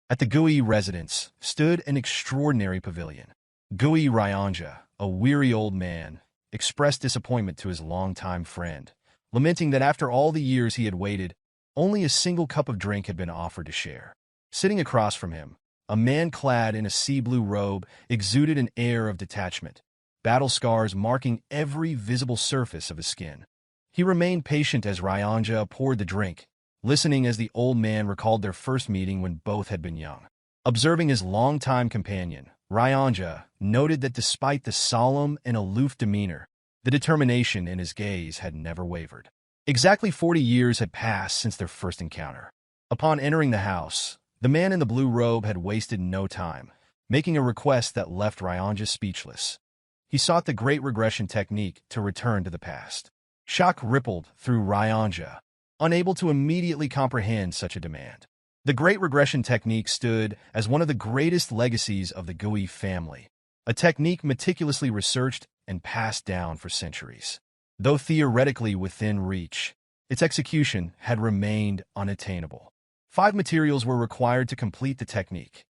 At the Gui residence stood an extraordinary pavilion. Gui Ryanja, a weary old man, expressed disappointment to his longtime friend, lamenting that after all the years he had waited, only a single cup of drink had been offered to share. Sitting across from him, a man clad in a sea-blue robe exuded an air of detachment, battle scars marking every visible surface of his skin. He remained patient as Ryanja poured the drink, listening as the old man recalled their first meeting when both had been young. Observing his longtime companion, Ryanja noted that despite the solemn and aloof demeanor, the determination in his gaze had never wavered. Exactly 40 years had passed since their first encounter. Upon entering the house, the man in the blue robe had wasted no time, making a request that left Ryanja speechless. He sought the great regression technique to return to the past. Shock rippled through Ryanja, unable to immediately comprehend such a demand. The great regression technique stood as one of the greatest legacies of the Gui family, a technique meticulously researched and passed down for centuries. Though theoretically within reach, its execution had remained unattainable. 5 materials were required to complete the technique,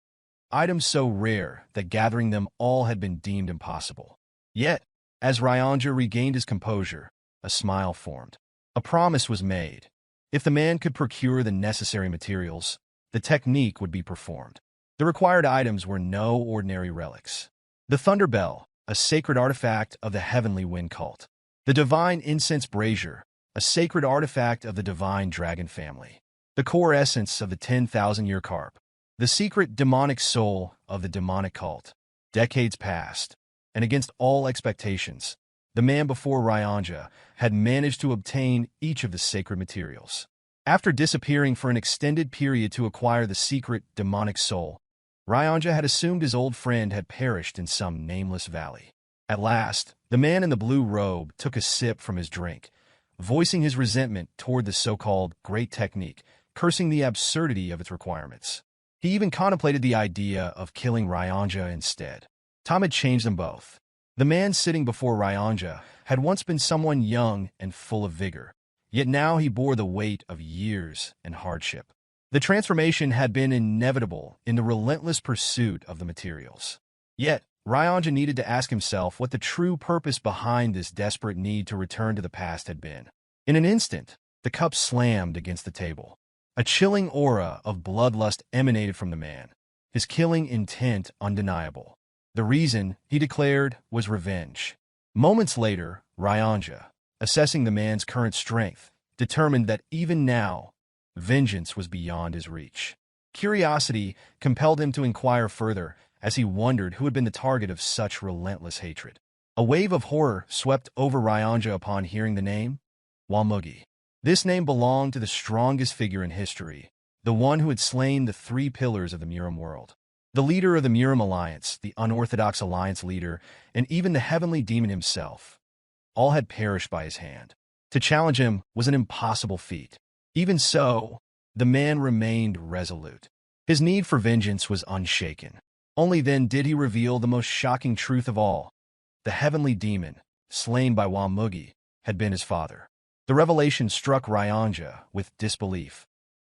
items so rare that gathering them all had been deemed impossible. Yet, as Ryanja regained his composure, a smile formed. A promise was made. If the man could procure the necessary materials, the technique would be performed. The required items were no ordinary relics. The Thunder Bell, a sacred artifact of the Heavenly Wind cult. The Divine Incense Brazier, a sacred artifact of the Divine Dragon family. The core essence of the 10,000-year carp. The secret demonic soul of the demonic cult. Decades passed, and against all expectations, the man before Ryanja had managed to obtain each of the sacred materials. After disappearing for an extended period to acquire the secret demonic soul, Ryanja had assumed his old friend had perished in some nameless valley. At last, the man in the blue robe took a sip from his drink, voicing his resentment toward the so-called great technique, cursing the absurdity of its requirements. He even contemplated the idea of killing Ryanja instead. Time had changed them both. The man sitting before Ryanja had once been someone young and full of vigor, yet now he bore the weight of years and hardship. The transformation had been inevitable in the relentless pursuit of the materials. Yet, Ryanja needed to ask himself what the true purpose behind this desperate need to return to the past had been. In an instant, the cup slammed against the table. A chilling aura of bloodlust emanated from the man, his killing intent undeniable. The reason, he declared, was revenge. Moments later, Ryanja, assessing the man's current strength, determined that even now, vengeance was beyond his reach. Curiosity compelled him to inquire further as he wondered who had been the target of such relentless hatred. A wave of horror swept over Ryanja upon hearing the name, Mugeuk. This name belonged to the strongest figure in history, the one who had slain the 3 pillars of the Murim world. The leader of the Murim Alliance, the unorthodox alliance leader, and even the heavenly demon himself, all had perished by his hand. To challenge him was an impossible feat. Even so, the man remained resolute. His need for vengeance was unshaken. Only then did he reveal the most shocking truth of all. The heavenly demon, slain by Mugeuk, had been his father. The revelation struck Ryanja with disbelief,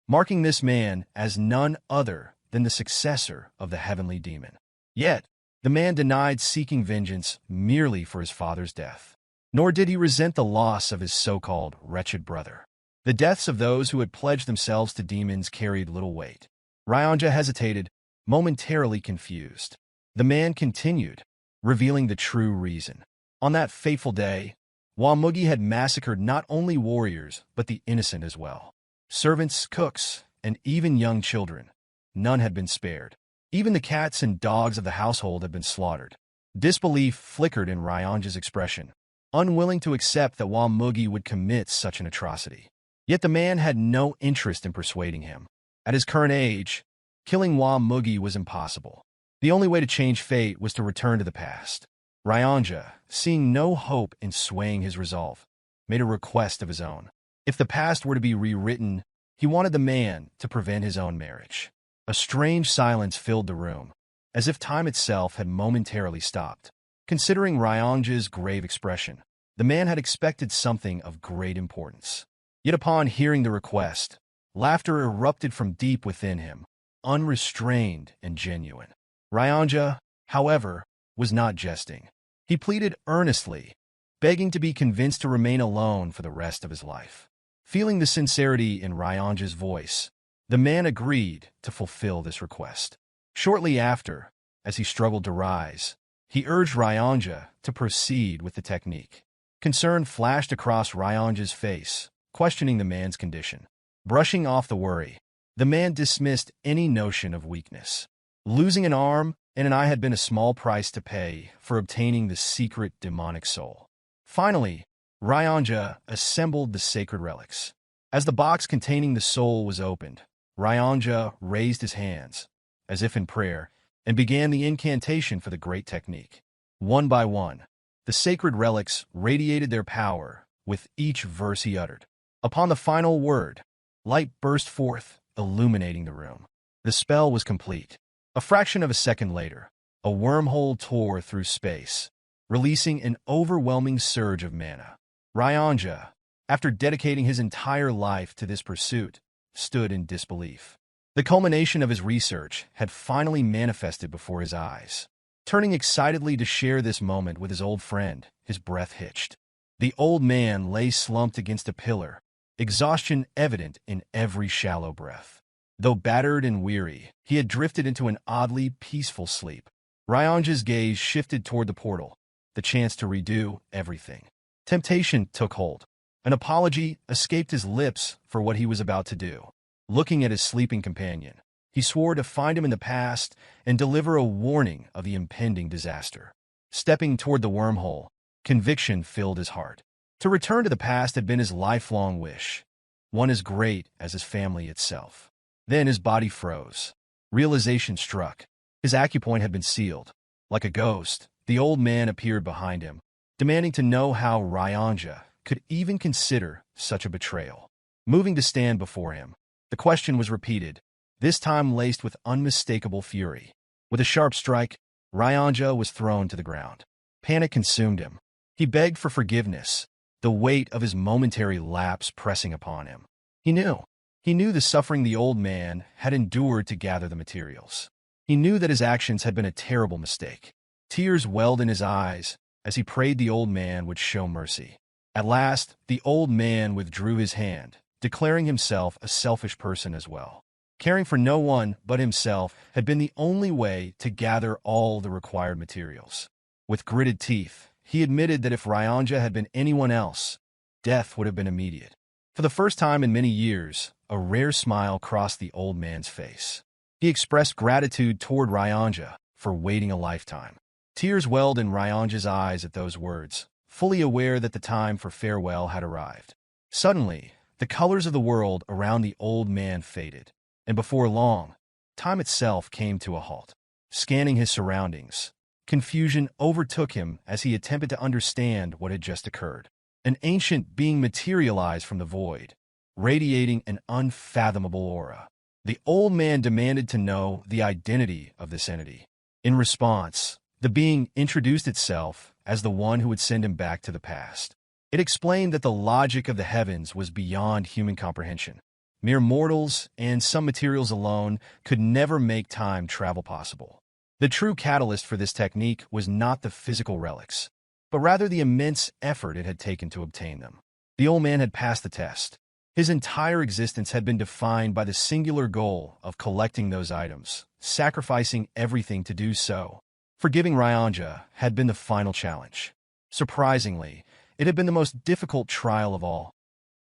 marking this man as none other than the successor of the heavenly demon. Yet, the man denied seeking vengeance merely for his father's death. Nor did he resent the loss of his so-called wretched brother. The deaths of those who had pledged themselves to demons carried little weight. Ryanja hesitated, momentarily confused. The man continued, revealing the true reason. On that fateful day, Mugeuk had massacred not only warriors, but the innocent as well. Servants, cooks, and even young children. None had been spared. Even the cats and dogs of the household had been slaughtered. Disbelief flickered in Ryanja's expression, unwilling to accept that Mugeuk would commit such an atrocity. Yet the man had no interest in persuading him. At his current age, killing Mugeuk was impossible. The only way to change fate was to return to the past. Ryanja, seeing no hope in swaying his resolve, made a request of his own. If the past were to be rewritten, he wanted the man to prevent his own marriage. A strange silence filled the room, as if time itself had momentarily stopped. Considering Ryanja's grave expression, the man had expected something of great importance. Yet upon hearing the request, laughter erupted from deep within him. unrestrained and genuine. Ryanja, however, was not jesting. He pleaded earnestly, begging to be convinced to remain alone for the rest of his life. Feeling the sincerity in Ryanja's voice, the man agreed to fulfill this request. Shortly after, as he struggled to rise, he urged Ryanja to proceed with the technique. Concern flashed across Ryanja's face, questioning the man's condition. Brushing off the worry, the man dismissed any notion of weakness. Losing an arm and an eye had been a small price to pay for obtaining the secret demonic soul. Finally, Ryanja assembled the sacred relics. As the box containing the soul was opened, Ryanja raised his hands, as if in prayer, and began the incantation for the great technique. One by one, the sacred relics radiated their power with each verse he uttered. Upon the final word, light burst forth, illuminating the room. The spell was complete. A fraction of a second later, a wormhole tore through space, releasing an overwhelming surge of mana. Ryanja, after dedicating his entire life to this pursuit, stood in disbelief. The culmination of his research had finally manifested before his eyes. Turning excitedly to share this moment with his old friend, his breath hitched. The old man lay slumped against a pillar, exhaustion evident in every shallow breath. Though battered and weary, he had drifted into an oddly peaceful sleep. Ryanja's gaze shifted toward the portal, the chance to redo everything. Temptation took hold. An apology escaped his lips for what he was about to do. Looking at his sleeping companion, he swore to find him in the past and deliver a warning of the impending disaster. Stepping toward the wormhole, conviction filled his heart. To return to the past had been his lifelong wish, one as great as his family itself. Then his body froze. Realization struck. His acupoint had been sealed. Like a ghost, the old man appeared behind him, demanding to know how Ryanja could even consider such a betrayal. Moving to stand before him, the question was repeated, this time laced with unmistakable fury. With a sharp strike, Ryanja was thrown to the ground. Panic consumed him. He begged for forgiveness, the weight of his momentary lapse pressing upon him. He knew the suffering the old man had endured to gather the materials. He knew that his actions had been a terrible mistake. Tears welled in his eyes as he prayed the old man would show mercy. At last, the old man withdrew his hand, declaring himself a selfish person as well. Caring for no one but himself had been the only way to gather all the required materials. With gritted teeth, he admitted that if Ryanja had been anyone else, death would have been immediate. For the first time in many years, a rare smile crossed the old man's face. He expressed gratitude toward Ryanja for waiting a lifetime. Tears welled in Ryanja's eyes at those words, fully aware that the time for farewell had arrived. Suddenly, the colors of the world around the old man faded, and before long, time itself came to a halt. Scanning his surroundings, confusion overtook him as he attempted to understand what had just occurred. An ancient being materialized from the void, radiating an unfathomable aura. The old man demanded to know the identity of this entity. In response, the being introduced itself as the one who would send him back to the past. It explained that the logic of the heavens was beyond human comprehension. Mere mortals and some materials alone could never make time travel possible. The true catalyst for this technique was not the physical relics, but rather the immense effort it had taken to obtain them. The old man had passed the test. His entire existence had been defined by the singular goal of collecting those items, sacrificing everything to do so. Forgiving Ryanja had been the final challenge. Surprisingly, it had been the most difficult trial of all,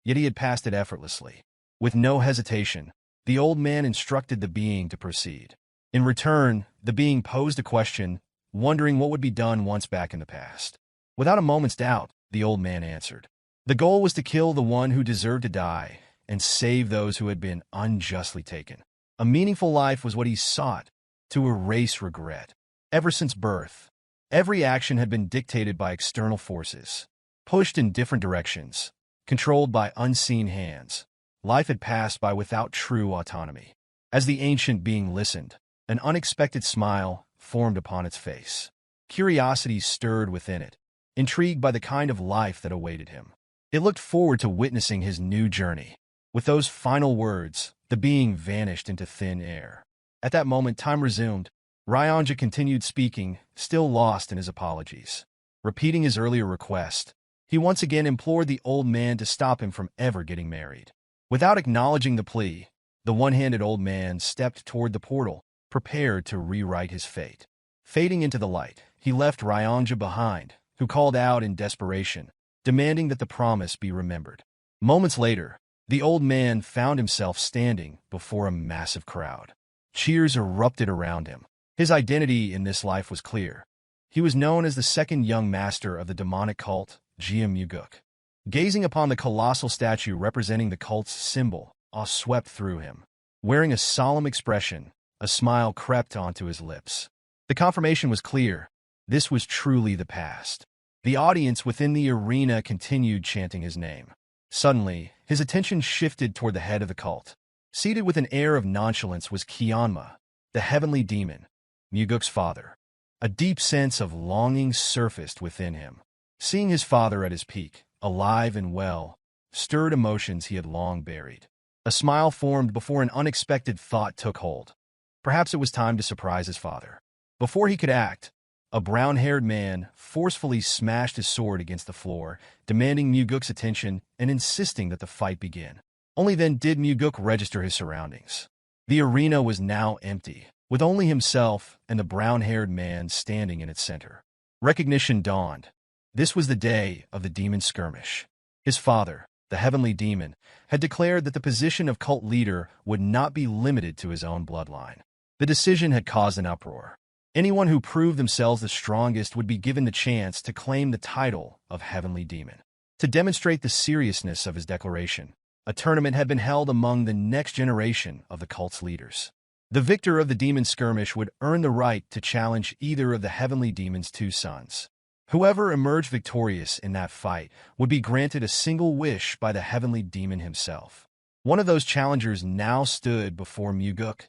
yet he had passed it effortlessly. With no hesitation, the old man instructed the being to proceed. In return, the being posed a question, wondering what would be done once back in the past. Without a moment's doubt, the old man answered. The goal was to kill the one who deserved to die and save those who had been unjustly taken. A meaningful life was what he sought, to erase regret. Ever since birth, every action had been dictated by external forces, pushed in different directions, controlled by unseen hands. Life had passed by without true autonomy. As the ancient being listened, an unexpected smile formed upon its face. Curiosity stirred within it, intrigued by the kind of life that awaited him. It looked forward to witnessing his new journey. With those final words, the being vanished into thin air. At that moment, time resumed. Ryanja continued speaking, still lost in his apologies. Repeating his earlier request, he once again implored the old man to stop him from ever getting married. Without acknowledging the plea, the one-handed old man stepped toward the portal, prepared to rewrite his fate. Fading into the light, he left Ryanja behind, who called out in desperation, demanding that the promise be remembered. Moments later, the old man found himself standing before a massive crowd. Cheers erupted around him. His identity in this life was clear. He was known as the second young master of the demonic cult, Geom Mugeuk. Gazing upon the colossal statue representing the cult's symbol, awe swept through him. Wearing a solemn expression, a smile crept onto his lips. The confirmation was clear. This was truly the past. The audience within the arena continued chanting his name. Suddenly, his attention shifted toward the head of the cult. Seated with an air of nonchalance was Kyanma, the heavenly demon, Mugeuk's father. A deep sense of longing surfaced within him. Seeing his father at his peak, alive and well, stirred emotions he had long buried. A smile formed before an unexpected thought took hold. Perhaps it was time to surprise his father. Before he could act, a brown-haired man forcefully smashed his sword against the floor, demanding Mugeuk's attention and insisting that the fight begin. Only then did Mugeuk register his surroundings. The arena was now empty, with only himself and the brown-haired man standing in its center. Recognition dawned. This was the day of the demon skirmish. His father, the heavenly demon, had declared that the position of cult leader would not be limited to his own bloodline. The decision had caused an uproar. Anyone who proved themselves the strongest would be given the chance to claim the title of heavenly demon. To demonstrate the seriousness of his declaration, a tournament had been held among the next generation of the cult's leaders. The victor of the demon skirmish would earn the right to challenge either of the heavenly demon's two sons. Whoever emerged victorious in that fight would be granted a single wish by the heavenly demon himself. One of those challengers now stood before Mugeuk,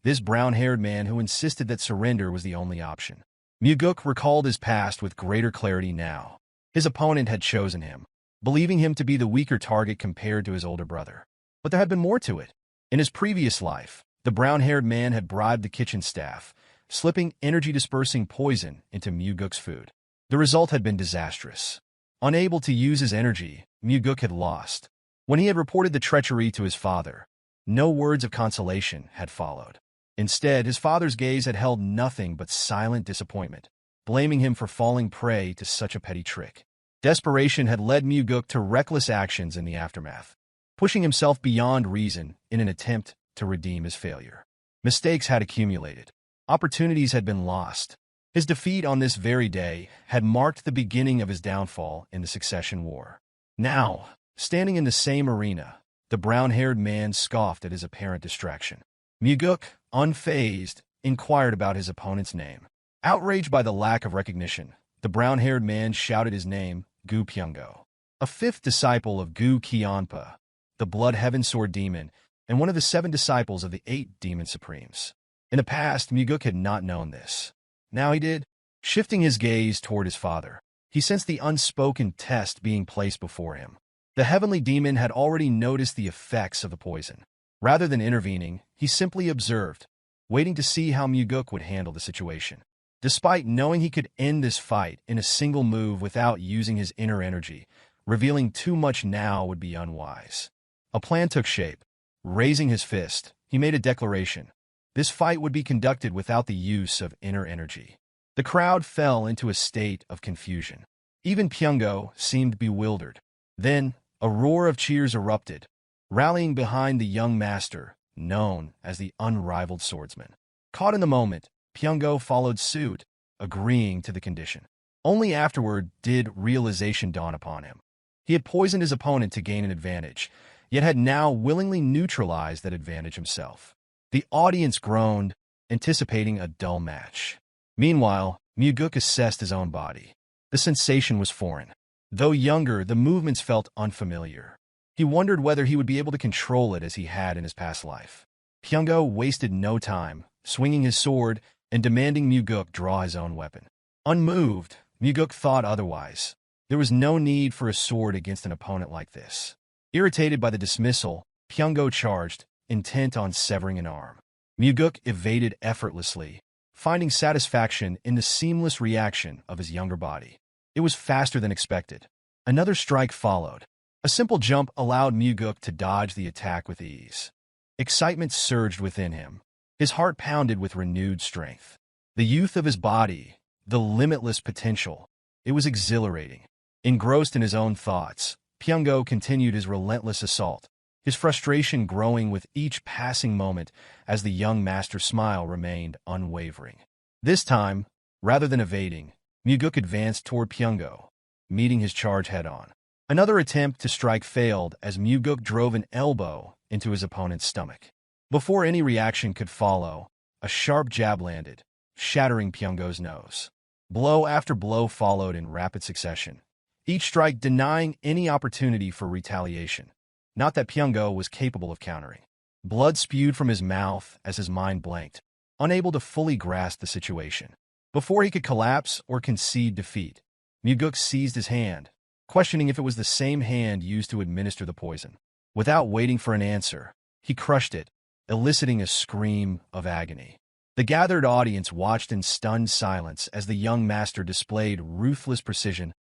this brown-haired man who insisted that surrender was the only option. Mugeuk recalled his past with greater clarity now. His opponent had chosen him, believing him to be the weaker target compared to his older brother. But there had been more to it. In his previous life, the brown-haired man had bribed the kitchen staff, slipping energy-dispersing poison into Mugeuk's food. The result had been disastrous. Unable to use his energy, Mugeuk had lost. When he had reported the treachery to his father, no words of consolation had followed. Instead, his father's gaze had held nothing but silent disappointment, blaming him for falling prey to such a petty trick. Desperation had led Mugeuk to reckless actions in the aftermath, pushing himself beyond reason in an attempt to redeem his failure. Mistakes had accumulated. Opportunities had been lost. His defeat on this very day had marked the beginning of his downfall in the Succession War. Now, standing in the same arena, the brown-haired man scoffed at his apparent distraction. Mugeuk, unfazed, inquired about his opponent's name. Outraged by the lack of recognition, the brown-haired man shouted his name, Gu Pyungo, a fifth disciple of Gu Qianpa, the Blood Heaven Sword Demon, and one of the 7 disciples of the 8 Demon Supremes. In the past, Mugeuk had not known this. Now he did. Shifting his gaze toward his father, he sensed the unspoken test being placed before him. The heavenly demon had already noticed the effects of the poison. Rather than intervening, he simply observed, waiting to see how Mugeuk would handle the situation. Despite knowing he could end this fight in a single move without using his inner energy, revealing too much now would be unwise. A plan took shape. Raising his fist, he made a declaration. This fight would be conducted without the use of inner energy. The crowd fell into a state of confusion. Even Pyungo seemed bewildered. Then, a roar of cheers erupted, rallying behind the young master, known as the Unrivaled Swordsman. Caught in the moment, Pyungo followed suit, agreeing to the condition. Only afterward did realization dawn upon him. He had poisoned his opponent to gain an advantage, yet had now willingly neutralized that advantage himself. The audience groaned, anticipating a dull match. Meanwhile, Mugeuk assessed his own body. The sensation was foreign. Though younger, the movements felt unfamiliar. He wondered whether he would be able to control it as he had in his past life. Pyungo wasted no time, swinging his sword and demanding Mugeuk draw his own weapon. Unmoved, Mugeuk thought otherwise. There was no need for a sword against an opponent like this. Irritated by the dismissal, Pyungo charged, intent on severing an arm. Mugeuk evaded effortlessly, finding satisfaction in the seamless reaction of his younger body. It was faster than expected. Another strike followed. A simple jump allowed Mugeuk to dodge the attack with ease. Excitement surged within him. His heart pounded with renewed strength. The youth of his body, the limitless potential. It was exhilarating. Engrossed in his own thoughts, Pyongo continued his relentless assault, his frustration growing with each passing moment as the young master's smile remained unwavering. This time, rather than evading, Mugeuk advanced toward Pyongo, meeting his charge head-on. Another attempt to strike failed as Mugeuk drove an elbow into his opponent's stomach. Before any reaction could follow, a sharp jab landed, shattering Pyongo's nose. Blow after blow followed in rapid succession, each strike denying any opportunity for retaliation. Not that Pyongo was capable of countering. Blood spewed from his mouth as his mind blanked, unable to fully grasp the situation. Before he could collapse or concede defeat, Mugeuk seized his hand, questioning if it was the same hand used to administer the poison. Without waiting for an answer, he crushed it, eliciting a scream of agony. The gathered audience watched in stunned silence as the young master displayed ruthless precision,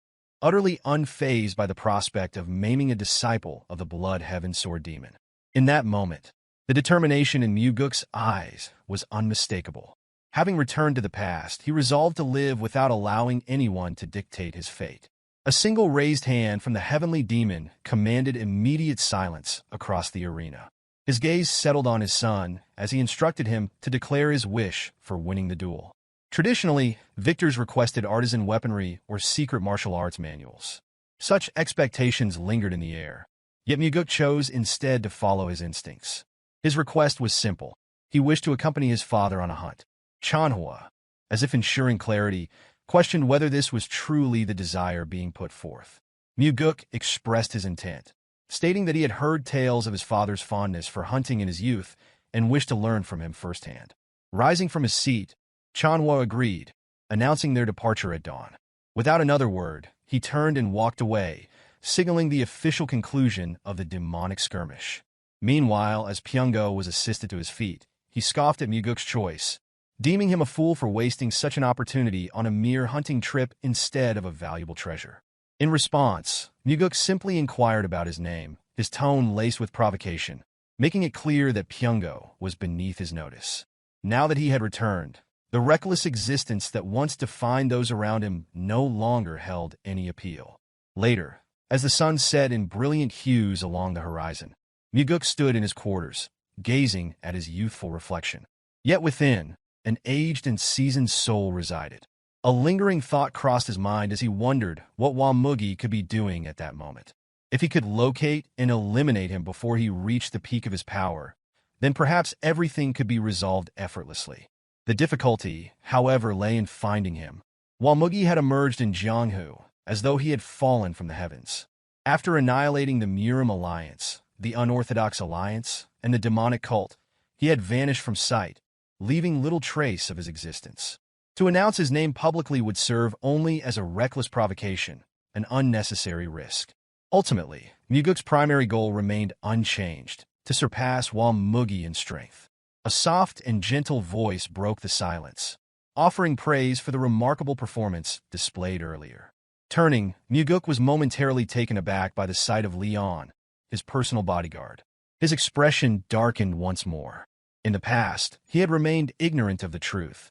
utterly unfazed by the prospect of maiming a disciple of the Blood Heaven Sword Demon. In that moment, the determination in Mugeuk's eyes was unmistakable. Having returned to the past, he resolved to live without allowing anyone to dictate his fate. A single raised hand from the heavenly demon commanded immediate silence across the arena. His gaze settled on his son as he instructed him to declare his wish for winning the duel. Traditionally, victors requested artisan weaponry or secret martial arts manuals. Such expectations lingered in the air, yet Mugeuk chose instead to follow his instincts. His request was simple. He wished to accompany his father on a hunt. Manhua, as if ensuring clarity, questioned whether this was truly the desire being put forth. Mugeuk expressed his intent, stating that he had heard tales of his father's fondness for hunting in his youth and wished to learn from him firsthand. Rising from his seat, Manhua agreed, announcing their departure at dawn. Without another word, he turned and walked away, signaling the official conclusion of the demonic skirmish. Meanwhile, as Pyongo was assisted to his feet, he scoffed at Mugeuk's choice, deeming him a fool for wasting such an opportunity on a mere hunting trip instead of a valuable treasure. In response, Mugeuk simply inquired about his name, his tone laced with provocation, making it clear that Pyongo was beneath his notice. Now that he had returned, the reckless existence that once defined those around him no longer held any appeal. Later, as the sun set in brilliant hues along the horizon, Mugeuk stood in his quarters, gazing at his youthful reflection. Yet within, an aged and seasoned soul resided. A lingering thought crossed his mind as he wondered what Mugeuk could be doing at that moment. If he could locate and eliminate him before he reached the peak of his power, then perhaps everything could be resolved effortlessly. The difficulty, however, lay in finding him. Mugeuk had emerged in Jianghu, as though he had fallen from the heavens. After annihilating the Murim alliance, the unorthodox alliance, and the demonic cult, he had vanished from sight, leaving little trace of his existence. To announce his name publicly would serve only as a reckless provocation, an unnecessary risk. Ultimately, Mugeuk's primary goal remained unchanged, to surpass Mugeuk in strength. A soft and gentle voice broke the silence, offering praise for the remarkable performance displayed earlier. Turning, Mugeuk was momentarily taken aback by the sight of Leon, his personal bodyguard. His expression darkened once more. In the past, he had remained ignorant of the truth,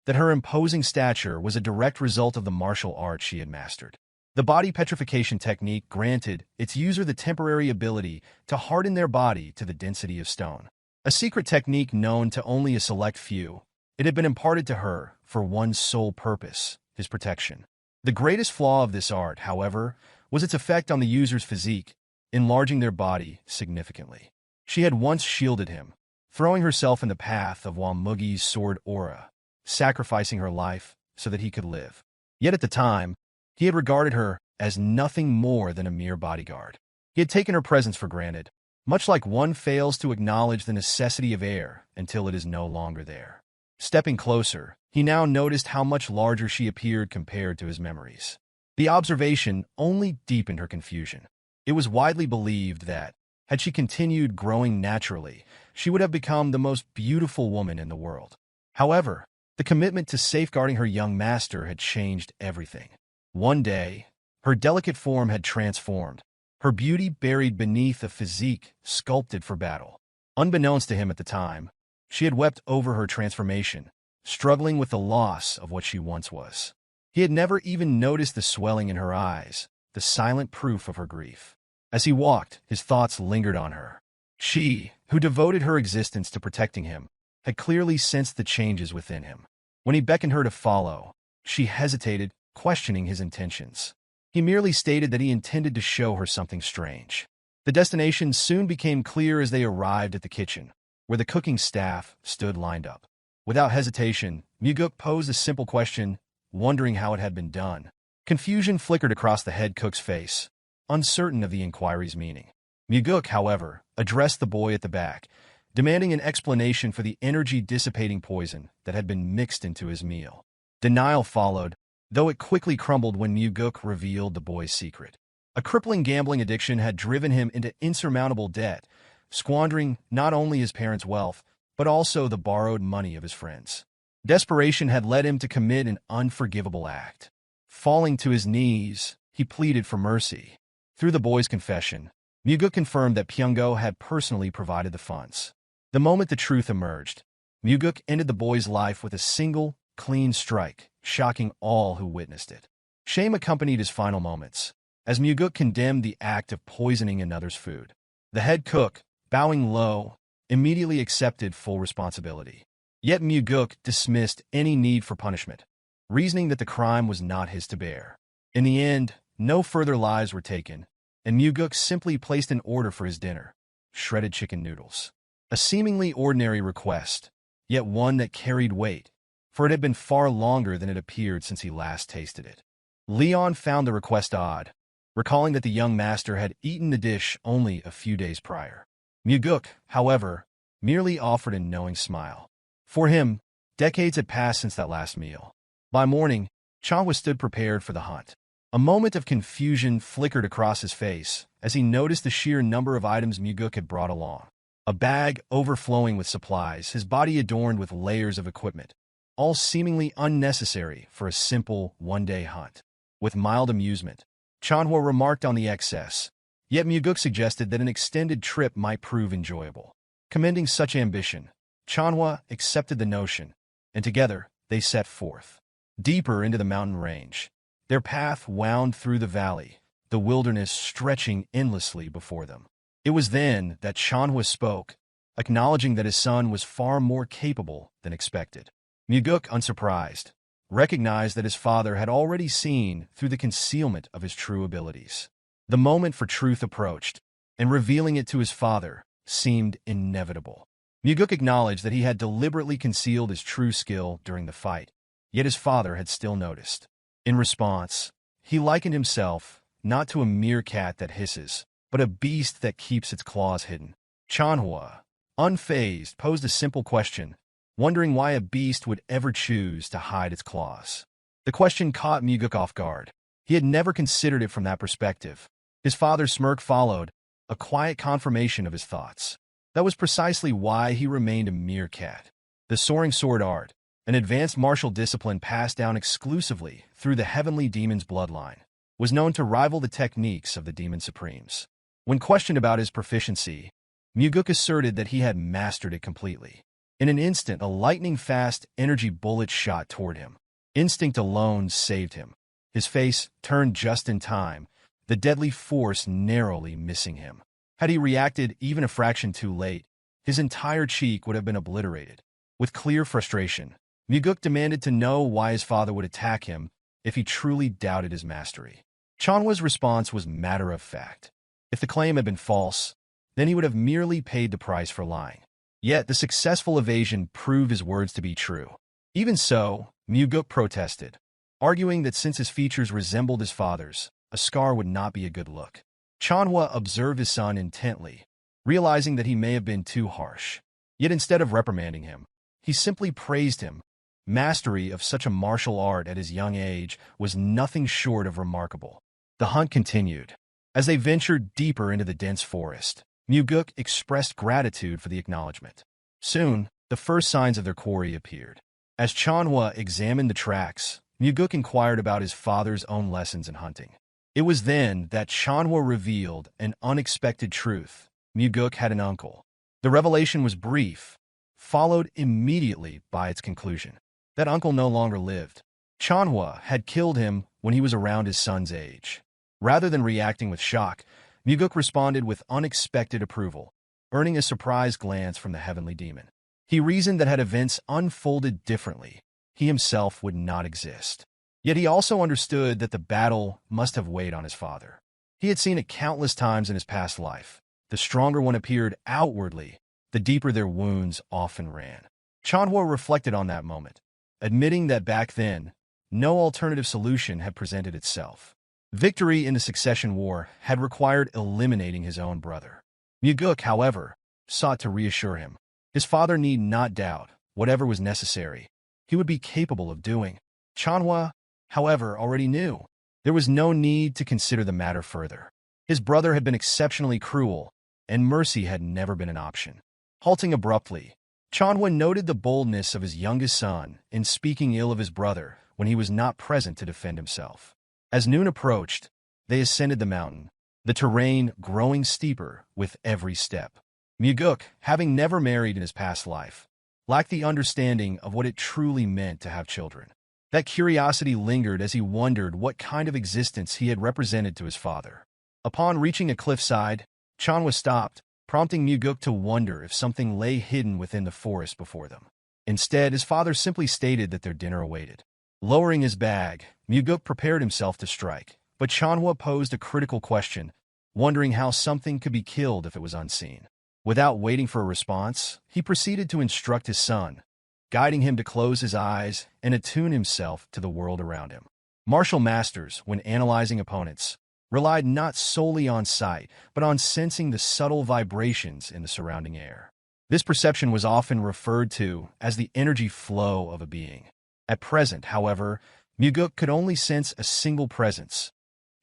that her imposing stature was a direct result of the martial art she had mastered. The body petrification technique granted its user the temporary ability to harden their body to the density of stone. A secret technique known to only a select few, it had been imparted to her for one sole purpose, his protection. The greatest flaw of this art, however, was its effect on the user's physique, enlarging their body significantly. She had once shielded him, throwing herself in the path of Mugeuk's sword aura, sacrificing her life so that he could live. Yet at the time, he had regarded her as nothing more than a mere bodyguard. He had taken her presence for granted, much like one fails to acknowledge the necessity of air until it is no longer there. Stepping closer, he now noticed how much larger she appeared compared to his memories. The observation only deepened her confusion. It was widely believed that, had she continued growing naturally, she would have become the most beautiful woman in the world. However, the commitment to safeguarding her young master had changed everything. One day, her delicate form had transformed, her beauty buried beneath a physique sculpted for battle. Unbeknownst to him at the time, she had wept over her transformation, struggling with the loss of what she once was. He had never even noticed the swelling in her eyes, the silent proof of her grief. As he walked, his thoughts lingered on her. She, who devoted her existence to protecting him, had clearly sensed the changes within him. When he beckoned her to follow, she hesitated, questioning his intentions. He merely stated that he intended to show her something strange. The destination soon became clear as they arrived at the kitchen, where the cooking staff stood lined up. Without hesitation, Mugeuk posed a simple question, wondering how it had been done. Confusion flickered across the head cook's face, uncertain of the inquiry's meaning. Mugeuk, however, addressed the boy at the back, demanding an explanation for the energy-dissipating poison that had been mixed into his meal. Denial followed, though it quickly crumbled when Mugeuk revealed the boy's secret. A crippling gambling addiction had driven him into insurmountable debt, squandering not only his parents' wealth, but also the borrowed money of his friends. Desperation had led him to commit an unforgivable act. Falling to his knees, he pleaded for mercy. Through the boy's confession, Mugeuk confirmed that Pyongo had personally provided the funds. The moment the truth emerged, Mugeuk ended the boy's life with a single, clean strike, shocking all who witnessed it. Shame accompanied his final moments, as Mugeuk condemned the act of poisoning another's food. The head cook, bowing low, immediately accepted full responsibility. Yet Mugeuk dismissed any need for punishment, reasoning that the crime was not his to bear. In the end, no further lives were taken, and Mugeuk simply placed an order for his dinner: shredded chicken noodles. A seemingly ordinary request, yet one that carried weight, for it had been far longer than it appeared since he last tasted it. Leon found the request odd, recalling that the young master had eaten the dish only a few days prior. Mugeuk, however, merely offered a knowing smile. For him, decades had passed since that last meal. By morning, Chanhua stood prepared for the hunt. A moment of confusion flickered across his face as he noticed the sheer number of items Mugeuk had brought along. A bag overflowing with supplies, his body adorned with layers of equipment, all seemingly unnecessary for a simple one-day hunt. With mild amusement, Chanhua remarked on the excess, yet Mugeuk suggested that an extended trip might prove enjoyable. Commending such ambition, Chanhua accepted the notion, and together they set forth. Deeper into the mountain range, their path wound through the valley, the wilderness stretching endlessly before them. It was then that Chanhua spoke, acknowledging that his son was far more capable than expected. Mugeuk, unsurprised, recognized that his father had already seen through the concealment of his true abilities. The moment for truth approached, and revealing it to his father seemed inevitable. Mugeuk acknowledged that he had deliberately concealed his true skill during the fight, yet his father had still noticed. In response, he likened himself not to a meerkat that hisses, but a beast that keeps its claws hidden. Chanhua, unfazed, posed a simple question, wondering why a beast would ever choose to hide its claws. The question caught Mugeuk off guard. He had never considered it from that perspective. His father's smirk followed, a quiet confirmation of his thoughts. That was precisely why he remained a meerkat. The soaring sword art, an advanced martial discipline passed down exclusively through the heavenly demon's bloodline, was known to rival the techniques of the demon supremes. When questioned about his proficiency, Mugeuk asserted that he had mastered it completely. In an instant, a lightning-fast energy bullet shot toward him. Instinct alone saved him. His face turned just in time, the deadly force narrowly missing him. Had he reacted even a fraction too late, his entire cheek would have been obliterated. With clear frustration, Mugeuk demanded to know why his father would attack him if he truly doubted his mastery. Chanhua's response was matter-of-fact. If the claim had been false, then he would have merely paid the price for lying. Yet the successful evasion proved his words to be true. Even so, Mugeuk protested, arguing that since his features resembled his father's, a scar would not be a good look. Chanhua observed his son intently, realizing that he may have been too harsh. Yet instead of reprimanding him, he simply praised him. Mastery of such a martial art at his young age was nothing short of remarkable. The hunt continued. As they ventured deeper into the dense forest, Mugeuk expressed gratitude for the acknowledgement. Soon, the first signs of their quarry appeared. As Chanhua examined the tracks, Mugeuk inquired about his father's own lessons in hunting. It was then that Chanhua revealed an unexpected truth. Mugeuk had an uncle. The revelation was brief, followed immediately by its conclusion. That uncle no longer lived. Chanhua had killed him when he was around his son's age. Rather than reacting with shock, Mugeuk responded with unexpected approval, earning a surprised glance from the heavenly demon. He reasoned that had events unfolded differently, he himself would not exist. Yet he also understood that the battle must have weighed on his father. He had seen it countless times in his past life. The stronger one appeared outwardly, the deeper their wounds often ran. Chanhua reflected on that moment, admitting that back then, no alternative solution had presented itself. Victory in the succession war had required eliminating his own brother. Mugeuk, however, sought to reassure him. His father need not doubt whatever was necessary. He would be capable of doing. Chanhua, however, already knew. There was no need to consider the matter further. His brother had been exceptionally cruel, and mercy had never been an option. Halting abruptly, Chanhua noted the boldness of his youngest son in speaking ill of his brother when he was not present to defend himself. As noon approached, they ascended the mountain, the terrain growing steeper with every step. Mugeuk, having never married in his past life, lacked the understanding of what it truly meant to have children. That curiosity lingered as he wondered what kind of existence he had represented to his father. Upon reaching a cliffside, Chanhua stopped, prompting Mugeuk to wonder if something lay hidden within the forest before them. Instead, his father simply stated that their dinner awaited. Lowering his bag, Mugeuk prepared himself to strike, but Chanhua posed a critical question, wondering how something could be killed if it was unseen. Without waiting for a response, he proceeded to instruct his son, guiding him to close his eyes and attune himself to the world around him. Martial masters, when analyzing opponents, relied not solely on sight, but on sensing the subtle vibrations in the surrounding air. This perception was often referred to as the energy flow of a being. At present, however, Mugeuk could only sense a single presence,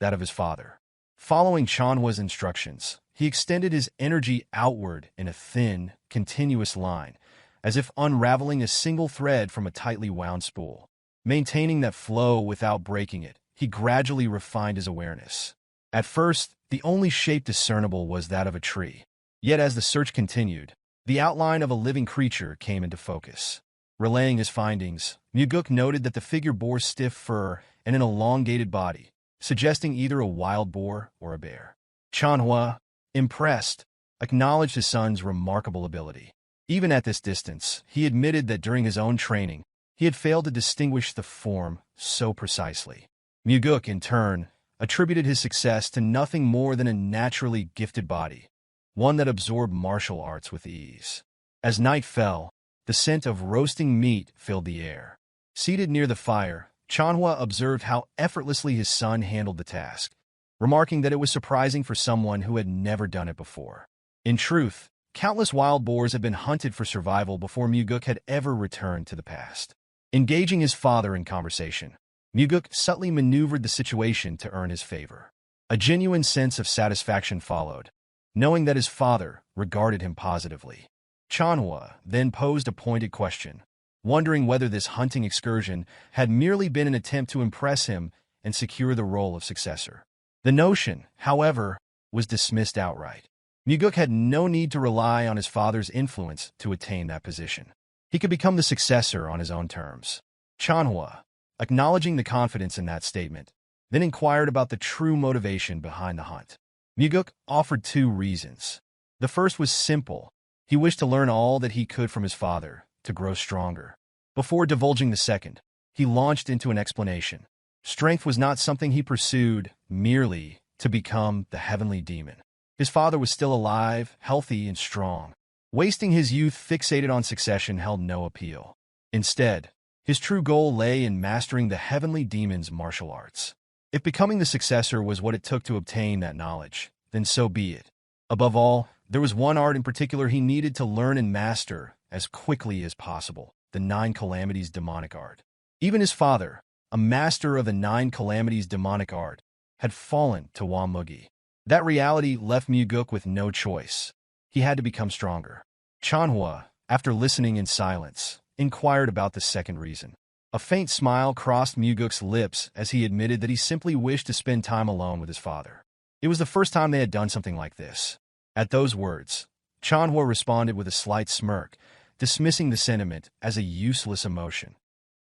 that of his father. Following Chanhua's instructions, he extended his energy outward in a thin, continuous line, as if unraveling a single thread from a tightly wound spool. Maintaining that flow without breaking it, he gradually refined his awareness. At first, the only shape discernible was that of a tree. Yet as the search continued, the outline of a living creature came into focus. Relaying his findings, Mugeuk noted that the figure bore stiff fur and an elongated body, suggesting either a wild boar or a bear. Chanhua, impressed, acknowledged his son's remarkable ability. Even at this distance, he admitted that during his own training, he had failed to distinguish the form so precisely. Mugeuk, in turn, attributed his success to nothing more than a naturally gifted body, one that absorbed martial arts with ease. As night fell, the scent of roasting meat filled the air. Seated near the fire, Chanhua observed how effortlessly his son handled the task, remarking that it was surprising for someone who had never done it before. In truth, countless wild boars had been hunted for survival before Mugeuk had ever returned to the past. Engaging his father in conversation, Mugeuk subtly maneuvered the situation to earn his favor. A genuine sense of satisfaction followed, knowing that his father regarded him positively. Chanhua then posed a pointed question, wondering whether this hunting excursion had merely been an attempt to impress him and secure the role of successor. The notion, however, was dismissed outright. Mugeuk had no need to rely on his father's influence to attain that position. He could become the successor on his own terms. Chanhua, acknowledging the confidence in that statement, then inquired about the true motivation behind the hunt. Mugeuk offered two reasons. The first was simple. He wished to learn all that he could from his father, to grow stronger. Before divulging the second, he launched into an explanation. Strength was not something he pursued merely to become the heavenly demon. His father was still alive, healthy, and strong. Wasting his youth fixated on succession held no appeal. Instead, his true goal lay in mastering the heavenly demon's martial arts. If becoming the successor was what it took to obtain that knowledge, then so be it. Above all, there was one art in particular he needed to learn and master as quickly as possible, the Nine Calamities demonic art. Even his father, a master of the Nine Calamities demonic art, had fallen to Mugeuk. That reality left Mugeuk with no choice. He had to become stronger. Chanhua, after listening in silence, inquired about the second reason. A faint smile crossed Mugeuk's lips as he admitted that he simply wished to spend time alone with his father. It was the first time they had done something like this. At those words, Chanhua responded with a slight smirk, dismissing the sentiment as a useless emotion,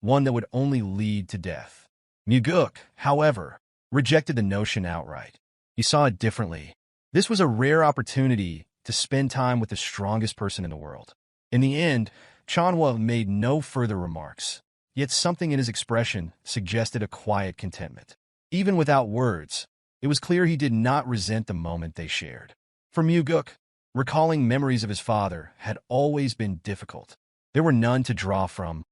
one that would only lead to death. Mugeuk, however, rejected the notion outright. He saw it differently. This was a rare opportunity to spend time with the strongest person in the world. In the end, Chanhua made no further remarks, yet something in his expression suggested a quiet contentment. Even without words, it was clear he did not resent the moment they shared. For Mugeuk, recalling memories of his father had always been difficult. There were none to draw from,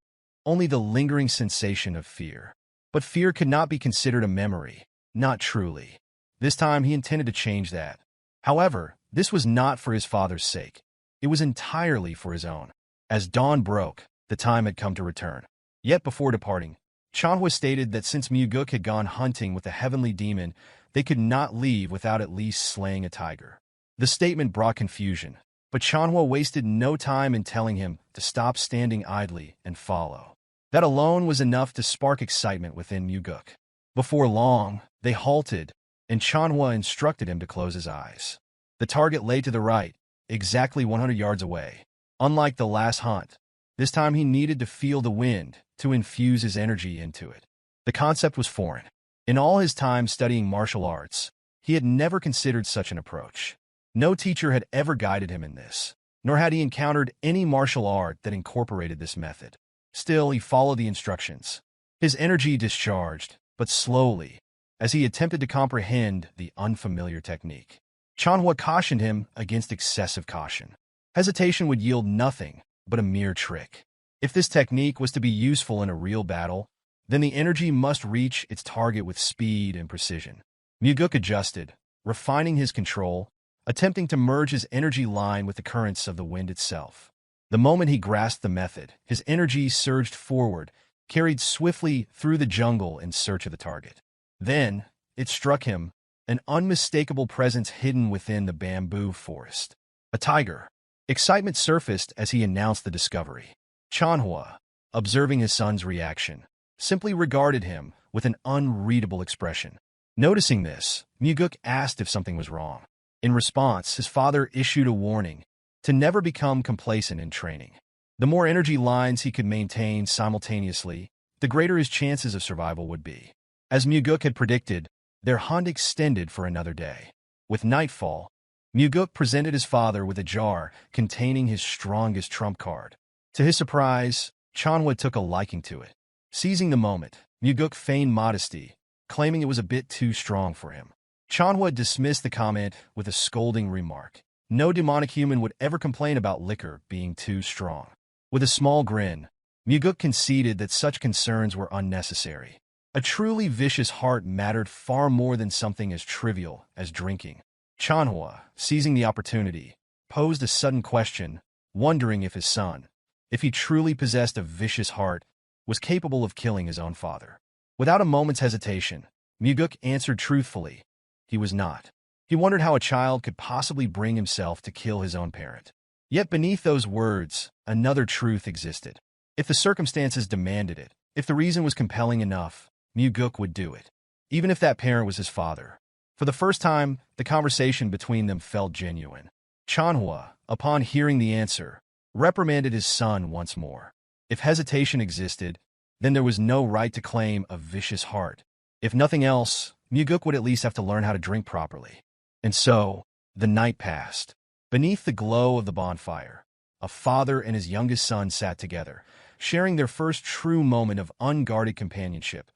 only the lingering sensation of fear. But fear could not be considered a memory, not truly. This time he intended to change that. However, this was not for his father's sake. It was entirely for his own. As dawn broke, the time had come to return. Yet before departing, Chanhua stated that since Mugeuk had gone hunting with the heavenly demon, they could not leave without at least slaying a tiger. The statement brought confusion, but Chanhua wasted no time in telling him to stop standing idly and follow. That alone was enough to spark excitement within Mugeuk. Before long, they halted, and Chanhua instructed him to close his eyes. The target lay to the right, exactly 100 yards away. Unlike the last hunt, this time he needed to feel the wind to infuse his energy into it. The concept was foreign. In all his time studying martial arts, he had never considered such an approach. No teacher had ever guided him in this, nor had he encountered any martial art that incorporated this method. Still, he followed the instructions. His energy discharged, but slowly, as he attempted to comprehend the unfamiliar technique. Chanhua cautioned him against excessive caution. Hesitation would yield nothing but a mere trick. If this technique was to be useful in a real battle, then the energy must reach its target with speed and precision. Mugeuk adjusted, refining his control, attempting to merge his energy line with the currents of the wind itself. The moment he grasped the method, his energy surged forward, carried swiftly through the jungle in search of the target. Then, it struck him, an unmistakable presence hidden within the bamboo forest. A tiger. Excitement surfaced as he announced the discovery. Chanhua, observing his son's reaction, simply regarded him with an unreadable expression. Noticing this, Mugeuk asked if something was wrong. In response, his father issued a warning to never become complacent in training. The more energy lines he could maintain simultaneously, the greater his chances of survival would be. As Mugeuk had predicted, their hunt extended for another day. With nightfall, Mugeuk presented his father with a jar containing his strongest trump card. To his surprise, Chanhua took a liking to it. Seizing the moment, Mugeuk feigned modesty, claiming it was a bit too strong for him. Chanhua dismissed the comment with a scolding remark. No demonic human would ever complain about liquor being too strong. With a small grin, Mugeuk conceded that such concerns were unnecessary. A truly vicious heart mattered far more than something as trivial as drinking. Chanhua, seizing the opportunity, posed a sudden question, wondering if his son, if he truly possessed a vicious heart, was capable of killing his own father. Without a moment's hesitation, Mugeuk answered truthfully, he was not. He wondered how a child could possibly bring himself to kill his own parent. Yet beneath those words, another truth existed. If the circumstances demanded it, if the reason was compelling enough, Mugeuk would do it, even if that parent was his father. For the first time, the conversation between them felt genuine. Chanhua, upon hearing the answer, reprimanded his son once more. If hesitation existed, then there was no right to claim a vicious heart. If nothing else, Mugeuk would at least have to learn how to drink properly. And so, the night passed. Beneath the glow of the bonfire, a father and his youngest son sat together, sharing their first true moment of unguarded companionship.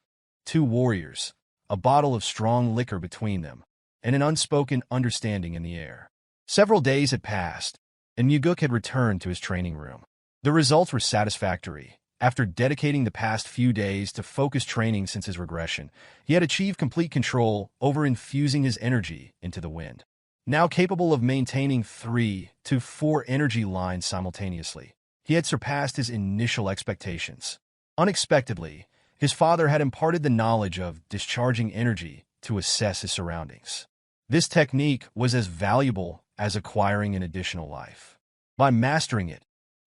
Two warriors, a bottle of strong liquor between them, and an unspoken understanding in the air. Several days had passed, and Mugeuk had returned to his training room. The results were satisfactory. After dedicating the past few days to focused training since his regression, he had achieved complete control over infusing his energy into the wind. Now capable of maintaining 3 to 4 energy lines simultaneously, he had surpassed his initial expectations. Unexpectedly, his father had imparted the knowledge of discharging energy to assess his surroundings. This technique was as valuable as acquiring an additional life. By mastering it,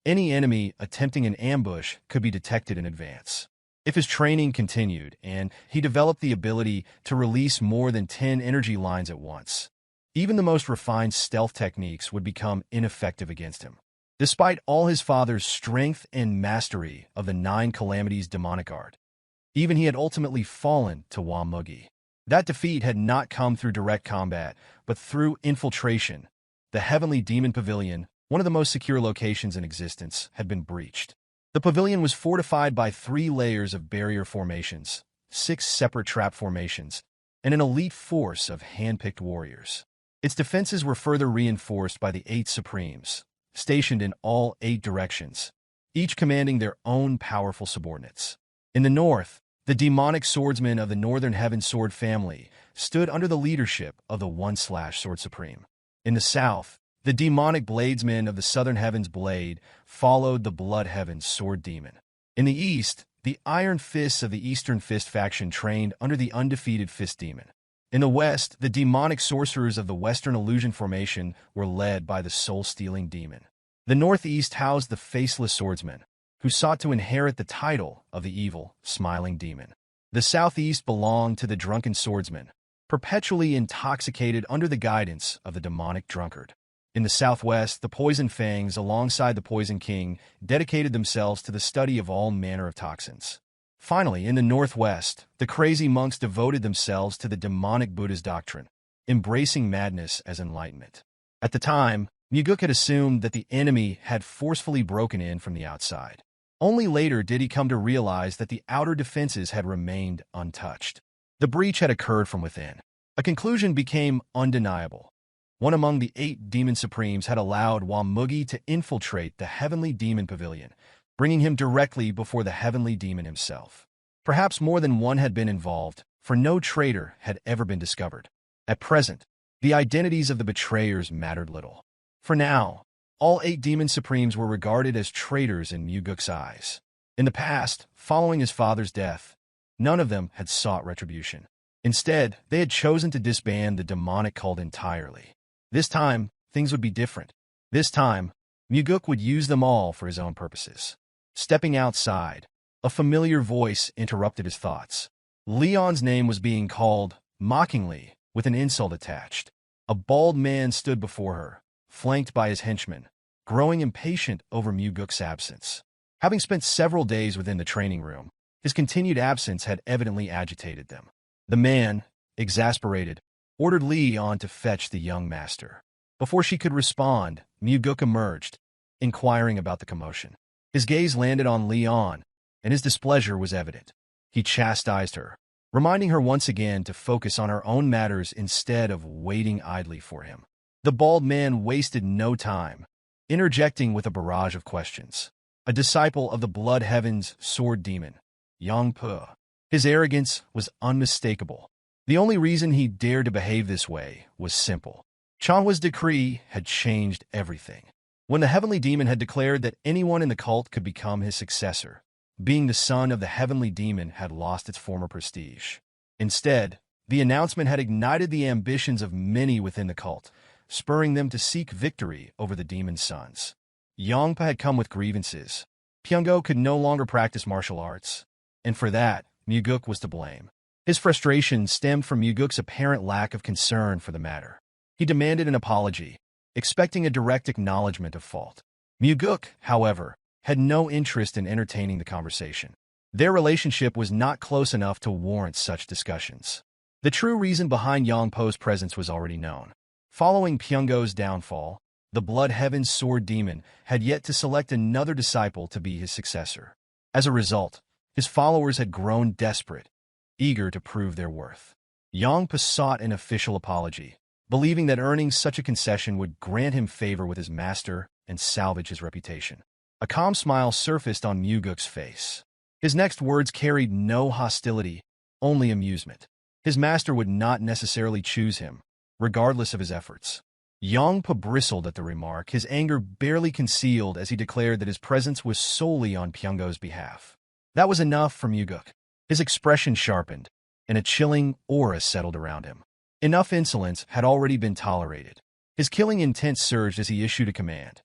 any enemy attempting an ambush could be detected in advance. If his training continued and he developed the ability to release more than 10 energy lines at once, even the most refined stealth techniques would become ineffective against him. Despite all his father's strength and mastery of the 9 Calamities demonic art, even he had ultimately fallen to Mugeuk. That defeat had not come through direct combat, but through infiltration. The Heavenly Demon Pavilion, one of the most secure locations in existence, had been breached. The pavilion was fortified by 3 layers of barrier formations, 6 separate trap formations, and an elite force of hand-picked warriors. Its defenses were further reinforced by the 8 Supremes, stationed in all 8 directions, each commanding their own powerful subordinates. In the north, the demonic swordsmen of the Northern Heaven Sword family stood under the leadership of the One-Sword Supreme. In the south, the demonic bladesmen of the Southern Heavens Blade followed the Blood Heaven's Sword Demon. In the east, the Iron Fists of the Eastern Fist faction trained under the undefeated Fist Demon. In the west, the demonic sorcerers of the Western Illusion Formation were led by the Soul-Stealing Demon. The northeast housed the Faceless Swordsman, who sought to inherit the title of the evil, Smiling Demon. The southeast belonged to the Drunken Swordsman, perpetually intoxicated under the guidance of the demonic drunkard. In the southwest, the Poison Fangs, alongside the Poison King, dedicated themselves to the study of all manner of toxins. Finally, in the northwest, the Crazy Monks devoted themselves to the demonic Buddha's doctrine, embracing madness as enlightenment. At the time, Mugeuk had assumed that the enemy had forcefully broken in from the outside. Only later did he come to realize that the outer defenses had remained untouched. The breach had occurred from within. A conclusion became undeniable. One among the 8 Demon Supremes had allowed Mugeuk to infiltrate the Heavenly Demon Pavilion, bringing him directly before the Heavenly Demon himself. Perhaps more than one had been involved, for no traitor had ever been discovered. At present, the identities of the betrayers mattered little. For now, all 8 Demon Supremes were regarded as traitors in Mugeuk's eyes. In the past, following his father's death, none of them had sought retribution. Instead, they had chosen to disband the demonic cult entirely. This time, things would be different. This time, Mugeuk would use them all for his own purposes. Stepping outside, a familiar voice interrupted his thoughts. Leon's name was being called, mockingly, with an insult attached. A bald man stood before her, flanked by his henchmen, growing impatient over Mugeuk's absence. Having spent several days within the training room, his continued absence had evidently agitated them. The man, exasperated, ordered Leon to fetch the young master. Before she could respond, Mugeuk emerged, inquiring about the commotion. His gaze landed on Leon, and his displeasure was evident. He chastised her, reminding her once again to focus on her own matters instead of waiting idly for him. The bald man wasted no time, interjecting with a barrage of questions. A disciple of the Blood Heaven's Sword Demon, Yangpu. His arrogance was unmistakable. The only reason he dared to behave this way was simple. Chanhua's decree had changed everything. When the Heavenly Demon had declared that anyone in the cult could become his successor, being the son of the Heavenly Demon had lost its former prestige. Instead, the announcement had ignited the ambitions of many within the cult, spurring them to seek victory over the demon's sons. Yangpa had come with grievances. Pyongo could no longer practice martial arts, and for that, Mugeuk was to blame. His frustration stemmed from Mugeuk's apparent lack of concern for the matter. He demanded an apology, expecting a direct acknowledgement of fault. Mugeuk, however, had no interest in entertaining the conversation. Their relationship was not close enough to warrant such discussions. The true reason behind Yangpo's presence was already known. Following Pyongo's downfall, the Blood Heaven's Sword Demon had yet to select another disciple to be his successor. As a result, his followers had grown desperate, eager to prove their worth. Yangpa sought an official apology, believing that earning such a concession would grant him favor with his master and salvage his reputation. A calm smile surfaced on Mugeuk's face. His next words carried no hostility, only amusement. His master would not necessarily choose him, regardless of his efforts. Yangpa bristled at the remark, his anger barely concealed as he declared that his presence was solely on Pyongo's behalf. That was enough for Mugeuk. His expression sharpened, and a chilling aura settled around him. Enough insolence had already been tolerated. His killing intent surged as he issued a command.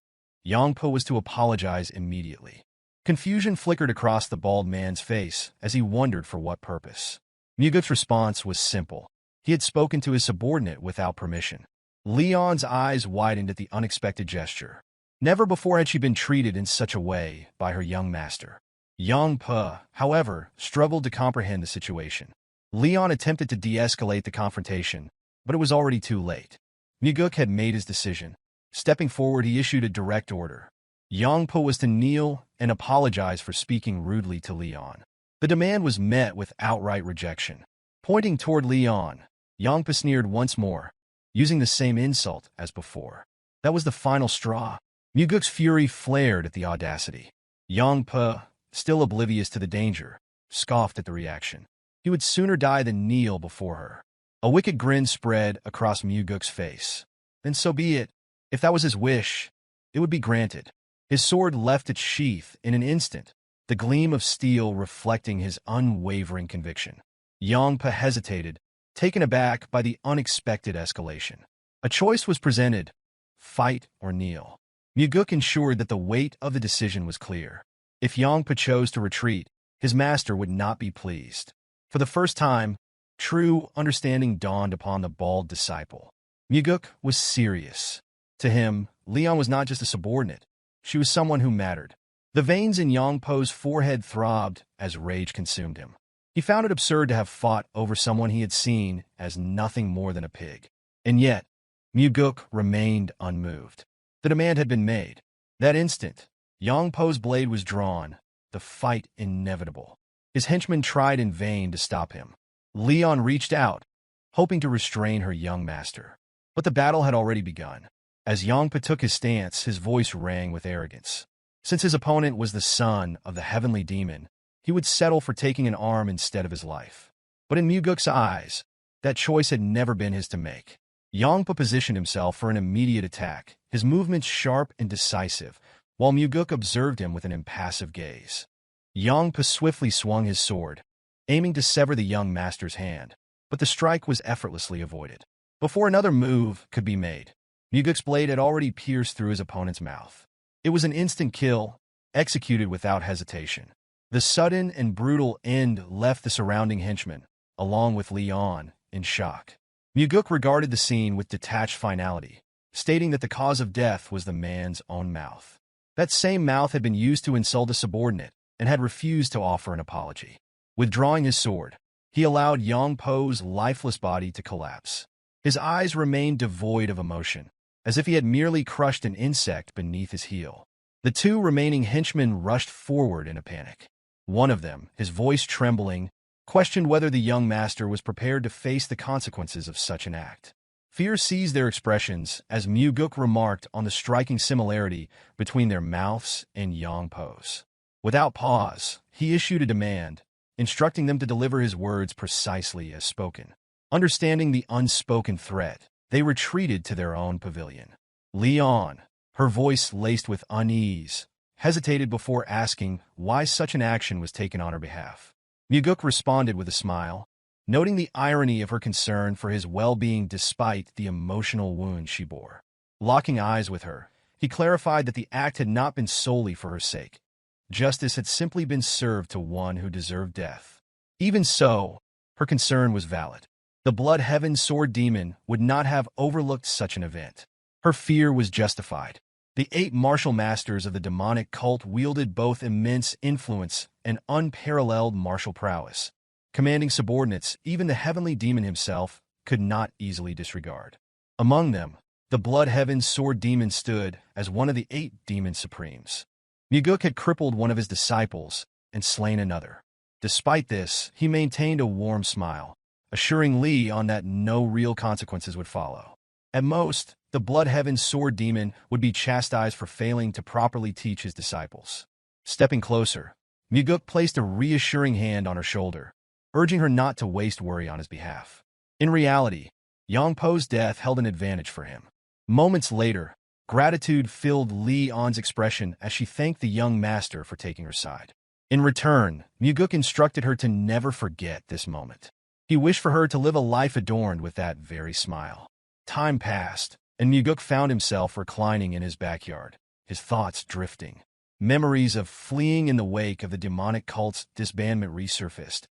Yongpo was to apologize immediately. Confusion flickered across the bald man's face as he wondered for what purpose. Mugeuk's response was simple. He had spoken to his subordinate without permission. Leon's eyes widened at the unexpected gesture. Never before had she been treated in such a way by her young master. Yongpo, however, struggled to comprehend the situation. Leon attempted to de-escalate the confrontation, but it was already too late. Mugeuk had made his decision. Stepping forward, he issued a direct order. Yongpo was to kneel and apologize for speaking rudely to Leon. The demand was met with outright rejection. Pointing toward Leon, Yongpo sneered once more, using the same insult as before. That was the final straw. Mugeuk's fury flared at the audacity. Yongpo, still oblivious to the danger, scoffed at the reaction. He would sooner die than kneel before her. A wicked grin spread across Mugeuk's face. Then so be it. If that was his wish, it would be granted. His sword left its sheath in an instant, the gleam of steel reflecting his unwavering conviction. Yongpo hesitated, taken aback by the unexpected escalation. A choice was presented: fight or kneel. Mugeuk ensured that the weight of the decision was clear. If Yongpo chose to retreat, his master would not be pleased. For the first time, true understanding dawned upon the bald disciple. Mugeuk was serious. To him, Leon was not just a subordinate. She was someone who mattered. The veins in Yongpo's forehead throbbed as rage consumed him. He found it absurd to have fought over someone he had seen as nothing more than a pig. And yet, Mugeuk remained unmoved. The demand had been made. That instant, Yongpo's blade was drawn, the fight inevitable. His henchmen tried in vain to stop him. Leon reached out, hoping to restrain her young master. But the battle had already begun. As Yongpo took his stance, his voice rang with arrogance. Since his opponent was the son of the heavenly demon, he would settle for taking an arm instead of his life. But in Mugeuk's eyes, that choice had never been his to make. Yongpo positioned himself for an immediate attack, his movements sharp and decisive, while Mugeuk observed him with an impassive gaze. Yongpo swiftly swung his sword, aiming to sever the young master's hand, but the strike was effortlessly avoided. Before another move could be made, Mugeuk's blade had already pierced through his opponent's mouth. It was an instant kill, executed without hesitation. The sudden and brutal end left the surrounding henchmen, along with Leon, in shock. Mugeuk regarded the scene with detached finality, stating that the cause of death was the man's own mouth. That same mouth had been used to insult a subordinate and had refused to offer an apology. Withdrawing his sword, he allowed Yongpo's lifeless body to collapse. His eyes remained devoid of emotion, as if he had merely crushed an insect beneath his heel. The two remaining henchmen rushed forward in a panic. One of them, his voice trembling, questioned whether the young master was prepared to face the consequences of such an act. Fear seized their expressions as Mugeuk remarked on the striking similarity between their mouths and Yongpo's. Without pause, he issued a demand, instructing them to deliver his words precisely as spoken. Understanding the unspoken threat, they retreated to their own pavilion. Leon, her voice laced with unease, hesitated before asking why such an action was taken on her behalf. Mugeuk responded with a smile, noting the irony of her concern for his well-being despite the emotional wound she bore. Locking eyes with her, he clarified that the act had not been solely for her sake. Justice had simply been served to one who deserved death. Even so, her concern was valid. The Blood Heaven Sword Demon would not have overlooked such an event. Her fear was justified. The 8 martial masters of the demonic cult wielded both immense influence and unparalleled martial prowess. Commanding subordinates, even the heavenly demon himself, could not easily disregard. Among them, the Blood Heaven Sword Demon stood as one of the 8 demon supremes. Mugeuk had crippled one of his disciples and slain another. Despite this, he maintained a warm smile, assuring Leon that no real consequences would follow. At most, the Blood Heaven Sword Demon would be chastised for failing to properly teach his disciples. Stepping closer, Mugeuk placed a reassuring hand on her shoulder, urging her not to waste worry on his behalf. In reality, Yongpo's death held an advantage for him. Moments later, gratitude filled Leon's expression as she thanked the young master for taking her side. In return, Mugeuk instructed her to never forget this moment. He wished for her to live a life adorned with that very smile. Time passed, and Mugeuk found himself reclining in his backyard, his thoughts drifting. Memories of fleeing in the wake of the demonic cult's disbandment resurfaced,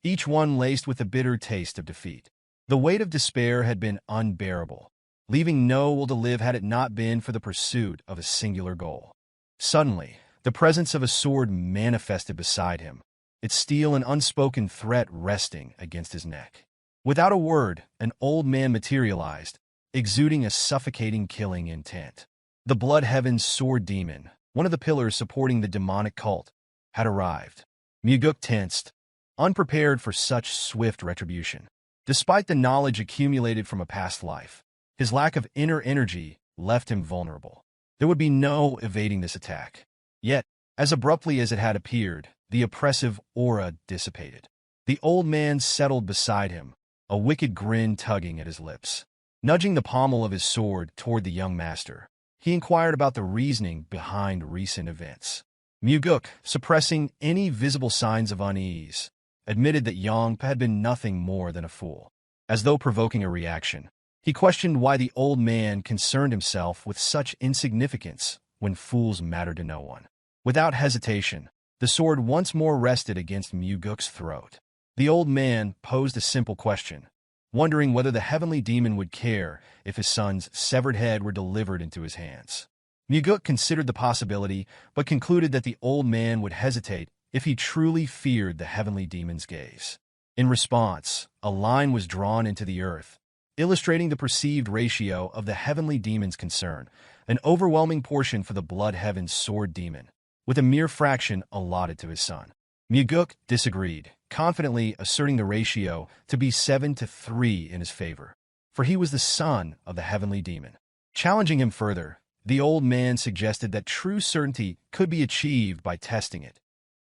each one laced with a bitter taste of defeat. The weight of despair had been unbearable, leaving no will to live had it not been for the pursuit of a singular goal. Suddenly, the presence of a sword manifested beside him, its steel an unspoken threat resting against his neck. Without a word, an old man materialized, exuding a suffocating killing intent. The Blood Heaven's sword demon, one of the pillars supporting the demonic cult, had arrived. Mugeuk tensed, unprepared for such swift retribution. Despite the knowledge accumulated from a past life, his lack of inner energy left him vulnerable. There would be no evading this attack. Yet, as abruptly as it had appeared, the oppressive aura dissipated. The old man settled beside him, a wicked grin tugging at his lips. Nudging the pommel of his sword toward the young master, he inquired about the reasoning behind recent events. Mugeuk, suppressing any visible signs of unease, admitted that Yongpa had been nothing more than a fool. As though provoking a reaction, he questioned why the old man concerned himself with such insignificance when fools mattered to no one. Without hesitation, the sword once more rested against Mugeuk's throat. The old man posed a simple question, wondering whether the heavenly demon would care if his son's severed head were delivered into his hands. Mugeuk considered the possibility, but concluded that the old man would hesitate if he truly feared the heavenly demon's gaze. In response, a line was drawn into the earth, illustrating the perceived ratio of the heavenly demon's concern, an overwhelming portion for the Blood Heaven's sword demon, with a mere fraction allotted to his son. Mugeuk disagreed, confidently asserting the ratio to be 7-3 in his favor, for he was the son of the heavenly demon. Challenging him further, the old man suggested that true certainty could be achieved by testing it,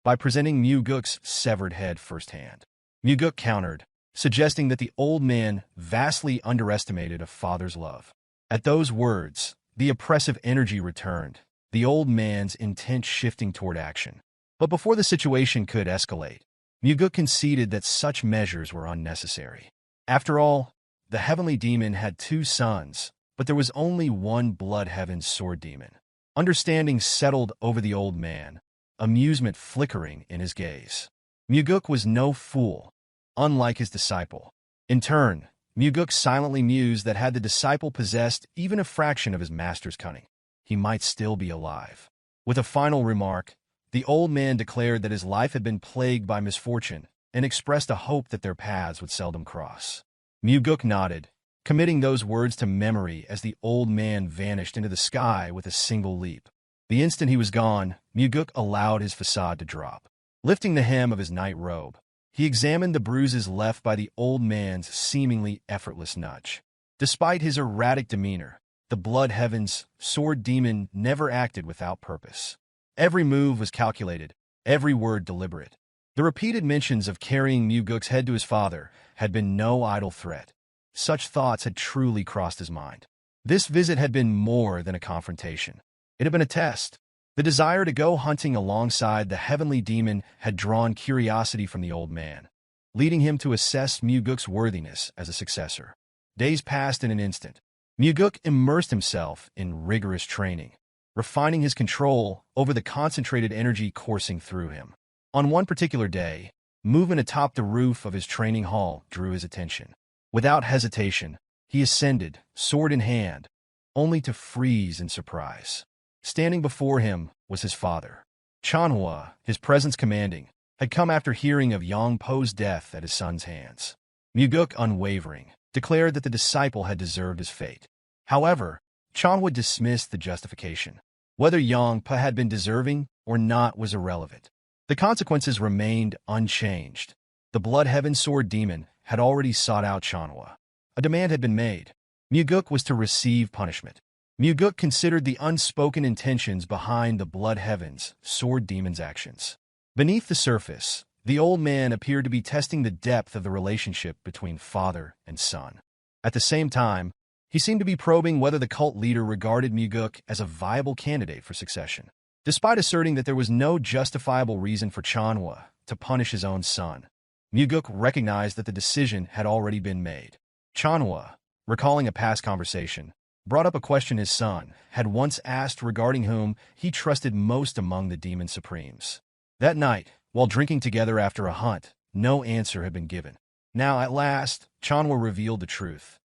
by presenting Mugeuk's severed head firsthand. Mugeuk countered, suggesting that the old man vastly underestimated a father's love. At those words, the oppressive energy returned, the old man's intent shifting toward action. But before the situation could escalate, Mugeuk conceded that such measures were unnecessary. After all, the heavenly demon had 2 sons, but there was only one Blood Heaven's sword demon. Understanding settled over the old man, amusement flickering in his gaze. Mugeuk was no fool, unlike his disciple. In turn, Mugeuk silently mused that had the disciple possessed even a fraction of his master's cunning, he might still be alive. With a final remark, the old man declared that his life had been plagued by misfortune and expressed a hope that their paths would seldom cross. Mugeuk nodded, committing those words to memory as the old man vanished into the sky with a single leap. The instant he was gone, Mugeuk allowed his facade to drop. Lifting the hem of his night robe, he examined the bruises left by the old man's seemingly effortless nudge. Despite his erratic demeanor, the Blood Heaven's sword demon never acted without purpose. Every move was calculated, every word deliberate. The repeated mentions of carrying Mugeuk's head to his father had been no idle threat. Such thoughts had truly crossed his mind. This visit had been more than a confrontation. It had been a test. The desire to go hunting alongside the heavenly demon had drawn curiosity from the old man, leading him to assess Mugeuk's worthiness as a successor. Days passed in an instant. Mugeuk immersed himself in rigorous training, refining his control over the concentrated energy coursing through him. On one particular day, movement atop the roof of his training hall drew his attention. Without hesitation, he ascended, sword in hand, only to freeze in surprise. Standing before him was his father. Manhua, his presence commanding, had come after hearing of Yongpo's death at his son's hands. Mugeuk, unwavering, declared that the disciple had deserved his fate. However, Manhua dismissed the justification. Whether Yongpo had been deserving or not was irrelevant. The consequences remained unchanged. The Blood Heaven sword demon had already sought out Manhua. A demand had been made. Mugeuk was to receive punishment. Mugeuk considered the unspoken intentions behind the Blood Heaven's sword demon's actions. Beneath the surface, the old man appeared to be testing the depth of the relationship between father and son. At the same time, he seemed to be probing whether the cult leader regarded Mugeuk as a viable candidate for succession. Despite asserting that there was no justifiable reason for Manhua to punish his own son, Mugeuk recognized that the decision had already been made. Chanhua, recalling a past conversation, brought up a question his son had once asked regarding whom he trusted most among the demon supremes. That night, while drinking together after a hunt, no answer had been given. Now, at last, Chanhua revealed the truth.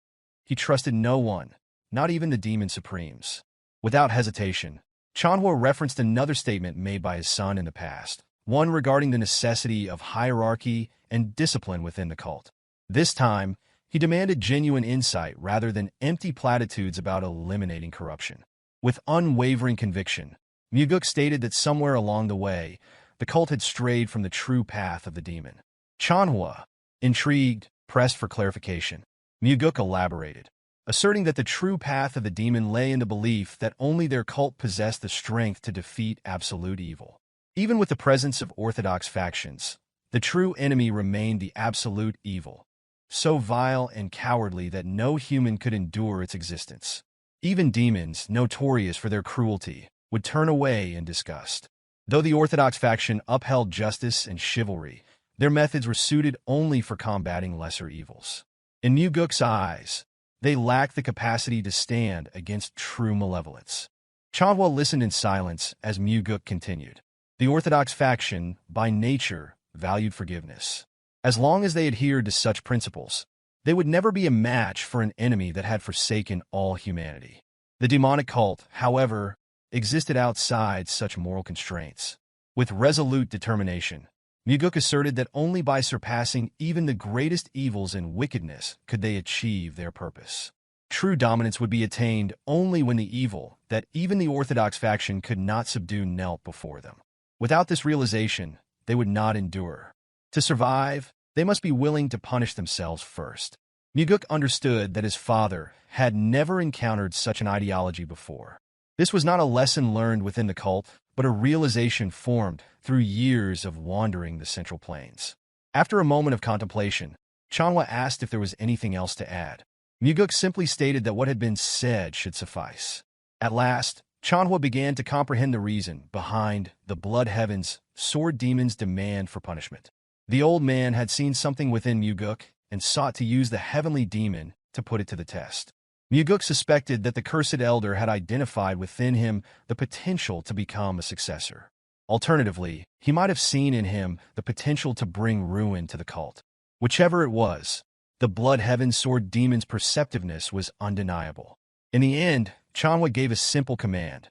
He trusted no one, not even the demon supremes. Without hesitation, Chanhua referenced another statement made by his son in the past, one regarding the necessity of hierarchy and discipline within the cult. This time, he demanded genuine insight rather than empty platitudes about eliminating corruption. With unwavering conviction, Mugeuk stated that somewhere along the way, the cult had strayed from the true path of the demon. Chanhua, intrigued, pressed for clarification. Mugeuk elaborated, asserting that the true path of the demon lay in the belief that only their cult possessed the strength to defeat absolute evil. Even with the presence of orthodox factions, the true enemy remained the absolute evil, so vile and cowardly that no human could endure its existence. Even demons, notorious for their cruelty, would turn away in disgust. Though the orthodox faction upheld justice and chivalry, their methods were suited only for combating lesser evils. In Mugeuk's eyes, they lacked the capacity to stand against true malevolence. Chanhua listened in silence as Mugeuk continued. The orthodox faction, by nature, valued forgiveness. As long as they adhered to such principles, they would never be a match for an enemy that had forsaken all humanity. The demonic cult, however, existed outside such moral constraints. With resolute determination, Mugeuk asserted that only by surpassing even the greatest evils and wickedness could they achieve their purpose. True dominance would be attained only when the evil that even the orthodox faction could not subdue knelt before them. Without this realization, they would not endure. To survive, they must be willing to punish themselves first. Mugeuk understood that his father had never encountered such an ideology before. This was not a lesson learned within the cult, but a realization formed through years of wandering the Central Plains. After a moment of contemplation, Chanhua asked if there was anything else to add. Mugeuk simply stated that what had been said should suffice. At last, Chanhua began to comprehend the reason behind the Blood Heaven's sword demon's demand for punishment. The old man had seen something within Mugeuk and sought to use the heavenly demon to put it to the test. Mugeuk suspected that the cursed elder had identified within him the potential to become a successor. Alternatively, he might have seen in him the potential to bring ruin to the cult. Whichever it was, the Blood Heaven sword demon's perceptiveness was undeniable. In the end, Chanhua gave a simple command.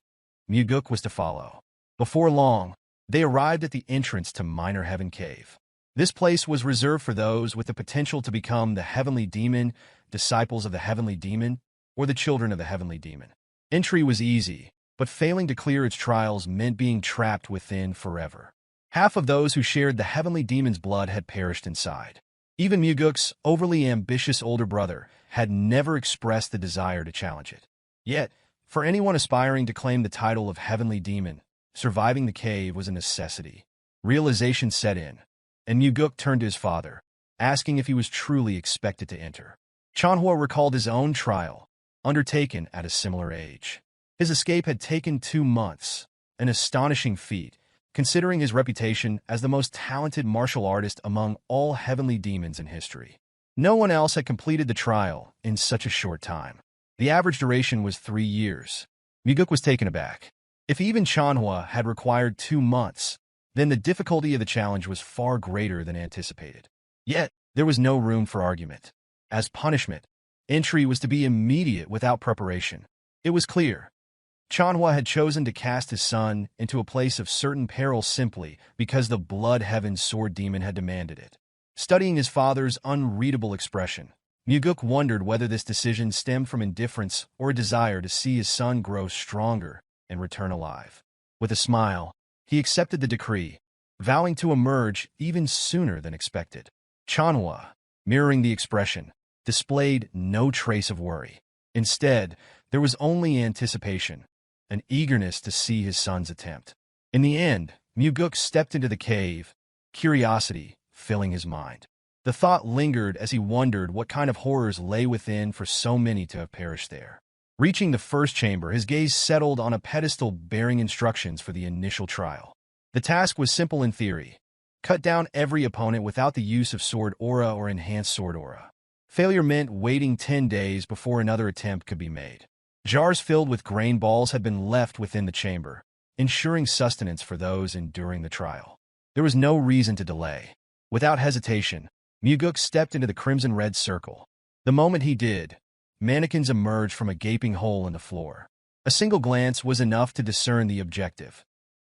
Mugeuk was to follow. Before long, they arrived at the entrance to Minor Heaven Cave. This place was reserved for those with the potential to become the Heavenly Demon, disciples of the Heavenly Demon, or the children of the Heavenly Demon. Entry was easy, but failing to clear its trials meant being trapped within forever. Half of those who shared the Heavenly Demon's blood had perished inside. Even Mugeuk's overly ambitious older brother had never expressed the desire to challenge it. Yet, for anyone aspiring to claim the title of Heavenly Demon, surviving the cave was a necessity. Realization set in, and Mugeuk turned to his father, asking if he was truly expected to enter. Chanhua recalled his own trial, undertaken at a similar age. His escape had taken 2 months, an astonishing feat, considering his reputation as the most talented martial artist among all heavenly demons in history. No one else had completed the trial in such a short time. The average duration was 3 years. Mugeuk was taken aback. If even Chanhua had required 2 months, then the difficulty of the challenge was far greater than anticipated. Yet, there was no room for argument. As punishment, entry was to be immediate without preparation. It was clear. Chanhua had chosen to cast his son into a place of certain peril simply because the Blood Heaven sword demon had demanded it. Studying his father's unreadable expression, Mugeuk wondered whether this decision stemmed from indifference or a desire to see his son grow stronger and return alive. With a smile, he accepted the decree, vowing to emerge even sooner than expected. Chanhua, mirroring the expression, displayed no trace of worry. Instead, there was only anticipation, an eagerness to see his son's attempt. In the end, Mugeuk stepped into the cave, curiosity filling his mind. The thought lingered as he wondered what kind of horrors lay within for so many to have perished there. Reaching the first chamber, his gaze settled on a pedestal bearing instructions for the initial trial. The task was simple in theory. cut down every opponent without the use of sword aura or enhanced sword aura. Failure meant waiting 10 days before another attempt could be made. Jars filled with grain balls had been left within the chamber, ensuring sustenance for those enduring the trial. There was no reason to delay. Without hesitation, Mugeuk stepped into the crimson-red circle. The moment he did, mannequins emerged from a gaping hole in the floor. A single glance was enough to discern the objective.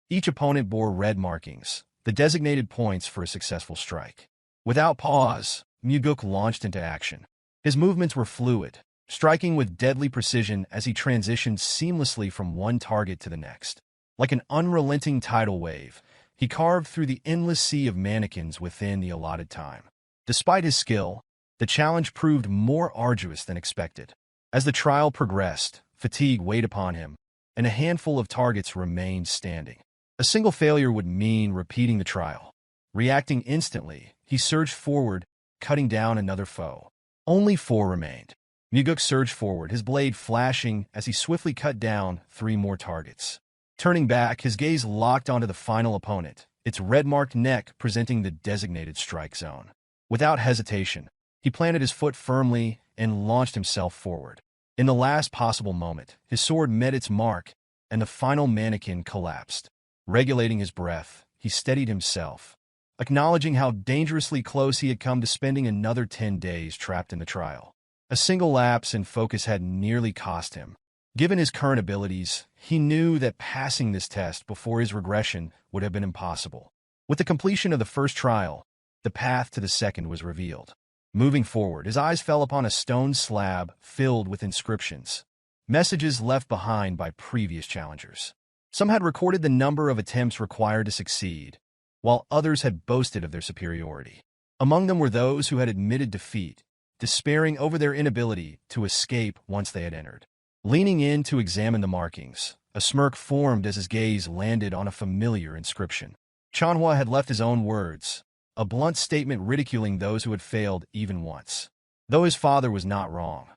Each opponent bore red markings, the designated points for a successful strike. Without pause, Mugeuk launched into action. His movements were fluid, striking with deadly precision as he transitioned seamlessly from one target to the next. Like an unrelenting tidal wave, he carved through the endless sea of mannequins within the allotted time. Despite his skill, the challenge proved more arduous than expected. As the trial progressed, fatigue weighed upon him, and a handful of targets remained standing. A single failure would mean repeating the trial. Reacting instantly, he surged forward, cutting down another foe. Only 4 remained. Mugeuk surged forward, his blade flashing as he swiftly cut down 3 more targets. Turning back, his gaze locked onto the final opponent, its red-marked neck presenting the designated strike zone. Without hesitation, he planted his foot firmly and launched himself forward. In the last possible moment, his sword met its mark, and the final mannequin collapsed. Regulating his breath, he steadied himself, acknowledging how dangerously close he had come to spending another 10 days trapped in the trial. A single lapse in focus had nearly cost him. Given his current abilities, he knew that passing this test before his regression would have been impossible. With the completion of the first trial, the path to the second was revealed. Moving forward, his eyes fell upon a stone slab filled with inscriptions, messages left behind by previous challengers. Some had recorded the number of attempts required to succeed, while others had boasted of their superiority. Among them were those who had admitted defeat, despairing over their inability to escape once they had entered. Leaning in to examine the markings, a smirk formed as his gaze landed on a familiar inscription. Chanhua had left his own words, a blunt statement ridiculing those who had failed even once. Though his father was not wrong,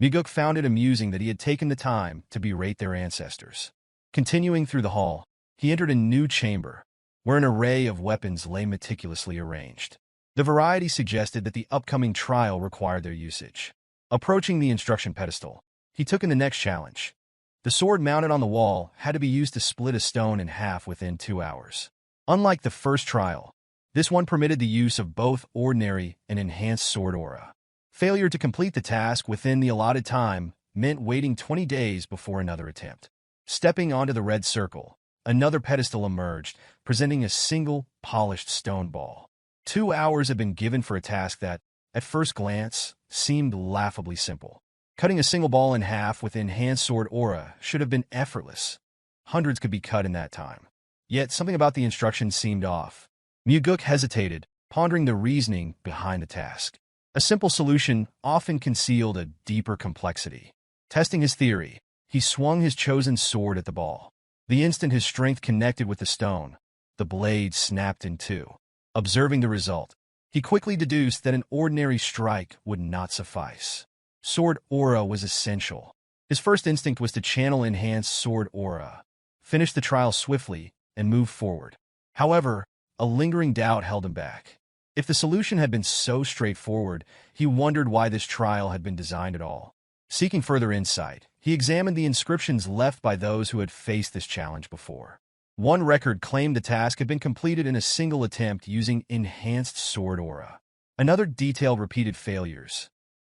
Mugeuk found it amusing that he had taken the time to berate their ancestors. Continuing through the hall, he entered a new chamber, where an array of weapons lay meticulously arranged. The variety suggested that the upcoming trial required their usage. Approaching the instruction pedestal, he took in the next challenge. The sword mounted on the wall had to be used to split a stone in half within 2 hours. Unlike the first trial, this one permitted the use of both ordinary and enhanced sword aura. Failure to complete the task within the allotted time meant waiting 20 days before another attempt. Stepping onto the red circle, another pedestal emerged, presenting a single, polished stone ball. 2 hours had been given for a task that, at first glance, seemed laughably simple. Cutting a single ball in half with enhanced sword aura should have been effortless. Hundreds could be cut in that time. Yet something about the instructions seemed off. Mugeuk hesitated, pondering the reasoning behind the task. A simple solution often concealed a deeper complexity. Testing his theory, he swung his chosen sword at the ball. The instant his strength connected with the stone, the blade snapped in two. Observing the result, he quickly deduced that an ordinary strike would not suffice. Sword aura was essential. His first instinct was to channel enhanced sword aura, finish the trial swiftly, and move forward. However, a lingering doubt held him back. If the solution had been so straightforward, he wondered why this trial had been designed at all. Seeking further insight, he examined the inscriptions left by those who had faced this challenge before. One record claimed the task had been completed in a single attempt using enhanced sword aura. Another detailed repeated failures.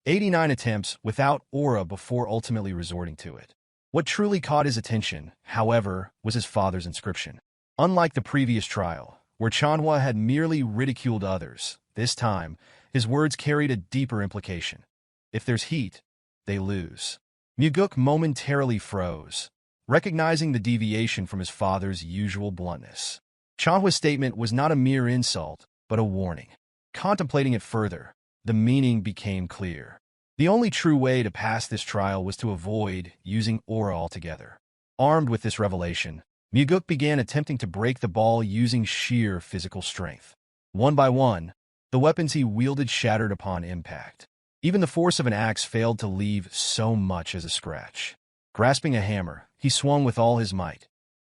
89 attempts without aura before ultimately resorting to it. What truly caught his attention, however, was his father's inscription. Unlike the previous trial, where Chanhua had merely ridiculed others, this time, his words carried a deeper implication. If there's heat, they lose. Mugeuk momentarily froze, recognizing the deviation from his father's usual bluntness. Chanhua's statement was not a mere insult, but a warning. Contemplating it further, the meaning became clear. The only true way to pass this trial was to avoid using aura altogether. Armed with this revelation, Mugeuk began attempting to break the ball using sheer physical strength. One by one, the weapons he wielded shattered upon impact. Even the force of an axe failed to leave so much as a scratch. Grasping a hammer, he swung with all his might.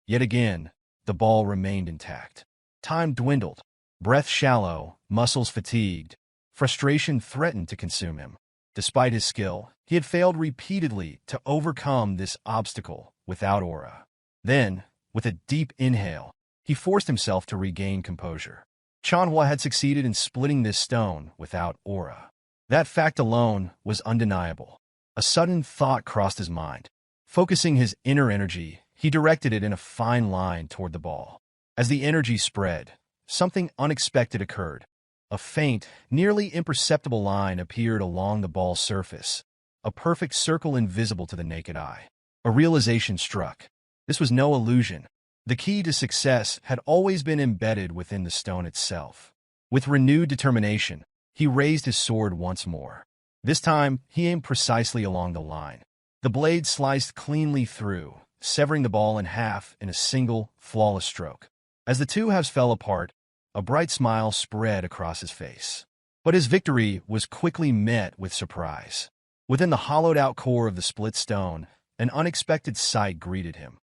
Yet again, the ball remained intact. Time dwindled, Breath shallow, muscles fatigued, frustration threatened to consume him. Despite his skill, he had failed repeatedly to overcome this obstacle without aura. Then, with a deep inhale, he forced himself to regain composure. Manhwa had succeeded in splitting this stone without aura. That fact alone was undeniable. A sudden thought crossed his mind. Focusing his inner energy, he directed it in a fine line toward the ball. As the energy spread, something unexpected occurred. A faint, nearly imperceptible line appeared along the ball's surface, a perfect circle invisible to the naked eye. A realization struck. This was no illusion. The key to success had always been embedded within the stone itself. With renewed determination, he raised his sword once more. This time, he aimed precisely along the line. The blade sliced cleanly through, severing the ball in half in a single, flawless stroke. As the two halves fell apart, a bright smile spread across his face. But his victory was quickly met with surprise. Within the hollowed-out core of the split stone, an unexpected sight greeted him.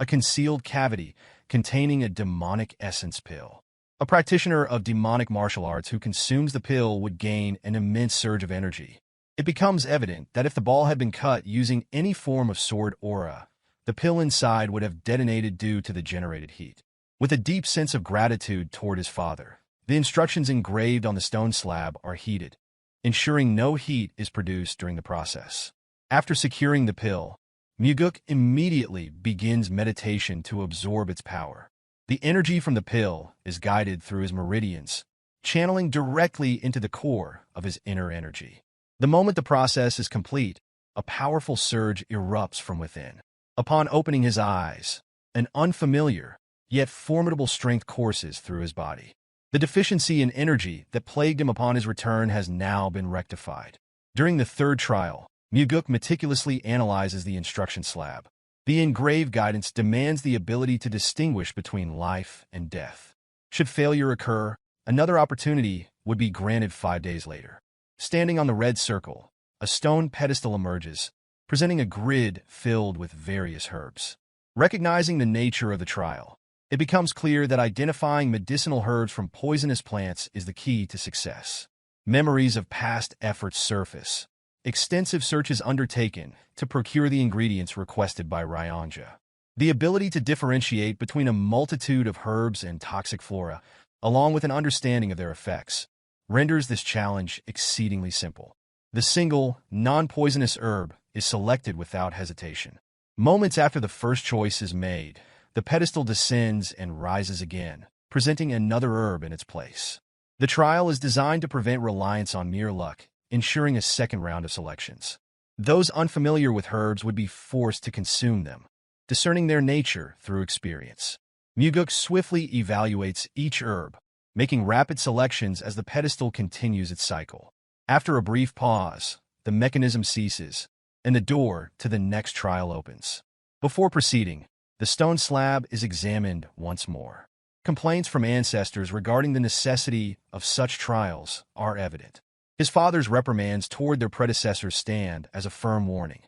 A concealed cavity containing a demonic essence pill. A practitioner of demonic martial arts who consumes the pill would gain an immense surge of energy. It becomes evident that if the ball had been cut using any form of sword aura, the pill inside would have detonated due to the generated heat. With a deep sense of gratitude toward his father, the instructions engraved on the stone slab are heated, ensuring no heat is produced during the process. After securing the pill, Mugeuk immediately begins meditation to absorb its power. The energy from the pill is guided through his meridians, channeling directly into the core of his inner energy. The moment the process is complete, a powerful surge erupts from within. Upon opening his eyes, an unfamiliar, yet formidable strength courses through his body. The deficiency in energy that plagued him upon his return has now been rectified. During the third trial, Mugeuk meticulously analyzes the instruction slab. The engraved guidance demands the ability to distinguish between life and death. Should failure occur, another opportunity would be granted 5 days later. Standing on the red circle, a stone pedestal emerges, presenting a grid filled with various herbs. Recognizing the nature of the trial, it becomes clear that identifying medicinal herbs from poisonous plants is the key to success. Memories of past efforts surface. Extensive searches undertaken to procure the ingredients requested by Ryanja. The ability to differentiate between a multitude of herbs and toxic flora, along with an understanding of their effects, renders this challenge exceedingly simple. The single, non-poisonous herb is selected without hesitation. Moments after the first choice is made, the pedestal descends and rises again, presenting another herb in its place. The trial is designed to prevent reliance on mere luck, ensuring a second round of selections. Those unfamiliar with herbs would be forced to consume them, discerning their nature through experience. Mugeuk swiftly evaluates each herb, making rapid selections as the pedestal continues its cycle. After a brief pause, the mechanism ceases, and the door to the next trial opens. Before proceeding, the stone slab is examined once more. Complaints from ancestors regarding the necessity of such trials are evident. His father's reprimands toward their predecessors stand as a firm warning.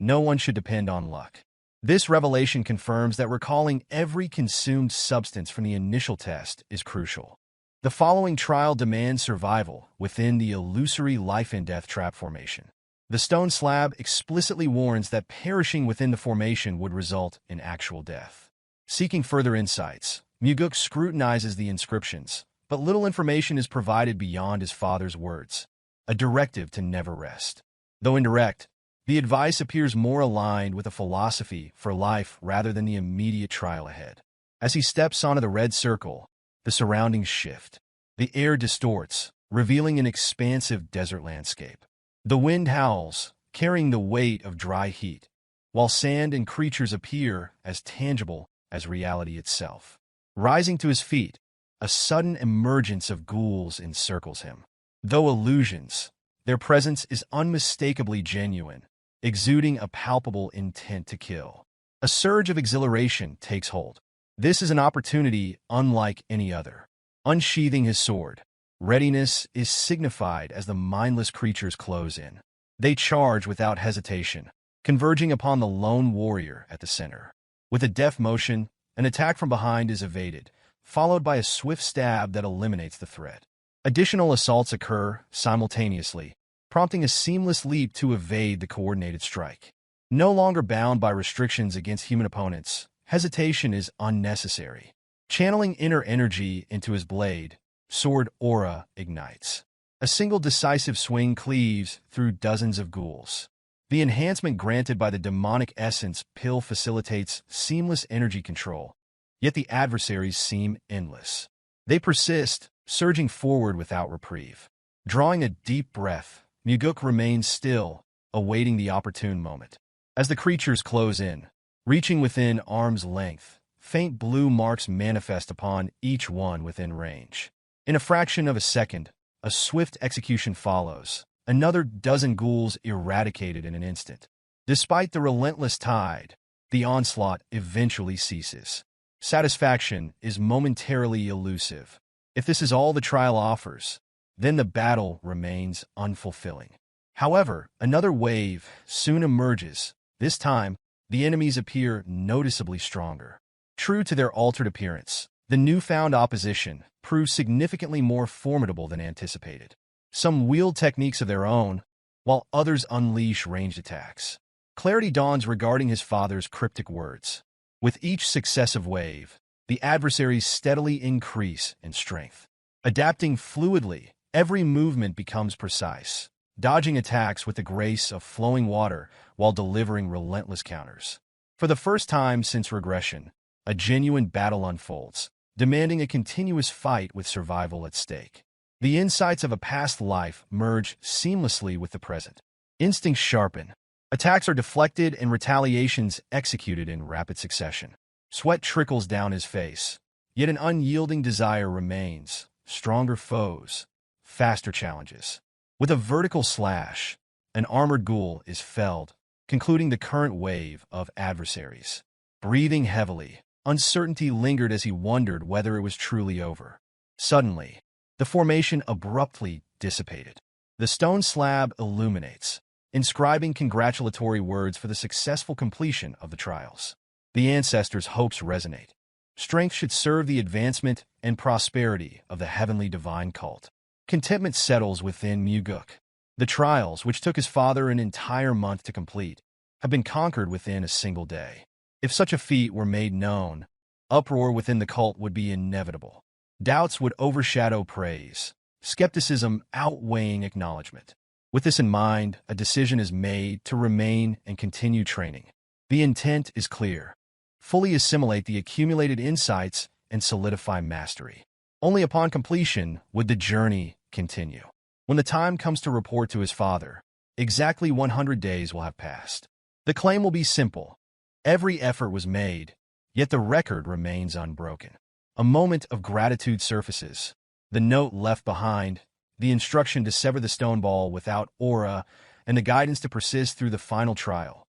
No one should depend on luck. This revelation confirms that recalling every consumed substance from the initial test is crucial. The following trial demands survival within the illusory life-and-death trap formation. The stone slab explicitly warns that perishing within the formation would result in actual death. Seeking further insights, Mugeuk scrutinizes the inscriptions, but little information is provided beyond his father's words. A directive to never rest. Though indirect, the advice appears more aligned with a philosophy for life rather than the immediate trial ahead. As he steps onto the red circle, the surroundings shift. The air distorts, revealing an expansive desert landscape. The wind howls, carrying the weight of dry heat, while sand and creatures appear as tangible as reality itself. Rising to his feet, a sudden emergence of ghouls encircles him. Though illusions, their presence is unmistakably genuine, exuding a palpable intent to kill. A surge of exhilaration takes hold. This is an opportunity unlike any other. Unsheathing his sword, readiness is signified as the mindless creatures close in. They charge without hesitation, converging upon the lone warrior at the center. With a deft motion, an attack from behind is evaded, followed by a swift stab that eliminates the threat. Additional assaults occur simultaneously, prompting a seamless leap to evade the coordinated strike. No longer bound by restrictions against human opponents, hesitation is unnecessary. Channeling inner energy into his blade, sword aura ignites. A single decisive swing cleaves through dozens of ghouls. The enhancement granted by the demonic essence pill facilitates seamless energy control, yet the adversaries seem endless. They persist, surging forward without reprieve. Drawing a deep breath, Mugeuk remains still, awaiting the opportune moment. As the creatures close in, reaching within arm's length, faint blue marks manifest upon each one within range. In a fraction of a second, a swift execution follows, another dozen ghouls eradicated in an instant. Despite the relentless tide, the onslaught eventually ceases. Satisfaction is momentarily elusive. If this is all the trial offers, then the battle remains unfulfilling. However, another wave soon emerges. This time, the enemies appear noticeably stronger. True to their altered appearance, the newfound opposition proves significantly more formidable than anticipated. Some wield techniques of their own, while others unleash ranged attacks. Clarity dawns regarding his father's cryptic words. With each successive wave, the adversaries steadily increase in strength. Adapting fluidly, every movement becomes precise, dodging attacks with the grace of flowing water while delivering relentless counters. For the first time since Regression, a genuine battle unfolds, demanding a continuous fight with survival at stake. The insights of a past life merge seamlessly with the present. Instincts sharpen. Attacks are deflected and retaliations executed in rapid succession. Sweat trickles down his face, yet an unyielding desire remains. Stronger foes, faster challenges. With a vertical slash, an armored ghoul is felled, concluding the current wave of adversaries. Breathing heavily, uncertainty lingered as he wondered whether it was truly over. Suddenly, the formation abruptly dissipated. The stone slab illuminates, inscribing congratulatory words for the successful completion of the trials. The ancestors' hopes resonate. Strength should serve the advancement and prosperity of the heavenly divine cult. Contentment settles within Mugeuk. The trials, which took his father an entire month to complete, have been conquered within a single day. If such a feat were made known, uproar within the cult would be inevitable. Doubts would overshadow praise, skepticism outweighing acknowledgement. With this in mind, a decision is made to remain and continue training. The intent is clear. Fully assimilate the accumulated insights and solidify mastery. Only upon completion would the journey continue. When the time comes to report to his father, exactly 100 days will have passed. The claim will be simple. Every effort was made, yet the record remains unbroken. A moment of gratitude surfaces. The note left behind, the instruction to sever the stone ball without aura, and the guidance to persist through the final trial.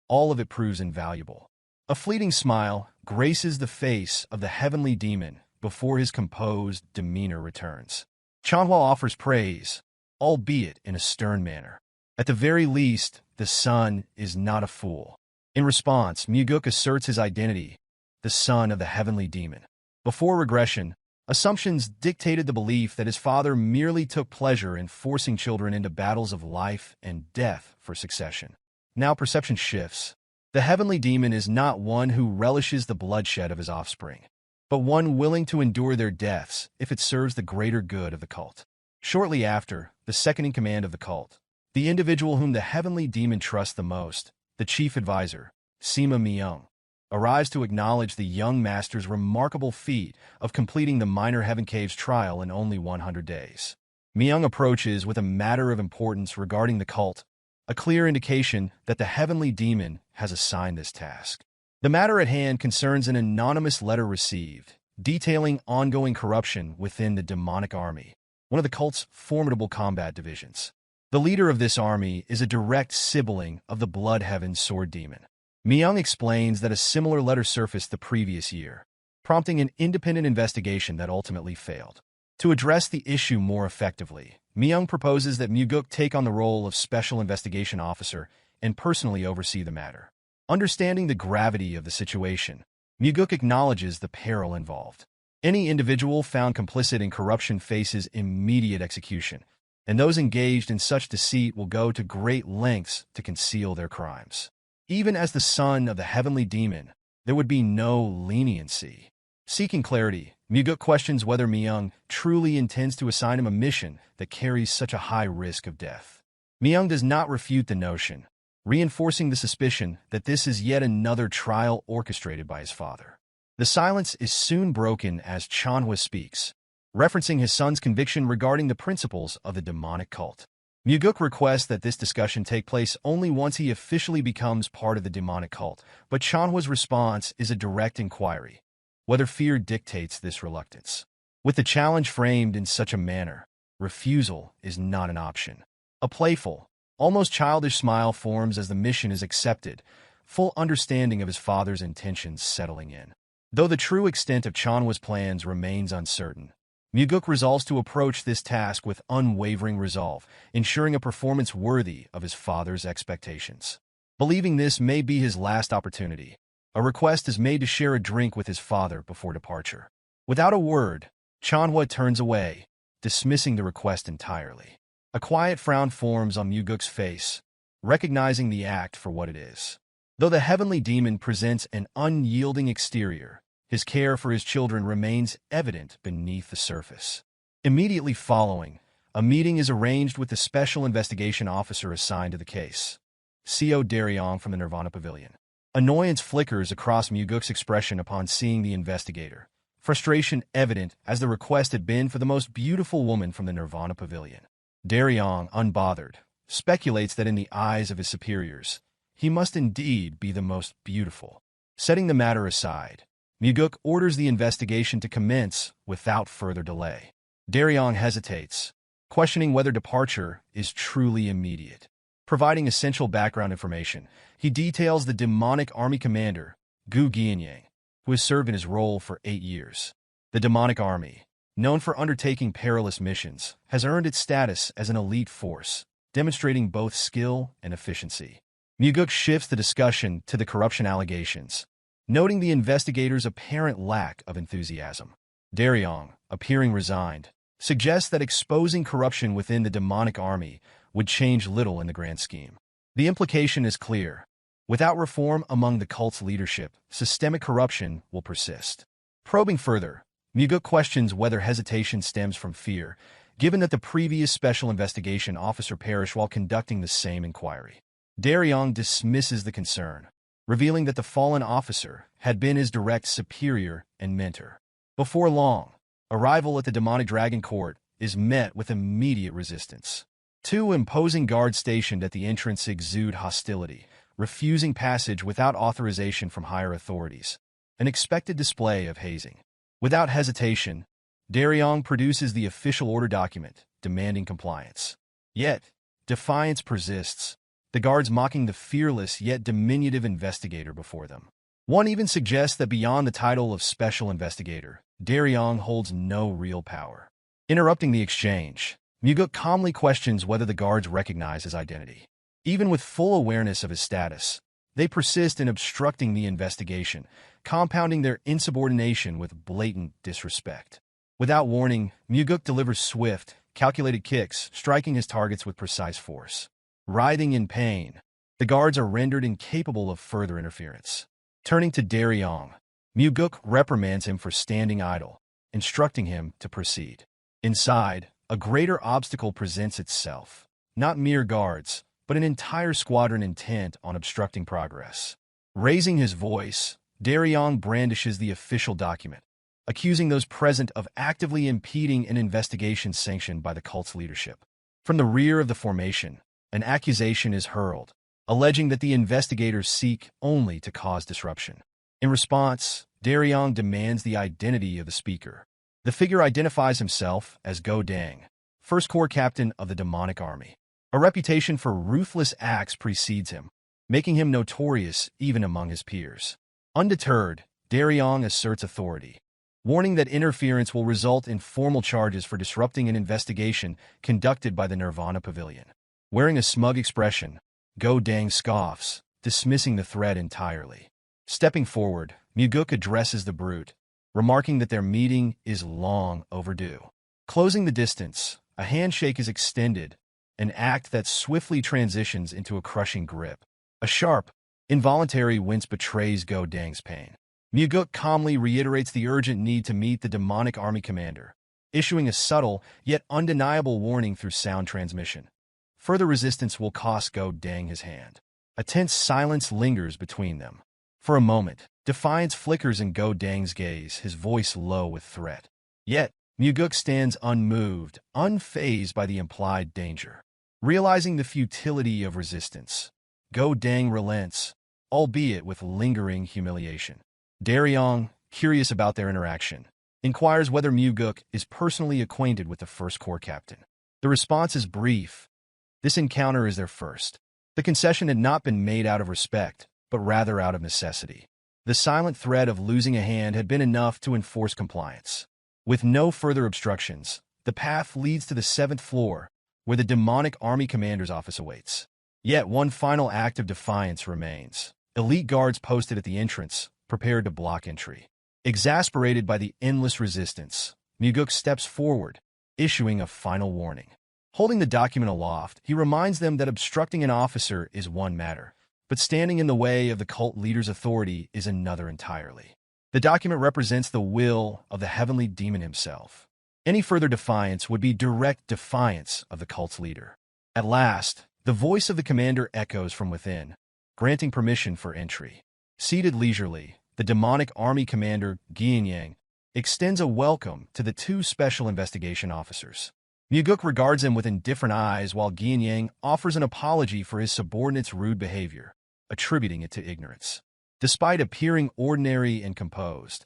All of it proves invaluable. A fleeting smile graces the face of the heavenly demon before his composed demeanor returns. Chanhua offers praise, albeit in a stern manner. At the very least, the son is not a fool. In response, Mugeuk asserts his identity, the son of the heavenly demon. Before Regression, assumptions dictated the belief that his father merely took pleasure in forcing children into battles of life and death for succession. Now perception shifts. The heavenly demon is not one who relishes the bloodshed of his offspring, but one willing to endure their deaths if it serves the greater good of the cult. Shortly after, the second-in-command of the cult, the individual whom the heavenly demon trusts the most, the chief advisor, Sima Myung, arrives to acknowledge the young master's remarkable feat of completing the Minor Heaven Caves trial in only 100 days. Myung approaches with a matter of importance regarding the cult, a clear indication that the heavenly demon has assigned this task. The matter at hand concerns an anonymous letter received, detailing ongoing corruption within the demonic army, one of the cult's formidable combat divisions. The leader of this army is a direct sibling of the Bloodheaven sword demon. Myung explains that a similar letter surfaced the previous year, prompting an independent investigation that ultimately failed. To address the issue more effectively, Myung proposes that Mugeuk take on the role of Special Investigation Officer and personally oversee the matter. Understanding the gravity of the situation, Mugeuk acknowledges the peril involved. Any individual found complicit in corruption faces immediate execution, and those engaged in such deceit will go to great lengths to conceal their crimes. Even as the son of the heavenly demon, there would be no leniency. Seeking clarity, Mugeuk questions whether Myung truly intends to assign him a mission that carries such a high risk of death. Myung does not refute the notion, reinforcing the suspicion that this is yet another trial orchestrated by his father. The silence is soon broken as Chanhua speaks, referencing his son's conviction regarding the principles of the demonic cult. Mugeuk requests that this discussion take place only once he officially becomes part of the demonic cult, but Chanhua's response is a direct inquiry, whether fear dictates this reluctance. With the challenge framed in such a manner, refusal is not an option. A playful, almost childish smile forms as the mission is accepted, full understanding of his father's intentions settling in. Though the true extent of Chanhua's plans remains uncertain, Mugeuk resolves to approach this task with unwavering resolve, ensuring a performance worthy of his father's expectations. Believing this may be his last opportunity, a request is made to share a drink with his father before departure. Without a word, Chanhua turns away, dismissing the request entirely. A quiet frown forms on Mugeuk's face, recognizing the act for what it is. Though the heavenly demon presents an unyielding exterior, his care for his children remains evident beneath the surface. Immediately following, a meeting is arranged with the special investigation officer assigned to the case, Co. Daryong from the Nirvana Pavilion. Annoyance flickers across Mugeuk's expression upon seeing the investigator, frustration evident as the request had been for the most beautiful woman from the Nirvana Pavilion. Daryong, unbothered, speculates that in the eyes of his superiors, he must indeed be the most beautiful. Setting the matter aside, Mugeuk orders the investigation to commence without further delay. Daryong hesitates, questioning whether departure is truly immediate. Providing essential background information, he details the demonic army commander, Gu Gianyang, who has served in his role for 8 years. The demonic army, known for undertaking perilous missions, has earned its status as an elite force, demonstrating both skill and efficiency. Mugeuk shifts the discussion to the corruption allegations, noting the investigators' apparent lack of enthusiasm. Daryong, appearing resigned, suggests that exposing corruption within the demonic army would change little in the grand scheme. The implication is clear. Without reform among the cult's leadership, systemic corruption will persist. Probing further, Mugeuk questions whether hesitation stems from fear, given that the previous special investigation officer perished while conducting the same inquiry. Daryong dismisses the concern, revealing that the fallen officer had been his direct superior and mentor. Before long, arrival at the demonic dragon court is met with immediate resistance. 2 imposing guards stationed at the entrance exude hostility, refusing passage without authorization from higher authorities, an expected display of hazing. Without hesitation, Daryong produces the official order document, demanding compliance. Yet, defiance persists, the guards mocking the fearless yet diminutive investigator before them. One even suggests that beyond the title of special investigator, Daryong holds no real power. Interrupting the exchange, Mugeuk calmly questions whether the guards recognize his identity. Even with full awareness of his status, they persist in obstructing the investigation, compounding their insubordination with blatant disrespect. Without warning, Mugeuk delivers swift, calculated kicks, striking his targets with precise force. Writhing in pain, the guards are rendered incapable of further interference. Turning to Daryong, Mugeuk reprimands him for standing idle, instructing him to proceed. Inside, a greater obstacle presents itself. Not mere guards, but an entire squadron intent on obstructing progress. Raising his voice, Daryong brandishes the official document, accusing those present of actively impeding an investigation sanctioned by the cult's leadership. From the rear of the formation, an accusation is hurled, alleging that the investigators seek only to cause disruption. In response, Daryong demands the identity of the speaker. The figure identifies himself as Go Dang, First Corps Captain of the Demonic Army. A reputation for ruthless acts precedes him, making him notorious even among his peers. Undeterred, Daryong asserts authority, warning that interference will result in formal charges for disrupting an investigation conducted by the Nirvana Pavilion. Wearing a smug expression, Go Dang scoffs, dismissing the threat entirely. Stepping forward, Mugeuk addresses the brute, remarking that their meeting is long overdue. Closing the distance, a handshake is extended, an act that swiftly transitions into a crushing grip. A sharp, involuntary wince betrays Go Dang's pain. Mugeuk calmly reiterates the urgent need to meet the demonic army commander, issuing a subtle yet undeniable warning through sound transmission. Further resistance will cost Go Dang his hand. A tense silence lingers between them. For a moment, defiance flickers in Go Dang's gaze, his voice low with threat. Yet, Mugeuk stands unmoved, unfazed by the implied danger. Realizing the futility of resistance, Go Dang relents, albeit with lingering humiliation. Daryong, curious about their interaction, inquires whether Mugeuk is personally acquainted with the first corps captain. The response is brief. This encounter is their first. The concession had not been made out of respect, but rather out of necessity. The silent threat of losing a hand had been enough to enforce compliance. With no further obstructions, the path leads to the 7th floor, where the demonic army commander's office awaits. Yet one final act of defiance remains. Elite guards posted at the entrance, prepared to block entry. Exasperated by the endless resistance, Mugeuk steps forward, issuing a final warning. Holding the document aloft, he reminds them that obstructing an officer is one matter, but standing in the way of the cult leader's authority is another entirely. The document represents the will of the heavenly demon himself. Any further defiance would be direct defiance of the cult's leader. At last, the voice of the commander echoes from within, granting permission for entry. Seated leisurely, the demonic army commander, Geom, extends a welcome to the 2 special investigation officers. Mugeuk regards him with indifferent eyes while Geom offers an apology for his subordinate's rude behavior, attributing it to ignorance. Despite appearing ordinary and composed,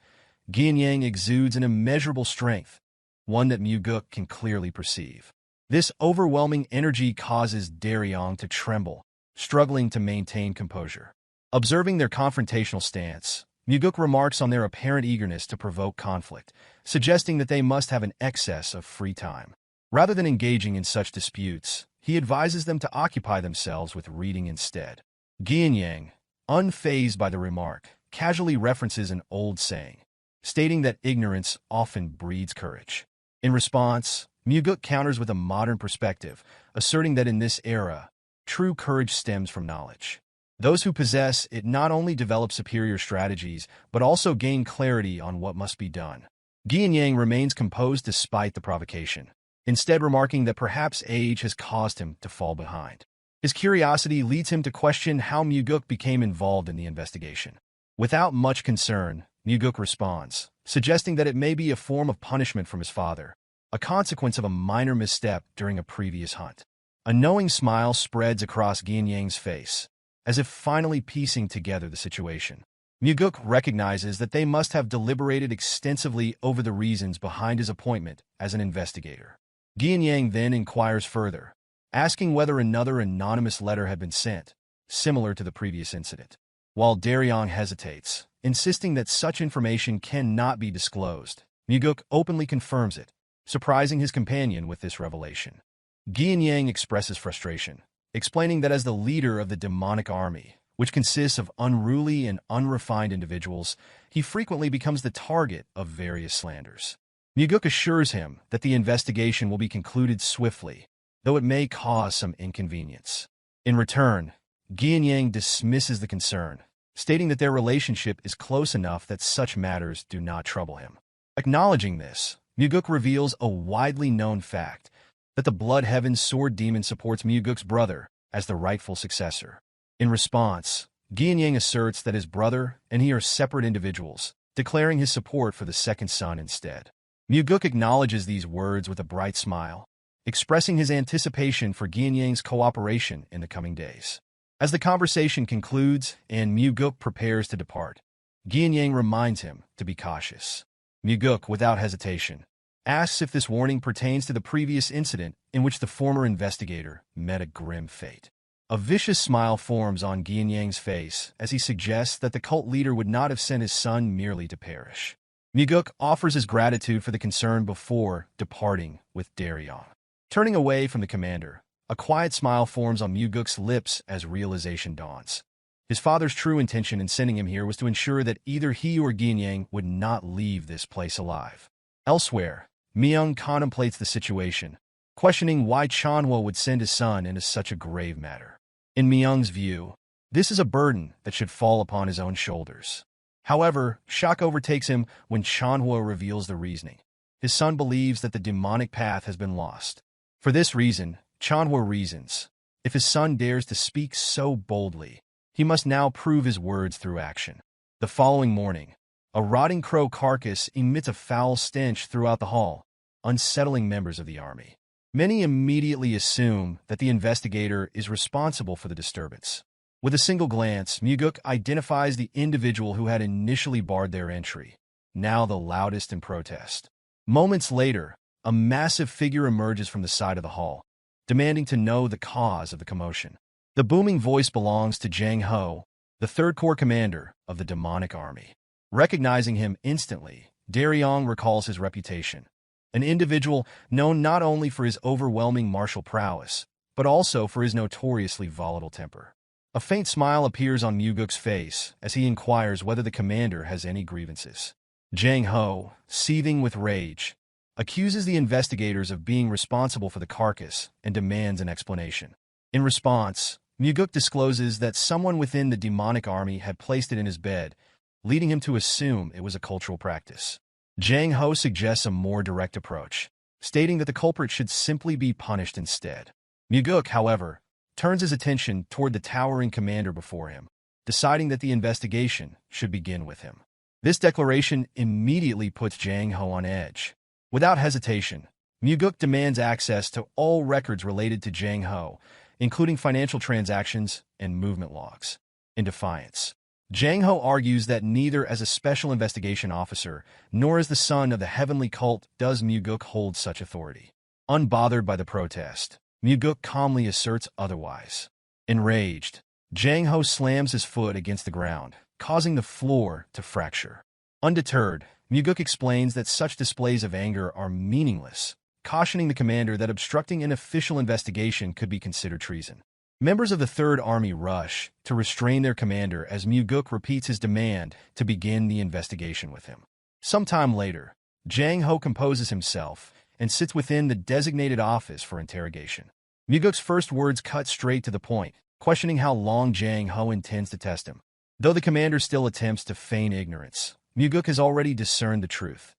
Geom exudes an immeasurable strength, one that Mugeuk can clearly perceive. This overwhelming energy causes Daryong to tremble, struggling to maintain composure. Observing their confrontational stance, Mugeuk remarks on their apparent eagerness to provoke conflict, suggesting that they must have an excess of free time. Rather than engaging in such disputes, he advises them to occupy themselves with reading instead. Geom, unfazed by the remark, casually references an old saying, stating that ignorance often breeds courage. In response, Mugeuk counters with a modern perspective, asserting that in this era, true courage stems from knowledge. Those who possess it not only develop superior strategies, but also gain clarity on what must be done. Geom remains composed despite the provocation, instead remarking that perhaps age has caused him to fall behind. His curiosity leads him to question how Mugeuk became involved in the investigation. Without much concern, Mugeuk responds, suggesting that it may be a form of punishment from his father, a consequence of a minor misstep during a previous hunt. A knowing smile spreads across Geom's face, as if finally piecing together the situation. Mugeuk recognizes that they must have deliberated extensively over the reasons behind his appointment as an investigator. Geom then inquires further, asking whether another anonymous letter had been sent, similar to the previous incident. While Daryong hesitates, insisting that such information cannot be disclosed, Mugeuk openly confirms it, surprising his companion with this revelation. Geom expresses frustration, explaining that as the leader of the demonic army, which consists of unruly and unrefined individuals, he frequently becomes the target of various slanders. Mugeuk assures him that the investigation will be concluded swiftly, though it may cause some inconvenience. In return, Geom dismisses the concern, stating that their relationship is close enough that such matters do not trouble him. Acknowledging this, Mugeuk reveals a widely known fact, that the Blood Heaven Sword Demon supports Mugeuk's brother as the rightful successor. In response, Geom asserts that his brother and he are separate individuals, declaring his support for the second son instead. Mugeuk acknowledges these words with a bright smile, expressing his anticipation for Geom's cooperation in the coming days. As the conversation concludes and Mugeuk prepares to depart, Geom reminds him to be cautious. Mugeuk, without hesitation, asks if this warning pertains to the previous incident in which the former investigator met a grim fate. A vicious smile forms on Geom's face as he suggests that the cult leader would not have sent his son merely to perish. Mugeuk offers his gratitude for the concern before departing with Daryong. Turning away from the commander, a quiet smile forms on Mugeuk's lips as realization dawns. His father's true intention in sending him here was to ensure that either he or Ginyang would not leave this place alive. Elsewhere, Myung contemplates the situation, questioning why Chanhua would send his son into such a grave matter. In Myung's view, this is a burden that should fall upon his own shoulders. However, shock overtakes him when Chanhua reveals the reasoning. His son believes that the demonic path has been lost. For this reason, Chanhua reasons, if his son dares to speak so boldly, he must now prove his words through action. The following morning, a rotting crow carcass emits a foul stench throughout the hall, unsettling members of the army. Many immediately assume that the investigator is responsible for the disturbance. With a single glance, Mugeuk identifies the individual who had initially barred their entry, now the loudest in protest. Moments later, a massive figure emerges from the side of the hall, demanding to know the cause of the commotion. The booming voice belongs to Jang Ho, the Third Corps commander of the demonic army. Recognizing him instantly, Daryong recalls his reputation, an individual known not only for his overwhelming martial prowess, but also for his notoriously volatile temper. A faint smile appears on Mugeuk's face as he inquires whether the commander has any grievances. Jang Ho, seething with rage, accuses the investigators of being responsible for the carcass and demands an explanation. In response, Mugeuk discloses that someone within the demonic army had placed it in his bed, leading him to assume it was a cultural practice. Jang Ho suggests a more direct approach, stating that the culprit should simply be punished instead. Mugeuk, however, turns his attention toward the towering commander before him, deciding that the investigation should begin with him. This declaration immediately puts Jang Ho on edge. Without hesitation, Mugeuk demands access to all records related to Jang Ho, including financial transactions and movement logs. In defiance, Jang Ho argues that neither as a special investigation officer nor as the son of the heavenly cult does Mugeuk hold such authority. Unbothered by the protest, Mugeuk calmly asserts otherwise. Enraged, Jang Ho slams his foot against the ground, causing the floor to fracture. Undeterred, Mugeuk explains that such displays of anger are meaningless, cautioning the commander that obstructing an official investigation could be considered treason. Members of the Third Army rush to restrain their commander as Mugeuk repeats his demand to begin the investigation with him. Sometime later, Jang Ho composes himself and sits within the designated office for interrogation. Mugeuk's first words cut straight to the point, questioning how long Jang Ho intends to test him. Though the commander still attempts to feign ignorance, Mugeuk has already discerned the truth.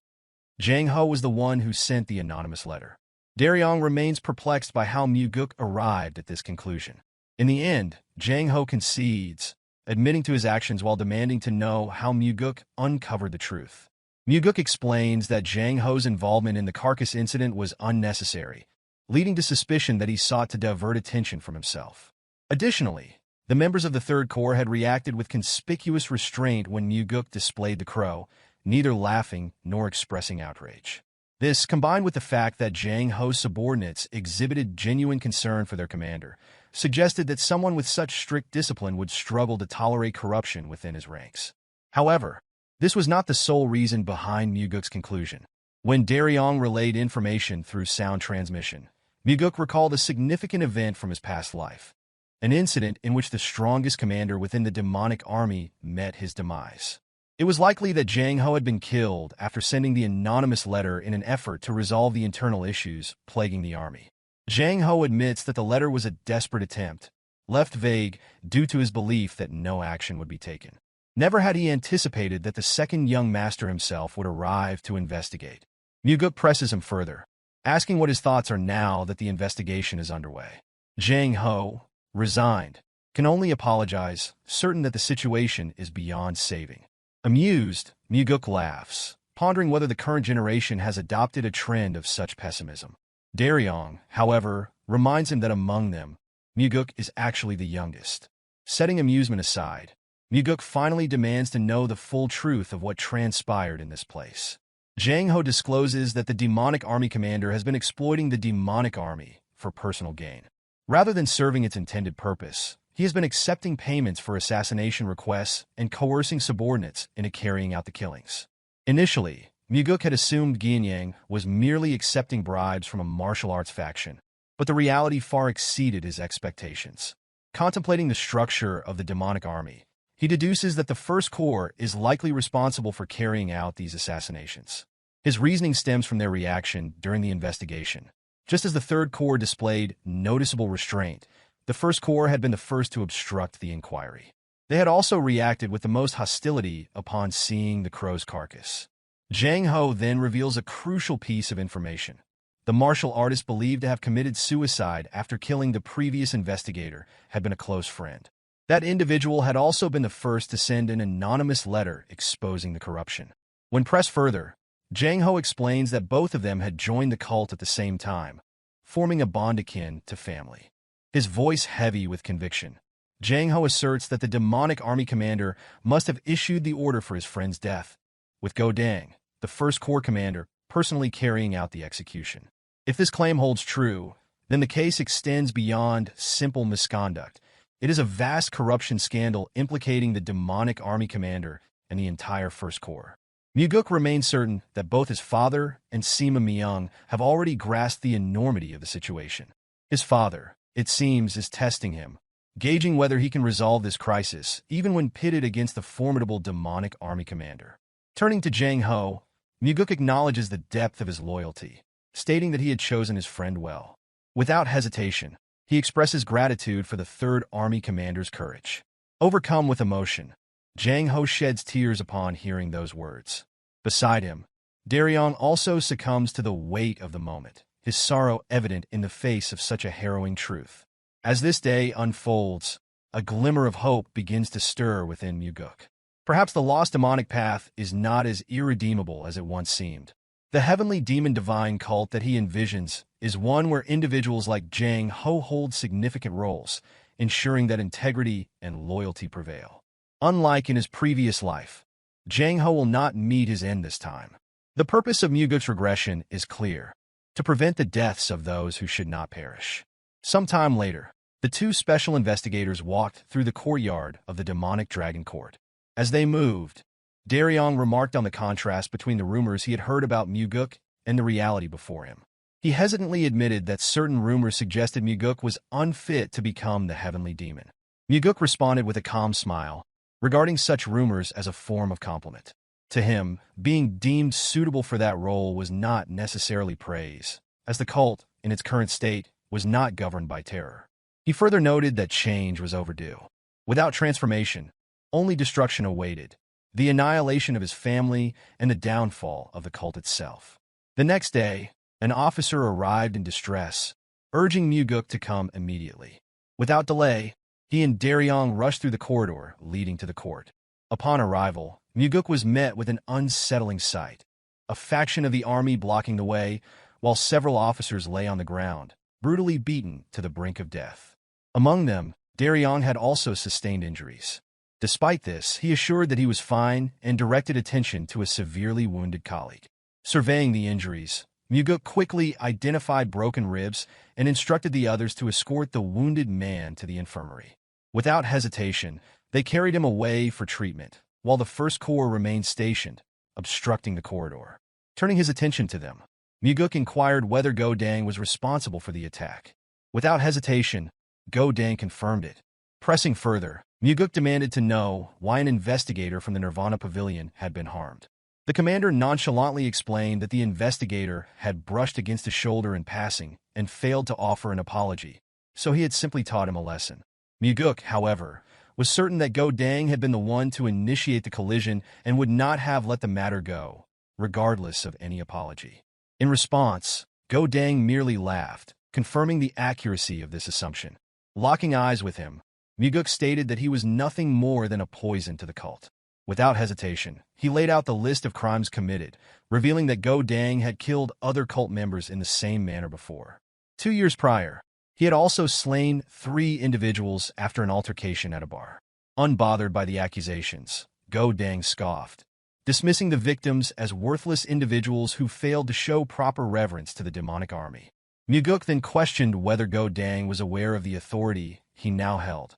Jang Ho was the one who sent the anonymous letter. Daryong remains perplexed by how Mugeuk arrived at this conclusion. In the end, Jang Ho concedes, admitting to his actions while demanding to know how Mugeuk uncovered the truth. Mugeuk explains that Jang Ho's involvement in the carcass incident was unnecessary, leading to suspicion that he sought to divert attention from himself. Additionally, the members of the Third Corps had reacted with conspicuous restraint when Mugeuk displayed the crow, neither laughing nor expressing outrage. This, combined with the fact that Jang Ho's subordinates exhibited genuine concern for their commander, suggested that someone with such strict discipline would struggle to tolerate corruption within his ranks. However, this was not the sole reason behind Mugeuk's conclusion. When Daryong relayed information through sound transmission, Mugeuk recalled a significant event from his past life, an incident in which the strongest commander within the demonic army met his demise. It was likely that Jang Ho had been killed after sending the anonymous letter in an effort to resolve the internal issues plaguing the army. Jang Ho admits that the letter was a desperate attempt, left vague due to his belief that no action would be taken. Never had he anticipated that the second young master himself would arrive to investigate. Mugeuk presses him further, asking what his thoughts are now that the investigation is underway. Jang Ho, resigned, can only apologize, certain that the situation is beyond saving. Amused, Mugeuk laughs, pondering whether the current generation has adopted a trend of such pessimism. Daryong, however, reminds him that among them, Mugeuk is actually the youngest. Setting amusement aside, Mugeuk finally demands to know the full truth of what transpired in this place. Jang Ho discloses that the demonic army commander has been exploiting the demonic army for personal gain. Rather than serving its intended purpose, he has been accepting payments for assassination requests and coercing subordinates into carrying out the killings. Initially, Mugeuk had assumed Ginyang was merely accepting bribes from a martial arts faction, but the reality far exceeded his expectations. Contemplating the structure of the demonic army, he deduces that the First Corps is likely responsible for carrying out these assassinations. His reasoning stems from their reaction during the investigation. Just as the Third Corps displayed noticeable restraint, the First Corps had been the first to obstruct the inquiry. They had also reacted with the most hostility upon seeing the crow's carcass. Jang Ho then reveals a crucial piece of information. The martial artist believed to have committed suicide after killing the previous investigator had been a close friend. That individual had also been the first to send an anonymous letter exposing the corruption. When pressed further, Jang Ho explains that both of them had joined the cult at the same time, forming a bond akin to family. His voice heavy with conviction, Jang Ho asserts that the demonic army commander must have issued the order for his friend's death, with Go Dang, the First Corps commander, personally carrying out the execution. If this claim holds true, then the case extends beyond simple misconduct. It is a vast corruption scandal implicating the demonic army commander and the entire First Corps. Mugeuk remains certain that both his father and Sima Myung have already grasped the enormity of the situation. His father, it seems, is testing him, gauging whether he can resolve this crisis, even when pitted against the formidable demonic army commander. Turning to Jang Ho, Mugeuk acknowledges the depth of his loyalty, stating that he had chosen his friend well. Without hesitation, he expresses gratitude for the Third Army commander's courage. Overcome with emotion, Jang Ho sheds tears upon hearing those words. Beside him, Daryong also succumbs to the weight of the moment, his sorrow evident in the face of such a harrowing truth. As this day unfolds, a glimmer of hope begins to stir within Mugeuk. Perhaps the lost demonic path is not as irredeemable as it once seemed. The heavenly demon-divine cult that he envisions is one where individuals like Jang Ho hold significant roles, ensuring that integrity and loyalty prevail. Unlike in his previous life, Jang Ho will not meet his end this time. The purpose of Mugeuk's regression is clear: to prevent the deaths of those who should not perish. Sometime later, the two special investigators walked through the courtyard of the demonic dragon court. As they moved, Daryong remarked on the contrast between the rumors he had heard about Mugeuk and the reality before him. He hesitantly admitted that certain rumors suggested Mugeuk was unfit to become the heavenly demon. Mugeuk responded with a calm smile, regarding such rumors as a form of compliment. To him, being deemed suitable for that role was not necessarily praise, as the cult, in its current state, was not governed by terror. He further noted that change was overdue. Without transformation, only destruction awaited, the annihilation of his family and the downfall of the cult itself. The next day, an officer arrived in distress, urging Mugeuk to come immediately. Without delay, he and Daryong rushed through the corridor leading to the court. Upon arrival, Mugeuk was met with an unsettling sight: a faction of the army blocking the way, while several officers lay on the ground, brutally beaten to the brink of death. Among them, Daryong had also sustained injuries. Despite this, he assured that he was fine and directed attention to a severely wounded colleague. Surveying the injuries, Mugeuk quickly identified broken ribs and instructed the others to escort the wounded man to the infirmary. Without hesitation, they carried him away for treatment, while the First Corps remained stationed, obstructing the corridor. Turning his attention to them, Mugeuk inquired whether Go Dang was responsible for the attack. Without hesitation, Go Dang confirmed it. Pressing further, Mugeuk demanded to know why an investigator from the Nirvana Pavilion had been harmed. The commander nonchalantly explained that the investigator had brushed against his shoulder in passing and failed to offer an apology, so he had simply taught him a lesson. Mugeuk, however, was certain that Go Dang had been the one to initiate the collision and would not have let the matter go, regardless of any apology. In response, Go Dang merely laughed, confirming the accuracy of this assumption. Locking eyes with him, Mugeuk stated that he was nothing more than a poison to the cult. Without hesitation, he laid out the list of crimes committed, revealing that Go Dang had killed other cult members in the same manner before. 2 years prior, he had also slain 3 individuals after an altercation at a bar. Unbothered by the accusations, Go Dang scoffed, dismissing the victims as worthless individuals who failed to show proper reverence to the demonic army. Mugeuk then questioned whether Go Dang was aware of the authority he now held,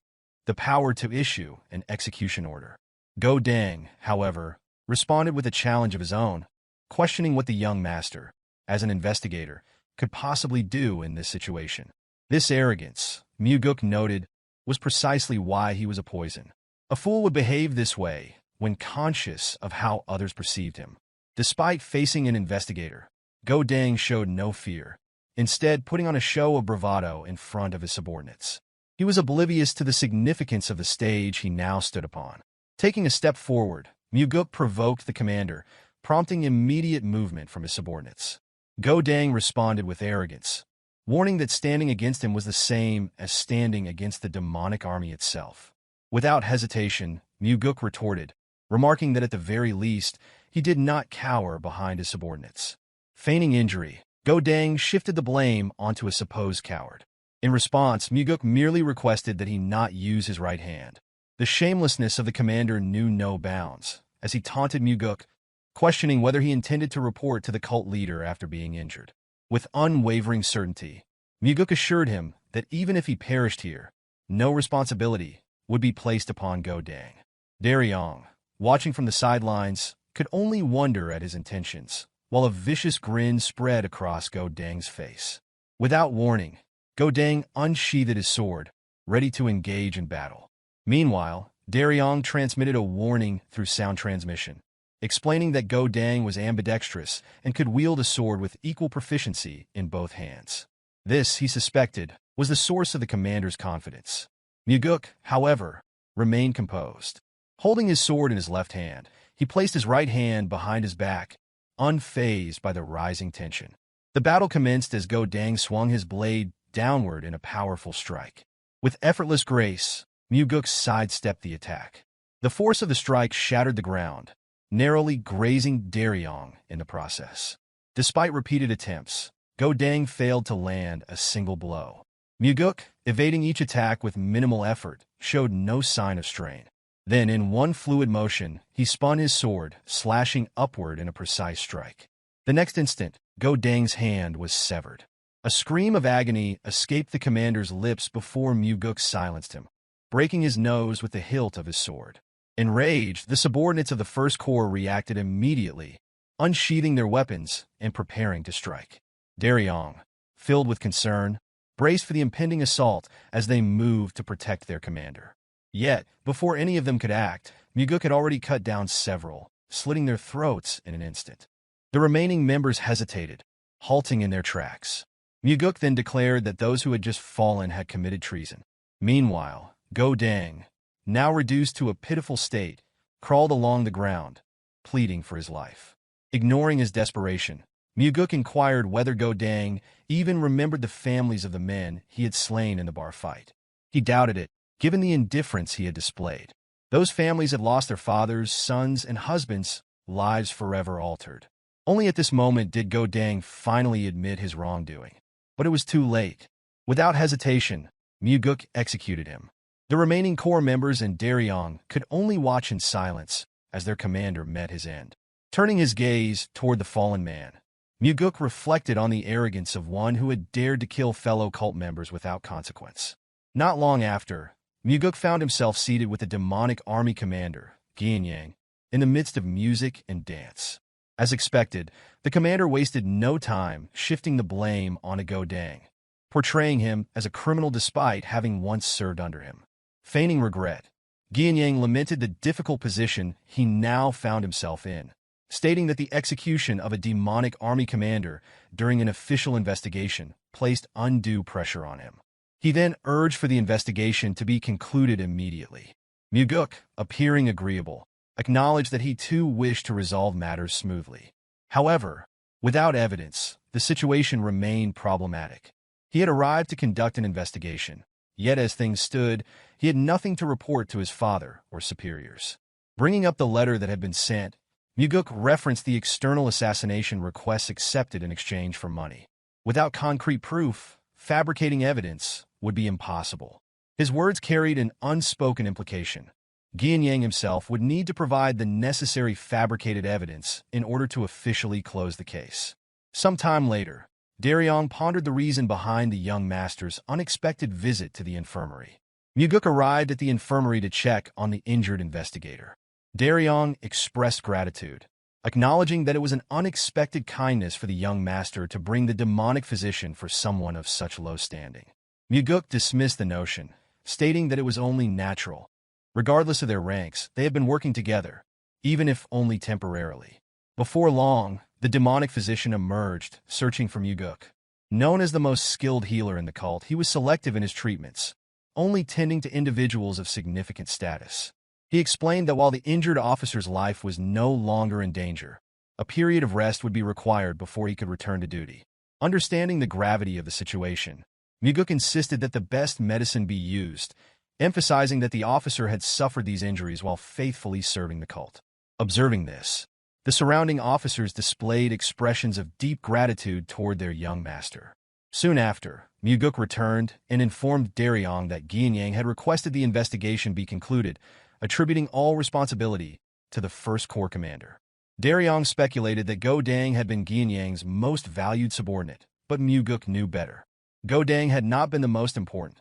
the power to issue an execution order. Go Dang, however, responded with a challenge of his own, questioning what the young master, as an investigator, could possibly do in this situation. This arrogance, Mugeuk noted, was precisely why he was a poison. A fool would behave this way when conscious of how others perceived him. Despite facing an investigator, Go Dang showed no fear, instead putting on a show of bravado in front of his subordinates. He was oblivious to the significance of the stage he now stood upon. Taking a step forward, Mugeuk provoked the commander, prompting immediate movement from his subordinates. Go Dang responded with arrogance, warning that standing against him was the same as standing against the demonic army itself. Without hesitation, Mugeuk retorted, remarking that at the very least, he did not cower behind his subordinates. Feigning injury, Go Dang shifted the blame onto a supposed coward. In response, Mugeuk merely requested that he not use his right hand. The shamelessness of the commander knew no bounds, as he taunted Mugeuk, questioning whether he intended to report to the cult leader after being injured. With unwavering certainty, Mugeuk assured him that even if he perished here, no responsibility would be placed upon Go Dang. Daryong, watching from the sidelines, could only wonder at his intentions, while a vicious grin spread across Go Dang's face. Without warning, Go Dang unsheathed his sword, ready to engage in battle. Meanwhile, Daryong transmitted a warning through sound transmission, explaining that Go Dang was ambidextrous and could wield a sword with equal proficiency in both hands. This, he suspected, was the source of the commander's confidence. Mugeuk, however, remained composed. Holding his sword in his left hand, he placed his right hand behind his back, unfazed by the rising tension. The battle commenced as Go Dang swung his blade downward in a powerful strike. With effortless grace, Mugeuk sidestepped the attack. The force of the strike shattered the ground, narrowly grazing Daryong in the process. Despite repeated attempts, Go Dang failed to land a single blow. Mugeuk, evading each attack with minimal effort, showed no sign of strain. Then, in one fluid motion, he spun his sword, slashing upward in a precise strike. The next instant, Go Dang's hand was severed. A scream of agony escaped the commander's lips before Mugeuk silenced him, breaking his nose with the hilt of his sword. Enraged, the subordinates of the First Corps reacted immediately, unsheathing their weapons and preparing to strike. Daryong, filled with concern, braced for the impending assault as they moved to protect their commander. Yet, before any of them could act, Mugeuk had already cut down several, slitting their throats in an instant. The remaining members hesitated, halting in their tracks. Mugeuk then declared that those who had just fallen had committed treason. Meanwhile, Go Dang, now reduced to a pitiful state, crawled along the ground, pleading for his life. Ignoring his desperation, Mugeuk inquired whether Go Dang even remembered the families of the men he had slain in the bar fight. He doubted it, given the indifference he had displayed. Those families had lost their fathers, sons, and husbands, lives forever altered. Only at this moment did Go Dang finally admit his wrongdoing. But it was too late. Without hesitation, Mugeuk executed him. The remaining Corps members and Daryong could only watch in silence as their commander met his end. Turning his gaze toward the fallen man, Mugeuk reflected on the arrogance of one who had dared to kill fellow cult members without consequence. Not long after, Mugeuk found himself seated with the demonic army commander, Geom, in the midst of music and dance. As expected, the commander wasted no time shifting the blame on Go Dang, portraying him as a criminal despite having once served under him. Feigning regret, Geom lamented the difficult position he now found himself in, stating that the execution of a demonic army commander during an official investigation placed undue pressure on him. He then urged for the investigation to be concluded immediately. Mugeuk, appearing agreeable, acknowledged that he too wished to resolve matters smoothly. However, without evidence, the situation remained problematic. He had arrived to conduct an investigation, yet as things stood, he had nothing to report to his father or superiors. Bringing up the letter that had been sent, Mugeuk referenced the external assassination requests accepted in exchange for money. Without concrete proof, fabricating evidence would be impossible. His words carried an unspoken implication. Geom himself would need to provide the necessary fabricated evidence in order to officially close the case. Some time later, Daryong pondered the reason behind the young master's unexpected visit to the infirmary. Mugeuk arrived at the infirmary to check on the injured investigator. Daryong expressed gratitude, acknowledging that it was an unexpected kindness for the young master to bring the demonic physician for someone of such low standing. Mugeuk dismissed the notion, stating that it was only natural. Regardless of their ranks, they had been working together, even if only temporarily. Before long, the demonic physician emerged, searching for Mugeuk. Known as the most skilled healer in the cult, he was selective in his treatments, only tending to individuals of significant status. He explained that while the injured officer's life was no longer in danger, a period of rest would be required before he could return to duty. Understanding the gravity of the situation, Mugeuk insisted that the best medicine be used, emphasizing that the officer had suffered these injuries while faithfully serving the cult. Observing this, the surrounding officers displayed expressions of deep gratitude toward their young master. Soon after, Mugeuk returned and informed Daryong that Geom had requested the investigation be concluded, attributing all responsibility to the First Corps commander. Daryong speculated that Go Dang had been Geom's most valued subordinate, but Mugeuk knew better. Go Dang had not been the most important,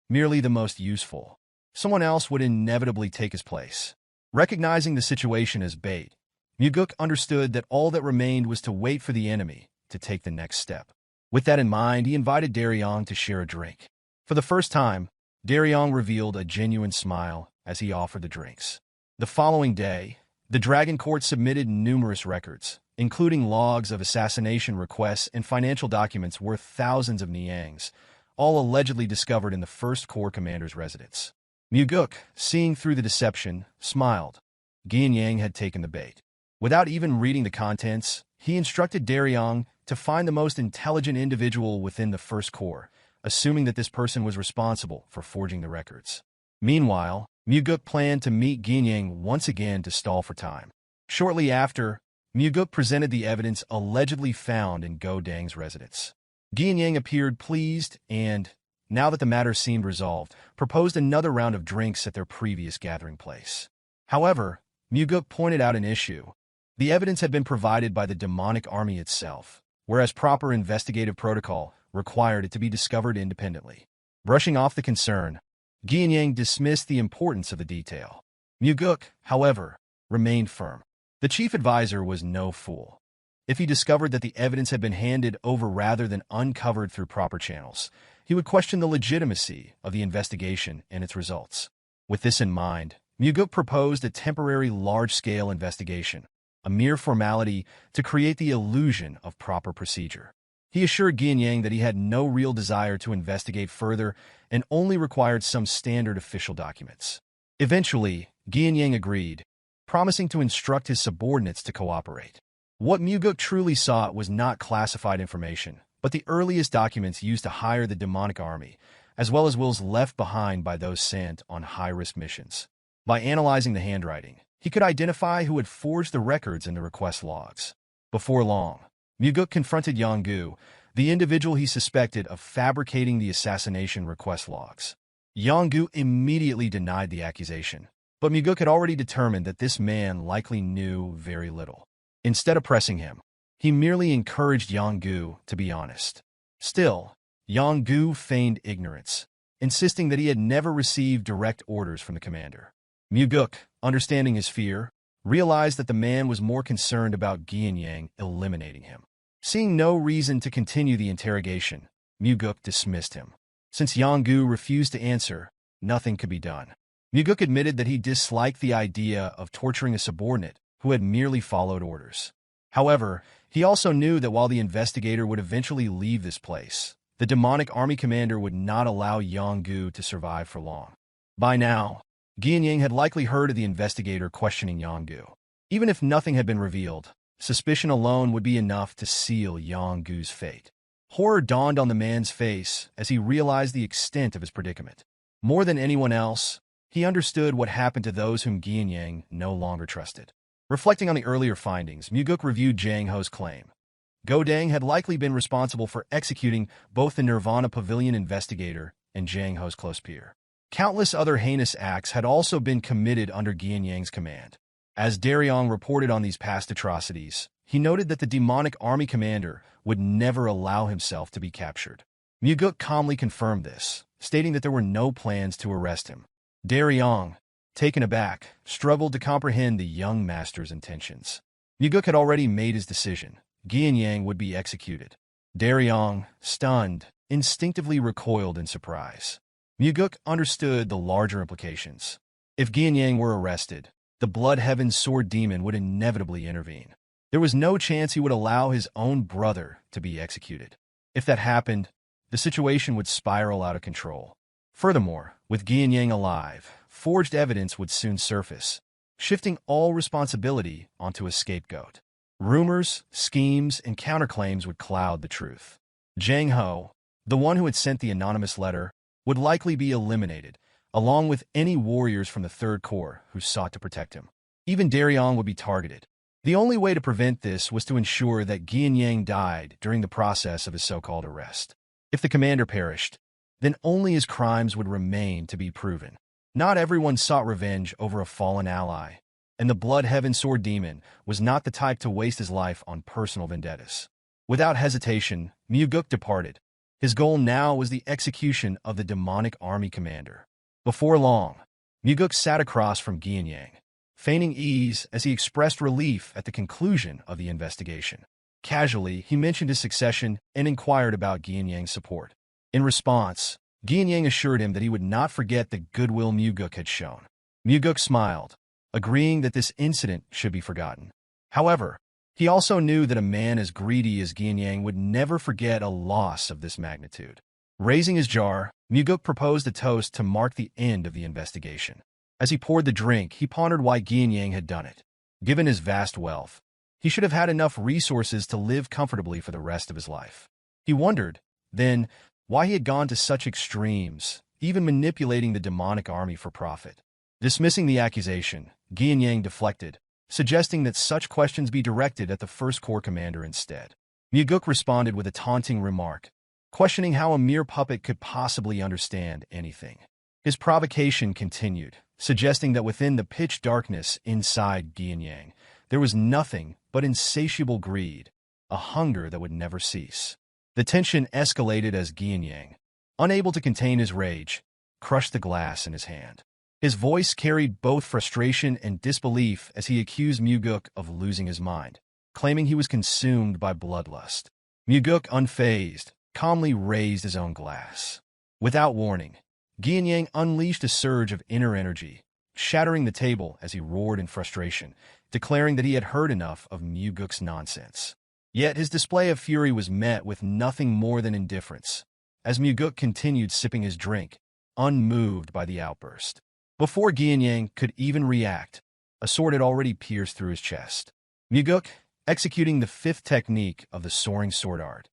merely the most useful. Someone else would inevitably take his place. Recognizing the situation as bait, Mugeuk understood that all that remained was to wait for the enemy to take the next step. With that in mind, he invited Daryong to share a drink. For the first time, Daryong revealed a genuine smile as he offered the drinks. The following day, the Dragon Court submitted numerous records, including logs of assassination requests and financial documents worth thousands of niangs, all allegedly discovered in the First Corps commander's residence. Mugeuk, seeing through the deception, smiled. Geom had taken the bait. Without even reading the contents, he instructed Daryong to find the most intelligent individual within the First Corps, assuming that this person was responsible for forging the records. Meanwhile, Mugeuk planned to meet Geom once again to stall for time. Shortly after, Mugeuk presented the evidence allegedly found in Go Dang's residence. Geom appeared pleased and, now that the matter seemed resolved, proposed another round of drinks at their previous gathering place. However, Mugeuk pointed out an issue. The evidence had been provided by the demonic army itself, whereas proper investigative protocol required it to be discovered independently. Brushing off the concern, Geom dismissed the importance of the detail. Mugeuk, however, remained firm. The chief advisor was no fool. If he discovered that the evidence had been handed over rather than uncovered through proper channels, he would question the legitimacy of the investigation and its results. With this in mind, Mugeuk proposed a temporary large-scale investigation, a mere formality to create the illusion of proper procedure. He assured Geom that he had no real desire to investigate further and only required some standard official documents. Eventually, Geom agreed, promising to instruct his subordinates to cooperate. What Mugeuk truly sought was not classified information, but the earliest documents used to hire the demonic army, as well as wills left behind by those sent on high-risk missions. By analyzing the handwriting, he could identify who had forged the records in the request logs. Before long, Mugeuk confronted Yonggu, the individual he suspected of fabricating the assassination request logs. Yonggu immediately denied the accusation, but Mugeuk had already determined that this man likely knew very little. Instead of pressing him, he merely encouraged Yonggu to be honest. Still, Yonggu feigned ignorance, insisting that he had never received direct orders from the commander. Mugeuk, understanding his fear, realized that the man was more concerned about Geom eliminating him. Seeing no reason to continue the interrogation, Mugeuk dismissed him. Since Yonggu refused to answer, nothing could be done. Mugeuk admitted that he disliked the idea of torturing a subordinate who had merely followed orders. However, he also knew that while the investigator would eventually leave this place, the demonic army commander would not allow Yonggu to survive for long. By now, Geom had likely heard of the investigator questioning Yonggu. Even if nothing had been revealed, suspicion alone would be enough to seal Yonggu's fate. Horror dawned on the man's face as he realized the extent of his predicament. More than anyone else, he understood what happened to those whom Geom no longer trusted. Reflecting on the earlier findings, Mugeuk reviewed Jang Ho's claim. Go Dang had likely been responsible for executing both the Nirvana Pavilion investigator and Jang Ho's close peer. Countless other heinous acts had also been committed under Geom's command. As Daryong reported on these past atrocities, he noted that the demonic army commander would never allow himself to be captured. Mugeuk calmly confirmed this, stating that there were no plans to arrest him. Daryong, taken aback, struggled to comprehend the young master's intentions. Mugeuk had already made his decision. Geom would be executed. Daryong, stunned, instinctively recoiled in surprise. Mugeuk understood the larger implications. If Gianyang were arrested, the Blood Heaven's sword demon would inevitably intervene. There was no chance he would allow his own brother to be executed. If that happened, the situation would spiral out of control. Furthermore, with Gianyang alive, forged evidence would soon surface, shifting all responsibility onto a scapegoat. Rumors, schemes, and counterclaims would cloud the truth. Zhang Ho, the one who had sent the anonymous letter, would likely be eliminated, along with any warriors from the Third Corps who sought to protect him. Even Darion would be targeted. The only way to prevent this was to ensure that Gianyang died during the process of his so-called arrest. If the commander perished, then only his crimes would remain to be proven. Not everyone sought revenge over a fallen ally, and the Blood Heaven Sword Demon was not the type to waste his life on personal vendettas. Without hesitation, Mugeuk departed. His goal now was the execution of the demonic army commander. Before long, Mugeuk sat across from Gianyang, feigning ease as he expressed relief at the conclusion of the investigation. Casually, he mentioned his succession and inquired about Gianyang's support. In response, Gianyang assured him that he would not forget the goodwill Mugeuk had shown. Mugeuk smiled, agreeing that this incident should be forgotten. However, he also knew that a man as greedy as Gianyang would never forget a loss of this magnitude. Raising his jar, Mugeuk proposed a toast to mark the end of the investigation. As he poured the drink, he pondered why Gianyang had done it. Given his vast wealth, he should have had enough resources to live comfortably for the rest of his life. He wondered, then, why he had gone to such extremes, even manipulating the demonic army for profit. Dismissing the accusation, Gianyang deflected, suggesting that such questions be directed at the First Corps commander instead. Mugeuk responded with a taunting remark, questioning how a mere puppet could possibly understand anything. His provocation continued, suggesting that within the pitch darkness inside Gianyang, there was nothing but insatiable greed, a hunger that would never cease. The tension escalated as Gianyang, unable to contain his rage, crushed the glass in his hand. His voice carried both frustration and disbelief as he accused Mugeuk of losing his mind, claiming he was consumed by bloodlust. Mugeuk, unfazed, calmly raised his own glass. Without warning, Gianyang unleashed a surge of inner energy, shattering the table as he roared in frustration, declaring that he had heard enough of Mugeuk's nonsense. Yet his display of fury was met with nothing more than indifference, as Mugeuk continued sipping his drink, unmoved by the outburst. Before Gianyang could even react, a sword had already pierced through his chest. Mugeuk, executing the fifth technique of the soaring sword art,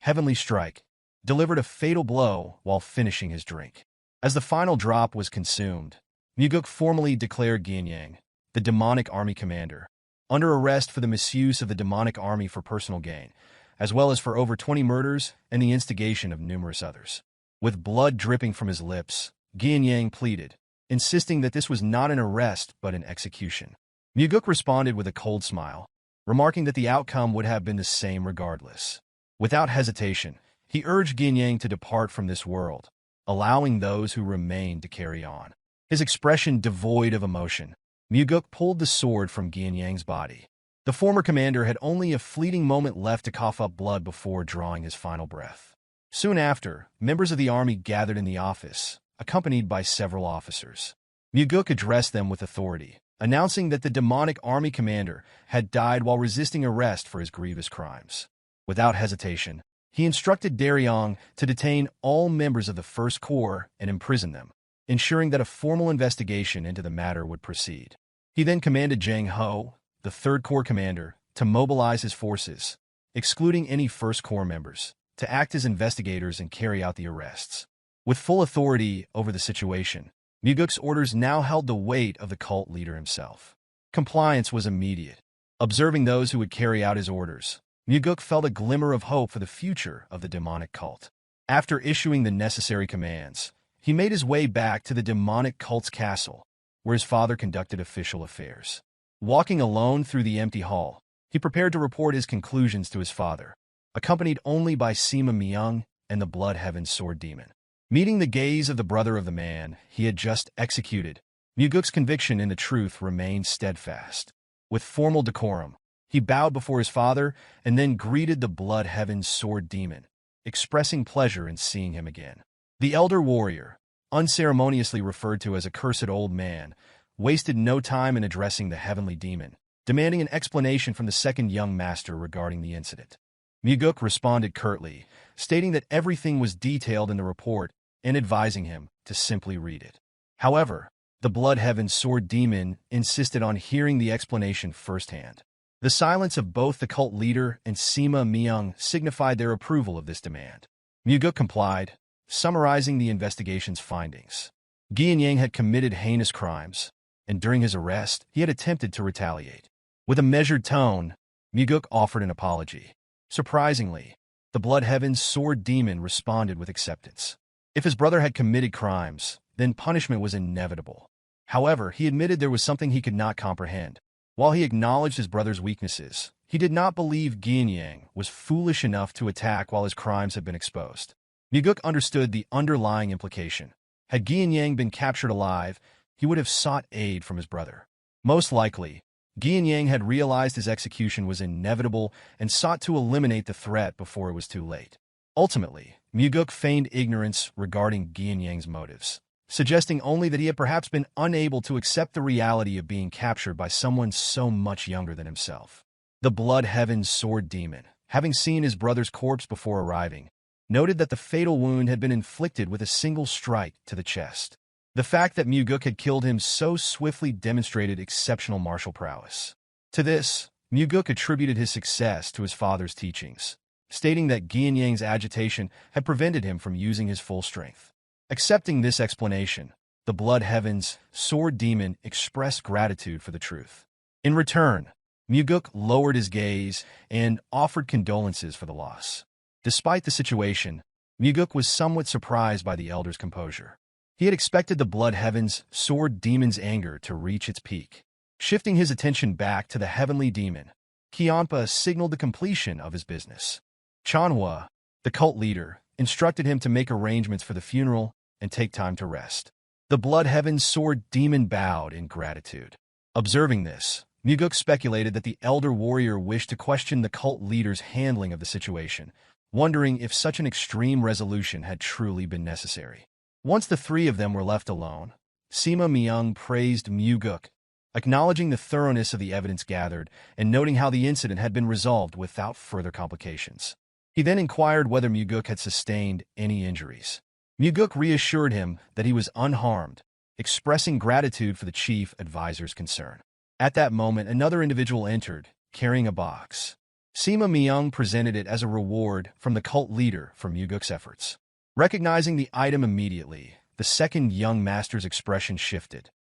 Heavenly Strike, delivered a fatal blow while finishing his drink. As the final drop was consumed, Mugeuk formally declared Gianyang, the demonic army commander, under arrest for the misuse of the demonic army for personal gain, as well as for over 20 murders and the instigation of numerous others. With blood dripping from his lips, Gianyang pleaded, insisting that this was not an arrest but an execution. Mugeuk responded with a cold smile, remarking that the outcome would have been the same regardless. Without hesitation, he urged Gianyang to depart from this world, allowing those who remained to carry on. His expression devoid of emotion, Mugeuk pulled the sword from Gianyang's body. The former commander had only a fleeting moment left to cough up blood before drawing his final breath. Soon after, members of the army gathered in the office, accompanied by several officers. Mugeuk addressed them with authority, announcing that the demonic army commander had died while resisting arrest for his grievous crimes. Without hesitation, he instructed Darion to detain all members of the First Corps and imprison them, ensuring that a formal investigation into the matter would proceed. He then commanded Zhang Ho, the Third Corps commander, to mobilize his forces, excluding any First Corps members, to act as investigators and carry out the arrests. With full authority over the situation, Mugeuk's orders now held the weight of the cult leader himself. Compliance was immediate. Observing those who would carry out his orders, Mugeuk felt a glimmer of hope for the future of the demonic cult. After issuing the necessary commands, he made his way back to the demonic cult's castle, where his father conducted official affairs. Walking alone through the empty hall, he prepared to report his conclusions to his father, accompanied only by Sima Myung and the Blood Heaven Sword Demon. Meeting the gaze of the brother of the man he had just executed, Mugeuk's conviction in the truth remained steadfast. With formal decorum, he bowed before his father and then greeted the Blood Heaven Sword Demon, expressing pleasure in seeing him again. The elder warrior, unceremoniously referred to as a cursed old man, wasted no time in addressing the heavenly demon, demanding an explanation from the second young master regarding the incident. Mugeuk responded curtly, stating that everything was detailed in the report and advising him to simply read it. However, the Blood Heaven Sword Demon insisted on hearing the explanation firsthand. The silence of both the cult leader and Sima Myung signified their approval of this demand. Mugeuk complied, summarizing the investigation's findings. Yang had committed heinous crimes, and during his arrest, he had attempted to retaliate. With a measured tone, Mugeuk offered an apology. Surprisingly, the Blood Heaven's Sword Demon responded with acceptance. If his brother had committed crimes, then punishment was inevitable. However, he admitted there was something he could not comprehend. While he acknowledged his brother's weaknesses, he did not believe Yang was foolish enough to attack while his crimes had been exposed. Mugeuk understood the underlying implication. Had Yang been captured alive, he would have sought aid from his brother. Most likely, Yang had realized his execution was inevitable and sought to eliminate the threat before it was too late. Ultimately, Mugeuk feigned ignorance regarding Yang's motives, suggesting only that he had perhaps been unable to accept the reality of being captured by someone so much younger than himself. The Blood Heaven's Sword Demon, having seen his brother's corpse before arriving, noted that the fatal wound had been inflicted with a single strike to the chest. The fact that Mugeuk had killed him so swiftly demonstrated exceptional martial prowess. To this, Mugeuk attributed his success to his father's teachings, stating that Yang's agitation had prevented him from using his full strength. Accepting this explanation, the Blood Heaven's Sword Demon expressed gratitude for the truth. In return, Mugeuk lowered his gaze and offered condolences for the loss. Despite the situation, Mugeuk was somewhat surprised by the elder's composure. He had expected the Blood Heaven's Sword Demon's anger to reach its peak. Shifting his attention back to the heavenly demon, Kionpa signaled the completion of his business. Chanhua, the cult leader, instructed him to make arrangements for the funeral and take time to rest. The Blood Heaven's Sword Demon bowed in gratitude. Observing this, Mugeuk speculated that the elder warrior wished to question the cult leader's handling of the situation, wondering if such an extreme resolution had truly been necessary. Once the three of them were left alone, Sima Myung praised Mugeuk, acknowledging the thoroughness of the evidence gathered and noting how the incident had been resolved without further complications. He then inquired whether Mugeuk had sustained any injuries. Mugeuk reassured him that he was unharmed, expressing gratitude for the chief advisor's concern. At that moment, another individual entered, carrying a box. Sima Myung presented it as a reward from the cult leader for Mugeuk's efforts. Recognizing the item immediately, the second young master's expression shifted.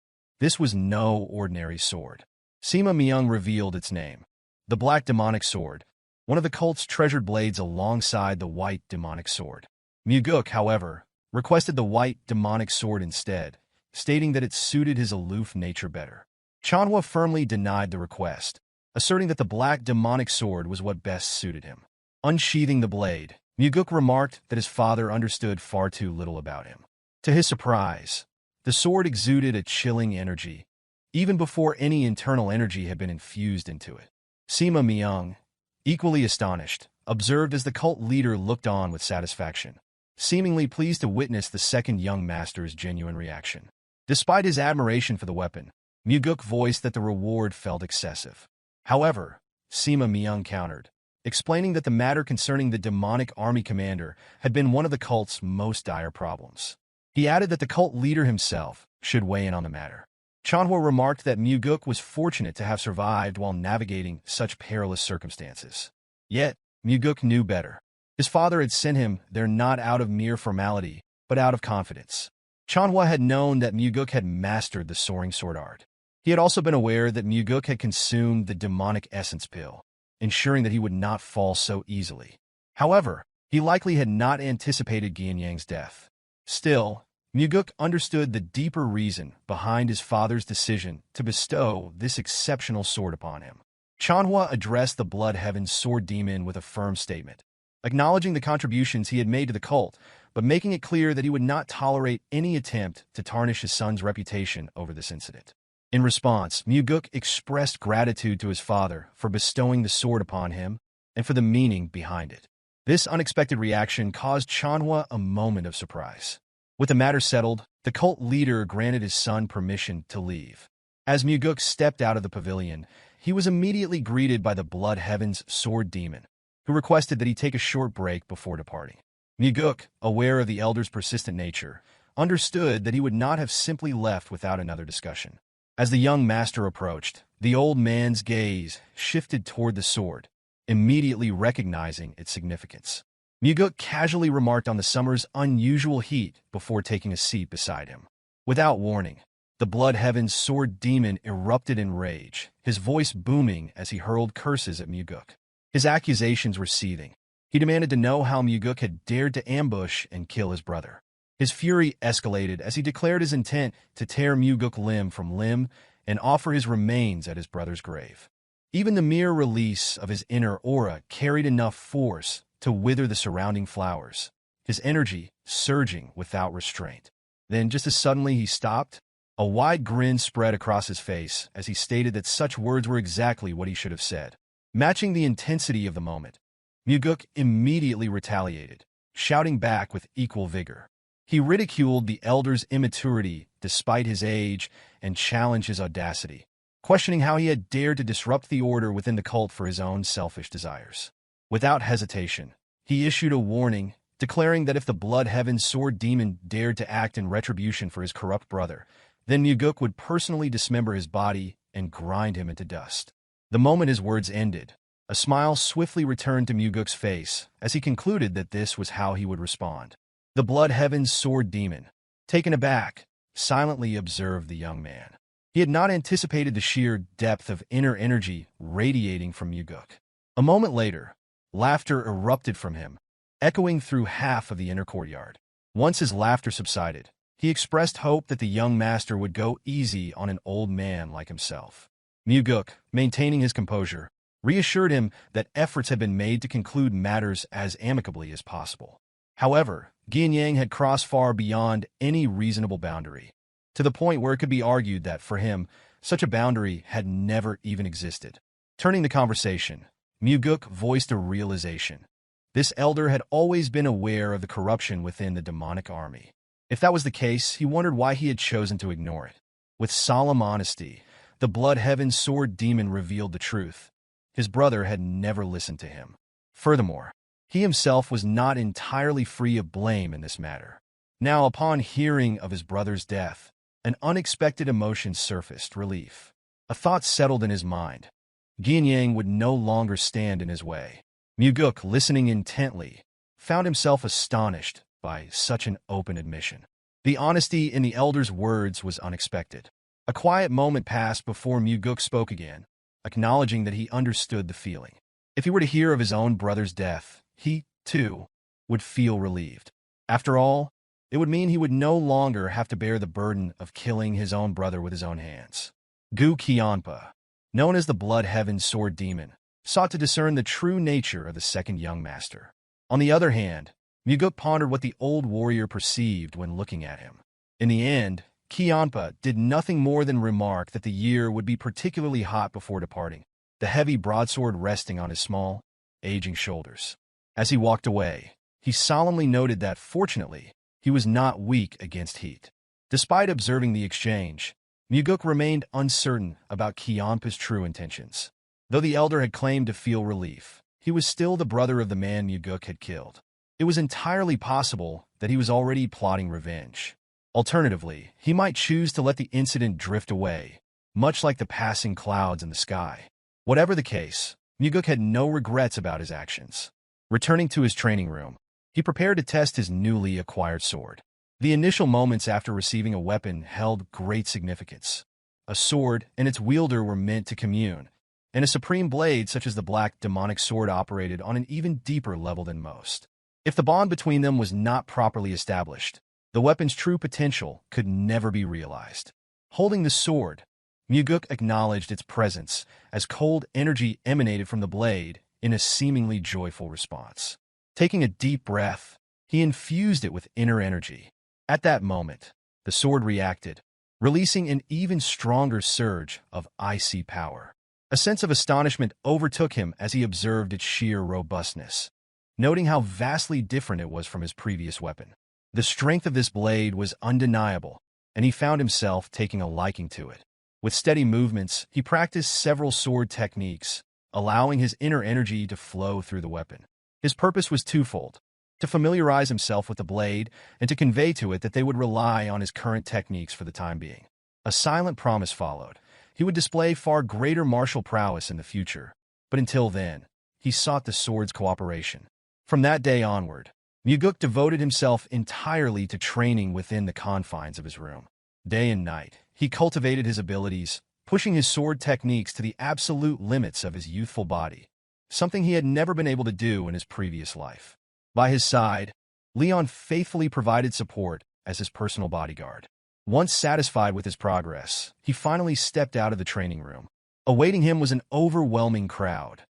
This was no ordinary sword. Sima Myung revealed its name, the Black Demonic Sword, one of the cult's treasured blades alongside the White Demonic Sword. Mugeuk, however, requested the White Demonic Sword instead, stating that it suited his aloof nature better. Chanhua firmly denied the request, asserting that the Black Demonic Sword was what best suited him. Unsheathing the blade, Mugeuk remarked that his father understood far too little about him. To his surprise, the sword exuded a chilling energy, even before any internal energy had been infused into it. Sima Myung, equally astonished, observed as the cult leader looked on with satisfaction, seemingly pleased to witness the second young master's genuine reaction. Despite his admiration for the weapon, Mugeuk voiced that the reward felt excessive. However, Sima Myung countered, explaining that the matter concerning the demonic army commander had been one of the cult's most dire problems. He added that the cult leader himself should weigh in on the matter. Chanhua remarked that Mugeuk was fortunate to have survived while navigating such perilous circumstances. Yet, Mugeuk knew better. His father had sent him there not out of mere formality, but out of confidence. Chanhua had known that Mugeuk had mastered the soaring sword art. He had also been aware that Mugeuk had consumed the demonic essence pill, ensuring that he would not fall so easily. However, he likely had not anticipated Yang's death. Still, Mugeuk understood the deeper reason behind his father's decision to bestow this exceptional sword upon him. Chanhua addressed the Blood Heaven's Sword Demon with a firm statement, acknowledging the contributions he had made to the cult, but making it clear that he would not tolerate any attempt to tarnish his son's reputation over this incident. In response, Mugeuk expressed gratitude to his father for bestowing the sword upon him and for the meaning behind it. This unexpected reaction caused Chanhua a moment of surprise. With the matter settled, the cult leader granted his son permission to leave. As Mugeuk stepped out of the pavilion, he was immediately greeted by the Blood Heaven's sword demon, who requested that he take a short break before departing. Mugeuk, aware of the elder's persistent nature, understood that he would not have simply left without another discussion. As the young master approached, the old man's gaze shifted toward the sword, immediately recognizing its significance. Mugeuk casually remarked on the summer's unusual heat before taking a seat beside him. Without warning, the Blood Heaven's sword demon erupted in rage, his voice booming as he hurled curses at Mugeuk. His accusations were seething. He demanded to know how Mugeuk had dared to ambush and kill his brother. His fury escalated as he declared his intent to tear Mugeuk limb from limb and offer his remains at his brother's grave. Even the mere release of his inner aura carried enough force to wither the surrounding flowers, his energy surging without restraint. Then, just as suddenly he stopped, a wide grin spread across his face as he stated that such words were exactly what he should have said. Matching the intensity of the moment, Mugeuk immediately retaliated, shouting back with equal vigor. He ridiculed the elder's immaturity despite his age and challenged his audacity, questioning how he had dared to disrupt the order within the cult for his own selfish desires. Without hesitation, he issued a warning, declaring that if the Blood Heaven's sword demon dared to act in retribution for his corrupt brother, then Mugeuk would personally dismember his body and grind him into dust. The moment his words ended, a smile swiftly returned to Mugeuk's face as he concluded that this was how he would respond. The Blood Heaven's sword demon, taken aback, silently observed the young man. He had not anticipated the sheer depth of inner energy radiating from Mugeuk. A moment later, laughter erupted from him, echoing through half of the inner courtyard. Once his laughter subsided, he expressed hope that the young master would go easy on an old man like himself. Mugeuk, maintaining his composure, reassured him that efforts had been made to conclude matters as amicably as possible. However, Geom had crossed far beyond any reasonable boundary, to the point where it could be argued that, for him, such a boundary had never even existed. Turning the conversation, Mugeuk voiced a realization. This elder had always been aware of the corruption within the demonic army. If that was the case, he wondered why he had chosen to ignore it. With solemn honesty, the Blood Heaven's sword demon revealed the truth. His brother had never listened to him. Furthermore, he himself was not entirely free of blame in this matter. Now, upon hearing of his brother's death, an unexpected emotion surfaced: relief. A thought settled in his mind. Geom would no longer stand in his way. Mugeuk, listening intently, found himself astonished by such an open admission. The honesty in the elder's words was unexpected. A quiet moment passed before Mugeuk spoke again, acknowledging that he understood the feeling. If he were to hear of his own brother's death, he, too, would feel relieved. After all, it would mean he would no longer have to bear the burden of killing his own brother with his own hands. Gu Qianpa, known as the Blood Heaven's sword demon, sought to discern the true nature of the second young master. On the other hand, Mugeuk pondered what the old warrior perceived when looking at him. In the end, Qianpa did nothing more than remark that the year would be particularly hot before departing, the heavy broadsword resting on his small, aging shoulders. As he walked away, he solemnly noted that, fortunately, he was not weak against heat. Despite observing the exchange, Mugeuk remained uncertain about Qianpa's true intentions. Though the elder had claimed to feel relief, he was still the brother of the man Mugeuk had killed. It was entirely possible that he was already plotting revenge. Alternatively, he might choose to let the incident drift away, much like the passing clouds in the sky. Whatever the case, Mugeuk had no regrets about his actions. Returning to his training room, he prepared to test his newly acquired sword. The initial moments after receiving a weapon held great significance. A sword and its wielder were meant to commune, and a supreme blade such as the black demonic sword operated on an even deeper level than most. If the bond between them was not properly established, the weapon's true potential could never be realized. Holding the sword, Mugeuk acknowledged its presence as cold energy emanated from the blade in a seemingly joyful response. Taking a deep breath, he infused it with inner energy. At that moment, the sword reacted, releasing an even stronger surge of icy power. A sense of astonishment overtook him as he observed its sheer robustness, noting how vastly different it was from his previous weapon. The strength of this blade was undeniable, and he found himself taking a liking to it. With steady movements, he practiced several sword techniques, allowing his inner energy to flow through the weapon. His purpose was twofold: to familiarize himself with the blade and to convey to it that they would rely on his current techniques for the time being. A silent promise followed. He would display far greater martial prowess in the future, but until then, he sought the sword's cooperation. From that day onward, Mugeuk devoted himself entirely to training within the confines of his room. Day and night, he cultivated his abilities, pushing his sword techniques to the absolute limits of his youthful body, something he had never been able to do in his previous life. By his side, Leon faithfully provided support as his personal bodyguard. Once satisfied with his progress, he finally stepped out of the training room. Awaiting him was an overwhelming crowd.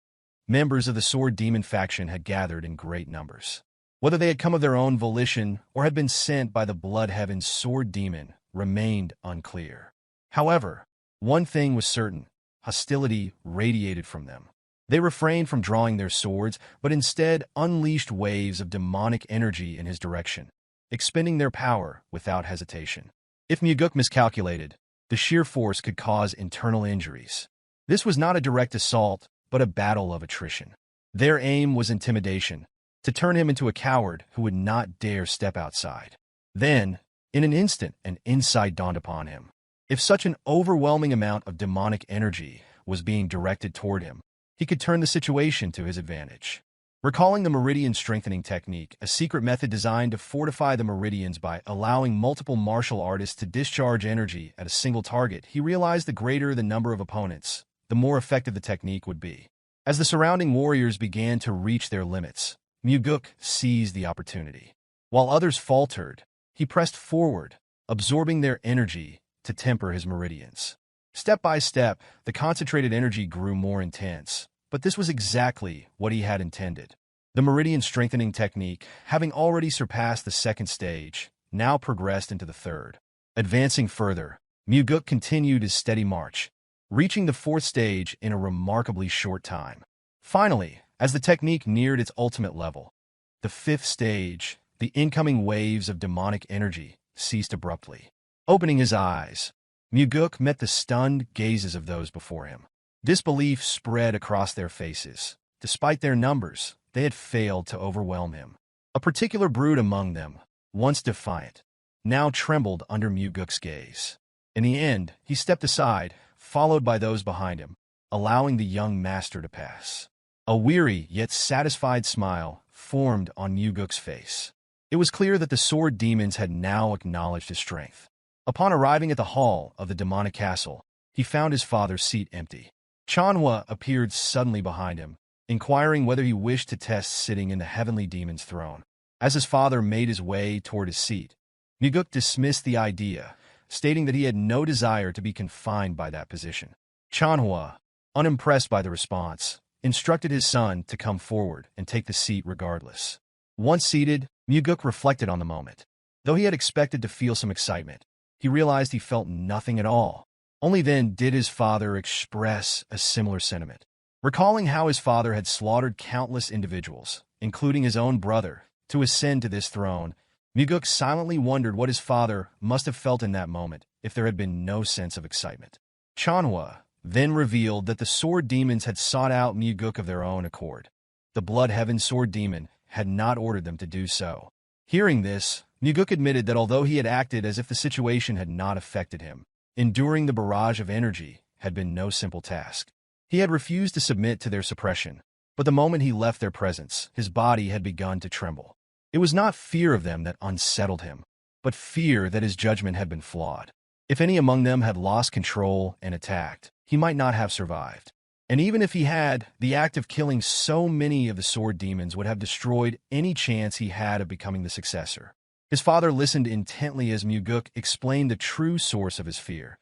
Members of the Sword Demon faction had gathered in great numbers. Whether they had come of their own volition or had been sent by the Bloodheaven's Sword Demon remained unclear. However, one thing was certain: hostility radiated from them. They refrained from drawing their swords, but instead unleashed waves of demonic energy in his direction, expending their power without hesitation. If Mugeuk miscalculated, the sheer force could cause internal injuries. This was not a direct assault, but a battle of attrition. Their aim was intimidation, to turn him into a coward who would not dare step outside. Then, in an instant, an insight dawned upon him. If such an overwhelming amount of demonic energy was being directed toward him, he could turn the situation to his advantage. Recalling the meridian strengthening technique, a secret method designed to fortify the meridians by allowing multiple martial artists to discharge energy at a single target, he realized the greater the number of opponents, the more effective the technique would be. As the surrounding warriors began to reach their limits, Mugeuk seized the opportunity. While others faltered, he pressed forward, absorbing their energy to temper his meridians. Step by step, the concentrated energy grew more intense, but this was exactly what he had intended. The meridian strengthening technique, having already surpassed the second stage, now progressed into the third. Advancing further, Mugeuk continued his steady march, reaching the fourth stage in a remarkably short time. Finally, as the technique neared its ultimate level, the fifth stage, the incoming waves of demonic energy ceased abruptly. Opening his eyes, Mugeuk met the stunned gazes of those before him. Disbelief spread across their faces. Despite their numbers, they had failed to overwhelm him. A particular brood among them, once defiant, now trembled under Mugeuk's gaze. In the end, he stepped aside, followed by those behind him, allowing the young master to pass. A weary yet satisfied smile formed on Mugeuk's face. It was clear that the sword demons had now acknowledged his strength. Upon arriving at the hall of the demonic castle, he found his father's seat empty. Chanhua appeared suddenly behind him, inquiring whether he wished to test sitting in the heavenly demon's throne. As his father made his way toward his seat, Mugeuk dismissed the idea, stating that he had no desire to be confined by that position. Chanhua, unimpressed by the response, instructed his son to come forward and take the seat regardless. Once seated, Mugeuk reflected on the moment. Though he had expected to feel some excitement, he realized he felt nothing at all. Only then did his father express a similar sentiment. Recalling how his father had slaughtered countless individuals, including his own brother, to ascend to this throne, Mugeuk silently wondered what his father must have felt in that moment if there had been no sense of excitement. Chanhua then revealed that the sword demons had sought out Mugeuk of their own accord. The Bloodheaven sword demon had not ordered them to do so. Hearing this, Mugeuk admitted that although he had acted as if the situation had not affected him, enduring the barrage of energy had been no simple task. He had refused to submit to their suppression, but the moment he left their presence, his body had begun to tremble. It was not fear of them that unsettled him, but fear that his judgment had been flawed. If any among them had lost control and attacked, he might not have survived. And even if he had, the act of killing so many of the sword demons would have destroyed any chance he had of becoming the successor. His father listened intently as Mugeuk explained the true source of his fear: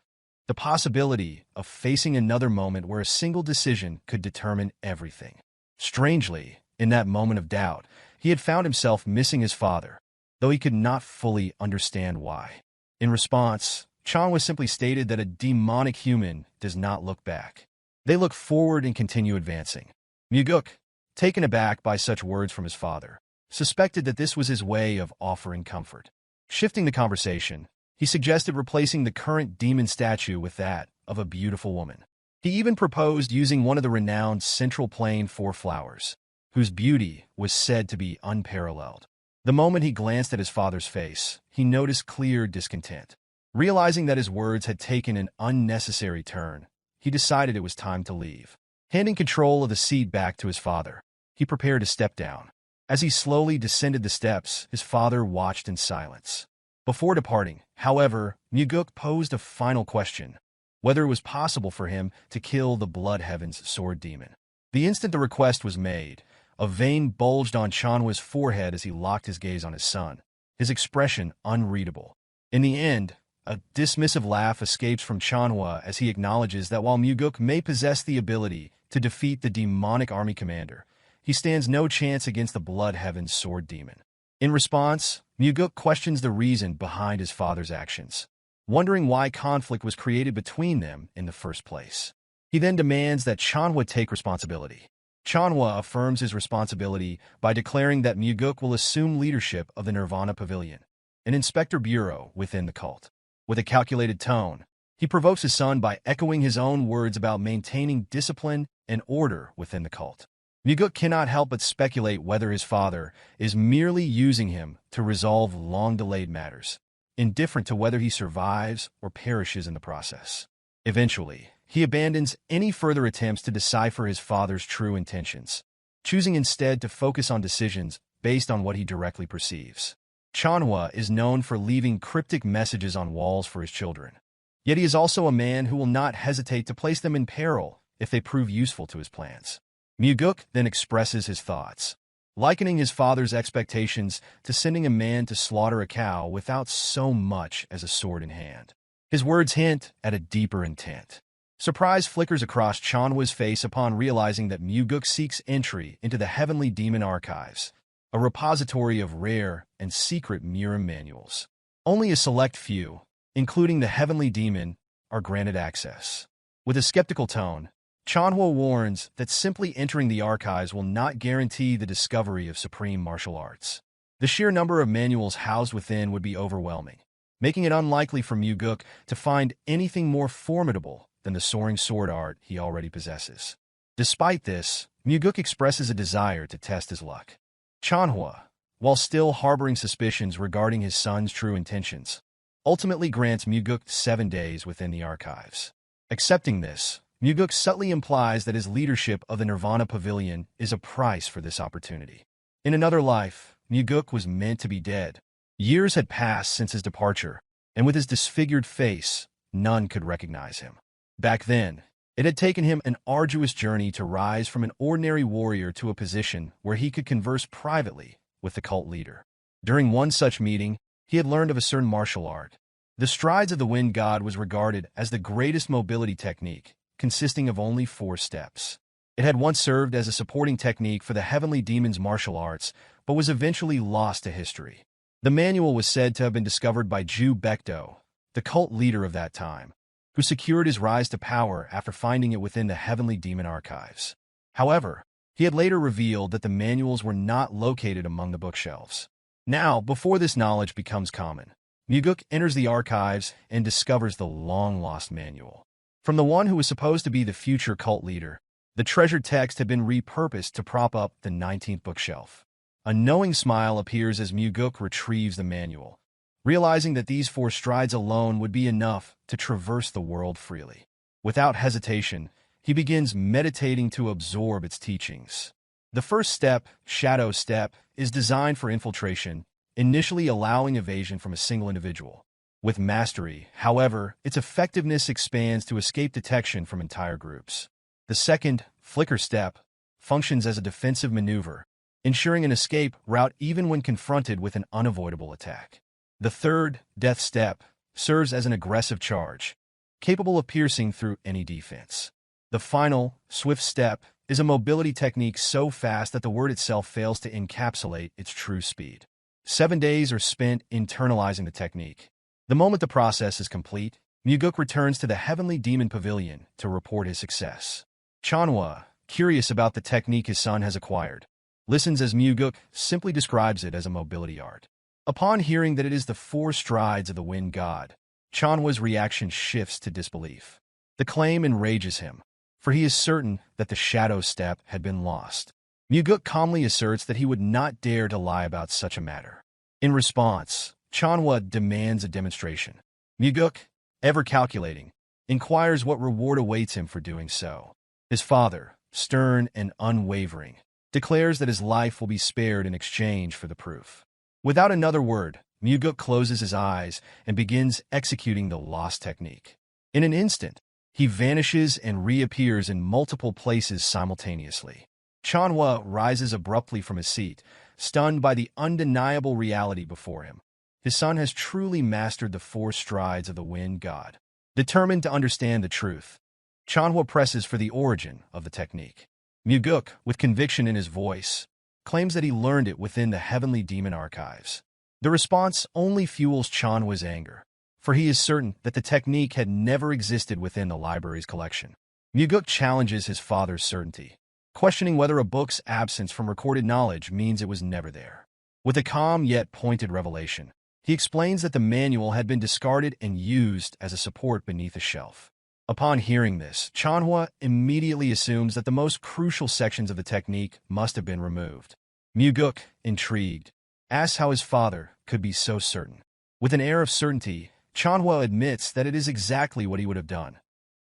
the possibility of facing another moment where a single decision could determine everything. Strangely, in that moment of doubt, he had found himself missing his father, though he could not fully understand why. In response, Chanhua simply stated that a demonic human does not look back. They look forward and continue advancing. Mugeuk, taken aback by such words from his father, suspected that this was his way of offering comfort. Shifting the conversation, he suggested replacing the current demon statue with that of a beautiful woman. He even proposed using one of the renowned Central Plain Four Flowers, whose beauty was said to be unparalleled. The moment he glanced at his father's face, he noticed clear discontent. Realizing that his words had taken an unnecessary turn, he decided it was time to leave. Handing control of the seat back to his father, he prepared to step down. As he slowly descended the steps, his father watched in silence. Before departing, however, Mugeuk posed a final question: whether it was possible for him to kill the Blood Heaven's sword demon. The instant the request was made, a vein bulged on Chanhwa's forehead as he locked his gaze on his son, his expression unreadable. In the end, a dismissive laugh escapes from Chanhwa as he acknowledges that while Mugeuk may possess the ability to defeat the demonic army commander, he stands no chance against the Blood Heaven's sword demon. In response, Mugeuk questions the reason behind his father's actions, wondering why conflict was created between them in the first place. He then demands that Chanhwa take responsibility. Chanhwa affirms his responsibility by declaring that Mugeuk will assume leadership of the Nirvana Pavilion, an inspector bureau within the cult. With a calculated tone, he provokes his son by echoing his own words about maintaining discipline and order within the cult. Mugeuk cannot help but speculate whether his father is merely using him to resolve long-delayed matters, indifferent to whether he survives or perishes in the process. Eventually, he abandons any further attempts to decipher his father's true intentions, choosing instead to focus on decisions based on what he directly perceives. Chanhwa is known for leaving cryptic messages on walls for his children. Yet he is also a man who will not hesitate to place them in peril if they prove useful to his plans. Mugeuk then expresses his thoughts, likening his father's expectations to sending a man to slaughter a cow without so much as a sword in hand. His words hint at a deeper intent. Surprise flickers across Chanhwa's face upon realizing that Mugeuk seeks entry into the Heavenly Demon Archives, a repository of rare and secret Murim manuals. Only a select few, including the Heavenly Demon, are granted access. With a skeptical tone, Chanhwa warns that simply entering the archives will not guarantee the discovery of supreme martial arts. The sheer number of manuals housed within would be overwhelming, making it unlikely for Mugeuk to find anything more formidable than the soaring sword art he already possesses. Despite this, Mugeuk expresses a desire to test his luck. Chanhwa, while still harboring suspicions regarding his son's true intentions, ultimately grants Mugeuk 7 days within the archives. Accepting this, Mugeuk subtly implies that his leadership of the Nirvana Pavilion is a price for this opportunity. In another life, Mugeuk was meant to be dead. Years had passed since his departure, and with his disfigured face, none could recognize him. Back then, it had taken him an arduous journey to rise from an ordinary warrior to a position where he could converse privately with the cult leader. During one such meeting, he had learned of a certain martial art. The Strides of the Wind God was regarded as the greatest mobility technique, consisting of only 4 steps. It had once served as a supporting technique for the Heavenly Demon's martial arts, but was eventually lost to history. The manual was said to have been discovered by Ju Baekdo, the cult leader of that time, who secured his rise to power after finding it within the Heavenly Demon Archives. However, he had later revealed that the manuals were not located among the bookshelves. Now, before this knowledge becomes common, Mugeuk enters the archives and discovers the long-lost manual. From the one who was supposed to be the future cult leader, the treasured text had been repurposed to prop up the 19th bookshelf. A knowing smile appears as Mugeuk retrieves the manual, realizing that these 4 strides alone would be enough to traverse the world freely. Without hesitation, he begins meditating to absorb its teachings. The first step, Shadow Step, is designed for infiltration, initially allowing evasion from a single individual. With mastery, however, its effectiveness expands to escape detection from entire groups. The second, Flicker Step, functions as a defensive maneuver, ensuring an escape route even when confronted with an unavoidable attack. The third, Death Step, serves as an aggressive charge, capable of piercing through any defense. The final, Swift Step, is a mobility technique so fast that the word itself fails to encapsulate its true speed. 7 days are spent internalizing the technique. The moment the process is complete, Mugeuk returns to the Heavenly Demon Pavilion to report his success. Chanhwa, curious about the technique his son has acquired, listens as Mugeuk simply describes it as a mobility art. Upon hearing that it is the 4 strides of the wind god, Chanhwa's reaction shifts to disbelief. The claim enrages him, for he is certain that the shadow step had been lost. Mugeuk calmly asserts that he would not dare to lie about such a matter. In response, Chanhwa demands a demonstration. Mugeuk, ever calculating, inquires what reward awaits him for doing so. His father, stern and unwavering, declares that his life will be spared in exchange for the proof. Without another word, Mugeuk closes his eyes and begins executing the lost technique. In an instant, he vanishes and reappears in multiple places simultaneously. Chanhwa rises abruptly from his seat, stunned by the undeniable reality before him. His son has truly mastered the 4 strides of the wind god. Determined to understand the truth, Chanhwa presses for the origin of the technique. Mugeuk, with conviction in his voice, claims that he learned it within the heavenly demon archives. The response only fuels Chanhwa's anger, for he is certain that the technique had never existed within the library's collection. Mugeuk challenges his father's certainty, questioning whether a book's absence from recorded knowledge means it was never there. With a calm yet pointed revelation, he explains that the manual had been discarded and used as a support beneath a shelf. Upon hearing this, Chanhwa immediately assumes that the most crucial sections of the technique must have been removed. Mugeuk, intrigued, asks how his father could be so certain. With an air of certainty, Chanhwa admits that it is exactly what he would have done,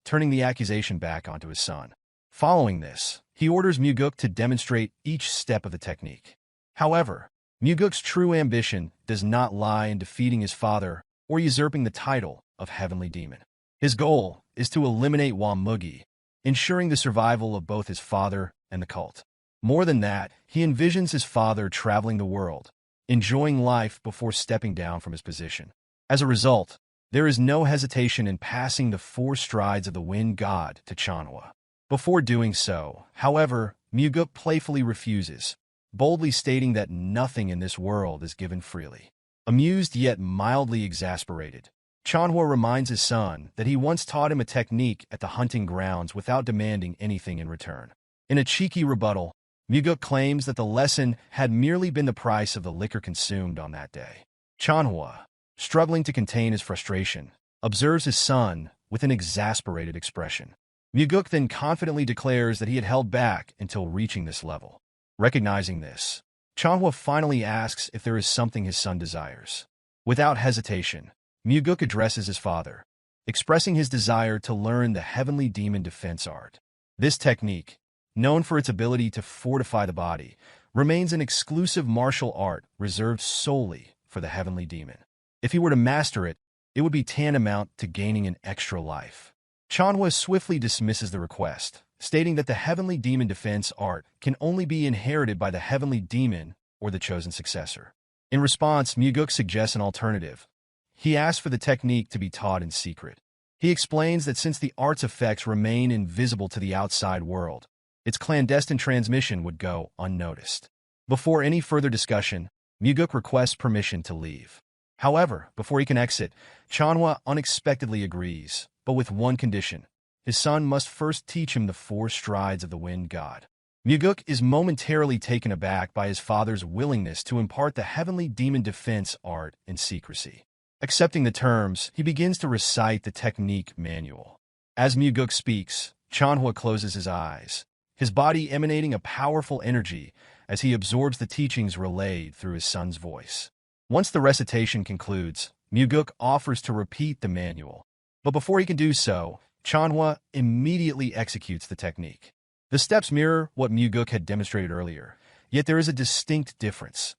turning the accusation back onto his son. Following this, he orders Mugeuk to demonstrate each step of the technique. However, Mugeuk's true ambition does not lie in defeating his father or usurping the title of Heavenly Demon. His goal is to eliminate Mugeuk, ensuring the survival of both his father and the cult. More than that, he envisions his father traveling the world, enjoying life before stepping down from his position. As a result, there is no hesitation in passing the 4 strides of the wind god to Chanhwa. Before doing so, however, Mugeuk playfully refuses, boldly stating that nothing in this world is given freely. Amused yet mildly exasperated, Chanhwa reminds his son that he once taught him a technique at the hunting grounds without demanding anything in return. In a cheeky rebuttal, Mugeuk claims that the lesson had merely been the price of the liquor consumed on that day. Chanhwa, struggling to contain his frustration, observes his son with an exasperated expression. Mugeuk then confidently declares that he had held back until reaching this level. Recognizing this, Chanhwa finally asks if there is something his son desires. Without hesitation, Mugeuk addresses his father, expressing his desire to learn the Heavenly Demon defense art. This technique, known for its ability to fortify the body, remains an exclusive martial art reserved solely for the Heavenly Demon. If he were to master it, it would be tantamount to gaining an extra life. Chanhwa swiftly dismisses the request, stating that the Heavenly Demon defense art can only be inherited by the Heavenly Demon or the chosen successor. In response, Mugeuk suggests an alternative. He asks for the technique to be taught in secret. He explains that since the art's effects remain invisible to the outside world, its clandestine transmission would go unnoticed. Before any further discussion, Mugeuk requests permission to leave. However, before he can exit, Chanhwa unexpectedly agrees, but with one condition. His son must first teach him the 4 strides of the wind god. Mugeuk is momentarily taken aback by his father's willingness to impart the Heavenly Demon defense art in secrecy. Accepting the terms, he begins to recite the technique manual. As Mugeuk speaks, Chanhwa closes his eyes, his body emanating a powerful energy as he absorbs the teachings relayed through his son's voice. Once the recitation concludes, Mugeuk offers to repeat the manual. But before he can do so, Chanhwa immediately executes the technique. The steps mirror what Mugeuk had demonstrated earlier, yet there is a distinct difference.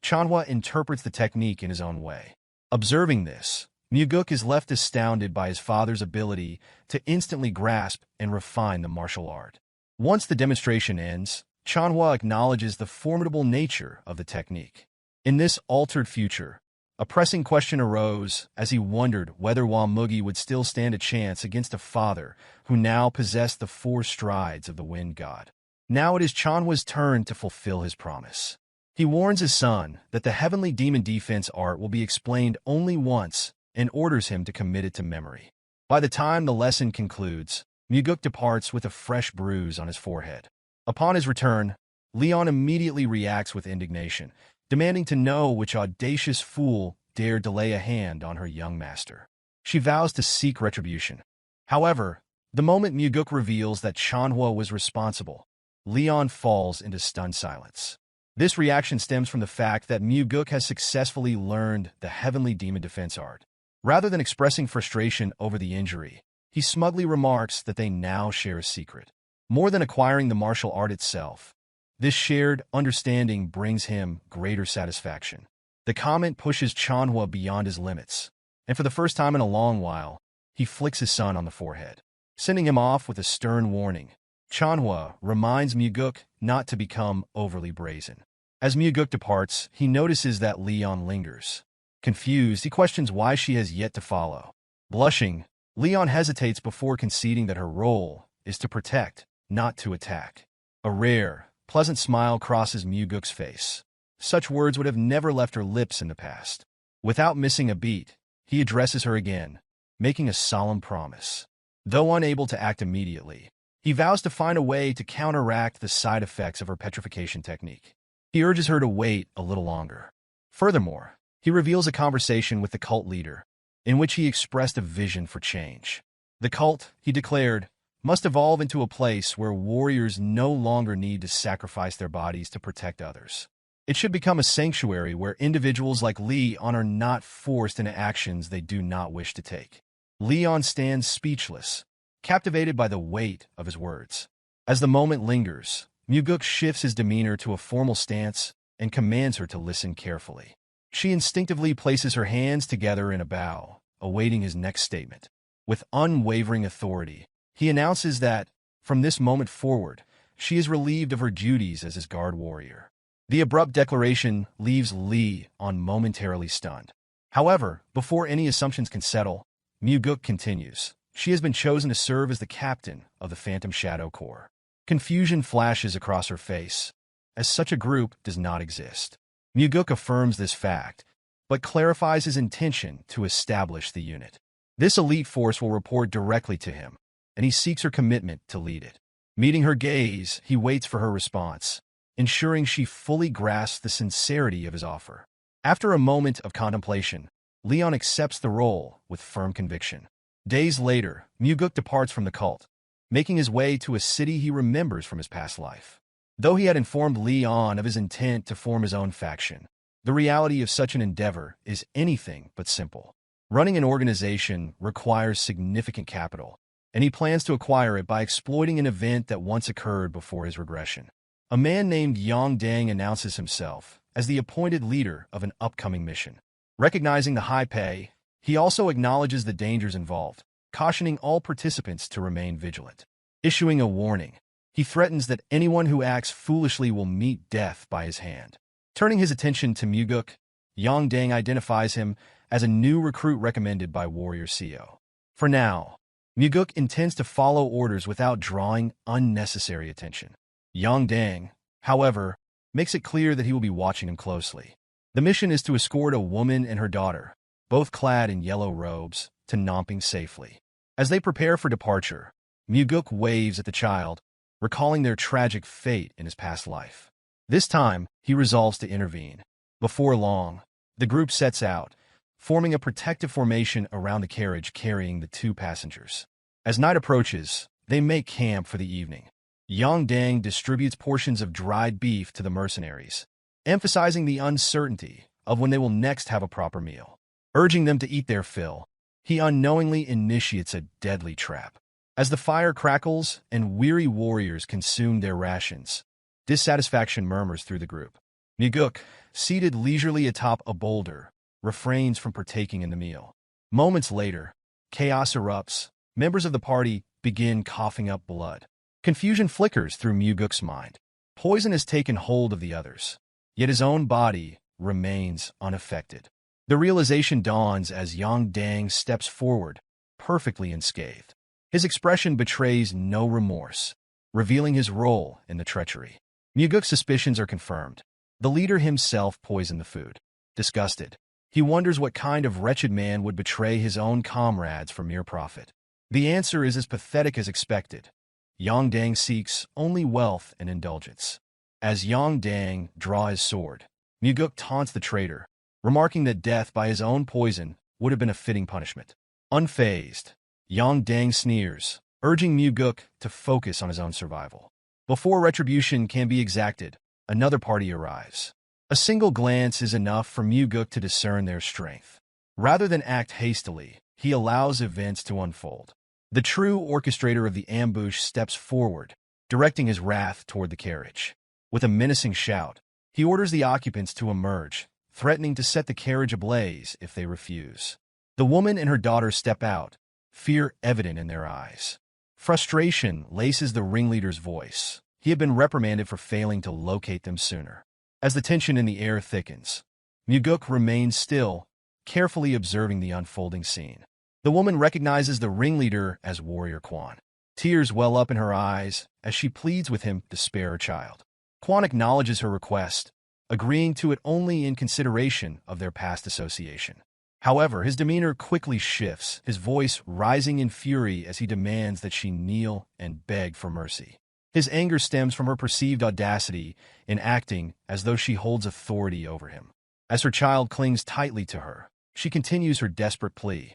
Chanhwa interprets the technique in his own way. Observing this, Mugeuk is left astounded by his father's ability to instantly grasp and refine the martial art. Once the demonstration ends, Chanhwa acknowledges the formidable nature of the technique. In this altered future, a pressing question arose as he wondered whether Mugeuk would still stand a chance against a father who now possessed the 4 strides of the wind god. Now it is Chanhwa's turn to fulfill his promise. He warns his son that the Heavenly Demon defense art will be explained only once and orders him to commit it to memory. By the time the lesson concludes, Mugeuk departs with a fresh bruise on his forehead. Upon his return, Leon immediately reacts with indignation, demanding to know which audacious fool dared to lay a hand on her young master. She vows to seek retribution. However, the moment Mugeuk reveals that Chanhua was responsible, Leon falls into stunned silence. This reaction stems from the fact that Mugeuk has successfully learned the Heavenly Demon Defense art. Rather than expressing frustration over the injury, he smugly remarks that they now share a secret. More than acquiring the martial art itself, this shared understanding brings him greater satisfaction. The comet pushes Chanhua beyond his limits, and for the first time in a long while, he flicks his son on the forehead, sending him off with a stern warning. Chanhua reminds Mugeuk not to become overly brazen. As Mugeuk departs, he notices that Leon lingers. Confused, he questions why she has yet to follow. Blushing, Leon hesitates before conceding that her role is to protect, not to attack. A rare, pleasant smile crosses Mugeuk's face. Such words would have never left her lips in the past. Without missing a beat, he addresses her again, making a solemn promise. Though unable to act immediately, he vows to find a way to counteract the side effects of her petrification technique. He urges her to wait a little longer. Furthermore, he reveals a conversation with the cult leader, in which he expressed a vision for change. The cult, he declared, must evolve into a place where warriors no longer need to sacrifice their bodies to protect others. It should become a sanctuary where individuals like Leon are not forced into actions they do not wish to take. Leon stands speechless, captivated by the weight of his words. As the moment lingers, Mugeuk shifts his demeanor to a formal stance and commands her to listen carefully. She instinctively places her hands together in a bow, awaiting his next statement. With unwavering authority, he announces that, from this moment forward, she is relieved of her duties as his guard warrior. The abrupt declaration leaves Leon momentarily stunned. However, before any assumptions can settle, Mugeuk continues. She has been chosen to serve as the captain of the Phantom Shadow Corps. Confusion flashes across her face, as such a group does not exist. Mugeuk affirms this fact, but clarifies his intention to establish the unit. This elite force will report directly to him, and he seeks her commitment to lead it. Meeting her gaze, he waits for her response, ensuring she fully grasps the sincerity of his offer. After a moment of contemplation, Leon accepts the role with firm conviction. Days later, Mugeuk departs from the cult, making his way to a city he remembers from his past life. Though he had informed Leon of his intent to form his own faction, the reality of such an endeavor is anything but simple. Running an organization requires significant capital, and he plans to acquire it by exploiting an event that once occurred before his regression. A man named Yang Dang announces himself as the appointed leader of an upcoming mission. Recognizing the high pay, he also acknowledges the dangers involved, cautioning all participants to remain vigilant. Issuing a warning, he threatens that anyone who acts foolishly will meet death by his hand. Turning his attention to Mugeuk, Yang Dang identifies him as a new recruit recommended by Warrior CO. For now, Mugeuk intends to follow orders without drawing unnecessary attention. Yang Dang, however, makes it clear that he will be watching him closely. The mission is to escort a woman and her daughter, both clad in yellow robes, to Namping safely. As they prepare for departure, Mugeuk waves at the child, recalling their tragic fate in his past life. This time, he resolves to intervene. Before long, the group sets out, forming a protective formation around the carriage carrying the two passengers. As night approaches, they make camp for the evening. Yang Dang distributes portions of dried beef to the mercenaries, emphasizing the uncertainty of when they will next have a proper meal. Urging them to eat their fill, he unknowingly initiates a deadly trap. As the fire crackles and weary warriors consume their rations, dissatisfaction murmurs through the group. Mugeuk, seated leisurely atop a boulder, refrains from partaking in the meal. Moments later, chaos erupts. Members of the party begin coughing up blood. Confusion flickers through Mugeuk's mind. Poison has taken hold of the others, yet his own body remains unaffected. The realization dawns as Yang Dang steps forward, perfectly unscathed. His expression betrays no remorse, revealing his role in the treachery. Mugeuk's suspicions are confirmed. The leader himself poisoned the food. Disgusted, he wonders what kind of wretched man would betray his own comrades for mere profit. The answer is as pathetic as expected. Yang Dang seeks only wealth and indulgence. As Yang Dang draw his sword, Mugeuk taunts the traitor, remarking that death by his own poison would have been a fitting punishment. Unfazed, Yang Dang sneers, urging Mugeuk to focus on his own survival. Before retribution can be exacted, another party arrives. A single glance is enough for Mugeuk to discern their strength. Rather than act hastily, he allows events to unfold. The true orchestrator of the ambush steps forward, directing his wrath toward the carriage. With a menacing shout, he orders the occupants to emerge, threatening to set the carriage ablaze if they refuse. The woman and her daughter step out, fear evident in their eyes. Frustration laces the ringleader's voice. He had been reprimanded for failing to locate them sooner. As the tension in the air thickens, Mugeuk remains still, carefully observing the unfolding scene. The woman recognizes the ringleader as Warrior Quan. Tears well up in her eyes as she pleads with him to spare her child. Quan acknowledges her request, agreeing to it only in consideration of their past association. However, his demeanor quickly shifts, his voice rising in fury as he demands that she kneel and beg for mercy. His anger stems from her perceived audacity in acting as though she holds authority over him. As her child clings tightly to her, she continues her desperate plea,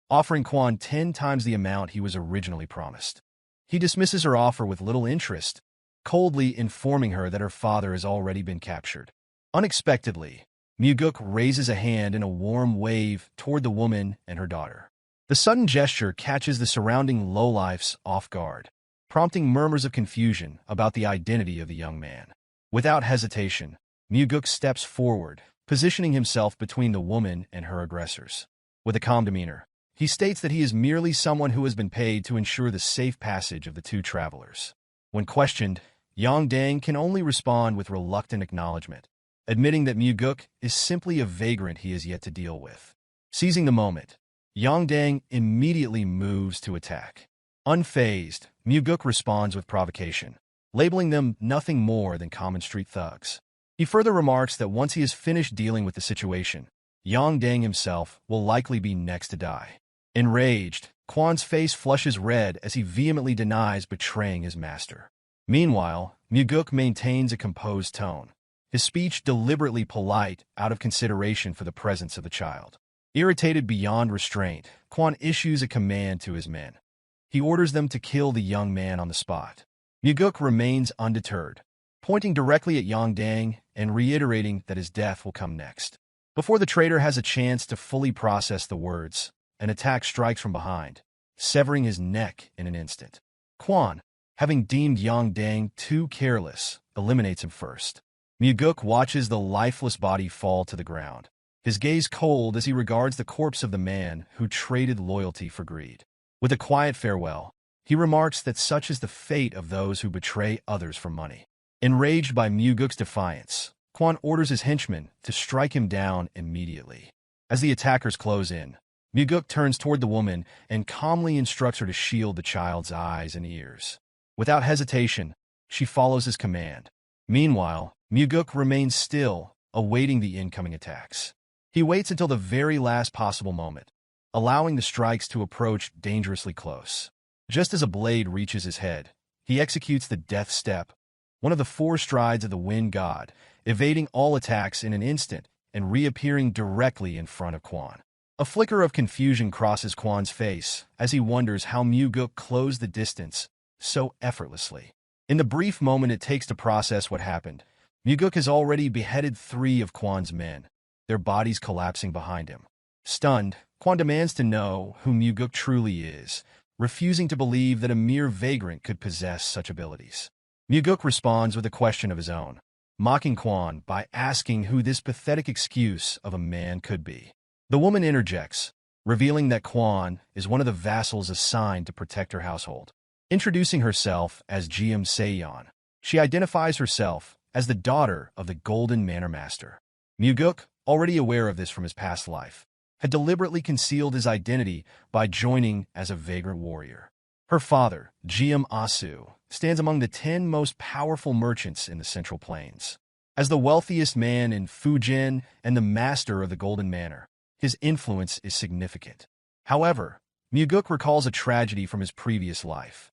offering Quan 10 times the amount he was originally promised. He dismisses her offer with little interest, coldly informing her that her father has already been captured. Unexpectedly, Mugeuk raises a hand in a warm wave toward the woman and her daughter. The sudden gesture catches the surrounding lowlifes off guard, prompting murmurs of confusion about the identity of the young man. Without hesitation, Mugeuk steps forward, positioning himself between the woman and her aggressors. With a calm demeanor, he states that he is merely someone who has been paid to ensure the safe passage of the two travelers. When questioned, Yang Dang can only respond with reluctant acknowledgement, admitting that Mugeuk is simply a vagrant he has yet to deal with. Seizing the moment, Yang Dang immediately moves to attack. Unfazed, Mugeuk responds with provocation, labeling them nothing more than common street thugs. He further remarks that once he is finished dealing with the situation, Yang Dang himself will likely be next to die. Enraged, Quan's face flushes red as he vehemently denies betraying his master. Meanwhile, Mugeuk maintains a composed tone, his speech deliberately polite out of consideration for the presence of the child. Irritated beyond restraint, Quan issues a command to his men. He orders them to kill the young man on the spot. Mugeuk remains undeterred, pointing directly at Yang Dang and reiterating that his death will come next. Before the traitor has a chance to fully process the words, an attack strikes from behind, severing his neck in an instant. Quan, having deemed Yang Dang too careless, eliminates him first. Mugeuk watches the lifeless body fall to the ground, his gaze cold as he regards the corpse of the man who traded loyalty for greed. With a quiet farewell, he remarks that such is the fate of those who betray others for money. Enraged by Mugeuk's defiance, Quan orders his henchmen to strike him down immediately. As the attackers close in, Mugeuk turns toward the woman and calmly instructs her to shield the child's eyes and ears. Without hesitation, she follows his command. Meanwhile, Mugeuk remains still, awaiting the incoming attacks. He waits until the very last possible moment, allowing the strikes to approach dangerously close. Just as a blade reaches his head, he executes the death step, one of the 4 strides of the wind god, evading all attacks in an instant and reappearing directly in front of Quan. A flicker of confusion crosses Quan's face as he wonders how Mugeuk closed the distance so effortlessly. In the brief moment it takes to process what happened, Mugeuk has already beheaded 3 of Quan's men, their bodies collapsing behind him. Stunned, Quan demands to know who Mugeuk truly is, refusing to believe that a mere vagrant could possess such abilities. Mugeuk responds with a question of his own, mocking Quan by asking who this pathetic excuse of a man could be. The woman interjects, revealing that Quan is one of the vassals assigned to protect her household. Introducing herself as Geom Seyon, she identifies herself as the daughter of the Golden Manor Master. Mugeuk, already aware of this from his past life, had deliberately concealed his identity by joining as a vagrant warrior. Her father, Geom Asu, stands among the 10 most powerful merchants in the Central Plains. As the wealthiest man in Fujian and the master of the Golden Manor, his influence is significant. However, Mugeuk recalls a tragedy from his previous life.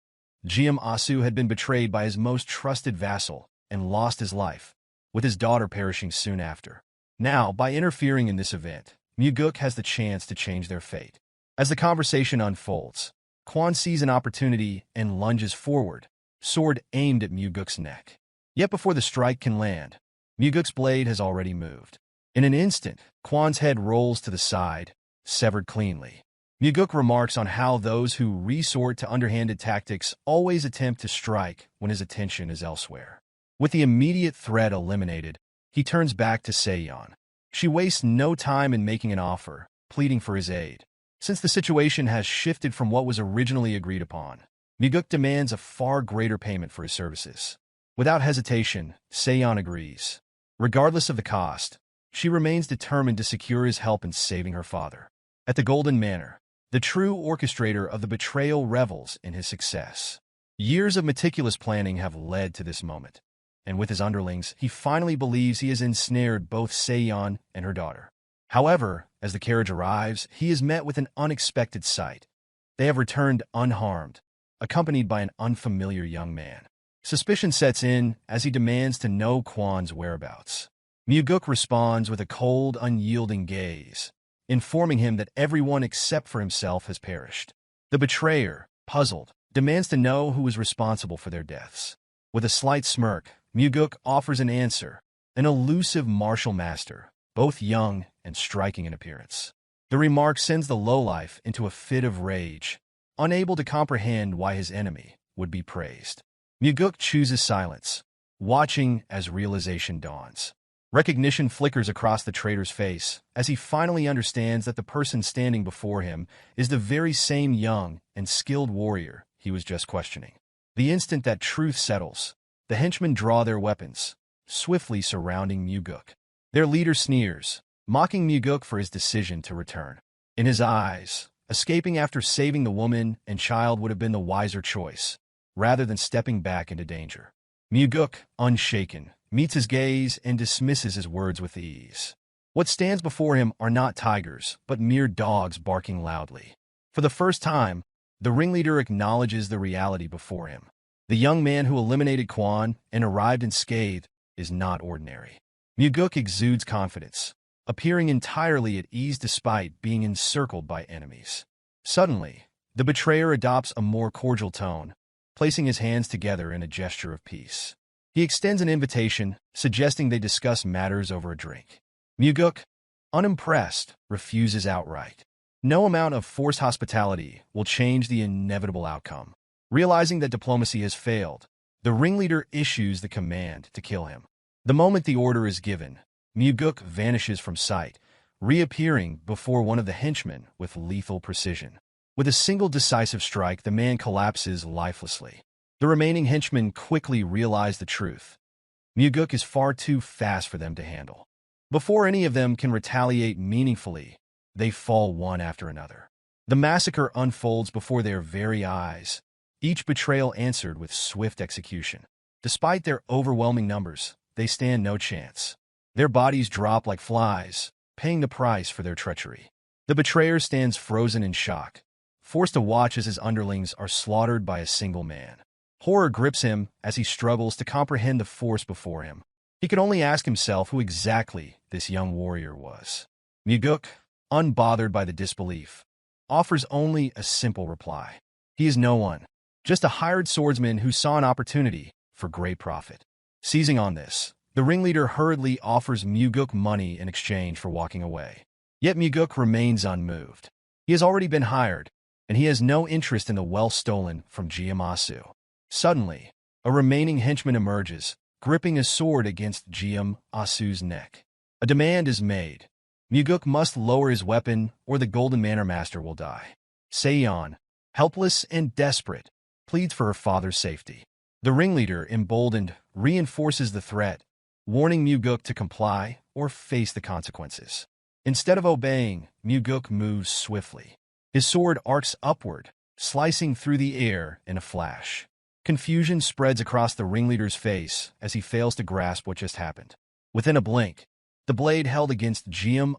Geom Asu had been betrayed by his most trusted vassal, and lost his life, with his daughter perishing soon after. Now, by interfering in this event, Mugeuk has the chance to change their fate. As the conversation unfolds, Quan sees an opportunity and lunges forward, sword aimed at Mugeuk's neck. Yet before the strike can land, Mugeuk's blade has already moved. In an instant, Quan's head rolls to the side, severed cleanly. Mugeuk remarks on how those who resort to underhanded tactics always attempt to strike when his attention is elsewhere. With the immediate threat eliminated, he turns back to Seiyon. She wastes no time in making an offer, pleading for his aid. Since the situation has shifted from what was originally agreed upon, Mugeuk demands a far greater payment for his services. Without hesitation, Seiyon agrees. Regardless of the cost, she remains determined to secure his help in saving her father. At the Golden Manor, the true orchestrator of the betrayal revels in his success. Years of meticulous planning have led to this moment, and with his underlings, he finally believes he has ensnared both Seiyon and her daughter. However, as the carriage arrives, he is met with an unexpected sight. They have returned unharmed, accompanied by an unfamiliar young man. Suspicion sets in as he demands to know Quan's whereabouts. Mugeuk responds with a cold, unyielding gaze, informing him that everyone except for himself has perished. The betrayer, puzzled, demands to know who is responsible for their deaths. With a slight smirk, Mugeuk offers an answer, an elusive martial master, both young and striking in appearance. The remark sends the lowlife into a fit of rage, unable to comprehend why his enemy would be praised. Mugeuk chooses silence, watching as realization dawns. Recognition flickers across the traitor's face as he finally understands that the person standing before him is the very same young and skilled warrior he was just questioning. The instant that truth settles, the henchmen draw their weapons, swiftly surrounding Mugeuk. Their leader sneers, mocking Mugeuk for his decision to return. In his eyes, escaping after saving the woman and child would have been the wiser choice, rather than stepping back into danger. Mugeuk, unshaken, meets his gaze and dismisses his words with ease. What stands before him are not tigers, but mere dogs barking loudly. For the first time, the ringleader acknowledges the reality before him. The young man who eliminated Quan and arrived unscathed is not ordinary. Mugeuk exudes confidence, appearing entirely at ease despite being encircled by enemies. Suddenly, the betrayer adopts a more cordial tone, placing his hands together in a gesture of peace. He extends an invitation, suggesting they discuss matters over a drink. Mugeuk, unimpressed, refuses outright. No amount of forced hospitality will change the inevitable outcome. Realizing that diplomacy has failed, the ringleader issues the command to kill him. The moment the order is given, Mugeuk vanishes from sight, reappearing before one of the henchmen with lethal precision. With a single decisive strike, the man collapses lifelessly. The remaining henchmen quickly realize the truth. Mugeuk is far too fast for them to handle. Before any of them can retaliate meaningfully, they fall one after another. The massacre unfolds before their very eyes, each betrayal answered with swift execution. Despite their overwhelming numbers, they stand no chance. Their bodies drop like flies, paying the price for their treachery. The betrayer stands frozen in shock, forced to watch as his underlings are slaughtered by a single man. Horror grips him as he struggles to comprehend the force before him. He could only ask himself who exactly this young warrior was. Mugeuk, unbothered by the disbelief, offers only a simple reply. He is no one, just a hired swordsman who saw an opportunity for great profit. Seizing on this, the ringleader hurriedly offers Mugeuk money in exchange for walking away. Yet Mugeuk remains unmoved. He has already been hired, and he has no interest in the wealth stolen from Geom. Suddenly, a remaining henchman emerges, gripping a sword against Geom's neck. A demand is made. Mugeuk must lower his weapon, or the Golden Manor Master will die. Seiyon, helpless and desperate, pleads for her father's safety. The ringleader, emboldened, reinforces the threat, warning Mugeuk to comply or face the consequences. Instead of obeying, Mugeuk moves swiftly. His sword arcs upward, slicing through the air in a flash. Confusion spreads across the ringleader's face as he fails to grasp what just happened. Within a blink, the blade held against Geom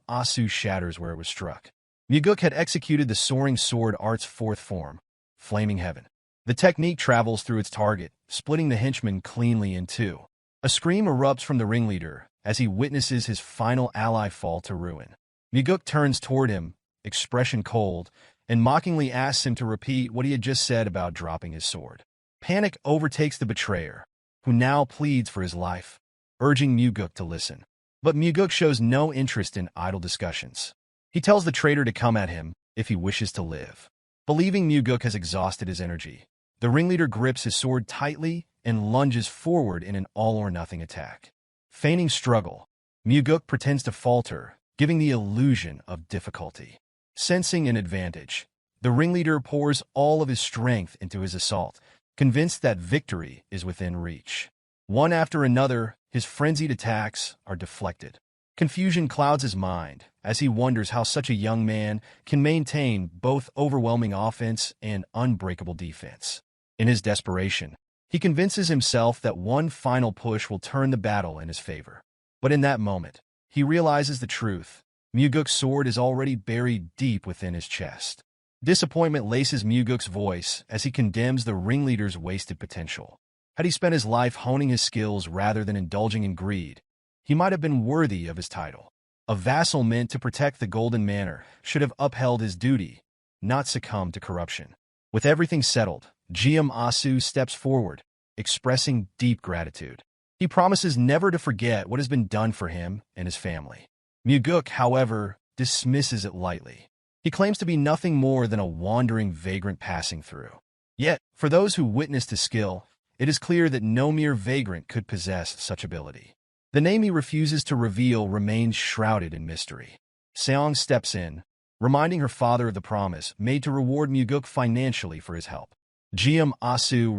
shatters where it was struck. Mugeuk had executed the soaring sword art's fourth form, Flaming Heaven. The technique travels through its target, splitting the henchman cleanly in two. A scream erupts from the ringleader as he witnesses his final ally fall to ruin. Mugeuk turns toward him, expression cold, and mockingly asks him to repeat what he had just said about dropping his sword. Panic overtakes the betrayer, who now pleads for his life, urging Mugeuk to listen. But Mugeuk shows no interest in idle discussions. He tells the traitor to come at him if he wishes to live. Believing Mugeuk has exhausted his energy, the ringleader grips his sword tightly and lunges forward in an all-or-nothing attack. Feigning struggle, Mugeuk pretends to falter, giving the illusion of difficulty. Sensing an advantage, the ringleader pours all of his strength into his assault, convinced that victory is within reach. One after another, his frenzied attacks are deflected. Confusion clouds his mind as he wonders how such a young man can maintain both overwhelming offense and unbreakable defense. In his desperation, he convinces himself that one final push will turn the battle in his favor. But in that moment, he realizes the truth. Mugeuk's sword is already buried deep within his chest. Disappointment laces Mugeuk's voice as he condemns the ringleader's wasted potential. Had he spent his life honing his skills rather than indulging in greed, he might have been worthy of his title. A vassal meant to protect the Golden Manor should have upheld his duty, not succumbed to corruption. With everything settled, Geom steps forward, expressing deep gratitude. He promises never to forget what has been done for him and his family. Mugeuk, however, dismisses it lightly. He claims to be nothing more than a wandering vagrant passing through. Yet, for those who witnessed his skill, it is clear that no mere vagrant could possess such ability. The name he refuses to reveal remains shrouded in mystery. Seong steps in, reminding her father of the promise made to reward Mugeuk financially for his help. Geom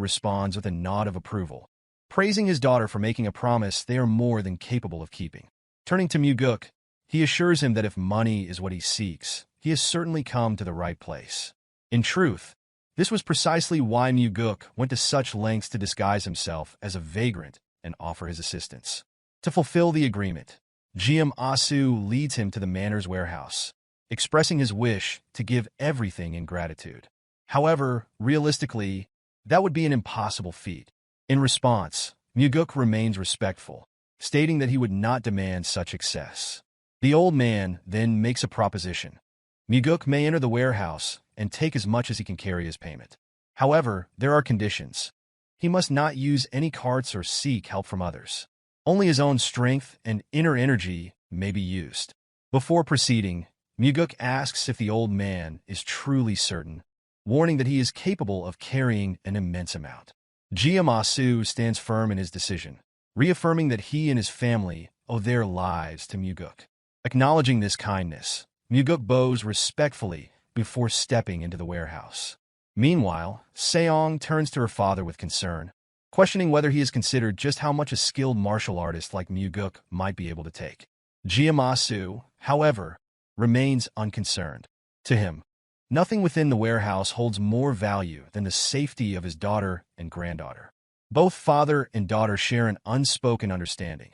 responds with a nod of approval, praising his daughter for making a promise they are more than capable of keeping. Turning to Mugeuk, he assures him that if money is what he seeks, he has certainly come to the right place. In truth, this was precisely why Mugeuk went to such lengths to disguise himself as a vagrant and offer his assistance. To fulfill the agreement, Geom leads him to the manor's warehouse, expressing his wish to give everything in gratitude. However, realistically, that would be an impossible feat. In response, Mugeuk remains respectful, stating that he would not demand such excess. The old man then makes a proposition. Mugeuk may enter the warehouse and take as much as he can carry as payment. However, there are conditions. He must not use any carts or seek help from others. Only his own strength and inner energy may be used. Before proceeding, Mugeuk asks if the old man is truly certain, warning that he is capable of carrying an immense amount. Geom stands firm in his decision, reaffirming that he and his family owe their lives to Mugeuk. Acknowledging this kindness, Mugeuk bows respectfully before stepping into the warehouse. Meanwhile, Seong turns to her father with concern, questioning whether he has considered just how much a skilled martial artist like Mugeuk might be able to take. Geom, however, remains unconcerned. To him, nothing within the warehouse holds more value than the safety of his daughter and granddaughter. Both father and daughter share an unspoken understanding.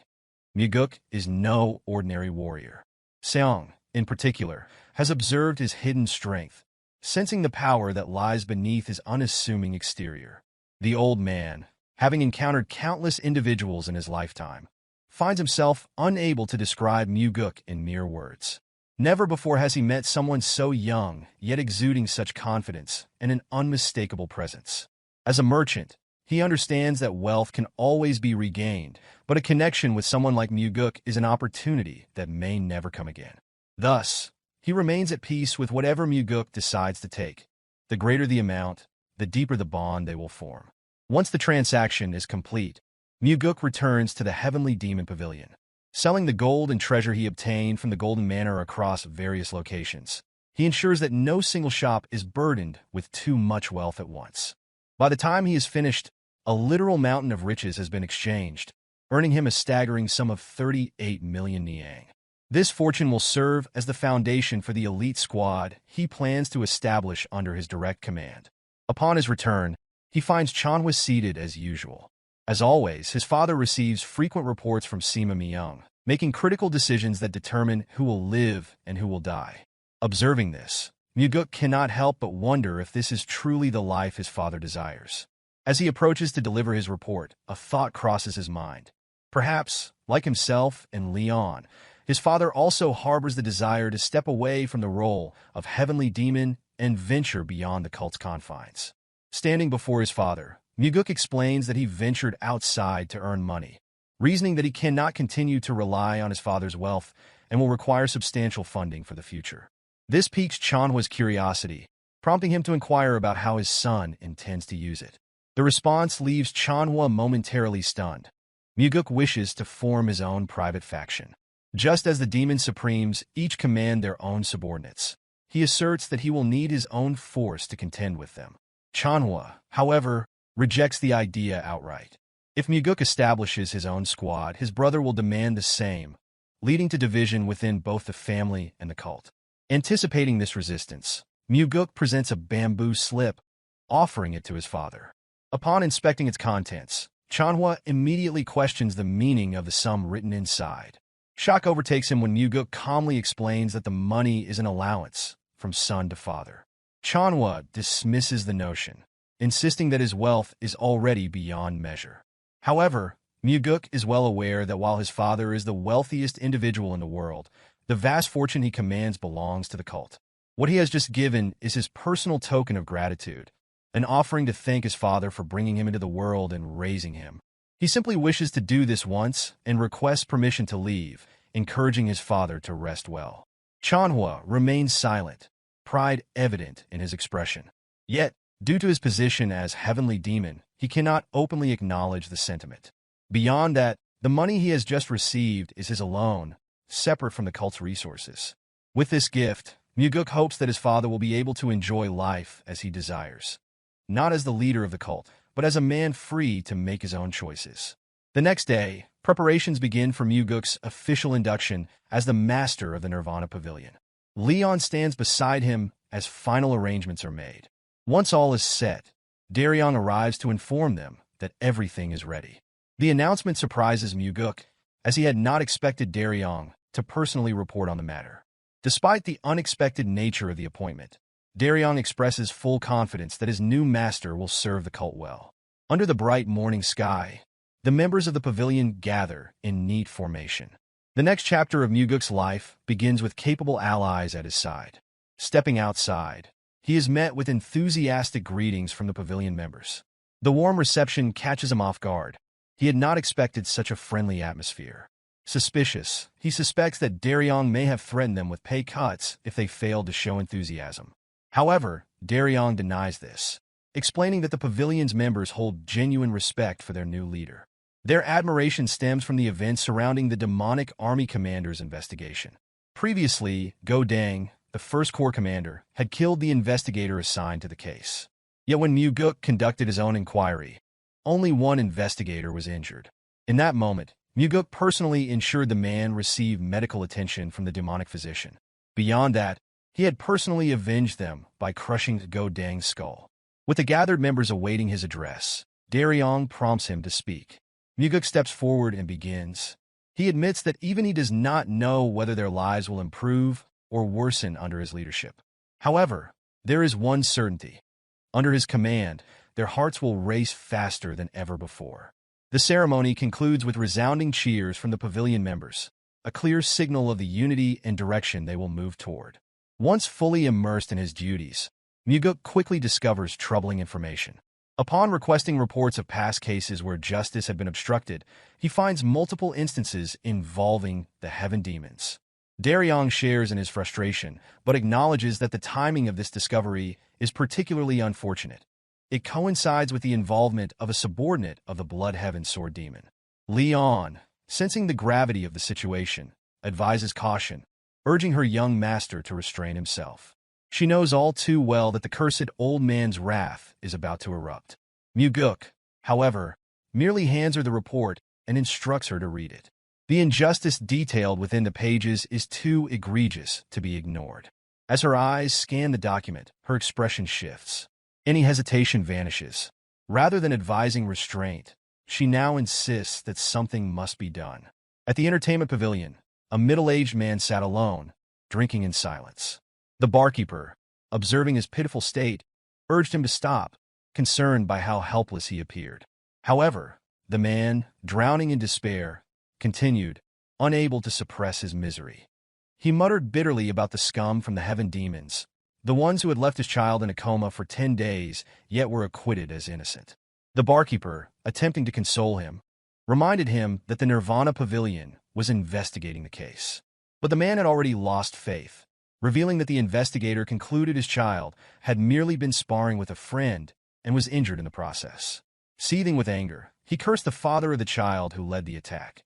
Mugeuk is no ordinary warrior. Seong, in particular, has observed his hidden strength, sensing the power that lies beneath his unassuming exterior. The old man, having encountered countless individuals in his lifetime, finds himself unable to describe Mugeuk in mere words. Never before has he met someone so young, yet exuding such confidence and an unmistakable presence. As a merchant, he understands that wealth can always be regained, but a connection with someone like Mugeuk is an opportunity that may never come again. Thus, he remains at peace with whatever Mugeuk decides to take. The greater the amount, the deeper the bond they will form. Once the transaction is complete, Mugeuk returns to the Heavenly Demon Pavilion, selling the gold and treasure he obtained from the Golden Manor across various locations. He ensures that no single shop is burdened with too much wealth at once. By the time he is finished, a literal mountain of riches has been exchanged, earning him a staggering sum of 38 million niang. This fortune will serve as the foundation for the elite squad he plans to establish under his direct command. Upon his return, he finds Chanhua seated as usual. As always, his father receives frequent reports from Sima Myung, making critical decisions that determine who will live and who will die. Observing this, Mugeuk cannot help but wonder if this is truly the life his father desires. As he approaches to deliver his report, a thought crosses his mind. Perhaps, like himself and Leon, his father also harbors the desire to step away from the role of heavenly demon and venture beyond the cult's confines. Standing before his father, Mugeuk explains that he ventured outside to earn money, reasoning that he cannot continue to rely on his father's wealth and will require substantial funding for the future. This piques Chanhwa's curiosity, prompting him to inquire about how his son intends to use it. The response leaves Chanhwa momentarily stunned. Mugeuk wishes to form his own private faction. Just as the Demon Supremes each command their own subordinates, he asserts that he will need his own force to contend with them. Chanhwa, however, rejects the idea outright. If Mugeuk establishes his own squad, his brother will demand the same, leading to division within both the family and the cult. Anticipating this resistance, Mugeuk presents a bamboo slip, offering it to his father. Upon inspecting its contents, Chanhwa immediately questions the meaning of the sum written inside. Shock overtakes him when Mugeuk calmly explains that the money is an allowance from son to father. Chanhwa dismisses the notion, insisting that his wealth is already beyond measure. However, Mugeuk is well aware that while his father is the wealthiest individual in the world, the vast fortune he commands belongs to the cult. What he has just given is his personal token of gratitude, an offering to thank his father for bringing him into the world and raising him. He simply wishes to do this once and requests permission to leave, encouraging his father to rest well. Chanhwa remains silent, pride evident in his expression. Yet, due to his position as heavenly demon, he cannot openly acknowledge the sentiment. Beyond that, the money he has just received is his alone, separate from the cult's resources. With this gift, Mugeuk hopes that his father will be able to enjoy life as he desires. Not as the leader of the cult, but as a man free to make his own choices. The next day, preparations begin for Mugeuk's official induction as the master of the Nirvana Pavilion. Leon stands beside him as final arrangements are made. Once all is set, Daryong arrives to inform them that everything is ready. The announcement surprises Mugeuk, as he had not expected Daryong to personally report on the matter. Despite the unexpected nature of the appointment, Daryong expresses full confidence that his new master will serve the cult well. Under the bright morning sky, the members of the pavilion gather in neat formation. The next chapter of Mugeuk's life begins with capable allies at his side. Stepping outside, he is met with enthusiastic greetings from the pavilion members. The warm reception catches him off guard. He had not expected such a friendly atmosphere. Suspicious, he suspects that Daryong may have threatened them with pay cuts if they failed to show enthusiasm. However, Daryong denies this, explaining that the pavilion's members hold genuine respect for their new leader. Their admiration stems from the events surrounding the demonic army commander's investigation. Previously, Go Dang, the first corps commander, had killed the investigator assigned to the case. Yet when Mugeuk conducted his own inquiry, only one investigator was injured. In that moment, Mugeuk personally ensured the man received medical attention from the demonic physician. Beyond that, he had personally avenged them by crushing Go Dang's skull. With the gathered members awaiting his address, Daryong prompts him to speak. Mugeuk steps forward and begins. He admits that even he does not know whether their lives will improve or worsen under his leadership. However, there is one certainty. Under his command, their hearts will race faster than ever before. The ceremony concludes with resounding cheers from the pavilion members, a clear signal of the unity and direction they will move toward. Once fully immersed in his duties, Mugeuk quickly discovers troubling information. Upon requesting reports of past cases where justice had been obstructed, he finds multiple instances involving the heaven demons. Daryong shares in his frustration, but acknowledges that the timing of this discovery is particularly unfortunate. It coincides with the involvement of a subordinate of the Blood Heaven Sword Demon. Leon, sensing the gravity of the situation, advises caution, urging her young master to restrain himself. She knows all too well that the cursed old man's wrath is about to erupt. Mugeuk, however, merely hands her the report and instructs her to read it. The injustice detailed within the pages is too egregious to be ignored. As her eyes scan the document, her expression shifts. Any hesitation vanishes. Rather than advising restraint, she now insists that something must be done. At the entertainment pavilion, a middle-aged man sat alone, drinking in silence. The barkeeper, observing his pitiful state, urged him to stop, concerned by how helpless he appeared. However, the man, drowning in despair, continued, unable to suppress his misery. He muttered bitterly about the scum from the heaven demons, the ones who had left his child in a coma for 10 days, yet were acquitted as innocent. The barkeeper, attempting to console him, reminded him that the Nirvana Pavilion was investigating the case. But the man had already lost faith, revealing that the investigator concluded his child had merely been sparring with a friend and was injured in the process. Seething with anger, he cursed the father of the child who led the attack.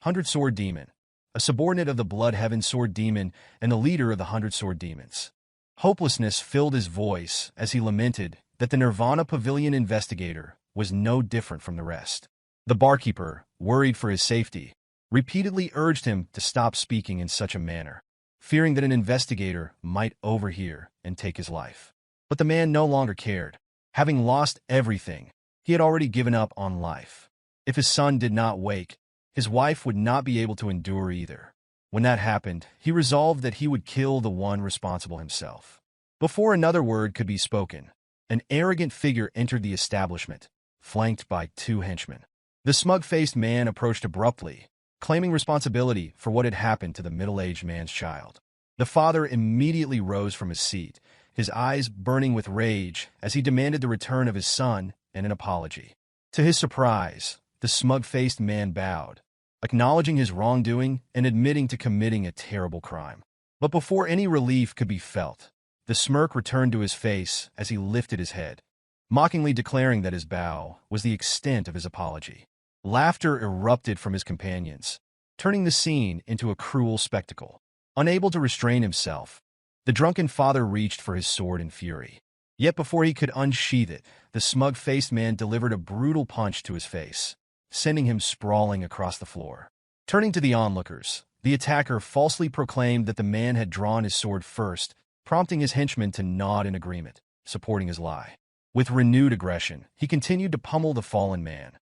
100-Sword Demon, a subordinate of the Blood Heaven Sword Demon and the leader of the 100-Sword Demons. Hopelessness filled his voice as he lamented that the Nirvana Pavilion investigator was no different from the rest. The barkeeper, worried for his safety, repeatedly urged him to stop speaking in such a manner, fearing that an investigator might overhear and take his life. But the man no longer cared. Having lost everything, he had already given up on life. If his son did not wake, his wife would not be able to endure either. When that happened, he resolved that he would kill the one responsible himself. Before another word could be spoken, an arrogant figure entered the establishment, flanked by 2 henchmen. The smug-faced man approached abruptly, claiming responsibility for what had happened to the middle-aged man's child. The father immediately rose from his seat, his eyes burning with rage as he demanded the return of his son and an apology. To his surprise, the smug-faced man bowed, acknowledging his wrongdoing and admitting to committing a terrible crime. But before any relief could be felt, the smirk returned to his face as he lifted his head, mockingly declaring that his bow was the extent of his apology. Laughter erupted from his companions, turning the scene into a cruel spectacle. Unable to restrain himself, the drunken father reached for his sword in fury. Yet before he could unsheath it, the smug-faced man delivered a brutal punch to his face, sending him sprawling across the floor. Turning to the onlookers, the attacker falsely proclaimed that the man had drawn his sword first, prompting his henchmen to nod in agreement, supporting his lie. With renewed aggression, he continued to pummel the fallen man,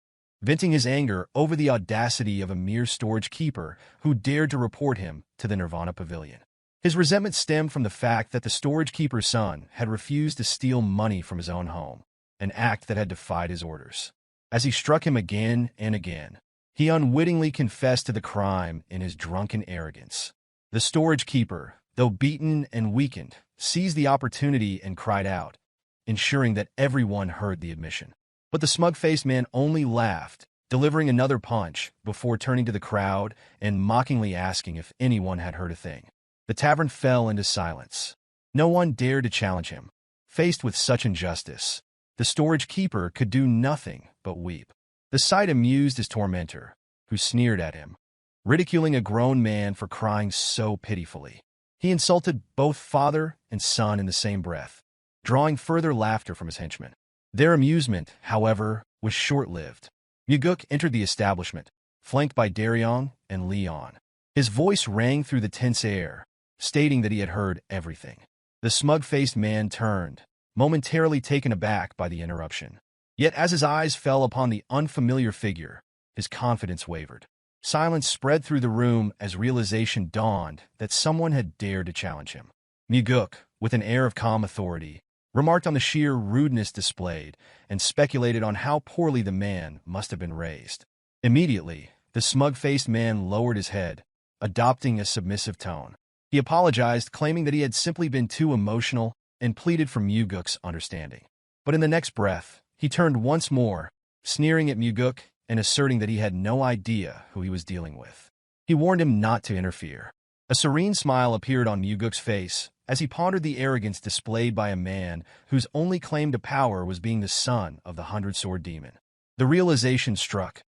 venting his anger over the audacity of a mere storage keeper who dared to report him to the Nirvana Pavilion. His resentment stemmed from the fact that the storage keeper's son had refused to steal money from his own home, an act that had defied his orders. As he struck him again and again, he unwittingly confessed to the crime in his drunken arrogance. The storage keeper, though beaten and weakened, seized the opportunity and cried out, ensuring that everyone heard the admission. But the smug-faced man only laughed, delivering another punch before turning to the crowd and mockingly asking if anyone had heard a thing. The tavern fell into silence. No one dared to challenge him. Faced with such injustice, the storage keeper could do nothing but weep. The sight amused his tormentor, who sneered at him, ridiculing a grown man for crying so pitifully. He insulted both father and son in the same breath, drawing further laughter from his henchmen. Their amusement, however, was short-lived. Mugeuk entered the establishment, flanked by Daryong and Leon. His voice rang through the tense air, stating that he had heard everything. The smug-faced man turned, momentarily taken aback by the interruption. Yet as his eyes fell upon the unfamiliar figure, his confidence wavered. Silence spread through the room as realization dawned that someone had dared to challenge him. Mugeuk, with an air of calm authority, remarked on the sheer rudeness displayed and speculated on how poorly the man must have been raised. Immediately, the smug-faced man lowered his head, adopting a submissive tone. He apologized, claiming that he had simply been too emotional and pleaded for Mugeuk's understanding. But in the next breath, he turned once more, sneering at Mugeuk and asserting that he had no idea who he was dealing with. He warned him not to interfere. A serene smile appeared on Mugeuk's face as he pondered the arrogance displayed by a man whose only claim to power was being the son of the 100-Sword Demon. The realization struck.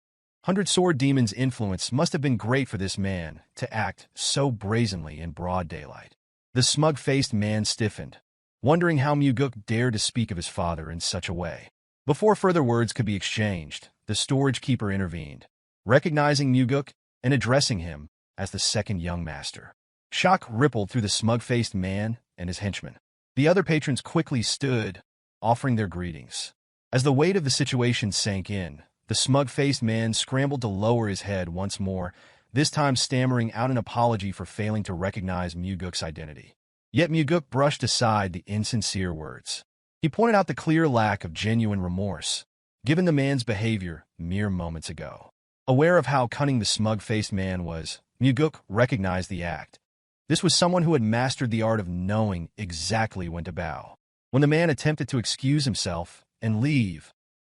100-Sword Demon's influence must have been great for this man to act so brazenly in broad daylight. The smug-faced man stiffened, wondering how Mugeuk dared to speak of his father in such a way. Before further words could be exchanged, the storage keeper intervened, recognizing Mugeuk and addressing him as the second young master. Shock rippled through the smug-faced man and his henchmen. The other patrons quickly stood, offering their greetings. As the weight of the situation sank in, the smug-faced man scrambled to lower his head once more, this time stammering out an apology for failing to recognize Mugeuk's identity. Yet Mugeuk brushed aside the insincere words. He pointed out the clear lack of genuine remorse, given the man's behavior mere moments ago. Aware of how cunning the smug-faced man was, Mugeuk recognized the act. This was someone who had mastered the art of knowing exactly when to bow. When the man attempted to excuse himself and leave,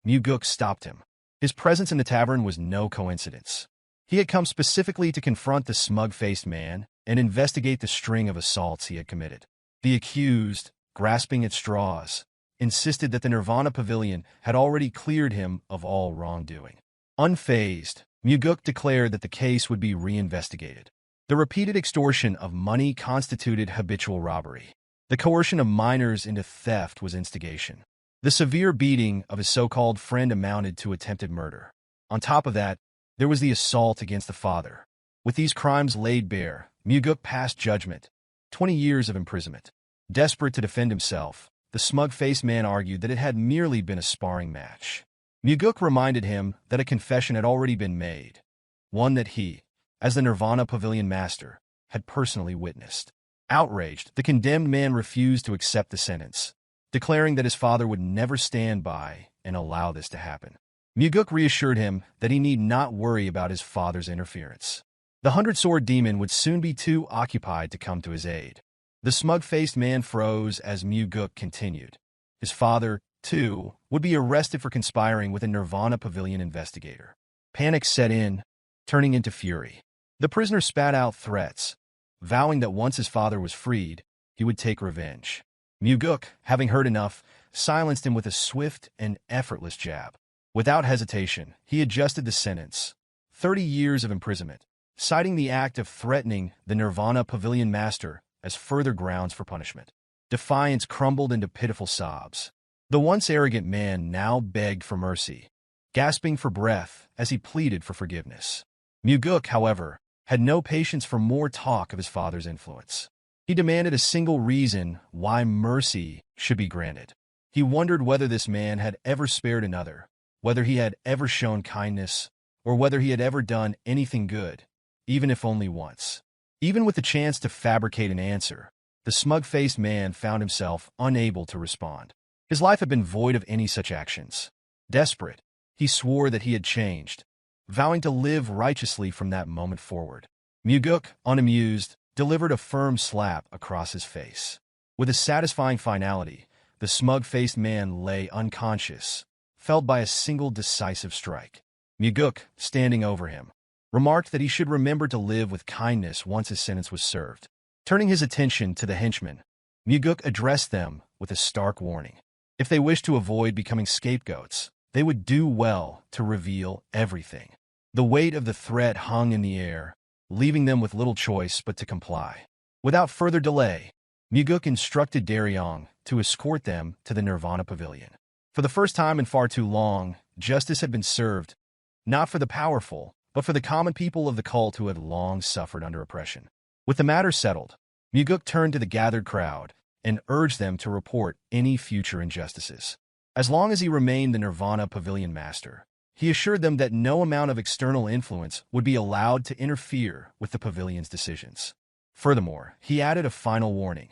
Mugeuk stopped him. His presence in the tavern was no coincidence. He had come specifically to confront the smug-faced man and investigate the string of assaults he had committed. The accused, grasping at straws, insisted that the Nirvana Pavilion had already cleared him of all wrongdoing. Unfazed, Mugeuk declared that the case would be reinvestigated. The repeated extortion of money constituted habitual robbery. The coercion of minors into theft was instigation. The severe beating of his so-called friend amounted to attempted murder. On top of that, there was the assault against the father. With these crimes laid bare, Mugeuk passed judgment, 20 years of imprisonment. Desperate to defend himself, the smug-faced man argued that it had merely been a sparring match. Mugeuk reminded him that a confession had already been made, one that he, as the Nirvana Pavilion master, had personally witnessed. Outraged, the condemned man refused to accept the sentence, declaring that his father would never stand by and allow this to happen. Mugeuk reassured him that he need not worry about his father's interference. The 100-sword demon would soon be too occupied to come to his aid. The smug-faced man froze as Mugeuk continued. His father, too, would be arrested for conspiring with a Nirvana Pavilion investigator. Panic set in, turning into fury. The prisoner spat out threats, vowing that once his father was freed, he would take revenge. Mugeuk, having heard enough, silenced him with a swift and effortless jab. Without hesitation, he adjusted the sentence, 30 years of imprisonment, citing the act of threatening the Nirvana Pavilion master as further grounds for punishment. Defiance crumbled into pitiful sobs. The once arrogant man now begged for mercy, gasping for breath as he pleaded for forgiveness. Mugeuk, however, had no patience for more talk of his father's influence. He demanded a single reason why mercy should be granted. He wondered whether this man had ever spared another, whether he had ever shown kindness, or whether he had ever done anything good, even if only once. Even with the chance to fabricate an answer, the smug-faced man found himself unable to respond. His life had been void of any such actions. Desperate, he swore that he had changed, vowing to live righteously from that moment forward. Mugeuk, unamused, delivered a firm slap across his face. With a satisfying finality, the smug-faced man lay unconscious, felled by a single decisive strike. Mugeuk, standing over him, remarked that he should remember to live with kindness once his sentence was served. Turning his attention to the henchmen, Mugeuk addressed them with a stark warning. If they wished to avoid becoming scapegoats, they would do well to reveal everything. The weight of the threat hung in the air, leaving them with little choice but to comply. Without further delay, Mugeuk instructed Daryong to escort them to the Nirvana Pavilion. For the first time in far too long, justice had been served, not for the powerful, but for the common people of the cult who had long suffered under oppression. With the matter settled, Mugeuk turned to the gathered crowd and urged them to report any future injustices. As long as he remained the Nirvana Pavilion master, he assured them that no amount of external influence would be allowed to interfere with the pavilion's decisions. Furthermore, he added a final warning.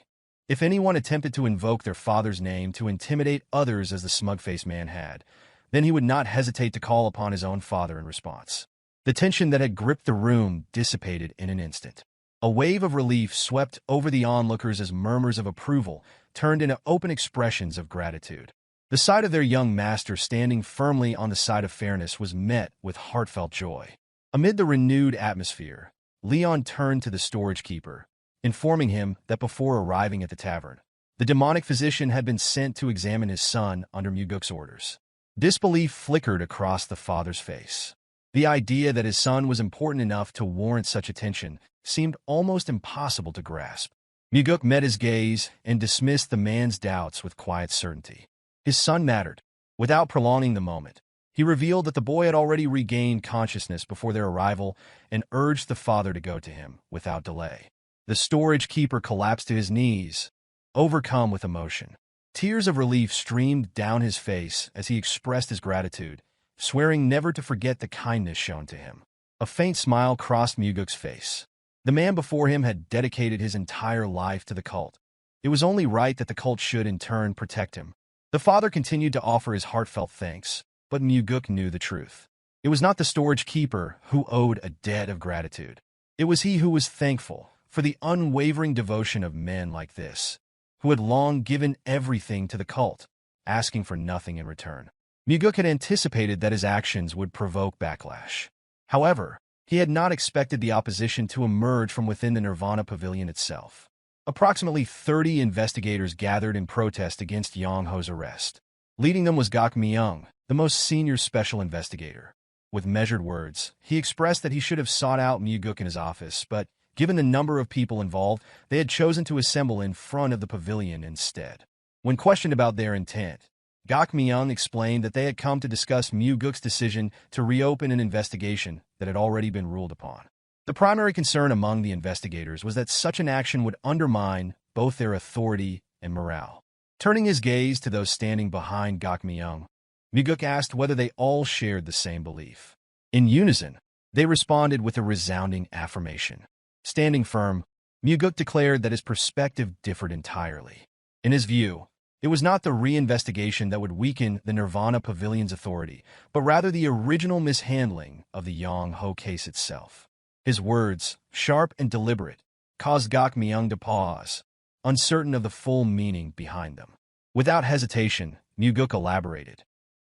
If anyone attempted to invoke their father's name to intimidate others as the smug-faced man had, then he would not hesitate to call upon his own father in response. The tension that had gripped the room dissipated in an instant. A wave of relief swept over the onlookers as murmurs of approval turned into open expressions of gratitude. The sight of their young master standing firmly on the side of fairness was met with heartfelt joy. Amid the renewed atmosphere, Leon turned to the storage keeper, informing him that before arriving at the tavern, the demonic physician had been sent to examine his son under Mugeuk's orders. Disbelief flickered across the father's face. The idea that his son was important enough to warrant such attention seemed almost impossible to grasp. Mugeuk met his gaze and dismissed the man's doubts with quiet certainty. His son mattered. Without prolonging the moment, he revealed that the boy had already regained consciousness before their arrival and urged the father to go to him without delay. The storage keeper collapsed to his knees, overcome with emotion. Tears of relief streamed down his face as he expressed his gratitude, swearing never to forget the kindness shown to him. A faint smile crossed Mugeuk's face. The man before him had dedicated his entire life to the cult. It was only right that the cult should, in turn, protect him. The father continued to offer his heartfelt thanks, but Mugeuk knew the truth. It was not the storage keeper who owed a debt of gratitude. It was he who was thankful for the unwavering devotion of men like this, who had long given everything to the cult, asking for nothing in return. Mugeuk had anticipated that his actions would provoke backlash. However, he had not expected the opposition to emerge from within the Nirvana Pavilion itself. Approximately 30 investigators gathered in protest against Yang Ho's arrest. Leading them was Gok Myung, the most senior special investigator. With measured words, he expressed that he should have sought out Mugeuk in his office, but given the number of people involved, they had chosen to assemble in front of the pavilion instead. When questioned about their intent, Gok Myung explained that they had come to discuss Mugeuk's decision to reopen an investigation that had already been ruled upon. The primary concern among the investigators was that such an action would undermine both their authority and morale. Turning his gaze to those standing behind Gok Myung, Mugeuk asked whether they all shared the same belief. In unison, they responded with a resounding affirmation. Standing firm, Mugeuk declared that his perspective differed entirely. In his view, it was not the reinvestigation that would weaken the Nirvana Pavilion's authority, but rather the original mishandling of the Yang Ho case itself. His words, sharp and deliberate, caused Gok Myung to pause, uncertain of the full meaning behind them. Without hesitation, Mugeuk elaborated.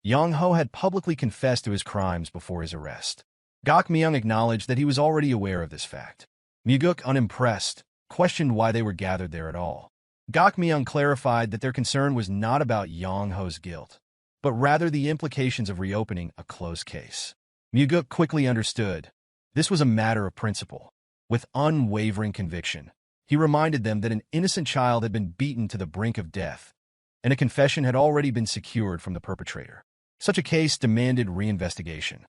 Yang Ho had publicly confessed to his crimes before his arrest. Gok Myung acknowledged that he was already aware of this fact. Mugeuk, unimpressed, questioned why they were gathered there at all. Gok Myung clarified that their concern was not about Yang Ho's guilt, but rather the implications of reopening a closed case. Mugeuk quickly understood. This was a matter of principle. With unwavering conviction, he reminded them that an innocent child had been beaten to the brink of death, and a confession had already been secured from the perpetrator. Such a case demanded reinvestigation.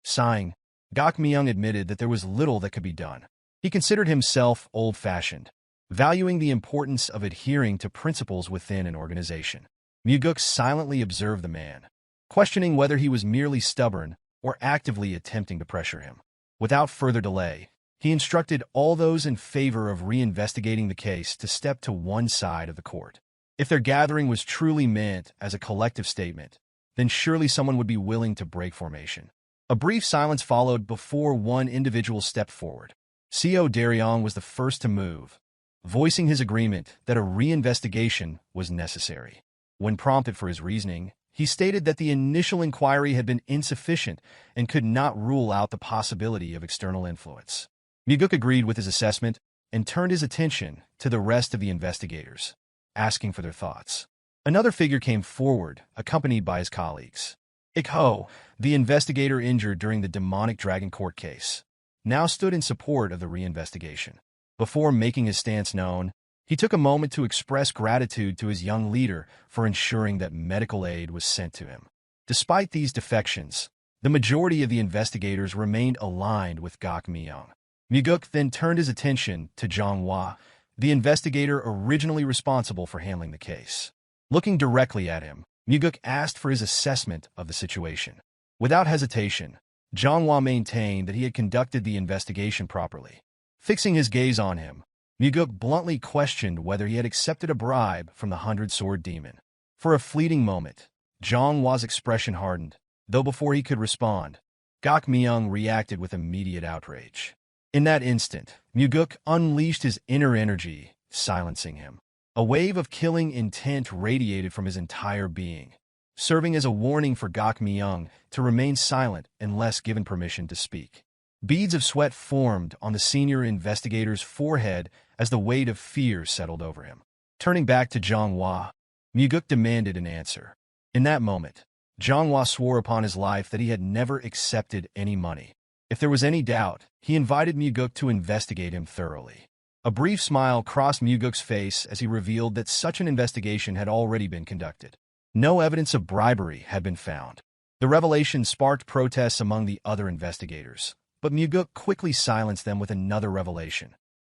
Sighing, Gok Myung admitted that there was little that could be done. He considered himself old-fashioned, valuing the importance of adhering to principles within an organization. Mugeuk silently observed the man, questioning whether he was merely stubborn or actively attempting to pressure him. Without further delay, he instructed all those in favor of reinvestigating the case to step to one side of the court. If their gathering was truly meant as a collective statement, then surely someone would be willing to break formation. A brief silence followed before one individual stepped forward. Co Daryong was the first to move, voicing his agreement that a reinvestigation was necessary. When prompted for his reasoning, he stated that the initial inquiry had been insufficient and could not rule out the possibility of external influence. Mugeuk agreed with his assessment and turned his attention to the rest of the investigators, asking for their thoughts. Another figure came forward, accompanied by his colleagues. Echhi, the investigator injured during the demonic dragon court case, now stood in support of the reinvestigation. Before making his stance known, he took a moment to express gratitude to his young leader for ensuring that medical aid was sent to him. Despite these defections, the majority of the investigators remained aligned with Gok Myung. Mugeuk then turned his attention to Zhang Hua, the investigator originally responsible for handling the case. Looking directly at him, Mugeuk asked for his assessment of the situation. Without hesitation, Zhang Hua maintained that he had conducted the investigation properly. Fixing his gaze on him, Mugeuk bluntly questioned whether he had accepted a bribe from the 100-sword demon. For a fleeting moment, Zhang Hua's expression hardened, though before he could respond, Gok Myung reacted with immediate outrage. In that instant, Mugeuk unleashed his inner energy, silencing him. A wave of killing intent radiated from his entire being, serving as a warning for Gok Myung to remain silent unless given permission to speak. Beads of sweat formed on the senior investigator's forehead as the weight of fear settled over him. Turning back to Zhang Hua, Mugeuk demanded an answer. In that moment, Zhang Hua swore upon his life that he had never accepted any money. If there was any doubt, he invited Mugeuk to investigate him thoroughly. A brief smile crossed Mugeuk's face as he revealed that such an investigation had already been conducted. No evidence of bribery had been found. The revelation sparked protests among the other investigators, but Mugeuk quickly silenced them with another revelation.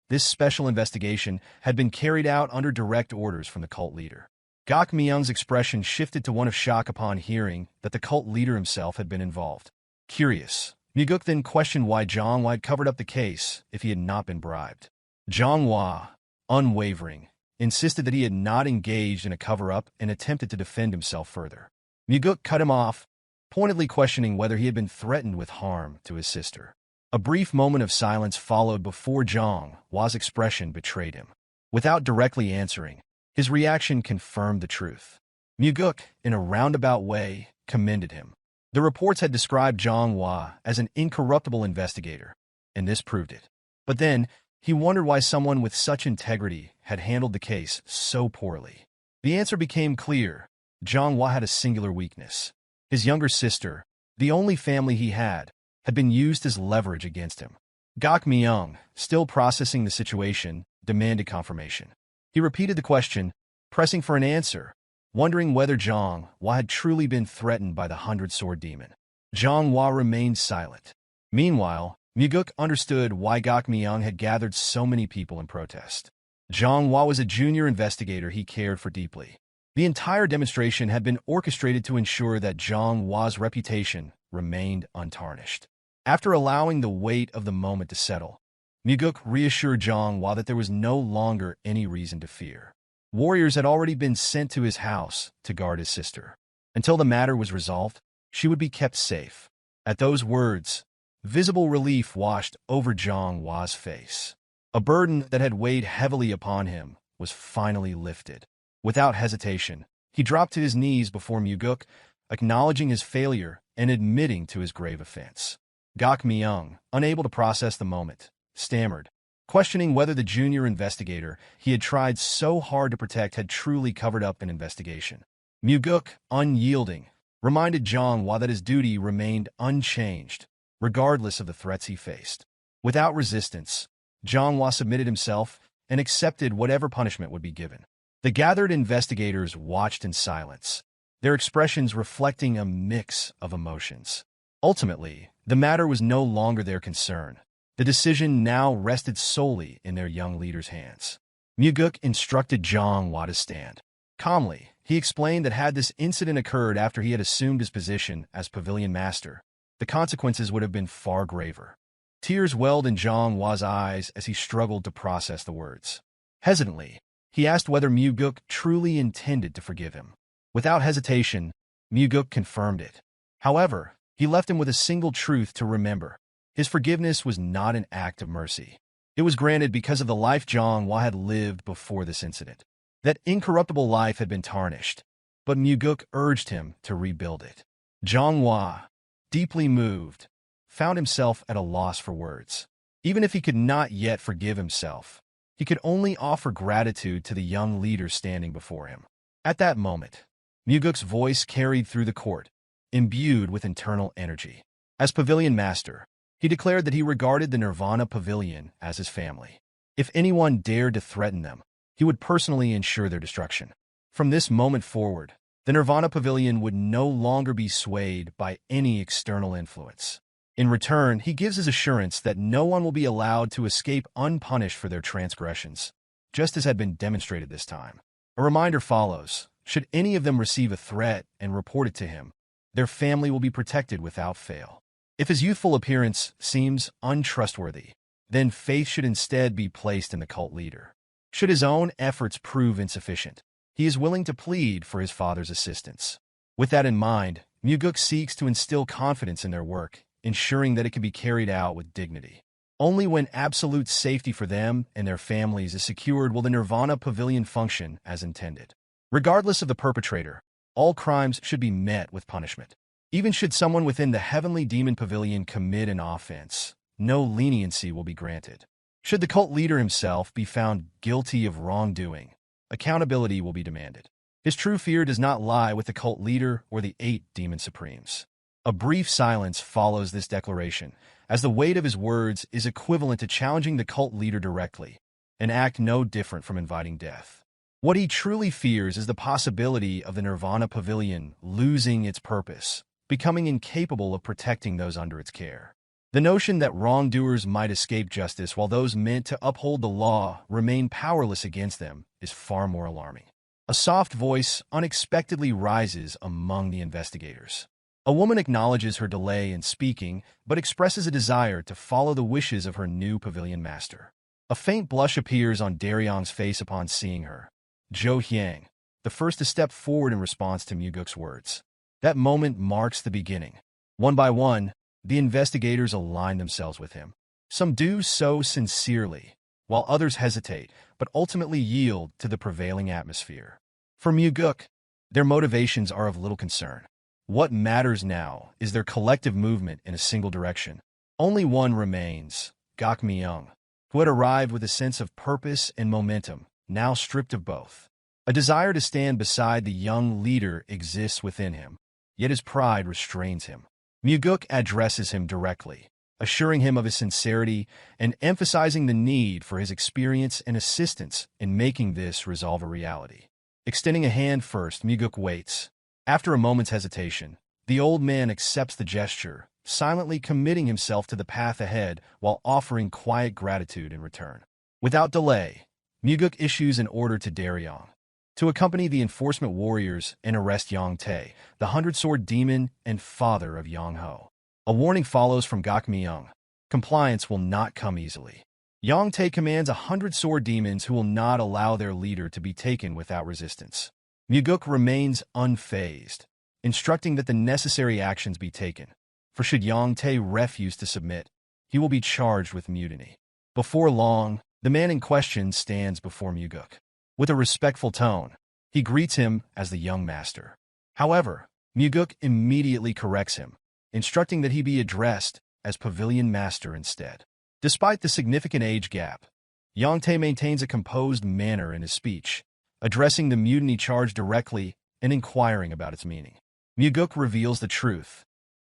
This special investigation had been carried out under direct orders from the cult leader. Gok Myung's expression shifted to one of shock upon hearing that the cult leader himself had been involved. Curious, Mugeuk then questioned why Zhang Hua had covered up the case if he had not been bribed. Zhang Hua, unwavering, insisted that he had not engaged in a cover-up and attempted to defend himself further. Mugeuk cut him off, pointedly questioning whether he had been threatened with harm to his sister. A brief moment of silence followed before Zhang Hua's expression betrayed him. Without directly answering, his reaction confirmed the truth. Mugeuk, in a roundabout way, commended him. The reports had described Zhang Hua as an incorruptible investigator, and this proved it. But then, he wondered why someone with such integrity had handled the case so poorly. The answer became clear. Zhang Hua had a singular weakness. His younger sister, the only family he had been used as leverage against him. Gok Myung, still processing the situation, demanded confirmation. He repeated the question, pressing for an answer, wondering whether Zhang Hua had truly been threatened by the 100-sword demon. Zhang Hua remained silent. Meanwhile, Mugeuk understood why Gok Myung had gathered so many people in protest. Zhang Hua was a junior investigator he cared for deeply. The entire demonstration had been orchestrated to ensure that Zhang Hua's reputation remained untarnished. After allowing the weight of the moment to settle, Mugeuk reassured Zhang Hua that there was no longer any reason to fear. Warriors had already been sent to his house to guard his sister. Until the matter was resolved, she would be kept safe. At those words, visible relief washed over Zhang Hua's face. A burden that had weighed heavily upon him was finally lifted. Without hesitation, he dropped to his knees before Mugeuk, acknowledging his failure and admitting to his grave offense. Gok Myung, unable to process the moment, stammered, questioning whether the junior investigator he had tried so hard to protect had truly covered up an investigation. Mugeuk, unyielding, reminded Zhang Hua that his duty remained unchanged, regardless of the threats he faced. Without resistance, Zhang Hua submitted himself and accepted whatever punishment would be given. The gathered investigators watched in silence, their expressions reflecting a mix of emotions. Ultimately, the matter was no longer their concern. The decision now rested solely in their young leader's hands. Mugeuk instructed Zhang Hua to stand. Calmly, he explained that had this incident occurred after he had assumed his position as pavilion master, the consequences would have been far graver. Tears welled in Zhang Hua's eyes as he struggled to process the words. Hesitantly, he asked whether Mugeuk truly intended to forgive him. Without hesitation, Mugeuk confirmed it. However, he left him with a single truth to remember. His forgiveness was not an act of mercy. It was granted because of the life Zhang Hua had lived before this incident. That incorruptible life had been tarnished, but Mugeuk urged him to rebuild it. Zhang Hua, deeply moved, found himself at a loss for words. Even if he could not yet forgive himself, he could only offer gratitude to the young leader standing before him. At that moment, Mugeuk's voice carried through the court, imbued with internal energy. As pavilion master, he declared that he regarded the Nirvana Pavilion as his family. If anyone dared to threaten them, he would personally ensure their destruction. From this moment forward, the Nirvana Pavilion would no longer be swayed by any external influence. In return, he gives his assurance that no one will be allowed to escape unpunished for their transgressions, just as had been demonstrated this time. A reminder follows. Should any of them receive a threat and report it to him, their family will be protected without fail. If his youthful appearance seems untrustworthy, then faith should instead be placed in the cult leader. Should his own efforts prove insufficient, he is willing to plead for his father's assistance. With that in mind, Mugeuk seeks to instill confidence in their work, ensuring that it can be carried out with dignity. Only when absolute safety for them and their families is secured will the Nirvana Pavilion function as intended. Regardless of the perpetrator, all crimes should be met with punishment. Even should someone within the Heavenly Demon Pavilion commit an offense, no leniency will be granted. Should the cult leader himself be found guilty of wrongdoing, accountability will be demanded. His true fear does not lie with the cult leader or the 8 demon supremes. A brief silence follows this declaration, as the weight of his words is equivalent to challenging the cult leader directly, an act no different from inviting death. What he truly fears is the possibility of the Nirvana Pavilion losing its purpose, becoming incapable of protecting those under its care. The notion that wrongdoers might escape justice while those meant to uphold the law remain powerless against them is far more alarming. A soft voice unexpectedly rises among the investigators. A woman acknowledges her delay in speaking, but expresses a desire to follow the wishes of her new pavilion master. A faint blush appears on Daryong's face upon seeing her. Zhou Hyang, the first to step forward in response to Mugeuk's words. That moment marks the beginning. One by one, the investigators align themselves with him. Some do so sincerely, while others hesitate, but ultimately yield to the prevailing atmosphere. For Mugeuk, their motivations are of little concern. What matters now is their collective movement in a single direction. Only one remains, Gakmyeong, who had arrived with a sense of purpose and momentum, now stripped of both. A desire to stand beside the young leader exists within him, yet his pride restrains him. Mugeuk addresses him directly, assuring him of his sincerity and emphasizing the need for his experience and assistance in making this resolve a reality. Extending a hand first, Mugeuk waits. After a moment's hesitation, the old man accepts the gesture, silently committing himself to the path ahead while offering quiet gratitude in return. Without delay, Mugeuk issues an order to Daryong to accompany the enforcement warriors and arrest Yang Tae, the 100-sword demon and father of Yang Ho. A warning follows from Gakmyeong. Compliance will not come easily. Yang Tae commands 100-sword demons who will not allow their leader to be taken without resistance. Mugeuk remains unfazed, instructing that the necessary actions be taken, for should Yang Tae refuse to submit, he will be charged with mutiny. Before long, the man in question stands before Mugeuk. With a respectful tone, he greets him as the young master. However, Mugeuk immediately corrects him, instructing that he be addressed as pavilion master instead. Despite the significant age gap, Yang Tae maintains a composed manner in his speech, addressing the mutiny charge directly and inquiring about its meaning. Mugeuk reveals the truth.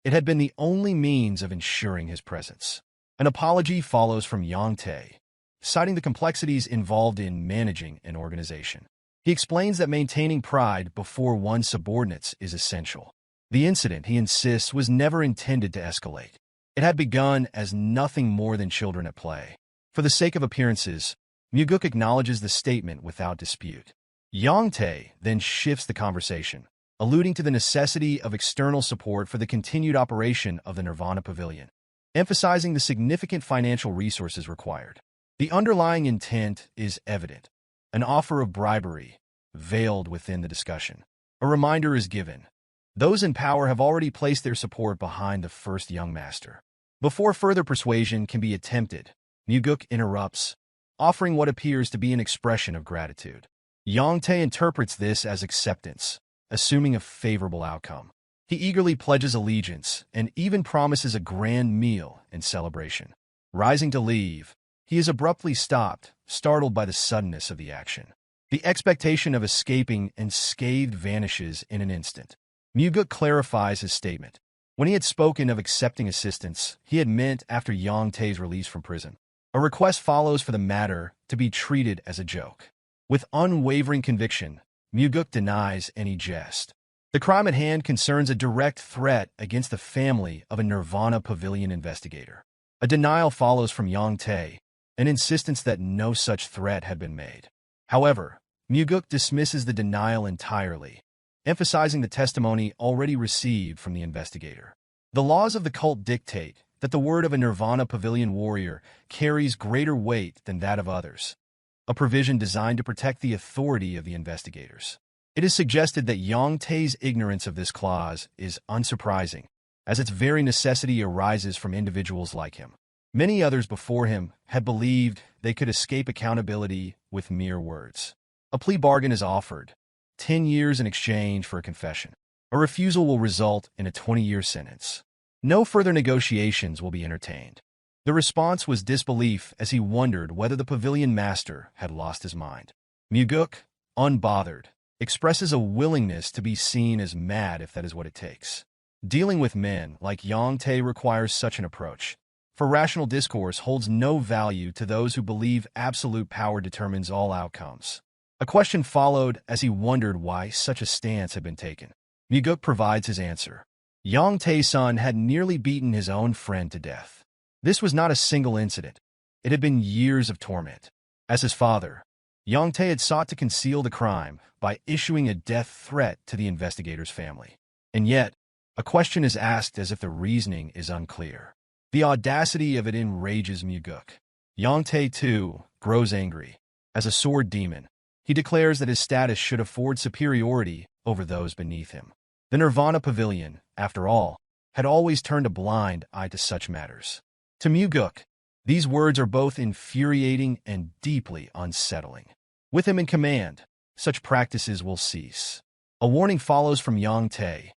It had been the only means of ensuring his presence. An apology follows from Yang Tae, citing the complexities involved in managing an organization. He explains that maintaining pride before one's subordinates is essential. The incident, he insists, was never intended to escalate. It had begun as nothing more than children at play. For the sake of appearances, Mugeuk acknowledges the statement without dispute. Yang Tae then shifts the conversation, alluding to the necessity of external support for the continued operation of the Nirvana Pavilion, emphasizing the significant financial resources required. The underlying intent is evident, an offer of bribery, veiled within the discussion. A reminder is given. Those in power have already placed their support behind the first young master. Before further persuasion can be attempted, Mugeuk interrupts, offering what appears to be an expression of gratitude. Yang Tae interprets this as acceptance, assuming a favorable outcome. He eagerly pledges allegiance and even promises a grand meal in celebration. Rising to leave, he is abruptly stopped, startled by the suddenness of the action. The expectation of escaping unscathed vanishes in an instant. Mugeuk clarifies his statement. When he had spoken of accepting assistance, he had meant after Yang Tae's release from prison. A request follows for the matter to be treated as a joke. With unwavering conviction, Mugeuk denies any jest. The crime at hand concerns a direct threat against the family of a Nirvana Pavilion investigator. A denial follows from Yang Tae, an insistence that no such threat had been made. However, Mugeuk dismisses the denial entirely, emphasizing the testimony already received from the investigator. The laws of the cult dictate that the word of a Nirvana Pavilion warrior carries greater weight than that of others, a provision designed to protect the authority of the investigators. It is suggested that Yang Tae's ignorance of this clause is unsurprising, as its very necessity arises from individuals like him. Many others before him had believed they could escape accountability with mere words. A plea bargain is offered, 10 years in exchange for a confession. A refusal will result in a 20-year sentence. No further negotiations will be entertained. The response was disbelief as he wondered whether the pavilion master had lost his mind. Mugeuk, unbothered, expresses a willingness to be seen as mad if that is what it takes. Dealing with men like Yang Tae requires such an approach, for rational discourse holds no value to those who believe absolute power determines all outcomes. A question followed as he wondered why such a stance had been taken. Mugeuk provides his answer. Yang Tae's son had nearly beaten his own friend to death. This was not a single incident. It had been years of torment. As his father, Yang Tae had sought to conceal the crime by issuing a death threat to the investigator's family. And yet, a question is asked as if the reasoning is unclear. The audacity of it enrages Mugeuk. Yang Tae, too, grows angry. As a sword demon, he declares that his status should afford superiority over those beneath him. The Nirvana Pavilion, after all, had always turned a blind eye to such matters. To Mugeuk, these words are both infuriating and deeply unsettling. With him in command, such practices will cease. A warning follows from Yang Te.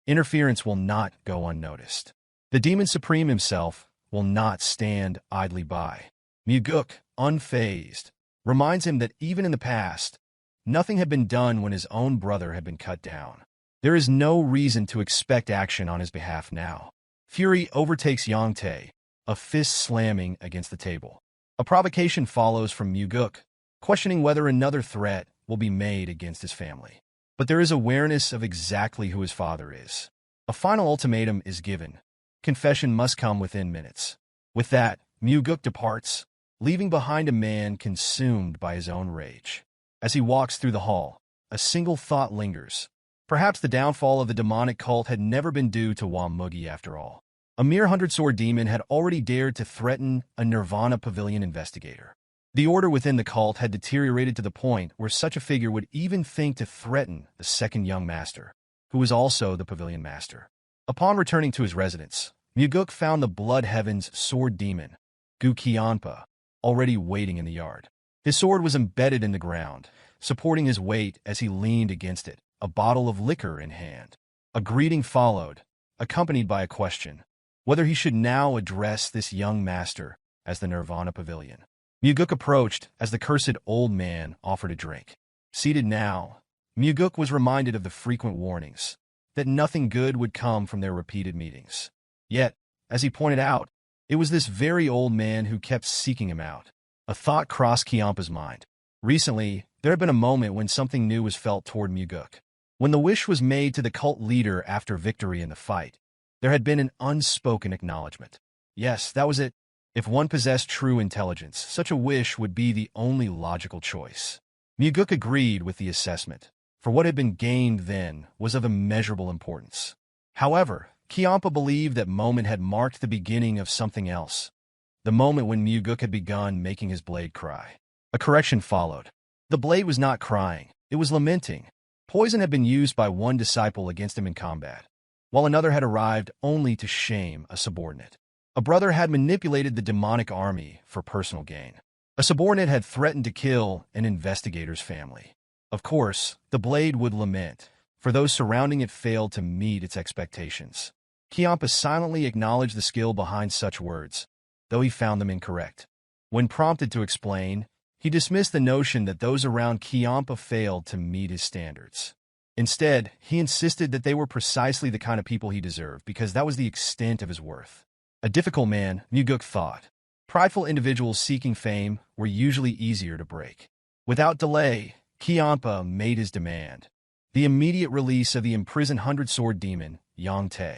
Interference will not go unnoticed. The Demon Supreme himself will not stand idly by. Mugeuk, unfazed, reminds him that even in the past, nothing had been done when his own brother had been cut down. There is no reason to expect action on his behalf now. Fury overtakes Yang Te, a fist slamming against the table. A provocation follows from Mugeuk, questioning whether another threat will be made against his family. But there is awareness of exactly who his father is. A final ultimatum is given. Confession must come within minutes. With that, Mugeuk departs, leaving behind a man consumed by his own rage. As he walks through the hall, a single thought lingers. Perhaps the downfall of the demonic cult had never been due to Mugeuk after all. A mere 100-sword demon had already dared to threaten a Nirvana Pavilion investigator. The order within the cult had deteriorated to the point where such a figure would even think to threaten the second young master, who was also the pavilion master. Upon returning to his residence, Mugeuk found the Blood Heaven's sword demon, Guqianpa, already waiting in the yard. His sword was embedded in the ground, supporting his weight as he leaned against it, a bottle of liquor in hand. A greeting followed, accompanied by a question, whether he should now address this young master as the Nirvana Pavilion. Mugeuk approached as the cursed old man offered a drink. Seated now, Mugeuk was reminded of the frequent warnings that nothing good would come from their repeated meetings. Yet, as he pointed out, it was this very old man who kept seeking him out. A thought crossed Qiampa's mind. Recently, there had been a moment when something new was felt toward Mugeuk. When the wish was made to the cult leader after victory in the fight, there had been an unspoken acknowledgement. Yes, that was it. If one possessed true intelligence, such a wish would be the only logical choice. Mugeuk agreed with the assessment, for what had been gained then was of immeasurable importance. However, Qiampa believed that moment had marked the beginning of something else, the moment when Mugeuk had begun making his blade cry. A correction followed. The blade was not crying, it was lamenting. Poison had been used by one disciple against him in combat, while another had arrived only to shame a subordinate. A brother had manipulated the demonic army for personal gain. A subordinate had threatened to kill an investigator's family. Of course, the blade would lament, for those surrounding it failed to meet its expectations. Qiampa silently acknowledged the skill behind such words, though he found them incorrect. When prompted to explain, he dismissed the notion that those around Qiampa failed to meet his standards. Instead, he insisted that they were precisely the kind of people he deserved because that was the extent of his worth. A difficult man, Mugeuk thought. Prideful individuals seeking fame were usually easier to break. Without delay, Qiampa made his demand. The immediate release of the imprisoned 100-sword demon, Yang Te.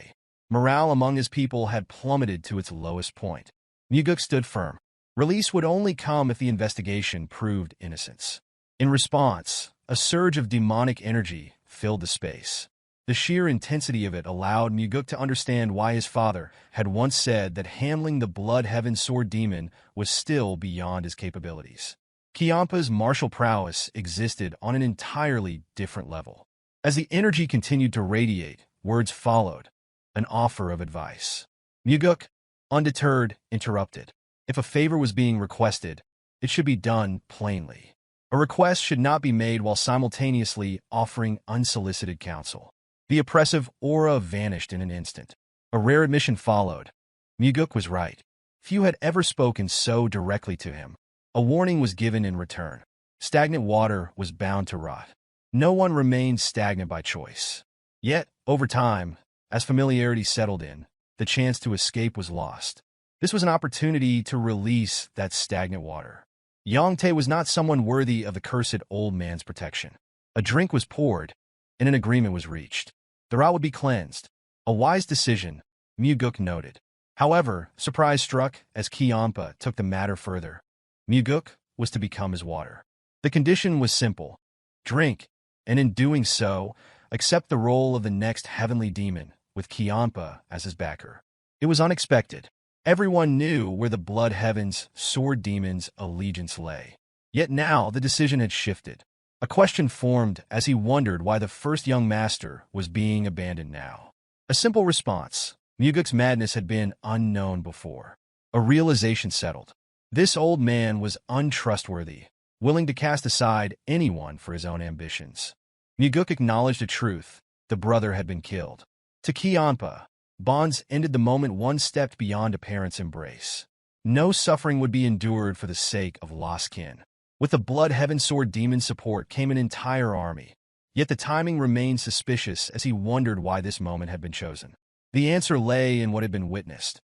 Morale among his people had plummeted to its lowest point. Mugeuk stood firm. Release would only come if the investigation proved innocence. In response, a surge of demonic energy filled the space. The sheer intensity of it allowed Mugeuk to understand why his father had once said that handling the Blood Heaven sword demon was still beyond his capabilities. Qiampa's martial prowess existed on an entirely different level. As the energy continued to radiate, words followed, an offer of advice. Mugeuk, undeterred, interrupted. If a favor was being requested, it should be done plainly. A request should not be made while simultaneously offering unsolicited counsel. The oppressive aura vanished in an instant. A rare admission followed. Mugeuk was right. Few had ever spoken so directly to him. A warning was given in return. Stagnant water was bound to rot. No one remained stagnant by choice. Yet, over time, as familiarity settled in, the chance to escape was lost. This was an opportunity to release that stagnant water. Yang Te was not someone worthy of the cursed old man's protection. A drink was poured, and an agreement was reached. The route would be cleansed. A wise decision, Mugeuk noted. However, surprise struck as Qiampa took the matter further. Mugeuk was to become his water. The condition was simple. Drink, and in doing so, accept the role of the next heavenly demon, with Qiampa as his backer. It was unexpected. Everyone knew where the Blood Heaven's sword demon's allegiance lay. Yet now the decision had shifted. A question formed as he wondered why the first young master was being abandoned now. A simple response: Mugeuk's madness had been unknown before. A realization settled. This old man was untrustworthy, willing to cast aside anyone for his own ambitions. Mugeuk acknowledged a truth: the brother had been killed. To Kianpa, bonds ended the moment one stepped beyond a parent's embrace. No suffering would be endured for the sake of lost kin. With the Blood Heaven Sword Demon support came an entire army. Yet the timing remained suspicious as he wondered why this moment had been chosen. The answer lay in what had been witnessed.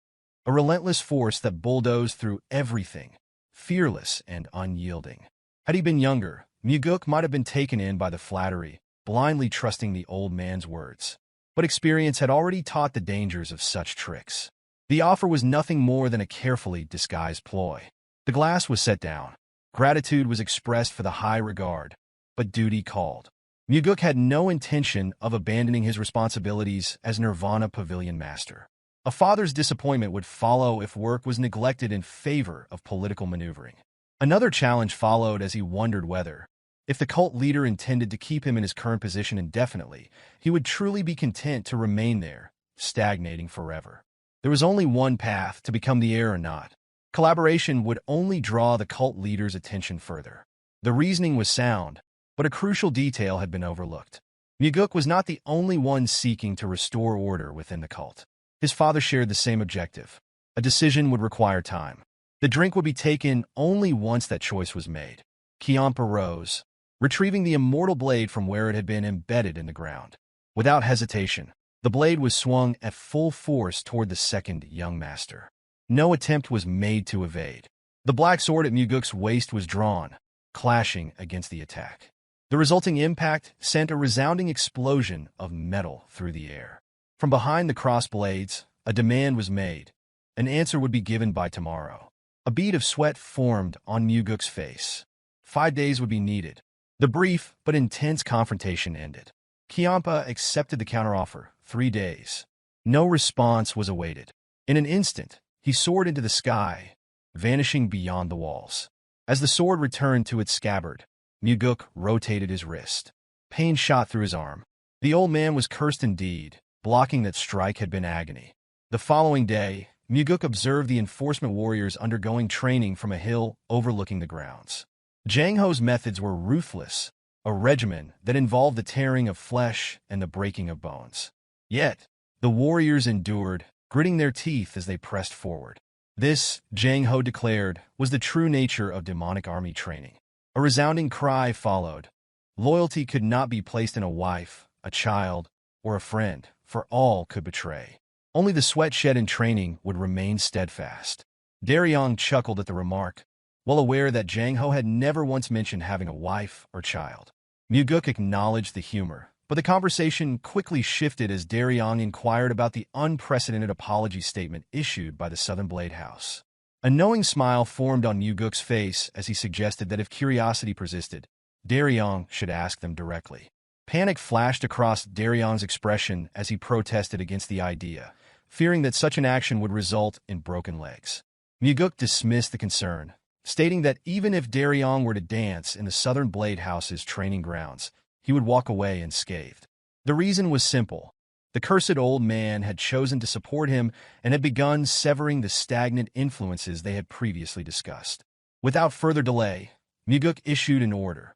A relentless force that bulldozed through everything, fearless and unyielding. Had he been younger, Mugeuk might have been taken in by the flattery, blindly trusting the old man's words. But experience had already taught the dangers of such tricks. The offer was nothing more than a carefully disguised ploy. The glass was set down. Gratitude was expressed for the high regard, but duty called. Mugeuk had no intention of abandoning his responsibilities as Nirvana Pavilion Master. A father's disappointment would follow if work was neglected in favor of political maneuvering. Another challenge followed as he wondered whether, if the cult leader intended to keep him in his current position indefinitely, he would truly be content to remain there, stagnating forever. There was only one path: to become the heir or not. Collaboration would only draw the cult leader's attention further. The reasoning was sound, but a crucial detail had been overlooked. Mugeuk was not the only one seeking to restore order within the cult. His father shared the same objective. A decision would require time. The drink would be taken only once that choice was made. Kianpa rose, retrieving the immortal blade from where it had been embedded in the ground. Without hesitation, the blade was swung at full force toward the second young master. No attempt was made to evade. The black sword at Mugeuk's waist was drawn, clashing against the attack. The resulting impact sent a resounding explosion of metal through the air. From behind the crossed blades, a demand was made. An answer would be given by tomorrow. A bead of sweat formed on Mugeuk's face. 5 days would be needed. The brief but intense confrontation ended. Kianpa accepted the counteroffer: 3 days. No response was awaited. In an instant, he soared into the sky, vanishing beyond the walls. As the sword returned to its scabbard, Mugeuk rotated his wrist. Pain shot through his arm. The old man was cursed indeed. Blocking that strike had been agony. The following day, Mugeuk observed the enforcement warriors undergoing training from a hill overlooking the grounds. Jang Ho's methods were ruthless, a regimen that involved the tearing of flesh and the breaking of bones. Yet, the warriors endured, gritting their teeth as they pressed forward. This, Jang Ho declared, was the true nature of demonic army training. A resounding cry followed. Loyalty could not be placed in a wife, a child, or a friend, for all could betray. Only the sweat shed in training would remain steadfast. Daryong chuckled at the remark, well aware that Jang Ho had never once mentioned having a wife or child. Mugeuk acknowledged the humor, but the conversation quickly shifted as Daryong inquired about the unprecedented apology statement issued by the Southern Blade House. A knowing smile formed on Mugeuk's face as he suggested that if curiosity persisted, Daryong should ask them directly. Panic flashed across Daryong's expression as he protested against the idea, fearing that such an action would result in broken legs. Mugeuk dismissed the concern, stating that even if Daryong were to dance in the Southern Blade House's training grounds, he would walk away unscathed. The reason was simple. The cursed old man had chosen to support him and had begun severing the stagnant influences they had previously discussed. Without further delay, Mugeuk issued an order.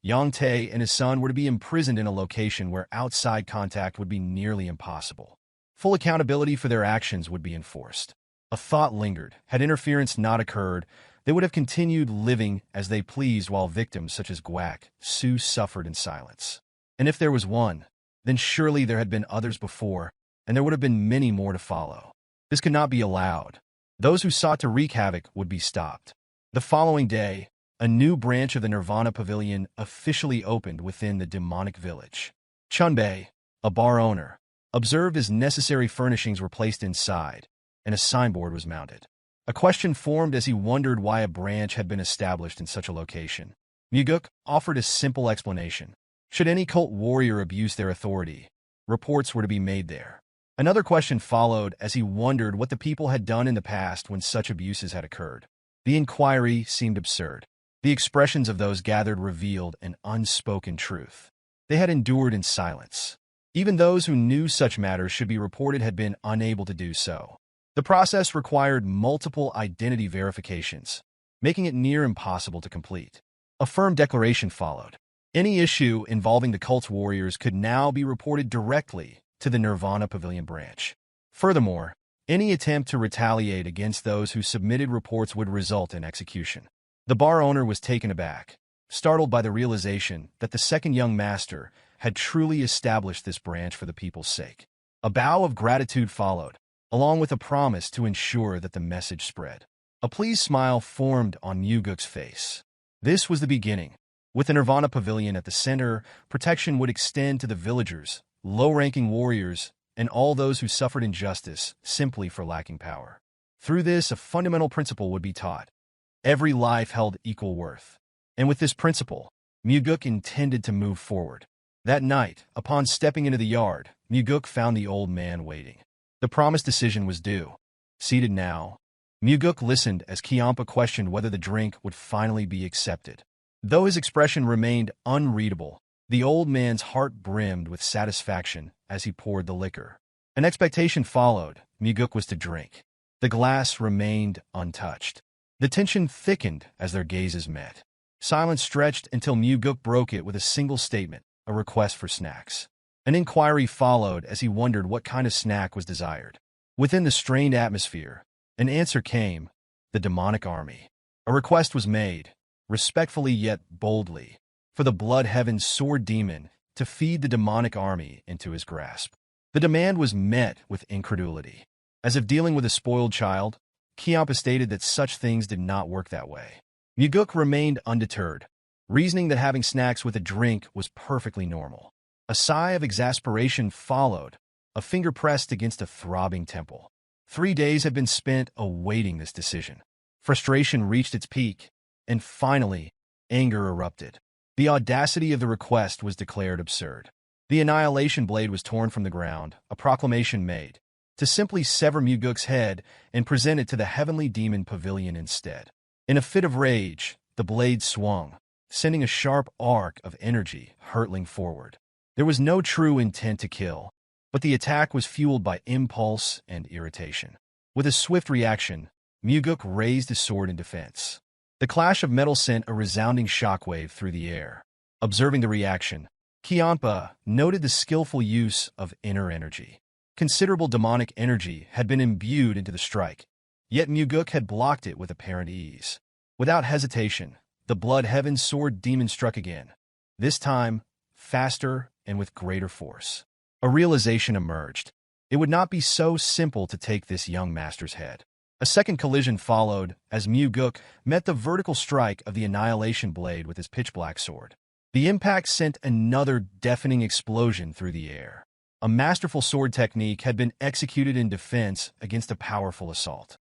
Yang Tae and his son were to be imprisoned in a location where outside contact would be nearly impossible. Full accountability for their actions would be enforced. A thought lingered. Had interference not occurred, they would have continued living as they pleased while victims such as Guak, Su suffered in silence. And if there was one, then surely there had been others before, and there would have been many more to follow. This could not be allowed. Those who sought to wreak havoc would be stopped. The following day, a new branch of the Nirvana Pavilion officially opened within the demonic village. Chunbei, a bar owner, observed as necessary furnishings were placed inside, and a signboard was mounted. A question formed as he wondered why a branch had been established in such a location. Mugeuk offered a simple explanation. Should any cult warrior abuse their authority, reports were to be made there. Another question followed as he wondered what the people had done in the past when such abuses had occurred. The inquiry seemed absurd. The expressions of those gathered revealed an unspoken truth. They had endured in silence. Even those who knew such matters should be reported had been unable to do so. The process required multiple identity verifications, making it near impossible to complete. A firm declaration followed. Any issue involving the cult's warriors could now be reported directly to the Nirvana Pavilion branch. Furthermore, any attempt to retaliate against those who submitted reports would result in execution. The bar owner was taken aback, startled by the realization that the second young master had truly established this branch for the people's sake. A bow of gratitude followed, along with a promise to ensure that the message spread. A pleased smile formed on Mugeuk's face. This was the beginning. With the Nirvana Pavilion at the center, protection would extend to the villagers, low-ranking warriors, and all those who suffered injustice simply for lacking power. Through this, a fundamental principle would be taught. Every life held equal worth. And with this principle, Mugeuk intended to move forward. That night, upon stepping into the yard, Mugeuk found the old man waiting. The promised decision was due. Seated now, Mugeuk listened as Kiampa questioned whether the drink would finally be accepted. Though his expression remained unreadable, the old man's heart brimmed with satisfaction as he poured the liquor. An expectation followed. Mugeuk was to drink. The glass remained untouched. The tension thickened as their gazes met. Silence stretched until Mugeuk broke it with a single statement, a request for snacks. An inquiry followed as he wondered what kind of snack was desired. Within the strained atmosphere, an answer came: the demonic army. A request was made, respectfully yet boldly, for the Blood Heaven Sword Demon to feed the demonic army into his grasp. The demand was met with incredulity. As if dealing with a spoiled child, Kiampa stated that such things did not work that way. Mugeuk remained undeterred, reasoning that having snacks with a drink was perfectly normal. A sigh of exasperation followed, a finger pressed against a throbbing temple. 3 days had been spent awaiting this decision. Frustration reached its peak, and finally, anger erupted. The audacity of the request was declared absurd. The Annihilation Blade was torn from the ground, a proclamation made, to simply sever Mugeuk's head and present it to the Heavenly Demon Pavilion instead. In a fit of rage, the blade swung, sending a sharp arc of energy hurtling forward. There was no true intent to kill, but the attack was fueled by impulse and irritation. With a swift reaction, Mugeuk raised his sword in defense. The clash of metal sent a resounding shockwave through the air. Observing the reaction, Kiampa noted the skillful use of inner energy. Considerable demonic energy had been imbued into the strike, yet Mugeuk had blocked it with apparent ease. Without hesitation, the Blood Heaven Sword Demon struck again, this time faster and with greater force. A realization emerged. It would not be so simple to take this young master's head. A second collision followed as Mugeuk met the vertical strike of the Annihilation Blade with his pitch-black sword. The impact sent another deafening explosion through the air. A masterful sword technique had been executed in defense against a powerful assault.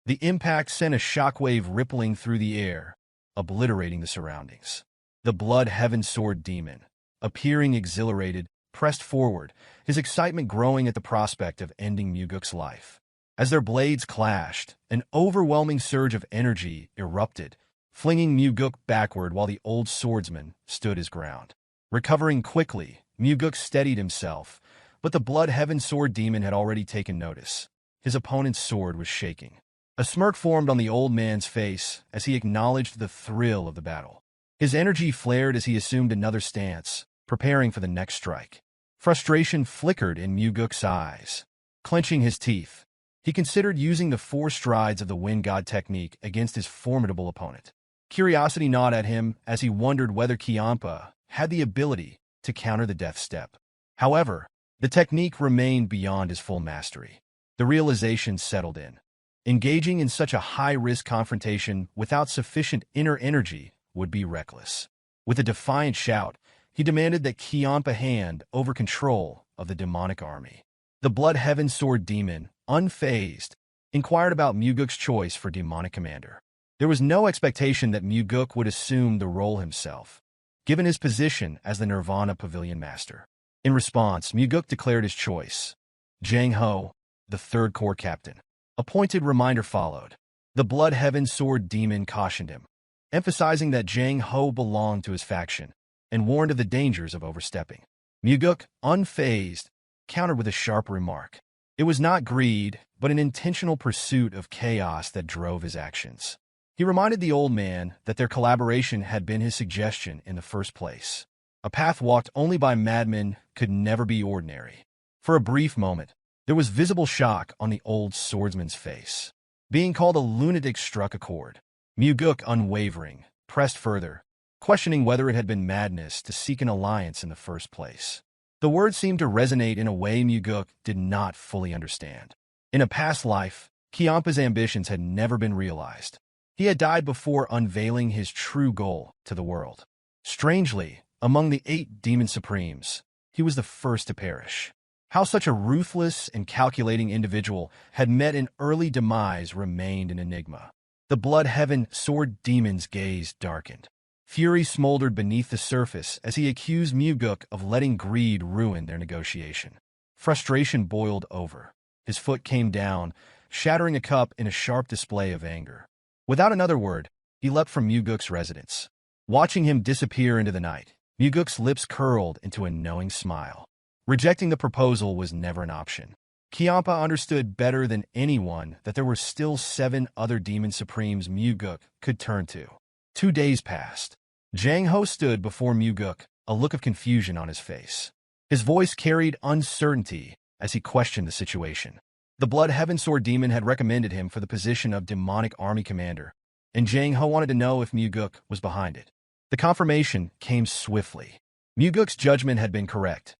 The impact sent a shockwave rippling through the air, obliterating the surroundings. The Blood Heaven Sword Demon, appearing exhilarated, pressed forward, his excitement growing at the prospect of ending Mugeuk's life. As their blades clashed, an overwhelming surge of energy erupted, flinging Mugeuk backward while the old swordsman stood his ground. Recovering quickly, Mugeuk steadied himself, but the Blood Heaven Sword Demon had already taken notice. His opponent's sword was shaking. A smirk formed on the old man's face as he acknowledged the thrill of the battle. His energy flared as he assumed another stance, preparing for the next strike. Frustration flickered in Mugeuk's eyes. Clenching his teeth, he considered using the 4 strides of the Wind God technique against his formidable opponent. Curiosity gnawed at him as he wondered whether Kiampa had the ability to counter the death step. However, the technique remained beyond his full mastery. The realization settled in. Engaging in such a high-risk confrontation without sufficient inner energy would be reckless. With a defiant shout, he demanded that Kiampa hand over control of the demonic army. The Blood Heaven Sword Demon, unfazed, inquired about Mugeuk's choice for demonic commander. There was no expectation that Mugeuk would assume the role himself, given his position as the Nirvana Pavilion Master. In response, Mugeuk declared his choice. Jang Ho, the 3rd Corps Captain. A pointed reminder followed. The Blood Heaven Sword Demon cautioned him. emphasizing that Jang Ho belonged to his faction, and warned of the dangers of overstepping. Mugeuk, unfazed, countered with a sharp remark. It was not greed, but an intentional pursuit of chaos that drove his actions. He reminded the old man that their collaboration had been his suggestion in the first place. A path walked only by madmen could never be ordinary. For a brief moment, there was visible shock on the old swordsman's face. Being called a lunatic struck a chord. Mugeuk, unwavering, pressed further, questioning whether it had been madness to seek an alliance in the first place. The words seemed to resonate in a way Mugeuk did not fully understand. In a past life, Kiampa's ambitions had never been realized. He had died before unveiling his true goal to the world. Strangely, among the 8 demon supremes, he was the first to perish. How such a ruthless and calculating individual had met an early demise remained an enigma. The Blood Heaven Sword Demon's gaze darkened. Fury smoldered beneath the surface as he accused Mugeuk of letting greed ruin their negotiation. Frustration boiled over. His foot came down, shattering a cup in a sharp display of anger. Without another word, he leapt from Mugeuk's residence. Watching him disappear into the night, Mugeuk's lips curled into a knowing smile. Rejecting the proposal was never an option. Kiampa understood better than anyone that there were still 7 other demon supremes Mugeuk could turn to. 2 days passed. Jang Ho stood before Mugeuk, a look of confusion on his face. His voice carried uncertainty as he questioned the situation. The Blood Heaven Sword Demon had recommended him for the position of demonic army commander, and Jang Ho wanted to know if Mugeuk was behind it. The confirmation came swiftly. Mugeuk's judgment had been correct.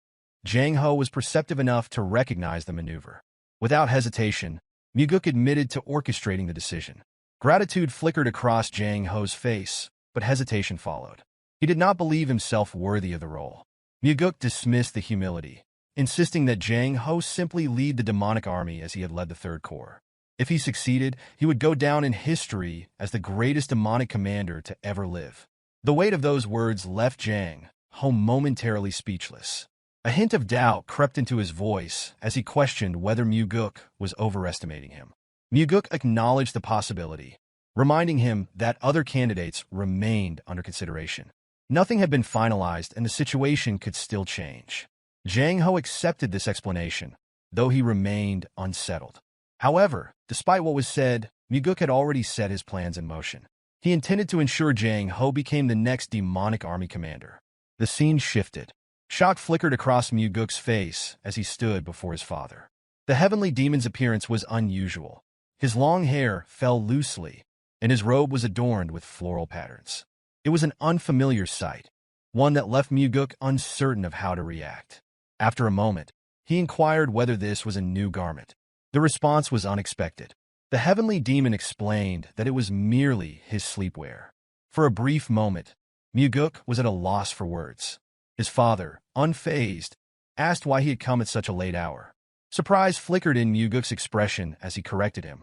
Jang Ho was perceptive enough to recognize the maneuver. Without hesitation, Mugeuk admitted to orchestrating the decision. Gratitude flickered across Jang Ho's face, but hesitation followed. He did not believe himself worthy of the role. Mugeuk dismissed the humility, insisting that Jang Ho simply lead the demonic army as he had led the Third Corps. If he succeeded, he would go down in history as the greatest demonic commander to ever live. The weight of those words left Jang Ho momentarily speechless. A hint of doubt crept into his voice as he questioned whether Mugeuk was overestimating him. Mugeuk acknowledged the possibility, reminding him that other candidates remained under consideration. Nothing had been finalized and the situation could still change. Jang Ho accepted this explanation, though he remained unsettled. However, despite what was said, Mugeuk had already set his plans in motion. He intended to ensure Jang Ho became the next demonic army commander. The scene shifted. Shock flickered across Mugeuk's face as he stood before his father. The heavenly demon's appearance was unusual. His long hair fell loosely, and his robe was adorned with floral patterns. It was an unfamiliar sight, one that left Mugeuk uncertain of how to react. After a moment, he inquired whether this was a new garment. The response was unexpected. The heavenly demon explained that it was merely his sleepwear. For a brief moment, Mugeuk was at a loss for words. His father, unfazed, asked why he had come at such a late hour. Surprise flickered in Mugeuk's expression as he corrected him.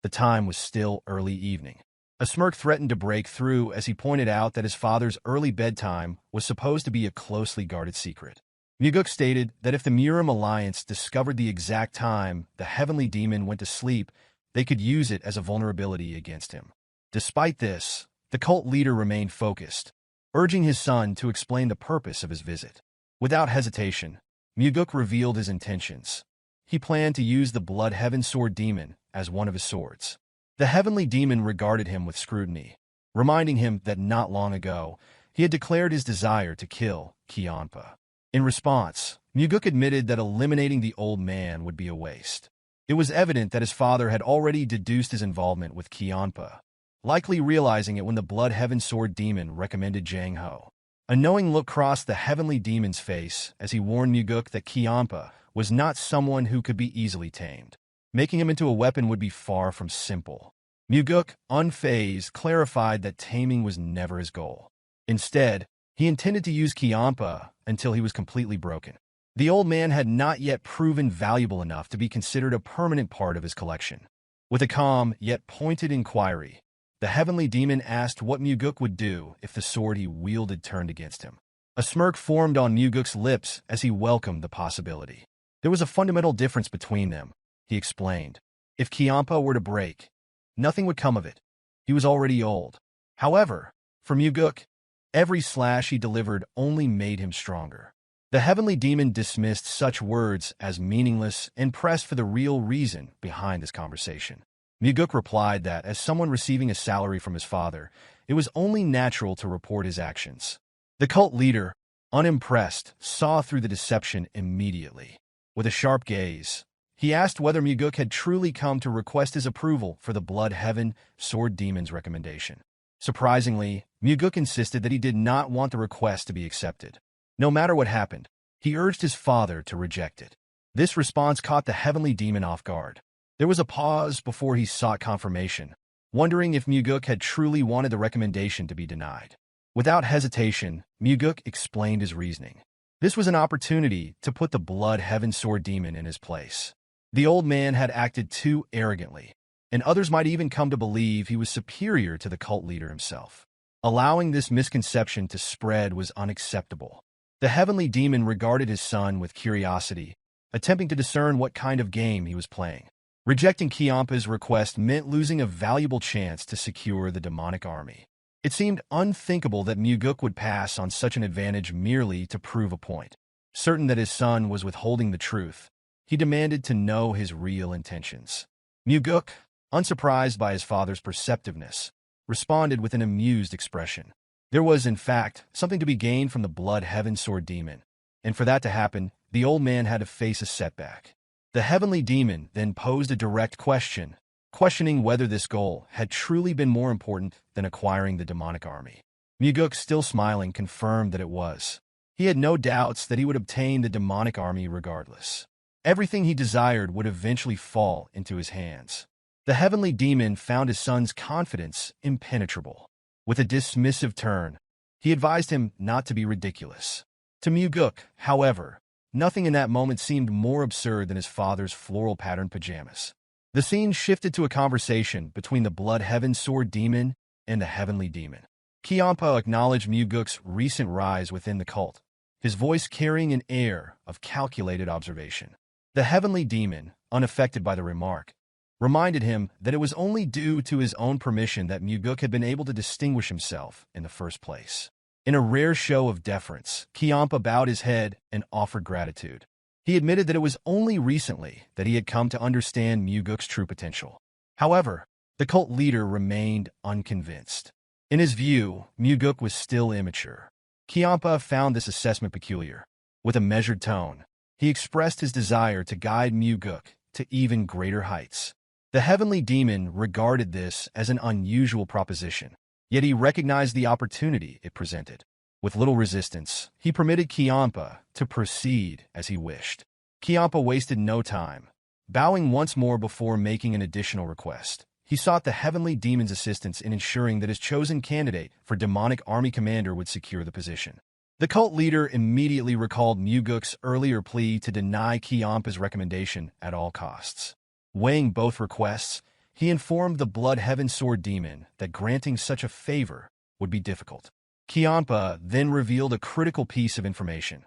The time was still early evening. A smirk threatened to break through as he pointed out that his father's early bedtime was supposed to be a closely guarded secret. Mugeuk stated that if the Murim Alliance discovered the exact time the heavenly demon went to sleep, they could use it as a vulnerability against him. Despite this, the cult leader remained focused, urging his son to explain the purpose of his visit. Without hesitation, Mugeuk revealed his intentions. He planned to use the Blood Heaven Sword Demon as one of his swords. The heavenly demon regarded him with scrutiny, reminding him that not long ago, he had declared his desire to kill Kiampa. In response, Mugeuk admitted that eliminating the old man would be a waste. It was evident that his father had already deduced his involvement with Kiampa, likely realizing it when the Blood Heaven Sword Demon recommended Jang Ho. A knowing look crossed the heavenly demon's face as he warned Mugeuk that Kiampa was not someone who could be easily tamed. Making him into a weapon would be far from simple. Mugeuk, unfazed, clarified that taming was never his goal. Instead, he intended to use Kiampa until he was completely broken. The old man had not yet proven valuable enough to be considered a permanent part of his collection. With a calm yet pointed inquiry, the heavenly demon asked what Mugeuk would do if the sword he wielded turned against him. A smirk formed on Mugeuk's lips as he welcomed the possibility. There was a fundamental difference between them, he explained. If Kiampa were to break, nothing would come of it. He was already old. However, for Mugeuk, every slash he delivered only made him stronger. The heavenly demon dismissed such words as meaningless and pressed for the real reason behind this conversation. Mugeuk replied that, as someone receiving a salary from his father, it was only natural to report his actions. The cult leader, unimpressed, saw through the deception immediately. With a sharp gaze, he asked whether Mugeuk had truly come to request his approval for the Blood Heaven Sword Demon's recommendation. Surprisingly, Mugeuk insisted that he did not want the request to be accepted. No matter what happened, he urged his father to reject it. This response caught the heavenly demon off guard. There was a pause before he sought confirmation, wondering if Mugeuk had truly wanted the recommendation to be denied. Without hesitation, Mugeuk explained his reasoning. This was an opportunity to put the Blood Heaven Sword Demon in his place. The old man had acted too arrogantly, and others might even come to believe he was superior to the cult leader himself. Allowing this misconception to spread was unacceptable. The heavenly demon regarded his son with curiosity, attempting to discern what kind of game he was playing. Rejecting Kiampa's request meant losing a valuable chance to secure the demonic army. It seemed unthinkable that Mugeuk would pass on such an advantage merely to prove a point. Certain that his son was withholding the truth, he demanded to know his real intentions. Mugeuk, unsurprised by his father's perceptiveness, responded with an amused expression. There was, in fact, something to be gained from the Blood Heaven Sword Demon, and for that to happen, the old man had to face a setback. The heavenly demon then posed a direct question, questioning whether this goal had truly been more important than acquiring the demonic army. Mugeuk, still smiling, confirmed that it was. He had no doubts that he would obtain the demonic army regardless. Everything he desired would eventually fall into his hands. The heavenly demon found his son's confidence impenetrable. With a dismissive turn, he advised him not to be ridiculous. To Mugeuk, however, nothing in that moment seemed more absurd than his father's floral-patterned pajamas. The scene shifted to a conversation between the Blood Heaven Sword Demon and the heavenly demon. Kiampa acknowledged Mugeuk's recent rise within the cult, his voice carrying an air of calculated observation. The heavenly demon, unaffected by the remark, reminded him that it was only due to his own permission that Mugeuk had been able to distinguish himself in the first place. In a rare show of deference, Kiampa bowed his head and offered gratitude. He admitted that it was only recently that he had come to understand Mugeuk's true potential. However, the cult leader remained unconvinced. In his view, Mugeuk was still immature. Kiampa found this assessment peculiar. With a measured tone, he expressed his desire to guide Mugeuk to even greater heights. The heavenly demon regarded this as an unusual proposition, yet he recognized the opportunity it presented. With little resistance, he permitted Kiampa to proceed as he wished. Kiampa wasted no time. Bowing once more before making an additional request, he sought the heavenly demon's assistance in ensuring that his chosen candidate for demonic army commander would secure the position. The cult leader immediately recalled Mugeuk's earlier plea to deny Kiampa's recommendation at all costs. Weighing both requests, he informed the Blood Heaven Sword Demon that granting such a favor would be difficult. Kiampa then revealed a critical piece of information.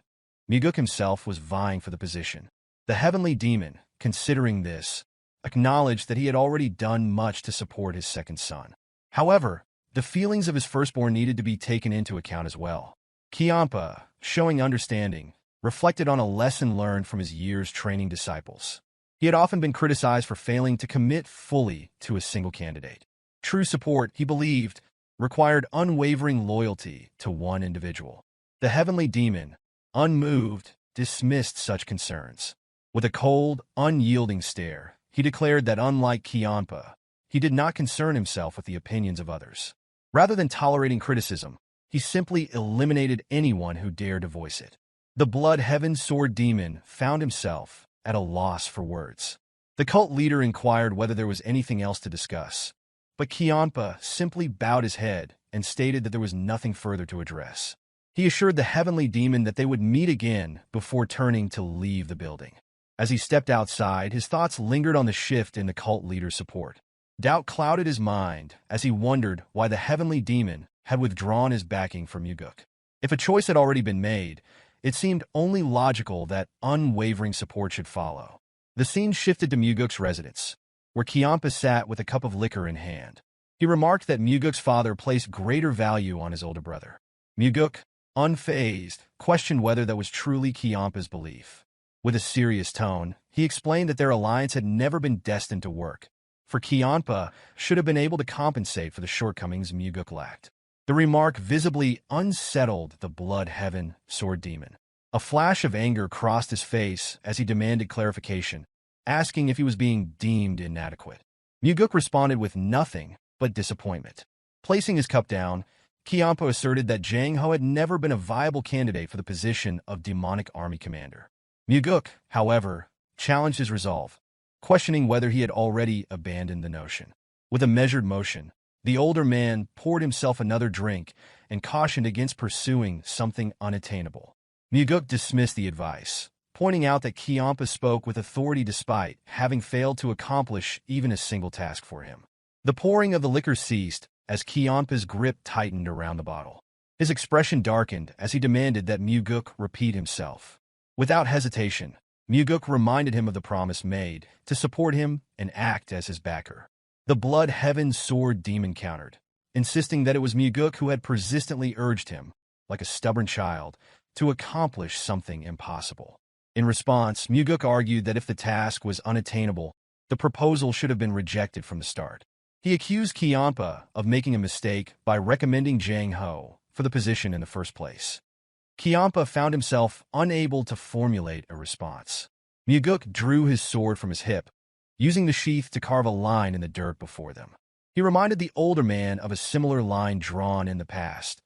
Mugeuk himself was vying for the position. The heavenly demon, considering this, acknowledged that he had already done much to support his second son. However, the feelings of his firstborn needed to be taken into account as well. Kiampa, showing understanding, reflected on a lesson learned from his years training disciples. He had often been criticized for failing to commit fully to a single candidate. True support, he believed, required unwavering loyalty to one individual. The heavenly demon, unmoved, dismissed such concerns. With a cold, unyielding stare, he declared that unlike Kiampa, he did not concern himself with the opinions of others. Rather than tolerating criticism, he simply eliminated anyone who dared to voice it. The Blood Heaven Sword Demon found himself at a loss for words. The cult leader inquired whether there was anything else to discuss, but Kiampa simply bowed his head and stated that there was nothing further to address. He assured the heavenly demon that they would meet again before turning to leave the building. As he stepped outside, his thoughts lingered on the shift in the cult leader's support. Doubt clouded his mind as he wondered why the heavenly demon had withdrawn his backing for Mugeuk. If a choice had already been made, it seemed only logical that unwavering support should follow. The scene shifted to Mugeuk's residence, where Kiampa sat with a cup of liquor in hand. He remarked that Mugeuk's father placed greater value on his older brother. Mugeuk, unfazed, questioned whether that was truly Kiampa's belief. With a serious tone, he explained that their alliance had never been destined to work, for Kiampa should have been able to compensate for the shortcomings Mugeuk lacked. The remark visibly unsettled the blood heaven sword demon. A flash of anger crossed his face as he demanded clarification, asking if he was being deemed inadequate. Mugeuk responded with nothing but disappointment. Placing his cup down, Kiampa asserted that Jang Ho had never been a viable candidate for the position of demonic army commander. Mugeuk, however, challenged his resolve, questioning whether he had already abandoned the notion. With a measured motion, the older man poured himself another drink and cautioned against pursuing something unattainable. Mugeuk dismissed the advice, pointing out that Kiampa spoke with authority despite having failed to accomplish even a single task for him. The pouring of the liquor ceased as Kiampa's grip tightened around the bottle. His expression darkened as he demanded that Mugeuk repeat himself. Without hesitation, Mugeuk reminded him of the promise made to support him and act as his backer. The blood heaven sword demon countered, insisting that it was Mugeuk who had persistently urged him, like a stubborn child, to accomplish something impossible. In response, Mugeuk argued that if the task was unattainable, the proposal should have been rejected from the start. He accused Kiampa of making a mistake by recommending Jang Ho for the position in the first place. Kiampa found himself unable to formulate a response. Mugeuk drew his sword from his hip, using the sheath to carve a line in the dirt before them. He reminded the older man of a similar line drawn in the past,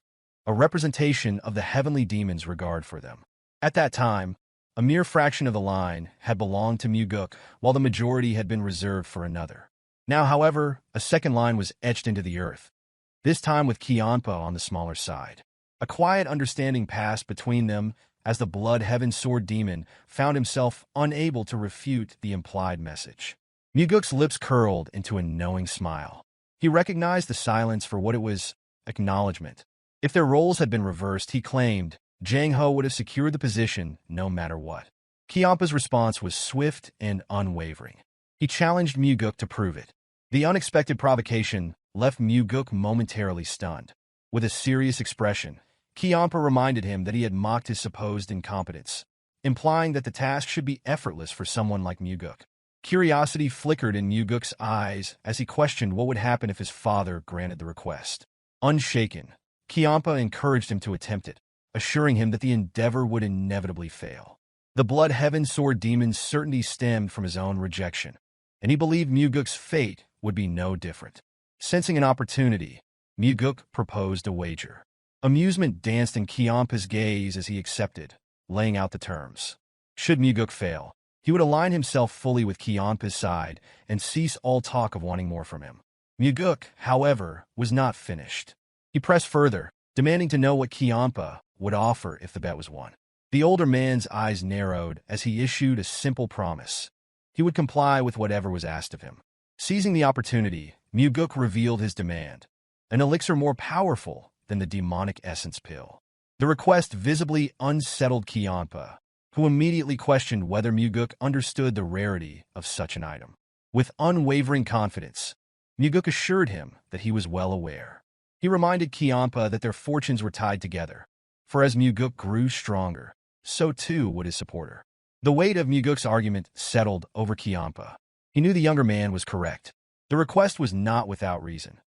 a representation of the heavenly demon's regard for them. At that time, a mere fraction of the line had belonged to Mugeuk, while the majority had been reserved for another. Now, however, a second line was etched into the earth, this time with Kiampa on the smaller side. A quiet understanding passed between them as the blood heaven sword demon found himself unable to refute the implied message. Mugeuk's lips curled into a knowing smile. He recognized the silence for what it was: acknowledgement. If their roles had been reversed, he claimed, Jang Ho would have secured the position no matter what. Kiampa's response was swift and unwavering. He challenged Mugeuk to prove it. The unexpected provocation left Mugeuk momentarily stunned. With a serious expression, Kiampa reminded him that he had mocked his supposed incompetence, implying that the task should be effortless for someone like Mugeuk. Curiosity flickered in Mugeuk's eyes as he questioned what would happen if his father granted the request. Unshaken, Kiampa encouraged him to attempt it, assuring him that the endeavor would inevitably fail. The blood heaven sword demon's certainty stemmed from his own rejection, and he believed Mugeuk's fate would be no different. Sensing an opportunity, Mugeuk proposed a wager. Amusement danced in Kiampa's gaze as he accepted, laying out the terms. Should Mugeuk fail, he would align himself fully with Kiampa's side and cease all talk of wanting more from him. Mugeuk, however, was not finished. He pressed further, demanding to know what Kiampa would offer if the bet was won. The older man's eyes narrowed as he issued a simple promise. He would comply with whatever was asked of him. Seizing the opportunity, Mugeuk revealed his demand: an elixir more powerful than the demonic essence pill. The request visibly unsettled Kiampa, who immediately questioned whether Mugeuk understood the rarity of such an item. With unwavering confidence, Mugeuk assured him that he was well aware. He reminded Kiampa that their fortunes were tied together, for as Mugeuk grew stronger, so too would his supporter. The weight of Mugeuk's argument settled over Kiampa. He knew the younger man was correct. The request was not without reason.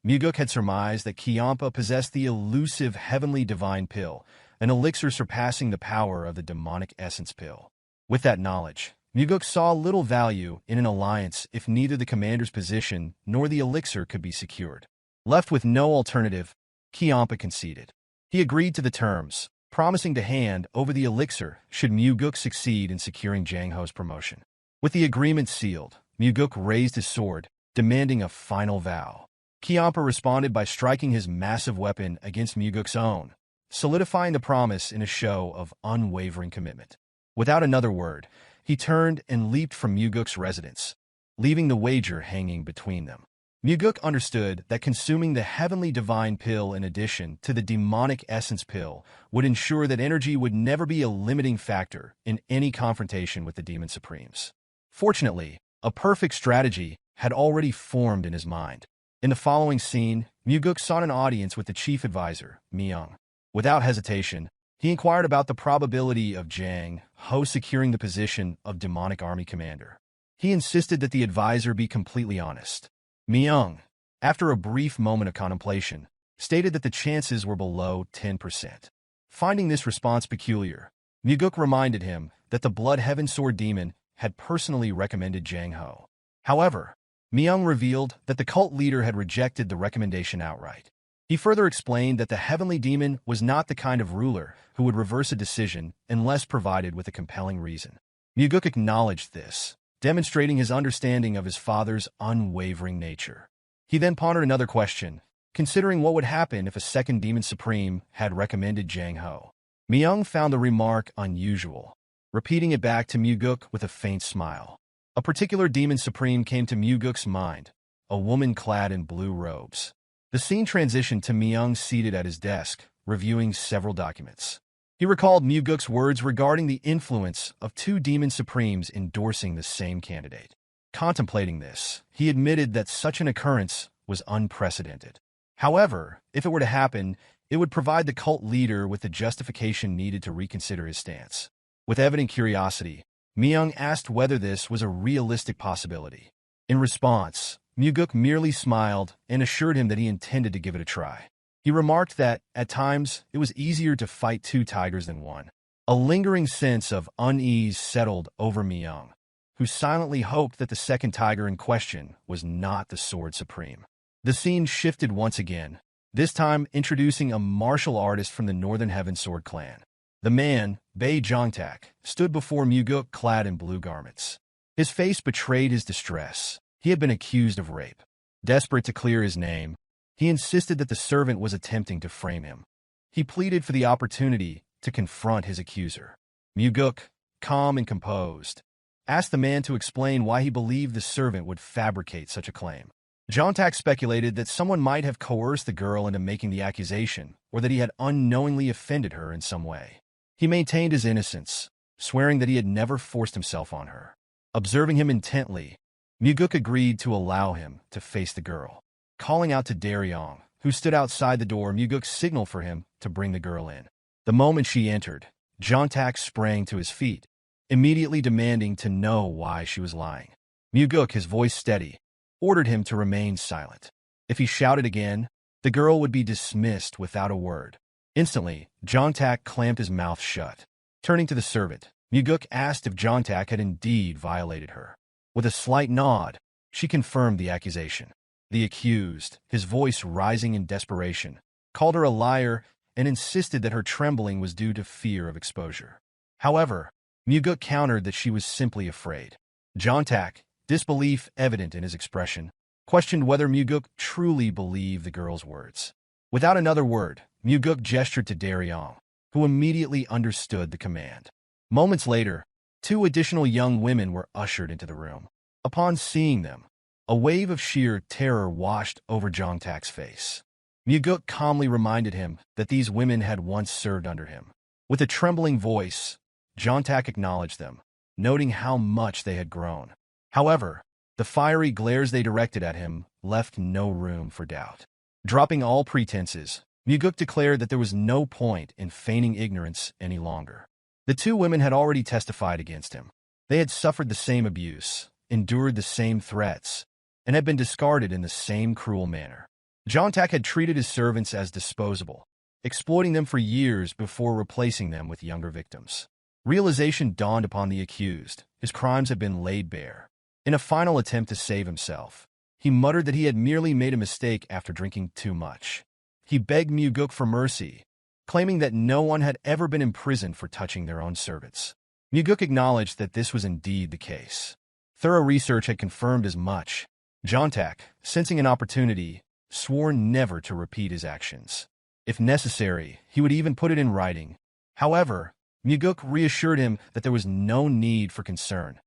Mugeuk had surmised that Kiampa possessed the elusive heavenly divine pill, an elixir surpassing the power of the demonic essence pill. With that knowledge, Mugeuk saw little value in an alliance if neither the commander's position nor the elixir could be secured. Left with no alternative, Kiampa conceded. He agreed to the terms, promising to hand over the elixir should Mugeuk succeed in securing Jang Ho's promotion. With the agreement sealed, Mugeuk raised his sword, demanding a final vow. Kiampa responded by striking his massive weapon against Mugeuk's own, solidifying the promise in a show of unwavering commitment. Without another word, he turned and leaped from Mugeuk's residence, leaving the wager hanging between them. Mugeuk understood that consuming the heavenly divine pill in addition to the demonic essence pill would ensure that energy would never be a limiting factor in any confrontation with the Demon Supremes. Fortunately, a perfect strategy had already formed in his mind. In the following scene, Mugeuk sought an audience with the chief advisor, Myung. Without hesitation, he inquired about the probability of Jang Ho securing the position of demonic army commander. He insisted that the advisor be completely honest. Myung, after a brief moment of contemplation, stated that the chances were below 10%. Finding this response peculiar, Mugeuk reminded him that the Blood Heaven Sword Demon had personally recommended Jang Ho. However, Myung revealed that the cult leader had rejected the recommendation outright. He further explained that the Heavenly Demon was not the kind of ruler who would reverse a decision unless provided with a compelling reason. Mugeuk acknowledged this, demonstrating his understanding of his father's unwavering nature. He then pondered another question, considering what would happen if a second Demon Supreme had recommended Jang Ho. Myung found the remark unusual, repeating it back to Mugeuk with a faint smile. A particular Demon Supreme came to Mugeuk's mind, a woman clad in blue robes. The scene transitioned to Myung seated at his desk, reviewing several documents. He recalled Mugeuk's words regarding the influence of two Demon Supremes endorsing the same candidate. Contemplating this, he admitted that such an occurrence was unprecedented. However, if it were to happen, it would provide the cult leader with the justification needed to reconsider his stance. With evident curiosity, Myung asked whether this was a realistic possibility. In response, Mugeuk merely smiled and assured him that he intended to give it a try. He remarked that, at times, it was easier to fight two tigers than one. A lingering sense of unease settled over Myung, who silently hoped that the second tiger in question was not the Sword Supreme. The scene shifted once again, this time introducing a martial artist from the Northern Heaven Sword clan. The man, Bae Jongtak, stood before Mugeuk clad in blue garments. His face betrayed his distress. He had been accused of rape. Desperate to clear his name, he insisted that the servant was attempting to frame him. He pleaded for the opportunity to confront his accuser. Mugeuk, calm and composed, asked the man to explain why he believed the servant would fabricate such a claim. Jongtak speculated that someone might have coerced the girl into making the accusation, or that he had unknowingly offended her in some way. He maintained his innocence, swearing that he had never forced himself on her. Observing him intently, Mugeuk agreed to allow him to face the girl. Calling out to Daryong, who stood outside the door, Mugeuk signaled for him to bring the girl in. The moment she entered, Jongtak sprang to his feet, immediately demanding to know why she was lying. Mugeuk, his voice steady, ordered him to remain silent. If he shouted again, the girl would be dismissed without a word. Instantly, Jongtak clamped his mouth shut. Turning to the servant, Mugeuk asked if Jongtak had indeed violated her. With a slight nod, she confirmed the accusation. The accused, his voice rising in desperation, called her a liar and insisted that her trembling was due to fear of exposure. However, Mugeuk countered that she was simply afraid. Jongtak, disbelief evident in his expression, questioned whether Mugeuk truly believed the girl's words. Without another word, Mugeuk gestured to Daryong, who immediately understood the command. Moments later, two additional young women were ushered into the room. Upon seeing them, a wave of sheer terror washed over Jongtak's face. Mugeuk calmly reminded him that these women had once served under him. With a trembling voice, Jongtak acknowledged them, noting how much they had grown. However, the fiery glares they directed at him left no room for doubt. Dropping all pretenses, Mugeuk declared that there was no point in feigning ignorance any longer. The two women had already testified against him. They had suffered the same abuse, endured the same threats, and had been discarded in the same cruel manner. Jongtak had treated his servants as disposable, exploiting them for years before replacing them with younger victims. Realization dawned upon the accused. His crimes had been laid bare. In a final attempt to save himself, he muttered that he had merely made a mistake after drinking too much. He begged Mugeuk for mercy, claiming that no one had ever been imprisoned for touching their own servants. Mugeuk acknowledged that this was indeed the case. Thorough research had confirmed as much. Jongtak, sensing an opportunity, swore never to repeat his actions. If necessary, he would even put it in writing. However, Mugeuk reassured him that there was no need for concern.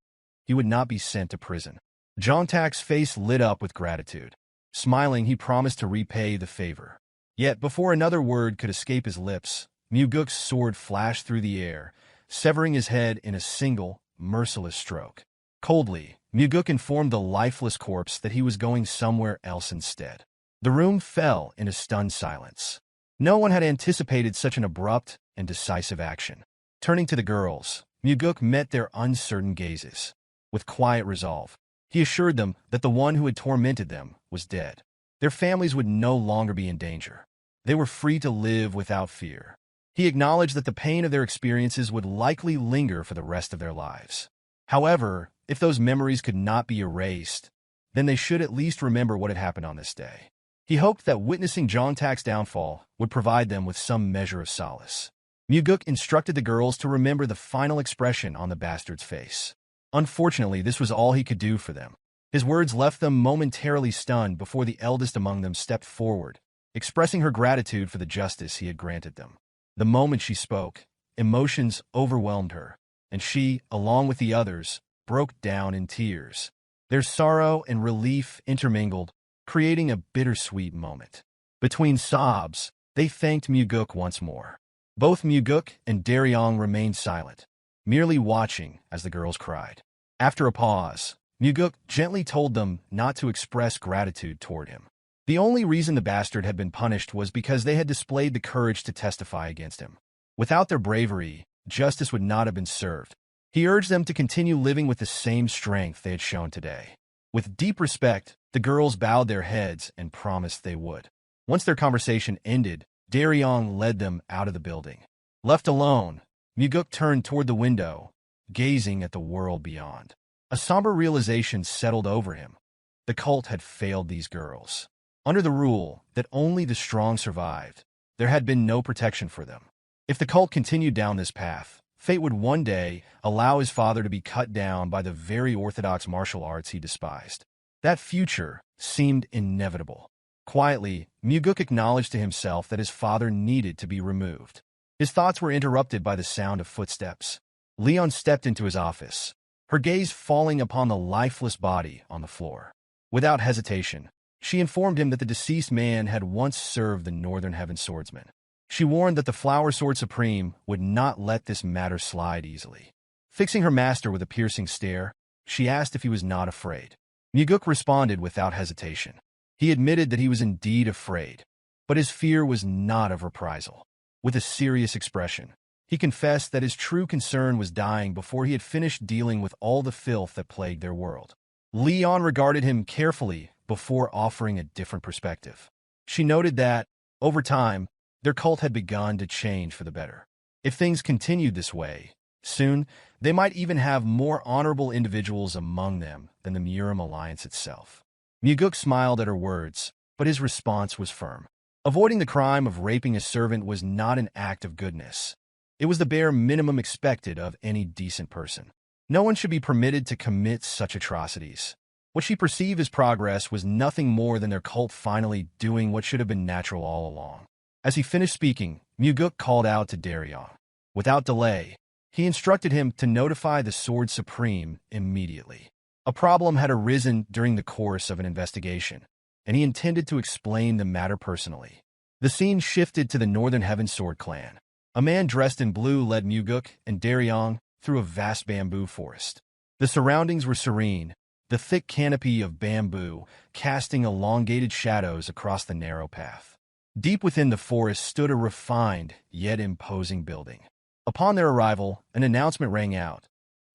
He would not be sent to prison. Jongtak's face lit up with gratitude. Smiling, he promised to repay the favor. Yet before another word could escape his lips, Mugeuk's sword flashed through the air, severing his head in a single, merciless stroke. Coldly, Mugeuk informed the lifeless corpse that he was going somewhere else instead. The room fell in a stunned silence. No one had anticipated such an abrupt and decisive action. Turning to the girls, Mugeuk met their uncertain gazes. With quiet resolve, he assured them that the one who had tormented them was dead. Their families would no longer be in danger. They were free to live without fear. He acknowledged that the pain of their experiences would likely linger for the rest of their lives. However, if those memories could not be erased, then they should at least remember what had happened on this day. He hoped that witnessing Jongtak's downfall would provide them with some measure of solace. Mugeuk instructed the girls to remember the final expression on the bastard's face. Unfortunately, this was all he could do for them. His words left them momentarily stunned before the eldest among them stepped forward, expressing her gratitude for the justice he had granted them. The moment she spoke, emotions overwhelmed her, and she, along with the others, broke down in tears. Their sorrow and relief intermingled, creating a bittersweet moment. Between sobs, they thanked Mugeuk once more. Both Mugeuk and Daryong remained silent, merely watching as the girls cried. After a pause, Mugeuk gently told them not to express gratitude toward him. The only reason the bastard had been punished was because they had displayed the courage to testify against him. Without their bravery, justice would not have been served. He urged them to continue living with the same strength they had shown today. With deep respect, the girls bowed their heads and promised they would. Once their conversation ended, Daryong led them out of the building. Left alone, Mugeuk turned toward the window, gazing at the world beyond. A somber realization settled over him. The cult had failed these girls. Under the rule that only the strong survived, there had been no protection for them. If the cult continued down this path, fate would one day allow his father to be cut down by the very orthodox martial arts he despised. That future seemed inevitable. Quietly, Mugeuk acknowledged to himself that his father needed to be removed. His thoughts were interrupted by the sound of footsteps. Leon stepped into his office, her gaze falling upon the lifeless body on the floor. Without hesitation, she informed him that the deceased man had once served the Northern Heaven Swordsman. She warned that the Flower Sword Supreme would not let this matter slide easily. Fixing her master with a piercing stare, she asked if he was not afraid. Mugeuk responded without hesitation. He admitted that he was indeed afraid, but his fear was not of reprisal. With a serious expression, he confessed that his true concern was dying before he had finished dealing with all the filth that plagued their world. Leon regarded him carefully before offering a different perspective. She noted that, over time, their cult had begun to change for the better. If things continued this way, soon they might even have more honorable individuals among them than the Murim alliance itself. Mugeuk smiled at her words, but his response was firm. Avoiding the crime of raping a servant was not an act of goodness. It was the bare minimum expected of any decent person. No one should be permitted to commit such atrocities. What she perceived as progress was nothing more than their cult finally doing what should have been natural all along. As he finished speaking, Mugeuk called out to Daryong. Without delay, he instructed him to notify the Sword Supreme immediately. A problem had arisen during the course of an investigation, and he intended to explain the matter personally. The scene shifted to the Northern Heaven Sword clan. A man dressed in blue led Mugeuk and Daryong through a vast bamboo forest. The surroundings were serene, the thick canopy of bamboo casting elongated shadows across the narrow path. Deep within the forest stood a refined yet imposing building. Upon their arrival, an announcement rang out.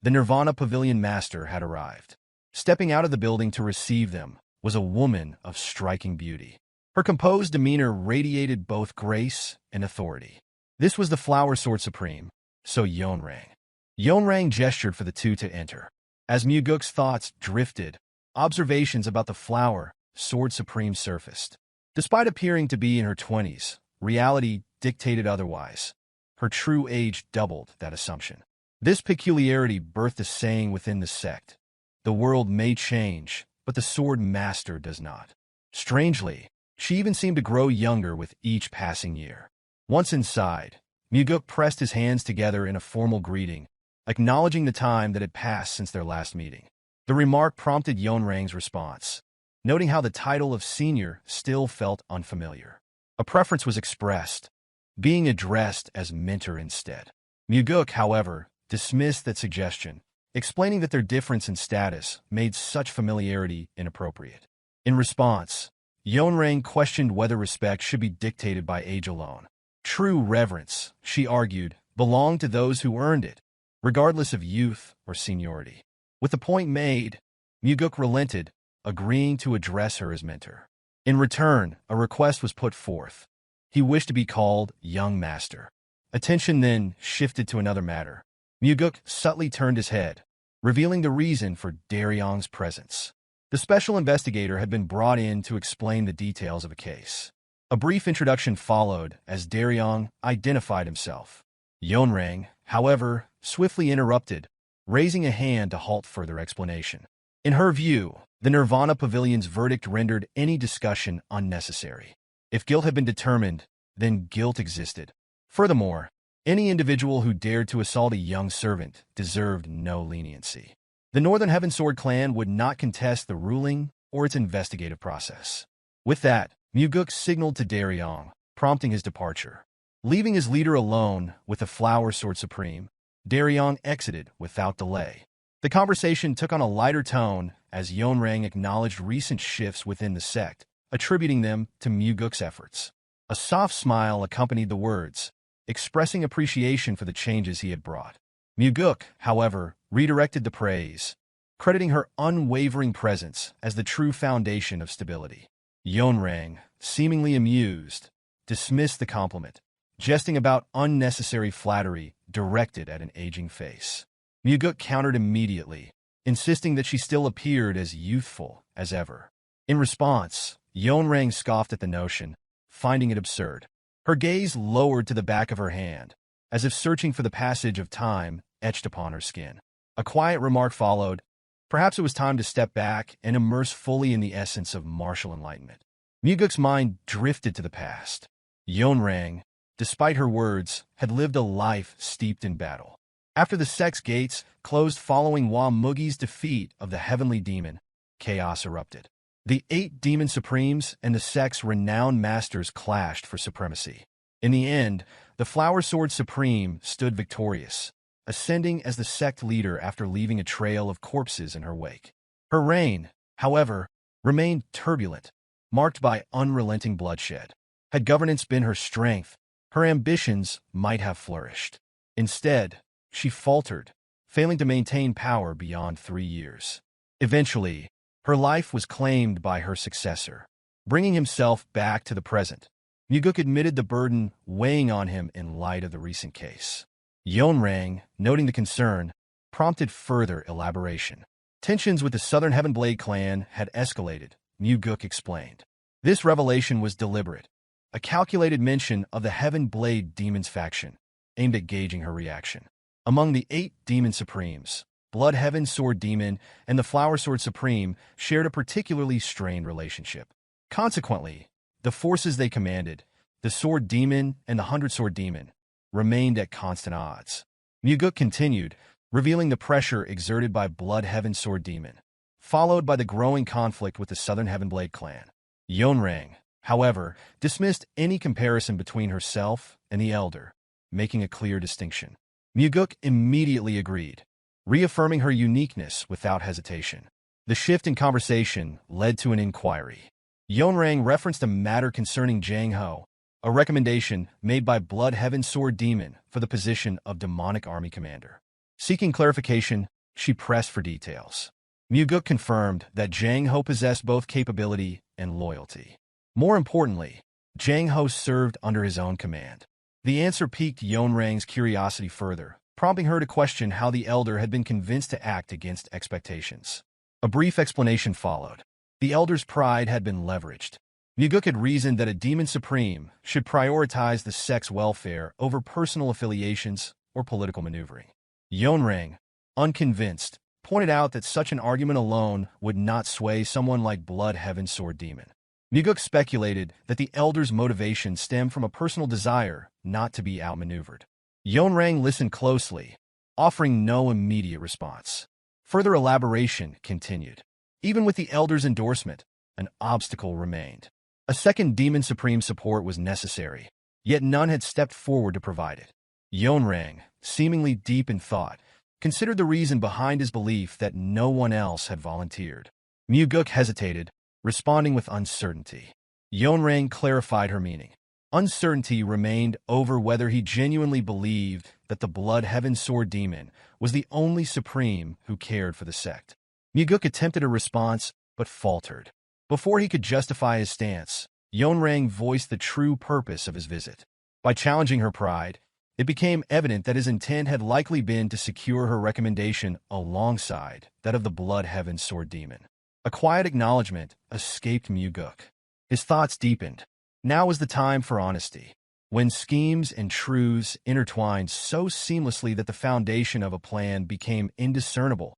The Nirvana Pavilion Master had arrived. Stepping out of the building to receive them was a woman of striking beauty. Her composed demeanor radiated both grace and authority. This was the Flower Sword Supreme, so Yeonrang. Yeonrang gestured for the two to enter. As Mugeuk's thoughts drifted, observations about the Flower Sword Supreme surfaced. Despite appearing to be in her 20s, reality dictated otherwise. Her true age doubled that assumption. This peculiarity birthed a saying within the sect. The world may change, but the Sword Master does not. Strangely, she even seemed to grow younger with each passing year. Once inside, Mugeuk pressed his hands together in a formal greeting, acknowledging the time that had passed since their last meeting. The remark prompted Yeonrang's response, noting how the title of senior still felt unfamiliar. A preference was expressed, being addressed as mentor instead. Mugeuk, however, dismissed that suggestion, explaining that their difference in status made such familiarity inappropriate. In response, Yeonrang questioned whether respect should be dictated by age alone. True reverence, she argued, belonged to those who earned it, regardless of youth or seniority. With the point made, Mugeuk relented, agreeing to address her as mentor. In return, a request was put forth. He wished to be called Young Master. Attention then shifted to another matter. Mugeuk subtly turned his head, revealing the reason for Daryong's presence. The special investigator had been brought in to explain the details of a case. A brief introduction followed as Daryong identified himself. Yeonrang, however, swiftly interrupted, raising a hand to halt further explanation. In her view, the Nirvana Pavilion's verdict rendered any discussion unnecessary. If guilt had been determined, then guilt existed. Furthermore, any individual who dared to assault a young servant deserved no leniency. The Northern Heavensword clan would not contest the ruling or its investigative process. With that, Mugeuk signaled to Daryong, prompting his departure. Leaving his leader alone with the Flower Sword Supreme, Daryong exited without delay. The conversation took on a lighter tone as Yeonrang acknowledged recent shifts within the sect, attributing them to Mugeuk's efforts. A soft smile accompanied the words, expressing appreciation for the changes he had brought. Mugeuk, however, redirected the praise, crediting her unwavering presence as the true foundation of stability. Yeonrang, seemingly amused, dismissed the compliment, jesting about unnecessary flattery directed at an aging face. Mugeuk countered immediately, insisting that she still appeared as youthful as ever. In response, Yeonrang scoffed at the notion, finding it absurd. Her gaze lowered to the back of her hand, as if searching for the passage of time etched upon her skin. A quiet remark followed. Perhaps it was time to step back and immerse fully in the essence of martial enlightenment. Mugeuk's mind drifted to the past. Yeonrang, despite her words, had lived a life steeped in battle. After the sect's gates closed following Mugi's defeat of the heavenly demon, chaos erupted. The 8 demon supremes and the sect's renowned masters clashed for supremacy. In the end, the Flower Sword Supreme stood victorious, ascending as the sect leader after leaving a trail of corpses in her wake. Her reign, however, remained turbulent, marked by unrelenting bloodshed. Had governance been her strength, her ambitions might have flourished. Instead, she faltered, failing to maintain power beyond 3 years. Eventually, her life was claimed by her successor, bringing himself back to the present. Mugeuk admitted the burden weighing on him in light of the recent case. Yeonrang, noting the concern, prompted further elaboration. Tensions with the Southern Heavenblade clan had escalated, Mugeuk explained. This revelation was deliberate, a calculated mention of the Heavenblade Demons faction, aimed at gauging her reaction. Among the 8 Demon Supremes, Blood Heaven Sword Demon and the Flower Sword Supreme shared a particularly strained relationship. Consequently, the forces they commanded, the Sword Demon and the 100 Sword Demon, remained at constant odds. Mugeuk continued, revealing the pressure exerted by Blood Heaven Sword Demon, followed by the growing conflict with the Southern Heavenblade clan. Yeonrang, however, dismissed any comparison between herself and the Elder, making a clear distinction. Mugeuk immediately agreed, reaffirming her uniqueness without hesitation. The shift in conversation led to an inquiry. Yeonrang referenced a matter concerning Jang Ho, a recommendation made by Blood Heaven Sword Demon for the position of Demonic Army Commander. Seeking clarification, she pressed for details. Mugeuk confirmed that Jang Ho possessed both capability and loyalty. More importantly, Jang Ho served under his own command. The answer piqued Yeonrang's curiosity further, prompting her to question how the Elder had been convinced to act against expectations. A brief explanation followed. The Elder's pride had been leveraged. Mugeuk had reasoned that a Demon Supreme should prioritize the sect's welfare over personal affiliations or political maneuvering. Yeonrang, unconvinced, pointed out that such an argument alone would not sway someone like Blood Heaven Sword Demon. Mugeuk speculated that the Elder's motivation stemmed from a personal desire not to be outmaneuvered. Yeonrang listened closely, offering no immediate response. Further elaboration continued. Even with the Elder's endorsement, an obstacle remained. A second Demon Supreme support was necessary, yet none had stepped forward to provide it. Yeonrang, seemingly deep in thought, considered the reason behind his belief that no one else had volunteered. Mugeuk hesitated, responding with uncertainty. Yeonrang clarified her meaning. Uncertainty remained over whether he genuinely believed that the Blood Heaven Sword Demon was the only supreme who cared for the sect. Mugeuk attempted a response, but faltered. Before he could justify his stance, Yeonrang voiced the true purpose of his visit. By challenging her pride, it became evident that his intent had likely been to secure her recommendation alongside that of the Blood Heaven Sword Demon. A quiet acknowledgement escaped Mugeuk. His thoughts deepened. Now was the time for honesty. When schemes and truths intertwined so seamlessly that the foundation of a plan became indiscernible,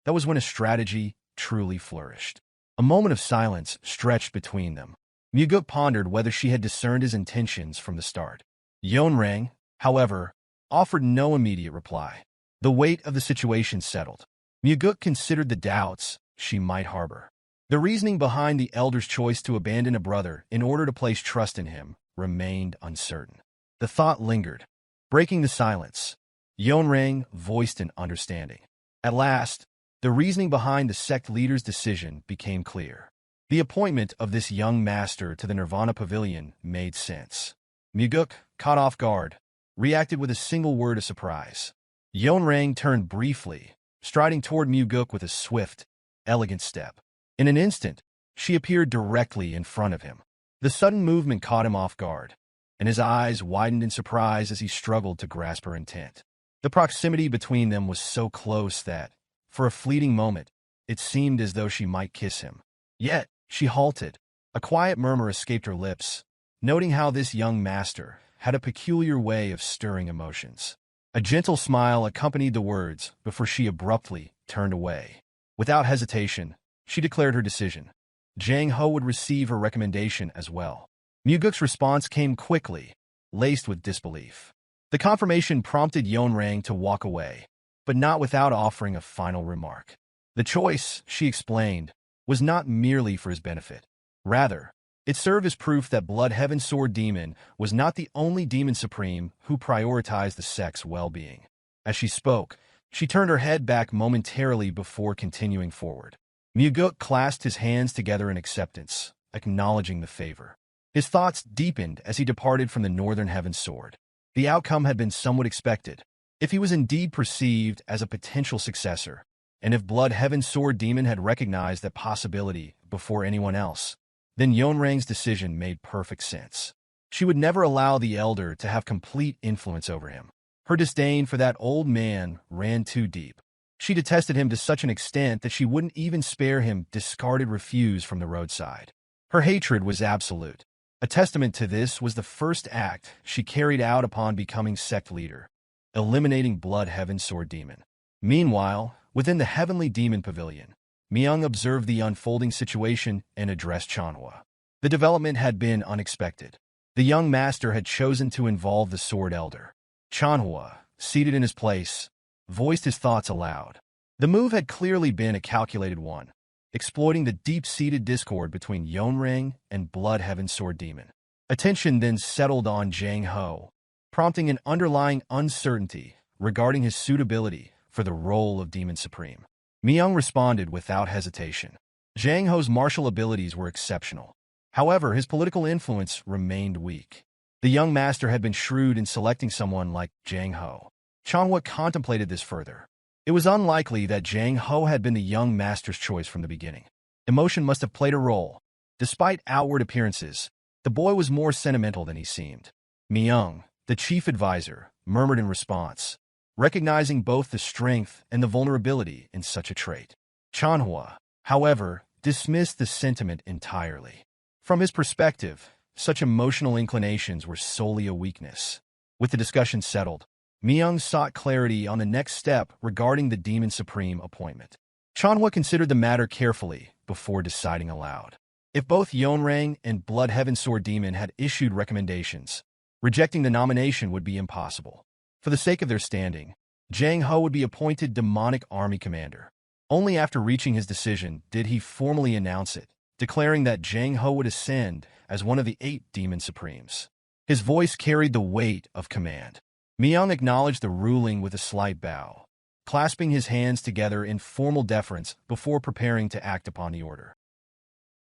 that was when a strategy truly flourished. A moment of silence stretched between them. Mugeuk pondered whether she had discerned his intentions from the start. Yeonrang, however, offered no immediate reply. The weight of the situation settled. Mugeuk considered the doubts she might harbor. The reasoning behind the elder's choice to abandon a brother in order to place trust in him remained uncertain. The thought lingered. Breaking the silence, Yeonrang voiced an understanding. At last, the reasoning behind the sect leader's decision became clear. The appointment of this young master to the Nirvana Pavilion made sense. Mugeuk, caught off guard, reacted with a single word of surprise. Yeonrang turned briefly, striding toward Mugeuk with a swift, elegant step. In an instant, she appeared directly in front of him. The sudden movement caught him off guard, and his eyes widened in surprise as he struggled to grasp her intent. The proximity between them was so close that, for a fleeting moment, it seemed as though she might kiss him. Yet, she halted. A quiet murmur escaped her lips, noting how this young master had a peculiar way of stirring emotions. A gentle smile accompanied the words before she abruptly turned away. Without hesitation, she declared her decision. Jang Ho would receive her recommendation as well. Mugeuk's response came quickly, laced with disbelief. The confirmation prompted Yeonrang to walk away, but not without offering a final remark. The choice, she explained, was not merely for his benefit. Rather, it served as proof that Blood Heaven Sword Demon was not the only demon supreme who prioritized the sect's well-being. As she spoke, she turned her head back momentarily before continuing forward. Mugeuk clasped his hands together in acceptance, acknowledging the favor. His thoughts deepened as he departed from the Northern Heaven Sword. The outcome had been somewhat expected. If he was indeed perceived as a potential successor, and if Blood Heaven Sword Demon had recognized that possibility before anyone else, then Yeonrang's decision made perfect sense. She would never allow the elder to have complete influence over him. Her disdain for that old man ran too deep. She detested him to such an extent that she wouldn't even spare him discarded refuse from the roadside. Her hatred was absolute. A testament to this was the first act she carried out upon becoming sect leader, eliminating Blood Heaven Sword Demon. Meanwhile, within the Heavenly Demon Pavilion, Myung observed the unfolding situation and addressed Chanhua. The development had been unexpected. The young master had chosen to involve the Sword Elder. Chanhua, seated in his place, voiced his thoughts aloud. The move had clearly been a calculated one, exploiting the deep-seated discord between Yeonrang and Blood Heaven Sword Demon. Attention then settled on Jang Ho, prompting an underlying uncertainty regarding his suitability for the role of Demon Supreme. Myung responded without hesitation. Jang Ho's martial abilities were exceptional. However, his political influence remained weak. The young master had been shrewd in selecting someone like Jang Ho. Chanhua contemplated this further. It was unlikely that Jang Ho had been the young master's choice from the beginning. Emotion must have played a role. Despite outward appearances, the boy was more sentimental than he seemed. Myung, the chief advisor, murmured in response, recognizing both the strength and the vulnerability in such a trait. Chanhua, however, dismissed the sentiment entirely. From his perspective, such emotional inclinations were solely a weakness. With the discussion settled, Myung sought clarity on the next step regarding the Demon Supreme appointment. Chanhua considered the matter carefully before deciding aloud. If both Yeonrang and Blood Heaven Sword Demon had issued recommendations, rejecting the nomination would be impossible. For the sake of their standing, Jang Ho would be appointed Demonic Army Commander. Only after reaching his decision did he formally announce it, declaring that Jang Ho would ascend as one of the 8 Demon Supremes. His voice carried the weight of command. Myung acknowledged the ruling with a slight bow. clasping his hands together in formal deference before preparing to act upon the order.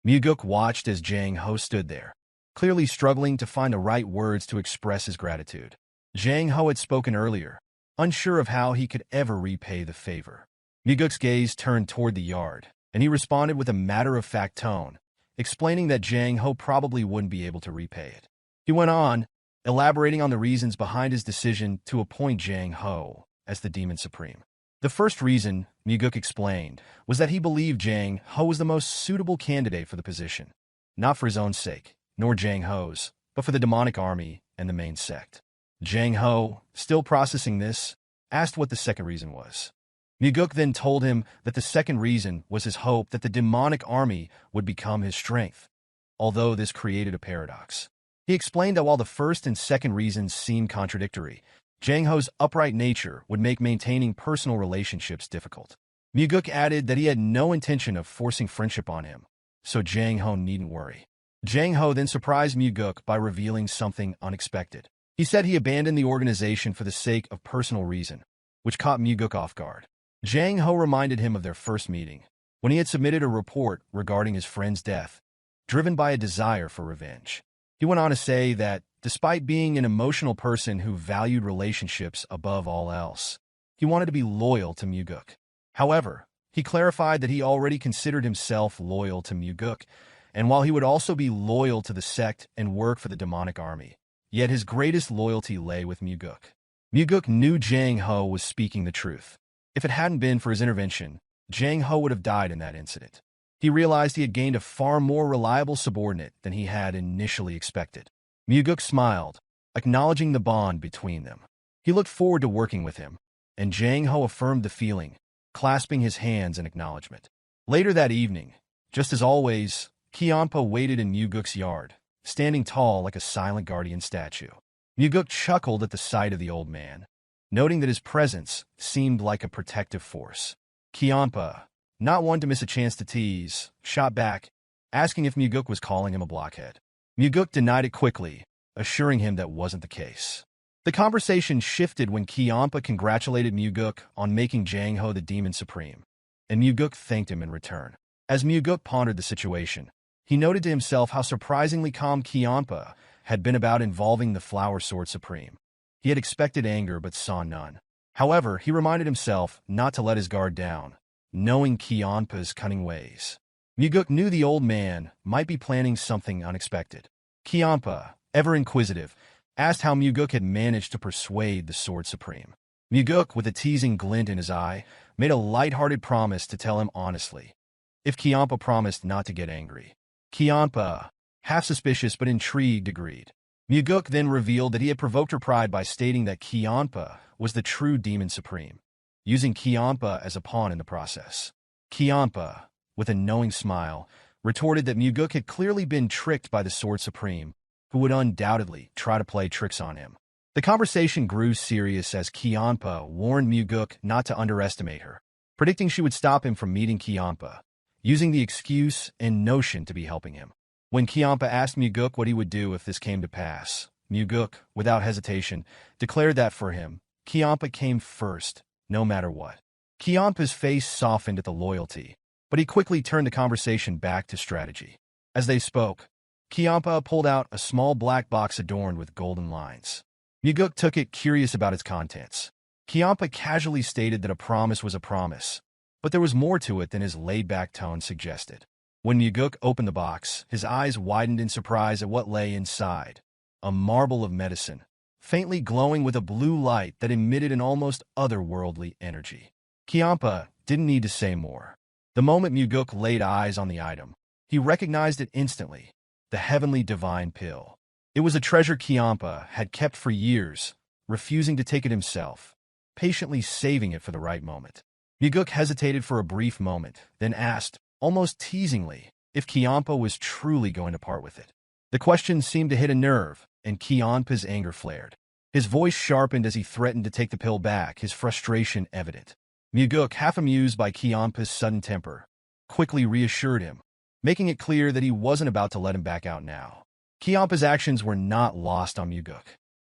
Mugeuk watched as Jang Ho stood there, clearly struggling to find the right words to express his gratitude. Jang Ho had spoken earlier, unsure of how he could ever repay the favor. Mugeuk's gaze turned toward the yard, and he responded with a matter-of-fact tone, explaining that Jang Ho probably wouldn't be able to repay it. He went on, elaborating on the reasons behind his decision to appoint Jang Ho as the Demon Supreme. The first reason, Mugeuk explained, was that he believed Jang Ho was the most suitable candidate for the position, not for his own sake, nor Jang Ho's, but for the demonic army and the main sect. Jang Ho, still processing this, asked what the second reason was. Mugeuk then told him that the second reason was his hope that the demonic army would become his strength, although this created a paradox. He explained that while the first and second reasons seemed contradictory, Jang Ho's upright nature would make maintaining personal relationships difficult. Mugeuk added that he had no intention of forcing friendship on him, so Jang Ho needn't worry. Jang Ho then surprised Mugeuk by revealing something unexpected. He said he abandoned the organization for the sake of personal reason, which caught Mugeuk off guard. Jang Ho reminded him of their first meeting, when he had submitted a report regarding his friend's death, driven by a desire for revenge. He went on to say that, despite being an emotional person who valued relationships above all else, he wanted to be loyal to Mugeuk. However, he clarified that he already considered himself loyal to Mugeuk, and while he would also be loyal to the sect and work for the demonic army, yet his greatest loyalty lay with Mugeuk. Mugeuk knew Jang Ho was speaking the truth. If it hadn't been for his intervention, Jang Ho would have died in that incident. He realized he had gained a far more reliable subordinate than he had initially expected. Mugeuk smiled, acknowledging the bond between them. He looked forward to working with him, and Jang Ho affirmed the feeling, clasping his hands in acknowledgement. Later that evening, just as always, Kianpa waited in Mugeuk's yard, standing tall like a silent guardian statue. Mugeuk chuckled at the sight of the old man, noting that his presence seemed like a protective force. Kianpa, not one to miss a chance to tease, shot back, asking if Mugeuk was calling him a blockhead. Mugeuk denied it quickly, assuring him that wasn't the case. The conversation shifted when Kianpa congratulated Mugeuk on making Jang Ho the Demon Supreme, and Mugeuk thanked him in return. As Mugeuk pondered the situation, he noted to himself how surprisingly calm Kianpa had been about involving the Flower Sword Supreme. He had expected anger but saw none. However, he reminded himself not to let his guard down, knowing Kianpa's cunning ways. Mugeuk knew the old man might be planning something unexpected. Kianpa, ever inquisitive, asked how Mugeuk had managed to persuade the Sword Supreme. Mugeuk, with a teasing glint in his eye, made a light-hearted promise to tell him honestly, if Kianpa promised not to get angry. Kianpa, half suspicious but intrigued, agreed. Mugeuk then revealed that he had provoked her pride by stating that Kianpa was the true Demon Supreme, using Kianpa as a pawn in the process. Kianpa, with a knowing smile, retorted that Mugeuk had clearly been tricked by the Sword Supreme, who would undoubtedly try to play tricks on him. The conversation grew serious as Kianpa warned Mugeuk not to underestimate her, predicting she would stop him from meeting Kianpa, using the excuse and notion to be helping him. When Kianpa asked Mugeuk what he would do if this came to pass, Mugeuk, without hesitation, declared that for him, Kianpa came first, no matter what. Kianpa's face softened at the loyalty, but he quickly turned the conversation back to strategy. As they spoke, Kianpa pulled out a small black box adorned with golden lines. Mugeuk took it, curious about its contents. Kianpa casually stated that a promise was a promise, but there was more to it than his laid-back tone suggested. When Mugeuk opened the box, his eyes widened in surprise at what lay inside. A marble of medicine, faintly glowing with a blue light that emitted an almost otherworldly energy. Kianpa didn't need to say more. The moment Mugeuk laid eyes on the item, he recognized it instantly, the heavenly divine pill. It was a treasure Kianpa had kept for years, refusing to take it himself, patiently saving it for the right moment. Mugeuk hesitated for a brief moment, then asked, almost teasingly, if Kianpa was truly going to part with it. The question seemed to hit a nerve, and Kianpa's anger flared. His voice sharpened as he threatened to take the pill back, his frustration evident. Mugeuk, half amused by Kianpa's sudden temper, quickly reassured him, making it clear that he wasn't about to let him back out now. Kianpa's actions were not lost on Mugeuk.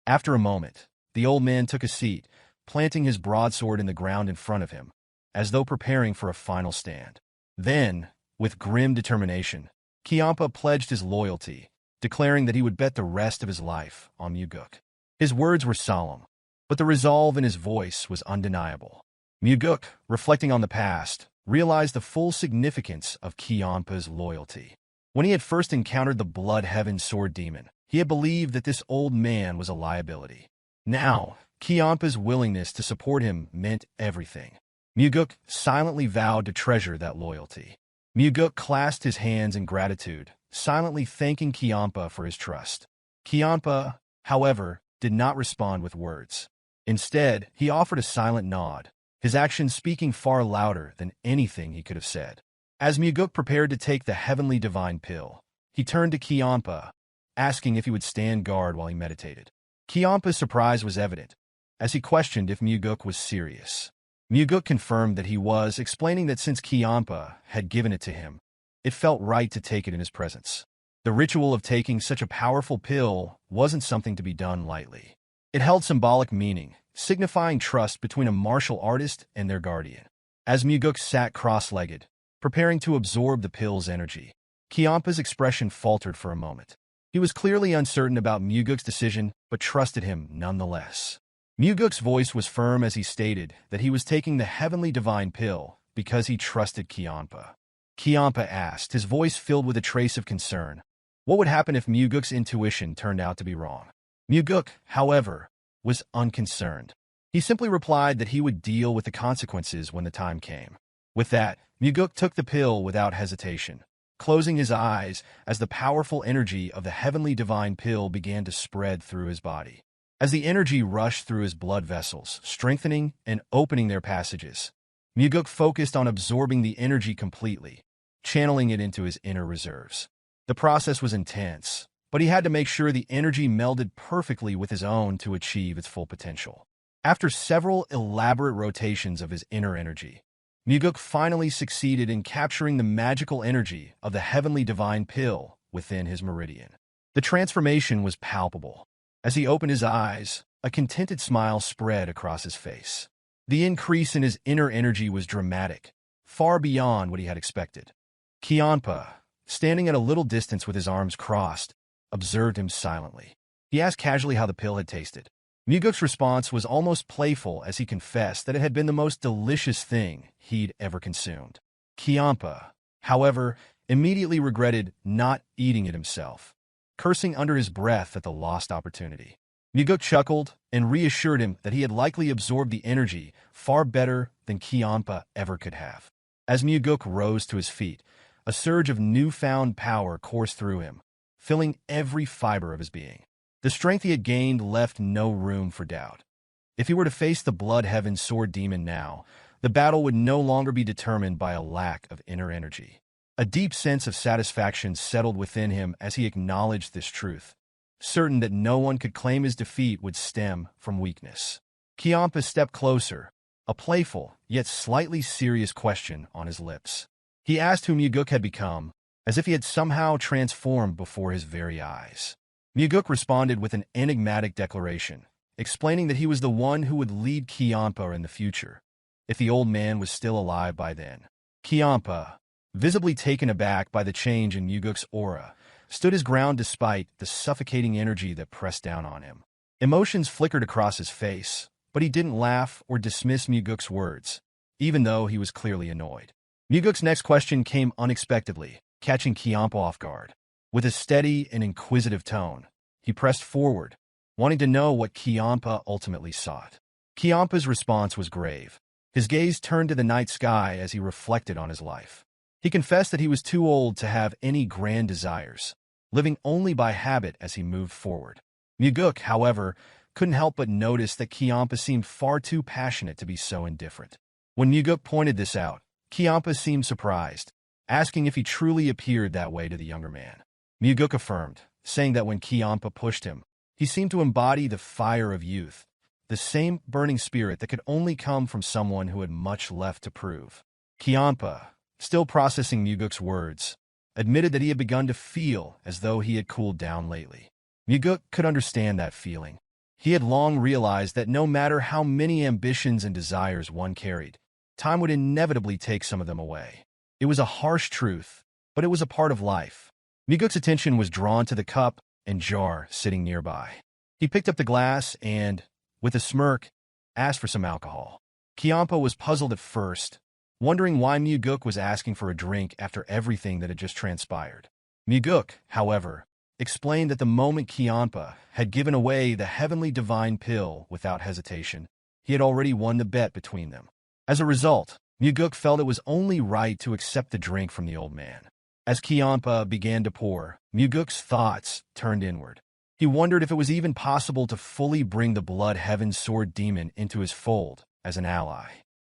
After a moment, the old man took a seat, planting his broadsword in the ground in front of him, as though preparing for a final stand. Then, with grim determination, Kiampa pledged his loyalty, declaring that he would bet the rest of his life on Mugeuk. His words were solemn, but the resolve in his voice was undeniable. Mugeuk, reflecting on the past, realized the full significance of Kiampa's loyalty. When he had first encountered the Blood Heaven Sword Demon, he had believed that this old man was a liability. Now, Kiampa's willingness to support him meant everything. Mugeuk silently vowed to treasure that loyalty. Mugeuk clasped his hands in gratitude, silently thanking Kiampa for his trust. Kiampa, however, did not respond with words. Instead, he offered a silent nod, his actions speaking far louder than anything he could have said. As Mugeuk prepared to take the heavenly divine pill, he turned to Kiampa, asking if he would stand guard while he meditated. Kiampa's surprise was evident, as he questioned if Mugeuk was serious. Mugeuk confirmed that he was, explaining that since Kiampa had given it to him, it felt right to take it in his presence. The ritual of taking such a powerful pill wasn't something to be done lightly. It held symbolic meaning, signifying trust between a martial artist and their guardian. As Mugeuk sat cross-legged, preparing to absorb the pill's energy, Kiampa's expression faltered for a moment. He was clearly uncertain about Mugeuk's decision, but trusted him nonetheless. Mugeuk's voice was firm as he stated that he was taking the heavenly divine pill because he trusted Kiampa. Kiampa asked, his voice filled with a trace of concern, what would happen if Mugeuk's intuition turned out to be wrong? Mugeuk, however, was unconcerned. He simply replied that he would deal with the consequences when the time came. With that, Mugeuk took the pill without hesitation, closing his eyes as the powerful energy of the heavenly divine pill began to spread through his body. As the energy rushed through his blood vessels, strengthening and opening their passages, Mugeuk focused on absorbing the energy completely, channeling it into his inner reserves. The process was intense, but he had to make sure the energy melded perfectly with his own to achieve its full potential. After several elaborate rotations of his inner energy, Mugeuk finally succeeded in capturing the magical energy of the heavenly divine pill within his meridian. The transformation was palpable. As he opened his eyes, a contented smile spread across his face. The increase in his inner energy was dramatic, far beyond what he had expected. Kiampa, standing at a little distance with his arms crossed, observed him silently. He asked casually how the pill had tasted. Mugeuk's response was almost playful as he confessed that it had been the most delicious thing he'd ever consumed. Kiampa, however, immediately regretted not eating it himself, cursing under his breath at the lost opportunity. Mugeuk chuckled and reassured him that he had likely absorbed the energy far better than Kiampa ever could have. As Mugeuk rose to his feet, a surge of newfound power coursed through him, filling every fiber of his being. The strength he had gained left no room for doubt. If he were to face the Blood Heaven Sword Demon now, the battle would no longer be determined by a lack of inner energy. A deep sense of satisfaction settled within him as he acknowledged this truth, certain that no one could claim his defeat would stem from weakness. Kiampa stepped closer, a playful, yet slightly serious question on his lips. He asked who Mugeuk had become, as if he had somehow transformed before his very eyes. Mugeuk responded with an enigmatic declaration, explaining that he was the one who would lead Kiampa in the future, if the old man was still alive by then. Kiampa, visibly taken aback by the change in Mugeuk's aura, stood his ground despite the suffocating energy that pressed down on him. Emotions flickered across his face, but he didn't laugh or dismiss Mugeuk's words, even though he was clearly annoyed. Mugeuk's next question came unexpectedly, catching Kiampa off guard. With a steady and inquisitive tone, he pressed forward, wanting to know what Kiampa ultimately sought. Kiampa's response was grave. His gaze turned to the night sky as he reflected on his life. He confessed that he was too old to have any grand desires, living only by habit as he moved forward. Mugeuk, however, couldn't help but notice that Kiampa seemed far too passionate to be so indifferent. When Mugeuk pointed this out, Kiampa seemed surprised, asking if he truly appeared that way to the younger man. Mugeuk affirmed, saying that when Kiampa pushed him, he seemed to embody the fire of youth, the same burning spirit that could only come from someone who had much left to prove. Kiampa, still processing Mugeuk's words, admitted that he had begun to feel as though he had cooled down lately. Mugeuk could understand that feeling. He had long realized that no matter how many ambitions and desires one carried, time would inevitably take some of them away. It was a harsh truth, but it was a part of life. Mugeuk's attention was drawn to the cup and jar sitting nearby. He picked up the glass and, with a smirk, asked for some alcohol. Kiampa was puzzled at first, wondering why Mugeuk was asking for a drink after everything that had just transpired. Mugeuk, however, explained that the moment Kiampa had given away the heavenly divine pill without hesitation, he had already won the bet between them. As a result, Mugeuk felt it was only right to accept the drink from the old man. As Kiampa began to pour, Mugeuk's thoughts turned inward. He wondered if it was even possible to fully bring the Blood Heaven Sword Demon into his fold as an ally.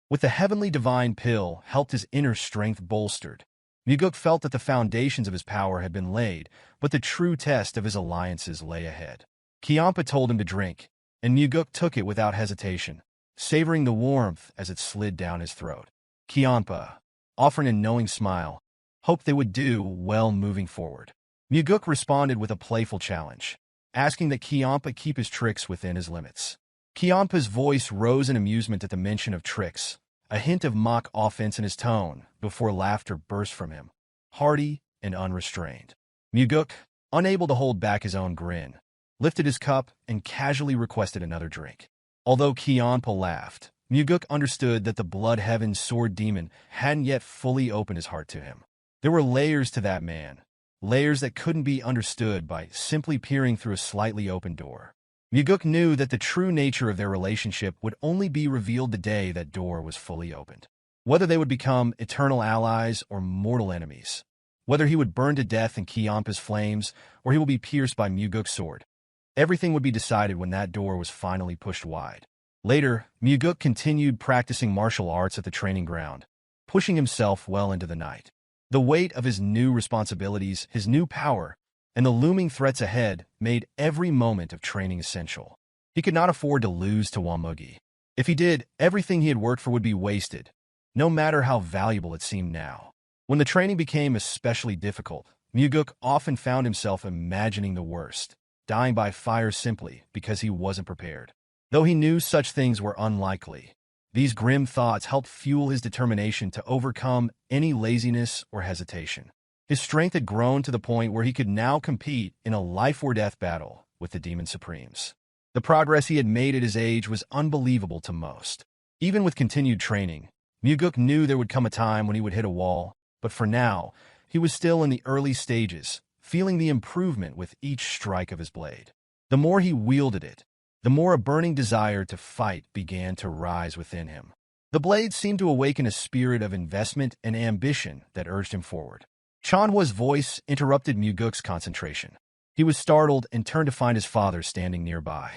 With the heavenly divine pill helped his inner strength bolstered, Mugeuk felt that the foundations of his power had been laid, but the true test of his alliances lay ahead. Kiampa told him to drink, and Mugeuk took it without hesitation, savoring the warmth as it slid down his throat. Kiampa, offering a knowing smile, hoped they would do well moving forward. Mugeuk responded with a playful challenge, asking that Kiampa keep his tricks within his limits. Kiampa's voice rose in amusement at the mention of tricks, a hint of mock offense in his tone, before laughter burst from him, hearty and unrestrained. Mugeuk, unable to hold back his own grin, lifted his cup and casually requested another drink. Although Kiampa laughed, Mugeuk understood that the Blood Heaven Sword Demon hadn't yet fully opened his heart to him. There were layers to that man, layers that couldn't be understood by simply peering through a slightly open door. Mugeuk knew that the true nature of their relationship would only be revealed the day that door was fully opened. Whether they would become eternal allies or mortal enemies, whether he would burn to death in Kiampa's flames or he will be pierced by Mugeuk's sword, everything would be decided when that door was finally pushed wide. Later, Mugeuk continued practicing martial arts at the training ground, pushing himself well into the night. The weight of his new responsibilities, his new power, and the looming threats ahead made every moment of training essential. He could not afford to lose to Wamugi. If he did, everything he had worked for would be wasted, no matter how valuable it seemed now. When the training became especially difficult, Mugeuk often found himself imagining the worst, dying by fire simply because he wasn't prepared. Though he knew such things were unlikely, these grim thoughts helped fuel his determination to overcome any laziness or hesitation. His strength had grown to the point where he could now compete in a life-or-death battle with the Demon Supremes. The progress he had made at his age was unbelievable to most. Even with continued training, Mugeuk knew there would come a time when he would hit a wall, but for now, he was still in the early stages, feeling the improvement with each strike of his blade. The more he wielded it, the more a burning desire to fight began to rise within him. The blade seemed to awaken a spirit of investment and ambition that urged him forward. Chanhua's voice interrupted Mugeuk's concentration. He was startled and turned to find his father standing nearby.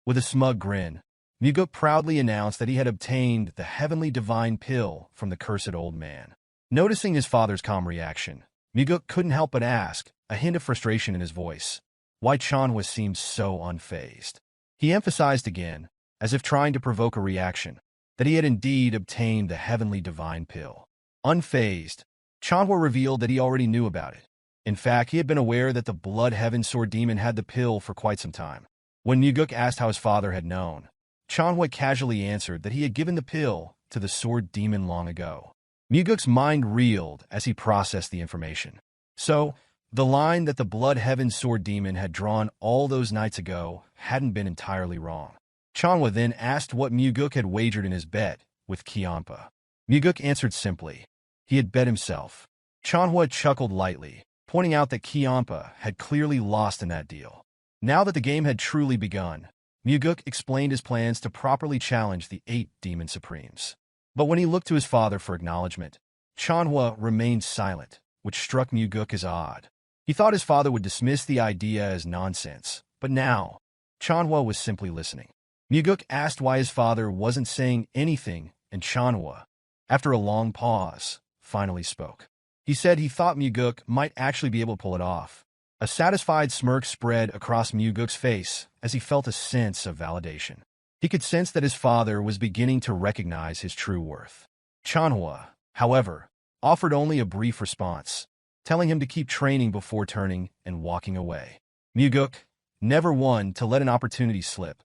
With a smug grin, Mugeuk proudly announced that he had obtained the heavenly divine pill from the cursed old man. Noticing his father's calm reaction, Mugeuk couldn't help but ask, a hint of frustration in his voice, why Chanhua seemed so unfazed. He emphasized again, as if trying to provoke a reaction, that he had indeed obtained the heavenly divine pill. Unfazed, Chanhua revealed that he already knew about it. In fact, he had been aware that the Blood Heaven Sword Demon had the pill for quite some time. When Mugeuk asked how his father had known, Chanhua casually answered that he had given the pill to the Sword Demon long ago. Mugeuk's mind reeled as he processed the information. So, the line that the Blood Heaven Sword Demon had drawn all those nights ago hadn't been entirely wrong. Chanhua then asked what Mugeuk had wagered in his bet with Kiampa. Mugeuk answered simply. He had bet himself. Chanhua chuckled lightly, pointing out that Kiampa had clearly lost in that deal. Now that the game had truly begun, Mugeuk explained his plans to properly challenge the 8 Demon Supremes. But when he looked to his father for acknowledgement, Chanhua remained silent, which struck Mugeuk as odd. He thought his father would dismiss the idea as nonsense, but now, Chanhua was simply listening. Mugeuk asked why his father wasn't saying anything, and Chanhua, after a long pause, finally spoke. He said he thought Mugeuk might actually be able to pull it off. A satisfied smirk spread across Mugeuk's face as he felt a sense of validation. He could sense that his father was beginning to recognize his true worth. Chanhua, however, offered only a brief response, telling him to keep training before turning and walking away. Mugeuk, never one to let an opportunity slip,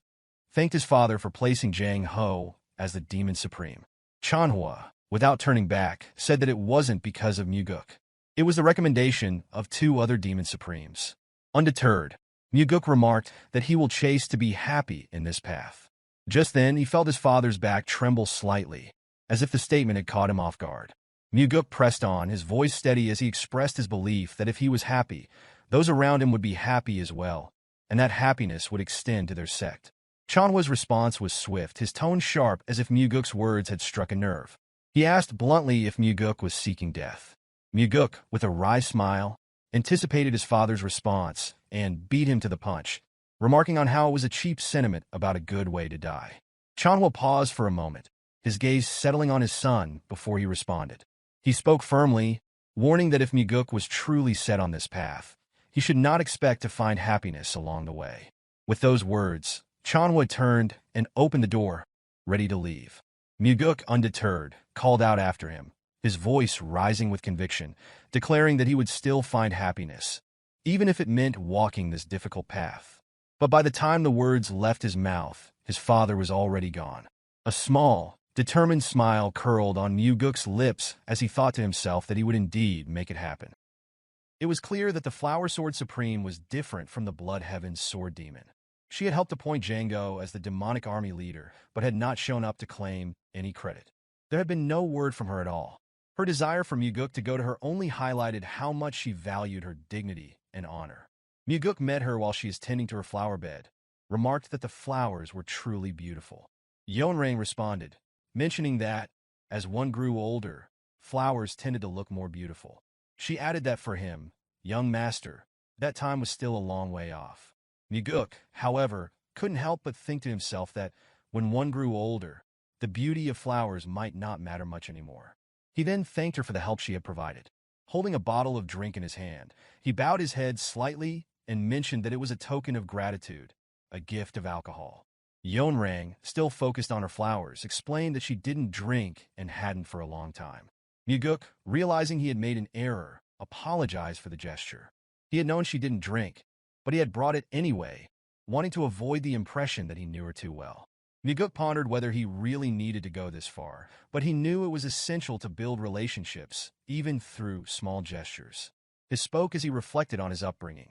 thanked his father for placing Jang Ho as the Demon Supreme. Chanhua, without turning back, said that it wasn't because of Mugeuk. It was the recommendation of 2 other Demon Supremes. Undeterred, Mugeuk remarked that he will chase to be happy in this path. Just then, he felt his father's back tremble slightly, as if the statement had caught him off guard. Mugeuk pressed on, his voice steady as he expressed his belief that if he was happy, those around him would be happy as well, and that happiness would extend to their sect. Chanhua's response was swift, his tone sharp as if Mugeuk's words had struck a nerve. He asked bluntly if Mugeuk was seeking death. Mugeuk, with a wry smile, anticipated his father's response and beat him to the punch, remarking on how it was a cheap sentiment about a good way to die. Chanhua paused for a moment, his gaze settling on his son before he responded. He spoke firmly, warning that if Mugeuk was truly set on this path, he should not expect to find happiness along the way. With those words, Chanhua turned and opened the door, ready to leave. Mugeuk, undeterred, called out after him, his voice rising with conviction, declaring that he would still find happiness, even if it meant walking this difficult path. But by the time the words left his mouth, his father was already gone. A small, determined smile curled on Mugeuk's lips as he thought to himself that he would indeed make it happen. It was clear that the Flower Sword Supreme was different from the Blood Heaven's Sword Demon. She had helped appoint Django as the demonic army leader, but had not shown up to claim any credit. There had been no word from her at all. Her desire for Mugeuk to go to her only highlighted how much she valued her dignity and honor. Mugeuk met her while she was tending to her flower bed, remarked that the flowers were truly beautiful. Yeonrang responded, mentioning that, as one grew older, flowers tended to look more beautiful. She added that for him, young master, that time was still a long way off. Mugeuk, however, couldn't help but think to himself that, when one grew older, the beauty of flowers might not matter much anymore. He then thanked her for the help she had provided. Holding a bottle of drink in his hand, he bowed his head slightly and mentioned that it was a token of gratitude, a gift of alcohol. Yeonrang, still focused on her flowers, explained that she didn't drink and hadn't for a long time. Mugeuk, realizing he had made an error, apologized for the gesture. He had known she didn't drink, but he had brought it anyway, wanting to avoid the impression that he knew her too well. Mugeuk pondered whether he really needed to go this far, but he knew it was essential to build relationships, even through small gestures. He spoke as he reflected on his upbringing.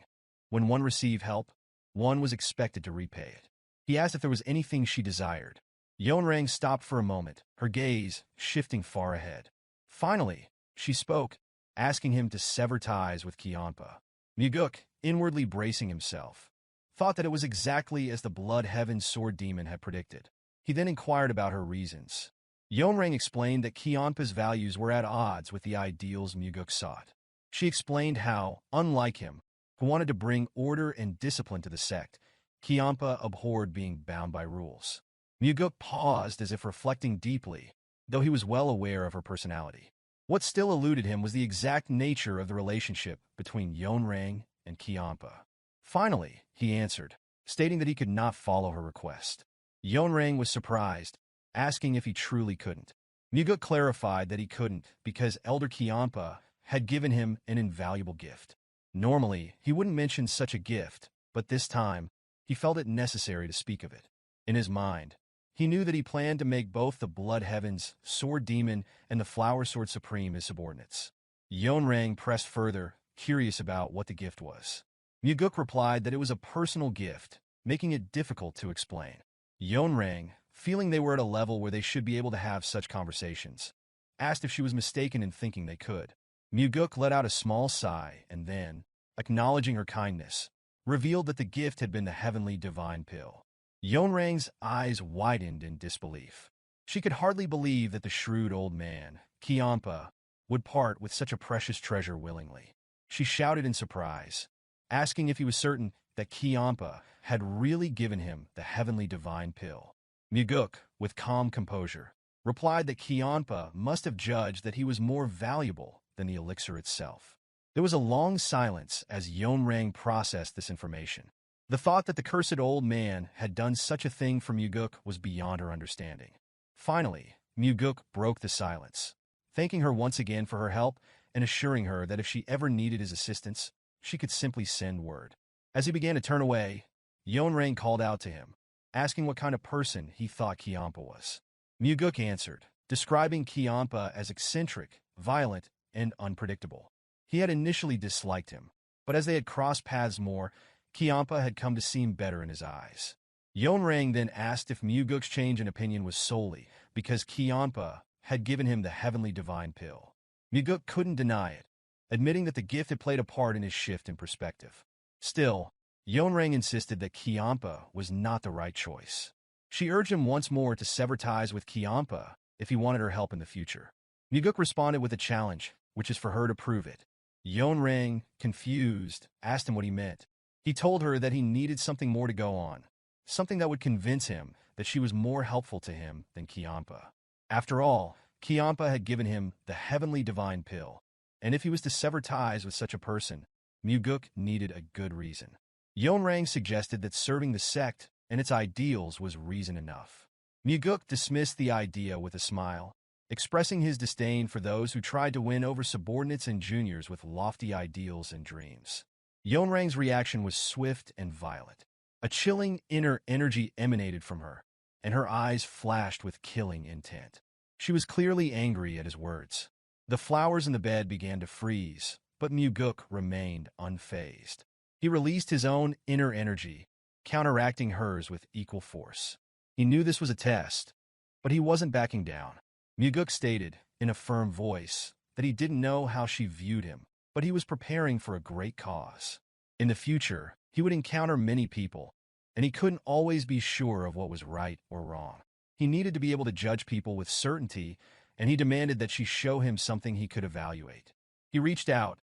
When one received help, one was expected to repay it. He asked if there was anything she desired. Yeonrang stopped for a moment, her gaze shifting far ahead. Finally, she spoke, asking him to sever ties with Kianpa. Mugeuk, inwardly bracing himself, thought that it was exactly as the Blood Heaven's Sword Demon had predicted. He then inquired about her reasons. Yeonrang explained that Kianpa's values were at odds with the ideals Mugeuk sought. She explained how, unlike him, who wanted to bring order and discipline to the sect, Kianpa abhorred being bound by rules. Mugeuk paused as if reflecting deeply, though he was well aware of her personality. What still eluded him was the exact nature of the relationship between Yeonrang and Kianpa. Finally, he answered, stating that he could not follow her request. Yeonrang was surprised, asking if he truly couldn't. Mugeuk clarified that he couldn't because Elder Kianpa had given him an invaluable gift. Normally, he wouldn't mention such a gift, but this time, he felt it necessary to speak of it. In his mind, he knew that he planned to make both the Blood Heaven's Sword Demon and the Flower Sword Supreme his subordinates. Yeonrang pressed further, curious about what the gift was. Mugeuk replied that it was a personal gift, making it difficult to explain. Yeonrang, feeling they were at a level where they should be able to have such conversations, asked if she was mistaken in thinking they could. Mugeuk let out a small sigh and then, acknowledging her kindness, revealed that the gift had been the heavenly divine pill. Yeonrang's eyes widened in disbelief. She could hardly believe that the shrewd old man, Kianpa, would part with such a precious treasure willingly. She shouted in surprise, asking if he was certain that Kianpa had really given him the heavenly divine pill. Mugeuk, with calm composure, replied that Kianpa must have judged that he was more valuable than the elixir itself. There was a long silence as Yeonrang processed this information. The thought that the cursed old man had done such a thing for Mugeuk was beyond her understanding. Finally, Mugeuk broke the silence, thanking her once again for her help and assuring her that if she ever needed his assistance, she could simply send word. As he began to turn away, Yeonrang called out to him, asking what kind of person he thought Kiampa was. Mugeuk answered, describing Kiampa as eccentric, violent, and unpredictable. He had initially disliked him, but as they had crossed paths more, Kiampa had come to seem better in his eyes. Yeonrang then asked if Mugeuk's change in opinion was solely because Kiampa had given him the heavenly divine pill. Mugeuk couldn't deny it, admitting that the gift had played a part in his shift in perspective. Still, Yeonrang insisted that Kiampa was not the right choice. She urged him once more to sever ties with Kiampa if he wanted her help in the future. Mugeuk responded with a challenge, which is for her to prove it. Yeonrang, confused, asked him what he meant. He told her that he needed something more to go on, something that would convince him that she was more helpful to him than Kiampa. After all, Kiampa had given him the heavenly divine pill, and if he was to sever ties with such a person, Mugeuk needed a good reason. Yeonrang suggested that serving the sect and its ideals was reason enough. Mugeuk dismissed the idea with a smile, expressing his disdain for those who tried to win over subordinates and juniors with lofty ideals and dreams. Yeonrang's reaction was swift and violent. A chilling inner energy emanated from her, and her eyes flashed with killing intent. She was clearly angry at his words. The flowers in the bed began to freeze, but Mugeuk remained unfazed. He released his own inner energy, counteracting hers with equal force. He knew this was a test, but he wasn't backing down. Mugeuk stated, in a firm voice, that he didn't know how she viewed him, but he was preparing for a great cause. In the future, he would encounter many people, and he couldn't always be sure of what was right or wrong. He needed to be able to judge people with certainty, and he demanded that she show him something he could evaluate. He reached out,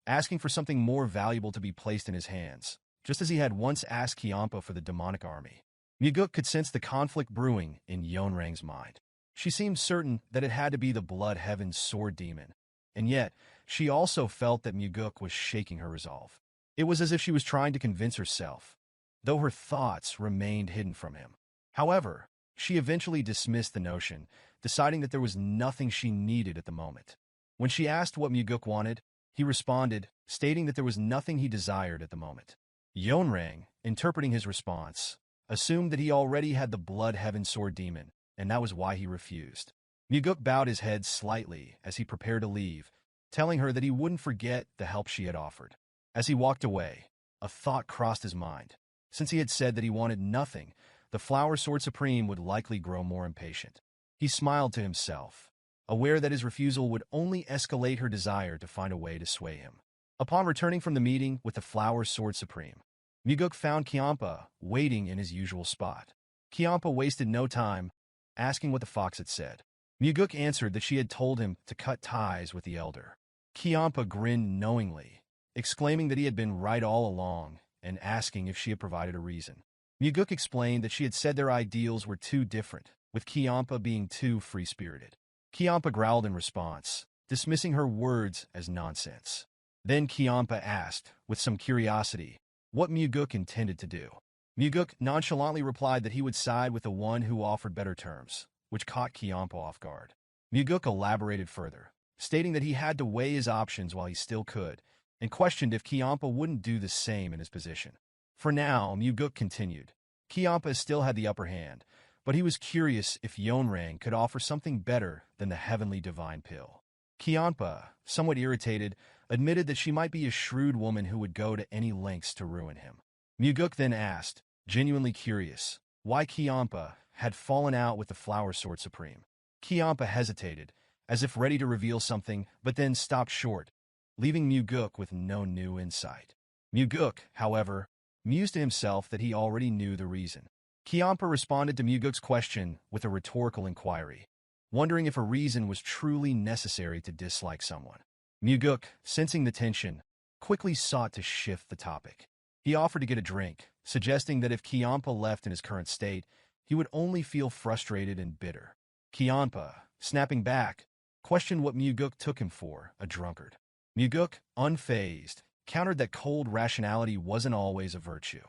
asking for something more valuable to be placed in his hands, just as he had once asked Kiampa for the demonic army. Mugeuk could sense the conflict brewing in Yeonrang's mind. She seemed certain that it had to be the Blood Heaven's sword demon, and yet she also felt that Mugeuk was shaking her resolve. It was as if she was trying to convince herself, though her thoughts remained hidden from him. However, she eventually dismissed the notion, deciding that there was nothing she needed at the moment. When she asked what Mugeuk wanted, he responded, stating that there was nothing he desired at the moment. Yeonrang, interpreting his response, assumed that he already had the Blood Heaven sword demon, and that was why he refused. Mugeuk bowed his head slightly as he prepared to leave, telling her that he wouldn't forget the help she had offered. As he walked away, a thought crossed his mind. Since he had said that he wanted nothing, the Flower Sword Supreme would likely grow more impatient. He smiled to himself, aware that his refusal would only escalate her desire to find a way to sway him. Upon returning from the meeting with the Flower Sword Supreme, Mugeuk found Kiampa waiting in his usual spot. Kiampa wasted no time, asking what the fox had said. Mugeuk answered that she had told him to cut ties with the elder. Kiampa grinned knowingly, exclaiming that he had been right all along and asking if she had provided a reason. Mugeuk explained that she had said their ideals were too different, with Kiampa being too free-spirited. Kiampa growled in response, dismissing her words as nonsense. Then Kiampa asked, with some curiosity, what Mugeuk intended to do. Mugeuk nonchalantly replied that he would side with the one who offered better terms, which caught Kiampa off guard. Mugeuk elaborated further, stating that he had to weigh his options while he still could, and questioned if Kiampa wouldn't do the same in his position. For now, Mugeuk continued. Kiampa still had the upper hand, but he was curious if Yeonrang could offer something better than the heavenly divine pill. Kiampa, somewhat irritated, admitted that she might be a shrewd woman who would go to any lengths to ruin him. Mugeuk then asked, genuinely curious, why Kiampa had fallen out with the Flower Sword Supreme. Kiampa hesitated, as if ready to reveal something, but then stopped short, leaving Mugeuk with no new insight. Mugeuk, however, mused to himself that he already knew the reason. Kiampa responded to Mugeuk's question with a rhetorical inquiry, wondering if a reason was truly necessary to dislike someone. Mugeuk, sensing the tension, quickly sought to shift the topic. He offered to get a drink, suggesting that if Kiampa left in his current state, he would only feel frustrated and bitter. Kiampa, snapping back, questioned what Mugeuk took him for, a drunkard. Mugeuk, unfazed, countered that cold rationality wasn't always a virtue.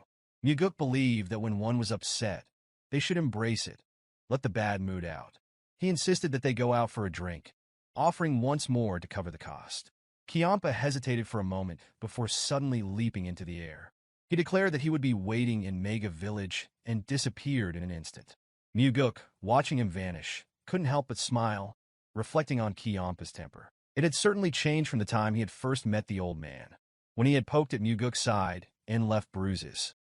Mugeuk believed that when one was upset, they should embrace it, let the bad mood out. He insisted that they go out for a drink, offering once more to cover the cost. Kiampa hesitated for a moment before suddenly leaping into the air. He declared that he would be waiting in Mega Village and disappeared in an instant. Mugeuk, watching him vanish, couldn't help but smile, reflecting on Kiampa's temper. It had certainly changed from the time he had first met the old man, when he had poked at Mugeuk's side and left bruises.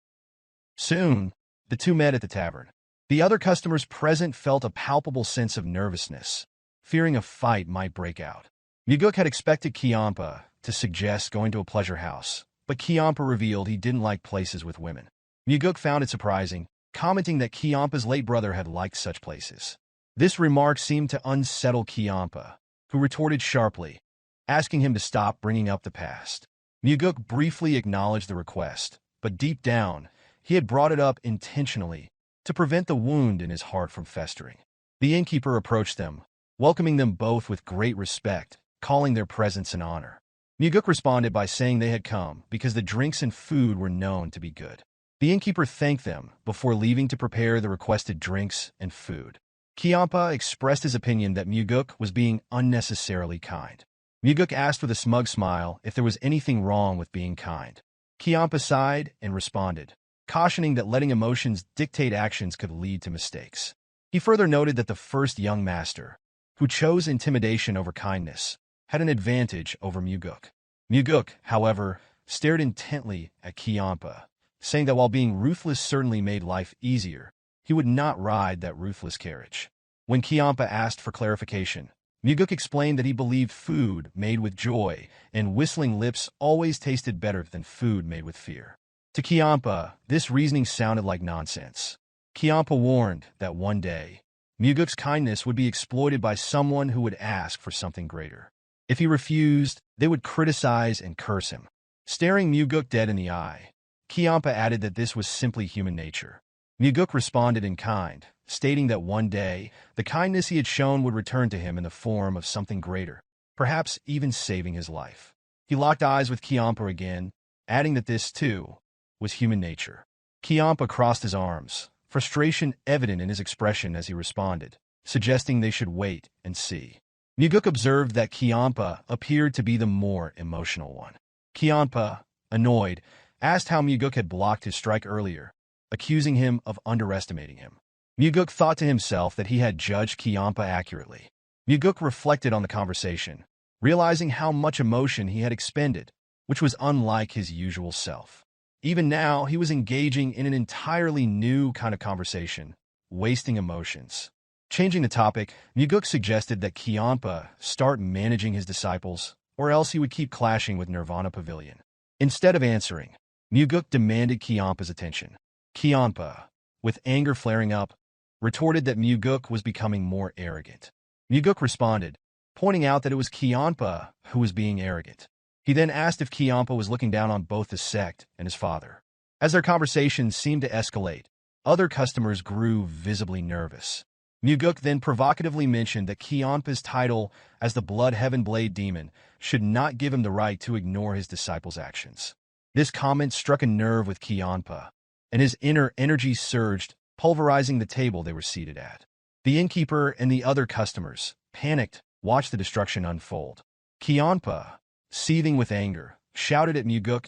Soon, the two met at the tavern. The other customers present felt a palpable sense of nervousness, fearing a fight might break out. Mugeuk had expected Kiampa to suggest going to a pleasure house, but Kiampa revealed he didn't like places with women. Mugeuk found it surprising, commenting that Kiampa's late brother had liked such places. This remark seemed to unsettle Kiampa, who retorted sharply, asking him to stop bringing up the past. Mugeuk briefly acknowledged the request, but deep down, he had brought it up intentionally to prevent the wound in his heart from festering. The innkeeper approached them, welcoming them both with great respect, calling their presence an honor. Mugeuk responded by saying they had come because the drinks and food were known to be good. The innkeeper thanked them before leaving to prepare the requested drinks and food. Kiampa expressed his opinion that Mugeuk was being unnecessarily kind. Mugeuk asked with a smug smile if there was anything wrong with being kind. Kiampa sighed and responded, cautioning that letting emotions dictate actions could lead to mistakes. He further noted that the first young master, who chose intimidation over kindness, had an advantage over Mugeuk. Mugeuk, however, stared intently at Kiampa, saying that while being ruthless certainly made life easier, he would not ride that ruthless carriage. When Kiampa asked for clarification, Mugeuk explained that he believed food made with joy and whistling lips always tasted better than food made with fear. To Kiampa, this reasoning sounded like nonsense. Kiampa warned that one day, Mugeuk's kindness would be exploited by someone who would ask for something greater. If he refused, they would criticize and curse him. Staring Mugeuk dead in the eye, Kiampa added that this was simply human nature. Mugeuk responded in kind, stating that one day, the kindness he had shown would return to him in the form of something greater, perhaps even saving his life. He locked eyes with Kiampa again, adding that this, too, was human nature. Kiampa crossed his arms, frustration evident in his expression as he responded, suggesting they should wait and see. Mugeuk observed that Kiampa appeared to be the more emotional one. Kiampa, annoyed, asked how Mugeuk had blocked his strike earlier, accusing him of underestimating him. Mugeuk thought to himself that he had judged Kiampa accurately. Mugeuk reflected on the conversation, realizing how much emotion he had expended, which was unlike his usual self. Even now, he was engaging in an entirely new kind of conversation, wasting emotions. Changing the topic, Mugeuk suggested that Kiampa start managing his disciples, or else he would keep clashing with Nirvana Pavilion. Instead of answering, Mugeuk demanded Kiampa's attention. Kiampa, with anger flaring up, retorted that Mugeuk was becoming more arrogant. Mugeuk responded, pointing out that it was Kiampa who was being arrogant. He then asked if Kiampa was looking down on both the sect and his father. As their conversation seemed to escalate, other customers grew visibly nervous. Mugeuk then provocatively mentioned that Kiampa's title as the Blood Heaven Blade Demon should not give him the right to ignore his disciples' actions. This comment struck a nerve with Kiampa, and his inner energy surged, pulverizing the table they were seated at. The innkeeper and the other customers, panicked, watched the destruction unfold. Kiampa, seething with anger, shouted at Mugeuk,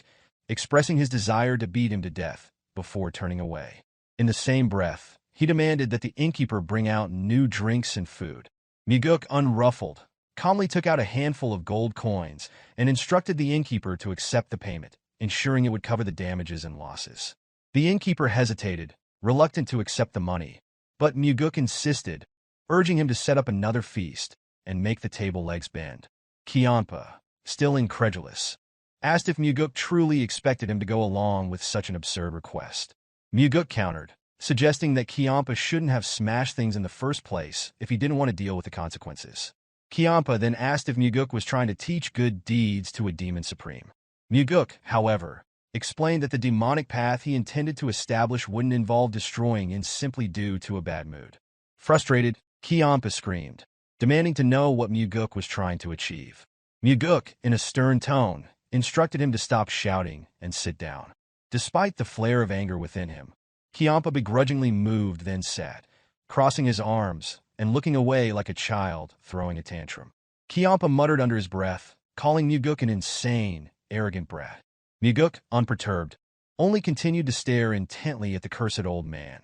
expressing his desire to beat him to death before turning away. In the same breath, he demanded that the innkeeper bring out new drinks and food. Mugeuk, unruffled, calmly took out a handful of gold coins and instructed the innkeeper to accept the payment, ensuring it would cover the damages and losses. The innkeeper hesitated, reluctant to accept the money, but Mugeuk insisted, urging him to set up another feast and make the table legs bend. Kiampa, still incredulous, asked if Mugeuk truly expected him to go along with such an absurd request. Mugeuk countered, suggesting that Kiampa shouldn't have smashed things in the first place if he didn't want to deal with the consequences. Kiampa then asked if Mugeuk was trying to teach good deeds to a demon supreme. Mugeuk, however, explained that the demonic path he intended to establish wouldn't involve destroying in simply due to a bad mood. Frustrated, Kiampa screamed, demanding to know what Mugeuk was trying to achieve. Mugeuk, in a stern tone, instructed him to stop shouting and sit down. Despite the flare of anger within him, Kiampa begrudgingly moved, then sat, crossing his arms and looking away like a child throwing a tantrum. Kiampa muttered under his breath, calling Mugeuk an insane, arrogant brat. Mugeuk, unperturbed, only continued to stare intently at the cursed old man,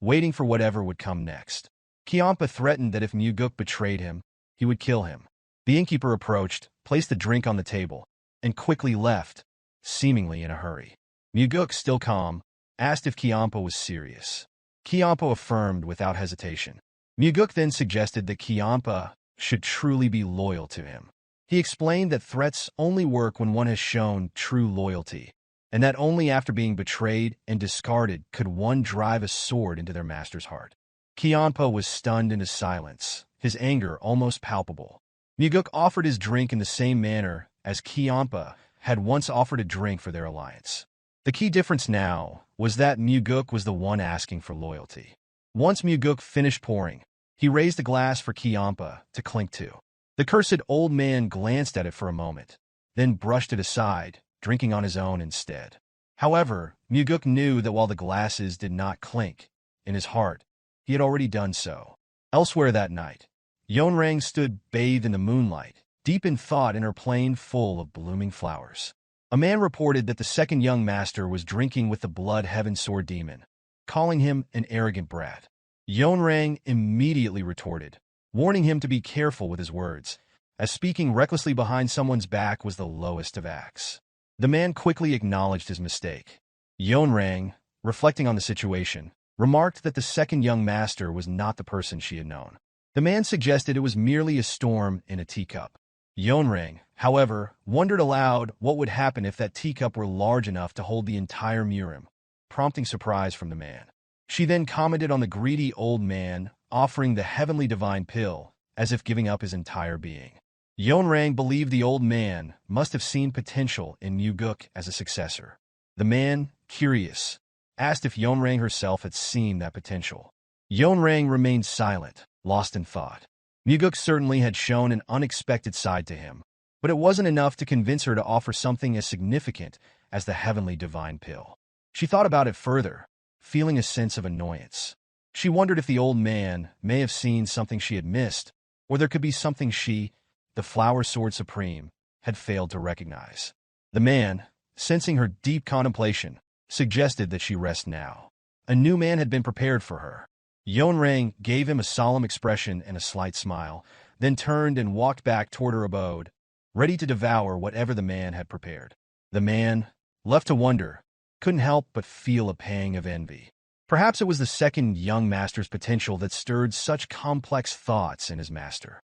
waiting for whatever would come next. Kiampa threatened that if Mugeuk betrayed him, he would kill him. The innkeeper approached, placed the drink on the table, and quickly left, seemingly in a hurry. Mugeuk, still calm, asked if Kiampa was serious. Kiampa affirmed without hesitation. Mugeuk then suggested that Kiampa should truly be loyal to him. He explained that threats only work when one has shown true loyalty, and that only after being betrayed and discarded could one drive a sword into their master's heart. Kiampa was stunned into silence, his anger almost palpable. Mugeuk offered his drink in the same manner as Kiampa had once offered a drink for their alliance. The key difference now was that Mugeuk was the one asking for loyalty. Once Mugeuk finished pouring, he raised a glass for Kiampa to clink to. The cursed old man glanced at it for a moment, then brushed it aside, drinking on his own instead. However, Mugeuk knew that while the glasses did not clink, in his heart, he had already done so. Elsewhere that night, Yeonrang stood bathed in the moonlight, deep in thought in her plane full of blooming flowers. A man reported that the second young master was drinking with the blood heaven sword demon, calling him an arrogant brat. Yeonrang immediately retorted, warning him to be careful with his words, as speaking recklessly behind someone's back was the lowest of acts. The man quickly acknowledged his mistake. Yeonrang, reflecting on the situation, remarked that the second young master was not the person she had known. The man suggested it was merely a storm in a teacup. Yeonrang, however, wondered aloud what would happen if that teacup were large enough to hold the entire Murim, prompting surprise from the man. She then commented on the greedy old man offering the heavenly divine pill, as if giving up his entire being. Yeonrang believed the old man must have seen potential in Mugeuk as a successor. The man, curious, asked if Yeonrang herself had seen that potential. Yeonrang remained silent, lost in thought. Mugeuk certainly had shown an unexpected side to him, but it wasn't enough to convince her to offer something as significant as the heavenly divine pill. She thought about it further, feeling a sense of annoyance. She wondered if the old man may have seen something she had missed, or there could be something she, the Flower Sword Supreme, had failed to recognize. The man, sensing her deep contemplation, suggested that she rest now. A new man had been prepared for her. Yeonrang gave him a solemn expression and a slight smile, then turned and walked back toward her abode, ready to devour whatever the man had prepared. The man, left to wonder, couldn't help but feel a pang of envy. Perhaps it was the second young master's potential that stirred such complex thoughts in his master.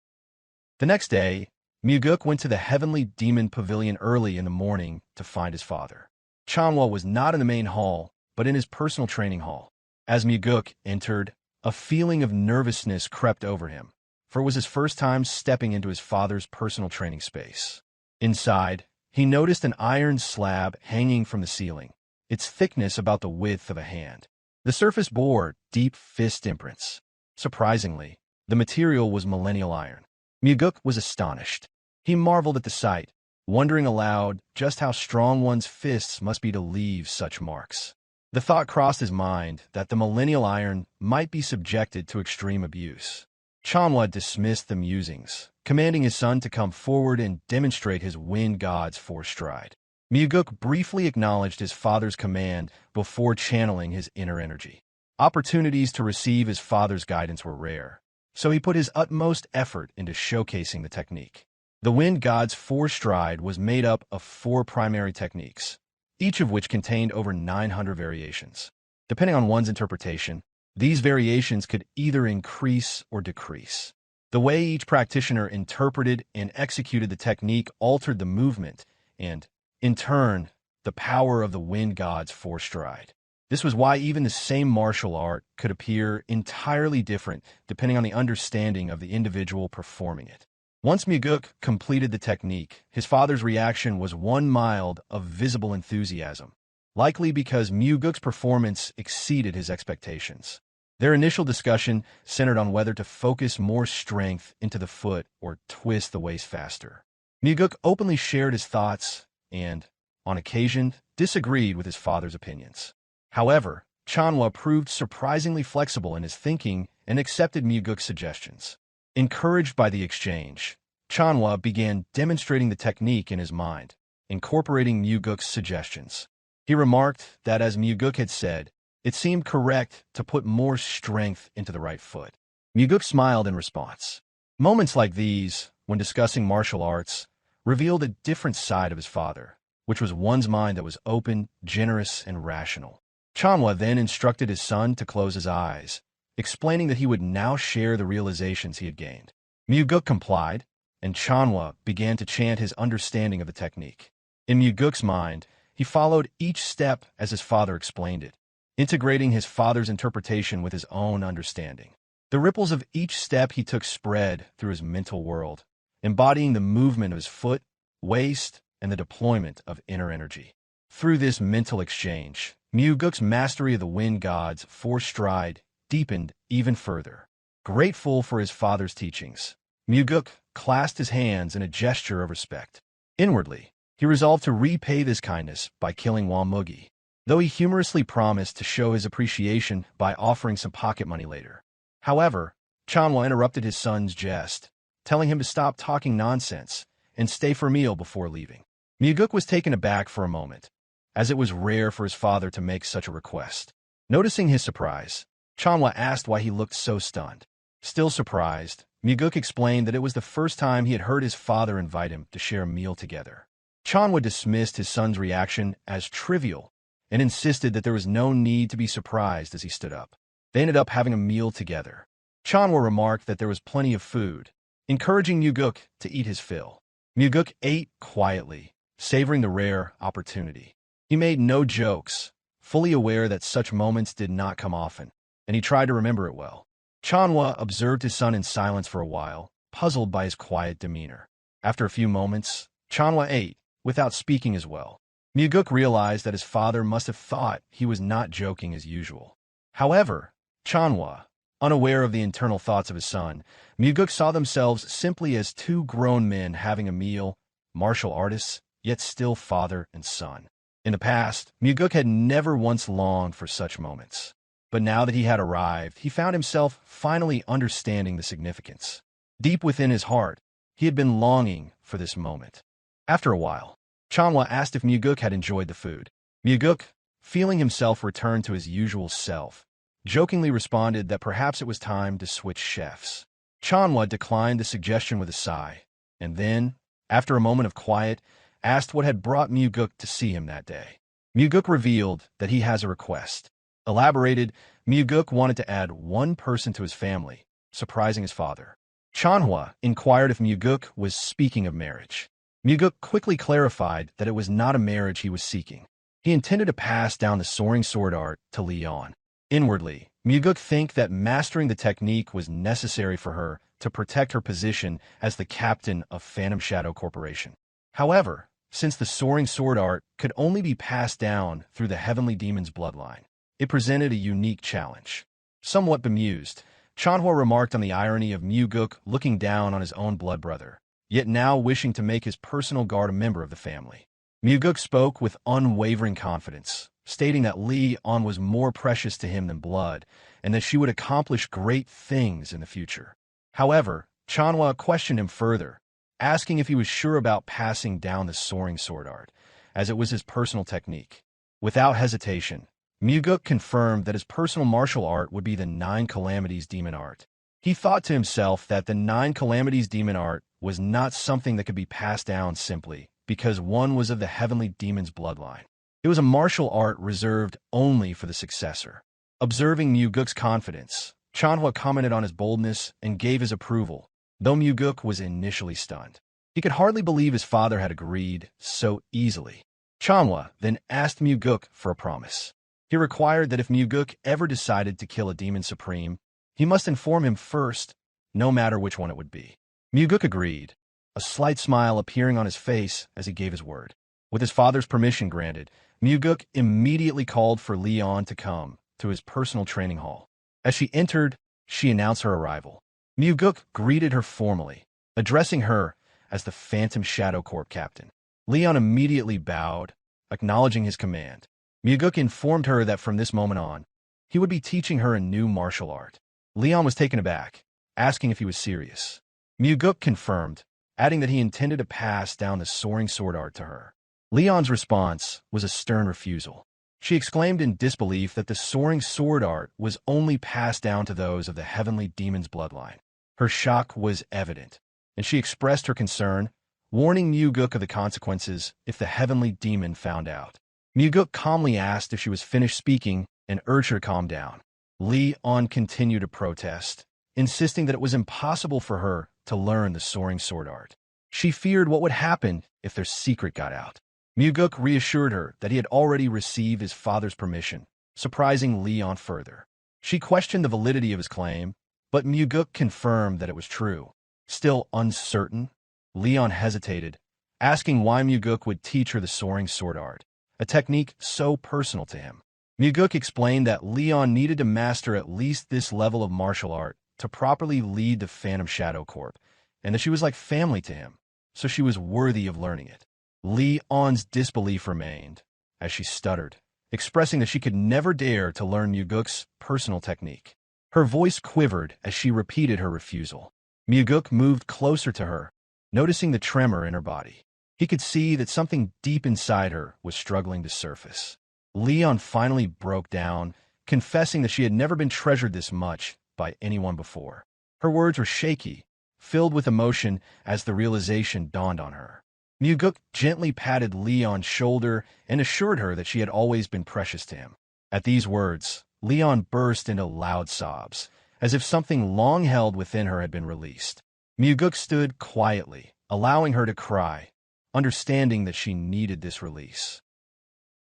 The next day, Mugeuk went to the Heavenly Demon Pavilion early in the morning to find his father. Chanhwa was not in the main hall, but in his personal training hall. As Mugeuk entered, a feeling of nervousness crept over him, for it was his first time stepping into his father's personal training space. Inside, he noticed an iron slab hanging from the ceiling, its thickness about the width of a hand. The surface bore deep fist imprints. Surprisingly, the material was millennial iron. Mugeuk was astonished. He marveled at the sight, wondering aloud just how strong one's fists must be to leave such marks. The thought crossed his mind that the millennial iron might be subjected to extreme abuse. Chanhwa dismissed the musings, commanding his son to come forward and demonstrate his wind god's force stride. Mugeuk briefly acknowledged his father's command before channeling his inner energy. Opportunities to receive his father's guidance were rare, so he put his utmost effort into showcasing the technique. The wind god's force stride was made up of 4 primary techniques, each of which contained over 900 variations. Depending on one's interpretation, these variations could either increase or decrease. The way each practitioner interpreted and executed the technique altered the movement and, in turn, the power of the wind god's force stride. This was why even the same martial art could appear entirely different depending on the understanding of the individual performing it. Once Mugeuk completed the technique, his father's reaction was one mild of visible enthusiasm, likely because Mugeuk's performance exceeded his expectations. Their initial discussion centered on whether to focus more strength into the foot or twist the waist faster. Mugeuk openly shared his thoughts and, on occasion, disagreed with his father's opinions. However, Chanhwa proved surprisingly flexible in his thinking and accepted Mugeuk's suggestions. Encouraged by the exchange, Chanhwa began demonstrating the technique in his mind, incorporating Mugeuk's suggestions. He remarked that, as Mugeuk had said, it seemed correct to put more strength into the right foot. Mugeuk smiled in response. Moments like these, when discussing martial arts, revealed a different side of his father, which was one's mind that was open, generous, and rational. Chanhua then instructed his son to close his eyes, explaining that he would now share the realizations he had gained. Mugeuk complied, and Chanhua began to chant his understanding of the technique. In Mugeuk's mind, he followed each step as his father explained it, integrating his father's interpretation with his own understanding. The ripples of each step he took spread through his mental world, embodying the movement of his foot, waist, and the deployment of inner energy. Through this mental exchange, Mugeuk's mastery of the wind god's fourth stride deepened even further. Grateful for his father's teachings, Mugeuk clasped his hands in a gesture of respect. Inwardly, he resolved to repay this kindness by killing Mugeuk, though he humorously promised to show his appreciation by offering some pocket money later. However, Chanhua interrupted his son's jest, telling him to stop talking nonsense and stay for a meal before leaving. Mugeuk was taken aback for a moment, as it was rare for his father to make such a request. Noticing his surprise, Chanhua asked why he looked so stunned. Still surprised, Mugeuk explained that it was the first time he had heard his father invite him to share a meal together. Chanhua dismissed his son's reaction as trivial and insisted that there was no need to be surprised as he stood up. They ended up having a meal together. Chanhua remarked that there was plenty of food, encouraging Mugeuk to eat his fill. Mugeuk ate quietly, savoring the rare opportunity. He made no jokes, fully aware that such moments did not come often, and he tried to remember it well. Chanhua observed his son in silence for a while, puzzled by his quiet demeanor. After a few moments, Chanhua ate, without speaking as well. Mugeuk realized that his father must have thought he was not joking as usual. However, Chanhua, unaware of the internal thoughts of his son, Mugeuk saw themselves simply as two grown men having a meal, martial artists, yet still father and son. In the past, Mugeuk had never once longed for such moments. But now that he had arrived, he found himself finally understanding the significance. Deep within his heart, he had been longing for this moment. After a while, Chanhua asked if Mugeuk had enjoyed the food. Mugeuk, feeling himself return to his usual self, jokingly responded that perhaps it was time to switch chefs. Chanhua declined the suggestion with a sigh, and then, after a moment of quiet, asked what had brought Mugeuk to see him that day. Mugeuk revealed that he has a request. Elaborated, Mugeuk wanted to add one person to his family, surprising his father. Chanhua inquired if Mugeuk was speaking of marriage. Mugeuk quickly clarified that it was not a marriage he was seeking. He intended to pass down the soaring sword art to Leon. Inwardly, Mugeuk think that mastering the technique was necessary for her to protect her position as the captain of Phantom Shadow Corporation. However, since the soaring sword art could only be passed down through the heavenly demon's bloodline, it presented a unique challenge. Somewhat bemused, Chanhua remarked on the irony of Mugeuk looking down on his own blood brother, yet now wishing to make his personal guard a member of the family. Mugeuk spoke with unwavering confidence, stating that Leon was more precious to him than blood, and that she would accomplish great things in the future. However, Chanhua questioned him further, asking if he was sure about passing down the soaring sword art, as it was his personal technique. Without hesitation, Mugeuk confirmed that his personal martial art would be the Nine Calamities demon art. He thought to himself that the Nine Calamities demon art was not something that could be passed down simply because one was of the heavenly demon's bloodline. It was a martial art reserved only for the successor. Observing Mugeuk's confidence, Chanhua commented on his boldness and gave his approval, though Mugeuk was initially stunned. He could hardly believe his father had agreed so easily. Chanhua then asked Mugeuk for a promise. He required that if Mugeuk ever decided to kill a demon supreme, he must inform him first, no matter which one it would be. Mugeuk agreed, a slight smile appearing on his face as he gave his word. With his father's permission granted, Mugeuk immediately called for Leon to come to his personal training hall. As she entered, she announced her arrival. Mugeuk greeted her formally, addressing her as the Phantom Shadow Corp captain. Leon immediately bowed, acknowledging his command. Mugeuk informed her that from this moment on, he would be teaching her a new martial art. Leon was taken aback, asking if he was serious. Mugeuk confirmed, adding that he intended to pass down the soaring sword art to her. Leon's response was a stern refusal. She exclaimed in disbelief that the soaring sword art was only passed down to those of the heavenly demon's bloodline. Her shock was evident, and she expressed her concern, warning Mugeuk of the consequences if the heavenly demon found out. Mugeuk calmly asked if she was finished speaking and urged her to calm down. Leon continued to protest, insisting that it was impossible for her to learn the soaring sword art. She feared what would happen if their secret got out. Mugeuk reassured her that he had already received his father's permission, surprising Leon further. She questioned the validity of his claim, but Mugeuk confirmed that it was true. Still uncertain, Leon hesitated, asking why Mugeuk would teach her the soaring sword art, a technique so personal to him. Mugeuk explained that Leon needed to master at least this level of martial art to properly lead the Phantom Shadow Corp, and that she was like family to him, so she was worthy of learning it. Leon's disbelief remained, as she stuttered, expressing that she could never dare to learn Mugeuk's personal technique. Her voice quivered as she repeated her refusal. Mugeuk moved closer to her, noticing the tremor in her body. He could see that something deep inside her was struggling to surface. Leon finally broke down, confessing that she had never been treasured this much by anyone before. Her words were shaky, filled with emotion as the realization dawned on her. Mugeuk gently patted Leon's shoulder and assured her that she had always been precious to him. At these words, Leon burst into loud sobs, as if something long held within her had been released. Mugeuk stood quietly, allowing her to cry, understanding that she needed this release.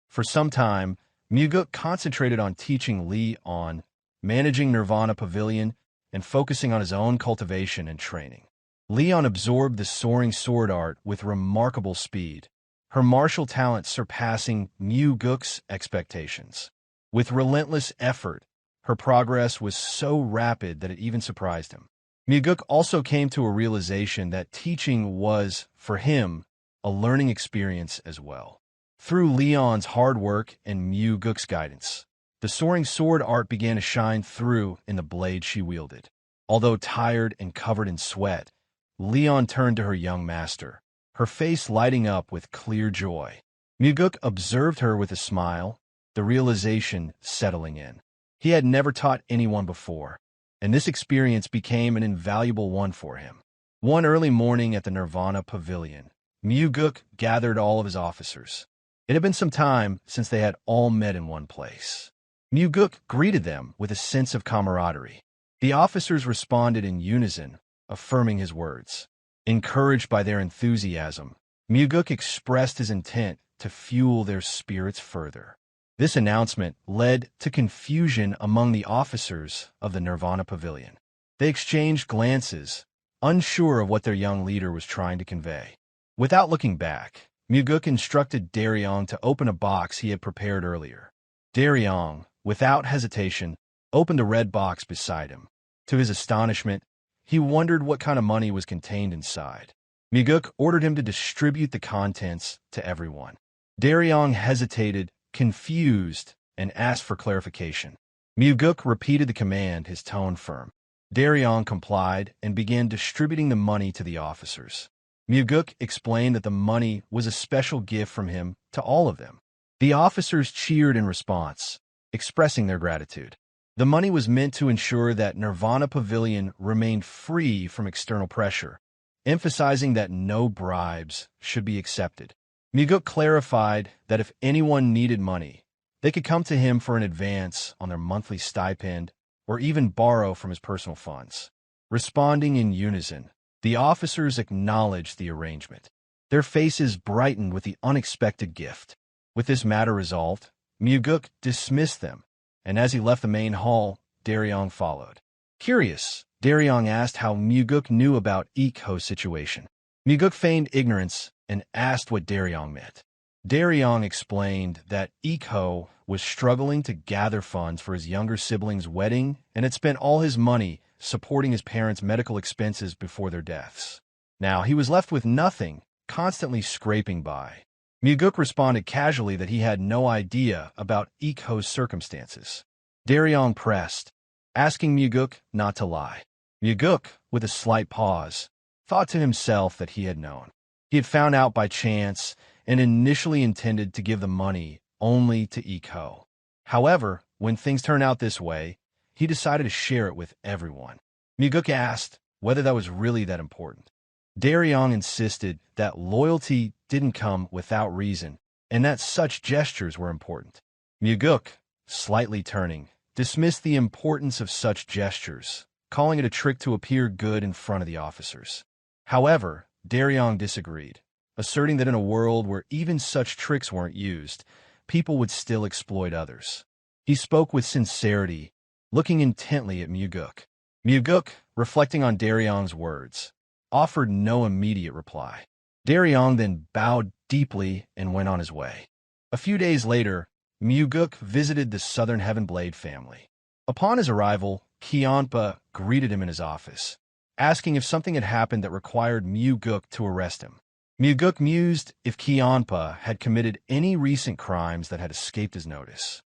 For some time, Mugeuk concentrated on teaching Leon, managing Nirvana Pavilion, and focusing on his own cultivation and training. Leon absorbed the soaring sword art with remarkable speed, her martial talent surpassing Mugeuk's expectations. With relentless effort, her progress was so rapid that it even surprised him. Mugeuk also came to a realization that teaching was, for him, a learning experience as well. Through Leon's hard work and Mugeuk's guidance, the soaring sword art began to shine through in the blade she wielded. Although tired and covered in sweat, Leon turned to her young master, her face lighting up with clear joy. Mugeuk observed her with a smile, the realization settling in. He had never taught anyone before, and this experience became an invaluable one for him. One early morning at the Nirvana Pavilion, Mugeuk gathered all of his officers. It had been some time since they had all met in one place. Mugeuk greeted them with a sense of camaraderie. The officers responded in unison, affirming his words. Encouraged by their enthusiasm, Mugeuk expressed his intent to fuel their spirits further. This announcement led to confusion among the officers of the Nirvana Pavilion. They exchanged glances, unsure of what their young leader was trying to convey. Without looking back, Mugeuk instructed Daryong to open a box he had prepared earlier. Daryong, without hesitation, opened a red box beside him. To his astonishment, he wondered what kind of money was contained inside. Mugeuk ordered him to distribute the contents to everyone. Daryong hesitated, confused, and asked for clarification. Mugeuk repeated the command, his tone firm. Daryong complied and began distributing the money to the officers. Mugeuk explained that the money was a special gift from him to all of them. The officers cheered in response, expressing their gratitude. The money was meant to ensure that Nirvana Pavilion remained free from external pressure, emphasizing that no bribes should be accepted. Mugeuk clarified that if anyone needed money, they could come to him for an advance on their monthly stipend or even borrow from his personal funds. Responding in unison, the officers acknowledged the arrangement. Their faces brightened with the unexpected gift. With this matter resolved, Mugeuk dismissed them, and as he left the main hall, Daryong followed. Curious, Daryong asked how Mugeuk knew about Echhi's situation. Mugeuk feigned ignorance and asked what Daryong meant. Daryong explained that Echhi was struggling to gather funds for his younger sibling's wedding and had spent all his money supporting his parents' medical expenses before their deaths. Now he was left with nothing, constantly scraping by. Mugeuk responded casually that he had no idea about Echhi's circumstances. Daryong pressed, asking Mugeuk not to lie. Mugeuk, with a slight pause, thought to himself that he had known. He had found out by chance and initially intended to give the money only to Echhi. However, when things turned out this way, he decided to share it with everyone. Mugeuk asked whether that was really that important. Daryong insisted that loyalty didn't come without reason, and that such gestures were important. Mugeuk, slightly turning, dismissed the importance of such gestures, calling it a trick to appear good in front of the officers. However, Daryong disagreed, asserting that in a world where even such tricks weren't used, people would still exploit others. He spoke with sincerity, looking intently at Mugeuk. Mugeuk, reflecting on Daryong's words, offered no immediate reply. Daryong then bowed deeply and went on his way. A few days later, Mugeuk visited the Southern Heavenblade family. Upon his arrival, Kionpa greeted him in his office, asking if something had happened that required Mugeuk to arrest him. Mugeuk mused if Kionpa had committed any recent crimes that had escaped his notice.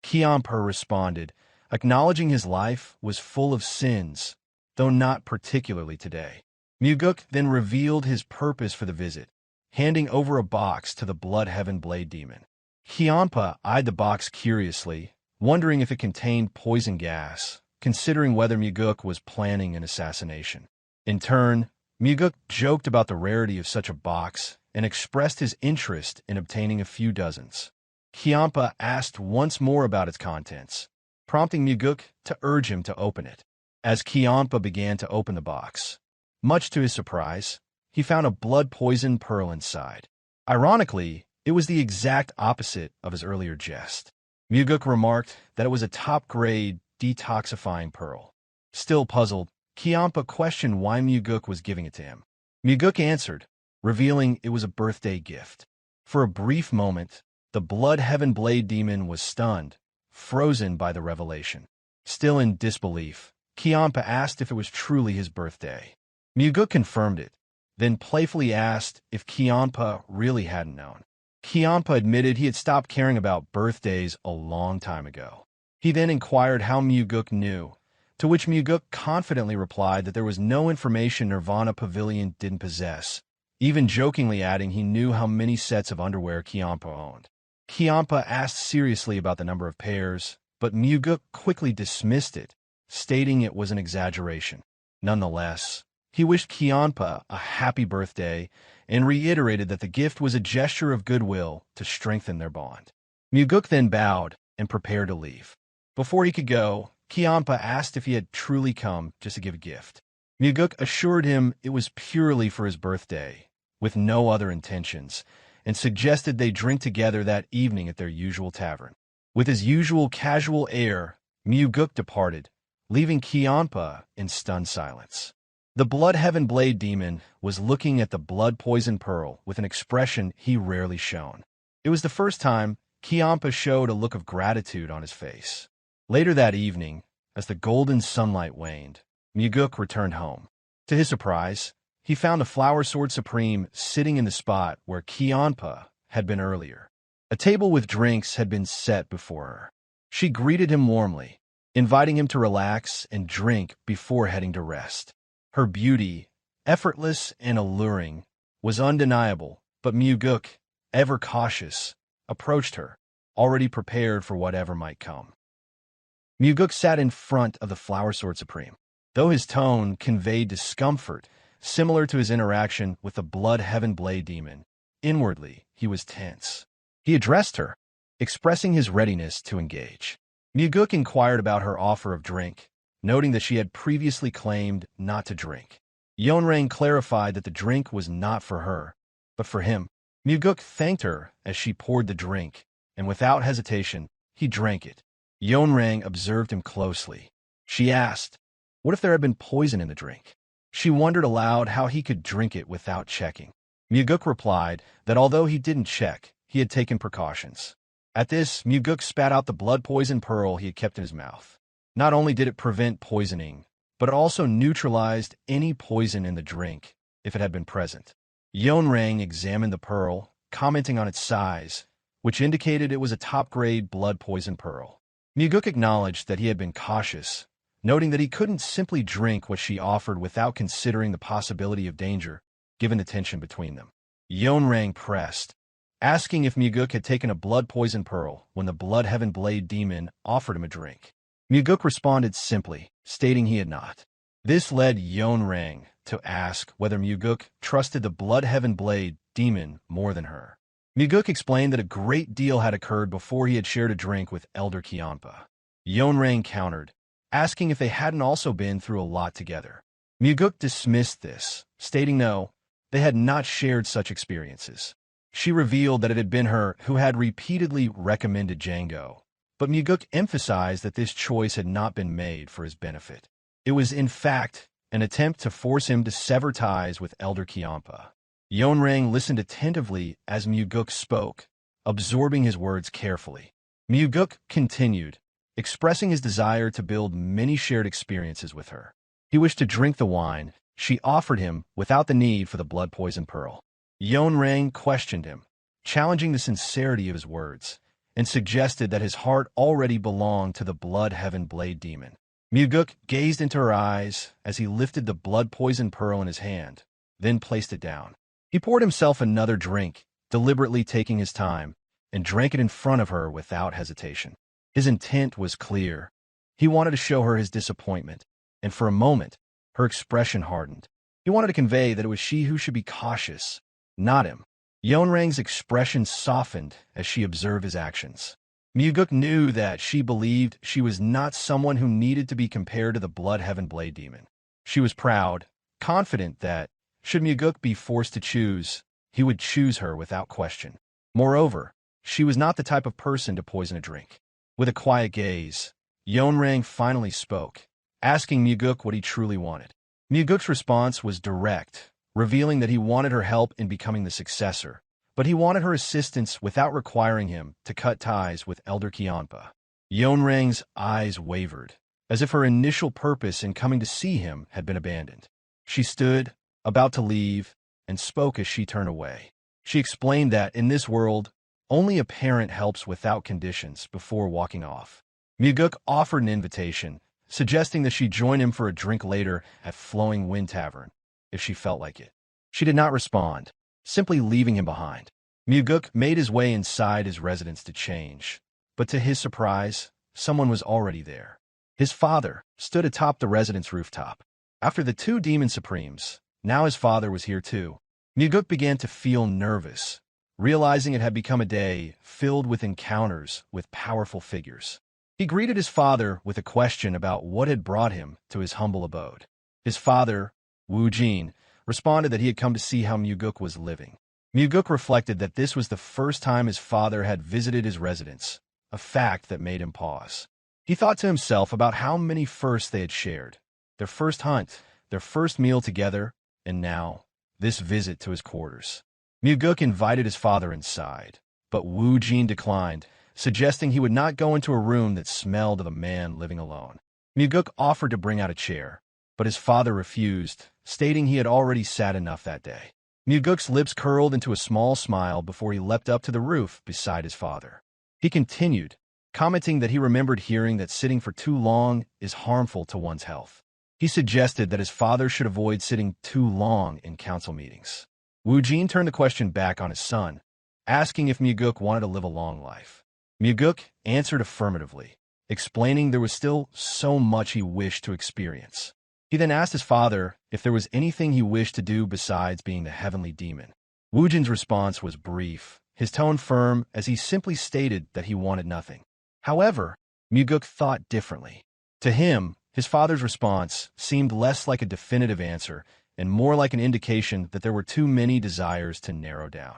Kionpa responded, acknowledging his life was full of sins, though not particularly today. Mugeuk then revealed his purpose for the visit, handing over a box to the Blood Heaven Blade Demon. Kionpa eyed the box curiously, wondering if it contained poison gas, considering whether Mugeuk was planning an assassination. In turn, Mugeuk joked about the rarity of such a box and expressed his interest in obtaining a few dozens. Kionpa asked once more about its contents, prompting Mugeuk to urge him to open it. As Kionpa began to open the box, much to his surprise, he found a blood-poisoned pearl inside. Ironically, it was the exact opposite of his earlier jest. Mugeuk remarked that it was a top-grade, detoxifying pearl. Still puzzled, Kionpa questioned why Mugeuk was giving it to him. Mugeuk answered, revealing it was a birthday gift. For a brief moment, the Blood Heaven Blade Demon was stunned, frozen by the revelation. Still in disbelief, Kionpa asked if it was truly his birthday. Mugeuk confirmed it, then playfully asked if Kionpa really hadn't known. Kionpa admitted he had stopped caring about birthdays a long time ago. He then inquired how Mugeuk knew, to which Mugeuk confidently replied that there was no information Nirvana Pavilion didn't possess, even jokingly adding he knew how many sets of underwear Kionpa owned. Kionpa asked seriously about the number of pairs, but Mugeuk quickly dismissed it, stating it was an exaggeration. Nonetheless, he wished Kionpa a happy birthday and reiterated that the gift was a gesture of goodwill to strengthen their bond. Mugeuk then bowed and prepared to leave. Before he could go, Kionpa asked if he had truly come just to give a gift. Mugeuk assured him it was purely for his birthday, with no other intentions, and suggested they drink together that evening at their usual tavern. With his usual casual air, Mugeuk departed, leaving Kionpa in stunned silence. The Blood Heaven Blade Demon was looking at the blood-poisoned pearl with an expression he rarely shown. It was the first time Kionpa showed a look of gratitude on his face. Later that evening, as the golden sunlight waned, Mugeuk returned home. To his surprise, he found a Flower Sword Supreme sitting in the spot where Kionpa had been earlier. A table with drinks had been set before her. She greeted him warmly, inviting him to relax and drink before heading to rest. Her beauty, effortless and alluring, was undeniable, but Mugeuk, ever cautious, approached her, already prepared for whatever might come. Mugeuk sat in front of the Flower Sword Supreme. Though his tone conveyed discomfort, similar to his interaction with the Blood Heaven Blade Demon, inwardly he was tense. He addressed her, expressing his readiness to engage. Mugeuk inquired about her offer of drink, noting that she had previously claimed not to drink. Yeonrang clarified that the drink was not for her, but for him. Mugeuk thanked her as she poured the drink, and without hesitation, he drank it. Yeonrang observed him closely. She asked, what if there had been poison in the drink? She wondered aloud how he could drink it without checking. Mugeuk replied that although he didn't check, he had taken precautions. At this, Mugeuk spat out the blood-poisoned pearl he had kept in his mouth. Not only did it prevent poisoning, but it also neutralized any poison in the drink, if it had been present. Yeonrang examined the pearl, commenting on its size, which indicated it was a top-grade blood-poisoned pearl. Mugeuk acknowledged that he had been cautious, noting that he couldn't simply drink what she offered without considering the possibility of danger, given the tension between them. Yeonrang pressed, asking if Mugeuk had taken a blood poison pearl when the Blood Heaven Blade demon offered him a drink. Mugeuk responded simply, stating he had not. This led Yeonrang to ask whether Mugeuk trusted the Blood Heaven Blade demon more than her. Mugeuk explained that a great deal had occurred before he had shared a drink with Elder Kionpa. Yeonrang countered, asking if they hadn't also been through a lot together. Mugeuk dismissed this, stating no, they had not shared such experiences. She revealed that it had been her who had repeatedly recommended Django, but Mugeuk emphasized that this choice had not been made for his benefit. It was, in fact, an attempt to force him to sever ties with Elder Kionpa. Yeonrang listened attentively as Mugeuk spoke, absorbing his words carefully. Mugeuk continued, expressing his desire to build many shared experiences with her. He wished to drink the wine she offered him without the need for the blood poison pearl. Yeonrang questioned him, challenging the sincerity of his words, and suggested that his heart already belonged to the Blood Heaven Blade demon. Mugeuk gazed into her eyes as he lifted the blood poison pearl in his hand, then placed it down. He poured himself another drink, deliberately taking his time, and drank it in front of her without hesitation. His intent was clear. He wanted to show her his disappointment, and for a moment, her expression hardened. He wanted to convey that it was she who should be cautious, not him. Yeonrang's expression softened as she observed his actions. Mugeuk knew that she believed she was not someone who needed to be compared to the Blood Heaven Blade demon. She was proud, confident that, should Mugeuk be forced to choose, he would choose her without question. Moreover, she was not the type of person to poison a drink. With a quiet gaze, Yeonrang finally spoke, asking Mugeuk what he truly wanted. Mugeuk's response was direct, revealing that he wanted her help in becoming the successor, but he wanted her assistance without requiring him to cut ties with Elder Kionpa. Yeonrang's eyes wavered, as if her initial purpose in coming to see him had been abandoned. She stood, about to leave, and spoke as she turned away. She explained that, in this world, only a parent helps without conditions before walking off. Mugeuk offered an invitation, suggesting that she join him for a drink later at Flowing Wind Tavern, if she felt like it. She did not respond, simply leaving him behind. Mugeuk made his way inside his residence to change, but to his surprise, someone was already there. His father stood atop the residence rooftop. After the two demon supremes, now his father was here too. Mugeuk began to feel nervous, realizing it had become a day filled with encounters with powerful figures. He greeted his father with a question about what had brought him to his humble abode. His father, Wu Jin, responded that he had come to see how Mugeuk was living. Mugeuk reflected that this was the first time his father had visited his residence, a fact that made him pause. He thought to himself about how many firsts they had shared, their first hunt, their first meal together, and now, this visit to his quarters. Mugeuk invited his father inside, but Wu Jin declined, suggesting he would not go into a room that smelled of a man living alone. Mugeuk offered to bring out a chair, but his father refused, stating he had already sat enough that day. Mugeuk's lips curled into a small smile before he leapt up to the roof beside his father. He continued, commenting that he remembered hearing that sitting for too long is harmful to one's health. He suggested that his father should avoid sitting too long in council meetings. Wu Jin turned the question back on his son, asking if Mugeuk wanted to live a long life. Mugeuk answered affirmatively, explaining there was still so much he wished to experience. He then asked his father if there was anything he wished to do besides being the heavenly demon. Wu Jin's response was brief, his tone firm as he simply stated that he wanted nothing. However, Mugeuk thought differently. To him, his father's response seemed less like a definitive answer and more like an indication that there were too many desires to narrow down.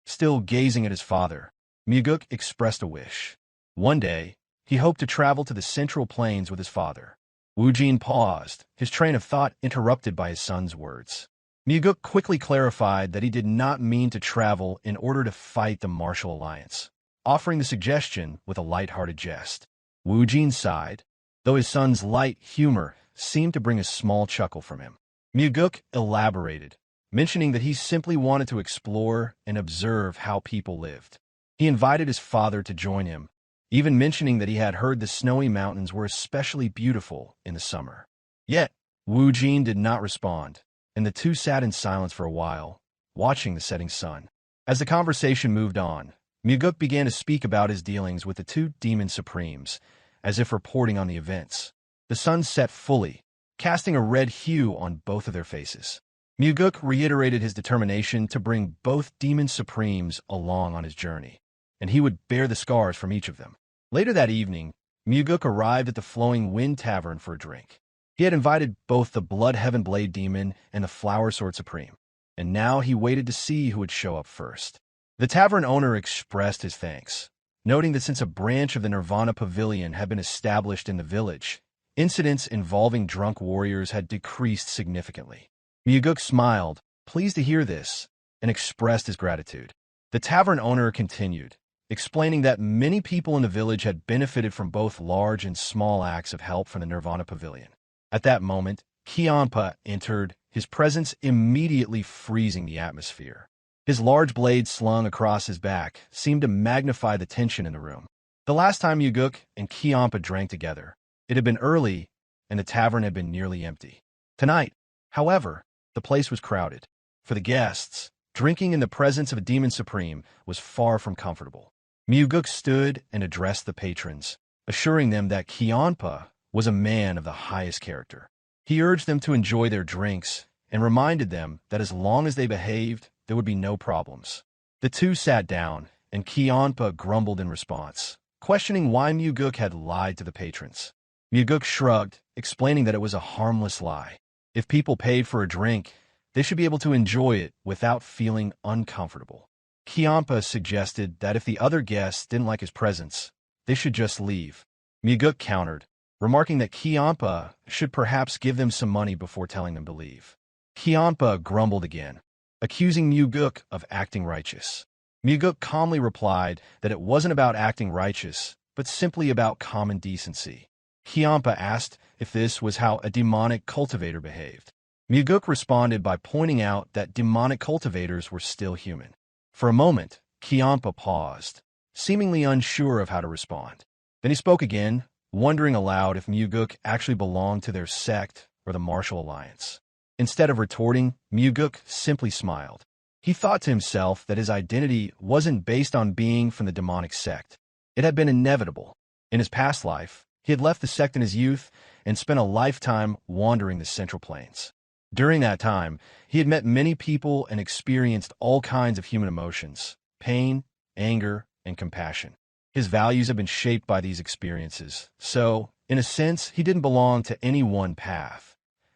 Still gazing at his father, Mugeuk expressed a wish. One day, he hoped to travel to the Central Plains with his father. Wu Jin paused, his train of thought interrupted by his son's words. Mugeuk quickly clarified that he did not mean to travel in order to fight the Martial Alliance, offering the suggestion with a light-hearted jest. Wu Jin sighed, though his son's light humor seemed to bring a small chuckle from him. Mugeuk elaborated, mentioning that he simply wanted to explore and observe how people lived. He invited his father to join him, even mentioning that he had heard the snowy mountains were especially beautiful in the summer. Yet, Wu Jin did not respond, and the two sat in silence for a while, watching the setting sun. As the conversation moved on, Mugeuk began to speak about his dealings with the two demon supremes, as if reporting on the events. The sun set fully, casting a red hue on both of their faces. Mugeuk reiterated his determination to bring both demon supremes along on his journey, and he would bear the scars from each of them. Later that evening, Mugeuk arrived at the Flowing Wind Tavern for a drink. He had invited both the Blood Heaven Blade Demon and the Flower Sword Supreme, and now he waited to see who would show up first. The tavern owner expressed his thanks, noting that since a branch of the Nirvana Pavilion had been established in the village, incidents involving drunk warriors had decreased significantly. Mugeuk smiled, pleased to hear this, and expressed his gratitude. The tavern owner continued, explaining that many people in the village had benefited from both large and small acts of help from the Nirvana Pavilion. At that moment, Kianpa entered, his presence immediately freezing the atmosphere. His large blade slung across his back seemed to magnify the tension in the room. The last time Mugeuk and Kianpa drank together, it had been early, and the tavern had been nearly empty. Tonight, however, the place was crowded. For the guests, drinking in the presence of a demon supreme was far from comfortable. Mugeuk stood and addressed the patrons, assuring them that Kianpa was a man of the highest character. He urged them to enjoy their drinks and reminded them that as long as they behaved, there would be no problems. The two sat down, and Kianpa grumbled in response, questioning why Mugeuk had lied to the patrons. Mugeuk shrugged, explaining that it was a harmless lie. If people paid for a drink, they should be able to enjoy it without feeling uncomfortable. Kianpa suggested that if the other guests didn't like his presence, they should just leave. Mugeuk countered, remarking that Kianpa should perhaps give them some money before telling them to leave. Kianpa grumbled again, accusing Mugeuk of acting righteous. Mugeuk calmly replied that it wasn't about acting righteous, but simply about common decency. Kianpa asked if this was how a demonic cultivator behaved. Mugeuk responded by pointing out that demonic cultivators were still human. For a moment, Kianpa paused, seemingly unsure of how to respond. Then he spoke again, wondering aloud if Mugeuk actually belonged to their sect or the Martial Alliance. Instead of retorting, Mugeuk simply smiled. He thought to himself that his identity wasn't based on being from the demonic sect. It had been inevitable. In his past life, he had left the sect in his youth and spent a lifetime wandering the Central Plains. During that time, he had met many people and experienced all kinds of human emotions, pain, anger, and compassion. His values have been shaped by these experiences, so, in a sense, he didn't belong to any one path.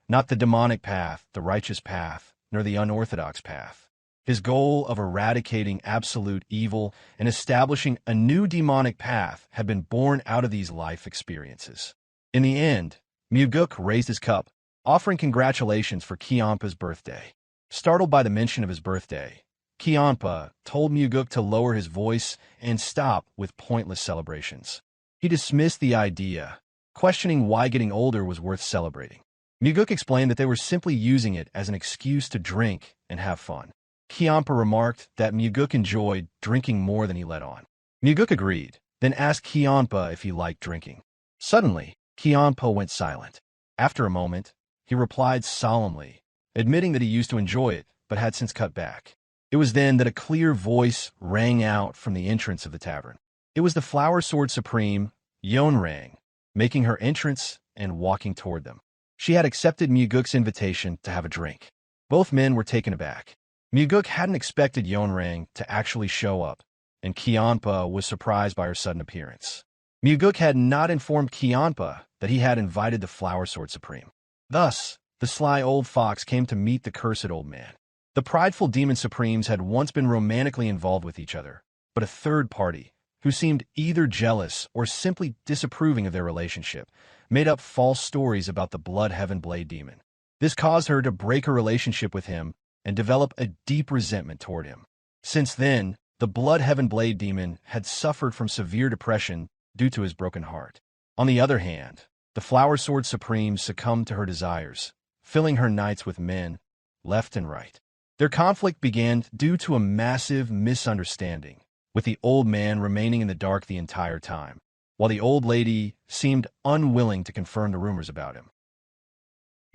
Not the demonic path, the righteous path, nor the unorthodox path. His goal of eradicating absolute evil and establishing a new demonic path had been born out of these life experiences. In the end, Mugeuk raised his cup, offering congratulations for Kianpa's birthday. Startled by the mention of his birthday, Kianpa told Mugeuk to lower his voice and stop with pointless celebrations. He dismissed the idea, questioning why getting older was worth celebrating. Mugeuk explained that they were simply using it as an excuse to drink and have fun. Kianpa remarked that Mugeuk enjoyed drinking more than he let on. Mugeuk agreed, then asked Kianpa if he liked drinking. Suddenly, Kianpa went silent. After a moment, he replied solemnly, admitting that he used to enjoy it, but had since cut back. It was then that a clear voice rang out from the entrance of the tavern. It was the Flower Sword Supreme, Yeonrang, making her entrance and walking toward them. She had accepted Mugeuk's invitation to have a drink. Both men were taken aback. Mugeuk hadn't expected Yeonrang to actually show up, and Kianpa was surprised by her sudden appearance. Mugeuk had not informed Kianpa that he had invited the Flower Sword Supreme. Thus, the sly old fox came to meet the cursed old man. The prideful demon supremes had once been romantically involved with each other, but a third party, who seemed either jealous or simply disapproving of their relationship, made up false stories about the Blood Heaven Blade Demon. This caused her to break her relationship with him and develop a deep resentment toward him. Since then, the Blood Heaven Blade Demon had suffered from severe depression due to his broken heart. On the other hand, the Flower Sword Supreme succumbed to her desires, filling her nights with men, left and right. Their conflict began due to a massive misunderstanding, with the old man remaining in the dark the entire time, while the old lady seemed unwilling to confirm the rumors about him.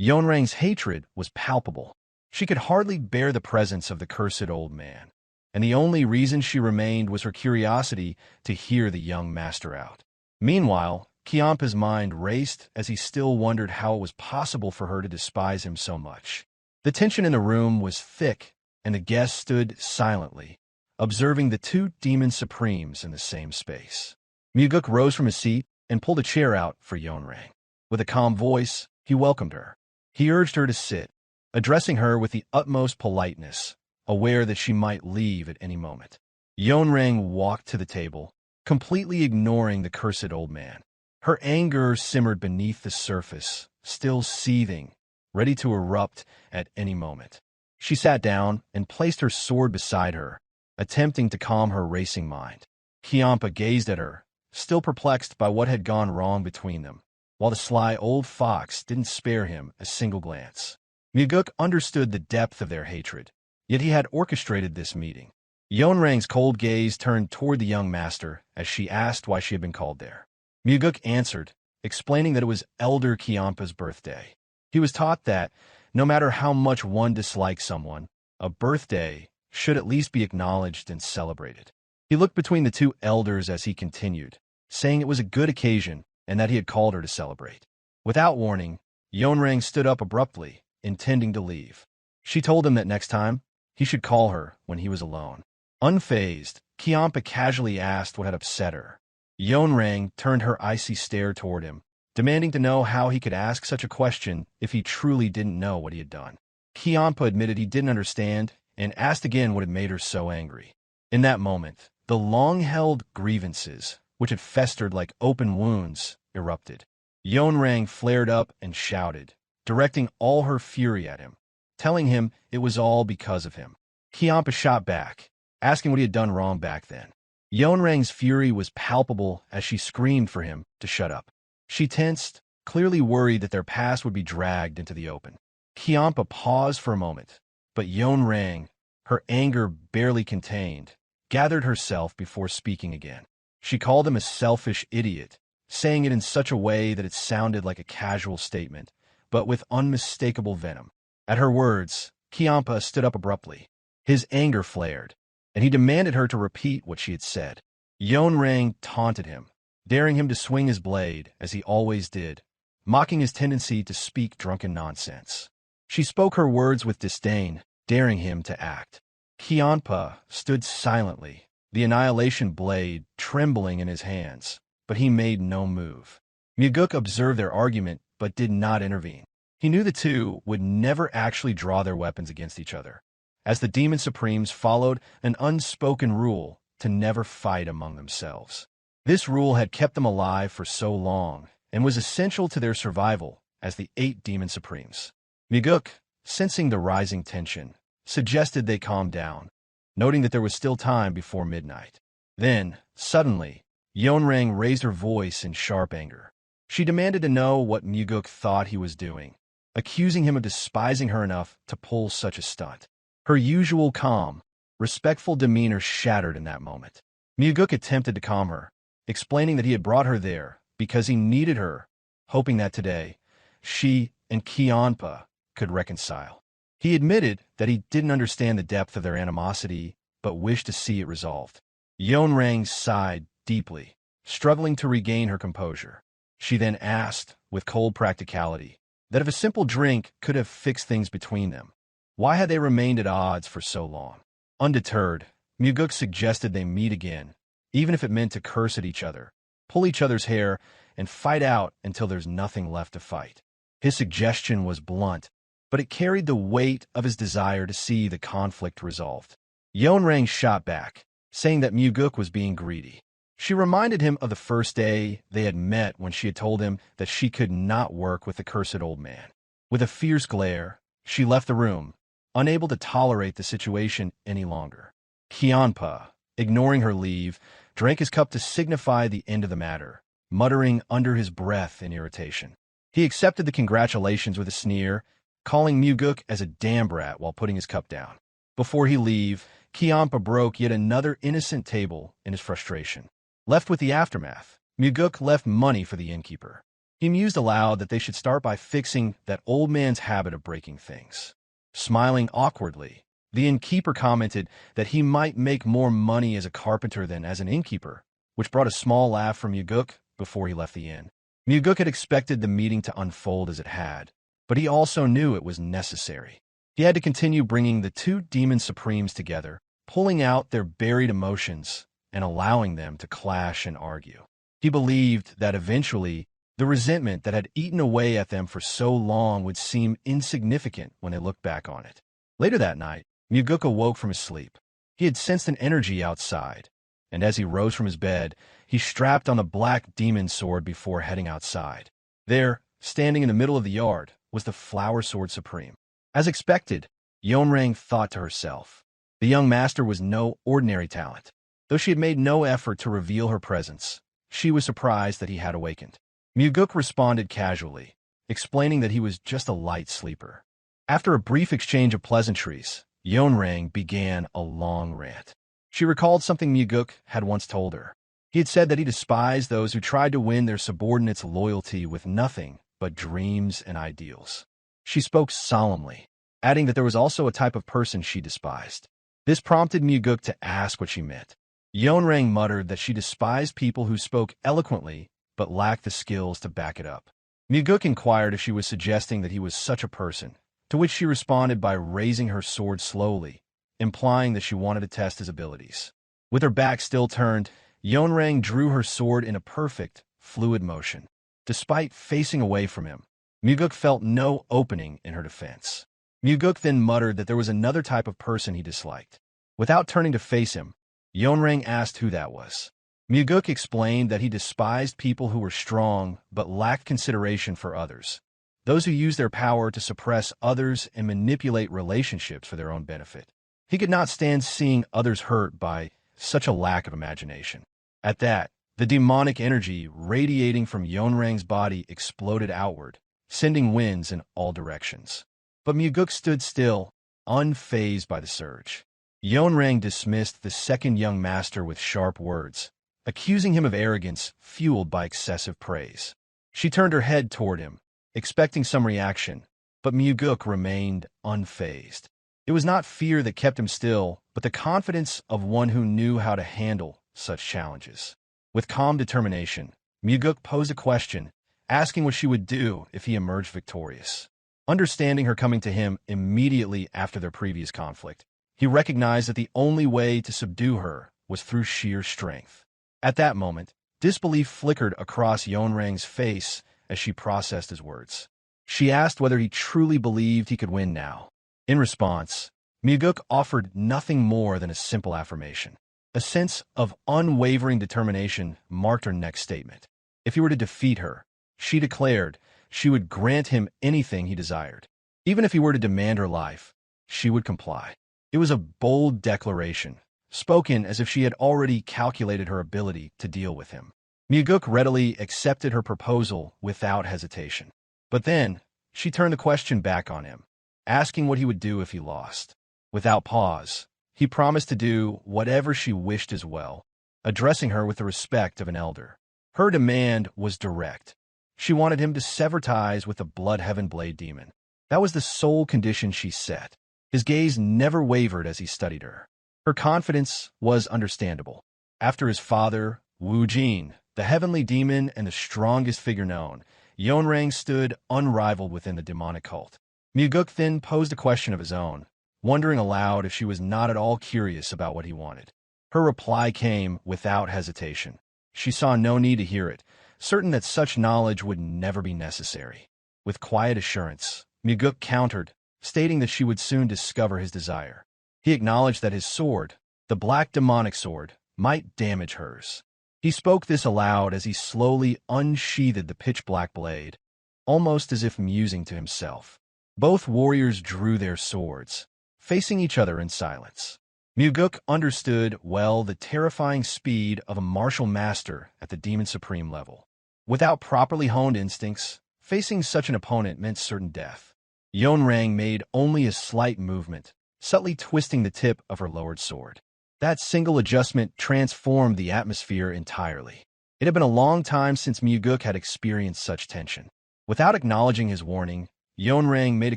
Yeonrang's hatred was palpable. She could hardly bear the presence of the cursed old man. and the only reason she remained was her curiosity to hear the young master out. Meanwhile, Kiampa's mind raced as he still wondered how it was possible for her to despise him so much. The tension in the room was thick, and the guests stood silently, observing the two demon supremes in the same space. Mugeuk rose from his seat and pulled a chair out for Yeonrang. With a calm voice, he welcomed her. He urged her to sit, addressing her with the utmost politeness, aware that she might leave at any moment. Yeonrang walked to the table, completely ignoring the cursed old man. Her anger simmered beneath the surface, still seething, ready to erupt at any moment. She sat down and placed her sword beside her, attempting to calm her racing mind. Kiampa gazed at her, still perplexed by what had gone wrong between them, while the sly old fox didn't spare him a single glance. Mugeuk understood the depth of their hatred, yet he had orchestrated this meeting. Yeonrang's cold gaze turned toward the young master as she asked why she had been called there. Mugeuk answered, explaining that it was Elder Kiampa's birthday. He was taught that, no matter how much one dislikes someone, a birthday should at least be acknowledged and celebrated. He looked between the two elders as he continued, saying it was a good occasion and that he had called her to celebrate. Without warning, Yeonrang stood up abruptly, intending to leave. She told him that next time, he should call her when he was alone. Unfazed, Kiampa casually asked what had upset her. Yeonrang turned her icy stare toward him, demanding to know how he could ask such a question if he truly didn't know what he had done. Kiampa admitted he didn't understand and asked again what had made her so angry. In that moment, the long-held grievances, which had festered like open wounds, erupted. Yeonrang flared up and shouted, directing all her fury at him, telling him it was all because of him. Kiampa shot back, asking what he had done wrong back then. Yeonrang's fury was palpable as she screamed for him to shut up. She tensed, clearly worried that their past would be dragged into the open. Kiampa paused for a moment, but Yeonrang, her anger barely contained, gathered herself before speaking again. She called him a selfish idiot, saying it in such a way that it sounded like a casual statement, but with unmistakable venom. At her words, Kiampa stood up abruptly. His anger flared, and he demanded her to repeat what she had said. Yeonrang taunted him, daring him to swing his blade, as he always did, mocking his tendency to speak drunken nonsense. She spoke her words with disdain, daring him to act. Kiampa stood silently, the annihilation blade trembling in his hands, but he made no move. Mugeuk observed their argument, but did not intervene. He knew the two would never actually draw their weapons against each other, as the Demon Supremes followed an unspoken rule to never fight among themselves. This rule had kept them alive for so long, and was essential to their survival as the 8 Demon Supremes. Mugeuk, sensing the rising tension, suggested they calm down, noting that there was still time before midnight. Then, suddenly, Yeonrang raised her voice in sharp anger. She demanded to know what Mugeuk thought he was doing, accusing him of despising her enough to pull such a stunt. Her usual calm, respectful demeanor shattered in that moment. Mugeuk attempted to calm her, explaining that he had brought her there because he needed her, hoping that today, she and Kiampa could reconcile. He admitted that he didn't understand the depth of their animosity, but wished to see it resolved. Yeonrang sighed deeply, struggling to regain her composure. She then asked, with cold practicality, that if a simple drink could have fixed things between them, why had they remained at odds for so long? Undeterred, Mugeuk suggested they meet again, even if it meant to curse at each other, pull each other's hair, and fight out until there's nothing left to fight. His suggestion was blunt, but it carried the weight of his desire to see the conflict resolved. Yeonrang shot back, saying that Mugeuk was being greedy. She reminded him of the first day they had met when she had told him that she could not work with the cursed old man. With a fierce glare, she left the room, unable to tolerate the situation any longer. Kiampa, ignoring her leave, drank his cup to signify the end of the matter, muttering under his breath in irritation. He accepted the congratulations with a sneer, calling Mugeuk as a damn brat while putting his cup down. Before he leave, Kiampa broke yet another innocent table in his frustration. Left with the aftermath, Mugeuk left money for the innkeeper. He mused aloud that they should start by fixing that old man's habit of breaking things. Smiling awkwardly, The innkeeper commented that he might make more money as a carpenter than as an innkeeper, which brought a small laugh from Mugeuk before he left the inn. Mugeuk had expected the meeting to unfold as it had, but he also knew it was necessary. He had to continue bringing the two demon supremes together, pulling out their buried emotions and allowing them to clash and argue. He believed that eventually, the resentment that had eaten away at them for so long would seem insignificant when they looked back on it. Later that night, Mugeuk awoke from his sleep. He had sensed an energy outside, and as he rose from his bed, he strapped on the black demon sword before heading outside. There, standing in the middle of the yard, was the Flower Sword Supreme. As expected, Yeonrang thought to herself. The young master was no ordinary talent. Though she had made no effort to reveal her presence, she was surprised that he had awakened. Mugeuk responded casually, explaining that he was just a light sleeper. After a brief exchange of pleasantries, Yeonrang began a long rant. She recalled something Mugeuk had once told her. He had said that he despised those who tried to win their subordinates' loyalty with nothing but dreams and ideals. She spoke solemnly, adding that there was also a type of person she despised. This prompted Mugeuk to ask what she meant. Yeonrang muttered that she despised people who spoke eloquently but lacked the skills to back it up. Mugeuk inquired if she was suggesting that he was such a person, to which she responded by raising her sword slowly, implying that she wanted to test his abilities. With her back still turned, Yeonrang drew her sword in a perfect, fluid motion. Despite facing away from him, Mugeuk felt no opening in her defense. Mugeuk then muttered that there was another type of person he disliked. Without turning to face him, Yeonrang asked who that was. Mugeuk explained that he despised people who were strong but lacked consideration for others, those who use their power to suppress others and manipulate relationships for their own benefit. He could not stand seeing others hurt by such a lack of imagination. At that, the demonic energy radiating from Yeonrang's body exploded outward, sending winds in all directions. But Mugeuk stood still, unfazed by the surge. Yeonrang dismissed the second young master with sharp words, accusing him of arrogance fueled by excessive praise. She turned her head toward him, expecting some reaction, but Mugeuk remained unfazed. It was not fear that kept him still, but the confidence of one who knew how to handle such challenges. With calm determination, Mugeuk posed a question, asking what she would do if he emerged victorious. Understanding her coming to him immediately after their previous conflict, he recognized that the only way to subdue her was through sheer strength. At that moment, disbelief flickered across Yeonrang's face as she processed his words. She asked whether he truly believed he could win now. In response, Mugeuk offered nothing more than a simple affirmation. A sense of unwavering determination marked her next statement. If he were to defeat her, she declared she would grant him anything he desired. Even if he were to demand her life, she would comply. It was a bold declaration, spoken as if she had already calculated her ability to deal with him. Mugeuk readily accepted her proposal without hesitation. But then, she turned the question back on him, asking what he would do if he lost. Without pause, he promised to do whatever she wished as well, addressing her with the respect of an elder. Her demand was direct. She wanted him to sever ties with the Bloodheaven Blade Demon. That was the sole condition she set. His gaze never wavered as he studied her. Her confidence was understandable. After his father, Wu Jin, the heavenly demon and the strongest figure known, Yeonrang stood unrivaled within the demonic cult. Mugeuk then posed a question of his own, wondering aloud if she was not at all curious about what he wanted. Her reply came without hesitation. She saw no need to hear it, certain that such knowledge would never be necessary. With quiet assurance, Mugeuk countered, stating that she would soon discover his desire. He acknowledged that his sword, the black demonic sword, might damage hers. He spoke this aloud as he slowly unsheathed the pitch-black blade, almost as if musing to himself. Both warriors drew their swords, facing each other in silence. Mugeuk understood well the terrifying speed of a martial master at the Demon Supreme level. Without properly honed instincts, facing such an opponent meant certain death. Yeonrang made only a slight movement, subtly twisting the tip of her lowered sword. That single adjustment transformed the atmosphere entirely. It had been a long time since Mugeuk had experienced such tension. Without acknowledging his warning, Yeonrang made a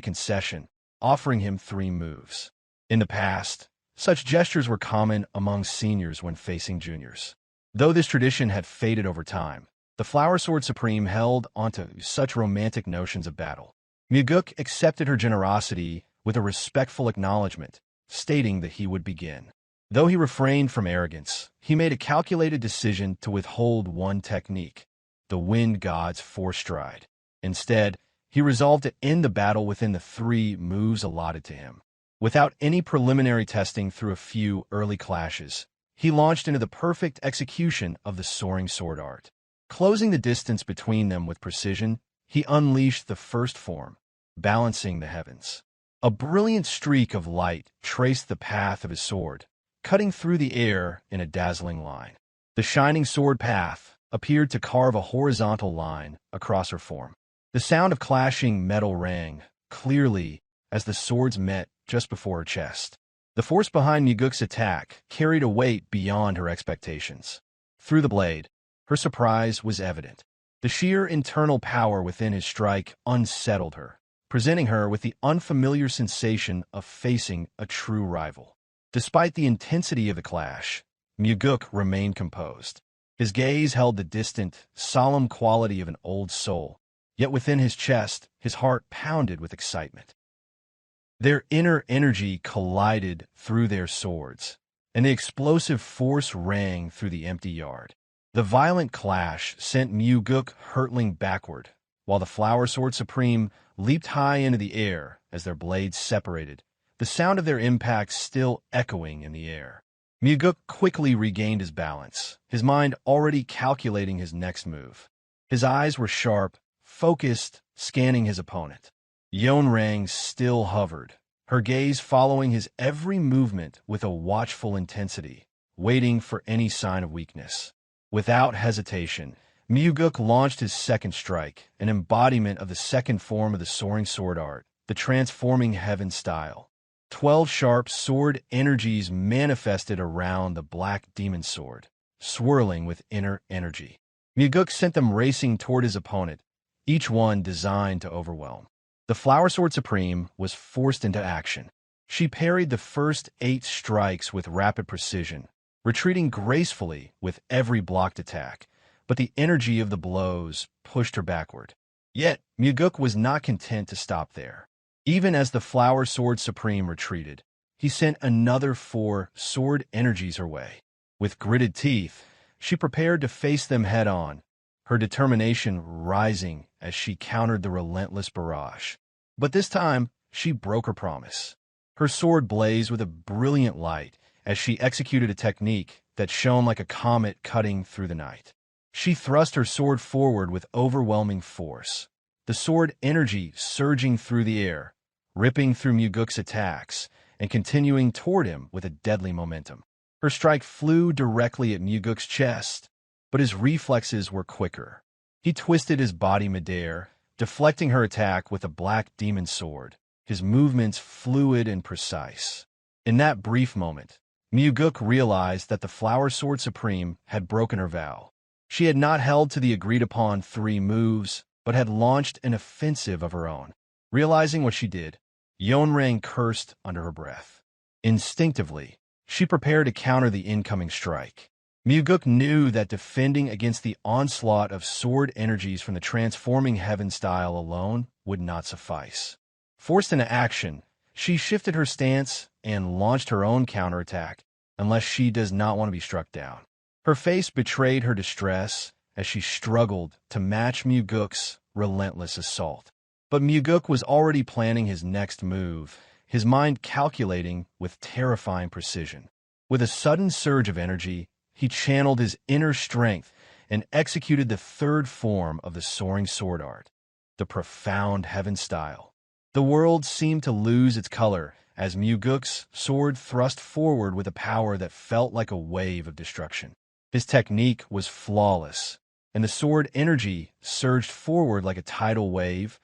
concession, offering him 3 moves. In the past, such gestures were common among seniors when facing juniors. Though this tradition had faded over time, the Flower Sword Supreme held onto such romantic notions of battle. Mugeuk accepted her generosity with a respectful acknowledgement, stating that he would begin. Though he refrained from arrogance, he made a calculated decision to withhold one technique, the Wind God's Force Stride. Instead, he resolved to end the battle within the 3 moves allotted to him. Without any preliminary testing through a few early clashes, he launched into the perfect execution of the soaring sword art. Closing the distance between them with precision, he unleashed the first form, balancing the heavens. A brilliant streak of light traced the path of his sword, cutting through the air in a dazzling line. The shining sword path appeared to carve a horizontal line across her form. The sound of clashing metal rang clearly as the swords met just before her chest. The force behind Mugeuk's attack carried a weight beyond her expectations. Through the blade, her surprise was evident. The sheer internal power within his strike unsettled her, presenting her with the unfamiliar sensation of facing a true rival. Despite the intensity of the clash, Mugeuk remained composed. His gaze held the distant, solemn quality of an old soul, yet within his chest, his heart pounded with excitement. Their inner energy collided through their swords, and the explosive force rang through the empty yard. The violent clash sent Mugeuk hurtling backward, while the Flower Sword Supreme leaped high into the air as their blades separated, the sound of their impact still echoing in the air. Mugeuk quickly regained his balance, his mind already calculating his next move. His eyes were sharp, focused, scanning his opponent. Yeonrang still hovered, her gaze following his every movement with a watchful intensity, waiting for any sign of weakness. Without hesitation, Mugeuk launched his second strike, an embodiment of the second form of the soaring sword art, the transforming heaven style. 12 sharp sword energies manifested around the black demon sword, swirling with inner energy. Mugeuk sent them racing toward his opponent, each one designed to overwhelm. The Flower Sword Supreme was forced into action. She parried the first 8 strikes with rapid precision, retreating gracefully with every blocked attack, but the energy of the blows pushed her backward. Yet, Mugeuk was not content to stop there. Even as the Flower Sword Supreme retreated, he sent another 4 sword energies her way. With gritted teeth, she prepared to face them head-on, her determination rising as she countered the relentless barrage. But this time, she broke her promise. Her sword blazed with a brilliant light as she executed a technique that shone like a comet cutting through the night. She thrust her sword forward with overwhelming force, the sword energy surging through the air, ripping through Mugeuk's attacks, and continuing toward him with a deadly momentum. Her strike flew directly at Mugeuk's chest, but his reflexes were quicker. He twisted his body midair, deflecting her attack with a black demon sword, his movements fluid and precise. In that brief moment, Mugeuk realized that the Flower Sword Supreme had broken her vow. She had not held to the agreed-upon 3 moves, but had launched an offensive of her own. Realizing what she did, Yeonrang cursed under her breath. Instinctively, she prepared to counter the incoming strike. Mugeuk knew that defending against the onslaught of sword energies from the transforming heaven style alone would not suffice. Forced into action, she shifted her stance and launched her own counterattack, unless she does not want to be struck down. Her face betrayed her distress as she struggled to match Mugeuk's relentless assault. But Mugeuk was already planning his next move, his mind calculating with terrifying precision. With a sudden surge of energy, he channeled his inner strength and executed the 3rd form of the soaring sword art, the profound heaven style. The world seemed to lose its color as Mugeuk's sword thrust forward with a power that felt like a wave of destruction. His technique was flawless, and the sword energy surged forward like a tidal wave,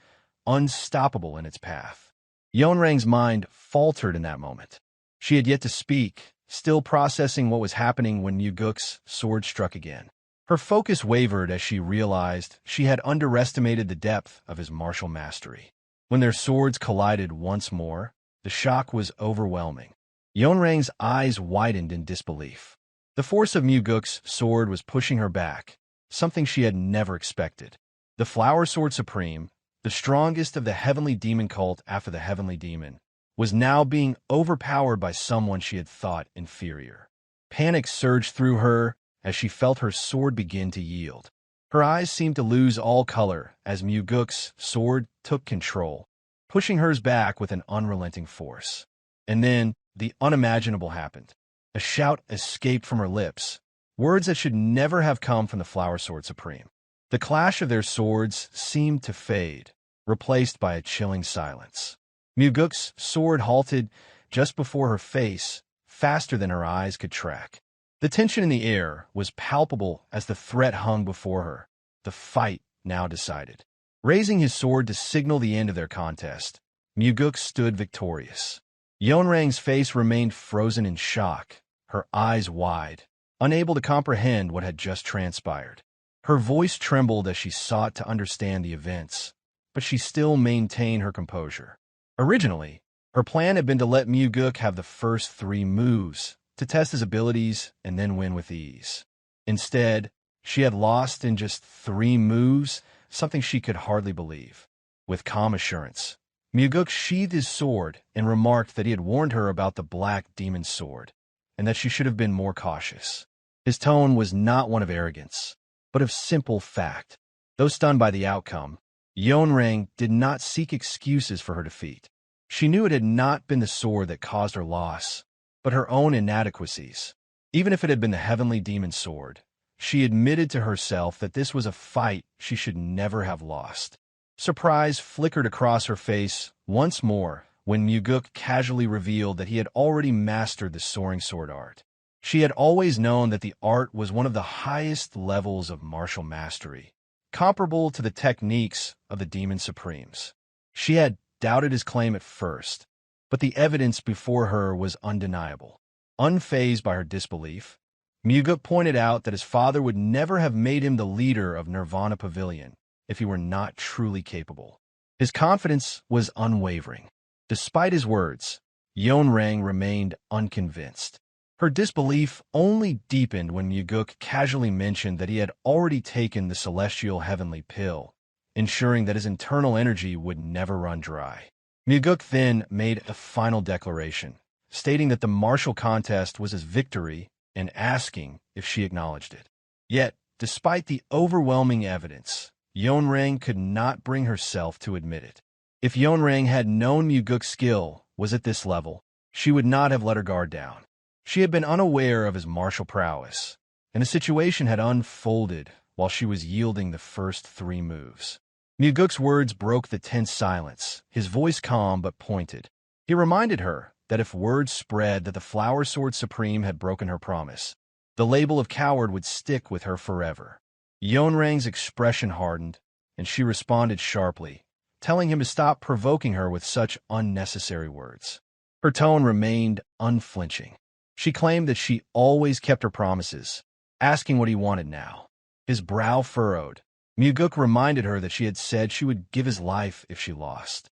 unstoppable in its path. Yeonrang's mind faltered in that moment. She had yet to speak, still processing what was happening when Mugeuk's sword struck again. Her focus wavered as she realized she had underestimated the depth of his martial mastery. When their swords collided once more, The shock was overwhelming. Yeonrang's eyes widened in disbelief. The force of Mugeuk's sword was pushing her back, something she had never expected. The Flower Sword Supreme, the strongest of the heavenly demon cult after the heavenly demon, was now being overpowered by someone she had thought inferior. Panic surged through her as she felt her sword begin to yield. Her eyes seemed to lose all color as Mugeuk's sword took control, pushing hers back with an unrelenting force. And then, the unimaginable happened. A shout escaped from her lips, words that should never have come from the Flower Sword Supreme. The clash of their swords seemed to fade, replaced by a chilling silence. Mugeuk's sword halted just before her face, faster than her eyes could track. The tension in the air was palpable as the threat hung before her. The fight now decided. Raising his sword to signal the end of their contest, Mugeuk stood victorious. Yeonrang's face remained frozen in shock, her eyes wide, unable to comprehend what had just transpired. Her voice trembled as she sought to understand the events, but she still maintained her composure. Originally, her plan had been to let Mugeuk have the first 3 moves, to test his abilities and then win with ease. Instead, she had lost in just 3 moves, something she could hardly believe. With calm assurance, Mugeuk sheathed his sword and remarked that he had warned her about the Black Demon Sword, and that she should have been more cautious. His tone was not one of arrogance, but of simple fact. Though stunned by the outcome, Yeonrang did not seek excuses for her defeat. She knew it had not been the sword that caused her loss, but her own inadequacies. Even if it had been the Heavenly Demon Sword, she admitted to herself that this was a fight she should never have lost. Surprise flickered across her face once more when Mugeuk casually revealed that he had already mastered the soaring sword art. She had always known that the art was one of the highest levels of martial mastery, comparable to the techniques of the Demon Supremes. She had doubted his claim at first, but the evidence before her was undeniable. Unfazed by her disbelief, Mugeuk pointed out that his father would never have made him the leader of Nirvana Pavilion if he were not truly capable. His confidence was unwavering. Despite his words, Yeonrang remained unconvinced. Her disbelief only deepened when Mugeuk casually mentioned that he had already taken the celestial heavenly pill, ensuring that his internal energy would never run dry. Mugeuk then made a final declaration, stating that the martial contest was his victory and asking if she acknowledged it. Yet, despite the overwhelming evidence, Yeonrang could not bring herself to admit it. If Yeonrang had known Mugeuk's skill was at this level, she would not have let her guard down. She had been unaware of his martial prowess, and the situation had unfolded while she was yielding the first 3 moves. Mugeuk's words broke the tense silence, his voice calm but pointed. He reminded her that if word spread that the Flower Sword Supreme had broken her promise, the label of coward would stick with her forever. Yeonrang's expression hardened, and she responded sharply, telling him to stop provoking her with such unnecessary words. Her tone remained unflinching. She claimed that she always kept her promises, asking what he wanted now. His brow furrowed. Mugeuk reminded her that she had said she would give his life if she lost.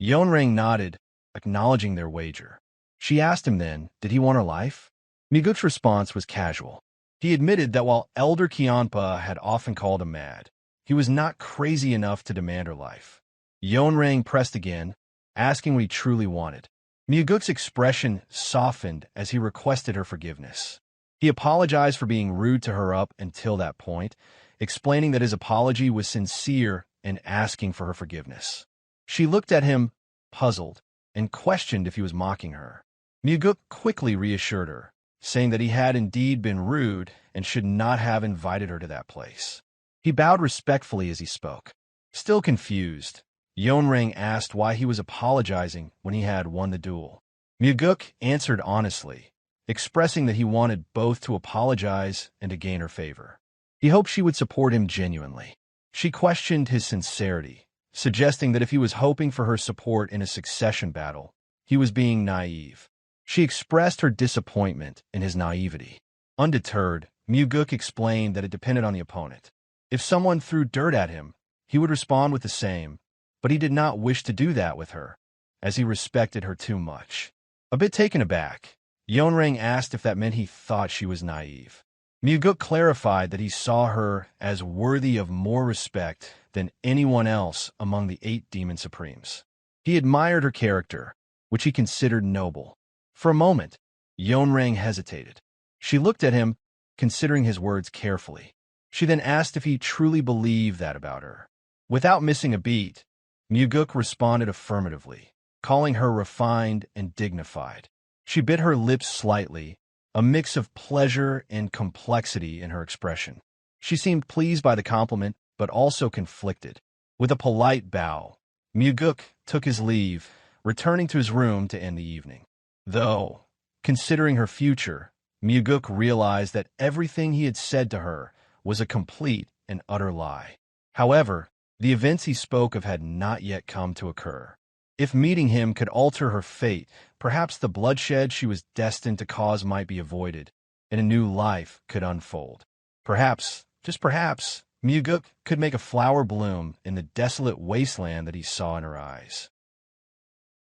Yeonrang nodded, acknowledging their wager. She asked him then, did he want her life? Mugeuk's response was casual. He admitted that while Elder Kionpa had often called him mad, he was not crazy enough to demand her life. Yeonrang pressed again, asking what he truly wanted. Mugeuk's expression softened as he requested her forgiveness. He apologized for being rude to her up until that point, explaining that his apology was sincere and asking for her forgiveness. She looked at him, puzzled, and questioned if he was mocking her. Mugeuk quickly reassured her, saying that he had indeed been rude and should not have invited her to that place. He bowed respectfully as he spoke. Still confused, Yeonrang asked why he was apologizing when he had won the duel. Mugeuk answered honestly, expressing that he wanted both to apologize and to gain her favor. He hoped she would support him genuinely. She questioned his sincerity, suggesting that if he was hoping for her support in a succession battle, he was being naive. She expressed her disappointment in his naivety. Undeterred, Mugeuk explained that it depended on the opponent. If someone threw dirt at him, he would respond with the same, but he did not wish to do that with her. as he respected her too much. A bit taken aback, Yeonrang asked if that meant he thought she was naive. Mugeuk clarified that he saw her as worthy of more respect than anyone else among the 8 demon supremes. He admired her character, which he considered noble. For a moment, Yeonrang hesitated. She looked at him, considering his words carefully. She then asked if he truly believed that about her. Without missing a beat, Mugeuk responded affirmatively, calling her refined and dignified. She bit her lips slightly, a mix of pleasure and complexity in her expression. She seemed pleased by the compliment, but also conflicted. With a polite bow, Mugeuk took his leave, returning to his room to end the evening. Though, considering her future, Mugeuk realized that everything he had said to her was a complete and utter lie. However, the events he spoke of had not yet come to occur. If meeting him could alter her fate, perhaps the bloodshed she was destined to cause might be avoided, and a new life could unfold. Perhaps, just perhaps, Mugeuk could make a flower bloom in the desolate wasteland that he saw in her eyes.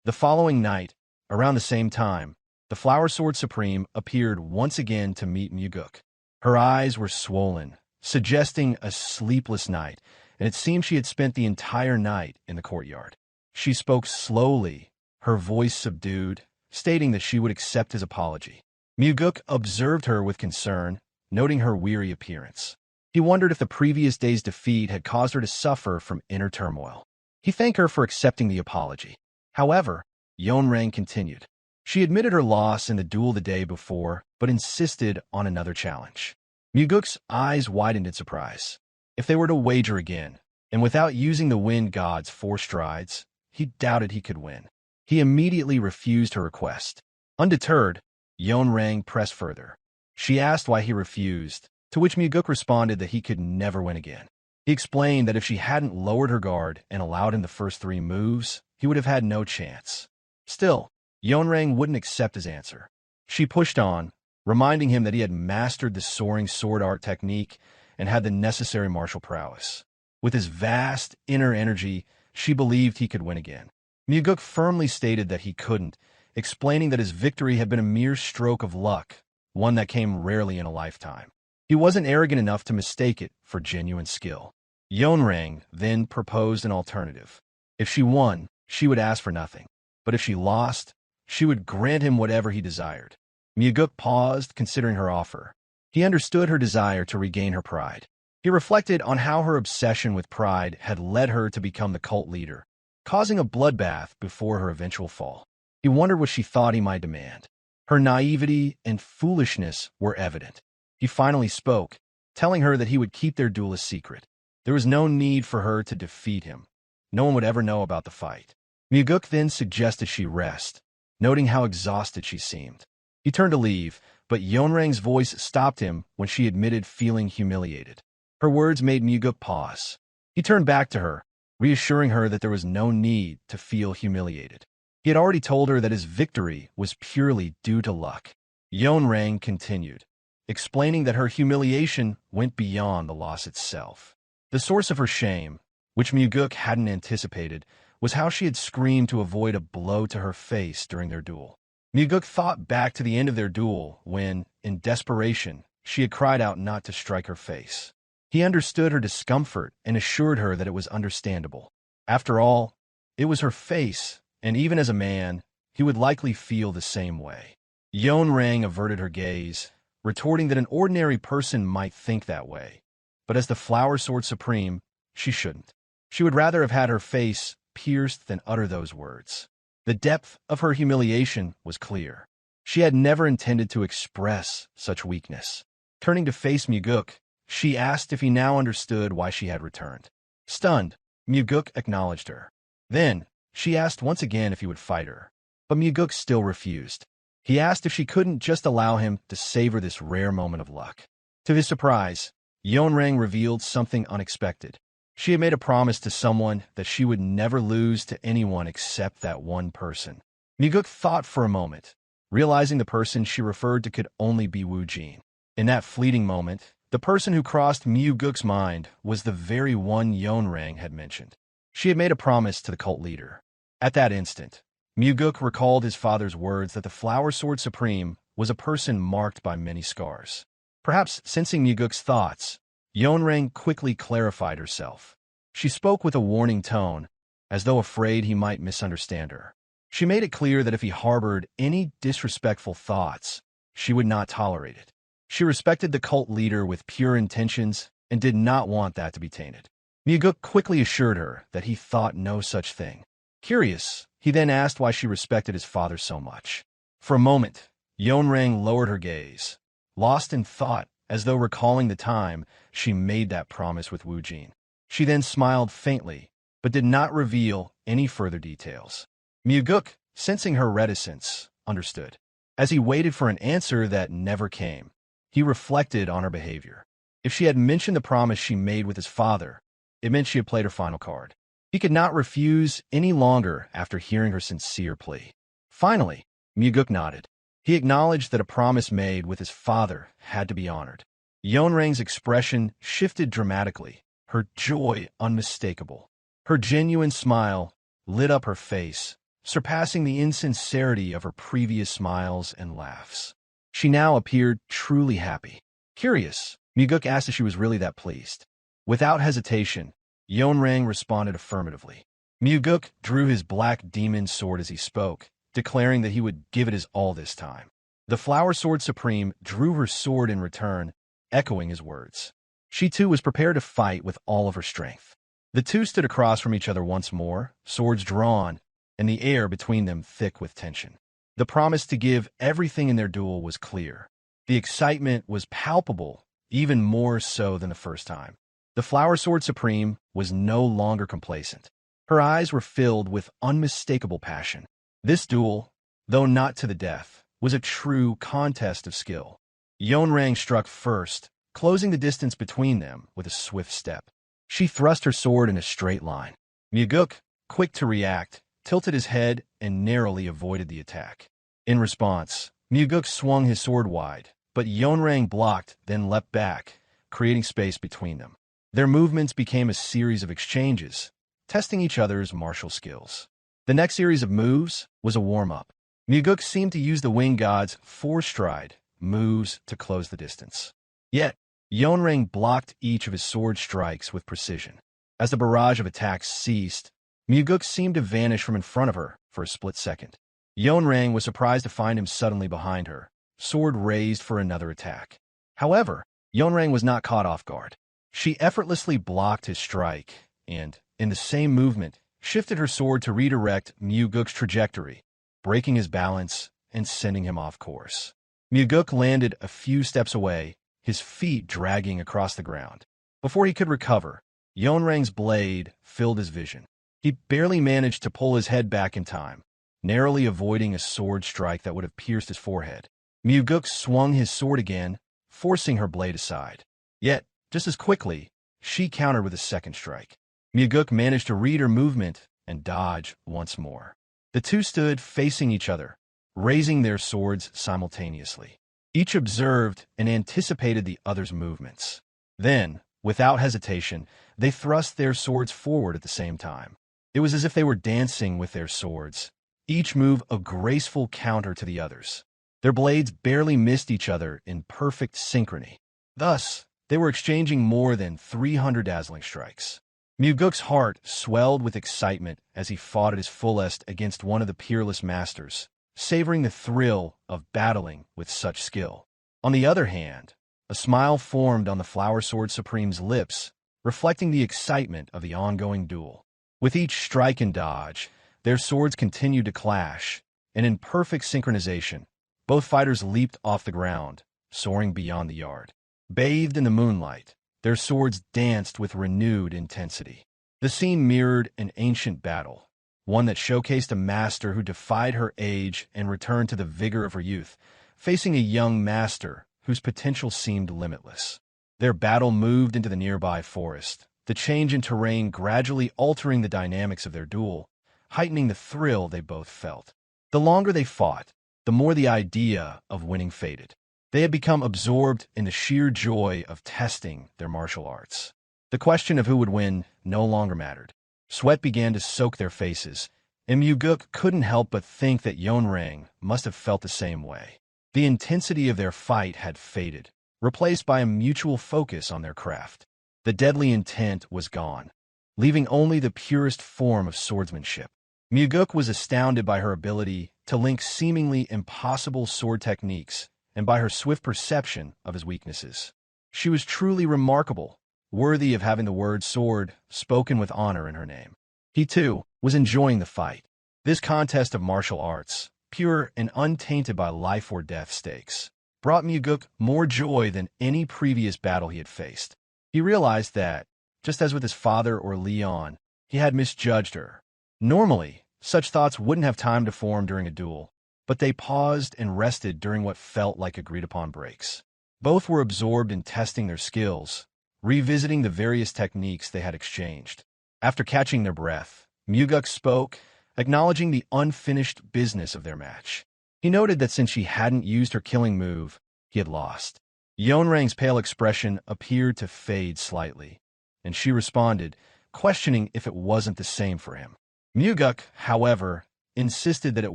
The following night, around the same time, the Flower Sword Supreme appeared once again to meet Mugeuk. Her eyes were swollen, suggesting a sleepless night, and it seemed she had spent the entire night in the courtyard. She spoke slowly, her voice subdued, stating that she would accept his apology. Mugeuk observed her with concern, noting her weary appearance. He wondered if the previous day's defeat had caused her to suffer from inner turmoil. He thanked her for accepting the apology. However, Yeonrang continued. She admitted her loss in the duel the day before, but insisted on another challenge. Mugeuk's eyes widened in surprise. If they were to wager again, and without using the wind god's 4 strides, he doubted he could win. He immediately refused her request. Undeterred, Yeonrang pressed further. She asked why he refused, to which Mugeuk responded that he could never win again. He explained that if she hadn't lowered her guard and allowed him the first 3 moves, he would have had no chance. Still, Yeonrang wouldn't accept his answer. She pushed on, reminding him that he had mastered the soaring sword art technique and had the necessary martial prowess. With his vast inner energy, she believed he could win again. Mugeuk firmly stated that he couldn't, explaining that his victory had been a mere stroke of luck, one that came rarely in a lifetime. He wasn't arrogant enough to mistake it for genuine skill. Yeonrang then proposed an alternative. If she won, she would ask for nothing. But if she lost, she would grant him whatever he desired. Mugeuk paused, considering her offer. He understood her desire to regain her pride. He reflected on how her obsession with pride had led her to become the cult leader, causing a bloodbath before her eventual fall. He wondered what she thought he might demand. Her naivety and foolishness were evident. He finally spoke, telling her that he would keep their duel a secret. There was no need for her to defeat him. No one would ever know about the fight. Mugeuk then suggested she rest, noting how exhausted she seemed. He turned to leave, but Yeonrang's voice stopped him when she admitted feeling humiliated. Her words made Mugeuk pause. He turned back to her, reassuring her that there was no need to feel humiliated. He had already told her that his victory was purely due to luck. Yeonrang continued, explaining that her humiliation went beyond the loss itself. The source of her shame, which Mugeuk hadn't anticipated, was how she had screamed to avoid a blow to her face during their duel. Mugeuk thought back to the end of their duel when, in desperation, she had cried out not to strike her face. He understood her discomfort and assured her that it was understandable. After all, it was her face, and even as a man, he would likely feel the same way. Yeonrang averted her gaze, retorting that an ordinary person might think that way. But as the Flower Sword Supreme, she shouldn't. She would rather have had her face pierced than utter those words. The depth of her humiliation was clear. She had never intended to express such weakness. Turning to face Mugeuk, she asked if he now understood why she had returned. Stunned, Mugeuk acknowledged her. Then, she asked once again if he would fight her. But Mugeuk still refused. He asked if she couldn't just allow him to savor this rare moment of luck. To his surprise, Yeonrang revealed something unexpected. She had made a promise to someone that she would never lose to anyone except that one person. Mugeuk thought for a moment, realizing the person she referred to could only be Wu Jin. In that fleeting moment, the person who crossed Mugeuk's mind was the very one Yeonrang had mentioned. She had made a promise to the cult leader. At that instant, Mugeuk recalled his father's words that the Flower Sword Supreme was a person marked by many scars. Perhaps sensing Mugeuk's thoughts, Yeonrang quickly clarified herself. She spoke with a warning tone, as though afraid he might misunderstand her. She made it clear that if he harbored any disrespectful thoughts, she would not tolerate it. She respected the cult leader with pure intentions and did not want that to be tainted. Mugeuk quickly assured her that he thought no such thing. Curious, he then asked why she respected his father so much. For a moment, Yeonrang lowered her gaze, lost in thought as though recalling the time she made that promise with Wu Jin. She then smiled faintly, but did not reveal any further details. Mugeuk, sensing her reticence, understood. As he waited for an answer that never came, he reflected on her behavior. If she had mentioned the promise she made with his father, it meant she had played her final card. He could not refuse any longer after hearing her sincere plea. Finally, Mugeuk nodded. He acknowledged that a promise made with his father had to be honored. Yeonrang's expression shifted dramatically, her joy unmistakable. Her genuine smile lit up her face, surpassing the insincerity of her previous smiles and laughs. She now appeared truly happy. Curious, Mugeuk asked if she was really that pleased. Without hesitation, Yeonrang responded affirmatively. Mugeuk drew his black demon sword as he spoke, declaring that he would give it his all this time. The Flower Sword Supreme drew her sword in return, echoing his words. She too was prepared to fight with all of her strength. The two stood across from each other once more, swords drawn, and the air between them thick with tension. The promise to give everything in their duel was clear. The excitement was palpable, even more so than the first time. The Flower Sword Supreme was no longer complacent. Her eyes were filled with unmistakable passion. This duel, though not to the death, was a true contest of skill. Yeonrang struck first, closing the distance between them with a swift step. She thrust her sword in a straight line. Mugeuk, quick to react, tilted his head and narrowly avoided the attack. In response, Mugeuk swung his sword wide, but Yeonrang blocked, then leapt back, creating space between them. Their movements became a series of exchanges, testing each other's martial skills. The next series of moves was a warm-up. Mugeuk seemed to use the Winged God's four-stride moves to close the distance. Yet, Yeonrang blocked each of his sword strikes with precision. As the barrage of attacks ceased, Mugeuk seemed to vanish from in front of her for a split second. Yeonrang was surprised to find him suddenly behind her, sword raised for another attack. However, Yeonrang was not caught off guard. She effortlessly blocked his strike and, in the same movement, shifted her sword to redirect Mugeuk's trajectory, breaking his balance and sending him off course. Mugeuk landed a few steps away, his feet dragging across the ground. Before he could recover, Yeonrang's blade filled his vision. He barely managed to pull his head back in time, narrowly avoiding a sword strike that would have pierced his forehead. Mugeuk swung his sword again, forcing her blade aside. Yet, just as quickly, she countered with a second strike. Mugeuk managed to read her movement and dodge once more. The two stood facing each other, raising their swords simultaneously. Each observed and anticipated the other's movements. Then, without hesitation, they thrust their swords forward at the same time. It was as if they were dancing with their swords, each move a graceful counter to the others. Their blades barely missed each other in perfect synchrony. Thus, they were exchanging more than 300 dazzling strikes. Mugeuk's heart swelled with excitement as he fought at his fullest against one of the peerless masters, savoring the thrill of battling with such skill. On the other hand, a smile formed on the Flower Sword Supreme's lips, reflecting the excitement of the ongoing duel. With each strike and dodge, their swords continued to clash, and in perfect synchronization, both fighters leaped off the ground, soaring beyond the yard. Bathed in the moonlight, their swords danced with renewed intensity. The scene mirrored an ancient battle, one that showcased a master who defied her age and returned to the vigor of her youth, facing a young master whose potential seemed limitless. Their battle moved into the nearby forest, the change in terrain gradually altering the dynamics of their duel, heightening the thrill they both felt. The longer they fought, the more the idea of winning faded. They had become absorbed in the sheer joy of testing their martial arts. The question of who would win no longer mattered. Sweat began to soak their faces, and Mugeuk couldn't help but think that Yeonrang must have felt the same way. The intensity of their fight had faded, replaced by a mutual focus on their craft. The deadly intent was gone, leaving only the purest form of swordsmanship. Mugeuk was astounded by her ability to link seemingly impossible sword techniques and by her swift perception of his weaknesses. She was truly remarkable, worthy of having the word sword spoken with honor in her name. He, too, was enjoying the fight. This contest of martial arts, pure and untainted by life or death stakes, brought Mugeuk more joy than any previous battle he had faced. He realized that, just as with his father or Leon, he had misjudged her. Normally, such thoughts wouldn't have time to form during a duel, but they paused and rested during what felt like agreed-upon breaks. Both were absorbed in testing their skills, revisiting the various techniques they had exchanged. After catching their breath, Mugeuk spoke, acknowledging the unfinished business of their match. He noted that since she hadn't used her killing move, he had lost. Yeonrang's pale expression appeared to fade slightly, and she responded, questioning if it wasn't the same for him. Mugeuk, however, insisted that it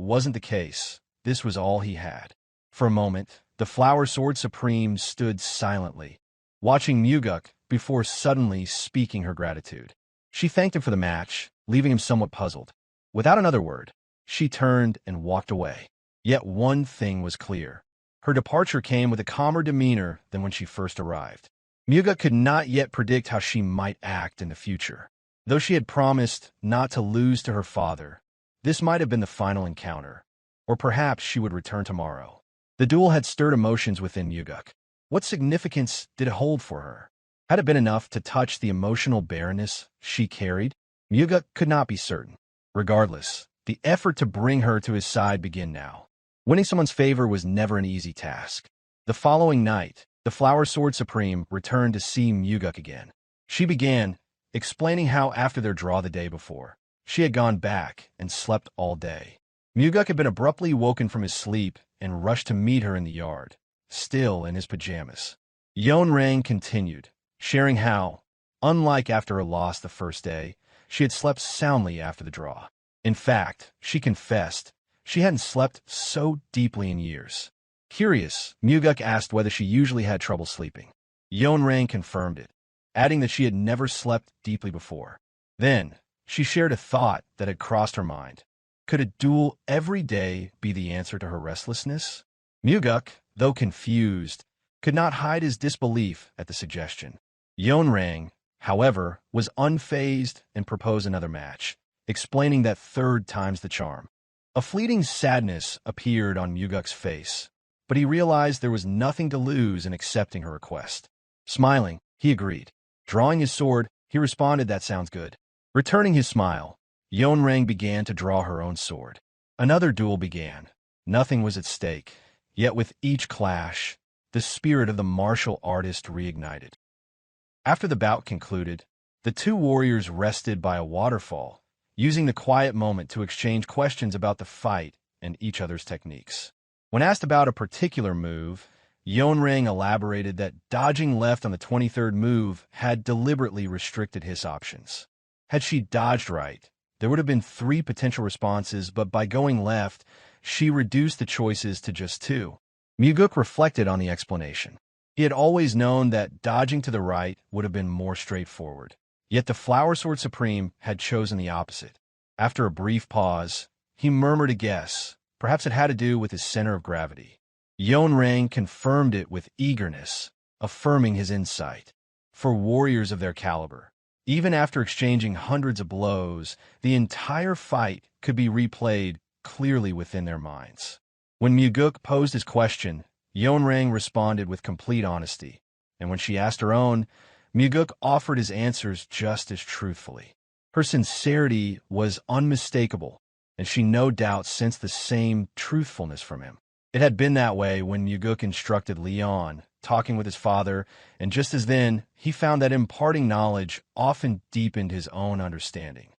wasn't the case. This was all he had. For a moment, the Flower Sword Supreme stood silently, watching Mugeuk before suddenly speaking her gratitude. She thanked him for the match, leaving him somewhat puzzled. Without another word, she turned and walked away. Yet one thing was clear. Her departure came with a calmer demeanor than when she first arrived. Mugeuk could not yet predict how she might act in the future. Though she had promised not to lose to her father, this might have been the final encounter, or perhaps she would return tomorrow. The duel had stirred emotions within Mugeuk. What significance did it hold for her? Had it been enough to touch the emotional barrenness she carried? Mugeuk could not be certain. Regardless, the effort to bring her to his side began now. Winning someone's favor was never an easy task. The following night, the Flower Sword Supreme returned to see Mugeuk again. She began, explaining how after their draw the day before, she had gone back and slept all day. Mugeuk had been abruptly woken from his sleep and rushed to meet her in the yard, still in his pajamas. Yeonrang continued, sharing how, unlike after her loss the first day, she had slept soundly after the draw. In fact, she confessed, she hadn't slept so deeply in years. Curious, Mugeuk asked whether she usually had trouble sleeping. Yeonrang confirmed it, adding that she had never slept deeply before. Then, she shared a thought that had crossed her mind. Could a duel every day be the answer to her restlessness? Mugeuk, though confused, could not hide his disbelief at the suggestion. Yeonrang, however, was unfazed and proposed another match, explaining that third time's the charm. A fleeting sadness appeared on Mugeuk's face, but he realized there was nothing to lose in accepting her request. Smiling, he agreed. Drawing his sword, he responded, "That sounds good." Returning his smile, Yeonrang began to draw her own sword. Another duel began. Nothing was at stake, yet with each clash, the spirit of the martial artist reignited. After the bout concluded, the two warriors rested by a waterfall, using the quiet moment to exchange questions about the fight and each other's techniques. When asked about a particular move, Yeonrang elaborated that dodging left on the 23rd move had deliberately restricted his options. Had she dodged right, there would have been 3 potential responses, but by going left, she reduced the choices to just 2. Mugeuk reflected on the explanation. He had always known that dodging to the right would have been more straightforward. Yet the Flower Sword Supreme had chosen the opposite. After a brief pause, he murmured a guess. Perhaps it had to do with his center of gravity. Yeonrang confirmed it with eagerness, affirming his insight. For warriors of their caliber, even after exchanging hundreds of blows, the entire fight could be replayed clearly within their minds. When Mugeuk posed his question, Yeonrang responded with complete honesty, and when she asked her own, Mugeuk offered his answers just as truthfully. Her sincerity was unmistakable, and she no doubt sensed the same truthfulness from him. It had been that way when Mugeuk instructed Leon, talking with his father, and just as then, he found that imparting knowledge often deepened his own understanding.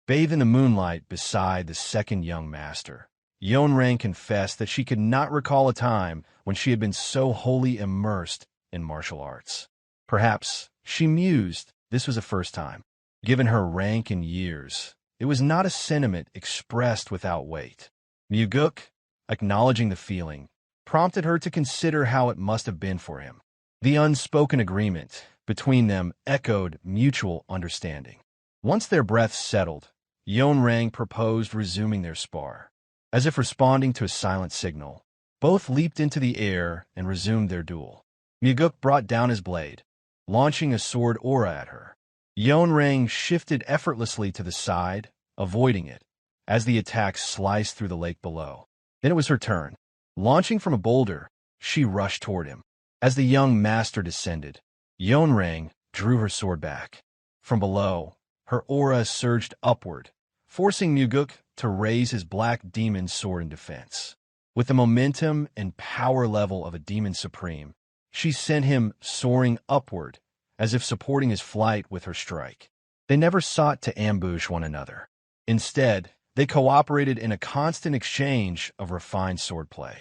Bathed in the moonlight beside the second young master, Yeonrang confessed that she could not recall a time when she had been so wholly immersed in martial arts. Perhaps, she mused, this was the first time. Given her rank and years, It was not a sentiment expressed without weight. Mugeuk, acknowledging the feeling, prompted her to consider how it must have been for him. The unspoken agreement between them echoed mutual understanding. Once their breaths settled, Yeonrang proposed resuming their spar. As if responding to a silent signal, both leaped into the air and resumed their duel. Mugeuk brought down his blade, launching a sword aura at her. Yeonrang shifted effortlessly to the side, avoiding it, as the attack sliced through the lake below. Then it was her turn. Launching from a boulder, she rushed toward him. As the young master descended, Yeonrang drew her sword back. From below, her aura surged upward, forcing Mugeuk to raise his black demon sword in defense. With the momentum and power level of a demon supreme, she sent him soaring upward, as if supporting his flight with her strike. They never sought to ambush one another. Instead, they cooperated in a constant exchange of refined swordplay.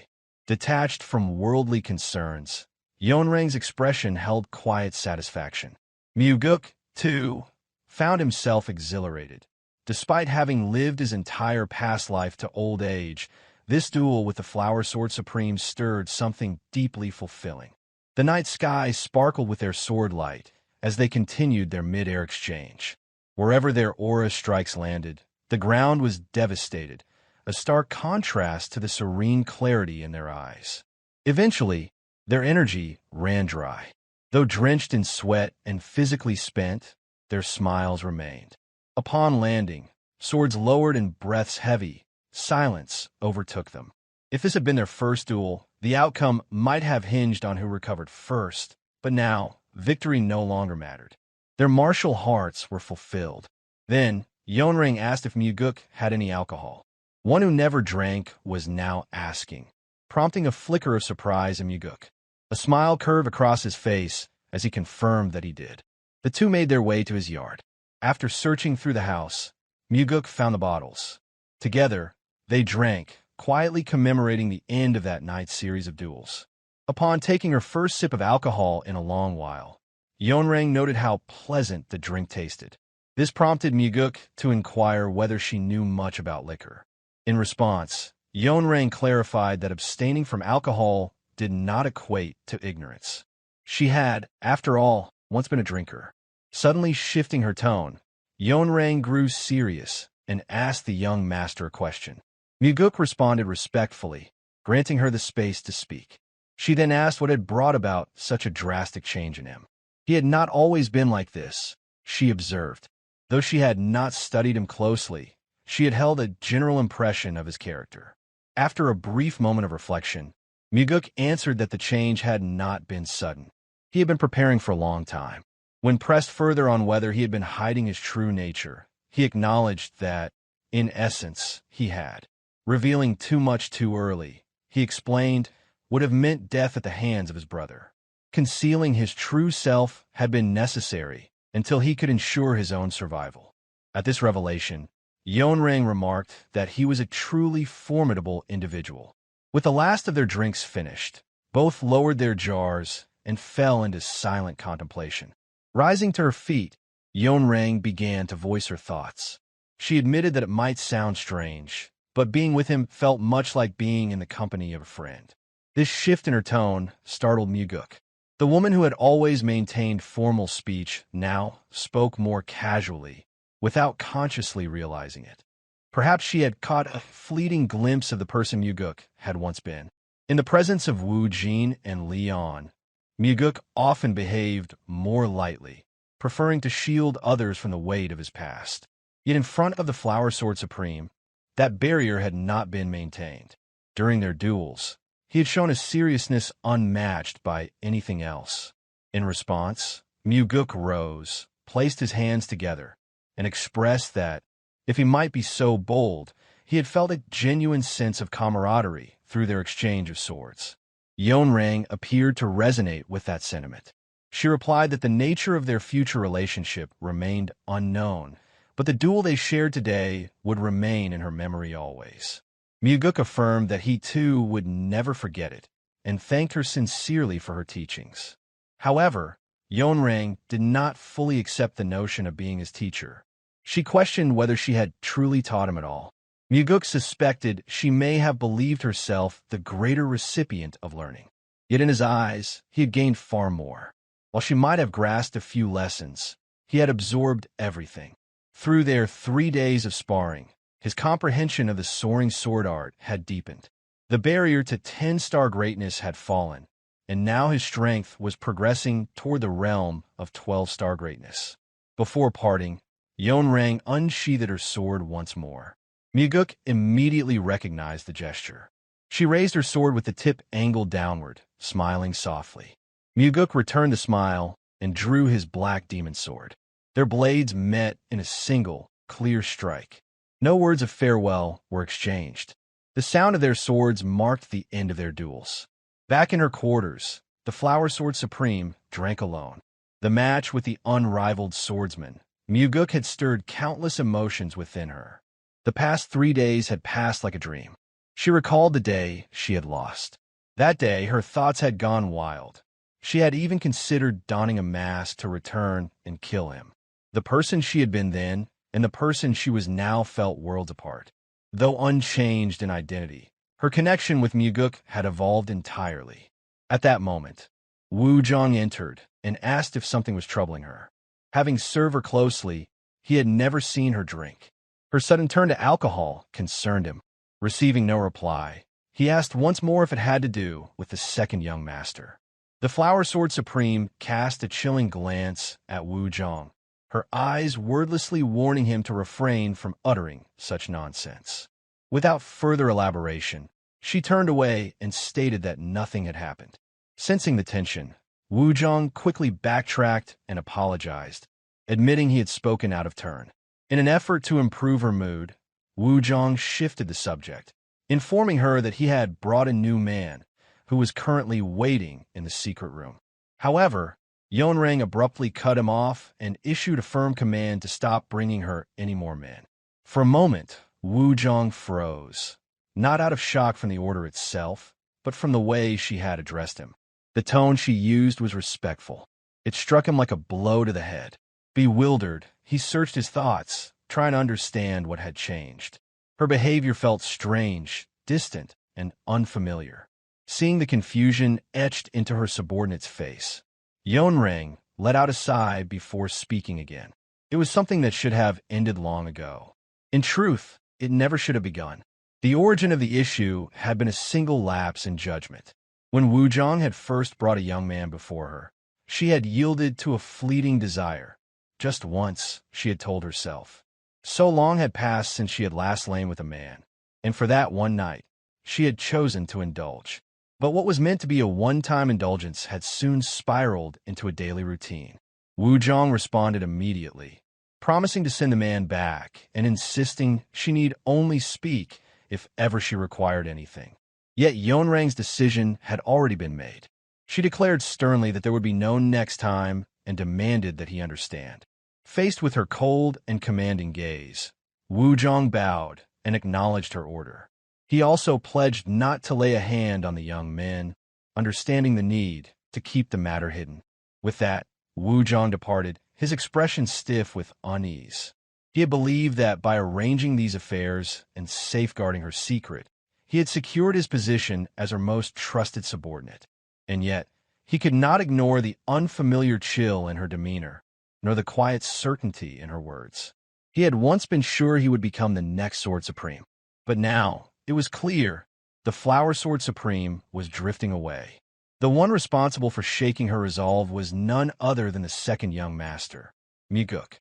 Detached from worldly concerns, Yeonrang's expression held quiet satisfaction. Mugeuk, too, found himself exhilarated. Despite having lived his entire past life to old age, this duel with the Flower Sword Supreme stirred something deeply fulfilling. The night sky sparkled with their sword light as they continued their mid-air exchange. Wherever their aura strikes landed, the ground was devastated, a stark contrast to the serene clarity in their eyes. Eventually, their energy ran dry. Though drenched in sweat and physically spent, their smiles remained. Upon landing, swords lowered and breaths heavy, silence overtook them. If this had been their first duel, the outcome might have hinged on who recovered first, but now, victory no longer mattered. Their martial hearts were fulfilled. Then, Yeonrang asked if Mugeuk had any alcohol. One who never drank was now asking, prompting a flicker of surprise in Mugeuk. A smile curved across his face as he confirmed that he did. The two made their way to his yard. After searching through the house, Mugeuk found the bottles. Together, they drank, quietly commemorating the end of that night's series of duels. Upon taking her first sip of alcohol in a long while, Yeonrang noted how pleasant the drink tasted. This prompted Mugeuk to inquire whether she knew much about liquor. In response, Yeonrang clarified that abstaining from alcohol did not equate to ignorance. She had, after all, once been a drinker. Suddenly shifting her tone, Yeonrang grew serious and asked the young master a question. Mugeuk responded respectfully, granting her the space to speak. She then asked what had brought about such a drastic change in him. He had not always been like this, she observed. Though she had not studied him closely, she had held a general impression of his character. After a brief moment of reflection, Mugeuk answered that the change had not been sudden. He had been preparing for a long time. When pressed further on whether he had been hiding his true nature, he acknowledged that, in essence, he had. Revealing too much too early, he explained, would have meant death at the hands of his brother. Concealing his true self had been necessary until he could ensure his own survival. At this revelation, Yeonrang remarked that he was a truly formidable individual. With the last of their drinks finished, both lowered their jars and fell into silent contemplation. Rising to her feet, Yeonrang began to voice her thoughts. She admitted that it might sound strange, but being with him felt much like being in the company of a friend. This shift in her tone startled Mugeuk. The woman who had always maintained formal speech now spoke more casually, without consciously realizing it. Perhaps she had caught a fleeting glimpse of the person Mugeuk had once been. In the presence of Wu Jin and Leon, Mugeuk often behaved more lightly, preferring to shield others from the weight of his past. Yet in front of the Flower Sword Supreme, that barrier had not been maintained. During their duels, he had shown a seriousness unmatched by anything else. In response, Mugeuk rose, placed his hands together, and expressed that, if he might be so bold, he had felt a genuine sense of camaraderie through their exchange of swords. Yeonrang appeared to resonate with that sentiment. She replied that the nature of their future relationship remained unknown, but the duel they shared today would remain in her memory always. Mugeuk affirmed that he too would never forget it, and thanked her sincerely for her teachings. However, Yeonrang did not fully accept the notion of being his teacher. She questioned whether she had truly taught him at all. Mugeuk suspected she may have believed herself the greater recipient of learning. Yet in his eyes, he had gained far more. While she might have grasped a few lessons, he had absorbed everything. Through their 3 days of sparring, his comprehension of the soaring sword art had deepened. The barrier to 10-star greatness had fallen, and now his strength was progressing toward the realm of 12-star greatness. Before parting, Yeonrang unsheathed her sword once more. Mugeuk immediately recognized the gesture. She raised her sword with the tip angled downward, smiling softly. Mugeuk returned the smile and drew his black demon sword. Their blades met in a single, clear strike. No words of farewell were exchanged. The sound of their swords marked the end of their duels. Back in her quarters, the Flower Sword Supreme drank alone. The match with the unrivaled swordsman, Mugeuk, had stirred countless emotions within her. The past 3 days had passed like a dream. She recalled the day she had lost. That day, her thoughts had gone wild. She had even considered donning a mask to return and kill him. The person she had been then and the person she was now felt worlds apart. Though unchanged in identity, her connection with Mugeuk had evolved entirely. At that moment, Wu Zhang entered and asked if something was troubling her. Having served her closely, he had never seen her drink. Her sudden turn to alcohol concerned him. Receiving no reply, he asked once more if it had to do with the second young master. The Flower Sword Supreme cast a chilling glance at Wu Zhang, her eyes wordlessly warning him to refrain from uttering such nonsense. Without further elaboration, she turned away and stated that nothing had happened. Sensing the tension, Wu Zhang quickly backtracked and apologized, admitting he had spoken out of turn. In an effort to improve her mood, Wu Zhang shifted the subject, informing her that he had brought a new man who was currently waiting in the secret room. However, Yeonrang abruptly cut him off and issued a firm command to stop bringing her any more men. For a moment, Wu Zhang froze, not out of shock from the order itself, but from the way she had addressed him. The tone she used was respectful. It struck him like a blow to the head. Bewildered, he searched his thoughts, trying to understand what had changed. Her behavior felt strange, distant, and unfamiliar. Seeing the confusion etched into her subordinate's face, Yeonrang let out a sigh before speaking again. It was something that should have ended long ago. In truth, it never should have begun. The origin of the issue had been a single lapse in judgment. When Wu Zhang had first brought a young man before her, she had yielded to a fleeting desire. Just once, she had told herself. So long had passed since she had last lain with a man, and for that one night, she had chosen to indulge. But what was meant to be a one-time indulgence had soon spiraled into a daily routine. Wu Zhang responded immediately, promising to send the man back and insisting she need only speak if ever she required anything. Yet Yeonrang's decision had already been made. She declared sternly that there would be no next time and demanded that he understand. Faced with her cold and commanding gaze, Wu Zhang bowed and acknowledged her order. He also pledged not to lay a hand on the young men, understanding the need to keep the matter hidden. With that, Wu Zhang departed, his expression stiff with unease. He had believed that by arranging these affairs and safeguarding her secret, he had secured his position as her most trusted subordinate. And yet, he could not ignore the unfamiliar chill in her demeanor, nor the quiet certainty in her words. He had once been sure he would become the next Sword Supreme, but now, it was clear, the Flower Sword Supreme was drifting away. The one responsible for shaking her resolve was none other than the second young master, Mugeuk.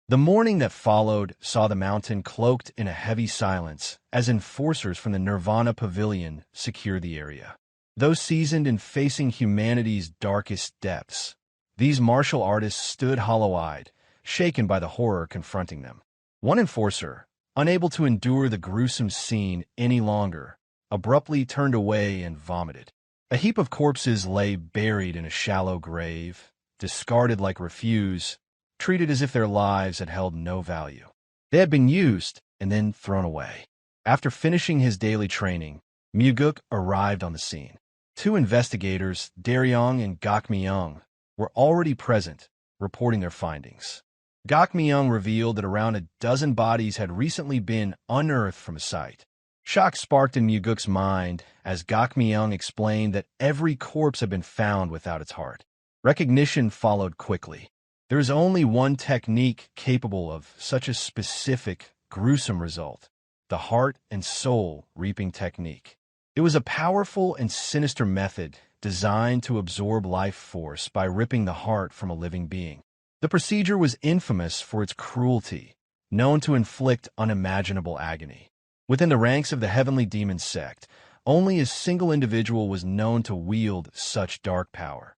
The morning that followed saw the mountain cloaked in a heavy silence as enforcers from the Nirvana Pavilion secured the area. Though seasoned in facing humanity's darkest depths, these martial artists stood hollow-eyed, shaken by the horror confronting them. One enforcer, unable to endure the gruesome scene any longer, abruptly turned away and vomited. A heap of corpses lay buried in a shallow grave, discarded like refuse, treated as if their lives had held no value. They had been used and then thrown away. After finishing his daily training, Mugeuk arrived on the scene. 2 investigators, Daryong and Gakmyeong, were already present, reporting their findings. Gok revealed that around a dozen bodies had recently been unearthed from a site. Shock sparked in Mugeuk's mind as Gok explained that every corpse had been found without its heart. Recognition followed quickly. There is only one technique capable of such a specific, gruesome result: the heart and soul reaping technique. It was a powerful and sinister method designed to absorb life force by ripping the heart from a living being. The procedure was infamous for its cruelty, known to inflict unimaginable agony. Within the ranks of the Heavenly Demon sect, only a single individual was known to wield such dark power: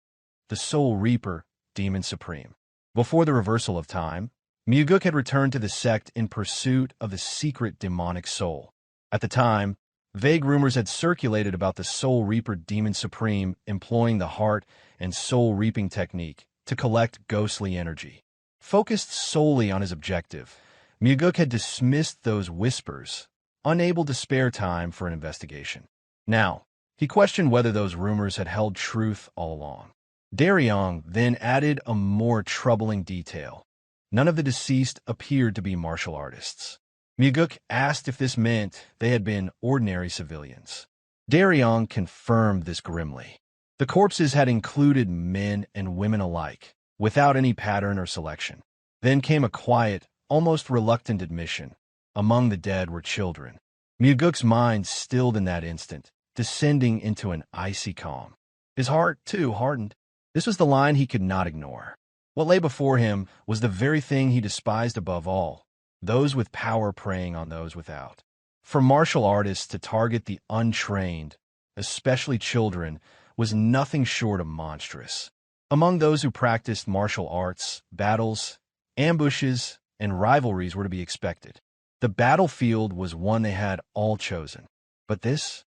the Soul Reaper, Demon Supreme. Before the reversal of time, Mugeuk had returned to the sect in pursuit of the secret demonic soul. At the time, vague rumors had circulated about the Soul Reaper Demon Supreme employing the heart and soul reaping technique to collect ghostly energy. Focused solely on his objective, Mugeuk had dismissed those whispers, unable to spare time for an investigation. Now, he questioned whether those rumors had held truth all along. Daryong then added a more troubling detail. None of the deceased appeared to be martial artists. Mugeuk asked if this meant they had been ordinary civilians. Daryong confirmed this grimly. The corpses had included men and women alike, without any pattern or selection. Then came a quiet, almost reluctant admission: among the dead were children. Mugeuk's mind stilled in that instant, descending into an icy calm. His heart, too, hardened. This was the line he could not ignore. What lay before him was the very thing he despised above all: those with power preying on those without. For martial artists to target the untrained, especially children, was nothing short of monstrous. Among those who practiced martial arts, battles, ambushes, and rivalries were to be expected. The battlefield was one they had all chosen. But this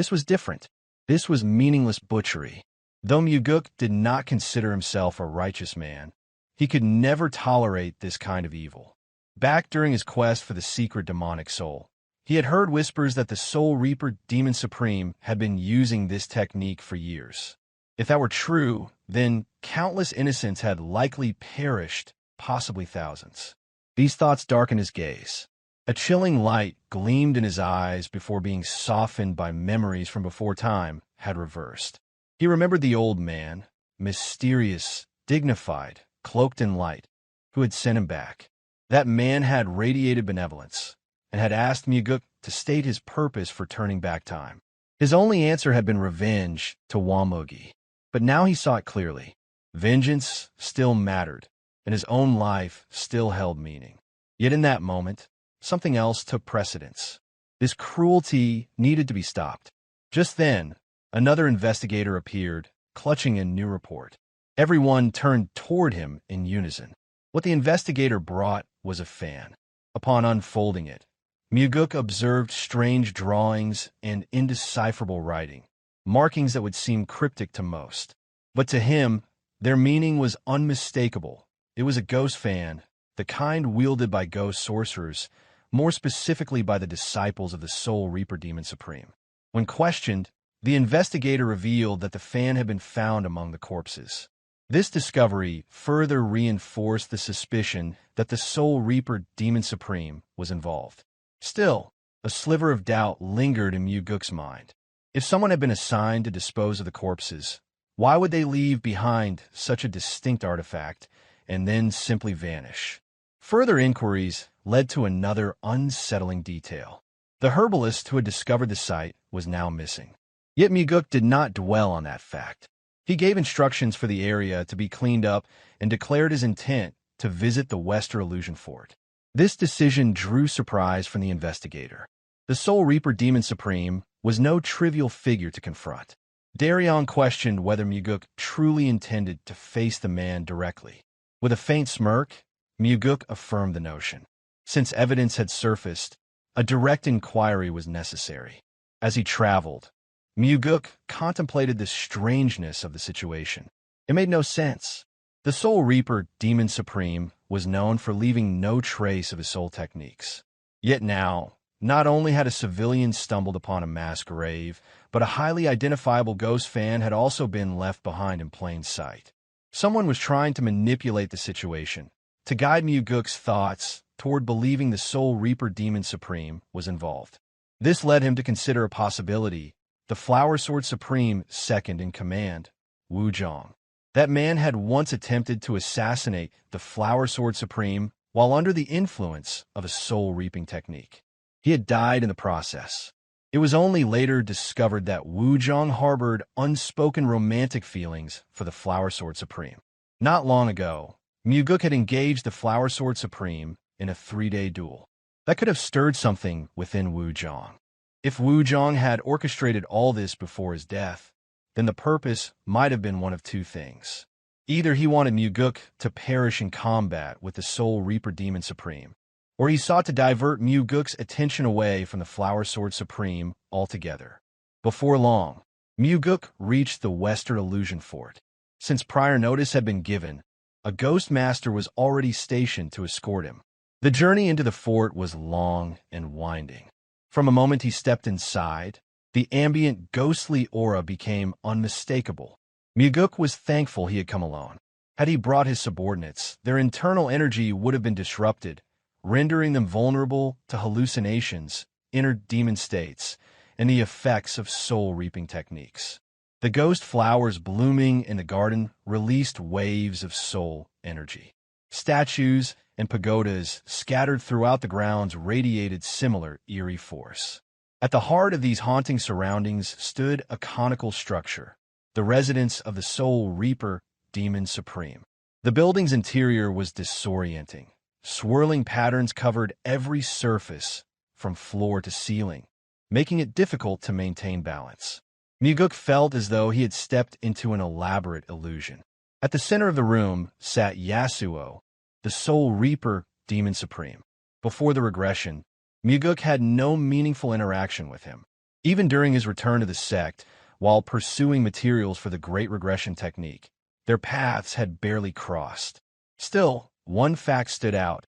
was different. This was meaningless butchery. Though Mugeuk did not consider himself a righteous man, he could never tolerate this kind of evil. Back during his quest for the secret demonic soul, he had heard whispers that the Soul Reaper Demon Supreme had been using this technique for years. If that were true, then countless innocents had likely perished, possibly thousands. These thoughts darkened his gaze. A chilling light gleamed in his eyes before being softened by memories from before time had reversed. He remembered the old man, mysterious, dignified, cloaked in light, who had sent him back. That man had radiated benevolence, and had asked Mugeuk to state his purpose for turning back time. His only answer had been revenge to Wamogi, but now he saw it clearly. Vengeance still mattered, and his own life still held meaning. Yet in that moment, something else took precedence. This cruelty needed to be stopped. Just then, another investigator appeared, clutching a new report. Everyone turned toward him in unison. What the investigator brought was a fan. Upon unfolding it, Mugeuk observed strange drawings and indecipherable writing, markings that would seem cryptic to most. But to him, their meaning was unmistakable. It was a ghost fan, the kind wielded by ghost sorcerers, more specifically by the disciples of the Soul Reaper Demon Supreme. When questioned, the investigator revealed that the fan had been found among the corpses. This discovery further reinforced the suspicion that the Soul Reaper Demon Supreme was involved. Still, a sliver of doubt lingered in Mugeuk's mind. If someone had been assigned to dispose of the corpses, why would they leave behind such a distinct artifact and then simply vanish? Further inquiries led to another unsettling detail. The herbalist who had discovered the site was now missing. Yet Mugeuk did not dwell on that fact. He gave instructions for the area to be cleaned up and declared his intent to visit the Wester Illusion Fort. This decision drew surprise from the investigator. The Soul Reaper Demon Supreme was no trivial figure to confront. Daryong questioned whether Mugeuk truly intended to face the man directly. With a faint smirk, Mugeuk affirmed the notion. Since evidence had surfaced, a direct inquiry was necessary. As he traveled, Mugeuk contemplated the strangeness of the situation. It made no sense. The Soul Reaper Demon Supreme was known for leaving no trace of his soul techniques. Yet now, not only had a civilian stumbled upon a mass grave, but a highly identifiable ghost fan had also been left behind in plain sight. Someone was trying to manipulate the situation, to guide Mugeuk's thoughts toward believing the Soul Reaper Demon Supreme was involved. This led him to consider a possibility: the Flower Sword Supreme second in command, Wuzhong. That man had once attempted to assassinate the Flower Sword Supreme while under the influence of a soul-reaping technique. He had died in the process. It was only later discovered that Wuzhong harbored unspoken romantic feelings for the Flower Sword Supreme. Not long ago, Mugeuk had engaged the Flower Sword Supreme in a 3-day duel. That could have stirred something within Wuzhong. If Wuzhong had orchestrated all this before his death, then the purpose might have been one of two things. Either he wanted Mugeuk to perish in combat with the Soul Reaper Demon Supreme, or he sought to divert Mugeuk's attention away from the Flower Sword Supreme altogether. Before long, Mugeuk reached the Western Illusion Fort. Since prior notice had been given, a Ghost Master was already stationed to escort him. The journey into the fort was long and winding. From a moment he stepped inside, the ambient ghostly aura became unmistakable. Mugeuk was thankful he had come alone. Had he brought his subordinates, their internal energy would have been disrupted, rendering them vulnerable to hallucinations, inner demon states, and the effects of soul-reaping techniques. The ghost flowers blooming in the garden released waves of soul energy. Statues and pagodas scattered throughout the grounds radiated similar eerie force. At the heart of these haunting surroundings stood a conical structure, the residence of the Soul Reaper Demon Supreme. The building's interior was disorienting. Swirling patterns covered every surface from floor to ceiling, making it difficult to maintain balance. Mugeuk felt as though he had stepped into an elaborate illusion. At the center of the room sat Yasuo, the Soul Reaper Demon Supreme. Before the regression, Mugeuk had no meaningful interaction with him. Even during his return to the sect, while pursuing materials for the Great Regression technique, their paths had barely crossed. Still, one fact stood out.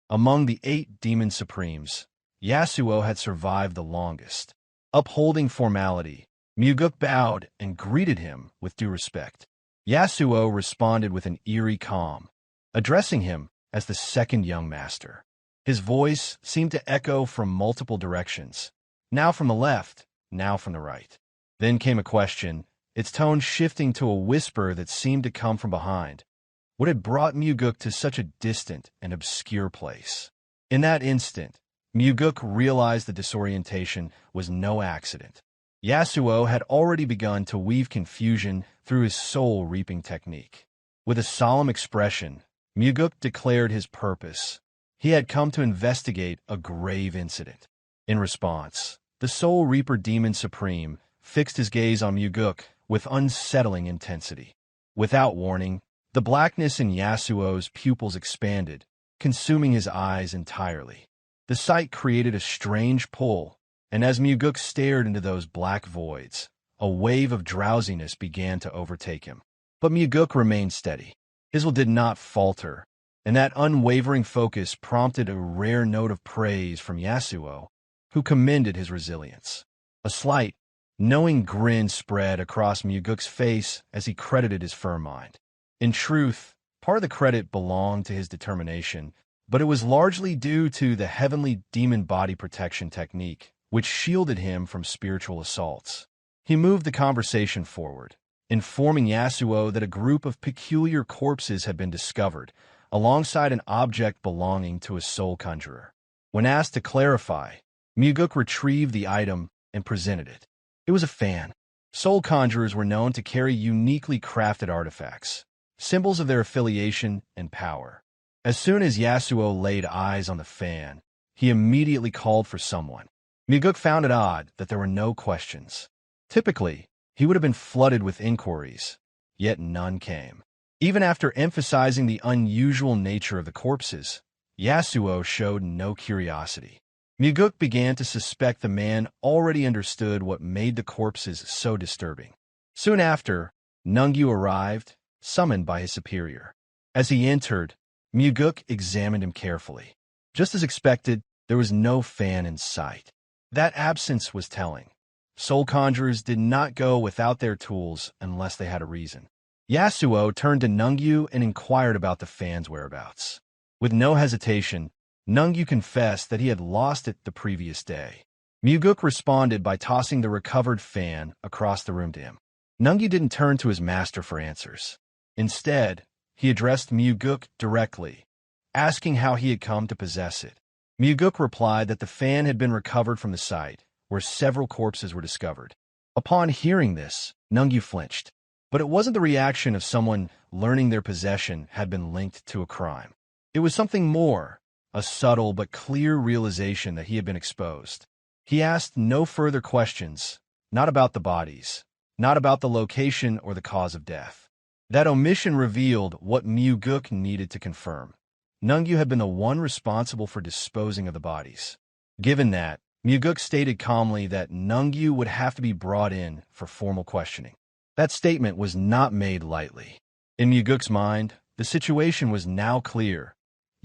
Among the 8 Demon Supremes, Yasuo had survived the longest. Upholding formality, Mugeuk bowed and greeted him with due respect. Yasuo responded with an eerie calm, addressing him as the second young master. His voice seemed to echo from multiple directions, now from the left, now from the right. Then came a question, its tone shifting to a whisper that seemed to come from behind. What had brought Mugeuk to such a distant and obscure place? In that instant, Mugeuk realized the disorientation was no accident. Yasuo had already begun to weave confusion through his soul-reaping technique. With a solemn expression, Mugeuk declared his purpose. He had come to investigate a grave incident. In response, the Soul Reaper Demon Supreme fixed his gaze on Mugeuk with unsettling intensity. Without warning, the blackness in Yasuo's pupils expanded, consuming his eyes entirely. The sight created a strange pull, and as Mugeuk stared into those black voids, a wave of drowsiness began to overtake him. But Mugeuk remained steady. His will did not falter, and that unwavering focus prompted a rare note of praise from Yasuo, who commended his resilience. A slight, knowing grin spread across Mugeuk's face as he credited his firm mind. In truth, part of the credit belonged to his determination, but it was largely due to the heavenly demon body protection technique, which shielded him from spiritual assaults. He moved the conversation forward, informing Yasuo that a group of peculiar corpses had been discovered, alongside an object belonging to a soul conjurer. When asked to clarify, Mugeuk retrieved the item and presented it. It was a fan. Soul conjurers were known to carry uniquely crafted artifacts, symbols of their affiliation and power. As soon as Yasuo laid eyes on the fan, he immediately called for someone. Mugeuk found it odd that there were no questions. Typically, he would have been flooded with inquiries, yet none came. Even after emphasizing the unusual nature of the corpses, Yasuo showed no curiosity. Mugeuk began to suspect the man already understood what made the corpses so disturbing. Soon after, Nungyu arrived, summoned by his superior. As he entered, Mugeuk examined him carefully. Just as expected, there was no fan in sight. That absence was telling. Soul conjurers did not go without their tools unless they had a reason. Yasuo turned to Nungyu and inquired about the fan's whereabouts. With no hesitation, Nungyu confessed that he had lost it the previous day. Mugeuk responded by tossing the recovered fan across the room to him. Nungyu didn't turn to his master for answers. Instead, he addressed Mugeuk directly, asking how he had come to possess it. Mugeuk replied that the fan had been recovered from the site, where several corpses were discovered. Upon hearing this, Nungyu flinched. But it wasn't the reaction of someone learning their possession had been linked to a crime. It was something more, a subtle but clear realization that he had been exposed. He asked no further questions, not about the bodies, not about the location or the cause of death. That omission revealed what Mugeuk needed to confirm. Nungyu had been the one responsible for disposing of the bodies. Given that, Mugeuk stated calmly that Nungyu would have to be brought in for formal questioning. That statement was not made lightly. In Mugeuk's mind, the situation was now clear.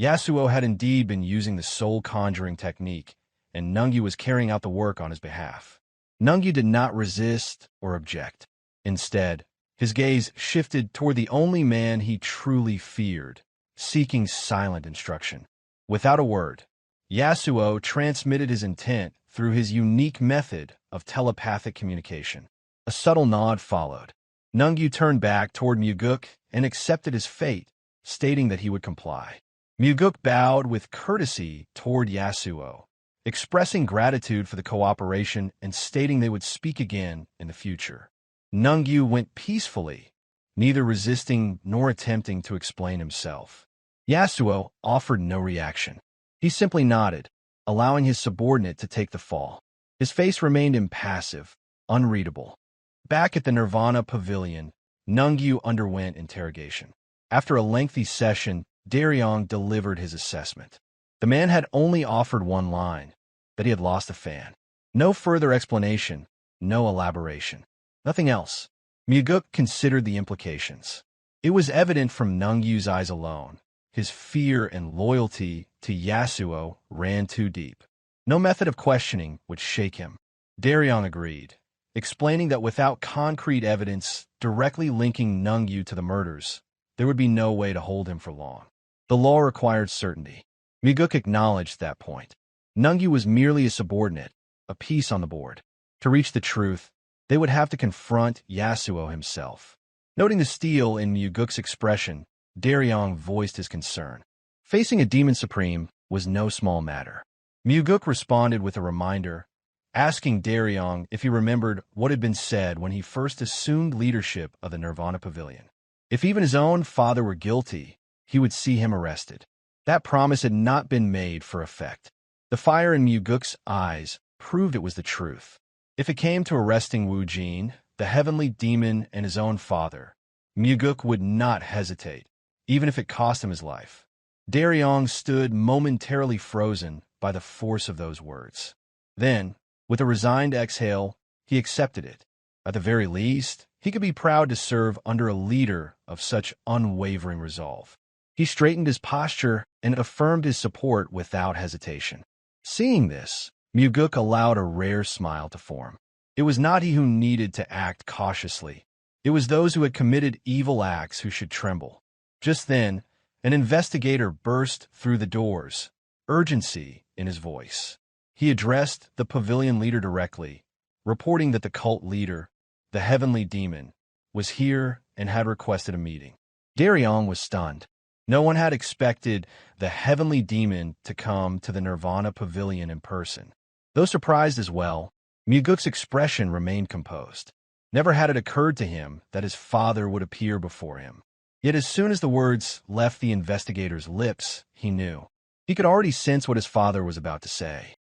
Yasuo had indeed been using the soul conjuring technique, and Nungyu was carrying out the work on his behalf. Nungyu did not resist or object. Instead, his gaze shifted toward the only man he truly feared, seeking silent instruction. Without a word, Yasuo transmitted his intent through his unique method of telepathic communication. A subtle nod followed. Nungyu turned back toward Mugeuk and accepted his fate, stating that he would comply. Mugeuk bowed with courtesy toward Yasuo, expressing gratitude for the cooperation and stating they would speak again in the future. Nungyu went peacefully, neither resisting nor attempting to explain himself. Yasuo offered no reaction. He simply nodded, allowing his subordinate to take the fall. His face remained impassive, unreadable. Back at the Nirvana Pavilion, Nungyu underwent interrogation. After a lengthy session, Daryong delivered his assessment. The man had only offered one line, that he had lost a fan. No further explanation, no elaboration. Nothing else. Mugeuk considered the implications. It was evident from Nungyu's eyes alone. His fear and loyalty to Yasuo ran too deep. No method of questioning would shake him. Daryong agreed, explaining that without concrete evidence directly linking Nungyu to the murders, there would be no way to hold him for long. The law required certainty. Mugeuk acknowledged that point. Nungyu was merely a subordinate, a piece on the board. To reach the truth, they would have to confront Yasuo himself. Noting the steel in Mugeuk's expression, Daryong voiced his concern. Facing a demon supreme was no small matter. Mugeuk responded with a reminder, asking Daryong if he remembered what had been said when he first assumed leadership of the Nirvana Pavilion. If even his own father were guilty, he would see him arrested. That promise had not been made for effect. The fire in Mugeuk's eyes proved it was the truth. If it came to arresting Wu Jin, the heavenly demon and his own father, Mugeuk would not hesitate, even if it cost him his life. Daryong stood momentarily frozen by the force of those words. Then, with a resigned exhale, he accepted it. At the very least, he could be proud to serve under a leader of such unwavering resolve. He straightened his posture and affirmed his support without hesitation. Seeing this, Mugeuk allowed a rare smile to form. It was not he who needed to act cautiously. It was those who had committed evil acts who should tremble. Just then, an investigator burst through the doors, urgency in his voice. He addressed the pavilion leader directly, reporting that the cult leader, the heavenly demon, was here and had requested a meeting. Daryong was stunned. No one had expected the heavenly demon to come to the Nirvana Pavilion in person. Though surprised as well, Mugeuk's expression remained composed. Never had it occurred to him that his father would appear before him. Yet as soon as the words left the investigator's lips, he knew. He could already sense what his father was about to say.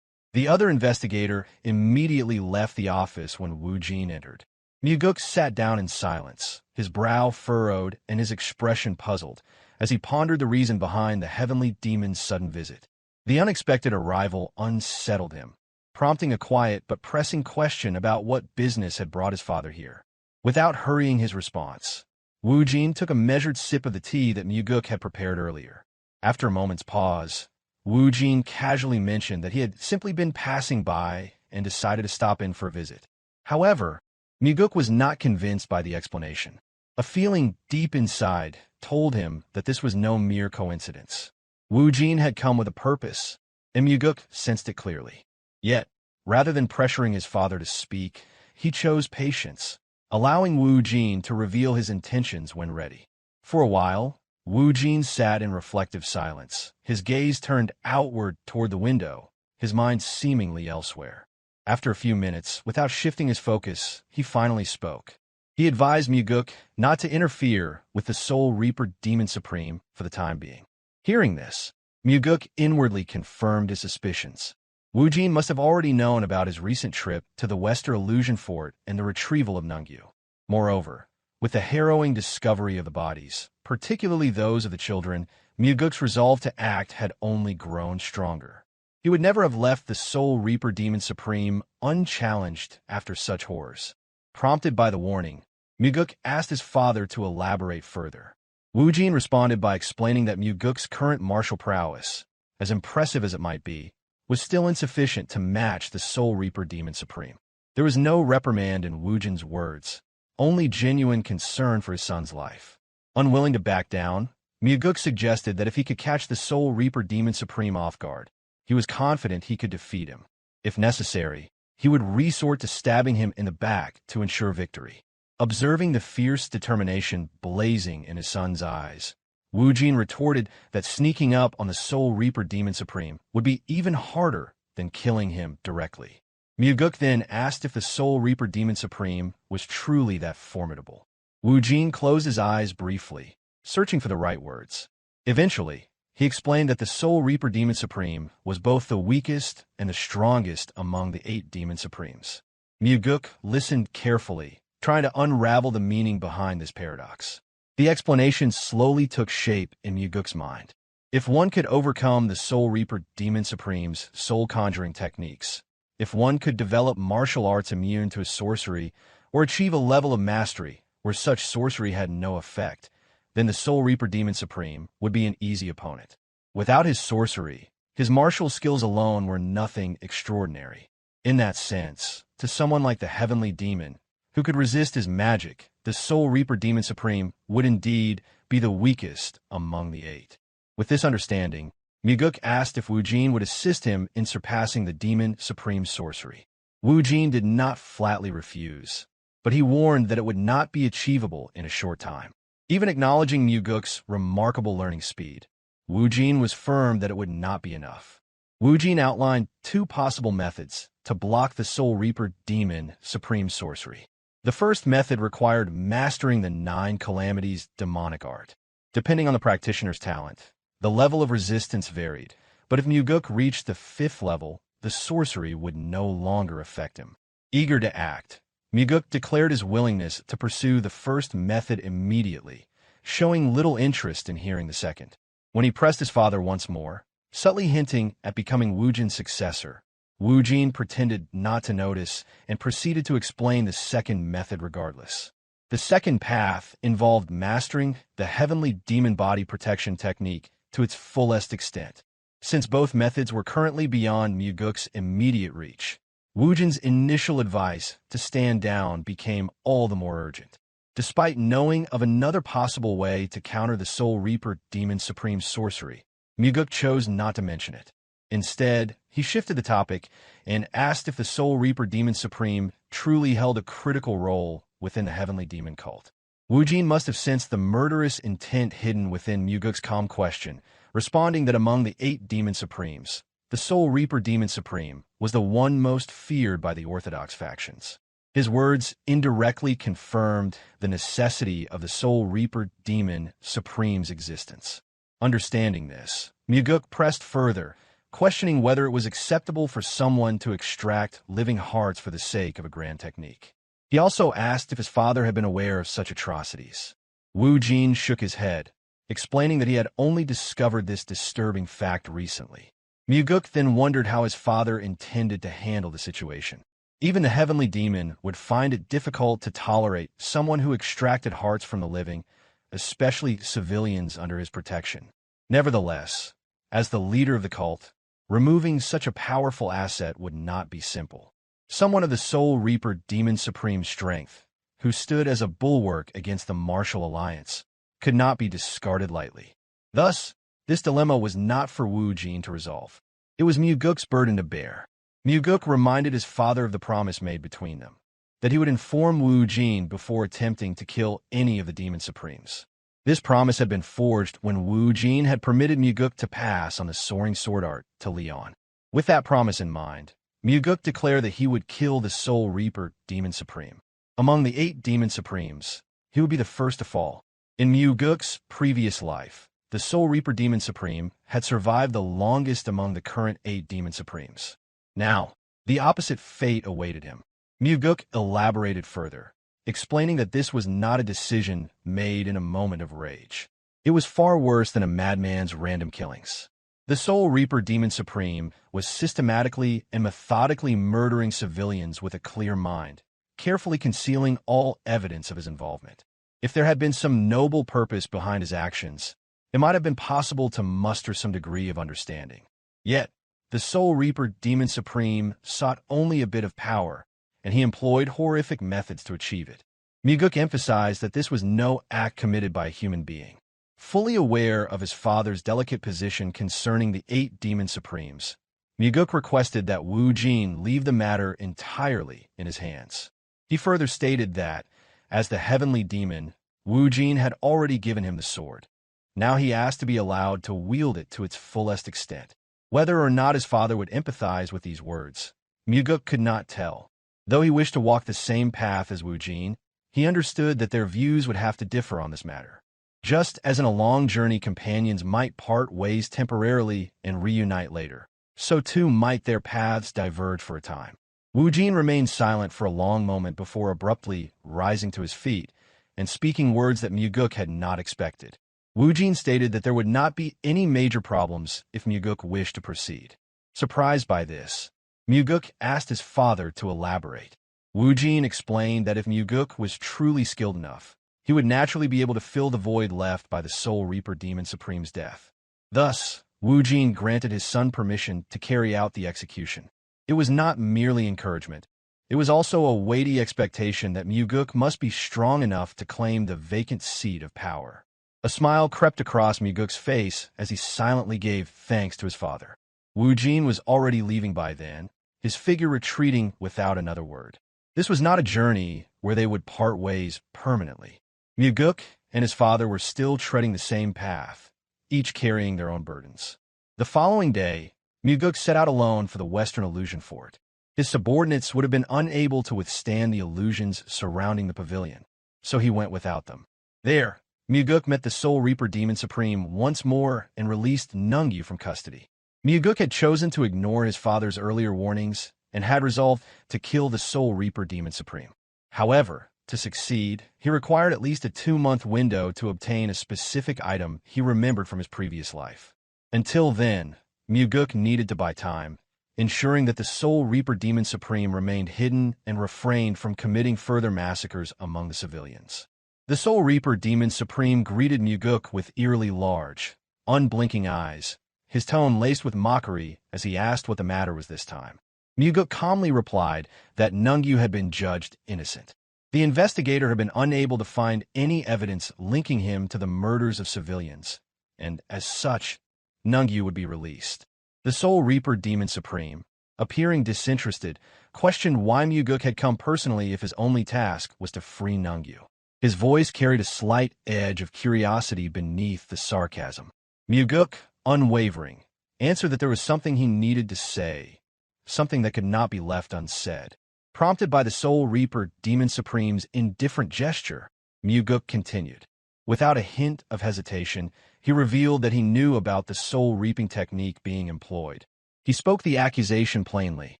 The other investigator immediately left the office when Wu Jin entered. Mugeuk sat down in silence, his brow furrowed and his expression puzzled, as he pondered the reason behind the heavenly demon's sudden visit. The unexpected arrival unsettled him, prompting a quiet but pressing question about what business had brought his father here. Without hurrying his response, Wu Jin took a measured sip of the tea that Mugeuk had prepared earlier. After a moment's pause, Wu Jin casually mentioned that he had simply been passing by and decided to stop in for a visit. However, Mugeuk was not convinced by the explanation. A feeling deep inside told him that this was no mere coincidence. Wu Jin had come with a purpose, and Mugeuk sensed it clearly. Yet, rather than pressuring his father to speak, he chose patience, allowing Wu Jin to reveal his intentions when ready. For a while, Wu Jin sat in reflective silence, his gaze turned outward toward the window, his mind seemingly elsewhere. After a few minutes, without shifting his focus, he finally spoke. He advised Mugeuk not to interfere with the Soul Reaper Demon Supreme for the time being. Hearing this, Mugeuk inwardly confirmed his suspicions. Wu Jin must have already known about his recent trip to the Western Illusion Fort and the retrieval of Nungyu. Moreover, with the harrowing discovery of the bodies, particularly those of the children, Mugeuk's resolve to act had only grown stronger. He would never have left the Soul Reaper Demon Supreme unchallenged after such horrors. Prompted by the warning, Mugeuk asked his father to elaborate further. Wu Jin responded by explaining that Mugeuk's current martial prowess, as impressive as it might be, was still insufficient to match the Soul Reaper Demon Supreme. There was no reprimand in Wu Jin's words, only genuine concern for his son's life. Unwilling to back down, Mugeuk suggested that if he could catch the Soul Reaper Demon Supreme off guard, he was confident he could defeat him. If necessary, he would resort to stabbing him in the back to ensure victory. Observing the fierce determination blazing in his son's eyes, Wu Jin retorted that sneaking up on the Soul Reaper Demon Supreme would be even harder than killing him directly. Mugeuk then asked if the Soul Reaper Demon Supreme was truly that formidable. Wu Jin closed his eyes briefly, searching for the right words. Eventually, he explained that the Soul Reaper Demon Supreme was both the weakest and the strongest among the 8 Demon Supremes. Mugeuk listened carefully, trying to unravel the meaning behind this paradox. The explanation slowly took shape in Mugeuk's mind. If one could overcome the Soul Reaper Demon Supreme's soul conjuring techniques, if one could develop martial arts immune to sorcery, or achieve a level of mastery where such sorcery had no effect, then the Soul Reaper Demon Supreme would be an easy opponent. Without his sorcery, his martial skills alone were nothing extraordinary. In that sense, to someone like the Heavenly Demon, who could resist his magic, the Soul Reaper Demon Supreme would indeed be the weakest among the 8. With this understanding, Mugeuk asked if Wu Jin would assist him in surpassing the Demon Supreme's sorcery. Wu Jin did not flatly refuse, but he warned that it would not be achievable in a short time. Even acknowledging Mugeuk's remarkable learning speed, Wu Jin was firm that it would not be enough. Wu Jin outlined 2 possible methods to block the Soul Reaper Demon Supreme sorcery. The first method required mastering the 9 Calamities demonic art. Depending on the practitioner's talent, the level of resistance varied, but if Mugeuk reached the 5th level, the sorcery would no longer affect him. Eager to act, Mugeuk declared his willingness to pursue the first method immediately, showing little interest in hearing the second. When he pressed his father once more, subtly hinting at becoming Wu Jin's successor, Wu Jin pretended not to notice and proceeded to explain the second method regardless. The second path involved mastering the Heavenly Demon Body Protection technique to its fullest extent. Since both methods were currently beyond Mugeuk's immediate reach, Wu Jin's initial advice to stand down became all the more urgent. Despite knowing of another possible way to counter the Soul Reaper Demon Supreme's sorcery, Mugeuk chose not to mention it. Instead, he shifted the topic and asked if the Soul Reaper Demon Supreme truly held a critical role within the Heavenly Demon cult. Wu Jin must have sensed the murderous intent hidden within Mugeuk's calm question, responding that among the 8 Demon Supremes, the Soul Reaper Demon Supreme was the one most feared by the Orthodox factions. His words indirectly confirmed the necessity of the Soul Reaper Demon Supreme's existence. Understanding this, Mugeuk pressed further, questioning whether it was acceptable for someone to extract living hearts for the sake of a grand technique. He also asked if his father had been aware of such atrocities. Wu Jin shook his head, explaining that he had only discovered this disturbing fact recently. Mugeuk then wondered how his father intended to handle the situation. Even the Heavenly Demon would find it difficult to tolerate someone who extracted hearts from the living, especially civilians under his protection. Nevertheless, as the leader of the cult, removing such a powerful asset would not be simple. Someone of the Soul Reaper Demon Supreme's strength, who stood as a bulwark against the martial alliance, could not be discarded lightly. Thus, This dilemma was not for Wu Jin to resolve. It was Mugeuk's burden to bear. Mugeuk reminded his father of the promise made between them, that he would inform Wu Jin before attempting to kill any of the Demon Supremes. This promise had been forged when Wu Jin had permitted Mugeuk to pass on the soaring sword art to Leon. With that promise in mind, Mugeuk declared that he would kill the Soul Reaper Demon Supreme. Among the 8 Demon Supremes, he would be the first to fall. In Mugeuk's previous life, the Soul Reaper Demon Supreme had survived the longest among the current 8 Demon Supremes. Now, the opposite fate awaited him. Mugeuk elaborated further, explaining that this was not a decision made in a moment of rage. It was far worse than a madman's random killings. The Soul Reaper Demon Supreme was systematically and methodically murdering civilians with a clear mind, carefully concealing all evidence of his involvement. If there had been some noble purpose behind his actions, it might have been possible to muster some degree of understanding. Yet, the Soul Reaper Demon Supreme sought only a bit of power, and he employed horrific methods to achieve it. Mugeuk emphasized that this was no act committed by a human being. Fully aware of his father's delicate position concerning the 8 Demon Supremes, Mugeuk requested that Wu Jin leave the matter entirely in his hands. He further stated that, as the heavenly demon, Wu Jin had already given him the sword. Now he asked to be allowed to wield it to its fullest extent. Whether or not his father would empathize with these words, Mugeuk could not tell. Though he wished to walk the same path as Wu Jin, he understood that their views would have to differ on this matter. Just as in a long journey companions might part ways temporarily and reunite later, so too might their paths diverge for a time. Wu Jin remained silent for a long moment before abruptly rising to his feet and speaking words that Mugeuk had not expected. Wu Jin stated that there would not be any major problems if Mugeuk wished to proceed. Surprised by this, Mugeuk asked his father to elaborate. Wu Jin explained that if Mugeuk was truly skilled enough, he would naturally be able to fill the void left by the Soul Reaper Demon Supreme's death. Thus, Wu Jin granted his son permission to carry out the execution. It was not merely encouragement. It was also a weighty expectation that Mugeuk must be strong enough to claim the vacant seat of power. A smile crept across Mugeuk's face as he silently gave thanks to his father. Wu Jin was already leaving by then, his figure retreating without another word. This was not a journey where they would part ways permanently. Mugeuk and his father were still treading the same path, each carrying their own burdens. The following day, Mugeuk set out alone for the Western Illusion Fort. His subordinates would have been unable to withstand the illusions surrounding the pavilion, so he went without them. There, Mugeuk met the Soul Reaper Demon Supreme once more and released Nungyu from custody. Mugeuk had chosen to ignore his father's earlier warnings and had resolved to kill the Soul Reaper Demon Supreme. However, to succeed, he required at least a 2-month window to obtain a specific item he remembered from his previous life. Until then, Mugeuk needed to buy time, ensuring that the Soul Reaper Demon Supreme remained hidden and refrained from committing further massacres among the civilians. The Soul Reaper Demon Supreme greeted Mugeuk with eerily large, unblinking eyes, his tone laced with mockery as he asked what the matter was this time. Mugeuk calmly replied that Nungyu had been judged innocent. The investigator had been unable to find any evidence linking him to the murders of civilians, and as such, Nungyu would be released. The Soul Reaper Demon Supreme, appearing disinterested, questioned why Mugeuk had come personally if his only task was to free Nungyu. His voice carried a slight edge of curiosity beneath the sarcasm. Mugeuk, unwavering, answered that there was something he needed to say, something that could not be left unsaid. Prompted by the Soul Reaper Demon Supreme's indifferent gesture, Mugeuk continued. Without a hint of hesitation, he revealed that he knew about the soul reaping technique being employed. He spoke the accusation plainly,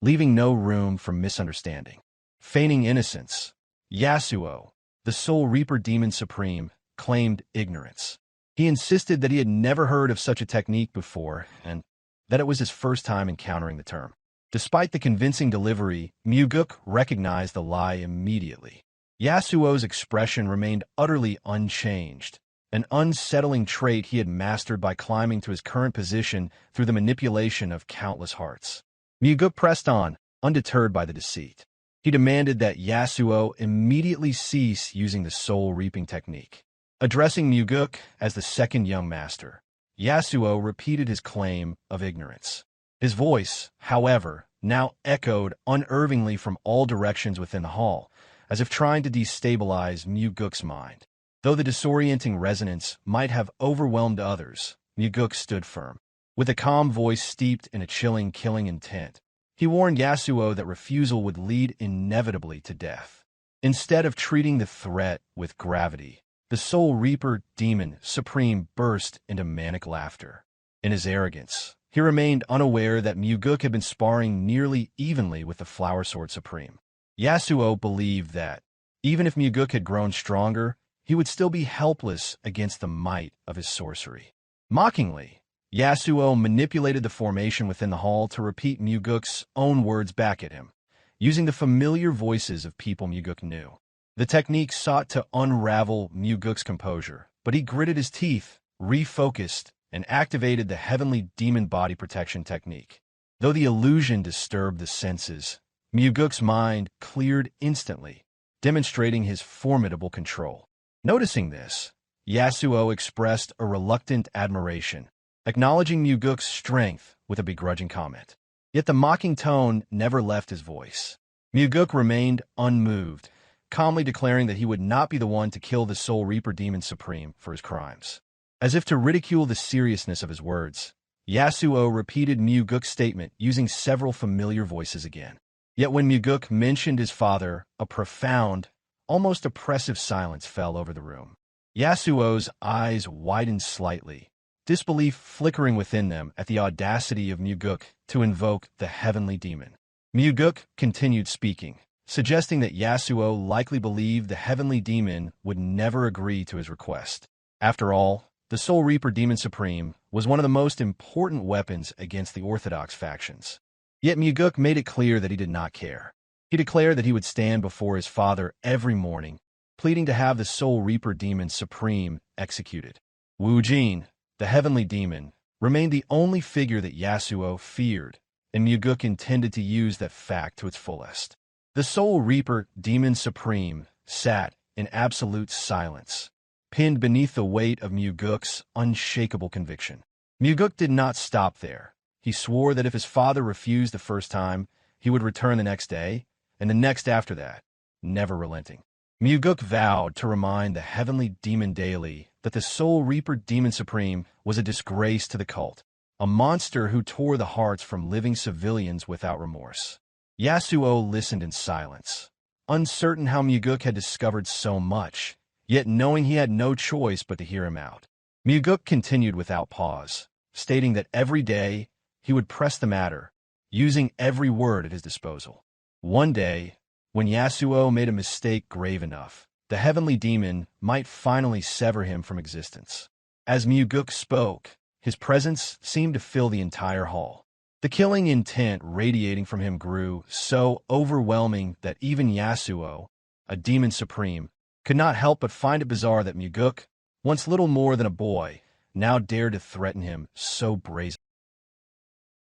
leaving no room for misunderstanding. Feigning innocence, Yasuo, the Soul Reaper Demon Supreme, claimed ignorance. He insisted that he had never heard of such a technique before and that it was his first time encountering the term. Despite the convincing delivery, Mugeuk recognized the lie immediately. Yasuo's expression remained utterly unchanged, an unsettling trait he had mastered by climbing to his current position through the manipulation of countless hearts. Mugeuk pressed on, undeterred by the deceit. He demanded that Yasuo immediately cease using the soul reaping technique. Addressing Mugeuk as the second young master, Yasuo repeated his claim of ignorance. His voice, however, now echoed unnervingly from all directions within the hall, as if trying to destabilize Mugeuk's mind. Though the disorienting resonance might have overwhelmed others, Mugeuk stood firm. With a calm voice steeped in a chilling, killing intent, he warned Yasuo that refusal would lead inevitably to death. Instead of treating the threat with gravity, the Soul Reaper Demon Supreme burst into manic laughter. In his arrogance, he remained unaware that Mugeuk had been sparring nearly evenly with the Flower Sword Supreme. Yasuo believed that, even if Mugeuk had grown stronger, he would still be helpless against the might of his sorcery. Mockingly, Yasuo manipulated the formation within the hall to repeat Mugeuk's own words back at him, using the familiar voices of people Mugeuk knew. The technique sought to unravel Mugeuk's composure, but he gritted his teeth, refocused, and activated the Heavenly Demon Body Protection technique. Though the illusion disturbed the senses, Mugeuk's mind cleared instantly, demonstrating his formidable control. Noticing this, Yasuo expressed a reluctant admiration, acknowledging Mugeuk's strength with a begrudging comment. Yet the mocking tone never left his voice. Mugeuk remained unmoved, calmly declaring that he would not be the one to kill the Soul Reaper Demon Supreme for his crimes. As if to ridicule the seriousness of his words, Yasuo repeated Mugeuk's statement using several familiar voices again. Yet when Mugeuk mentioned his father, a profound, almost oppressive silence fell over the room. Yasuo's eyes widened slightly, disbelief flickering within them at the audacity of Mugeuk to invoke the Heavenly Demon. Mugeuk continued speaking, suggesting that Yasuo likely believed the Heavenly Demon would never agree to his request. After all, the Soul Reaper Demon Supreme was one of the most important weapons against the Orthodox factions. Yet Mugeuk made it clear that he did not care. He declared that he would stand before his father every morning, pleading to have the Soul Reaper Demon Supreme executed. Wu Jin, the Heavenly Demon, remained the only figure that Yasuo feared, and Mugeuk intended to use that fact to its fullest. The Soul Reaper Demon Supreme sat in absolute silence, pinned beneath the weight of Mugeuk's unshakable conviction. Mugeuk did not stop there. He swore that if his father refused the first time, he would return the next day, and the next after that, never relenting. Mugeuk vowed to remind the Heavenly Demon daily that the Soul Reaper Demon Supreme was a disgrace to the cult, a monster who tore the hearts from living civilians without remorse. Yasuo listened in silence, uncertain how Mugeuk had discovered so much, yet knowing he had no choice but to hear him out. Mugeuk continued without pause, stating that every day he would press the matter, using every word at his disposal. One day, when Yasuo made a mistake grave enough, the Heavenly Demon might finally sever him from existence. As Mugeuk spoke, his presence seemed to fill the entire hall. The killing intent radiating from him grew so overwhelming that even Yasuo, a Demon Supreme, could not help but find it bizarre that Mugeuk, once little more than a boy, now dared to threaten him so brazenly.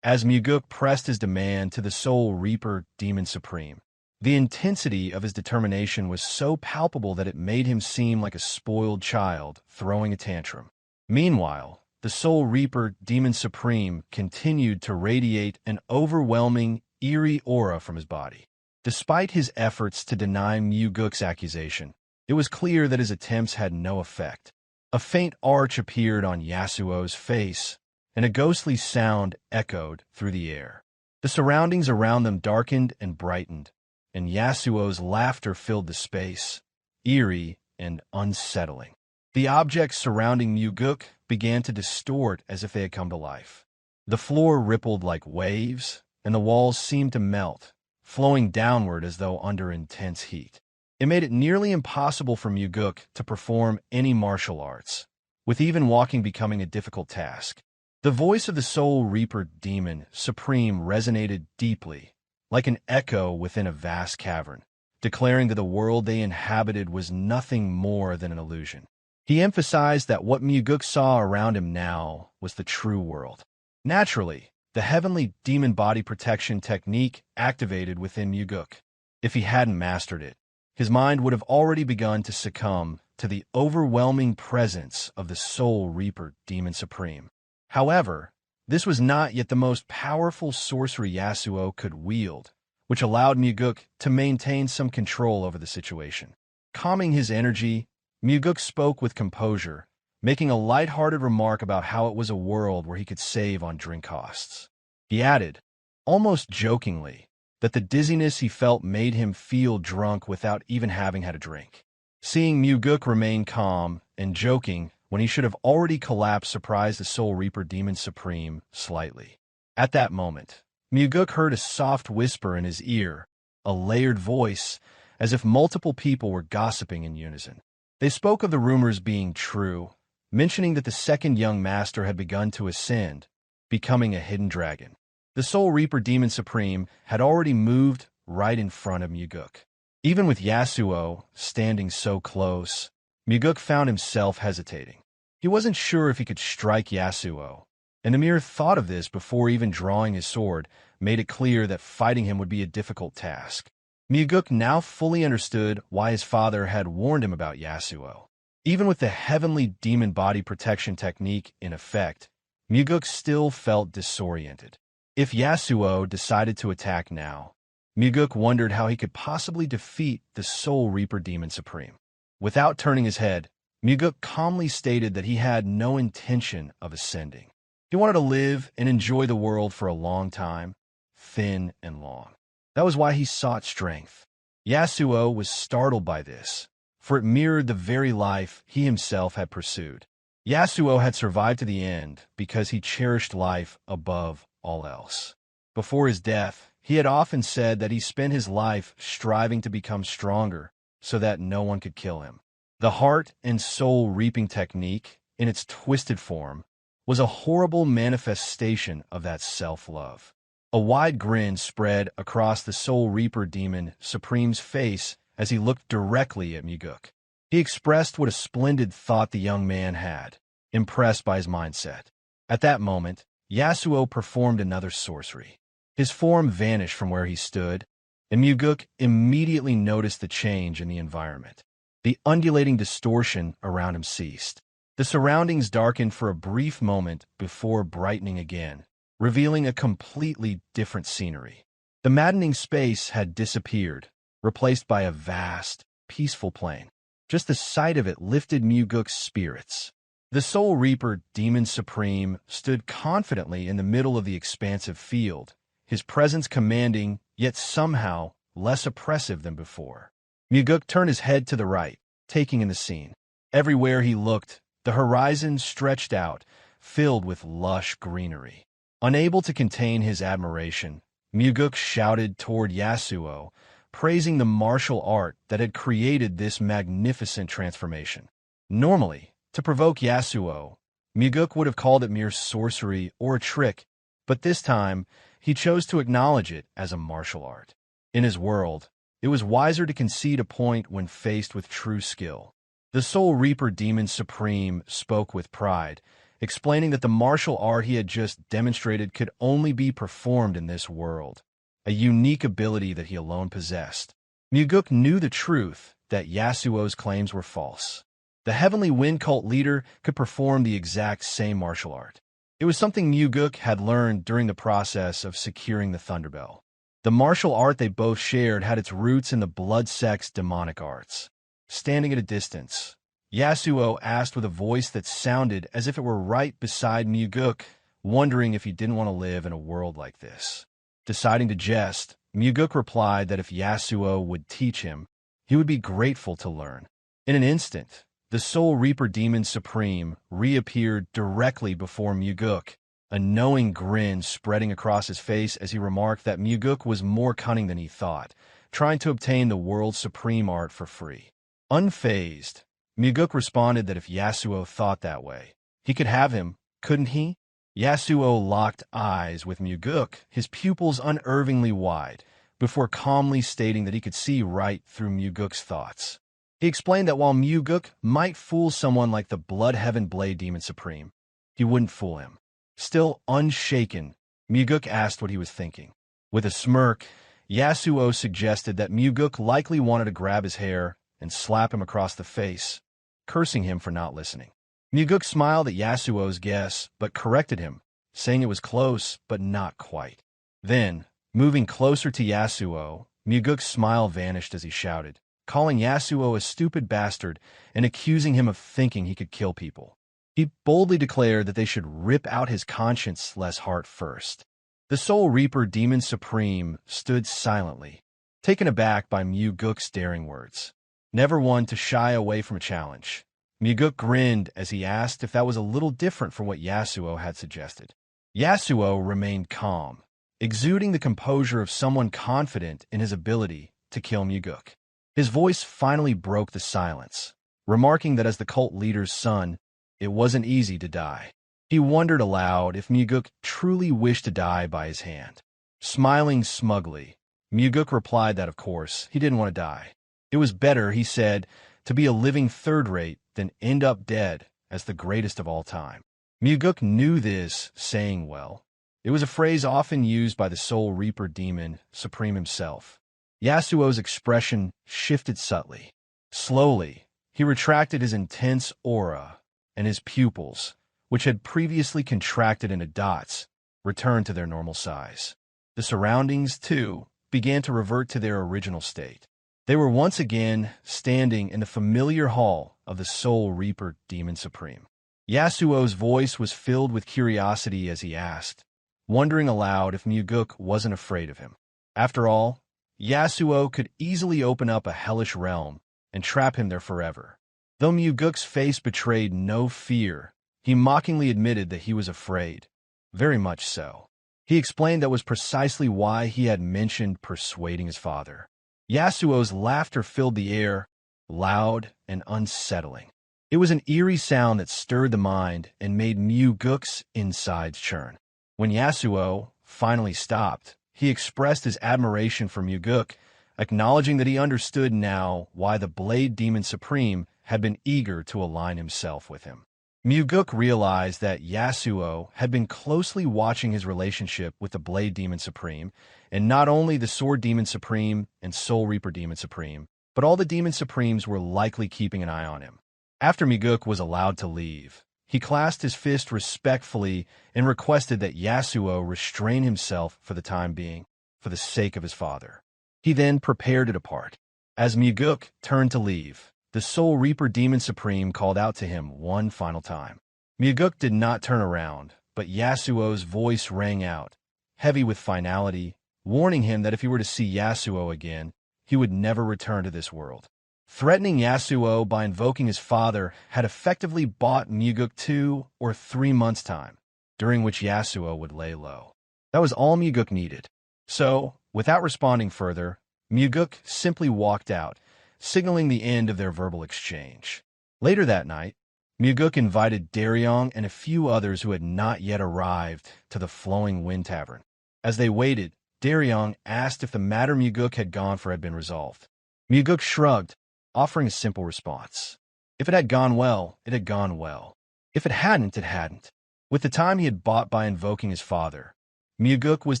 As Mugeuk pressed his demand to the Soul Reaper Demon Supreme, the intensity of his determination was so palpable that it made him seem like a spoiled child throwing a tantrum. Meanwhile, the Soul Reaper Demon Supreme continued to radiate an overwhelming, eerie aura from his body. Despite his efforts to deny Mugeuk's accusation, it was clear that his attempts had no effect. A faint arch appeared on Yasuo's face, and a ghostly sound echoed through the air. The surroundings around them darkened and brightened, and Yasuo's laughter filled the space, eerie and unsettling. The objects surrounding Mugeuk began to distort as if they had come to life. The floor rippled like waves, and the walls seemed to melt, flowing downward as though under intense heat. It made it nearly impossible for Mugeuk to perform any martial arts, with even walking becoming a difficult task. The voice of the Soul Reaper Demon Supreme resonated deeply, like an echo within a vast cavern, declaring that the world they inhabited was nothing more than an illusion. He emphasized that what Mugeuk saw around him now was the true world. Naturally, the Heavenly Demon Body Protection technique activated within Mugeuk. If he hadn't mastered it, his mind would have already begun to succumb to the overwhelming presence of the Soul Reaper Demon Supreme. However, this was not yet the most powerful sorcery Yasuo could wield, which allowed Mugeuk to maintain some control over the situation. Calming his energy, Mugeuk spoke with composure, making a light-hearted remark about how it was a world where he could save on drink costs. He added, almost jokingly, that the dizziness he felt made him feel drunk without even having had a drink. Seeing Mugeuk remain calm and joking when he should have already collapsed surprised the Soul Reaper Demon Supreme slightly. At that moment, Mugeuk heard a soft whisper in his ear, a layered voice, as if multiple people were gossiping in unison. They spoke of the rumors being true, mentioning that the second young master had begun to ascend, becoming a hidden dragon. The Soul Reaper Demon Supreme had already moved right in front of Mugeuk. Even with Yasuo standing so close, Mugeuk found himself hesitating. He wasn't sure if he could strike Yasuo, and the mere thought of this before even drawing his sword made it clear that fighting him would be a difficult task. Mugeuk now fully understood why his father had warned him about Yasuo. Even with the heavenly demon body protection technique in effect, Mugeuk still felt disoriented. If Yasuo decided to attack now, Mugeuk wondered how he could possibly defeat the Soul Reaper Demon Supreme. Without turning his head, Mugeuk calmly stated that he had no intention of ascending. He wanted to live and enjoy the world for a long time, thin and long. That was why he sought strength. Yasuo was startled by this, for it mirrored the very life he himself had pursued. Yasuo had survived to the end because he cherished life above all else. Before his death, he had often said that he spent his life striving to become stronger so that no one could kill him. The heart and soul reaping technique, in its twisted form, was a horrible manifestation of that self-love. A wide grin spread across the Soul Reaper Demon Supreme's face as he looked directly at Mugeuk. He expressed what a splendid thought the young man had, impressed by his mindset. At that moment, Yasuo performed another sorcery. His form vanished from where he stood, and Mugeuk immediately noticed the change in the environment. The undulating distortion around him ceased. The surroundings darkened for a brief moment before brightening again, revealing a completely different scenery. The maddening space had disappeared, replaced by a vast, peaceful plain. Just the sight of it lifted Mugeuk's spirits. The Soul Reaper Demon Supreme stood confidently in the middle of the expansive field, his presence commanding, yet somehow less oppressive than before. Mugeuk turned his head to the right, taking in the scene. Everywhere he looked, the horizon stretched out, filled with lush greenery. Unable to contain his admiration, Mugeuk shouted toward Yasuo, praising the martial art that had created this magnificent transformation. Normally, to provoke Yasuo, Mugeuk would have called it mere sorcery or a trick, but this time, he chose to acknowledge it as a martial art. In his world, it was wiser to concede a point when faced with true skill. The Soul Reaper Demon Supreme spoke with pride, explaining that the martial art he had just demonstrated could only be performed in this world, a unique ability that he alone possessed. Mugeuk knew the truth that Yasuo's claims were false. The Heavenly Wind Cult leader could perform the exact same martial art. It was something Mugeuk had learned during the process of securing the Thunderbell. The martial art they both shared had its roots in the blood-sex demonic arts. Standing at a distance, Yasuo asked with a voice that sounded as if it were right beside Mugeuk, wondering if he didn't want to live in a world like this. Deciding to jest, Mugeuk replied that if Yasuo would teach him, he would be grateful to learn. In an instant, the Soul Reaper Demon Supreme reappeared directly before Mugeuk, a knowing grin spreading across his face as he remarked that Mugeuk was more cunning than he thought, trying to obtain the world's supreme art for free. Unfazed, Mugeuk responded that if Yasuo thought that way, he could have him, couldn't he? Yasuo locked eyes with Mugeuk, his pupils unervingly wide, before calmly stating that he could see right through Mugeuk's thoughts. He explained that while Mugeuk might fool someone like the Blood Heaven Blade Demon Supreme, he wouldn't fool him. Still unshaken, Mugeuk asked what he was thinking. With a smirk, Yasuo suggested that Mugeuk likely wanted to grab his hair and slap him across the face, cursing him for not listening. Mugeuk smiled at Yasuo's guess, but corrected him, saying it was close, but not quite. Then, moving closer to Yasuo, Mugeuk's smile vanished as he shouted, calling Yasuo a stupid bastard and accusing him of thinking he could kill people. He boldly declared that they should rip out his conscience-less heart first. The Soul Reaper Demon Supreme stood silently, taken aback by Mugeuk's daring words. Never one to shy away from a challenge, Mugeuk grinned as he asked if that was a little different from what Yasuo had suggested. Yasuo remained calm, exuding the composure of someone confident in his ability to kill Mugeuk. His voice finally broke the silence, remarking that as the cult leader's son, it wasn't easy to die. He wondered aloud if Mugeuk truly wished to die by his hand. Smiling smugly, Mugeuk replied that of course he didn't want to die. It was better, he said, to be a living third-rate than end up dead as the greatest of all time. Mugeuk knew this saying well. It was a phrase often used by the Soul Reaper Demon Supreme himself. Yasuo's expression shifted subtly. Slowly, he retracted his intense aura, and his pupils, which had previously contracted into dots, returned to their normal size. The surroundings, too, began to revert to their original state. They were once again standing in the familiar hall of the Soul Reaper Demon Supreme. Yasuo's voice was filled with curiosity as he asked, wondering aloud if Mugeuk wasn't afraid of him. After all, Yasuo could easily open up a hellish realm and trap him there forever. Though Mugeuk's face betrayed no fear, he mockingly admitted that he was afraid. Very much so. He explained that was precisely why he had mentioned persuading his father. Yasuo's laughter filled the air, loud and unsettling. It was an eerie sound that stirred the mind and made Mugeuk's insides churn. When Yasuo finally stopped, he expressed his admiration for Mugeuk, acknowledging that he understood now why the Blade Demon Supreme had been eager to align himself with him. Mugeuk realized that Yasuo had been closely watching his relationship with the Blade Demon Supreme, and not only the Sword Demon Supreme and Soul Reaper Demon Supreme, but all the Demon Supremes were likely keeping an eye on him. After Mugeuk was allowed to leave, he clasped his fist respectfully and requested that Yasuo restrain himself for the time being, for the sake of his father. He then prepared to depart. As Mugeuk turned to leave, the Soul Reaper Demon Supreme called out to him one final time. Mugeuk did not turn around, but Yasuo's voice rang out, heavy with finality, warning him that if he were to see Yasuo again, he would never return to this world. Threatening Yasuo by invoking his father had effectively bought Mugeuk 2 or 3 months' time, during which Yasuo would lay low. That was all Mugeuk needed. So, without responding further, Mugeuk simply walked out, signaling the end of their verbal exchange. Later that night, Mugeuk invited Daryong and a few others who had not yet arrived to the Flowing Wind Tavern. As they waited, Daryong asked if the matter Mugeuk had gone for had been resolved. Mugeuk shrugged, offering a simple response. If it had gone well, it had gone well. If it hadn't, it hadn't. With the time he had bought by invoking his father, Mugeuk was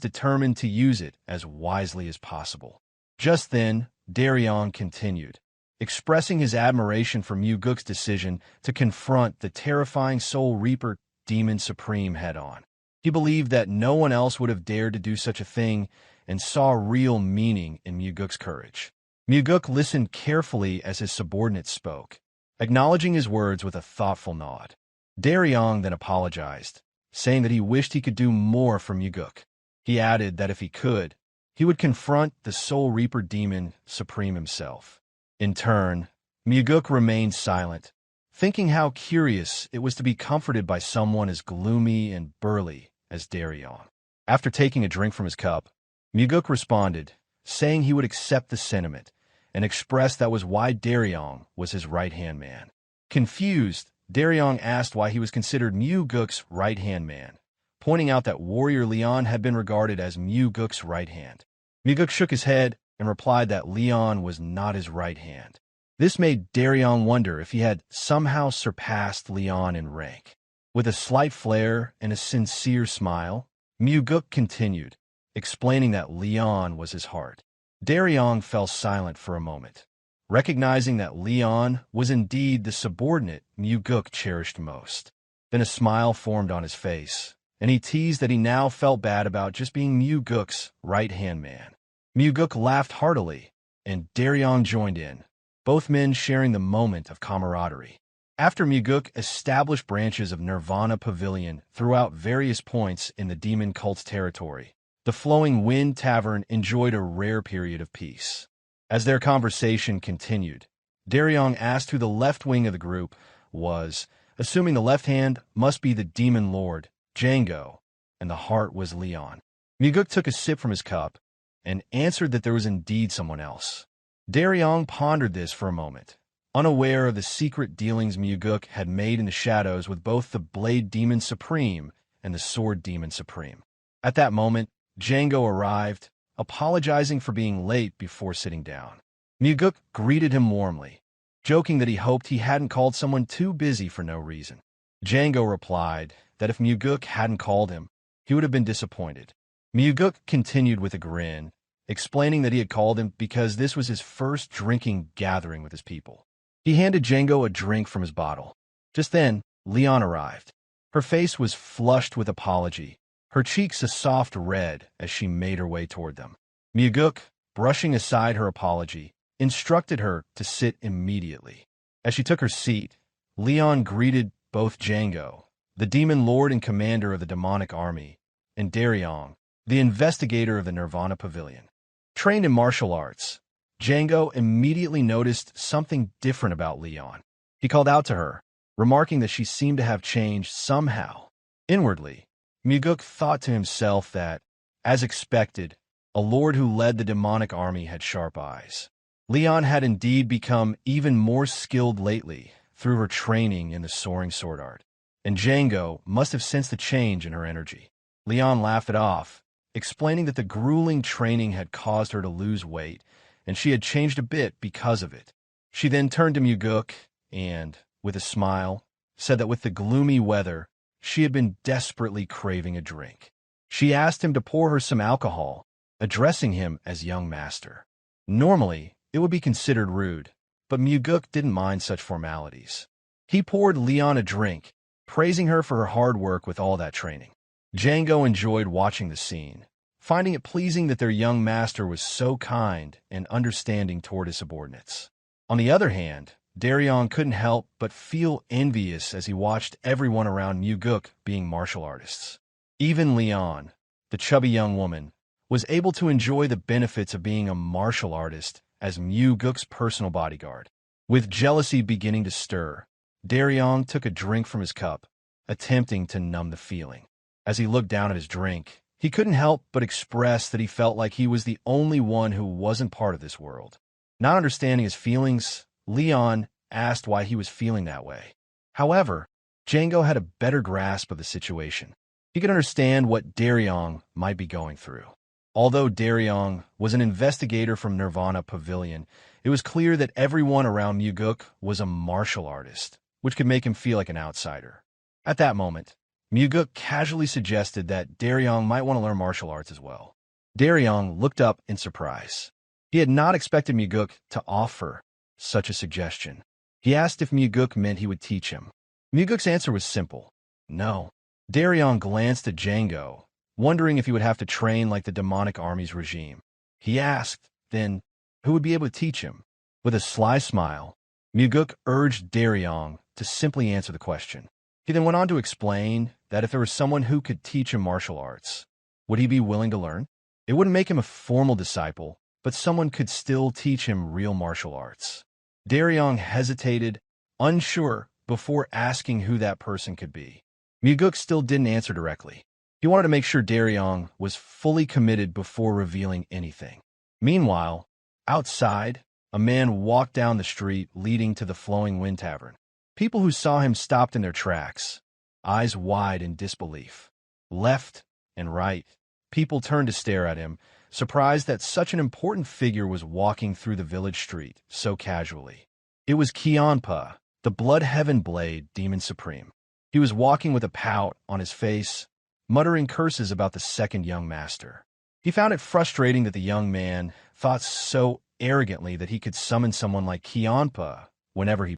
determined to use it as wisely as possible. Just then, Daryong continued, expressing his admiration for Mugeuk's decision to confront the terrifying Soul Reaper Demon Supreme head-on. He believed that no one else would have dared to do such a thing and saw real meaning in Mugeuk's courage. Mugeuk listened carefully as his subordinate spoke, acknowledging his words with a thoughtful nod. Daryong then apologized, saying that he wished he could do more for Mugeuk. He added that if he could, he would confront the Soul Reaper Demon Supreme himself. In turn, Mugeuk remained silent, thinking how curious it was to be comforted by someone as gloomy and burly as Daryong. After taking a drink from his cup, Mugeuk responded, saying he would accept the sentiment, and expressed that was why Daryong was his right-hand man. Confused, Daryong asked why he was considered Mugeuk's right-hand man, pointing out that Warrior Leon had been regarded as Mugeuk's right hand. Mugeuk shook his head and replied that Leon was not his right hand. This made Daryong wonder if he had somehow surpassed Leon in rank. With a slight flare and a sincere smile, Mugeuk continued, explaining that Leon was his heart. Daryong fell silent for a moment, recognizing that Leon was indeed the subordinate Mugeuk cherished most. Then a smile formed on his face, and he teased that he now felt bad about just being Mugeuk's right-hand man. Mugeuk laughed heartily, and Daryong joined in, both men sharing the moment of camaraderie. After Mugeuk established branches of Nirvana Pavilion throughout various points in the demon cult's territory, the Flowing Wind Tavern enjoyed a rare period of peace. As their conversation continued, Daryong asked who the left wing of the group was, assuming the left hand must be the demon lord, Django, and the heart was Leon. Mugeuk took a sip from his cup and answered that there was indeed someone else. Daryong pondered this for a moment, unaware of the secret dealings Mugeuk had made in the shadows with both the Blade Demon Supreme and the Sword Demon Supreme. At that moment, Django arrived, apologizing for being late before sitting down. Mugeuk greeted him warmly, joking that he hoped he hadn't called someone too busy for no reason. Django replied that if Mugeuk hadn't called him, he would have been disappointed. Mugeuk continued with a grin, explaining that he had called him because this was his first drinking gathering with his people. He handed Django a drink from his bottle. Just then, Leon arrived. Her face was flushed with apology, her cheeks a soft red as she made her way toward them. Mugeuk, brushing aside her apology, instructed her to sit immediately. As she took her seat, Leon greeted both Django, the demon lord and commander of the demonic army, and Daryong, the investigator of the Nirvana Pavilion. Trained in martial arts, Django immediately noticed something different about Leon. He called out to her, remarking that she seemed to have changed somehow. Inwardly, Mugeuk thought to himself that, as expected, a lord who led the demonic army had sharp eyes. Leon had indeed become even more skilled lately through her training in the soaring sword art, and Django must have sensed the change in her energy. Leon laughed it off, explaining that the grueling training had caused her to lose weight, and she had changed a bit because of it. She then turned to Mugeuk and, with a smile, said that with the gloomy weather, she had been desperately craving a drink. She asked him to pour her some alcohol, addressing him as young master. Normally, it would be considered rude, but Mugeuk didn't mind such formalities. He poured Leon a drink, praising her for her hard work with all that training. Django enjoyed watching the scene, finding it pleasing that their young master was so kind and understanding toward his subordinates. On the other hand, Daryong couldn't help but feel envious as he watched everyone around Mugeuk being martial artists. Even Leon, the chubby young woman, was able to enjoy the benefits of being a martial artist as Mugeuk's personal bodyguard. With jealousy beginning to stir, Daryong took a drink from his cup, attempting to numb the feeling. As he looked down at his drink, he couldn't help but express that he felt like he was the only one who wasn't part of this world. Not understanding his feelings, Leon asked why he was feeling that way. However, Django had a better grasp of the situation. He could understand what Daryong might be going through. Although Daryong was an investigator from Nirvana Pavilion, it was clear that everyone around Mugeuk was a martial artist, which could make him feel like an outsider. At that moment, Mugeuk casually suggested that Daryong might want to learn martial arts as well. Daryong looked up in surprise. He had not expected Mugeuk to offer such a suggestion. He asked if Mugeuk meant he would teach him. Mugeuk's answer was simple, no. Daryong glanced at Django, wondering if he would have to train like the demonic army's regime. He asked, then, who would be able to teach him? With a sly smile, Mugeuk urged Daryong to simply answer the question. He then went on to explain that if there was someone who could teach him martial arts, would he be willing to learn? It wouldn't make him a formal disciple, but someone could still teach him real martial arts. Daryong hesitated, unsure, before asking who that person could be. Mugeuk still didn't answer directly. He wanted to make sure Daryong was fully committed before revealing anything. Meanwhile, outside, a man walked down the street leading to the Flowing Wind Tavern. People who saw him stopped in their tracks, eyes wide in disbelief. Left and right, people turned to stare at him, surprised that such an important figure was walking through the village street so casually. It was Kionpa, the Blood Heaven Blade Demon Supreme. He was walking with a pout on his face, muttering curses about the second young master. He found it frustrating that the young man thought so arrogantly that he could summon someone like Kionpa whenever he...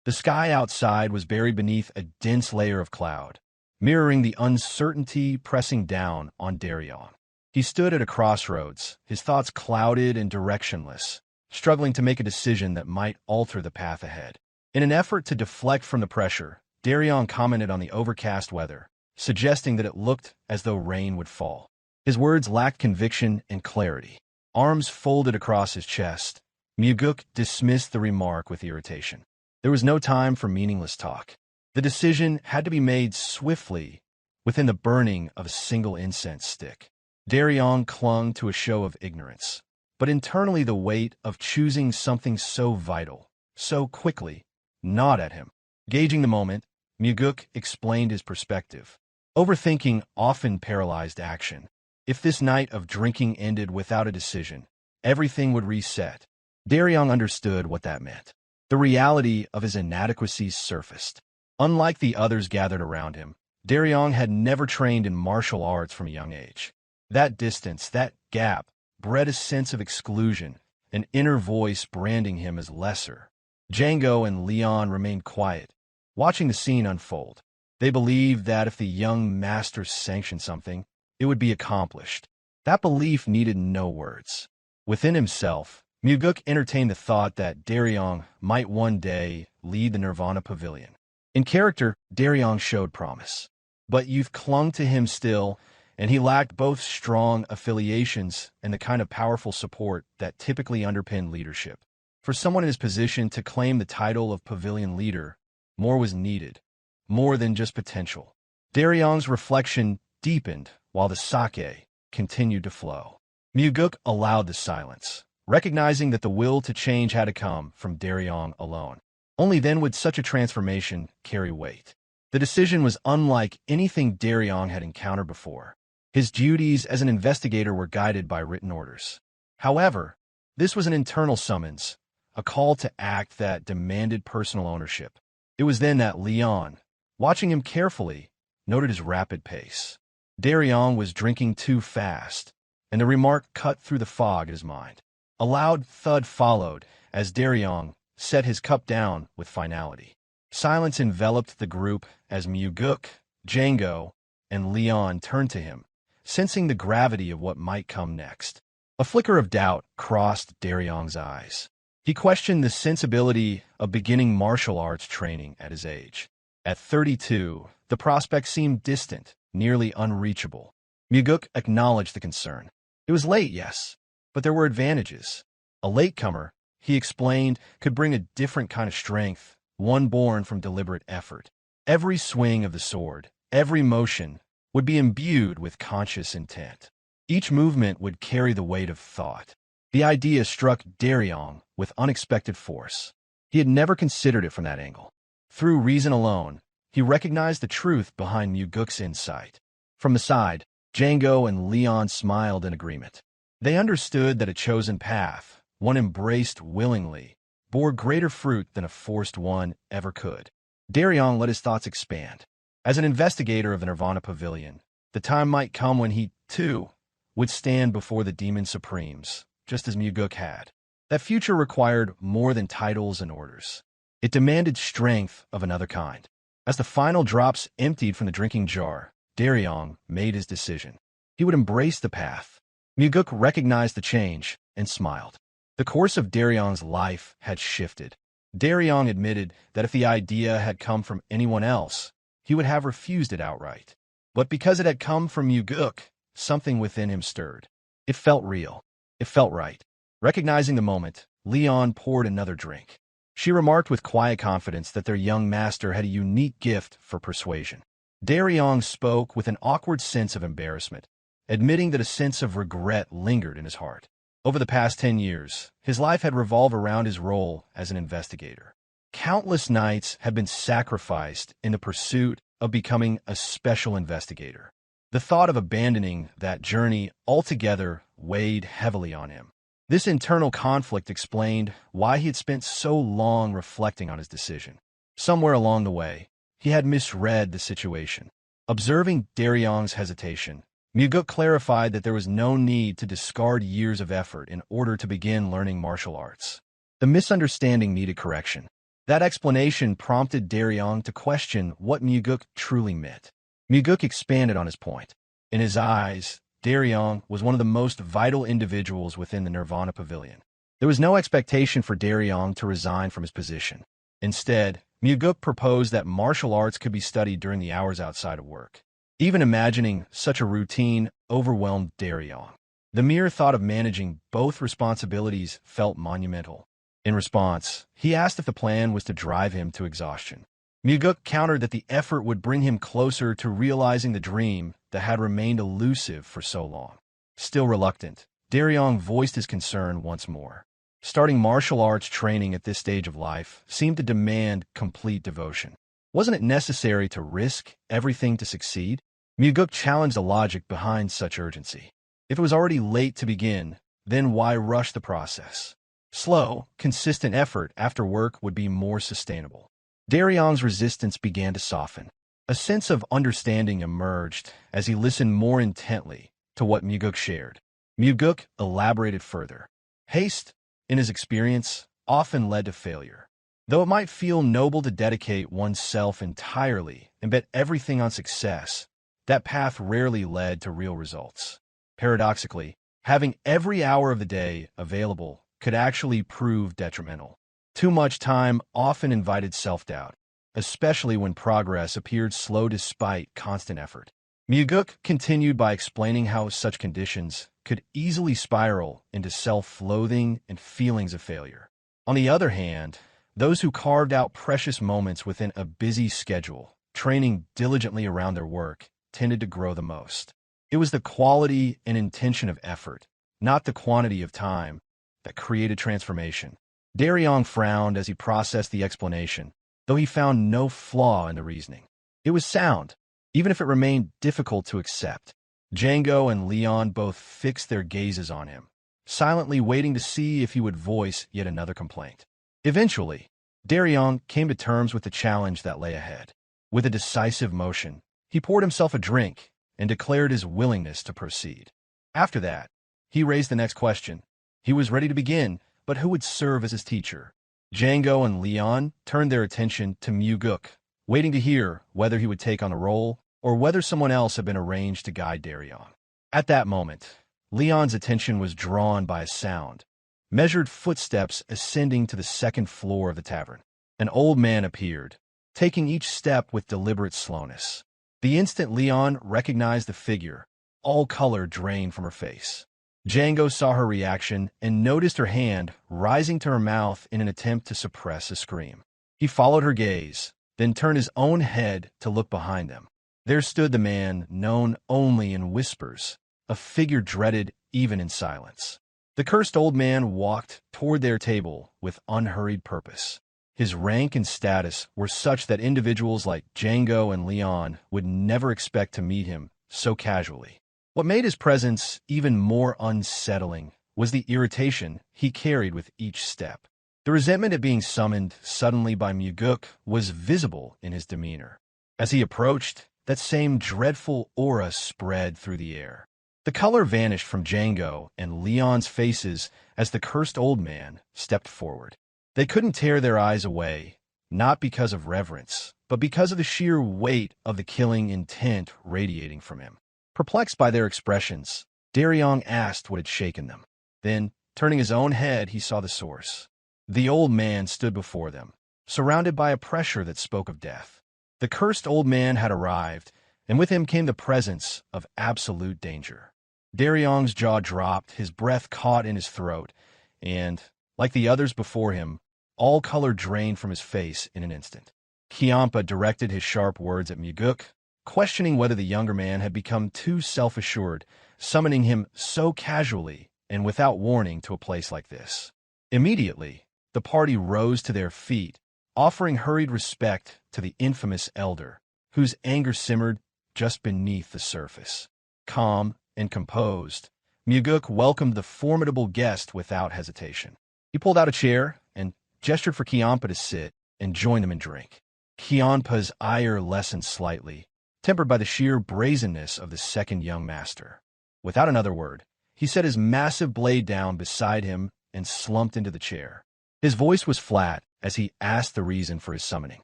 The sky outside was buried beneath a dense layer of cloud, mirroring the uncertainty pressing down on Darion. He stood at a crossroads, his thoughts clouded and directionless, struggling to make a decision that might alter the path ahead. In an effort to deflect from the pressure, Darion commented on the overcast weather, suggesting that it looked as though rain would fall. His words lacked conviction and clarity. Arms folded across his chest, Mugeuk dismissed the remark with irritation. There was no time for meaningless talk. The decision had to be made swiftly within the burning of a single incense stick. Darion clung to a show of ignorance, but internally the weight of choosing something so vital, so quickly, gnawed at him. Gauging the moment, Mugeuk explained his perspective. Overthinking often paralyzed action. If this night of drinking ended without a decision, everything would reset. Darion understood what that meant. The reality of his inadequacies surfaced. Unlike the others gathered around him, Darion had never trained in martial arts from a young age. That distance, that gap, bred a sense of exclusion, an inner voice branding him as lesser. Django and Leon remained quiet, watching the scene unfold. They believed that if the young master sanctioned something, it would be accomplished. That belief needed no words. Within himself, Mugeuk entertained the thought that Darion might one day lead the Nirvana Pavilion. In character, Darion showed promise. But youth clung to him still, and he lacked both strong affiliations and the kind of powerful support that typically underpinned leadership. For someone in his position to claim the title of Pavilion Leader, more was needed, more than just potential. Darion's reflection deepened while the sake continued to flow. Mugeuk allowed the silence, recognizing that the will to change had to come from Darion alone. Only then would such a transformation carry weight. The decision was unlike anything Darion had encountered before. His duties as an investigator were guided by written orders. However, this was an internal summons, a call to act that demanded personal ownership. It was then that Leon, watching him carefully, noted his rapid pace. Darion was drinking too fast, and the remark cut through the fog in his mind. A loud thud followed as Darion set his cup down with finality. Silence enveloped the group as Mugeuk, Django, and Leon turned to him, sensing the gravity of what might come next. A flicker of doubt crossed Darion's eyes. He questioned the sensibility of beginning martial arts training at his age. At 32, the prospect seemed distant, nearly unreachable. Mugeuk acknowledged the concern. It was late, yes, but there were advantages. A latecomer, he explained, could bring a different kind of strength, one born from deliberate effort. Every swing of the sword, every motion, would be imbued with conscious intent. Each movement would carry the weight of thought. The idea struck Darion with unexpected force. He had never considered it from that angle. Through reason alone, he recognized the truth behind Mugeuk's insight. From the side, Django and Leon smiled in agreement. They understood that a chosen path, one embraced willingly, bore greater fruit than a forced one ever could. Darion let his thoughts expand. As an investigator of the Nirvana Pavilion, the time might come when he, too, would stand before the Demon Supremes, just as Mugeuk had. That future required more than titles and orders. It demanded strength of another kind. As the final drops emptied from the drinking jar, Darion made his decision. He would embrace the path. Mugeuk recognized the change and smiled. The course of Darion's life had shifted. Darion admitted that if the idea had come from anyone else, he would have refused it outright. But because it had come from Mugeuk, something within him stirred. It felt real. It felt right. Recognizing the moment, Leon poured another drink. She remarked with quiet confidence that their young master had a unique gift for persuasion. Darion spoke with an awkward sense of embarrassment, admitting that a sense of regret lingered in his heart. Over the past 10 years, his life had revolved around his role as an investigator. Countless nights had been sacrificed in the pursuit of becoming a special investigator. The thought of abandoning that journey altogether weighed heavily on him. This internal conflict explained why he had spent so long reflecting on his decision. Somewhere along the way, he had misread the situation. Observing Darion's hesitation, Mugeuk clarified that there was no need to discard years of effort in order to begin learning martial arts. The misunderstanding needed correction. That explanation prompted Daryong to question what Mugeuk truly meant. Mugeuk expanded on his point. In his eyes, Daryong was one of the most vital individuals within the Nirvana Pavilion. There was no expectation for Daryong to resign from his position. Instead, Mugeuk proposed that martial arts could be studied during the hours outside of work. Even imagining such a routine overwhelmed Daryong. The mere thought of managing both responsibilities felt monumental. In response, he asked if the plan was to drive him to exhaustion. Mugeuk countered that the effort would bring him closer to realizing the dream that had remained elusive for so long. Still reluctant, Daryong voiced his concern once more. Starting martial arts training at this stage of life seemed to demand complete devotion. Wasn't it necessary to risk everything to succeed? Mugeuk challenged the logic behind such urgency. If it was already late to begin, then why rush the process? Slow, consistent effort after work would be more sustainable. Daryong's resistance began to soften. A sense of understanding emerged as he listened more intently to what Mugeuk shared. Mugeuk elaborated further. Haste, in his experience, often led to failure. Though it might feel noble to dedicate oneself entirely and bet everything on success, that path rarely led to real results. Paradoxically, having every hour of the day available could actually prove detrimental. Too much time often invited self-doubt, especially when progress appeared slow despite constant effort. Mugeuk continued by explaining how such conditions could easily spiral into self-loathing and feelings of failure. On the other hand, those who carved out precious moments within a busy schedule, training diligently around their work, tended to grow the most. It was the quality and intention of effort, not the quantity of time, that created transformation. Daryong frowned as he processed the explanation, though he found no flaw in the reasoning. It was sound, even if it remained difficult to accept. Django and Leon both fixed their gazes on him, silently waiting to see if he would voice yet another complaint. Eventually, Daryong came to terms with the challenge that lay ahead. With a decisive motion, he poured himself a drink and declared his willingness to proceed. After that, he raised the next question. He was ready to begin, but who would serve as his teacher? Django and Leon turned their attention to Mugeuk, waiting to hear whether he would take on the role or whether someone else had been arranged to guide Daryong. At that moment, Leon's attention was drawn by a sound. Measured footsteps ascending to the second floor of the tavern. An old man appeared, taking each step with deliberate slowness. The instant Leon recognized the figure, all color drained from her face. Django saw her reaction and noticed her hand rising to her mouth in an attempt to suppress a scream. He followed her gaze, then turned his own head to look behind them. There stood the man known only in whispers, a figure dreaded even in silence. The cursed old man walked toward their table with unhurried purpose. His rank and status were such that individuals like Django and Leon would never expect to meet him so casually. What made his presence even more unsettling was the irritation he carried with each step. The resentment at being summoned suddenly by Mugeuk was visible in his demeanor. As he approached, that same dreadful aura spread through the air. The color vanished from Django and Leon's faces as the cursed old man stepped forward. They couldn't tear their eyes away, not because of reverence, but because of the sheer weight of the killing intent radiating from him. Perplexed by their expressions, Daryong asked what had shaken them. Then, turning his own head, he saw the source. The old man stood before them, surrounded by a pressure that spoke of death. The cursed old man had arrived, and with him came the presence of absolute danger. Daryong's jaw dropped, his breath caught in his throat, and, like the others before him, all color drained from his face in an instant. Kiampa directed his sharp words at Mugeuk, questioning whether the younger man had become too self-assured, summoning him so casually and without warning to a place like this. Immediately, the party rose to their feet, offering hurried respect to the infamous elder, whose anger simmered just beneath the surface. Calm and composed, Mugeuk welcomed the formidable guest without hesitation. He pulled out a chair and gestured for Kiampa to sit and join them in drink. Kiampa's ire lessened slightly, tempered by the sheer brazenness of the second young master. Without another word, he set his massive blade down beside him and slumped into the chair. His voice was flat as he asked the reason for his summoning.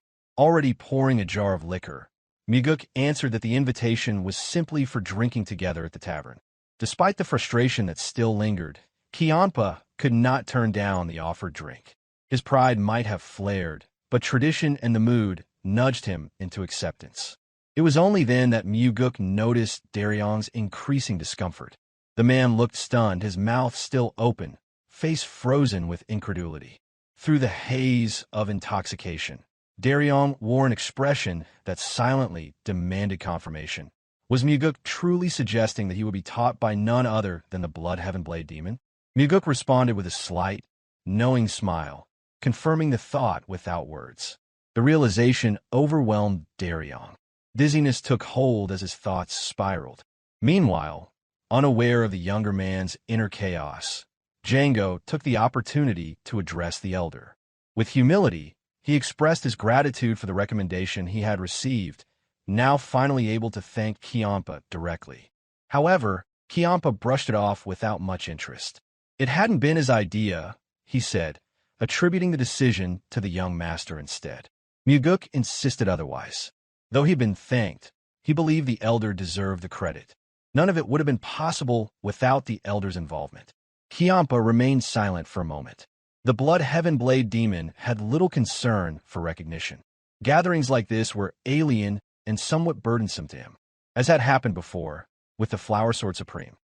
Already pouring a jar of liquor, Mugeuk answered that the invitation was simply for drinking together at the tavern. Despite the frustration that still lingered, Kianpa could not turn down the offered drink. His pride might have flared, but tradition and the mood nudged him into acceptance. It was only then that Mugeuk noticed Daryong's increasing discomfort. The man looked stunned, his mouth still open, face frozen with incredulity. Through the haze of intoxication, Daryong wore an expression that silently demanded confirmation. Was Mugeuk truly suggesting that he would be taught by none other than the Bloodheaven Blade Demon? Mugeuk responded with a slight, knowing smile, confirming the thought without words. The realization overwhelmed Daryong. Dizziness took hold as his thoughts spiraled. Meanwhile, unaware of the younger man's inner chaos, Django took the opportunity to address the elder. With humility, he expressed his gratitude for the recommendation he had received, now finally able to thank Kianpa directly. However, Kianpa brushed it off without much interest. It hadn't been his idea, he said, attributing the decision to the young master instead. Mugeuk insisted otherwise. Though he'd been thanked, he believed the elder deserved the credit. None of it would have been possible without the elder's involvement. Kianpa remained silent for a moment. The Bloodheaven Blade Demon had little concern for recognition. Gatherings like this were alien and somewhat burdensome to him, as had happened before with the Flower Sword Supreme.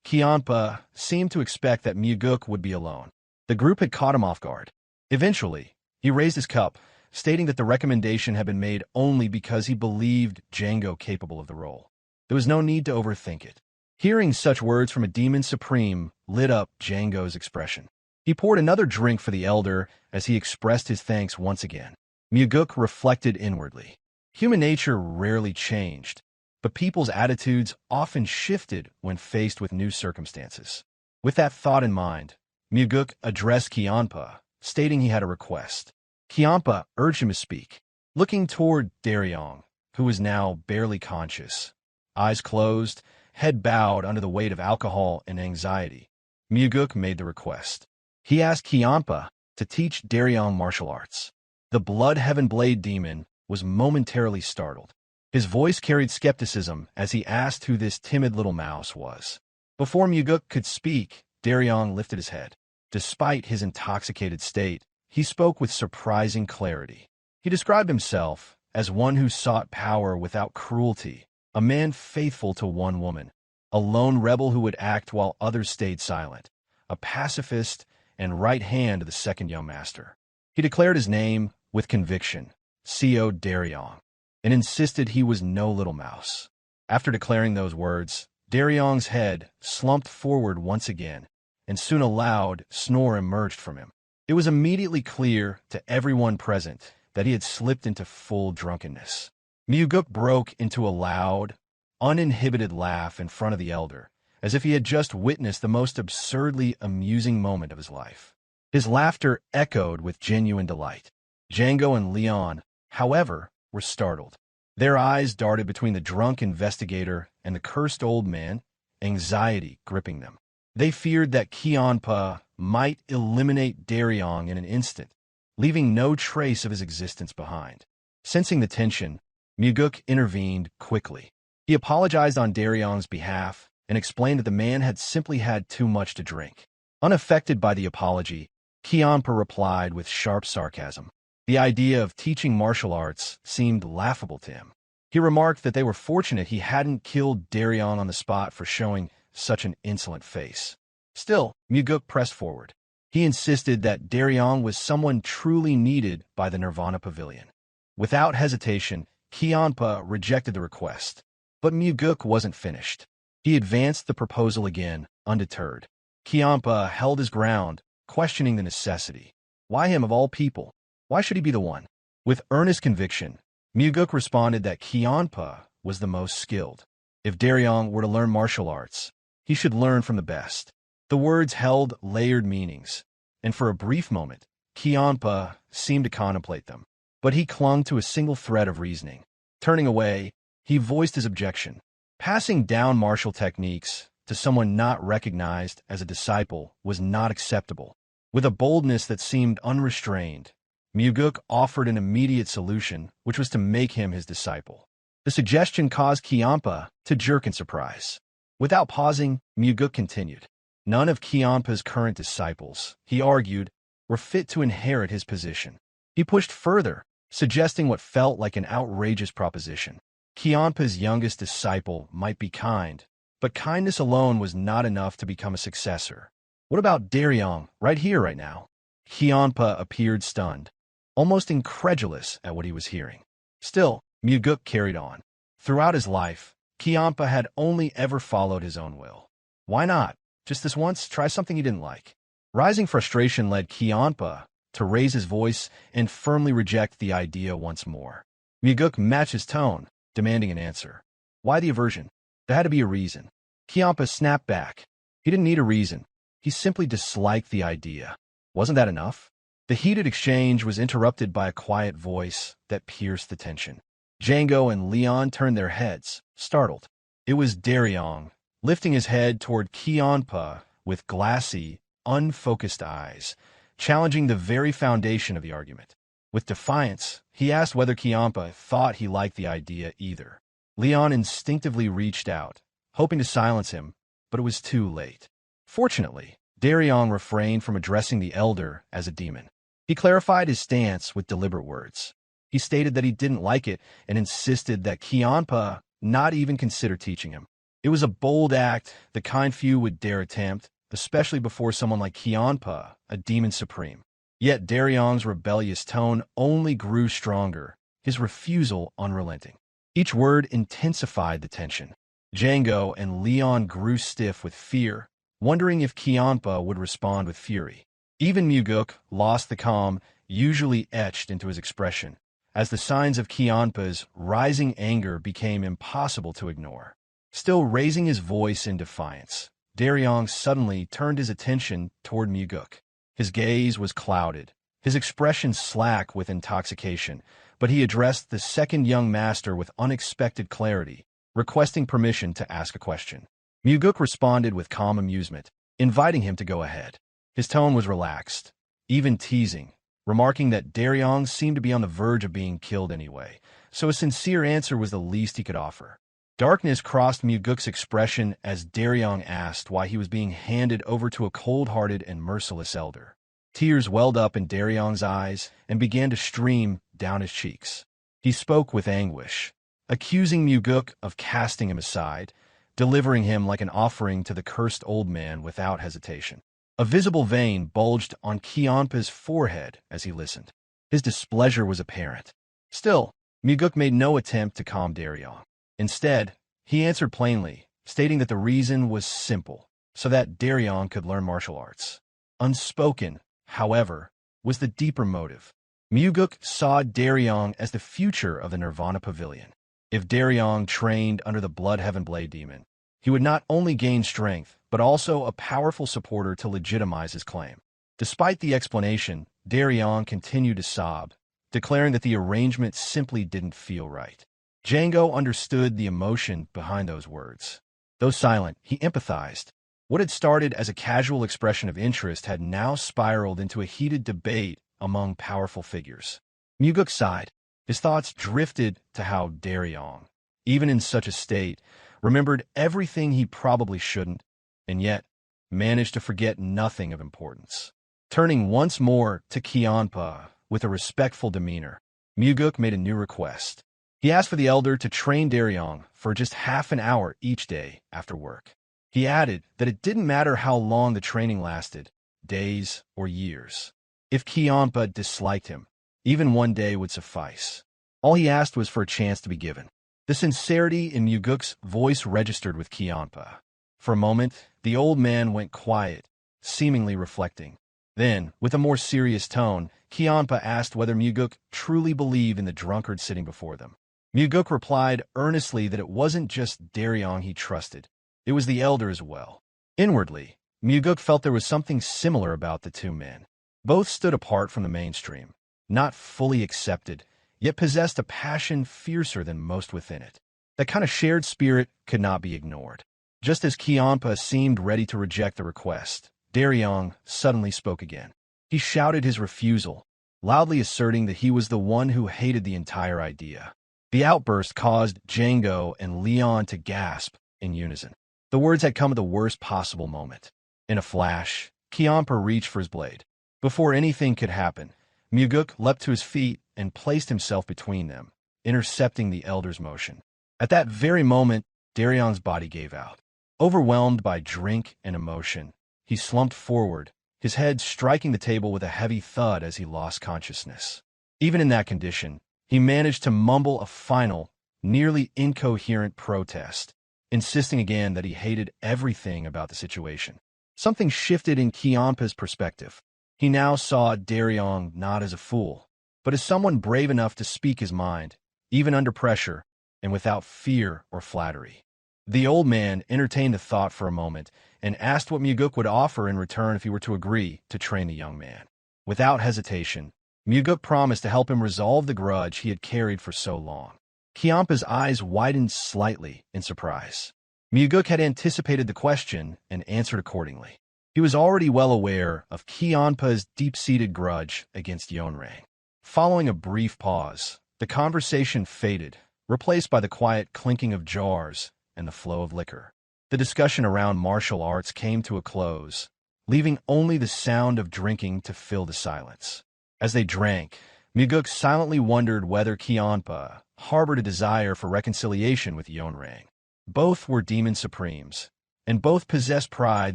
Kianpa seemed to expect that Mugeuk would be alone. The group had caught him off guard. Eventually, he raised his cup, stating that the recommendation had been made only because he believed Django capable of the role. There was no need to overthink it. Hearing such words from a demon supreme lit up Django's expression. He poured another drink for the elder as he expressed his thanks once again. Mugeuk reflected inwardly. Human nature rarely changed, but people's attitudes often shifted when faced with new circumstances. With that thought in mind, Mugeuk addressed Kianpa, stating he had a request. Kianpa urged him to speak. Looking toward Daryong, who was now barely conscious, eyes closed, head bowed under the weight of alcohol and anxiety, Mugeuk made the request. He asked Kianpa to teach Daryong martial arts. The Bloodheaven Blade Demon was momentarily startled. His voice carried skepticism as he asked who this timid little mouse was. Before Mugeuk could speak, Daryong lifted his head. Despite his intoxicated state, he spoke with surprising clarity. He described himself as one who sought power without cruelty, a man faithful to one woman, a lone rebel who would act while others stayed silent, a pacifist and right hand of the second young master. He declared his name with conviction, Co. Daryong, and insisted he was no little mouse. After declaring those words, Daryong's head slumped forward once again, and soon a loud snore emerged from him. It was immediately clear to everyone present that he had slipped into full drunkenness. Mugeuk broke into a loud, uninhibited laugh in front of the elder, as if he had just witnessed the most absurdly amusing moment of his life. His laughter echoed with genuine delight. Django and Leon, however, were startled. Their eyes darted between the drunk investigator and the cursed old man, anxiety gripping them. They feared that Kianpa might eliminate Daryong in an instant, leaving no trace of his existence behind. Sensing the tension, Mugeuk intervened quickly. He apologized on Daryong's behalf and explained that the man had simply had too much to drink. Unaffected by the apology, Kianpa replied with sharp sarcasm. The idea of teaching martial arts seemed laughable to him. He remarked that they were fortunate he hadn't killed Daryong on the spot for showing such an insolent face. Still, Mugeuk pressed forward. He insisted that Daryong was someone truly needed by the Nirvana Pavilion. Without hesitation, Kianpa rejected the request. But Mugeuk wasn't finished. He advanced the proposal again, undeterred. Kianpa held his ground, questioning the necessity. Why him of all people? Why should he be the one? With earnest conviction, Mugeuk responded that Kianpa was the most skilled. If Daryong were to learn martial arts, he should learn from the best. The words held layered meanings, and for a brief moment, Kianpa seemed to contemplate them. But he clung to a single thread of reasoning. Turning away, he voiced his objection. Passing down martial techniques to someone not recognized as a disciple was not acceptable. With a boldness that seemed unrestrained, Mugeuk offered an immediate solution, which was to make him his disciple. The suggestion caused Kianpa to jerk in surprise. Without pausing, Mugeuk continued. None of Kianpa's current disciples, he argued, were fit to inherit his position. He pushed further, suggesting what felt like an outrageous proposition. Kianpa's youngest disciple might be kind, but kindness alone was not enough to become a successor. What about Daryong, right here, right now? Kianpa appeared stunned, almost incredulous at what he was hearing. Still, Mugeuk carried on. Throughout his life, Kianpa had only ever followed his own will. Why not? Just this once, try something he didn't like. Rising frustration led Kianpa to raise his voice and firmly reject the idea once more. Mugeuk matched his tone, demanding an answer. Why the aversion? There had to be a reason. Kianpa snapped back. He didn't need a reason. He simply disliked the idea. Wasn't that enough? The heated exchange was interrupted by a quiet voice that pierced the tension. Django and Leon turned their heads, startled. It was Daryong, lifting his head toward Kianpa with glassy, unfocused eyes, challenging the very foundation of the argument. With defiance, he asked whether Kianpa thought he liked the idea either. Leon instinctively reached out, hoping to silence him, but it was too late. Fortunately, Daryong refrained from addressing the elder as a demon. He clarified his stance with deliberate words. He stated that he didn't like it and insisted that Kianpa not even consider teaching him. It was a bold act the kind few would dare attempt, especially before someone like Kianpa, a demon supreme. Yet Daryong's rebellious tone only grew stronger, his refusal unrelenting. Each word intensified the tension. Django and Leon grew stiff with fear, wondering if Kianpa would respond with fury. Even Mugeuk lost the calm usually etched into his expression, as the signs of Kianpa's rising anger became impossible to ignore. Still raising his voice in defiance, Daryong suddenly turned his attention toward Mugeuk. His gaze was clouded, his expression slack with intoxication, but he addressed the second young master with unexpected clarity, requesting permission to ask a question. Mugeuk responded with calm amusement, inviting him to go ahead. His tone was relaxed, even teasing, remarking that Daryong seemed to be on the verge of being killed anyway, so a sincere answer was the least he could offer. Darkness crossed Mugeuk's expression as Daryong asked why he was being handed over to a cold-hearted and merciless elder. Tears welled up in Daryong's eyes and began to stream down his cheeks. He spoke with anguish, accusing Mugeuk of casting him aside, delivering him like an offering to the cursed old man without hesitation. A visible vein bulged on Kianpa's forehead as he listened. His displeasure was apparent. Still, Mugeuk made no attempt to calm Daryong. Instead, he answered plainly, stating that the reason was simple, so that Daryong could learn martial arts. Unspoken, however, was the deeper motive. Mugeuk saw Daryong as the future of the Nirvana Pavilion. If Daryong trained under the Blood Heaven Blade Demon, he would not only gain strength, but also a powerful supporter to legitimize his claim. Despite the explanation, Daryong continued to sob, declaring that the arrangement simply didn't feel right. Django understood the emotion behind those words. Though silent, he empathized. What had started as a casual expression of interest had now spiraled into a heated debate among powerful figures. Mugeuk sighed. His thoughts drifted to how Daryong, even in such a state, remembered everything he probably shouldn't, and yet managed to forget nothing of importance. Turning once more to Kianpa with a respectful demeanor, Mugeuk made a new request. He asked for the elder to train Daryong for just half an hour each day after work. He added that it didn't matter how long the training lasted, days or years. If Kianpa disliked him, even one day would suffice. All he asked was for a chance to be given. The sincerity in Mugeuk's voice registered with Kianpa. For a moment, the old man went quiet, seemingly reflecting. Then, with a more serious tone, Kianpa asked whether Mugeuk truly believed in the drunkard sitting before them. Mugeuk replied earnestly that it wasn't just Daryong he trusted. It was the elder as well. Inwardly, Mugeuk felt there was something similar about the two men. Both stood apart from the mainstream, not fully accepted, yet possessed a passion fiercer than most within it. That kind of shared spirit could not be ignored. Just as Kiampa seemed ready to reject the request, Daryong suddenly spoke again. He shouted his refusal, loudly asserting that he was the one who hated the entire idea. The outburst caused Django and Leon to gasp in unison. The words had come at the worst possible moment. In a flash, Kiampa reached for his blade. Before anything could happen, Mugeuk leapt to his feet and placed himself between them, intercepting the elder's motion. At that very moment, Daryong's body gave out. Overwhelmed by drink and emotion, he slumped forward, his head striking the table with a heavy thud as he lost consciousness. Even in that condition, he managed to mumble a final, nearly incoherent protest, insisting again that he hated everything about the situation. Something shifted in Kiampa's perspective. He now saw Daryong not as a fool, but as someone brave enough to speak his mind, even under pressure, and without fear or flattery. The old man entertained the thought for a moment and asked what Mugeuk would offer in return if he were to agree to train the young man. Without hesitation, Mugeuk promised to help him resolve the grudge he had carried for so long. Kiampa's eyes widened slightly in surprise. Mugeuk had anticipated the question and answered accordingly. He was already well aware of Kiampa's deep-seated grudge against Yeonrang. Following a brief pause, the conversation faded, replaced by the quiet clinking of jars and the flow of liquor. The discussion around martial arts came to a close, leaving only the sound of drinking to fill the silence. As they drank, Mugeuk silently wondered whether Kiampa harbored a desire for reconciliation with Yeonrang. Both were demon supremes, and both possessed pride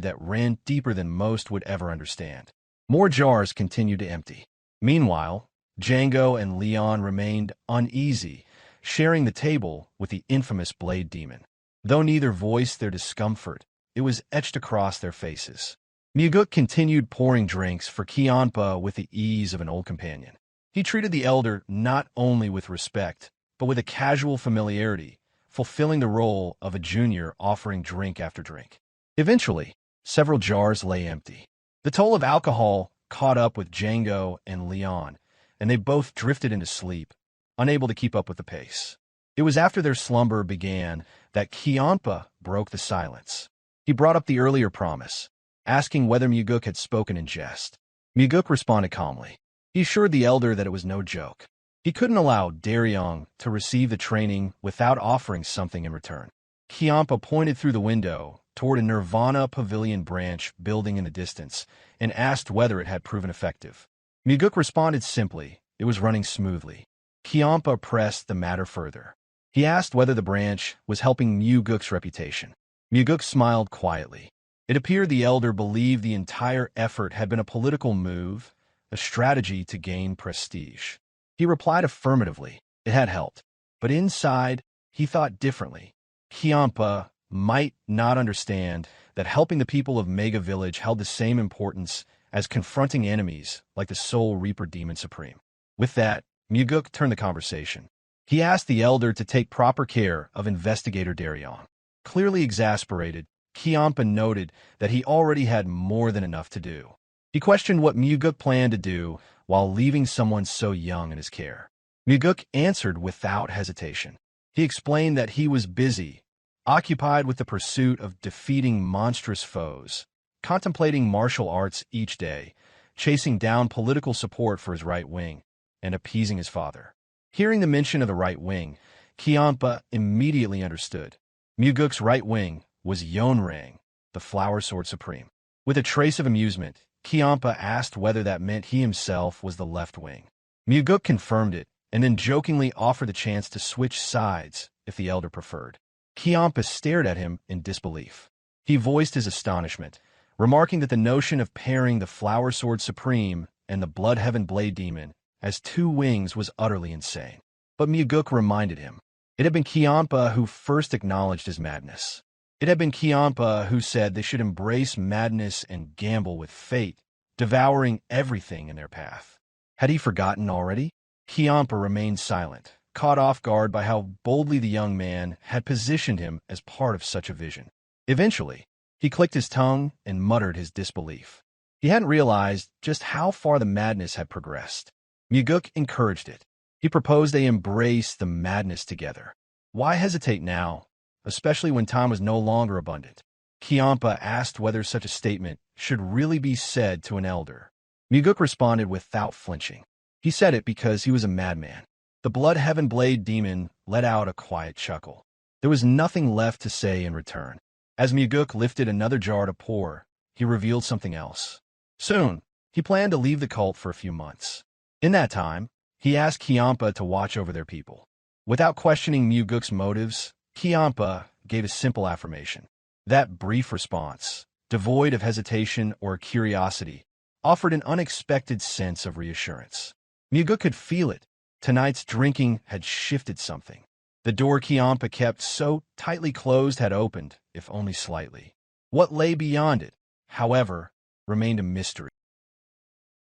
that ran deeper than most would ever understand. More jars continued to empty. Meanwhile, Django and Leon remained uneasy, sharing the table with the infamous Blade Demon. Though neither voiced their discomfort, it was etched across their faces. Mugeuk continued pouring drinks for Kiampa with the ease of an old companion. He treated the elder not only with respect, but with a casual familiarity, fulfilling the role of a junior offering drink after drink. Eventually, several jars lay empty. The toll of alcohol caught up with Django and Leon, and they both drifted into sleep, unable to keep up with the pace. It was after their slumber began that Kiampa broke the silence. He brought up the earlier promise, asking whether Mugeuk had spoken in jest. Mugeuk responded calmly. He assured the elder that it was no joke. He couldn't allow Daryong to receive the training without offering something in return. Kiampa pointed through the window toward a Nirvana Pavilion branch building in the distance and asked whether it had proven effective. Mugeuk responded simply, it was running smoothly. Kiampa pressed the matter further. He asked whether the branch was helping Mugeuk's reputation. Mugeuk smiled quietly. It appeared the elder believed the entire effort had been a political move, a strategy to gain prestige. He replied affirmatively. It had helped. But inside, he thought differently. Kiampa might not understand that helping the people of Mega Village held the same importance as confronting enemies like the Soul Reaper Demon Supreme. With that, Mugeuk turned the conversation. He asked the elder to take proper care of Investigator Daryong. Clearly exasperated, Kiampa noted that he already had more than enough to do. He questioned what Mugeuk planned to do while leaving someone so young in his care. Mugeuk answered without hesitation. He explained that he was busy, occupied with the pursuit of defeating monstrous foes, contemplating martial arts each day, chasing down political support for his right wing, and appeasing his father. Hearing the mention of the right wing, Kiampa immediately understood. Mugeuk's right wing was Yeonrang, the Flower Sword Supreme. With a trace of amusement, Kiampa asked whether that meant he himself was the left wing. Mugeuk confirmed it, and then jokingly offered the chance to switch sides if the elder preferred. Kiampa stared at him in disbelief. He voiced his astonishment, remarking that the notion of pairing the Flower Sword Supreme and the Bloodheaven Blade Demon as two wings was utterly insane. But Mugeuk reminded him. It had been Kiampa who first acknowledged his madness. It had been Kiampa who said they should embrace madness and gamble with fate, devouring everything in their path. Had he forgotten already? Kiampa remained silent, caught off guard by how boldly the young man had positioned him as part of such a vision. Eventually, he clicked his tongue and muttered his disbelief. He hadn't realized just how far the madness had progressed. Mugeuk encouraged it. He proposed they embrace the madness together. Why hesitate now, especially when time was no longer abundant? Kiampa asked whether such a statement should really be said to an elder. Mugeuk responded without flinching. He said it because he was a madman. The Blood Heaven Blade demon let out a quiet chuckle. There was nothing left to say in return. As Mugeuk lifted another jar to pour, he revealed something else. Soon, he planned to leave the cult for a few months. In that time, he asked Kiampa to watch over their people. Without questioning Mugeuk's motives, Kiampa gave a simple affirmation. That brief response, devoid of hesitation or curiosity, offered an unexpected sense of reassurance. Mugeuk could feel it. Tonight's drinking had shifted something. The door Kiampa kept so tightly closed had opened, if only slightly. What lay beyond it, however, remained a mystery.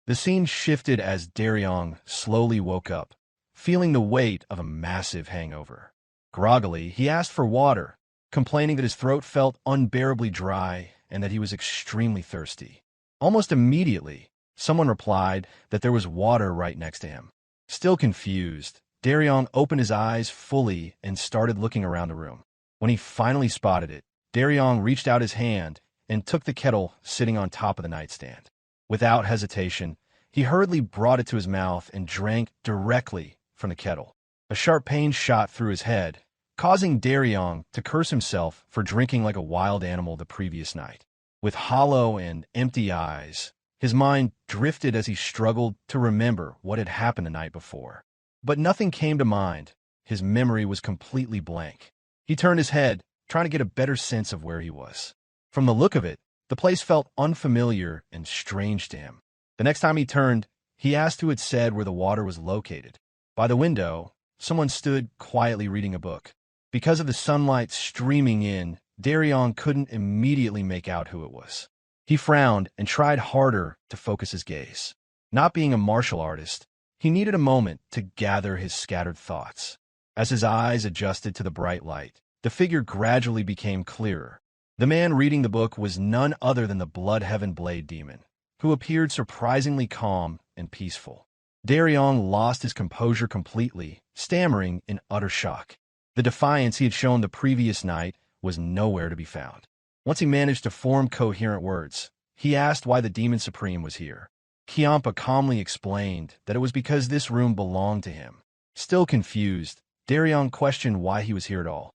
The scene shifted as Daryong slowly woke up, feeling the weight of a massive hangover. Groggily, he asked for water, complaining that his throat felt unbearably dry and that he was extremely thirsty. Almost immediately, someone replied that there was water right next to him. Still confused, Daryong opened his eyes fully and started looking around the room. When he finally spotted it, Daryong reached out his hand and took the kettle sitting on top of the nightstand. Without hesitation, he hurriedly brought it to his mouth and drank directly from the kettle. A sharp pain shot through his head, causing Daryong to curse himself for drinking like a wild animal the previous night. With hollow and empty eyes, his mind drifted as he struggled to remember what had happened the night before. But nothing came to mind. His memory was completely blank. He turned his head, trying to get a better sense of where he was. From the look of it, the place felt unfamiliar and strange to him. The next time he turned, he asked who had said where the water was located. By the window, someone stood quietly reading a book. Because of the sunlight streaming in, Daryong couldn't immediately make out who it was. He frowned and tried harder to focus his gaze. Not being a martial artist, he needed a moment to gather his scattered thoughts. As his eyes adjusted to the bright light, the figure gradually became clearer. The man reading the book was none other than the Blood Heaven Blade demon, who appeared surprisingly calm and peaceful. Daryong lost his composure completely, stammering in utter shock. The defiance he had shown the previous night was nowhere to be found. Once he managed to form coherent words, he asked why the Demon Supreme was here. Kiampa calmly explained that it was because this room belonged to him. Still confused, Daryong questioned why he was here at all.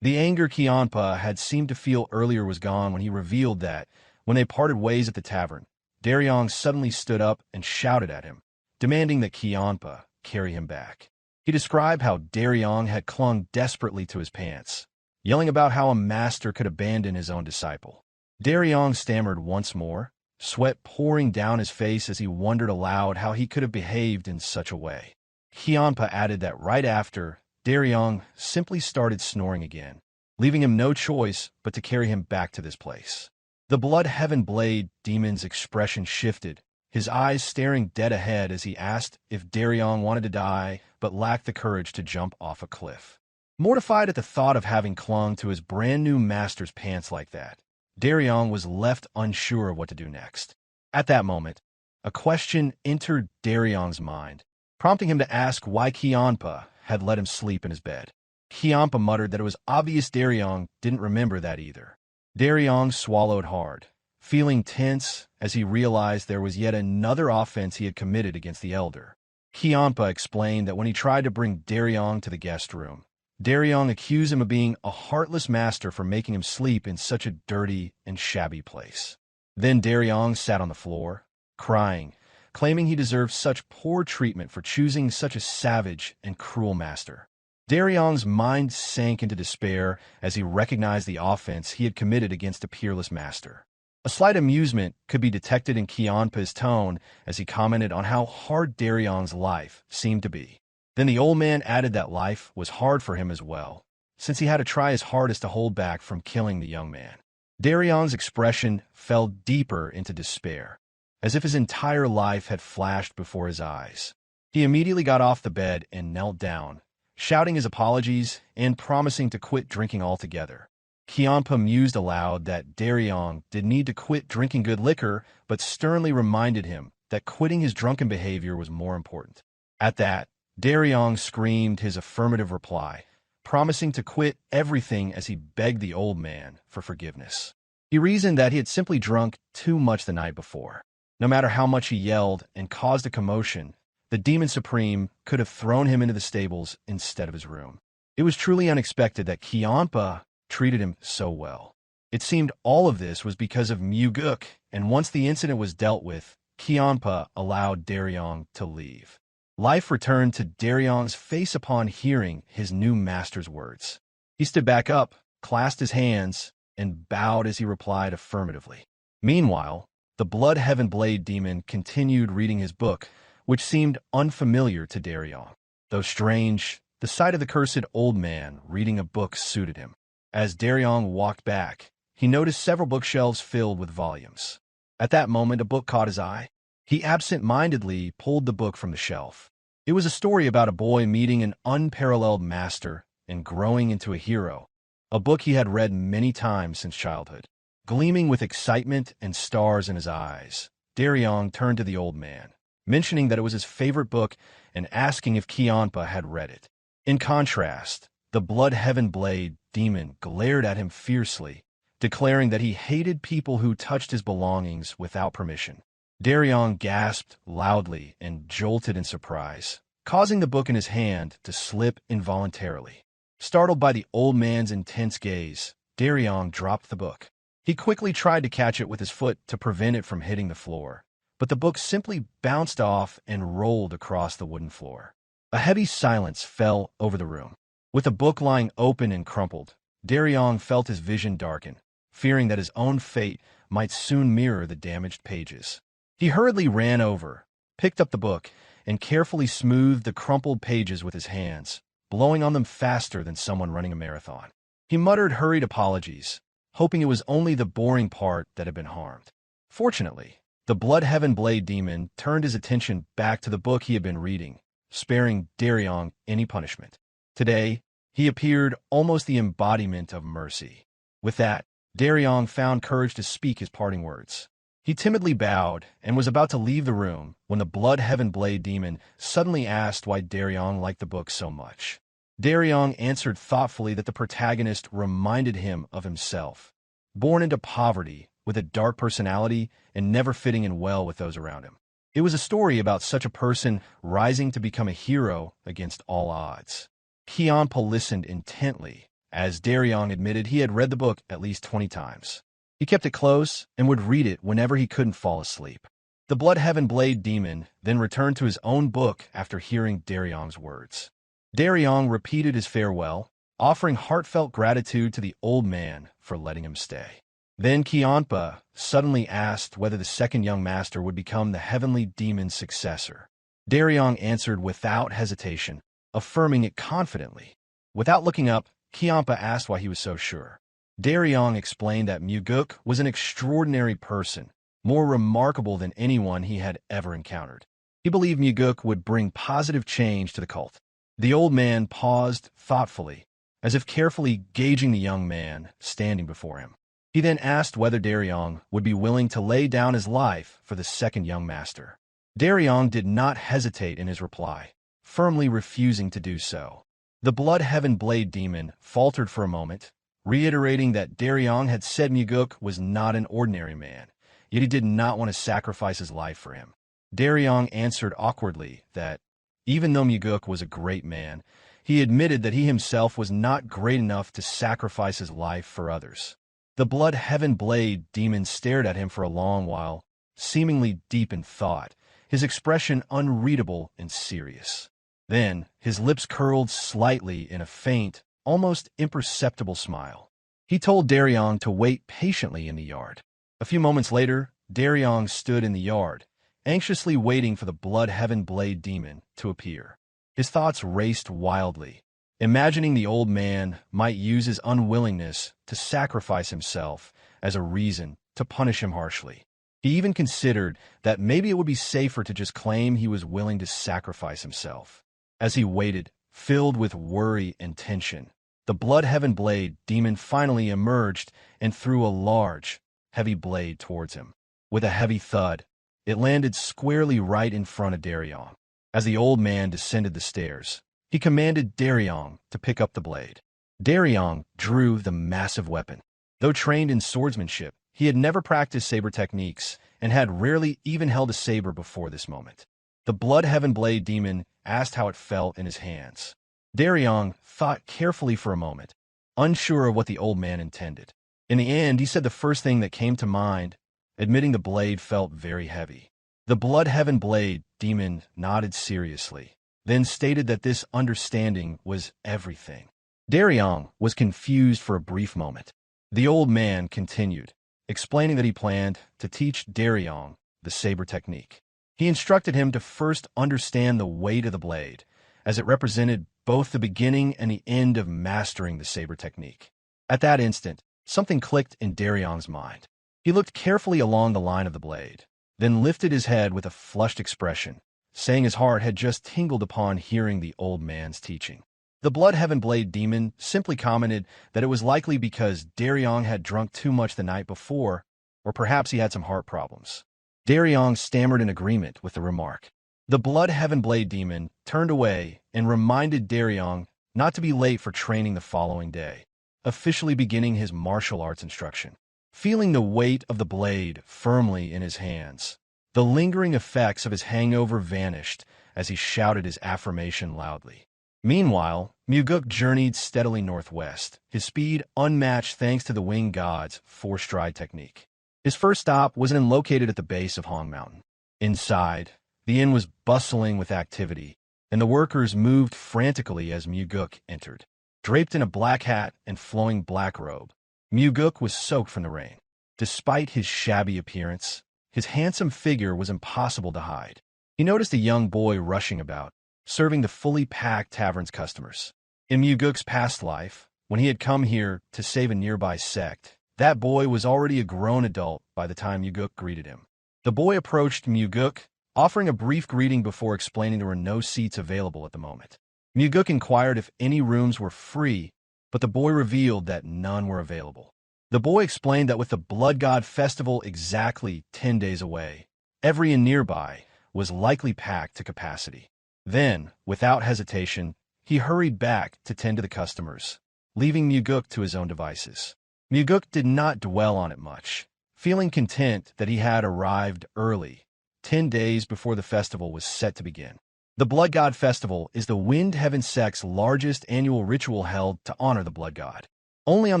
The anger Kiampa had seemed to feel earlier was gone when he revealed that, when they parted ways at the tavern, Daryong suddenly stood up and shouted at him, demanding that Kiampa carry him back. He described how Daryong had clung desperately to his pants, yelling about how a master could abandon his own disciple. Daryong stammered once more, sweat pouring down his face as he wondered aloud how he could have behaved in such a way. Kiampa added that right after, Daryong simply started snoring again, leaving him no choice but to carry him back to this place. The Blood Heaven Blade demon's expression shifted, his eyes staring dead ahead as he asked if Daryong wanted to die but lacked the courage to jump off a cliff. Mortified at the thought of having clung to his brand-new master's pants like that, Daryong was left unsure of what to do next. At that moment, a question entered Daryong's mind, prompting him to ask why Kiampa had let him sleep in his bed. Kiampa muttered that it was obvious Daryong didn't remember that either. Daryong swallowed hard, feeling tense as he realized there was yet another offense he had committed against the elder. Kiampa explained that when he tried to bring Daryong to the guest room, Daryong accused him of being a heartless master for making him sleep in such a dirty and shabby place. Then Daryong sat on the floor, crying, claiming he deserved such poor treatment for choosing such a savage and cruel master. Daryong's mind sank into despair as he recognized the offense he had committed against a peerless master. A slight amusement could be detected in Kiampa's tone as he commented on how hard Daryong's life seemed to be. Then the old man added that life was hard for him as well, since he had to try his hardest to hold back from killing the young man. Daryong's expression fell deeper into despair, as if his entire life had flashed before his eyes. He immediately got off the bed and knelt down, shouting his apologies and promising to quit drinking altogether. Kiampa mused aloud that Daryong did need to quit drinking good liquor, but sternly reminded him that quitting his drunken behavior was more important. At that, Daryong screamed his affirmative reply, promising to quit everything as he begged the old man for forgiveness. He reasoned that he had simply drunk too much the night before. No matter how much he yelled and caused a commotion, the Demon Supreme could have thrown him into the stables instead of his room. It was truly unexpected that Kianpa treated him so well. It seemed all of this was because of Mugeuk, and once the incident was dealt with, Kianpa allowed Daryong to leave. Life returned to Daryong's face upon hearing his new master's words. He stood back up, clasped his hands, and bowed as he replied affirmatively. Meanwhile, the Blood Heaven Blade Demon continued reading his book, which seemed unfamiliar to Daryong. Though strange, the sight of the cursed old man reading a book suited him. As Daryong walked back, he noticed several bookshelves filled with volumes. At that moment, a book caught his eye. He absent-mindedly pulled the book from the shelf. It was a story about a boy meeting an unparalleled master and growing into a hero, a book he had read many times since childhood. Gleaming with excitement and stars in his eyes, Daryong turned to the old man, mentioning that it was his favorite book and asking if Kianpa had read it. In contrast, the Blood Heaven Blade Demon glared at him fiercely, declaring that he hated people who touched his belongings without permission. Daryong gasped loudly and jolted in surprise, causing the book in his hand to slip involuntarily. Startled by the old man's intense gaze, Daryong dropped the book. He quickly tried to catch it with his foot to prevent it from hitting the floor, but the book simply bounced off and rolled across the wooden floor. A heavy silence fell over the room. With the book lying open and crumpled, Daryong felt his vision darken, fearing that his own fate might soon mirror the damaged pages. He hurriedly ran over, picked up the book, and carefully smoothed the crumpled pages with his hands, blowing on them faster than someone running a marathon. He muttered hurried apologies, hoping it was only the boring part that had been harmed. Fortunately, the Blood Heaven Blade Demon turned his attention back to the book he had been reading, sparing Daryong any punishment. Today, he appeared almost the embodiment of mercy. With that, Daryong found courage to speak his parting words. He timidly bowed and was about to leave the room when the Blood Heaven Blade Demon suddenly asked why Daryong liked the book so much. Daryong answered thoughtfully that the protagonist reminded him of himself, born into poverty, with a dark personality and never fitting in well with those around him. It was a story about such a person rising to become a hero against all odds. Kianpa listened intently, as Daryong admitted he had read the book at least 20 times. He kept it close and would read it whenever he couldn't fall asleep. The Blood Heaven Blade Demon then returned to his own book after hearing Daryong's words. Daryong repeated his farewell, offering heartfelt gratitude to the old man for letting him stay. Then Kianpa suddenly asked whether the second young master would become the heavenly demon's successor. Daryong answered without hesitation, affirming it confidently. Without looking up, Kianpa asked why he was so sure. Daryong explained that Mugeuk was an extraordinary person, more remarkable than anyone he had ever encountered. He believed Mugeuk would bring positive change to the cult. The old man paused thoughtfully, as if carefully gauging the young man standing before him. He then asked whether Daryong would be willing to lay down his life for the second young master. Daryong did not hesitate in his reply, firmly refusing to do so. The Blood Heaven Blade Demon faltered for a moment, reiterating that Daryong had said Mugeuk was not an ordinary man, yet he did not want to sacrifice his life for him. Daryong answered awkwardly that, even though Mugeuk was a great man, he admitted that he himself was not great enough to sacrifice his life for others. The Blood Heaven Blade Demon stared at him for a long while, seemingly deep in thought, his expression unreadable and serious. Then, his lips curled slightly in a faint, almost imperceptible smile. He told Daryong to wait patiently in the yard. A few moments later, Daryong stood in the yard, anxiously waiting for the Blood Heaven Blade Demon to appear. His thoughts raced wildly, imagining the old man might use his unwillingness to sacrifice himself as a reason to punish him harshly. He even considered that maybe it would be safer to just claim he was willing to sacrifice himself. As he waited, filled with worry and tension, the Blood Heaven Blade Demon finally emerged and threw a large, heavy blade towards him. With a heavy thud, it landed squarely right in front of Daryong. As the old man descended the stairs, He commanded Daryong to pick up the blade. Daryong drew the massive weapon. Though trained in swordsmanship, he had never practiced saber techniques and had rarely even held a saber before this moment. The Bloodheaven Blade Demon asked how it felt in his hands. Daryong thought carefully for a moment, unsure of what the old man intended. In the end, he said the first thing that came to mind, admitting the blade felt very heavy. The Bloodheaven Blade Demon nodded seriously, then stated that this understanding was everything. Daryong was confused for a brief moment. The old man continued, explaining that he planned to teach Daryong the saber technique. He instructed him to first understand the weight of the blade, as it represented both the beginning and the end of mastering the saber technique. At that instant, something clicked in Daryong's mind. He looked carefully along the line of the blade, then lifted his head with a flushed expression, saying his heart had just tingled upon hearing the old man's teaching. The Bloodheaven Blade Demon simply commented that it was likely because Daryong had drunk too much the night before, or perhaps he had some heart problems. Daryong stammered in agreement with the remark. The Bloodheaven Blade Demon turned away and reminded Daryong not to be late for training the following day, officially beginning his martial arts instruction. Feeling the weight of the blade firmly in his hands, the lingering effects of his hangover vanished as he shouted his affirmation loudly. Meanwhile, Mugeuk journeyed steadily northwest, his speed unmatched thanks to the winged god's four-stride technique. His first stop was an inn located at the base of Hong Mountain. Inside, the inn was bustling with activity, and the workers moved frantically as Mugeuk entered. Draped in a black hat and flowing black robe, Mugeuk was soaked from the rain. Despite his shabby appearance, his handsome figure was impossible to hide. He noticed a young boy rushing about, serving the fully packed tavern's customers. In Mugeuk's past life, when he had come here to save a nearby sect, that boy was already a grown adult by the time Mugeuk greeted him. The boy approached Mugeuk, offering a brief greeting before explaining there were no seats available at the moment. Mugeuk inquired if any rooms were free, but the boy revealed that none were available. The boy explained that with the Blood God Festival exactly 10 days away, every inn nearby was likely packed to capacity. Then, without hesitation, he hurried back to tend to the customers, leaving Mugeuk to his own devices. Mugeuk did not dwell on it much, feeling content that he had arrived early, 10 days before the festival was set to begin. The Blood God Festival is the Wind Heaven sect's largest annual ritual held to honor the Blood God. Only on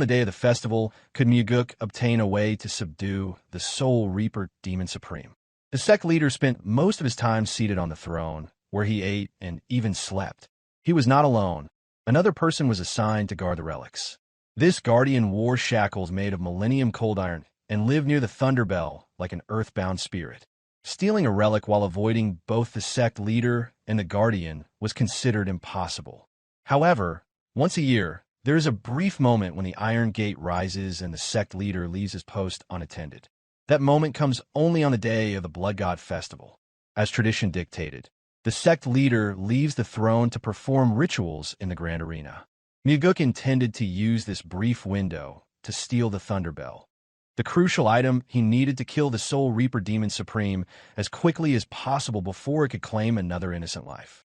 the day of the festival could Mugeuk obtain a way to subdue the Soul Reaper Demon Supreme. The sect leader spent most of his time seated on the throne, where he ate and even slept. He was not alone. Another person was assigned to guard the relics. This guardian wore shackles made of millennium cold iron and lived near the Thunder Bell like an earthbound spirit. Stealing a relic while avoiding both the sect leader and the guardian was considered impossible. However, once a year, there is a brief moment when the Iron Gate rises and the sect leader leaves his post unattended. That moment comes only on the day of the Blood God Festival. As tradition dictated, the sect leader leaves the throne to perform rituals in the Grand Arena. Mugeuk intended to use this brief window to steal the Thunder Bell, the crucial item he needed to kill the Soul Reaper Demon Supreme as quickly as possible before it could claim another innocent life.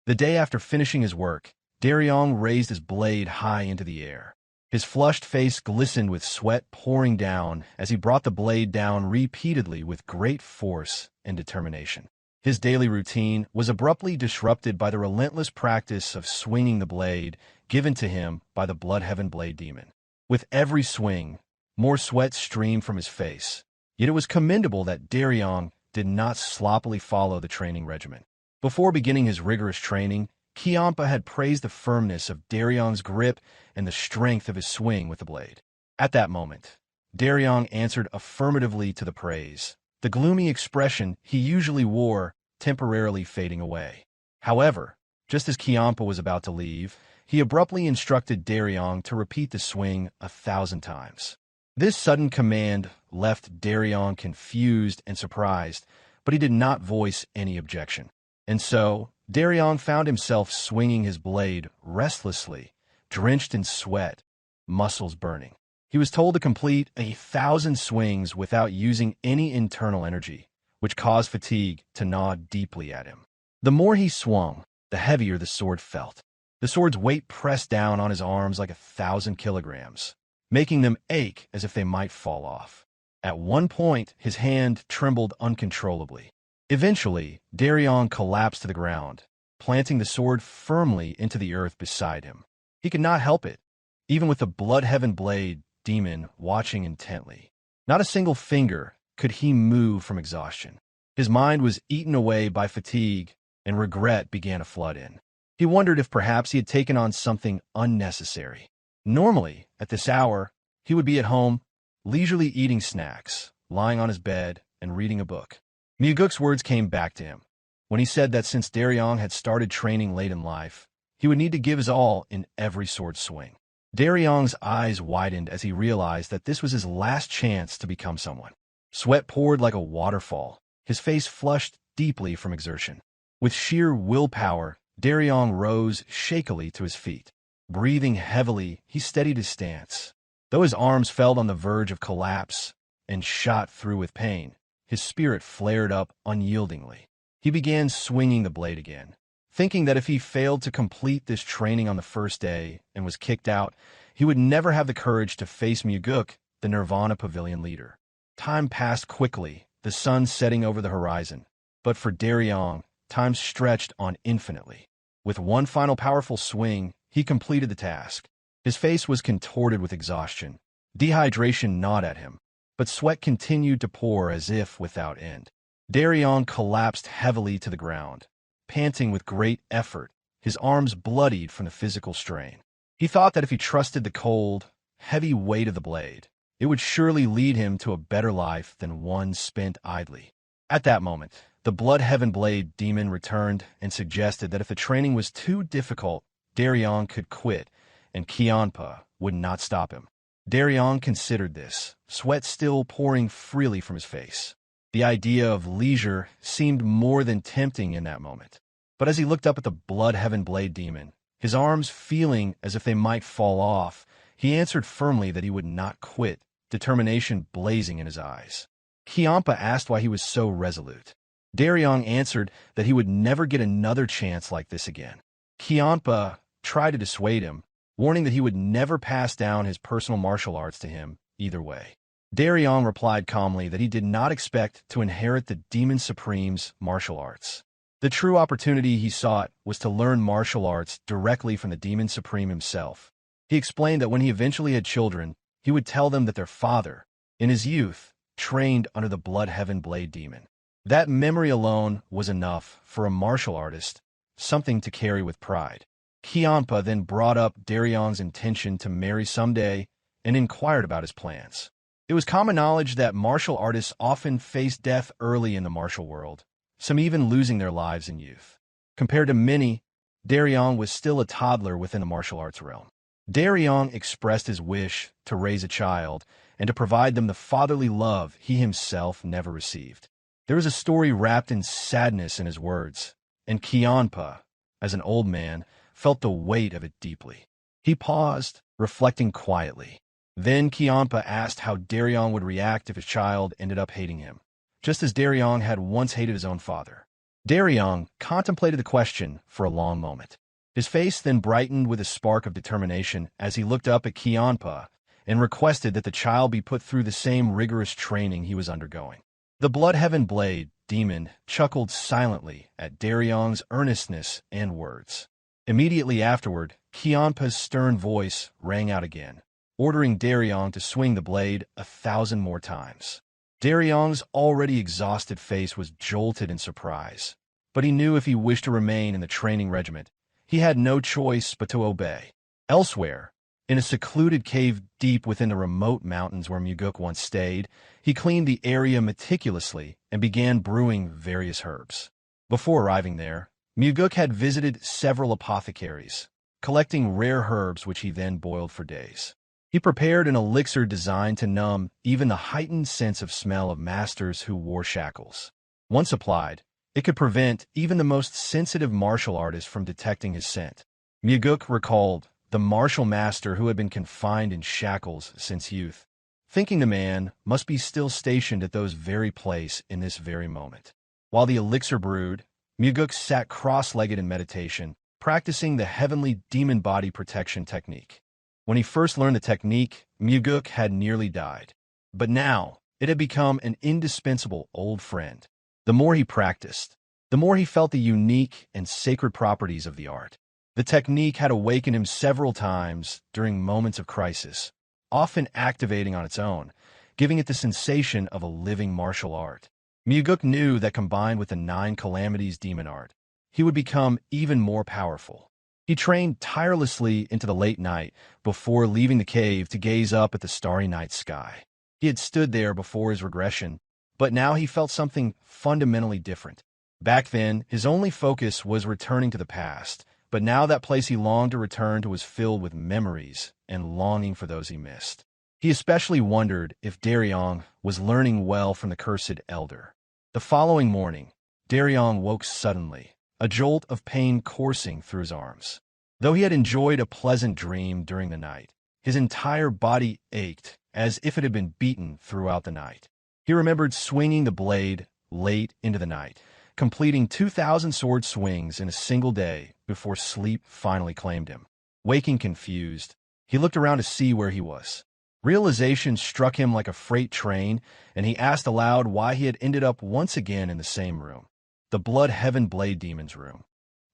The day after finishing his work, Daryong raised his blade high into the air. His flushed face glistened with sweat pouring down as he brought the blade down repeatedly with great force and determination. His daily routine was abruptly disrupted by the relentless practice of swinging the blade given to him by the Bloodheaven Blade Demon. With every swing, more sweat streamed from his face, yet it was commendable that Daryong did not sloppily follow the training regimen. Before beginning his rigorous training, Kiampa had praised the firmness of Daryong's grip and the strength of his swing with the blade. At that moment, Daryong answered affirmatively to the praise, the gloomy expression he usually wore temporarily fading away. However, just as Kiampa was about to leave, he abruptly instructed Daryong to repeat the swing 1,000 times. This sudden command left Daryong confused and surprised, but he did not voice any objection. And so, Daryong found himself swinging his blade restlessly, drenched in sweat, muscles burning. He was told to complete 1,000 swings without using any internal energy, which caused fatigue to gnaw deeply at him. The more he swung, the heavier the sword felt. The sword's weight pressed down on his arms like 1,000 kilograms, making them ache as if they might fall off. At one point, his hand trembled uncontrollably. Eventually, Darion collapsed to the ground, planting the sword firmly into the earth beside him. He could not help it, even with the Bloodheaven Blade demon watching intently. Not a single finger could he move from exhaustion. His mind was eaten away by fatigue, and regret began to flood in. He wondered if perhaps he had taken on something unnecessary. Normally, at this hour, he would be at home, leisurely eating snacks, lying on his bed, and reading a book. Mugeuk's words came back to him when he said that since Darion had started training late in life, he would need to give his all in every sword swing. Darion's eyes widened as he realized that this was his last chance to become someone. Sweat poured like a waterfall, his face flushed deeply from exertion. With sheer willpower, Darion rose shakily to his feet. Breathing heavily, he steadied his stance. Though his arms felt on the verge of collapse and shot through with pain, his spirit flared up unyieldingly. He began swinging the blade again, thinking that if he failed to complete this training on the first day and was kicked out, he would never have the courage to face Mugeuk, the Nirvana Pavilion leader. Time passed quickly, the sun setting over the horizon. But for Darion, time stretched on infinitely. With one final powerful swing, he completed the task. His face was contorted with exhaustion. Dehydration gnawed at him, but sweat continued to pour as if without end. Darion collapsed heavily to the ground, panting with great effort, his arms bloodied from the physical strain. He thought that if he trusted the cold, heavy weight of the blade, it would surely lead him to a better life than one spent idly. At that moment, the Bloodheaven Blade demon returned and suggested that if the training was too difficult, Darion could quit, and Kionpa would not stop him. Darion considered this, sweat still pouring freely from his face. The idea of leisure seemed more than tempting in that moment. But as he looked up at the Bloodheaven Blade demon, his arms feeling as if they might fall off, he answered firmly that he would not quit, determination blazing in his eyes. Kionpa asked why he was so resolute. Darion answered that he would never get another chance like this again. Kionpa tried to dissuade him, warning that he would never pass down his personal martial arts to him either way. Darion replied calmly that he did not expect to inherit the Demon Supreme's martial arts. The true opportunity he sought was to learn martial arts directly from the Demon Supreme himself. He explained that when he eventually had children, he would tell them that their father, in his youth, trained under the Bloodheaven Blade demon. That memory alone was enough for a martial artist, something to carry with pride. Kionpa then brought up Darion's intention to marry someday and inquired about his plans. It was common knowledge that martial artists often face death early in the martial world, some even losing their lives in youth. Compared to many, Darion was still a toddler within the martial arts realm. Darion expressed his wish to raise a child and to provide them the fatherly love he himself never received. There was a story wrapped in sadness in his words, and Kionpa, as an old man, felt the weight of it deeply. He paused, reflecting quietly. Then Kionpa asked how Darion would react if his child ended up hating him, just as Darion had once hated his own father. Darion contemplated the question for a long moment. His face then brightened with a spark of determination as he looked up at Kionpa and requested that the child be put through the same rigorous training he was undergoing. The Bloodheaven Blade demon chuckled silently at Darion's earnestness and words. Immediately afterward, Kionpa's stern voice rang out again, ordering Darion to swing the blade 1,000 more times. Darion's already exhausted face was jolted in surprise, but he knew if he wished to remain in the training regiment, he had no choice but to obey. Elsewhere, in a secluded cave deep within the remote mountains where Mugeuk once stayed, he cleaned the area meticulously and began brewing various herbs. Before arriving there, Mugeuk had visited several apothecaries, collecting rare herbs which he then boiled for days. He prepared an elixir designed to numb even the heightened sense of smell of masters who wore shackles. Once applied, it could prevent even the most sensitive martial artist from detecting his scent. Mugeuk recalled the martial master who had been confined in shackles since youth, thinking the man must be still stationed at those very place in this very moment. While the elixir brewed, Mugeuk sat cross-legged in meditation, practicing the heavenly demon body protection technique. When he first learned the technique, Mugeuk had nearly died. But now, it had become an indispensable old friend. The more he practiced, the more he felt the unique and sacred properties of the art. The technique had awakened him several times during moments of crisis, often activating on its own, giving it the sensation of a living martial art. Mugeuk knew that combined with the 9 calamities demon art, he would become even more powerful. He trained tirelessly into the late night before leaving the cave to gaze up at the starry night sky. He had stood there before his regression, but now he felt something fundamentally different. Back then, his only focus was returning to the past, but now that place he longed to return to was filled with memories and longing for those he missed. He especially wondered if Daryong was learning well from the cursed elder. The following morning, Daryong woke suddenly, a jolt of pain coursing through his arms. Though he had enjoyed a pleasant dream during the night, his entire body ached as if it had been beaten throughout the night. He remembered swinging the blade late into the night, completing 2,000 sword swings in a single day before sleep finally claimed him. Waking confused, he looked around to see where he was. Realization struck him like a freight train, and he asked aloud why he had ended up once again in the same room, the Blood Heaven Blade Demon's room,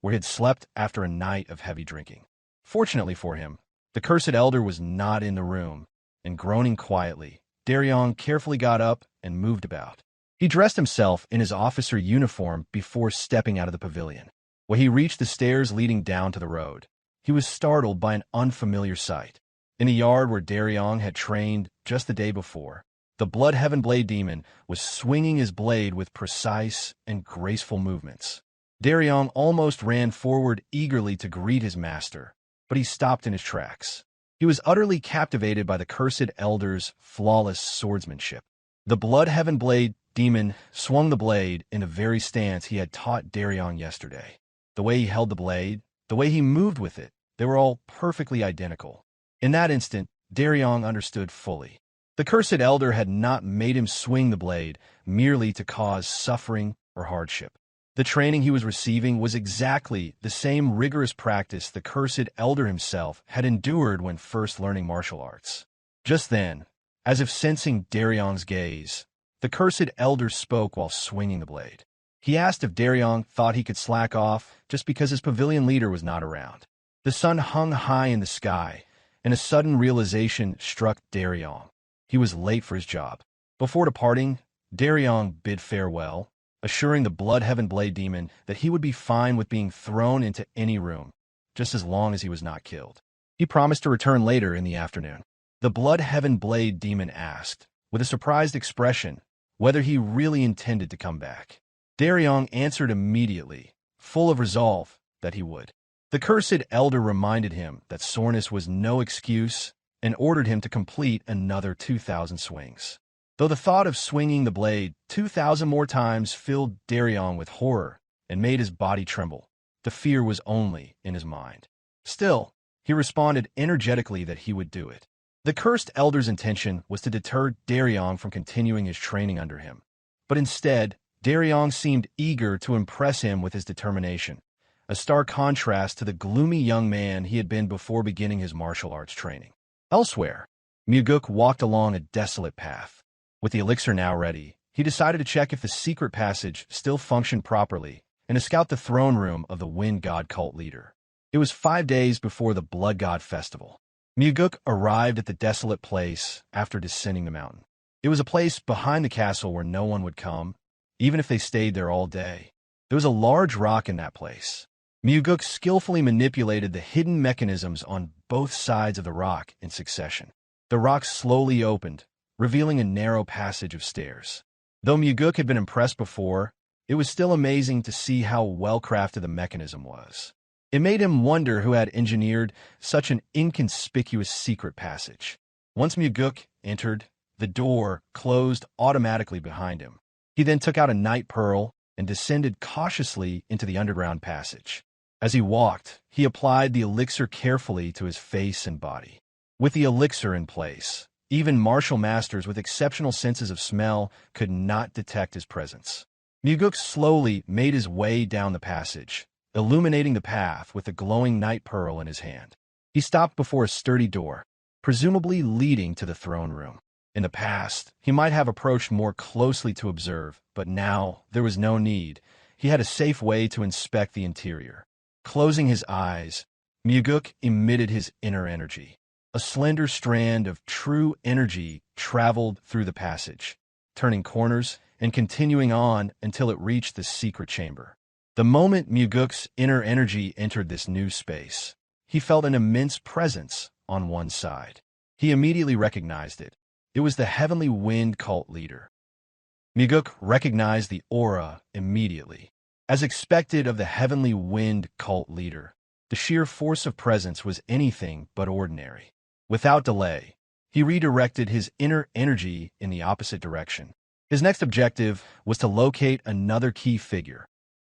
where he had slept after a night of heavy drinking. Fortunately for him, the cursed elder was not in the room, and groaning quietly, Daryong carefully got up and moved about. He dressed himself in his officer uniform before stepping out of the pavilion. When he reached the stairs leading down to the road, he was startled by an unfamiliar sight. In the yard where Daryong had trained just the day before, the Blood Heaven Blade Demon was swinging his blade with precise and graceful movements. Daryong almost ran forward eagerly to greet his master, but he stopped in his tracks. He was utterly captivated by the cursed elder's flawless swordsmanship. The Blood Heaven Blade Demon swung the blade in the very stance he had taught Daryong yesterday. The way he held the blade, the way he moved with it, they were all perfectly identical. In that instant, Daryong understood fully. The cursed elder had not made him swing the blade merely to cause suffering or hardship. The training he was receiving was exactly the same rigorous practice the cursed elder himself had endured when first learning martial arts. Just then, as if sensing Daryong's gaze, the cursed elder spoke while swinging the blade. He asked if Daryong thought he could slack off just because his pavilion leader was not around. The sun hung high in the sky, and a sudden realization struck Daryong. He was late for his job. Before departing, Daryong bid farewell, assuring the Blood Heaven Blade Demon that he would be fine with being thrown into any room, just as long as he was not killed. He promised to return later in the afternoon. The Blood Heaven Blade Demon asked, with a surprised expression, whether he really intended to come back. Daryong answered immediately, full of resolve, that he would. The cursed elder reminded him that soreness was no excuse and ordered him to complete another 2,000 swings. Though the thought of swinging the blade 2,000 more times filled Daryong with horror and made his body tremble, the fear was only in his mind. Still, he responded energetically that he would do it. The cursed elder's intention was to deter Daryong from continuing his training under him. But instead, Daryong seemed eager to impress him with his determination, a stark contrast to the gloomy young man he had been before beginning his martial arts training. Elsewhere, Mugeuk walked along a desolate path. With the elixir now ready, he decided to check if the secret passage still functioned properly and to scout the throne room of the Wind God cult leader. It was 5 days before the Blood God Festival. Mugeuk arrived at the desolate place after descending the mountain. It was a place behind the castle where no one would come, even if they stayed there all day. There was a large rock in that place. Mugeuk skillfully manipulated the hidden mechanisms on both sides of the rock in succession. The rock slowly opened, revealing a narrow passage of stairs. Though Mugeuk had been impressed before, it was still amazing to see how well-crafted the mechanism was. It made him wonder who had engineered such an inconspicuous secret passage. Once Mugeuk entered, the door closed automatically behind him. He then took out a night pearl and descended cautiously into the underground passage. As he walked, he applied the elixir carefully to his face and body. With the elixir in place, even martial masters with exceptional senses of smell could not detect his presence. Mugeuk slowly made his way down the passage, illuminating the path with a glowing night pearl in his hand. He stopped before a sturdy door, presumably leading to the throne room. In the past, he might have approached more closely to observe, but now there was no need. He had a safe way to inspect the interior. Closing his eyes, Mugeuk emitted his inner energy. A slender strand of true energy traveled through the passage, turning corners and continuing on until it reached the secret chamber. The moment Mugeuk's inner energy entered this new space, he felt an immense presence on one side. He immediately recognized it. It was the Heavenly Wind cult leader. Mugeuk recognized the aura immediately. As expected of the Heavenly Wind cult leader, the sheer force of presence was anything but ordinary. Without delay, he redirected his inner energy in the opposite direction. His next objective was to locate another key figure,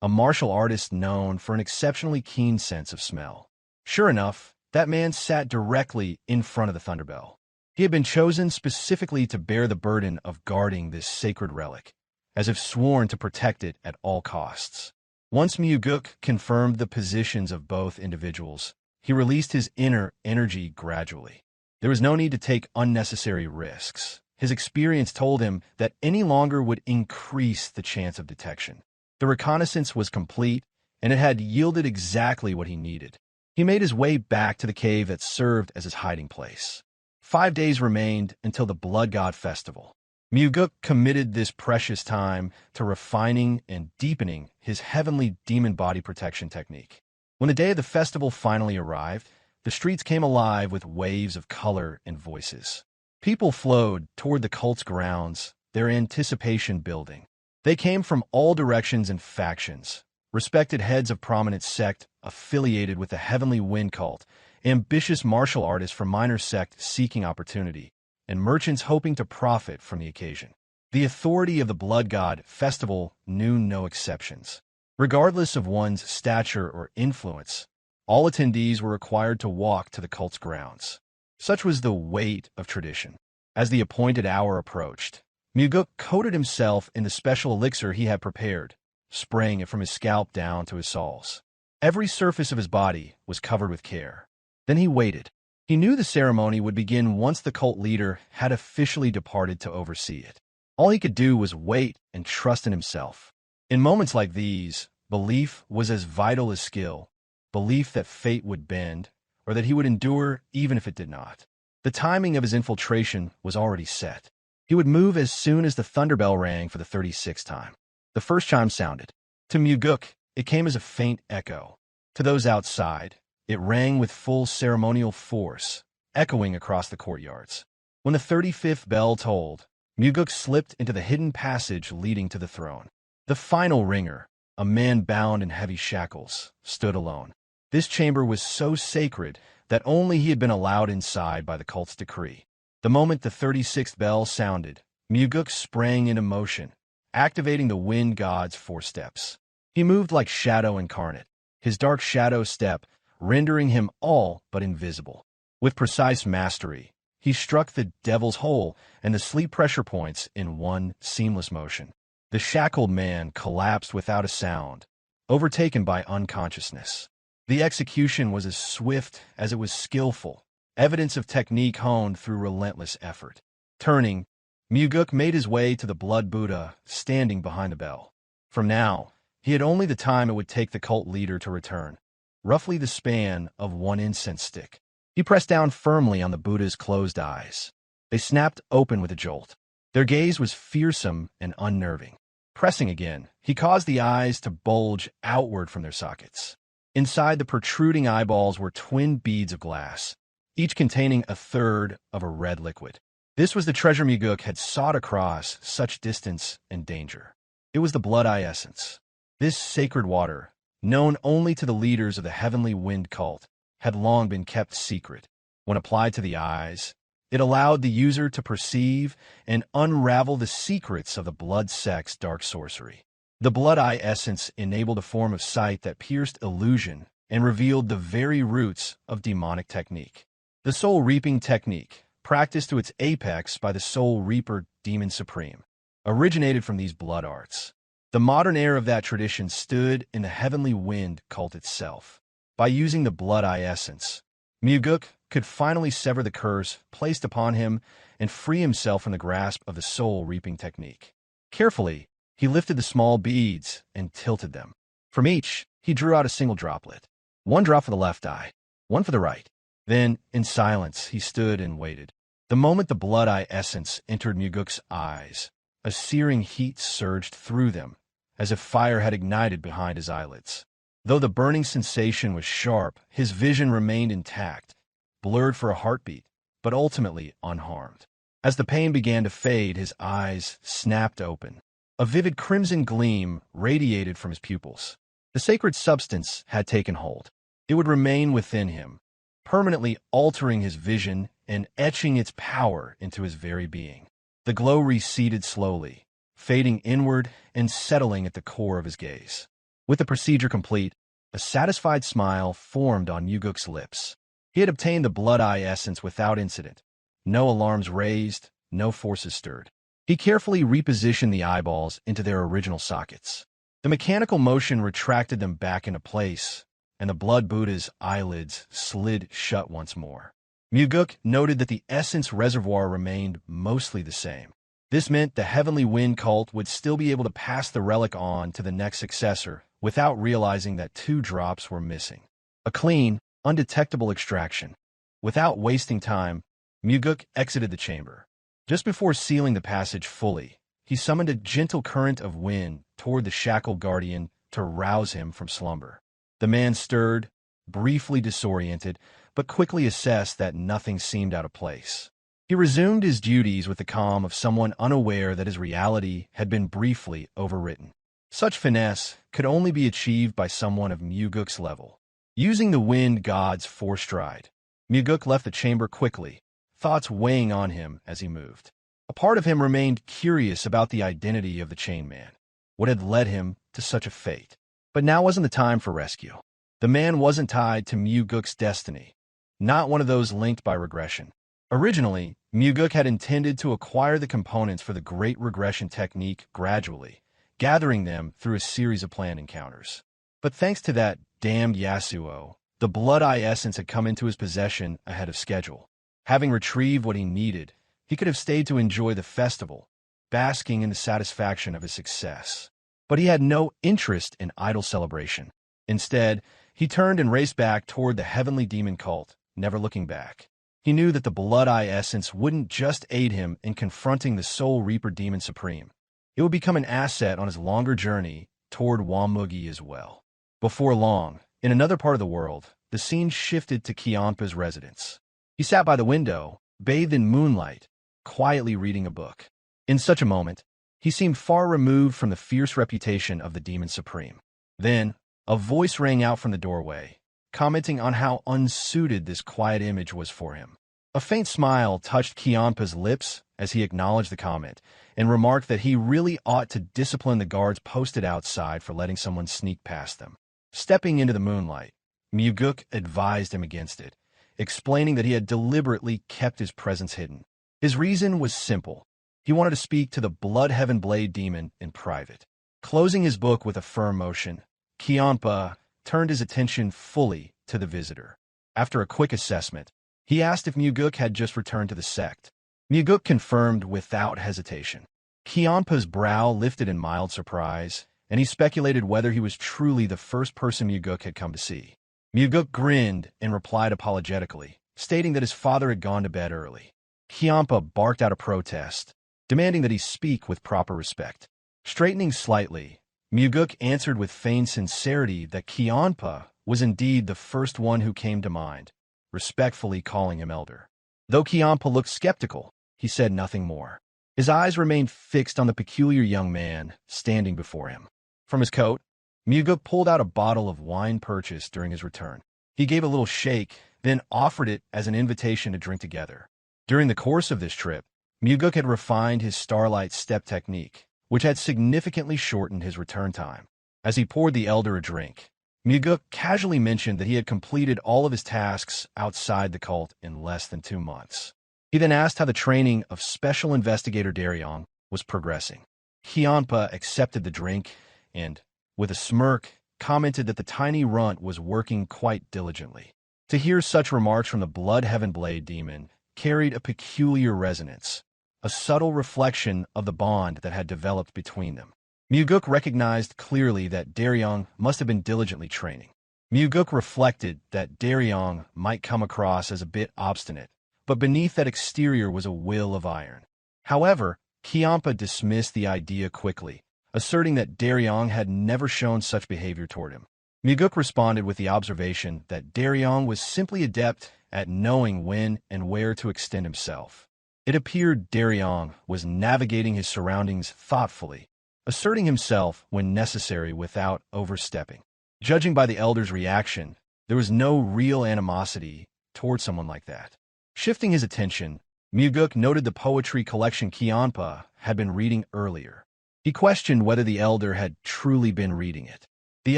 a martial artist known for an exceptionally keen sense of smell. Sure enough, that man sat directly in front of the Thunderbell. He had been chosen specifically to bear the burden of guarding this sacred relic, as if sworn to protect it at all costs. Once Mugeuk confirmed the positions of both individuals, he released his inner energy gradually. There was no need to take unnecessary risks. His experience told him that any longer would increase the chance of detection. The reconnaissance was complete, and it had yielded exactly what he needed. He made his way back to the cave that served as his hiding place. 5 days remained until the Blood God Festival. Mugeuk committed this precious time to refining and deepening his heavenly demon body protection technique. When the day of the festival finally arrived, the streets came alive with waves of color and voices. People flowed toward the cult's grounds, their anticipation building. They came from all directions and factions, respected heads of prominent sect affiliated with the Heavenly Wind cult, ambitious martial artists from minor sect seeking opportunity, and merchants hoping to profit from the occasion. The authority of the Blood God Festival knew no exceptions. Regardless of one's stature or influence, all attendees were required to walk to the cult's grounds. Such was the weight of tradition. As the appointed hour approached, Mugeuk coated himself in the special elixir he had prepared, spraying it from his scalp down to his soles. Every surface of his body was covered with care. Then he waited. He knew the ceremony would begin once the cult leader had officially departed to oversee it. All he could do was wait and trust in himself. In moments like these, belief was as vital as skill, belief that fate would bend, or that he would endure even if it did not. The timing of his infiltration was already set. He would move as soon as the thunderbell rang for the 36th time. The first chime sounded. To Mugeuk, it came as a faint echo. To those outside, it rang with full ceremonial force, echoing across the courtyards. When the 35th bell tolled, Mugeuk slipped into the hidden passage leading to the throne. The final ringer, a man bound in heavy shackles, stood alone. This chamber was so sacred that only he had been allowed inside by the cult's decree. The moment the 36th bell sounded, Mugeuk sprang into motion, activating the wind god's 4 steps. He moved like shadow incarnate, his dark shadow step rendering him all but invisible. With precise mastery, he struck the devil's hole and the sleep pressure points in one seamless motion. The shackled man collapsed without a sound, overtaken by unconsciousness. The execution was as swift as it was skillful, evidence of technique honed through relentless effort. Turning, Mugeuk made his way to the Blood Buddha standing behind the bell. From now, he had only the time it would take the cult leader to return, roughly the span of one incense stick. He pressed down firmly on the Buddha's closed eyes. They snapped open with a jolt. Their gaze was fearsome and unnerving. Pressing again, he caused the eyes to bulge outward from their sockets. Inside the protruding eyeballs were twin beads of glass, each containing a third of a red liquid. This was the treasure Mugeuk had sought across such distance and danger. It was the Blood Eye Essence. This sacred water, known only to the leaders of the Heavenly Wind cult, had long been kept secret. When applied to the eyes, it allowed the user to perceive and unravel the secrets of the blood sect's dark sorcery. The Blood Eye Essence enabled a form of sight that pierced illusion and revealed the very roots of demonic technique. The Soul Reaping technique, practiced to its apex by the Soul Reaper Demon Supreme, originated from these blood arts. The modern heir of that tradition stood in the heavenly wind cult itself. By using the Blood Eye essence, Mugeuk could finally sever the curse placed upon him and free himself from the grasp of the soul-reaping technique. Carefully, he lifted the small beads and tilted them. From each, he drew out a single droplet. One drop for the left eye, one for the right. Then, in silence, he stood and waited. The moment the Blood Eye essence entered Mugeuk's eyes, a searing heat surged through them, as if fire had ignited behind his eyelids. Though the burning sensation was sharp, his vision remained intact, blurred for a heartbeat, but ultimately unharmed. As the pain began to fade, his eyes snapped open. A vivid crimson gleam radiated from his pupils. The sacred substance had taken hold. It would remain within him, permanently altering his vision and etching its power into his very being. The glow receded slowly, fading inward and settling at the core of his gaze. With the procedure complete, a satisfied smile formed on Mugeuk's lips. He had obtained the Blood Eye essence without incident. No alarms raised, no forces stirred. He carefully repositioned the eyeballs into their original sockets. The mechanical motion retracted them back into place, and the Blood Buddha's eyelids slid shut once more. Mugeuk noted that the essence reservoir remained mostly the same. This meant the Heavenly Wind cult would still be able to pass the relic on to the next successor without realizing that 2 drops were missing. A clean, undetectable extraction. Without wasting time, Mugeuk exited the chamber. Just before sealing the passage fully, he summoned a gentle current of wind toward the shackled guardian to rouse him from slumber. The man stirred, briefly disoriented, but quickly assessed that nothing seemed out of place. He resumed his duties with the calm of someone unaware that his reality had been briefly overwritten. Such finesse could only be achieved by someone of Mugeuk's level. Using the wind god's forestride, Mugeuk left the chamber quickly, thoughts weighing on him as he moved. A part of him remained curious about the identity of the Chain Man. What had led him to such a fate? But now wasn't the time for rescue. The man wasn't tied to Mugeuk's destiny, not one of those linked by regression. Originally, Mugeuk had intended to acquire the components for the Great Regression technique gradually, gathering them through a series of planned encounters. But thanks to that damned Yasuo, the Blood Eye essence had come into his possession ahead of schedule. Having retrieved what he needed, he could have stayed to enjoy the festival, basking in the satisfaction of his success. But he had no interest in idle celebration. Instead, he turned and raced back toward the Heavenly Demon cult, never looking back. He knew that the Blood Eye essence wouldn't just aid him in confronting the Soul Reaper Demon Supreme. It would become an asset on his longer journey toward Wamugi as well. Before long, in another part of the world, the scene shifted to Kionpa's residence. He sat by the window, bathed in moonlight, quietly reading a book. In such a moment, he seemed far removed from the fierce reputation of the Demon Supreme. Then, a voice rang out from the doorway, commenting on how unsuited this quiet image was for him. A faint smile touched Kionpa's lips as he acknowledged the comment, and remarked that he really ought to discipline the guards posted outside for letting someone sneak past them. Stepping into the moonlight, Mugeuk advised him against it, explaining that he had deliberately kept his presence hidden. His reason was simple. He wanted to speak to the Blood Heaven Blade demon in private. Closing his book with a firm motion, Kionpa turned his attention fully to the visitor. After a quick assessment, he asked if Mugeuk had just returned to the sect. Mugeuk confirmed without hesitation. Kionpa's brow lifted in mild surprise, and he speculated whether he was truly the first person Mugeuk had come to see. Mugeuk grinned and replied apologetically, stating that his father had gone to bed early. Kionpa barked out a protest, demanding that he speak with proper respect. Straightening slightly, Mugeuk answered with feigned sincerity that Kionpa was indeed the first one who came to mind, respectfully calling him elder. Though Kionpa looked skeptical, he said nothing more. His eyes remained fixed on the peculiar young man standing before him. From his coat, Mugeuk pulled out a bottle of wine purchased during his return. He gave a little shake, then offered it as an invitation to drink together. During the course of this trip, Mugeuk had refined his Starlight Step technique, which had significantly shortened his return time. As he poured the elder a drink, Mugeuk casually mentioned that he had completed all of his tasks outside the cult in less than 2 months. He then asked how the training of Special Investigator Daryong was progressing. Kianpa accepted the drink and, with a smirk, commented that the tiny runt was working quite diligently. To hear such remarks from the Blood Heaven Blade demon carried a peculiar resonance, a subtle reflection of the bond that had developed between them. Mugeuk recognized clearly that Daryong must have been diligently training. Mugeuk reflected that Daryong might come across as a bit obstinate, but beneath that exterior was a will of iron. However, Kianpa dismissed the idea quickly, asserting that Daryong had never shown such behavior toward him. Mugeuk responded with the observation that Daryong was simply adept at knowing when and where to extend himself. It appeared Daryong was navigating his surroundings thoughtfully, asserting himself when necessary without overstepping. Judging by the elder's reaction, there was no real animosity toward someone like that. Shifting his attention, Mugeuk noted the poetry collection Kianpa had been reading earlier. He questioned whether the elder had truly been reading it. The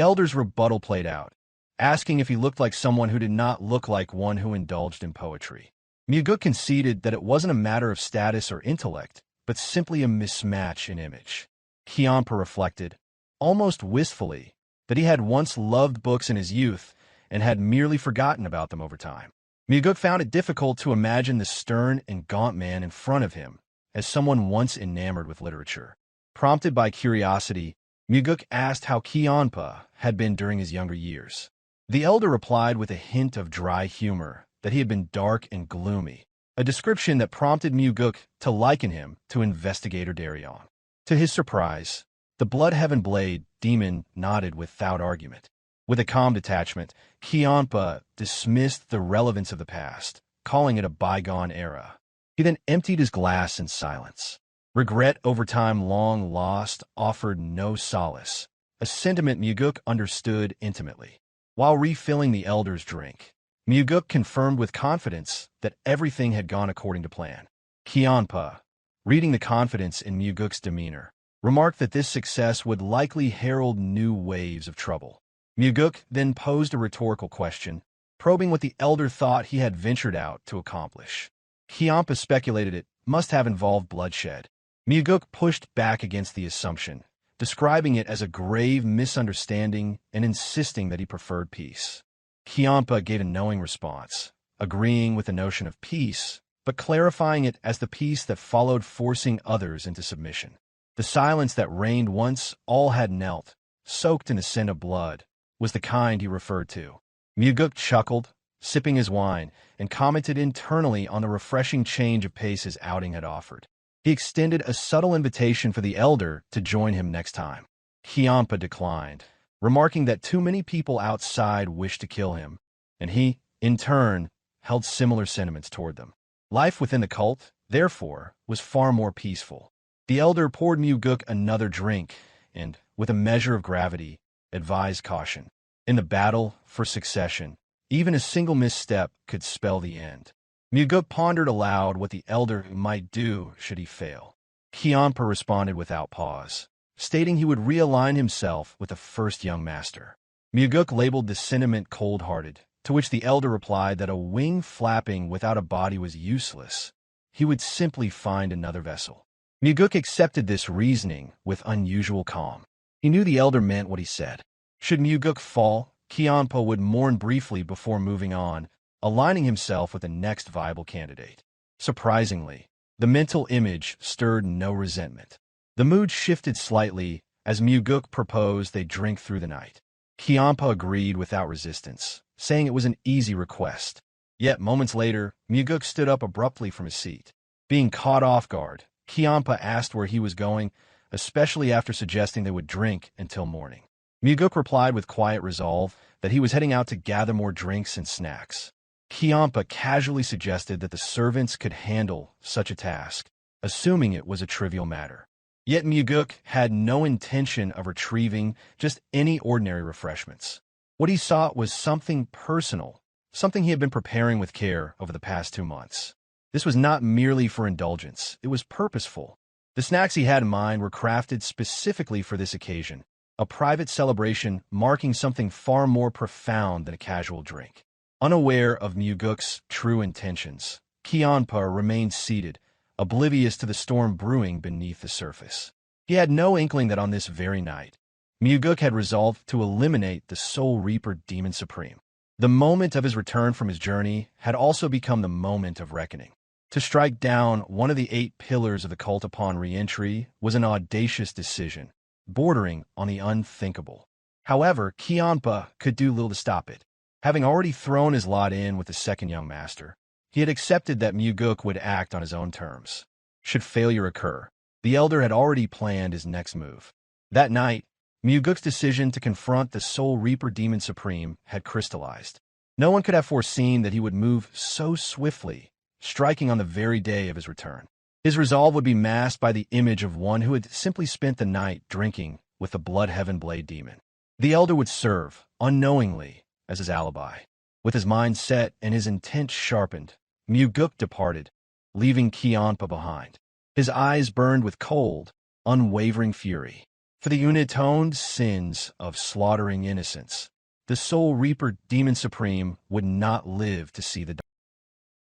elder's rebuttal played out, asking if he looked like someone who did not look like one who indulged in poetry. Mugeuk conceded that it wasn't a matter of status or intellect, but simply a mismatch in image. Kianpa reflected, almost wistfully, that he had once loved books in his youth and had merely forgotten about them over time. Mugeuk found it difficult to imagine the stern and gaunt man in front of him as someone once enamored with literature. Prompted by curiosity, Mugeuk asked how Kianpa had been during his younger years. The elder replied with a hint of dry humor that he had been dark and gloomy, a description that prompted Mugeuk to liken him to investigator Daryong. To his surprise, the Blood Heaven Blade demon nodded without argument. With a calm detachment, Kianpa dismissed the relevance of the past, calling it a bygone era. He then emptied his glass in silence. Regret over time long lost offered no solace, a sentiment Mugeuk understood intimately. While refilling the elder's drink, Mugeuk confirmed with confidence that everything had gone according to plan. Kianpa, reading the confidence in Mugeuk's demeanor, remarked that this success would likely herald new waves of trouble. Mugeuk then posed a rhetorical question, probing what the elder thought he had ventured out to accomplish. Kianpa speculated it must have involved bloodshed. Mugeuk pushed back against the assumption, describing it as a grave misunderstanding and insisting that he preferred peace. Kianpa gave a knowing response, agreeing with the notion of peace, but clarifying it as the peace that followed forcing others into submission. The silence that reigned once all had knelt, soaked in a scent of blood, was the kind he referred to. Mugeuk chuckled, sipping his wine, and commented internally on the refreshing change of pace his outing had offered. He extended a subtle invitation for the elder to join him next time. Kianpa declined, remarking that too many people outside wished to kill him, and he, in turn, held similar sentiments toward them. Life within the cult, therefore, was far more peaceful. The elder poured Mugeuk another drink and, with a measure of gravity, advised caution. In the battle for succession, even a single misstep could spell the end. Mugeuk pondered aloud what the elder might do should he fail. Kianpa responded without pause, stating he would realign himself with the first young master. Mugeuk labeled the sentiment cold-hearted, to which the elder replied that a wing flapping without a body was useless. He would simply find another vessel. Mugeuk accepted this reasoning with unusual calm. He knew the elder meant what he said. Should Mugeuk fall, Kianpa would mourn briefly before moving on, aligning himself with the next viable candidate. Surprisingly, the mental image stirred no resentment. The mood shifted slightly as Mugeuk proposed they drink through the night. Kianpa agreed without resistance, saying it was an easy request. Yet moments later, Mugeuk stood up abruptly from his seat. Being caught off guard, Kianpa asked where he was going, especially after suggesting they would drink until morning. Mugeuk replied with quiet resolve that he was heading out to gather more drinks and snacks. Kianpa casually suggested that the servants could handle such a task, assuming it was a trivial matter. Yet Mugeuk had no intention of retrieving just any ordinary refreshments. What he sought was something personal, something he had been preparing with care over the past 2 months. This was not merely for indulgence, it was purposeful. The snacks he had in mind were crafted specifically for this occasion, a private celebration marking something far more profound than a casual drink. Unaware of Mugeuk's true intentions, Kianpa remained seated, oblivious to the storm brewing beneath the surface. He had no inkling that on this very night, Mugeuk had resolved to eliminate the Soul Reaper Demon Supreme. The moment of his return from his journey had also become the moment of reckoning. To strike down one of the 8 pillars of the cult upon re-entry was an audacious decision, bordering on the unthinkable. However, Kianpa could do little to stop it. Having already thrown his lot in with the second young master, he had accepted that Mugeuk would act on his own terms. Should failure occur, the elder had already planned his next move. That night, Mugeuk's decision to confront the Soul Reaper Demon Supreme had crystallized. No one could have foreseen that he would move so swiftly, striking on the very day of his return. His resolve would be masked by the image of one who had simply spent the night drinking with the Bloodheaven Blade Demon. The elder would serve, unknowingly, as his alibi. With his mind set and his intent sharpened, Mugeuk departed, leaving Kianpa behind. His eyes burned with cold, unwavering fury. For the unatoned sins of slaughtering innocents, the Soul Reaper Demon Supreme would not live to see the dawn.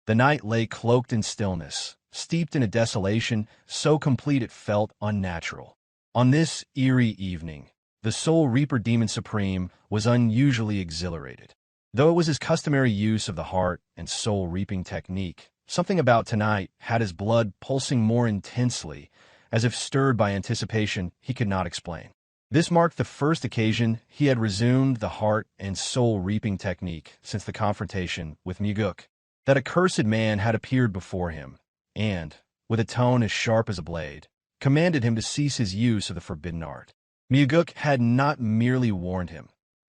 The night lay cloaked in stillness, steeped in a desolation so complete it felt unnatural. On this eerie evening, the Soul Reaper Demon Supreme was unusually exhilarated. Though it was his customary use of the heart and soul reaping technique, something about tonight had his blood pulsing more intensely, as if stirred by anticipation he could not explain. This marked the first occasion he had resumed the heart and soul reaping technique since the confrontation with Mugeuk. That accursed man had appeared before him, and, with a tone as sharp as a blade, commanded him to cease his use of the forbidden art. Mugeuk had not merely warned him.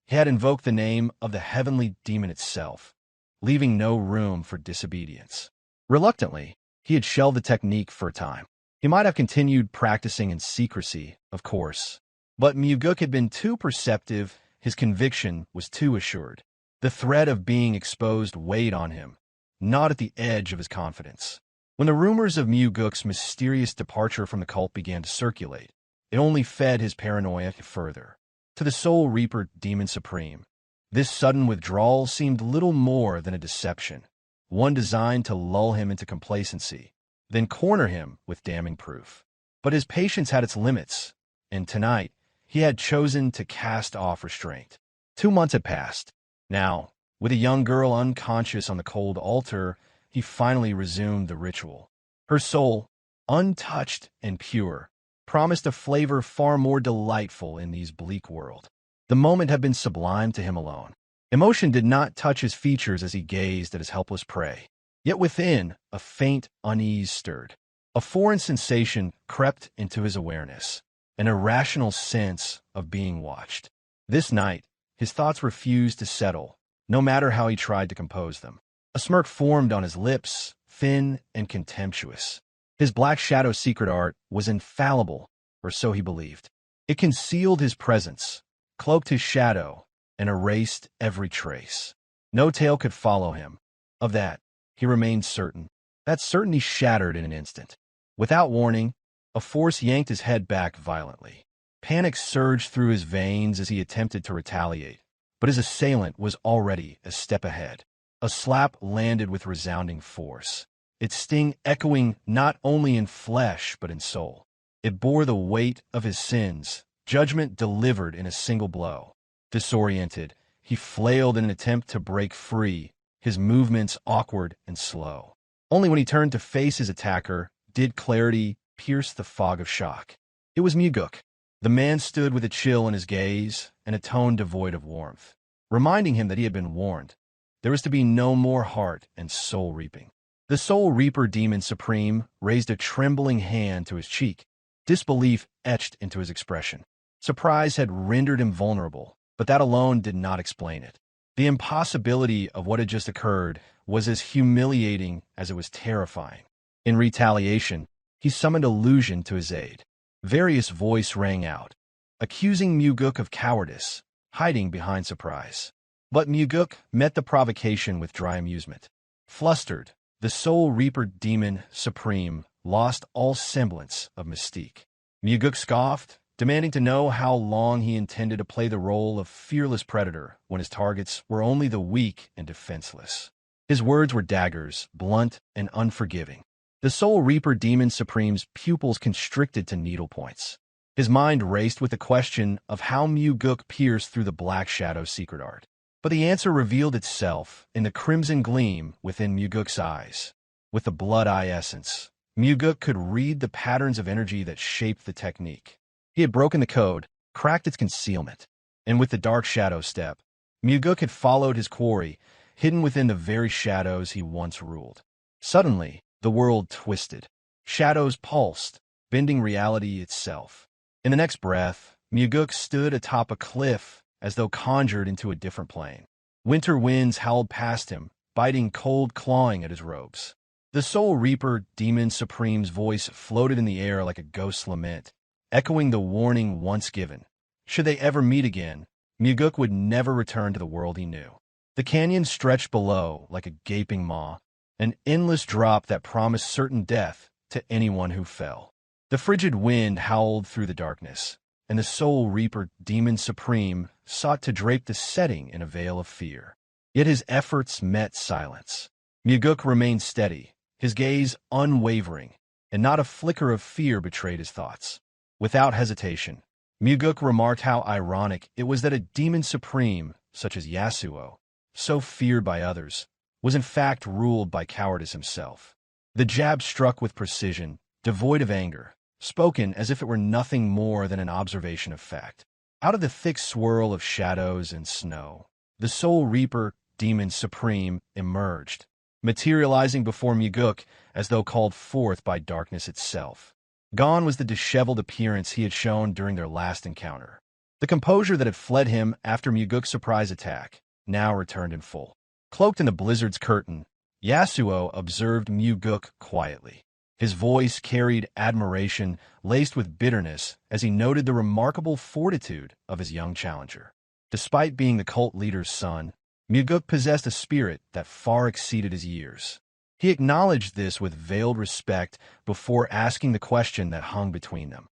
He had invoked the name of the heavenly demon itself, leaving no room for disobedience. Reluctantly, he had shelved the technique for a time. He might have continued practicing in secrecy, of course, but Mugeuk had been too perceptive, his conviction was too assured. The threat of being exposed weighed on him, not at the edge of his confidence. When the rumors of Mugeuk's mysterious departure from the cult began to circulate, it only fed his paranoia further. To the Soul Reaper Demon Supreme, this sudden withdrawal seemed little more than a deception, one designed to lull him into complacency, then corner him with damning proof. But his patience had its limits, and tonight he had chosen to cast off restraint. 2 months had passed. Now, with a young girl unconscious on the cold altar, he finally resumed the ritual. Her soul, untouched and pure, promised a flavor far more delightful in these bleak world. The moment had been sublime to him alone. Emotion did not touch his features as he gazed at his helpless prey. Yet within, a faint unease stirred. A foreign sensation crept into his awareness, an irrational sense of being watched. This night, his thoughts refused to settle, no matter how he tried to compose them. A smirk formed on his lips, thin and contemptuous. His black shadow secret art was infallible, or so he believed. It concealed his presence, cloaked his shadow, and erased every trace. No tale could follow him. Of that, he remained certain. That certainty shattered in an instant. Without warning, a force yanked his head back violently. Panic surged through his veins as he attempted to retaliate, but his assailant was already a step ahead. A slap landed with resounding force, its sting echoing not only in flesh but in soul. It bore the weight of his sins, judgment delivered in a single blow. Disoriented, he flailed in an attempt to break free, his movements awkward and slow. Only when he turned to face his attacker did clarity pierce the fog of shock. It was Mugeuk. The man stood with a chill in his gaze and a tone devoid of warmth, reminding him that he had been warned. There was to be no more heart and soul reaping. The Soul Reaper Demon Supreme raised a trembling hand to his cheek, disbelief etched into his expression. Surprise had rendered him vulnerable, but that alone did not explain it. The impossibility of what had just occurred was as humiliating as it was terrifying. In retaliation, he summoned illusion to his aid. Various voice rang out, accusing Mugeuk of cowardice, hiding behind surprise. But Mugeuk met the provocation with dry amusement. Flustered, the Soul Reaper Demon Supreme lost all semblance of mystique. Mugeuk scoffed, demanding to know how long he intended to play the role of fearless predator when his targets were only the weak and defenseless. His words were daggers, blunt and unforgiving. The Soul Reaper Demon Supreme's pupils constricted to needle points. His mind raced with the question of how Mugeuk pierced through the Black Shadow's secret art. But the answer revealed itself in the crimson gleam within Mugeuk's eyes. With the blood eye essence, Mugeuk could read the patterns of energy that shaped the technique. He had broken the code, cracked its concealment, and with the dark shadow step, Mugeuk had followed his quarry, hidden within the very shadows he once ruled. Suddenly, the world twisted. Shadows pulsed, bending reality itself. In the next breath, Mugeuk stood atop a cliff as though conjured into a different plane. Winter winds howled past him, biting cold, clawing at his robes. The Soul Reaper Demon Supreme's voice floated in the air like a ghost's lament, echoing the warning once given. Should they ever meet again, Mugeuk would never return to the world he knew. The canyon stretched below like a gaping maw, an endless drop that promised certain death to anyone who fell. The frigid wind howled through the darkness, and the Soul Reaper Demon Supreme sought to drape the setting in a veil of fear. Yet his efforts met silence. Mugeuk remained steady, his gaze unwavering, and not a flicker of fear betrayed his thoughts. Without hesitation, Mugeuk remarked how ironic it was that a Demon Supreme, such as Yasuo, so feared by others, was in fact ruled by cowardice himself. The jab struck with precision, devoid of anger, spoken as if it were nothing more than an observation of fact. Out of the thick swirl of shadows and snow, the Soul Reaper Demon Supreme emerged, materializing before Mugeuk as though called forth by darkness itself. Gone was the disheveled appearance he had shown during their last encounter. The composure that had fled him after Mugeuk's surprise attack now returned in full. Cloaked in the blizzard's curtain, Yasuo observed Mugeuk quietly. His voice carried admiration laced with bitterness as he noted the remarkable fortitude of his young challenger. Despite being the cult leader's son, Mugeuk possessed a spirit that far exceeded his years. He acknowledged this with veiled respect before asking the question that hung between them.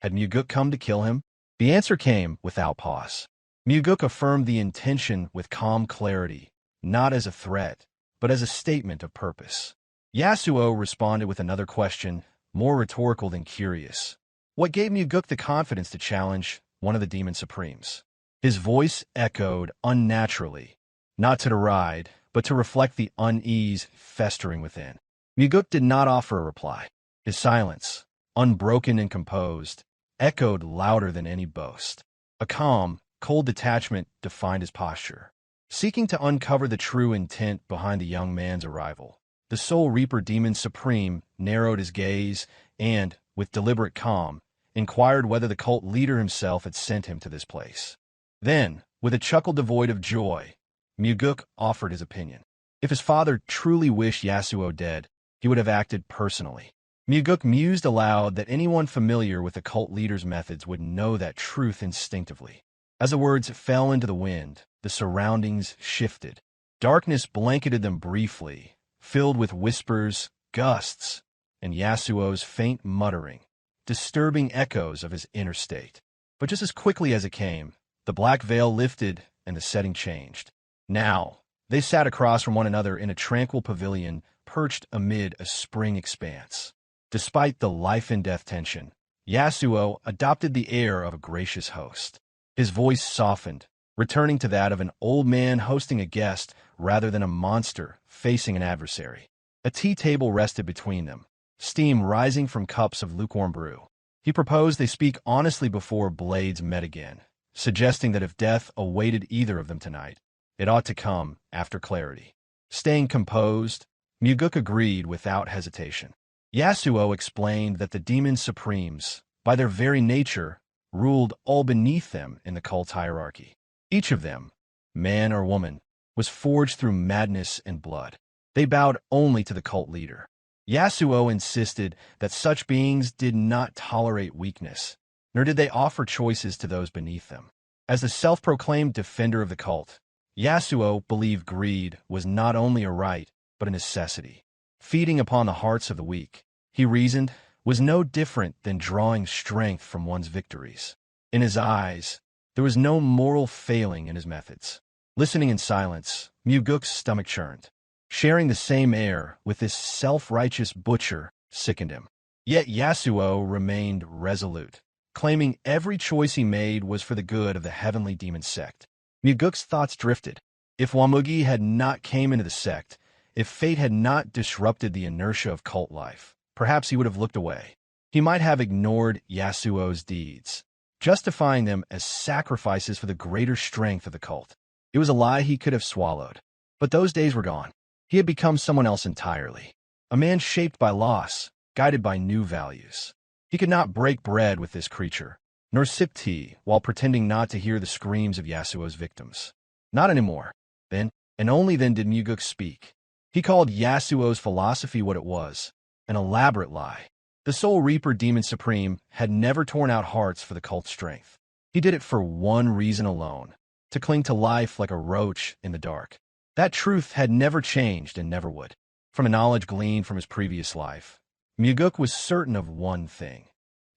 Had Mugeuk come to kill him? The answer came without pause. Mugeuk affirmed the intention with calm clarity, not as a threat, but as a statement of purpose. Yasuo responded with another question, more rhetorical than curious. What gave Mugeuk the confidence to challenge one of the Demon Supremes? His voice echoed unnaturally, not to deride, but to reflect the unease festering within. Mugeuk did not offer a reply. His silence, unbroken and composed, echoed louder than any boast. A calm, cold detachment defined his posture. Seeking to uncover the true intent behind the young man's arrival, the Soul Reaper Demon Supreme narrowed his gaze and, with deliberate calm, inquired whether the cult leader himself had sent him to this place. Then, with a chuckle devoid of joy, Mugeuk offered his opinion. If his father truly wished Yasuo dead, he would have acted personally. Mugeuk mused aloud that anyone familiar with the cult leader's methods would know that truth instinctively. As the words fell into the wind, the surroundings shifted. Darkness blanketed them briefly, filled with whispers, gusts, and Yasuo's faint muttering, disturbing echoes of his inner state. But just as quickly as it came, the black veil lifted and the setting changed. Now, they sat across from one another in a tranquil pavilion perched amid a spring expanse. Despite the life-and-death tension, Yasuo adopted the air of a gracious host. His voice softened, returning to that of an old man hosting a guest rather than a monster facing an adversary. A tea table rested between them, steam rising from cups of lukewarm brew. He proposed they speak honestly before blades met again, suggesting that if death awaited either of them tonight, it ought to come after clarity. Staying composed, Mugeuk agreed without hesitation. Yasuo explained that the Demon Supremes, by their very nature, ruled all beneath them in the cult hierarchy. Each of them, man or woman, was forged through madness and blood. They bowed only to the cult leader. Yasuo insisted that such beings did not tolerate weakness, nor did they offer choices to those beneath them. As the self-proclaimed defender of the cult, Yasuo believed greed was not only a right, but a necessity. Feeding upon the hearts of the weak, he reasoned, was no different than drawing strength from one's victories. In his eyes, there was no moral failing in his methods. Listening in silence, Mugeuk's stomach churned. Sharing the same air with this self-righteous butcher sickened him. Yet Yasuo remained resolute, claiming every choice he made was for the good of the heavenly demon sect. Mugeuk's thoughts drifted. If Wamugi had not came into the sect, if fate had not disrupted the inertia of cult life, perhaps he would have looked away. He might have ignored Yasuo's deeds, justifying them as sacrifices for the greater strength of the cult. It was a lie he could have swallowed. But those days were gone. He had become someone else entirely. A man shaped by loss, guided by new values. He could not break bread with this creature, nor sip tea while pretending not to hear the screams of Yasuo's victims. Not anymore. Then, and only then did Mugeuk speak. He called Yasuo's philosophy what it was, an elaborate lie. The Soul Reaper Demon Supreme had never torn out hearts for the cult's strength. He did it for one reason alone, to cling to life like a roach in the dark. That truth had never changed and never would. From a knowledge gleaned from his previous life, Mugeuk was certain of one thing.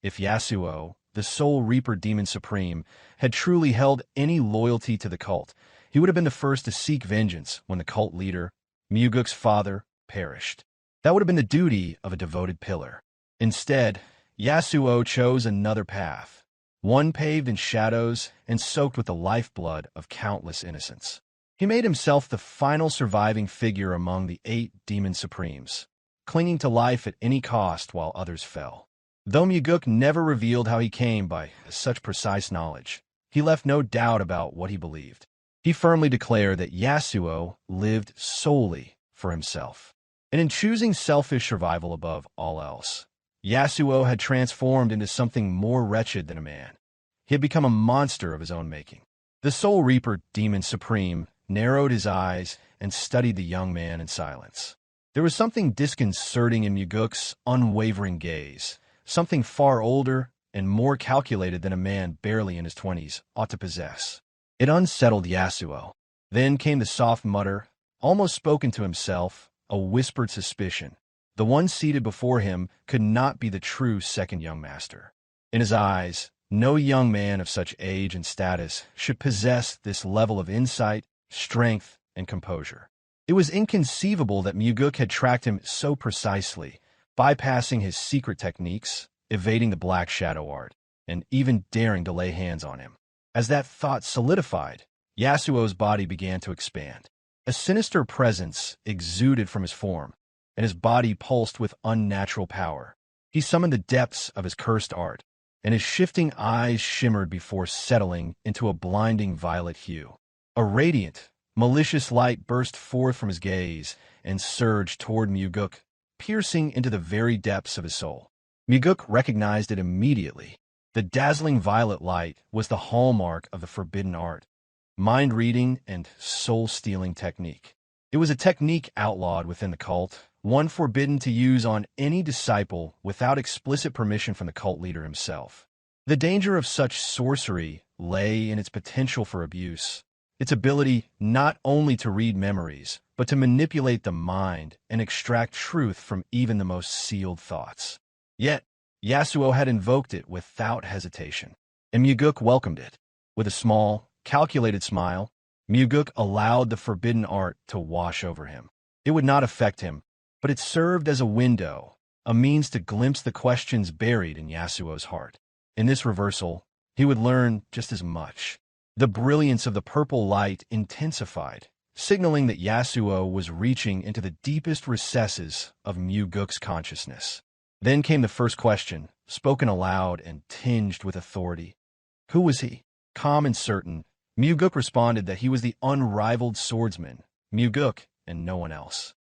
If Yasuo, the Soul Reaper Demon Supreme, had truly held any loyalty to the cult, he would have been the first to seek vengeance when the cult leader, Mugeuk's father, perished. That would have been the duty of a devoted pillar. Instead, Yasuo chose another path, one paved in shadows and soaked with the lifeblood of countless innocents. He made himself the final surviving figure among the 8 Demon Supremes, clinging to life at any cost while others fell. Though Mugeuk never revealed how he came by such precise knowledge, he left no doubt about what he believed. He firmly declared that Yasuo lived solely for himself. And in choosing selfish survival above all else, Yasuo had transformed into something more wretched than a man. He had become a monster of his own making. The Soul Reaper Demon Supreme narrowed his eyes and studied the young man in silence. There was something disconcerting in Mugeuk's unwavering gaze, something far older and more calculated than a man barely in his 20s ought to possess. It unsettled Yasuo. Then came the soft mutter, almost spoken to himself, a whispered suspicion. The one seated before him could not be the true second young master. In his eyes, no young man of such age and status should possess this level of insight, strength, and composure. It was inconceivable that Mugeuk had tracked him so precisely, bypassing his secret techniques, evading the Black Shadow art, and even daring to lay hands on him. As that thought solidified, Yasuo's body began to expand. A sinister presence exuded from his form, and his body pulsed with unnatural power. He summoned the depths of his cursed art, and his shifting eyes shimmered before settling into a blinding violet hue. A radiant, malicious light burst forth from his gaze and surged toward Mugeuk, piercing into the very depths of his soul. Mugeuk recognized it immediately. The dazzling violet light was the hallmark of the forbidden art, mind-reading and soul-stealing technique. It was a technique outlawed within the cult, one forbidden to use on any disciple without explicit permission from the cult leader himself. The danger of such sorcery lay in its potential for abuse, its ability not only to read memories, but to manipulate the mind and extract truth from even the most sealed thoughts. Yet, Yasuo had invoked it without hesitation, and Mugeuk welcomed it. With a small, calculated smile, Mugeuk allowed the forbidden art to wash over him. It would not affect him, but it served as a window, a means to glimpse the questions buried in Yasuo's heart. In this reversal, he would learn just as much. The brilliance of the purple light intensified, signaling that Yasuo was reaching into the deepest recesses of Mugeuk's consciousness. Then came the first question, spoken aloud and tinged with authority. Who was he? Calm and certain, Mugeuk responded that he was the unrivaled swordsman, Mugeuk, and no one else.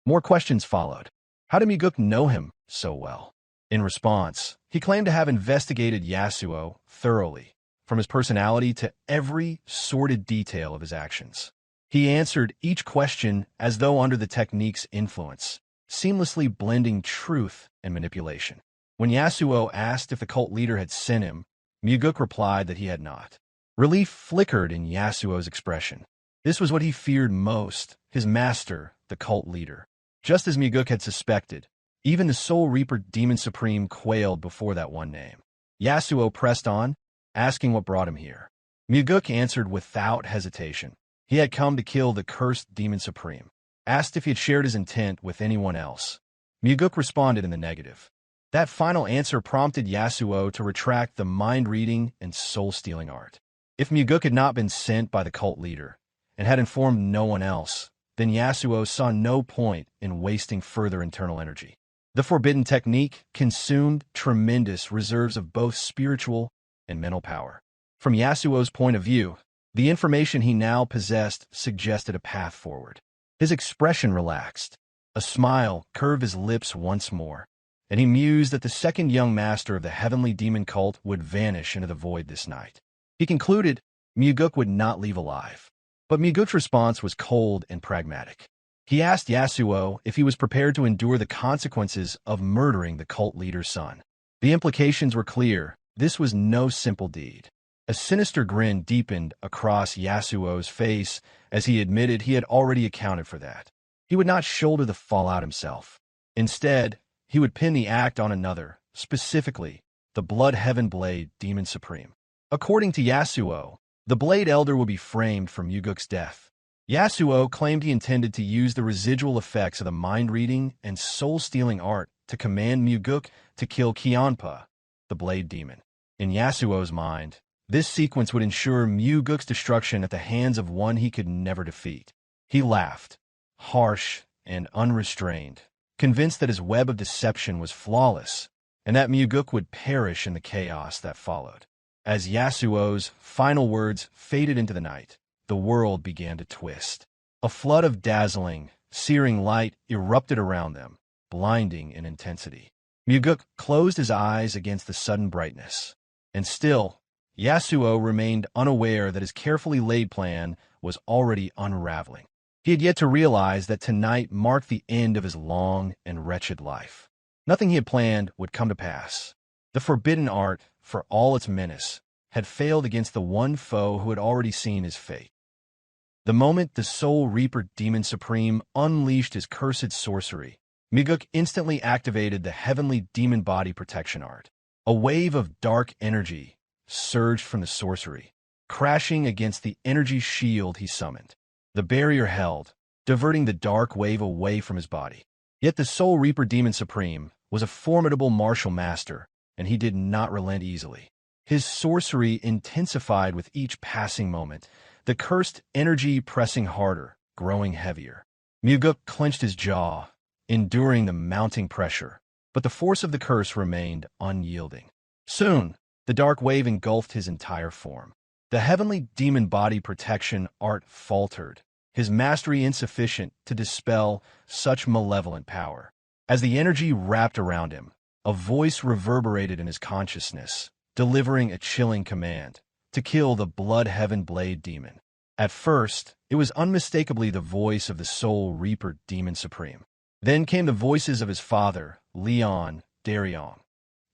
More questions followed. How did Mugeuk know him so well? In response, he claimed to have investigated Yasuo thoroughly, from his personality to every sordid detail of his actions. He answered each question as though under the technique's influence, seamlessly blending truth and manipulation. When Yasuo asked if the cult leader had sent him, Mugeuk replied that he had not. Relief flickered in Yasuo's expression. This was what he feared most, his master, the cult leader. Just as Mugeuk had suspected, even the Soul Reaper Demon Supreme quailed before that one name. Yasuo pressed on, asking what brought him here. Mugeuk answered without hesitation. He had come to kill the cursed Demon Supreme. Asked if he had shared his intent with anyone else. Mugeuk responded in the negative. That final answer prompted Yasuo to retract the mind-reading and soul-stealing art. If Mugeuk had not been sent by the cult leader and had informed no one else, then Yasuo saw no point in wasting further internal energy. The forbidden technique consumed tremendous reserves of both spiritual and mental power. From Yasuo's point of view, the information he now possessed suggested a path forward. His expression relaxed. A smile curved his lips once more, and he mused that the second young master of the heavenly demon cult would vanish into the void this night. He concluded Mugeuk would not leave alive. But Mugeuk's response was cold and pragmatic. He asked Yasuo if he was prepared to endure the consequences of murdering the cult leader's son. The implications were clear. This was no simple deed. A sinister grin deepened across Yasuo's face as he admitted he had already accounted for that. He would not shoulder the fallout himself. Instead, he would pin the act on another, specifically the Blood Heaven Blade Demon Supreme. According to Yasuo, the Blade Elder would be framed for Mugeuk's death. Yasuo claimed he intended to use the residual effects of the mind-reading and soul-stealing art to command Mugeuk to kill Kionpa, the Blade Demon. In Yasuo's mind, this sequence would ensure Mugeuk's destruction at the hands of one he could never defeat. He laughed, harsh and unrestrained, convinced that his web of deception was flawless and that Mugeuk would perish in the chaos that followed. As Yasuo's final words faded into the night, the world began to twist. A flood of dazzling, searing light erupted around them, blinding in intensity. Mugeuk closed his eyes against the sudden brightness, and still, Yasuo remained unaware that his carefully laid plan was already unraveling. He had yet to realize that tonight marked the end of his long and wretched life. Nothing he had planned would come to pass. The forbidden art, for all its menace, had failed against the one foe who had already seen his fate. The moment the Soul Reaper Demon Supreme unleashed his cursed sorcery, Mugeuk instantly activated the heavenly demon body protection art. A wave of dark energy surged from the sorcery, crashing against the energy shield he summoned. The barrier held, diverting the dark wave away from his body. Yet the Soul Reaper Demon Supreme was a formidable martial master, and he did not relent easily. His sorcery intensified with each passing moment, the cursed energy pressing harder, growing heavier. Mugeuk clenched his jaw, enduring the mounting pressure, but the force of the curse remained unyielding. Soon, the dark wave engulfed his entire form. The heavenly demon body protection art faltered, his mastery insufficient to dispel such malevolent power. As the energy wrapped around him, a voice reverberated in his consciousness, delivering a chilling command to kill the Blood Heaven Blade Demon. At first, it was unmistakably the voice of the Soul Reaper Demon Supreme. Then came the voices of his father, Leon Darion,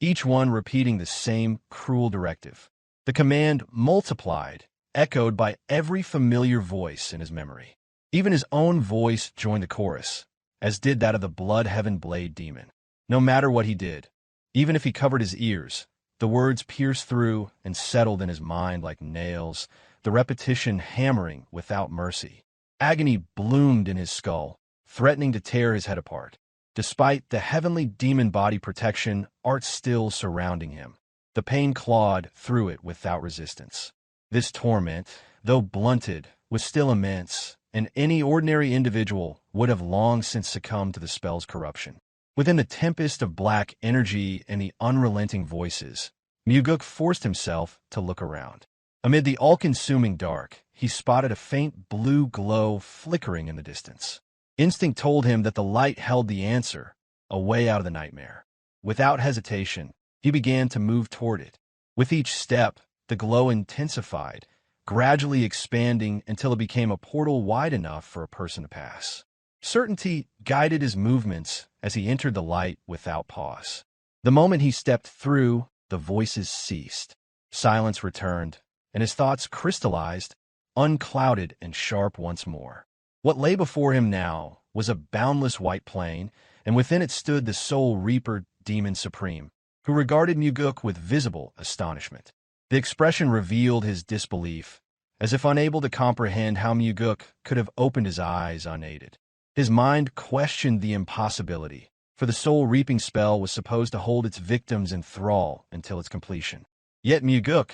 each one repeating the same cruel directive. The command multiplied, echoed by every familiar voice in his memory. Even his own voice joined the chorus, as did that of the Blood Heaven Blade Demon. No matter what he did, even if he covered his ears, the words pierced through and settled in his mind like nails, the repetition hammering without mercy. Agony bloomed in his skull, threatening to tear his head apart. Despite the heavenly demon body protection art still surrounding him, the pain clawed through it without resistance. This torment, though blunted, was still immense, and any ordinary individual would have long since succumbed to the spell's corruption. Within the tempest of black energy and the unrelenting voices, Mugeuk forced himself to look around. Amid the all-consuming dark, he spotted a faint blue glow flickering in the distance. Instinct told him that the light held the answer, a way out of the nightmare. Without hesitation, he began to move toward it. With each step, the glow intensified, gradually expanding until it became a portal wide enough for a person to pass. Certainty guided his movements as he entered the light without pause. The moment he stepped through, the voices ceased. Silence returned, and his thoughts crystallized, unclouded and sharp once more. What lay before him now was a boundless white plain, and within it stood the Soul Reaper Demon Supreme, who regarded Mugeuk with visible astonishment. The expression revealed his disbelief, as if unable to comprehend how Mugeuk could have opened his eyes unaided. His mind questioned the impossibility, for the soul-reaping spell was supposed to hold its victims in thrall until its completion. Yet Mugeuk,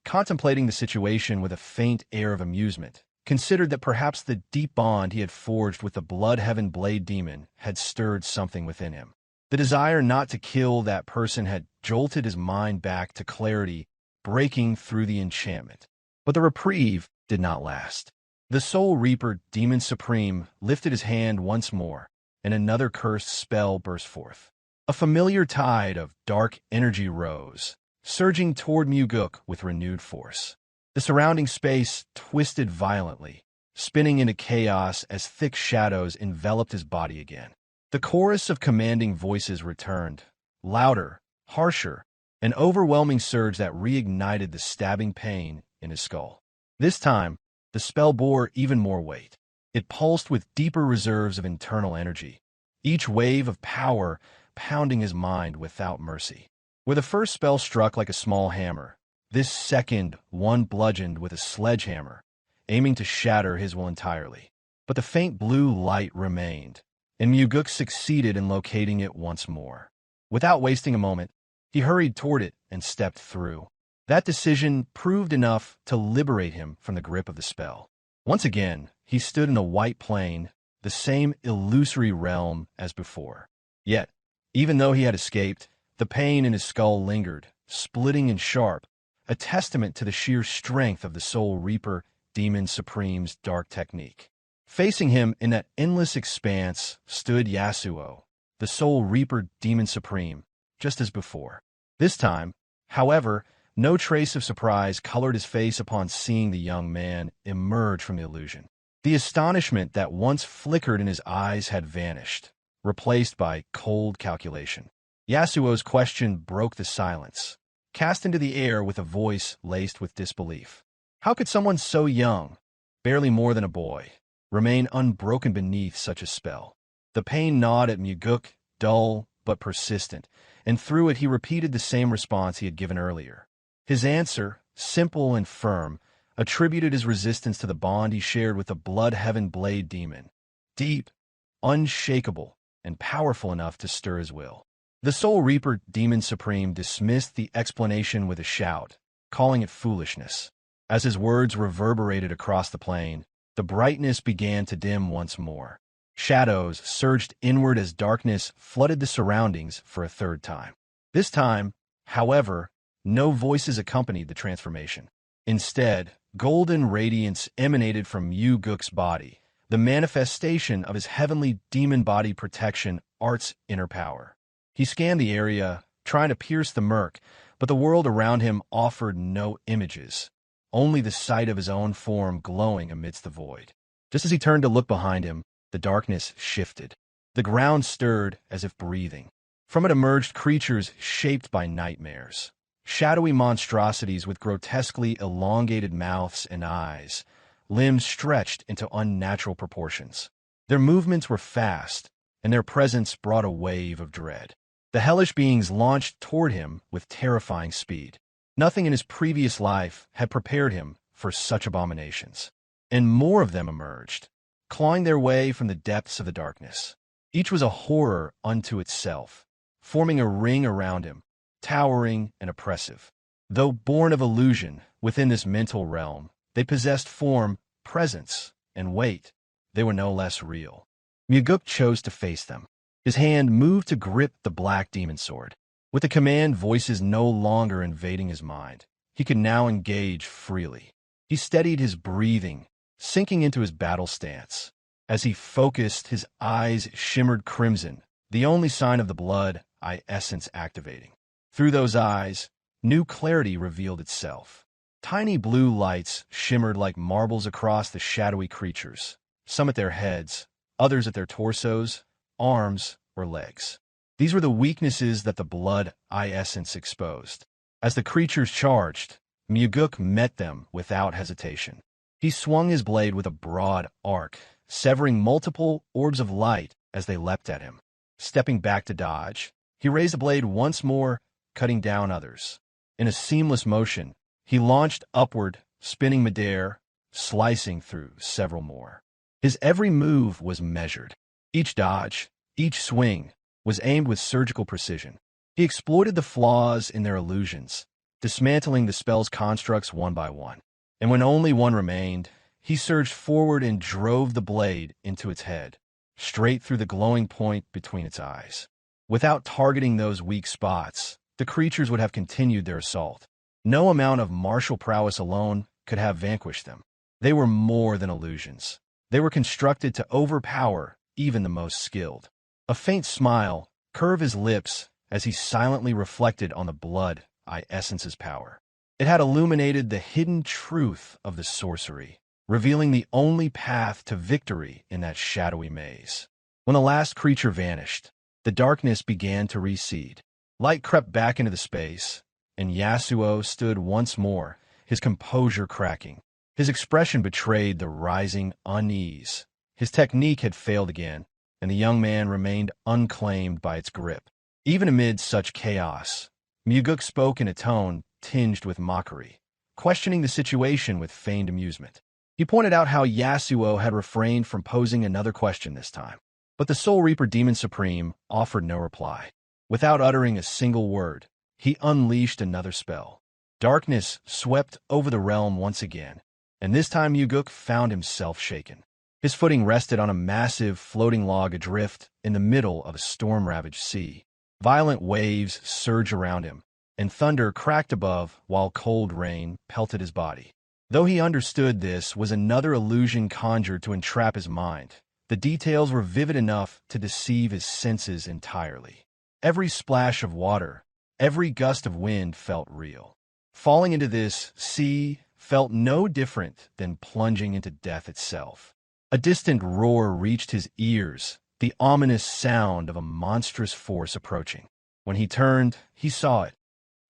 contemplating the situation with a faint air of amusement, considered that perhaps the deep bond he had forged with the Bloodheaven Blade Demon had stirred something within him. The desire not to kill that person had jolted his mind back to clarity, breaking through the enchantment. But the reprieve did not last. The Soul Reaper Demon Supreme lifted his hand once more, and another cursed spell burst forth. A familiar tide of dark energy rose, surging toward Mugeuk with renewed force. The surrounding space twisted violently, spinning into chaos as thick shadows enveloped his body again. The chorus of commanding voices returned, louder, harsher, an overwhelming surge that reignited the stabbing pain in his skull. This time, the spell bore even more weight. It pulsed with deeper reserves of internal energy, each wave of power pounding his mind without mercy. Where the first spell struck like a small hammer, this second one bludgeoned with a sledgehammer, aiming to shatter his will entirely. But the faint blue light remained, and Mugeuk succeeded in locating it once more. Without wasting a moment, he hurried toward it and stepped through. That decision proved enough to liberate him from the grip of the spell. Once again, he stood in a white plane, the same illusory realm as before. Yet, even though he had escaped, the pain in his skull lingered, splitting and sharp, a testament to the sheer strength of the Soul Reaper Demon Supreme's dark technique. Facing him in that endless expanse stood Yasuo, the Soul Reaper Demon Supreme, just as before. This time, however, no trace of surprise colored his face upon seeing the young man emerge from the illusion. The astonishment that once flickered in his eyes had vanished, replaced by cold calculation. Yasuo's question broke the silence, cast into the air with a voice laced with disbelief. How could someone so young, barely more than a boy, remain unbroken beneath such a spell? The pain gnawed at Mugeuk, dull but persistent, and through it he repeated the same response he had given earlier. His answer, simple and firm, attributed his resistance to the bond he shared with the Bloodheaven Blade Demon, deep, unshakable, and powerful enough to stir his will. The Soul Reaper Demon Supreme dismissed the explanation with a shout, calling it foolishness. As his words reverberated across the plain, the brightness began to dim once more. Shadows surged inward as darkness flooded the surroundings for a third time. This time, however, no voices accompanied the transformation. Instead, golden radiance emanated from Mugeuk's body, the manifestation of his heavenly demon body protection, Art's inner power. He scanned the area, trying to pierce the murk, but the world around him offered no images, only the sight of his own form glowing amidst the void. Just as he turned to look behind him, the darkness shifted. The ground stirred as if breathing. From it emerged creatures shaped by nightmares. Shadowy monstrosities with grotesquely elongated mouths and eyes, limbs stretched into unnatural proportions. Their movements were fast, and their presence brought a wave of dread. The hellish beings launched toward him with terrifying speed. Nothing in his previous life had prepared him for such abominations. And more of them emerged, clawing their way from the depths of the darkness. Each was a horror unto itself, forming a ring around him, towering and oppressive. Though born of illusion within this mental realm, they possessed form, presence, and weight. They were no less real. Mugeuk chose to face them. His hand moved to grip the black demon sword. With the command voices no longer invading his mind, he could now engage freely. He steadied his breathing, sinking into his battle stance. As he focused, his eyes shimmered crimson, the only sign of the blood essence activating. Through those eyes, new clarity revealed itself. Tiny blue lights shimmered like marbles across the shadowy creatures, some at their heads, others at their torsos, arms, or legs. These were the weaknesses that the blood essence exposed. As the creatures charged, Mugeuk met them without hesitation. He swung his blade with a broad arc, severing multiple orbs of light as they leapt at him. Stepping back to dodge, he raised the blade once more, cutting down others. In a seamless motion, he launched upward, spinning midair, slicing through several more. His every move was measured. Each dodge, each swing, was aimed with surgical precision. He exploited the flaws in their illusions, dismantling the spell's constructs one by one. And when only one remained, he surged forward and drove the blade into its head, straight through the glowing point between its eyes. Without targeting those weak spots, the creatures would have continued their assault. No amount of martial prowess alone could have vanquished them. They were more than illusions. They were constructed to overpower even the most skilled. A faint smile curved his lips as he silently reflected on the blood essence's power. It had illuminated the hidden truth of the sorcery, revealing the only path to victory in that shadowy maze. When the last creature vanished, the darkness began to recede. Light crept back into the space, and Yasuo stood once more, his composure cracking. His expression betrayed the rising unease. His technique had failed again, and the young man remained unclaimed by its grip. Even amid such chaos, Mugeuk spoke in a tone tinged with mockery, questioning the situation with feigned amusement. He pointed out how Yasuo had refrained from posing another question this time. But the Soul Reaper Demon Supreme offered no reply. Without uttering a single word, he unleashed another spell. Darkness swept over the realm once again, and this time Mugeuk found himself shaken. His footing rested on a massive floating log adrift in the middle of a storm-ravaged sea. Violent waves surged around him, and thunder cracked above while cold rain pelted his body. Though he understood this was another illusion conjured to entrap his mind, the details were vivid enough to deceive his senses entirely. Every splash of water, every gust of wind felt real. Falling into this sea felt no different than plunging into death itself. A distant roar reached his ears, the ominous sound of a monstrous force approaching. When he turned, he saw it.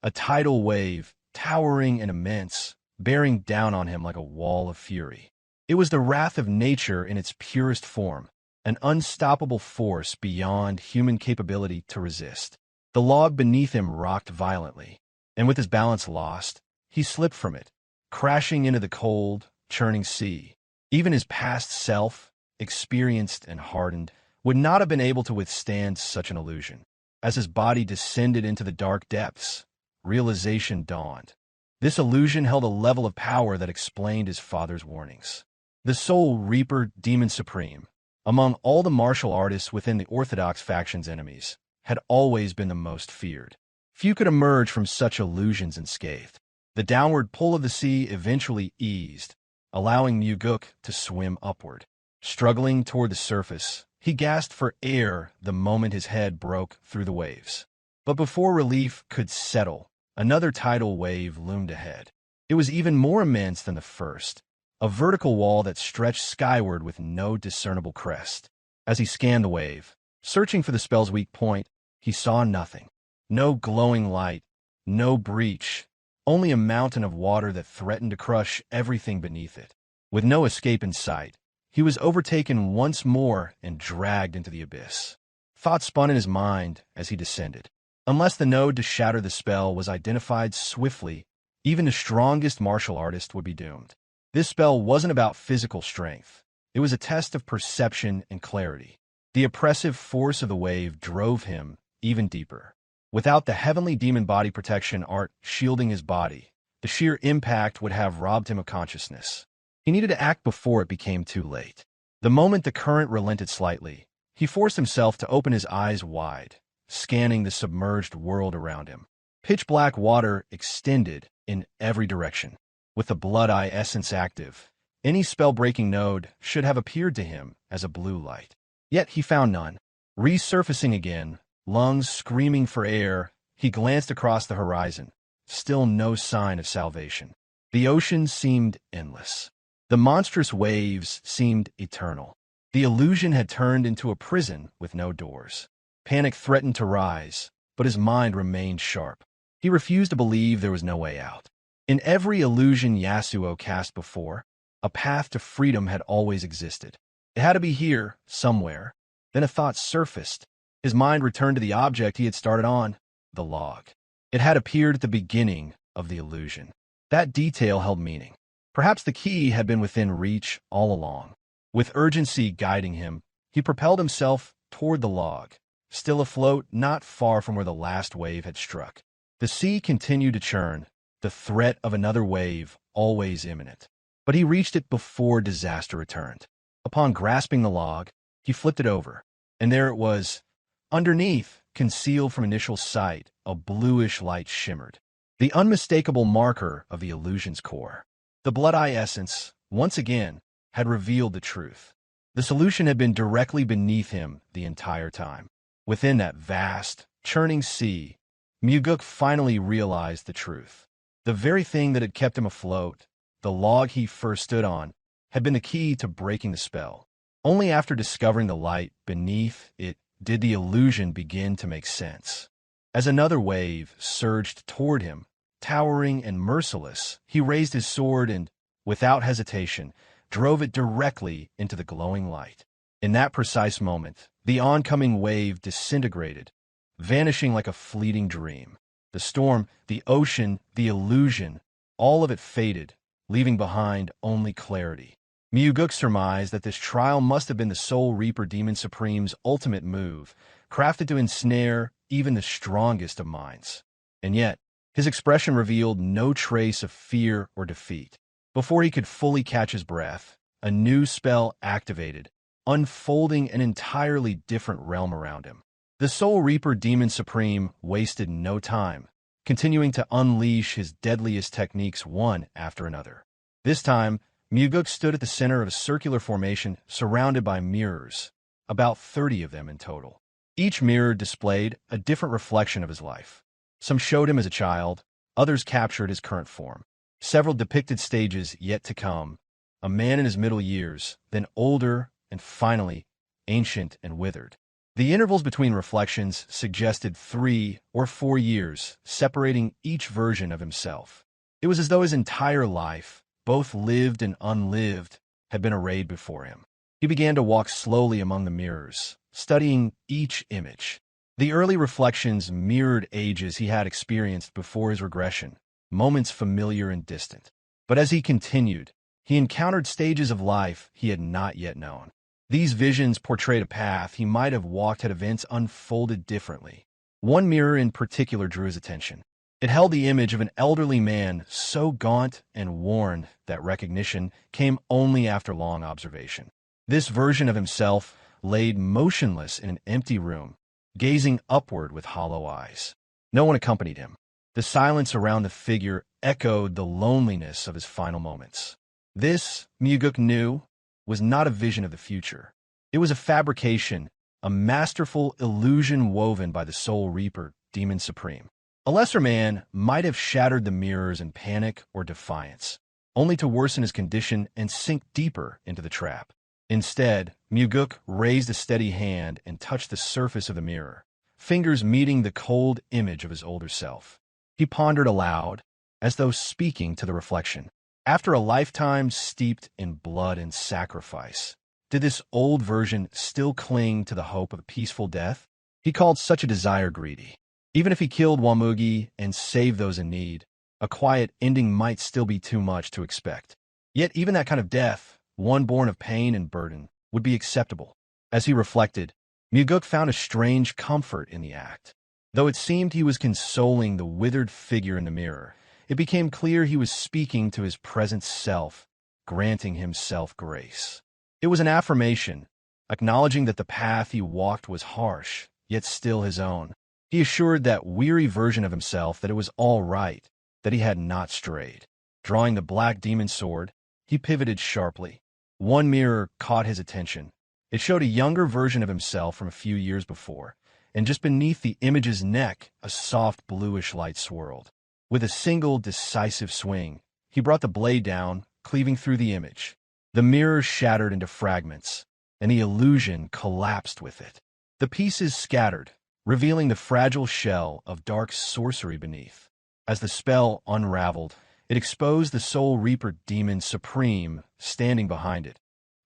A tidal wave, towering and immense, bearing down on him like a wall of fury. It was the wrath of nature in its purest form, an unstoppable force beyond human capability to resist. The log beneath him rocked violently, and with his balance lost, he slipped from it, crashing into the cold, churning sea. Even his past self, experienced and hardened, would not have been able to withstand such an illusion. As his body descended into the dark depths, realization dawned. This illusion held a level of power that explained his father's warnings. The Soul Reaper Demon Supreme, among all the martial artists within the Orthodox faction's enemies, had always been the most feared. Few could emerge from such illusions unscathed. The downward pull of the sea eventually eased, allowing Mugeuk to swim upward. Struggling toward the surface, he gasped for air the moment his head broke through the waves. But before relief could settle, another tidal wave loomed ahead. It was even more immense than the first, a vertical wall that stretched skyward with no discernible crest. As he scanned the wave, searching for the spell's weak point, he saw nothing. No glowing light, no breach, only a mountain of water that threatened to crush everything beneath it. With no escape in sight, he was overtaken once more and dragged into the abyss. Thoughts spun in his mind as he descended. Unless the node to shatter the spell was identified swiftly, even the strongest martial artist would be doomed. This spell wasn't about physical strength. It was a test of perception and clarity. The oppressive force of the wave drove him even deeper. Without the heavenly demon body protection art shielding his body, the sheer impact would have robbed him of consciousness. He needed to act before it became too late. The moment the current relented slightly, he forced himself to open his eyes wide, scanning the submerged world around him. Pitch-black water extended in every direction. With the Blood Eye essence active, any spell-breaking node should have appeared to him as a blue light. Yet he found none. Resurfacing again, lungs screaming for air, he glanced across the horizon. Still no sign of salvation. The ocean seemed endless. The monstrous waves seemed eternal. The illusion had turned into a prison with no doors. Panic threatened to rise, but his mind remained sharp. He refused to believe there was no way out. In every illusion Yasuo cast before, a path to freedom had always existed. It had to be here, somewhere. Then a thought surfaced. His mind returned to the object he had started on, the log. It had appeared at the beginning of the illusion. That detail held meaning. Perhaps the key had been within reach all along. With urgency guiding him, he propelled himself toward the log, still afloat not far from where the last wave had struck. The sea continued to churn, the threat of another wave always imminent. But he reached it before disaster returned. Upon grasping the log, he flipped it over, and there it was. Underneath, concealed from initial sight, a bluish light shimmered, the unmistakable marker of the illusion's core. The Blood-Eye essence, once again, had revealed the truth. The solution had been directly beneath him the entire time. Within that vast, churning sea, Mugeuk finally realized the truth. The very thing that had kept him afloat, the log he first stood on, had been the key to breaking the spell. Only after discovering the light beneath it did the illusion begin to make sense. As another wave surged toward him, towering and merciless, he raised his sword and, without hesitation, drove it directly into the glowing light. In that precise moment, the oncoming wave disintegrated, vanishing like a fleeting dream. The storm, the ocean, the illusion, all of it faded, leaving behind only clarity. Mugeuk surmised that this trial must have been the Soul Reaper Demon Supreme's ultimate move, crafted to ensnare even the strongest of minds. And yet, his expression revealed no trace of fear or defeat. Before he could fully catch his breath, a new spell activated, unfolding an entirely different realm around him. The Soul Reaper Demon Supreme wasted no time, continuing to unleash his deadliest techniques one after another. This time, Mugeuk stood at the center of a circular formation surrounded by mirrors, about 30 of them in total. Each mirror displayed a different reflection of his life. Some showed him as a child, others captured his current form. Several depicted stages yet to come, a man in his middle years, then older, and finally, ancient and withered. The intervals between reflections suggested 3 or 4 years, separating each version of himself. It was as though his entire life, both lived and unlived, had been arrayed before him. He began to walk slowly among the mirrors, studying each image. The early reflections mirrored ages he had experienced before his regression, moments familiar and distant. But as he continued, he encountered stages of life he had not yet known. These visions portrayed a path he might have walked had events unfolded differently. One mirror in particular drew his attention. It held the image of an elderly man so gaunt and worn that recognition came only after long observation. This version of himself laid motionless in an empty room, gazing upward with hollow eyes. No one accompanied him. The silence around the figure echoed the loneliness of his final moments. This, Mugeuk knew, was not a vision of the future. It was a fabrication, a masterful illusion woven by the Soul Reaper, Demon Supreme. A lesser man might have shattered the mirrors in panic or defiance, only to worsen his condition and sink deeper into the trap. Instead, Mugeuk raised a steady hand and touched the surface of the mirror, fingers meeting the cold image of his older self. He pondered aloud, as though speaking to the reflection. After a lifetime steeped in blood and sacrifice, did this old version still cling to the hope of a peaceful death? He called such a desire greedy. Even if he killed Wamugi and saved those in need, a quiet ending might still be too much to expect. Yet even that kind of death, one born of pain and burden, would be acceptable. As he reflected, Mugeuk found a strange comfort in the act. Though it seemed he was consoling the withered figure in the mirror, it became clear he was speaking to his present self, granting himself grace. It was an affirmation, acknowledging that the path he walked was harsh, yet still his own. He assured that weary version of himself that it was all right, that he had not strayed. Drawing the black demon sword, he pivoted sharply. One mirror caught his attention. It showed a younger version of himself from a few years before, and just beneath the image's neck, a soft bluish light swirled. With a single decisive swing, he brought the blade down, cleaving through the image. The mirror shattered into fragments, and the illusion collapsed with it. The pieces scattered, revealing the fragile shell of dark sorcery beneath. As the spell unraveled, it exposed the Soul Reaper Demon Supreme standing behind it,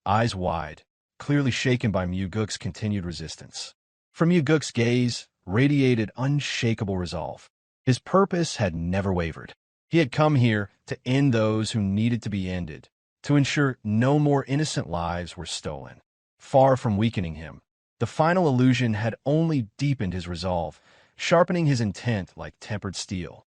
eyes wide, clearly shaken by Mugeuk's continued resistance. From Mugeuk's gaze radiated unshakable resolve. His purpose had never wavered. He had come here to end those who needed to be ended, to ensure no more innocent lives were stolen. Far from weakening him, The final illusion had only deepened his resolve, sharpening his intent like tempered steel.